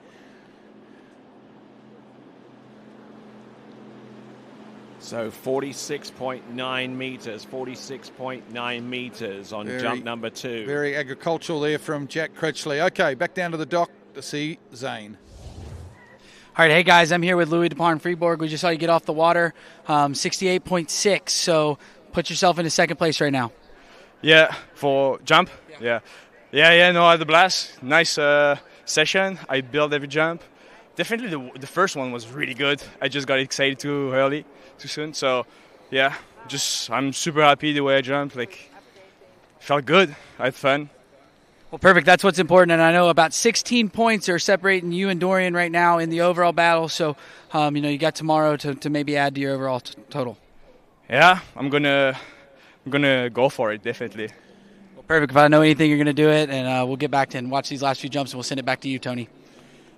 So 46.9 meters, 46.9 meters on jump number 2. Very agricultural there from Jack Critchley. Okay, back down to the dock to see Zane. All right, hey guys, I'm here with Louis DeParn-Freeborg. We just saw you get off the water, 68.6. So put yourself into second place right now. Yeah, for jump? Yeah. No, I had a blast. Nice session. I built every jump. Definitely the first one was really good. I just got excited too early, too soon. So, yeah, I'm super happy the way I jumped. Felt good. I had fun. Well, perfect. That's what's important. And I know about 16 points are separating you and Dorian right now in the overall battle. So, you got tomorrow to maybe add to your overall total. Yeah, I'm gonna go for it, definitely. Well, perfect. If I know anything, you're gonna do it, and we'll get back to and watch these last few jumps, and we'll send it back to you, Tony.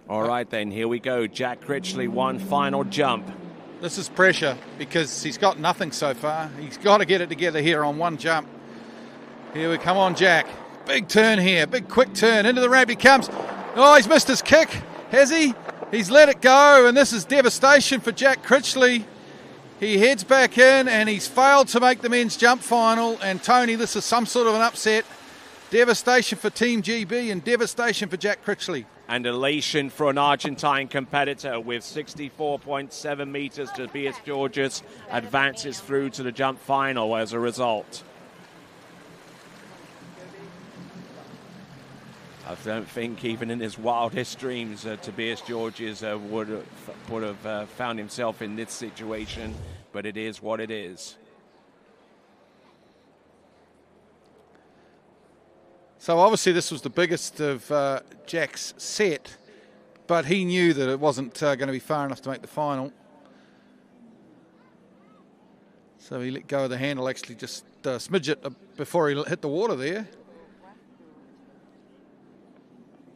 All right, then, here we go. Jack Critchley, 1 final jump. This is pressure because he's got nothing so far. He's got to get it together here on 1 jump. Here we come on, Jack. Big turn here, big quick turn. Into the ramp he comes. Oh, he's missed his kick, has he? He's let it go, and this is devastation for Jack Critchley. He heads back in, and he's failed to make the men's jump final. And, Tony, this is some sort of an upset. Devastation for Team GB and devastation for Jack Critchley. And elation for an Argentine competitor with 64.7 meters. Tobias Georges advances through to the jump final as a result. I don't think even in his wildest dreams Tobias Georges would have found himself in this situation, but it is what it is. So obviously this was the biggest of Jack's set, but he knew that it wasn't going to be far enough to make the final. So he let go of the handle, actually just smidge it before he hit the water there.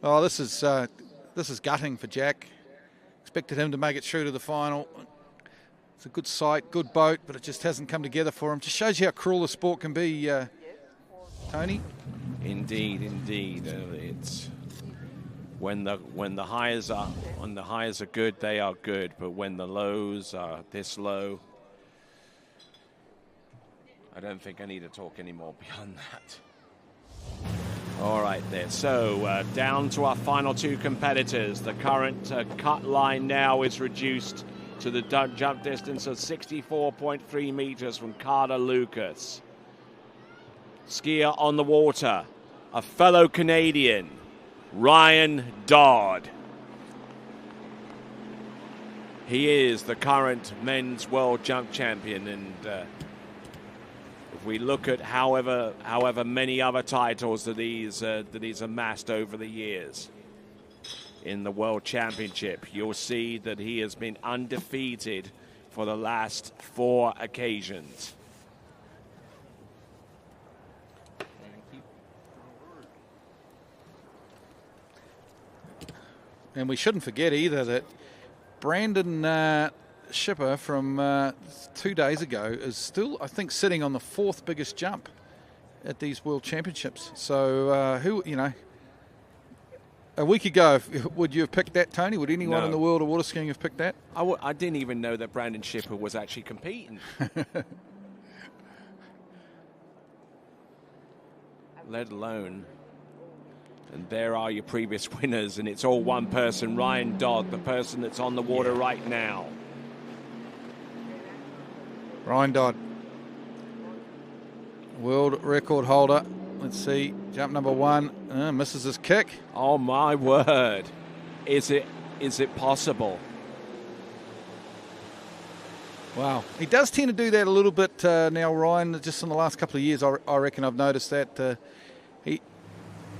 Oh, this is gutting for Jack. Expected him to make it through to the final. It's a good sight, good boat, but it just hasn't come together for him. Just shows you how cruel the sport can be, Tony. Indeed. It's when the highs are good, they are good, but when the lows are this low, I don't think I need to talk any more beyond that. All right there, so down to our final 2 competitors. The current cut line now is reduced to the jump distance of 64.3 meters from Carter Lucas. Skier on the water, a fellow Canadian, Ryan Dodd. He is the current men's world jump champion, and if we look at however many other titles that he's amassed over the years in the World Championship, you'll see that he has been undefeated for the last 4 occasions. And we shouldn't forget either that Brandon Schipper from 2 days ago is still, I think, sitting on the 4th biggest jump at these World Championships. So a week ago, would you have picked that, Tony? Would anyone in the world of water skiing have picked that? I didn't even know that Brandon Schipper was actually competing. Let alone. And there are your previous winners, and it's all one person, Ryan Dodd, the person that's on the water right now. Ryan Dodd, world record holder. Let's see, jump number 1, misses his kick. Oh my word. Is it possible? Wow. He does tend to do that a little bit now, Ryan, just in the last couple of years. I reckon I've noticed that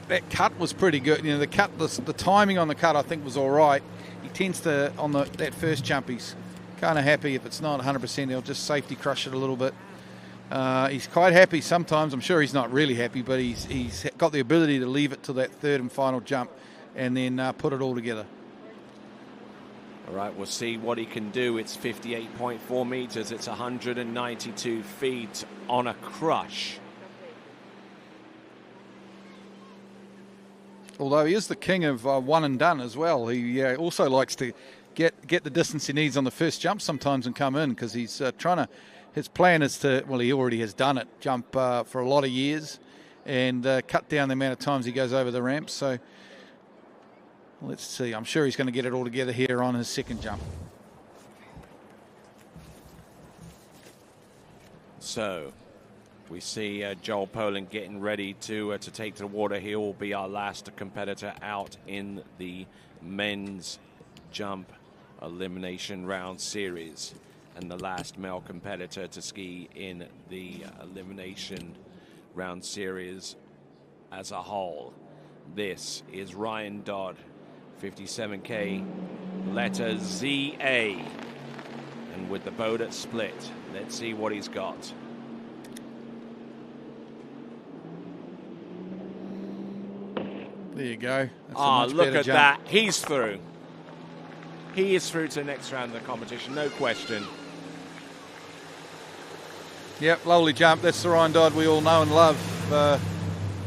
that cut was pretty good. You know, the timing on the cut I think was all right. He tends to, on that first jump, he's kind of happy. If it's not 100%, he'll just safety crush it a little bit. He's quite happy sometimes. I'm sure he's not really happy, but he's got the ability to leave it to that 3rd and final jump and then put it all together. All right, we'll see what he can do. It's 58.4 meters. It's 192 feet on a crush. Although he is the king of one and done as well. He also likes to get the distance he needs on the first jump sometimes and come in, because he's trying to. His plan is to, well, he already has done it, jump for a lot of years and cut down the amount of times he goes over the ramp. So let's see. I'm sure he's going to get it all together here on his second jump. So we see Joel Poland getting ready to take to the water. He will be our last competitor out in the men's jump elimination round series, and the last male competitor to ski in the elimination round series as a whole. This is Ryan Dodd, 57K, letter ZA. And with the boat at split, let's see what he's got. There you go. Look at that. He's through. He is through to the next round of the competition, no question. Yep, lovely jump. That's the Ryan Dodd we all know and love.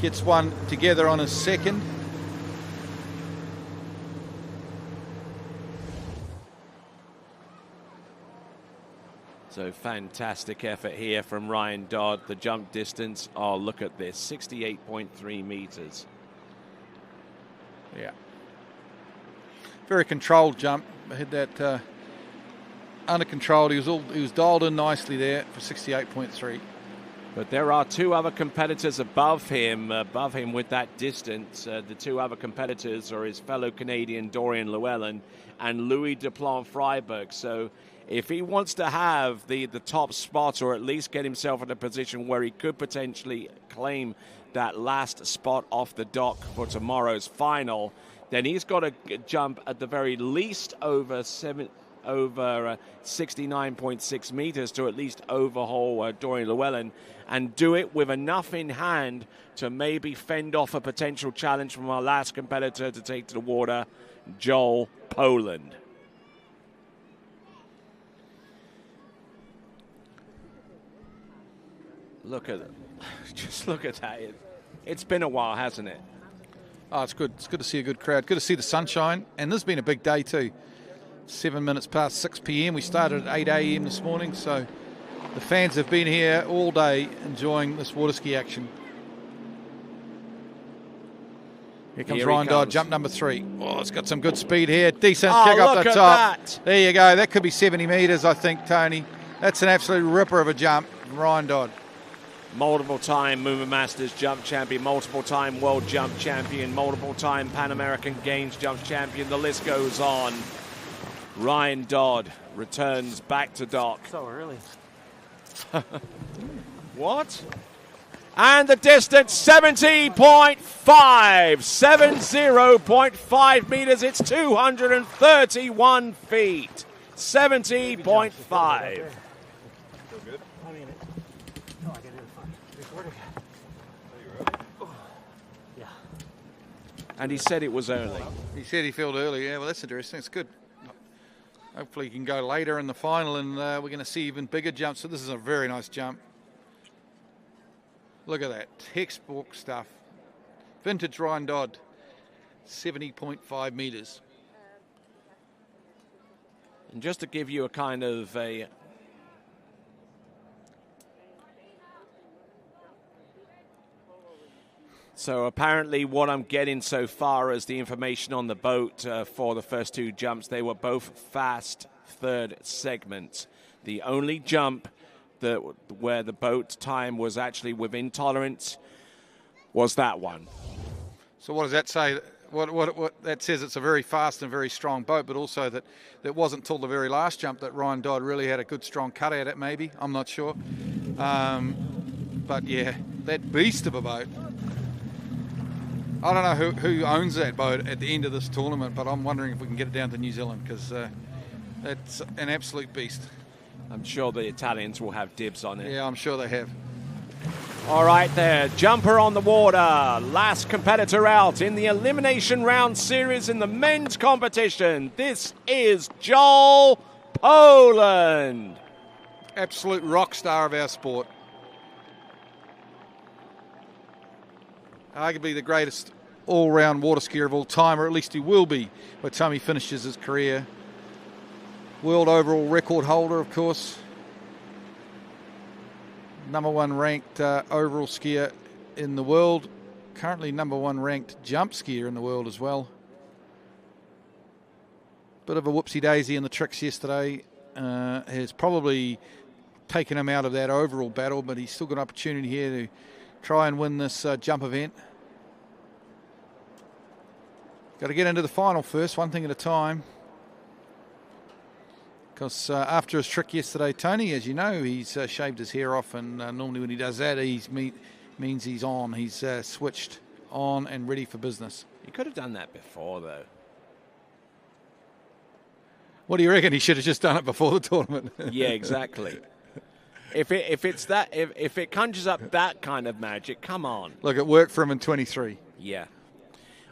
Gets one together on his second. So fantastic effort here from Ryan Dodd. The jump distance, look at this, 68.3 meters. Yeah. Very controlled jump. I had that under control. He was dialed in nicely there for 68.3. But there are two other competitors above him with that distance. The two other competitors are his fellow Canadian Dorian Llewellyn and Louis Duplan-Freiberg. So if he wants to have the top spot, or at least get himself in a position where he could potentially claim that last spot off the dock for tomorrow's final, then he's got to jump at the very least over 69.6 meters to at least overhaul Dorian Llewellyn, and do it with enough in hand to maybe fend off a potential challenge from our last competitor to take to the water, Joel Poland. Look at it. Just look at that. It's been a while, hasn't it? Oh, it's good. It's good to see a good crowd. Good to see the sunshine. And this has been a big day too. 7 minutes past 6 p.m. We started at 8 a.m. this morning. So the fans have been here all day enjoying this water ski action. Here comes Ryan Dodd, jump number 3. Oh, it's got some good speed here. Decent kick up the top. That. There you go. That could be 70 meters, I think, Tony. That's an absolute ripper of a jump from Ryan Dodd. Multiple-time Movement Masters jump champion, multiple-time world jump champion, multiple-time Pan American Games jump champion. The list goes on. Ryan Dodd returns back to dock. So early. What? And the distance, 70.5. 70.5 meters. It's 231 feet. 70.5. And he said it was early. He said he felt early. Yeah, well, that's interesting. It's good. Hopefully he can go later in the final, and we're going to see even bigger jumps. So this is a very nice jump. Look at that. Textbook stuff. Vintage Ryan Dodd. 70.5 meters. And just to give you a kind of a... So apparently what I'm getting so far as the information on the boat for the first two jumps, they were both fast third segments. The only jump where the boat time was actually within tolerance was that one. So what does that say? What that says, it's a very fast and very strong boat, but also that it wasn't till the very last jump that Ryan Dodd really had a good strong cut at it, maybe. I'm not sure. But yeah, that beast of a boat. I don't know who owns that boat at the end of this tournament, but I'm wondering if we can get it down to New Zealand, because it's an absolute beast. I'm sure the Italians will have dibs on it. Yeah, I'm sure they have. All right there, jumper on the water. Last competitor out in the Elimination Round Series in the men's competition. This is Joel Poland. Absolute rock star of our sport. Arguably the greatest all-round water skier of all time, or at least he will be by the time he finishes his career. World overall record holder, of course. Number one ranked overall skier in the world. Currently number one ranked jump skier in the world as well. Bit of a whoopsie-daisy in the tricks yesterday. Has probably taken him out of that overall battle, but he's still got an opportunity here to try and win this jump event. Got to get into the final first, one thing at a time. Because after his trick yesterday, Tony, as you know, he's shaved his hair off, and normally when he does that, means he's on. He's switched on and ready for business. You could have done that before, though. What do you reckon? He should have just done it before the tournament. Yeah, exactly. If it conjures up that kind of magic, come on. Look, it worked for him in 23. Yeah.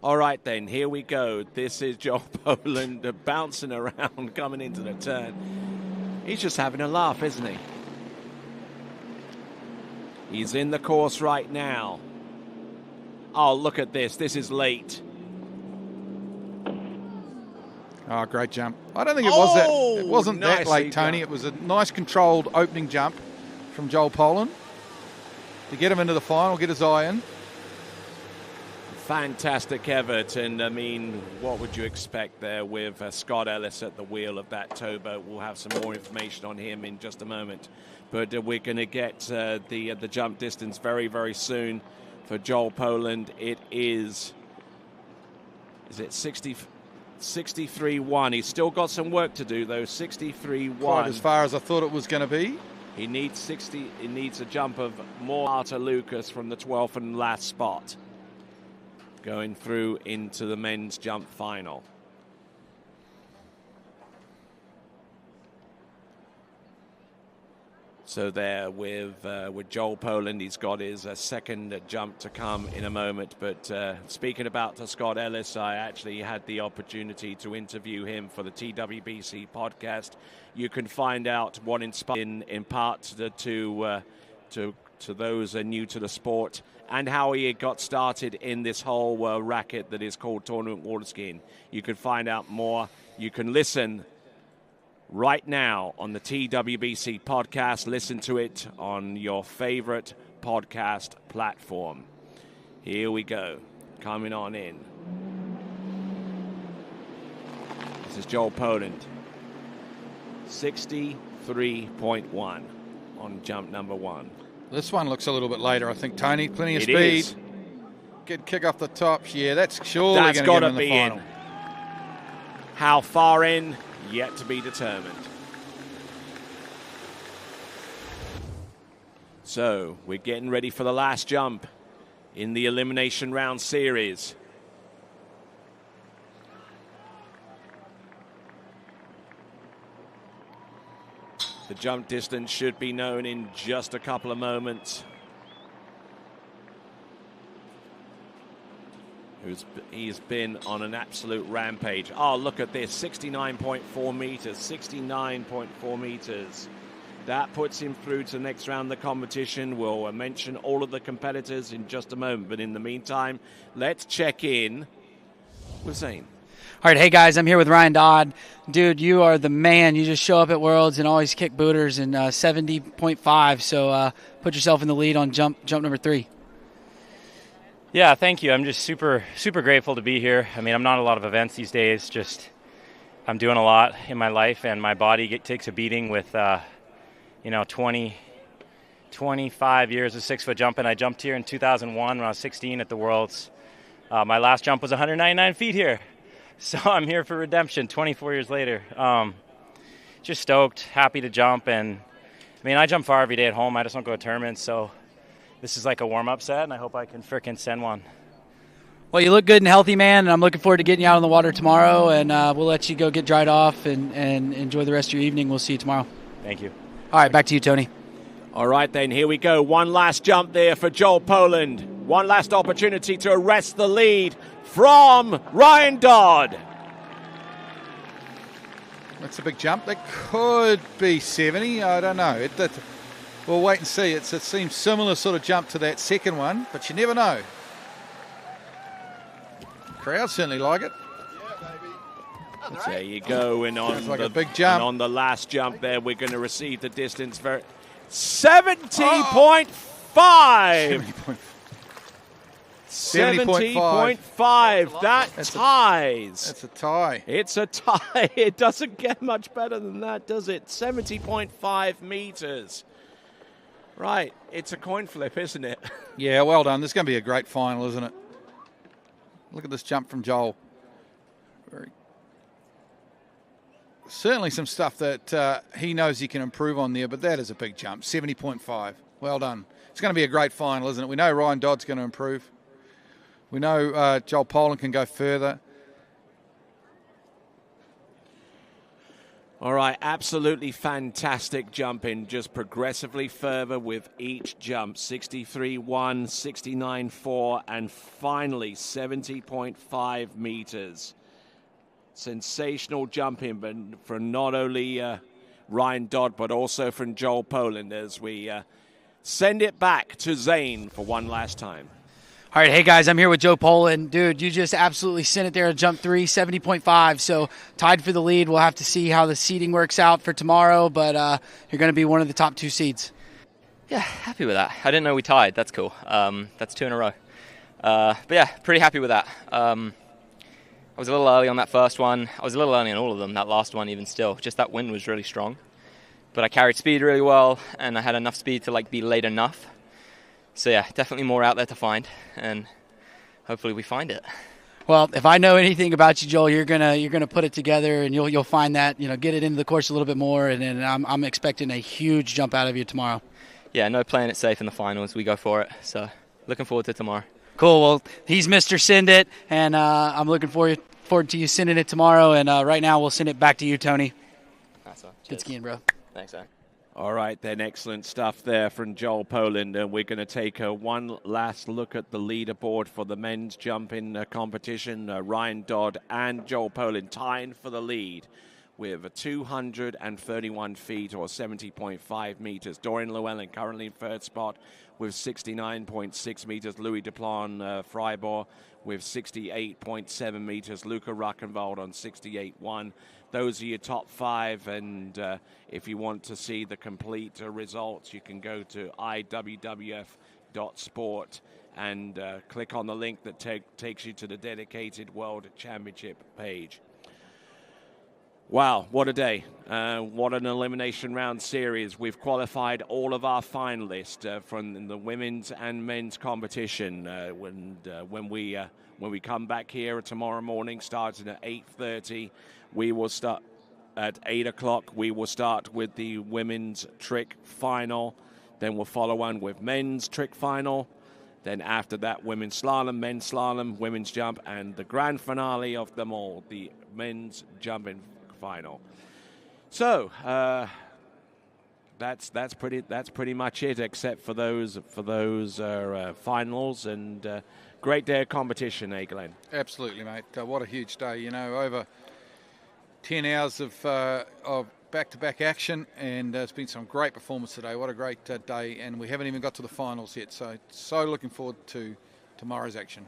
All right, then, here we go. This is Joel Poland bouncing around, coming into the turn. He's just having a laugh, isn't he? He's in the course right now. Oh, look at this. This is late. Oh, great jump. I don't think it was that. It wasn't that late, Tony. Done. It was a nice controlled opening jump from Joel Poland to get him into the final, get his eye in. Fantastic effort, and I mean, what would you expect there with Scott Ellis at the wheel of that towboat? We'll have some more information on him in just a moment, but we're going to get the jump distance very, very soon for Joel Poland. It is it 63.1? He's still got some work to do, though. 63.1. Quite as far as I thought it was going to be. He needs 60. He needs a jump of more Arthur Lucas from the 12th and last spot, going through into the men's jump final. So there with Joel Poland, he's got his second jump to come in a moment. But speaking about Scott Ellis, I actually had the opportunity to interview him for the TWBC podcast. You can find out what inspired in part to those new to the sport, and how he got started in this whole racket that is called tournament water skiing. You can find out more. You can listen right now on the TWBC podcast. Listen to it on your favorite podcast platform. Here we go. Coming on in. This is Joel Poland. 63.1 on jump number one. This one looks a little bit later, I think, Tony. Plenty of It speed. is. Good kick off the top. Yeah, that's surely That's going got to to get be him in the in. final. How far in? Yet to be determined. So we're getting ready for the last jump in the Elimination Round Series. The jump distance should be known in just a couple of moments. He's been on an absolute rampage. Oh, look at this, 69.4 meters, 69.4 meters. That puts him through to the next round of the competition. We'll mention all of the competitors in just a moment, but in the meantime, let's check in with Zane. All right, hey guys, I'm here with Ryan Dodd. Dude, you are the man. You just show up at Worlds and always kick booters in 70.5. So put yourself in the lead on jump number 3. Yeah, thank you. I'm just super grateful to be here. I mean, I'm not a lot of events these days. Just I'm doing a lot in my life, and my body takes a beating with 25 years of 6-foot jumping. I jumped here in 2001 when I was 16 at the Worlds. My last jump was 199 feet here. So I'm here for redemption 24 years later. Just stoked, happy to jump. And I mean, I jump far every day at home. I just don't go to tournaments. So this is like a warm-up set, and I hope I can frickin' send one. Well, you look good and healthy, man, and I'm looking forward to getting you out on the water tomorrow, and we'll let you go get dried off and enjoy the rest of your evening. We'll see you tomorrow. Thank you. All right, back to you, Tony. All right, then, here we go. One last jump there for Joel Poland. One last opportunity to arrest the lead from Ryan Dodd. That's a big jump. That could be 70. I don't know. We'll wait and see. It seems similar sort of jump to that second one, but you never know. Crowd certainly like it. There you go. And on like a big jump. And on the last jump there, we're going to receive the distance for 70.5. 70.5. That ties. That's a tie. It's a tie. It doesn't get much better than that, does it? 70.5 meters. Right. It's a coin flip, isn't it? Yeah, well done. This is going to be a great final, isn't it? Look at this jump from Joel. Certainly some stuff that he knows he can improve on there, but that is a big jump. 70.5. Well done. It's going to be a great final, isn't it? We know Ryan Dodd's going to improve. We know Joel Poland can go further. All right, absolutely fantastic jumping, just progressively further with each jump. 63.1, 69.4, and finally 70.5 meters. Sensational jumping from not only Ryan Dodd, but also from Joel Poland as we send it back to Zane for one last time. All right, hey guys, I'm here with Joe Poland. Dude, you just absolutely sent it there at jump 3, 70.5. So tied for the lead. We'll have to see how the seeding works out for tomorrow, but you're going to be one of the top 2 seeds. Yeah, happy with that. I didn't know we tied. That's cool. That's 2 in a row. But yeah, pretty happy with that. I was a little early on that first one. I was a little early on all of them, that last one even still. Just that wind was really strong. But I carried speed really well, and I had enough speed to be late enough. So yeah, definitely more out there to find, and hopefully we find it. Well, if I know anything about you, Joel, you're gonna put it together, and you'll find that, get it into the course a little bit more, and then I'm expecting a huge jump out of you tomorrow. Yeah, no playing it safe in the finals. We go for it. So looking forward to tomorrow. Cool. Well, he's Mr. Send It, and I'm looking forward to you sending it tomorrow. And right now, we'll send it back to you, Tony. Nice one. Good skiing, bro. Thanks, man. All right, then, excellent stuff there from Joel Poland. And we're going to take one last look at the leaderboard for the men's jumping competition. Ryan Dodd and Joel Poland tying for the lead with 231 feet or 70.5 meters. Dorian Llewellyn currently in third spot with 69.6 meters. Louis Duplan Freiburg with 68.7 meters. Luca Ruckenwald on 68.1. Those are your top 5, and if you want to see the complete results, you can go to IWWF.sport and click on the link that takes you to the dedicated World Championship page. Wow, what a day. What an elimination round series. We've qualified all of our finalists from the women's and men's competition. When we come back here tomorrow morning, starting at 8:30, we will start at 8 o'clock. We will start with the women's trick final. Then we'll follow on with men's trick final. Then after that, women's slalom, men's slalom, women's jump, and the grand finale of them all, the men's jumping final. So that's pretty much it, except for those finals, and great day of competition, eh, Glenn? Absolutely, mate. What a huge day. Over 10 hours of back-to-back action, and it's been some great performance today. What a great day, and we haven't even got to the finals yet, so looking forward to tomorrow's action.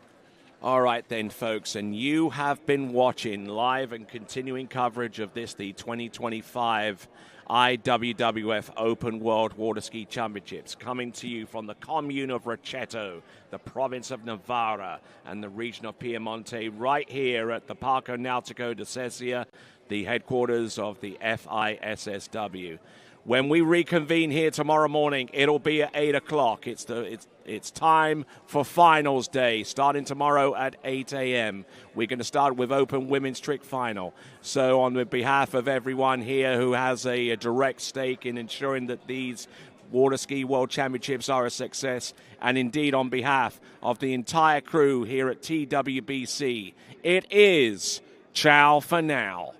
All right then, folks, and you have been watching live and continuing coverage of the 2025 IWWF Open World Water Ski Championships, coming to you from the commune of Rocchetto, the province of Novara, and the region of Piemonte, right here at the Parco Nautico di Sesia, the headquarters of the FISSW. When we reconvene here tomorrow morning, it'll be at 8 o'clock. It's time for finals day, starting tomorrow at 8 a.m. We're going to start with Open Women's Trick Final. So on behalf of everyone here who has a direct stake in ensuring that these Water Ski World Championships are a success, and indeed on behalf of the entire crew here at TWBC, it is ciao for now.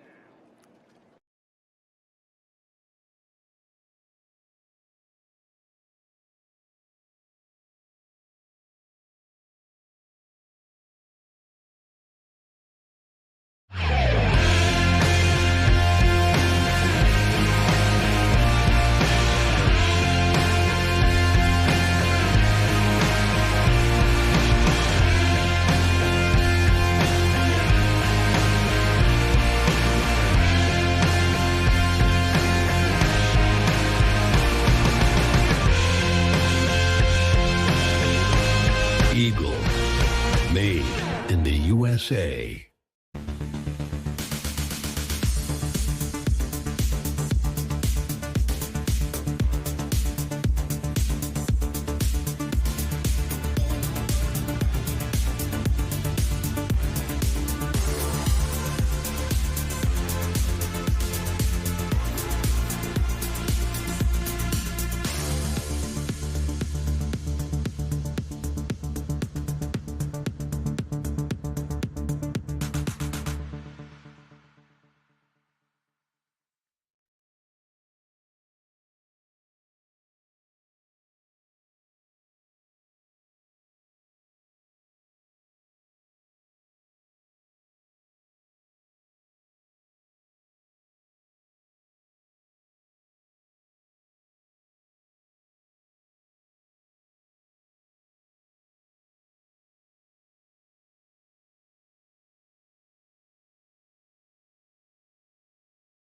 Eagle. Made in the USA.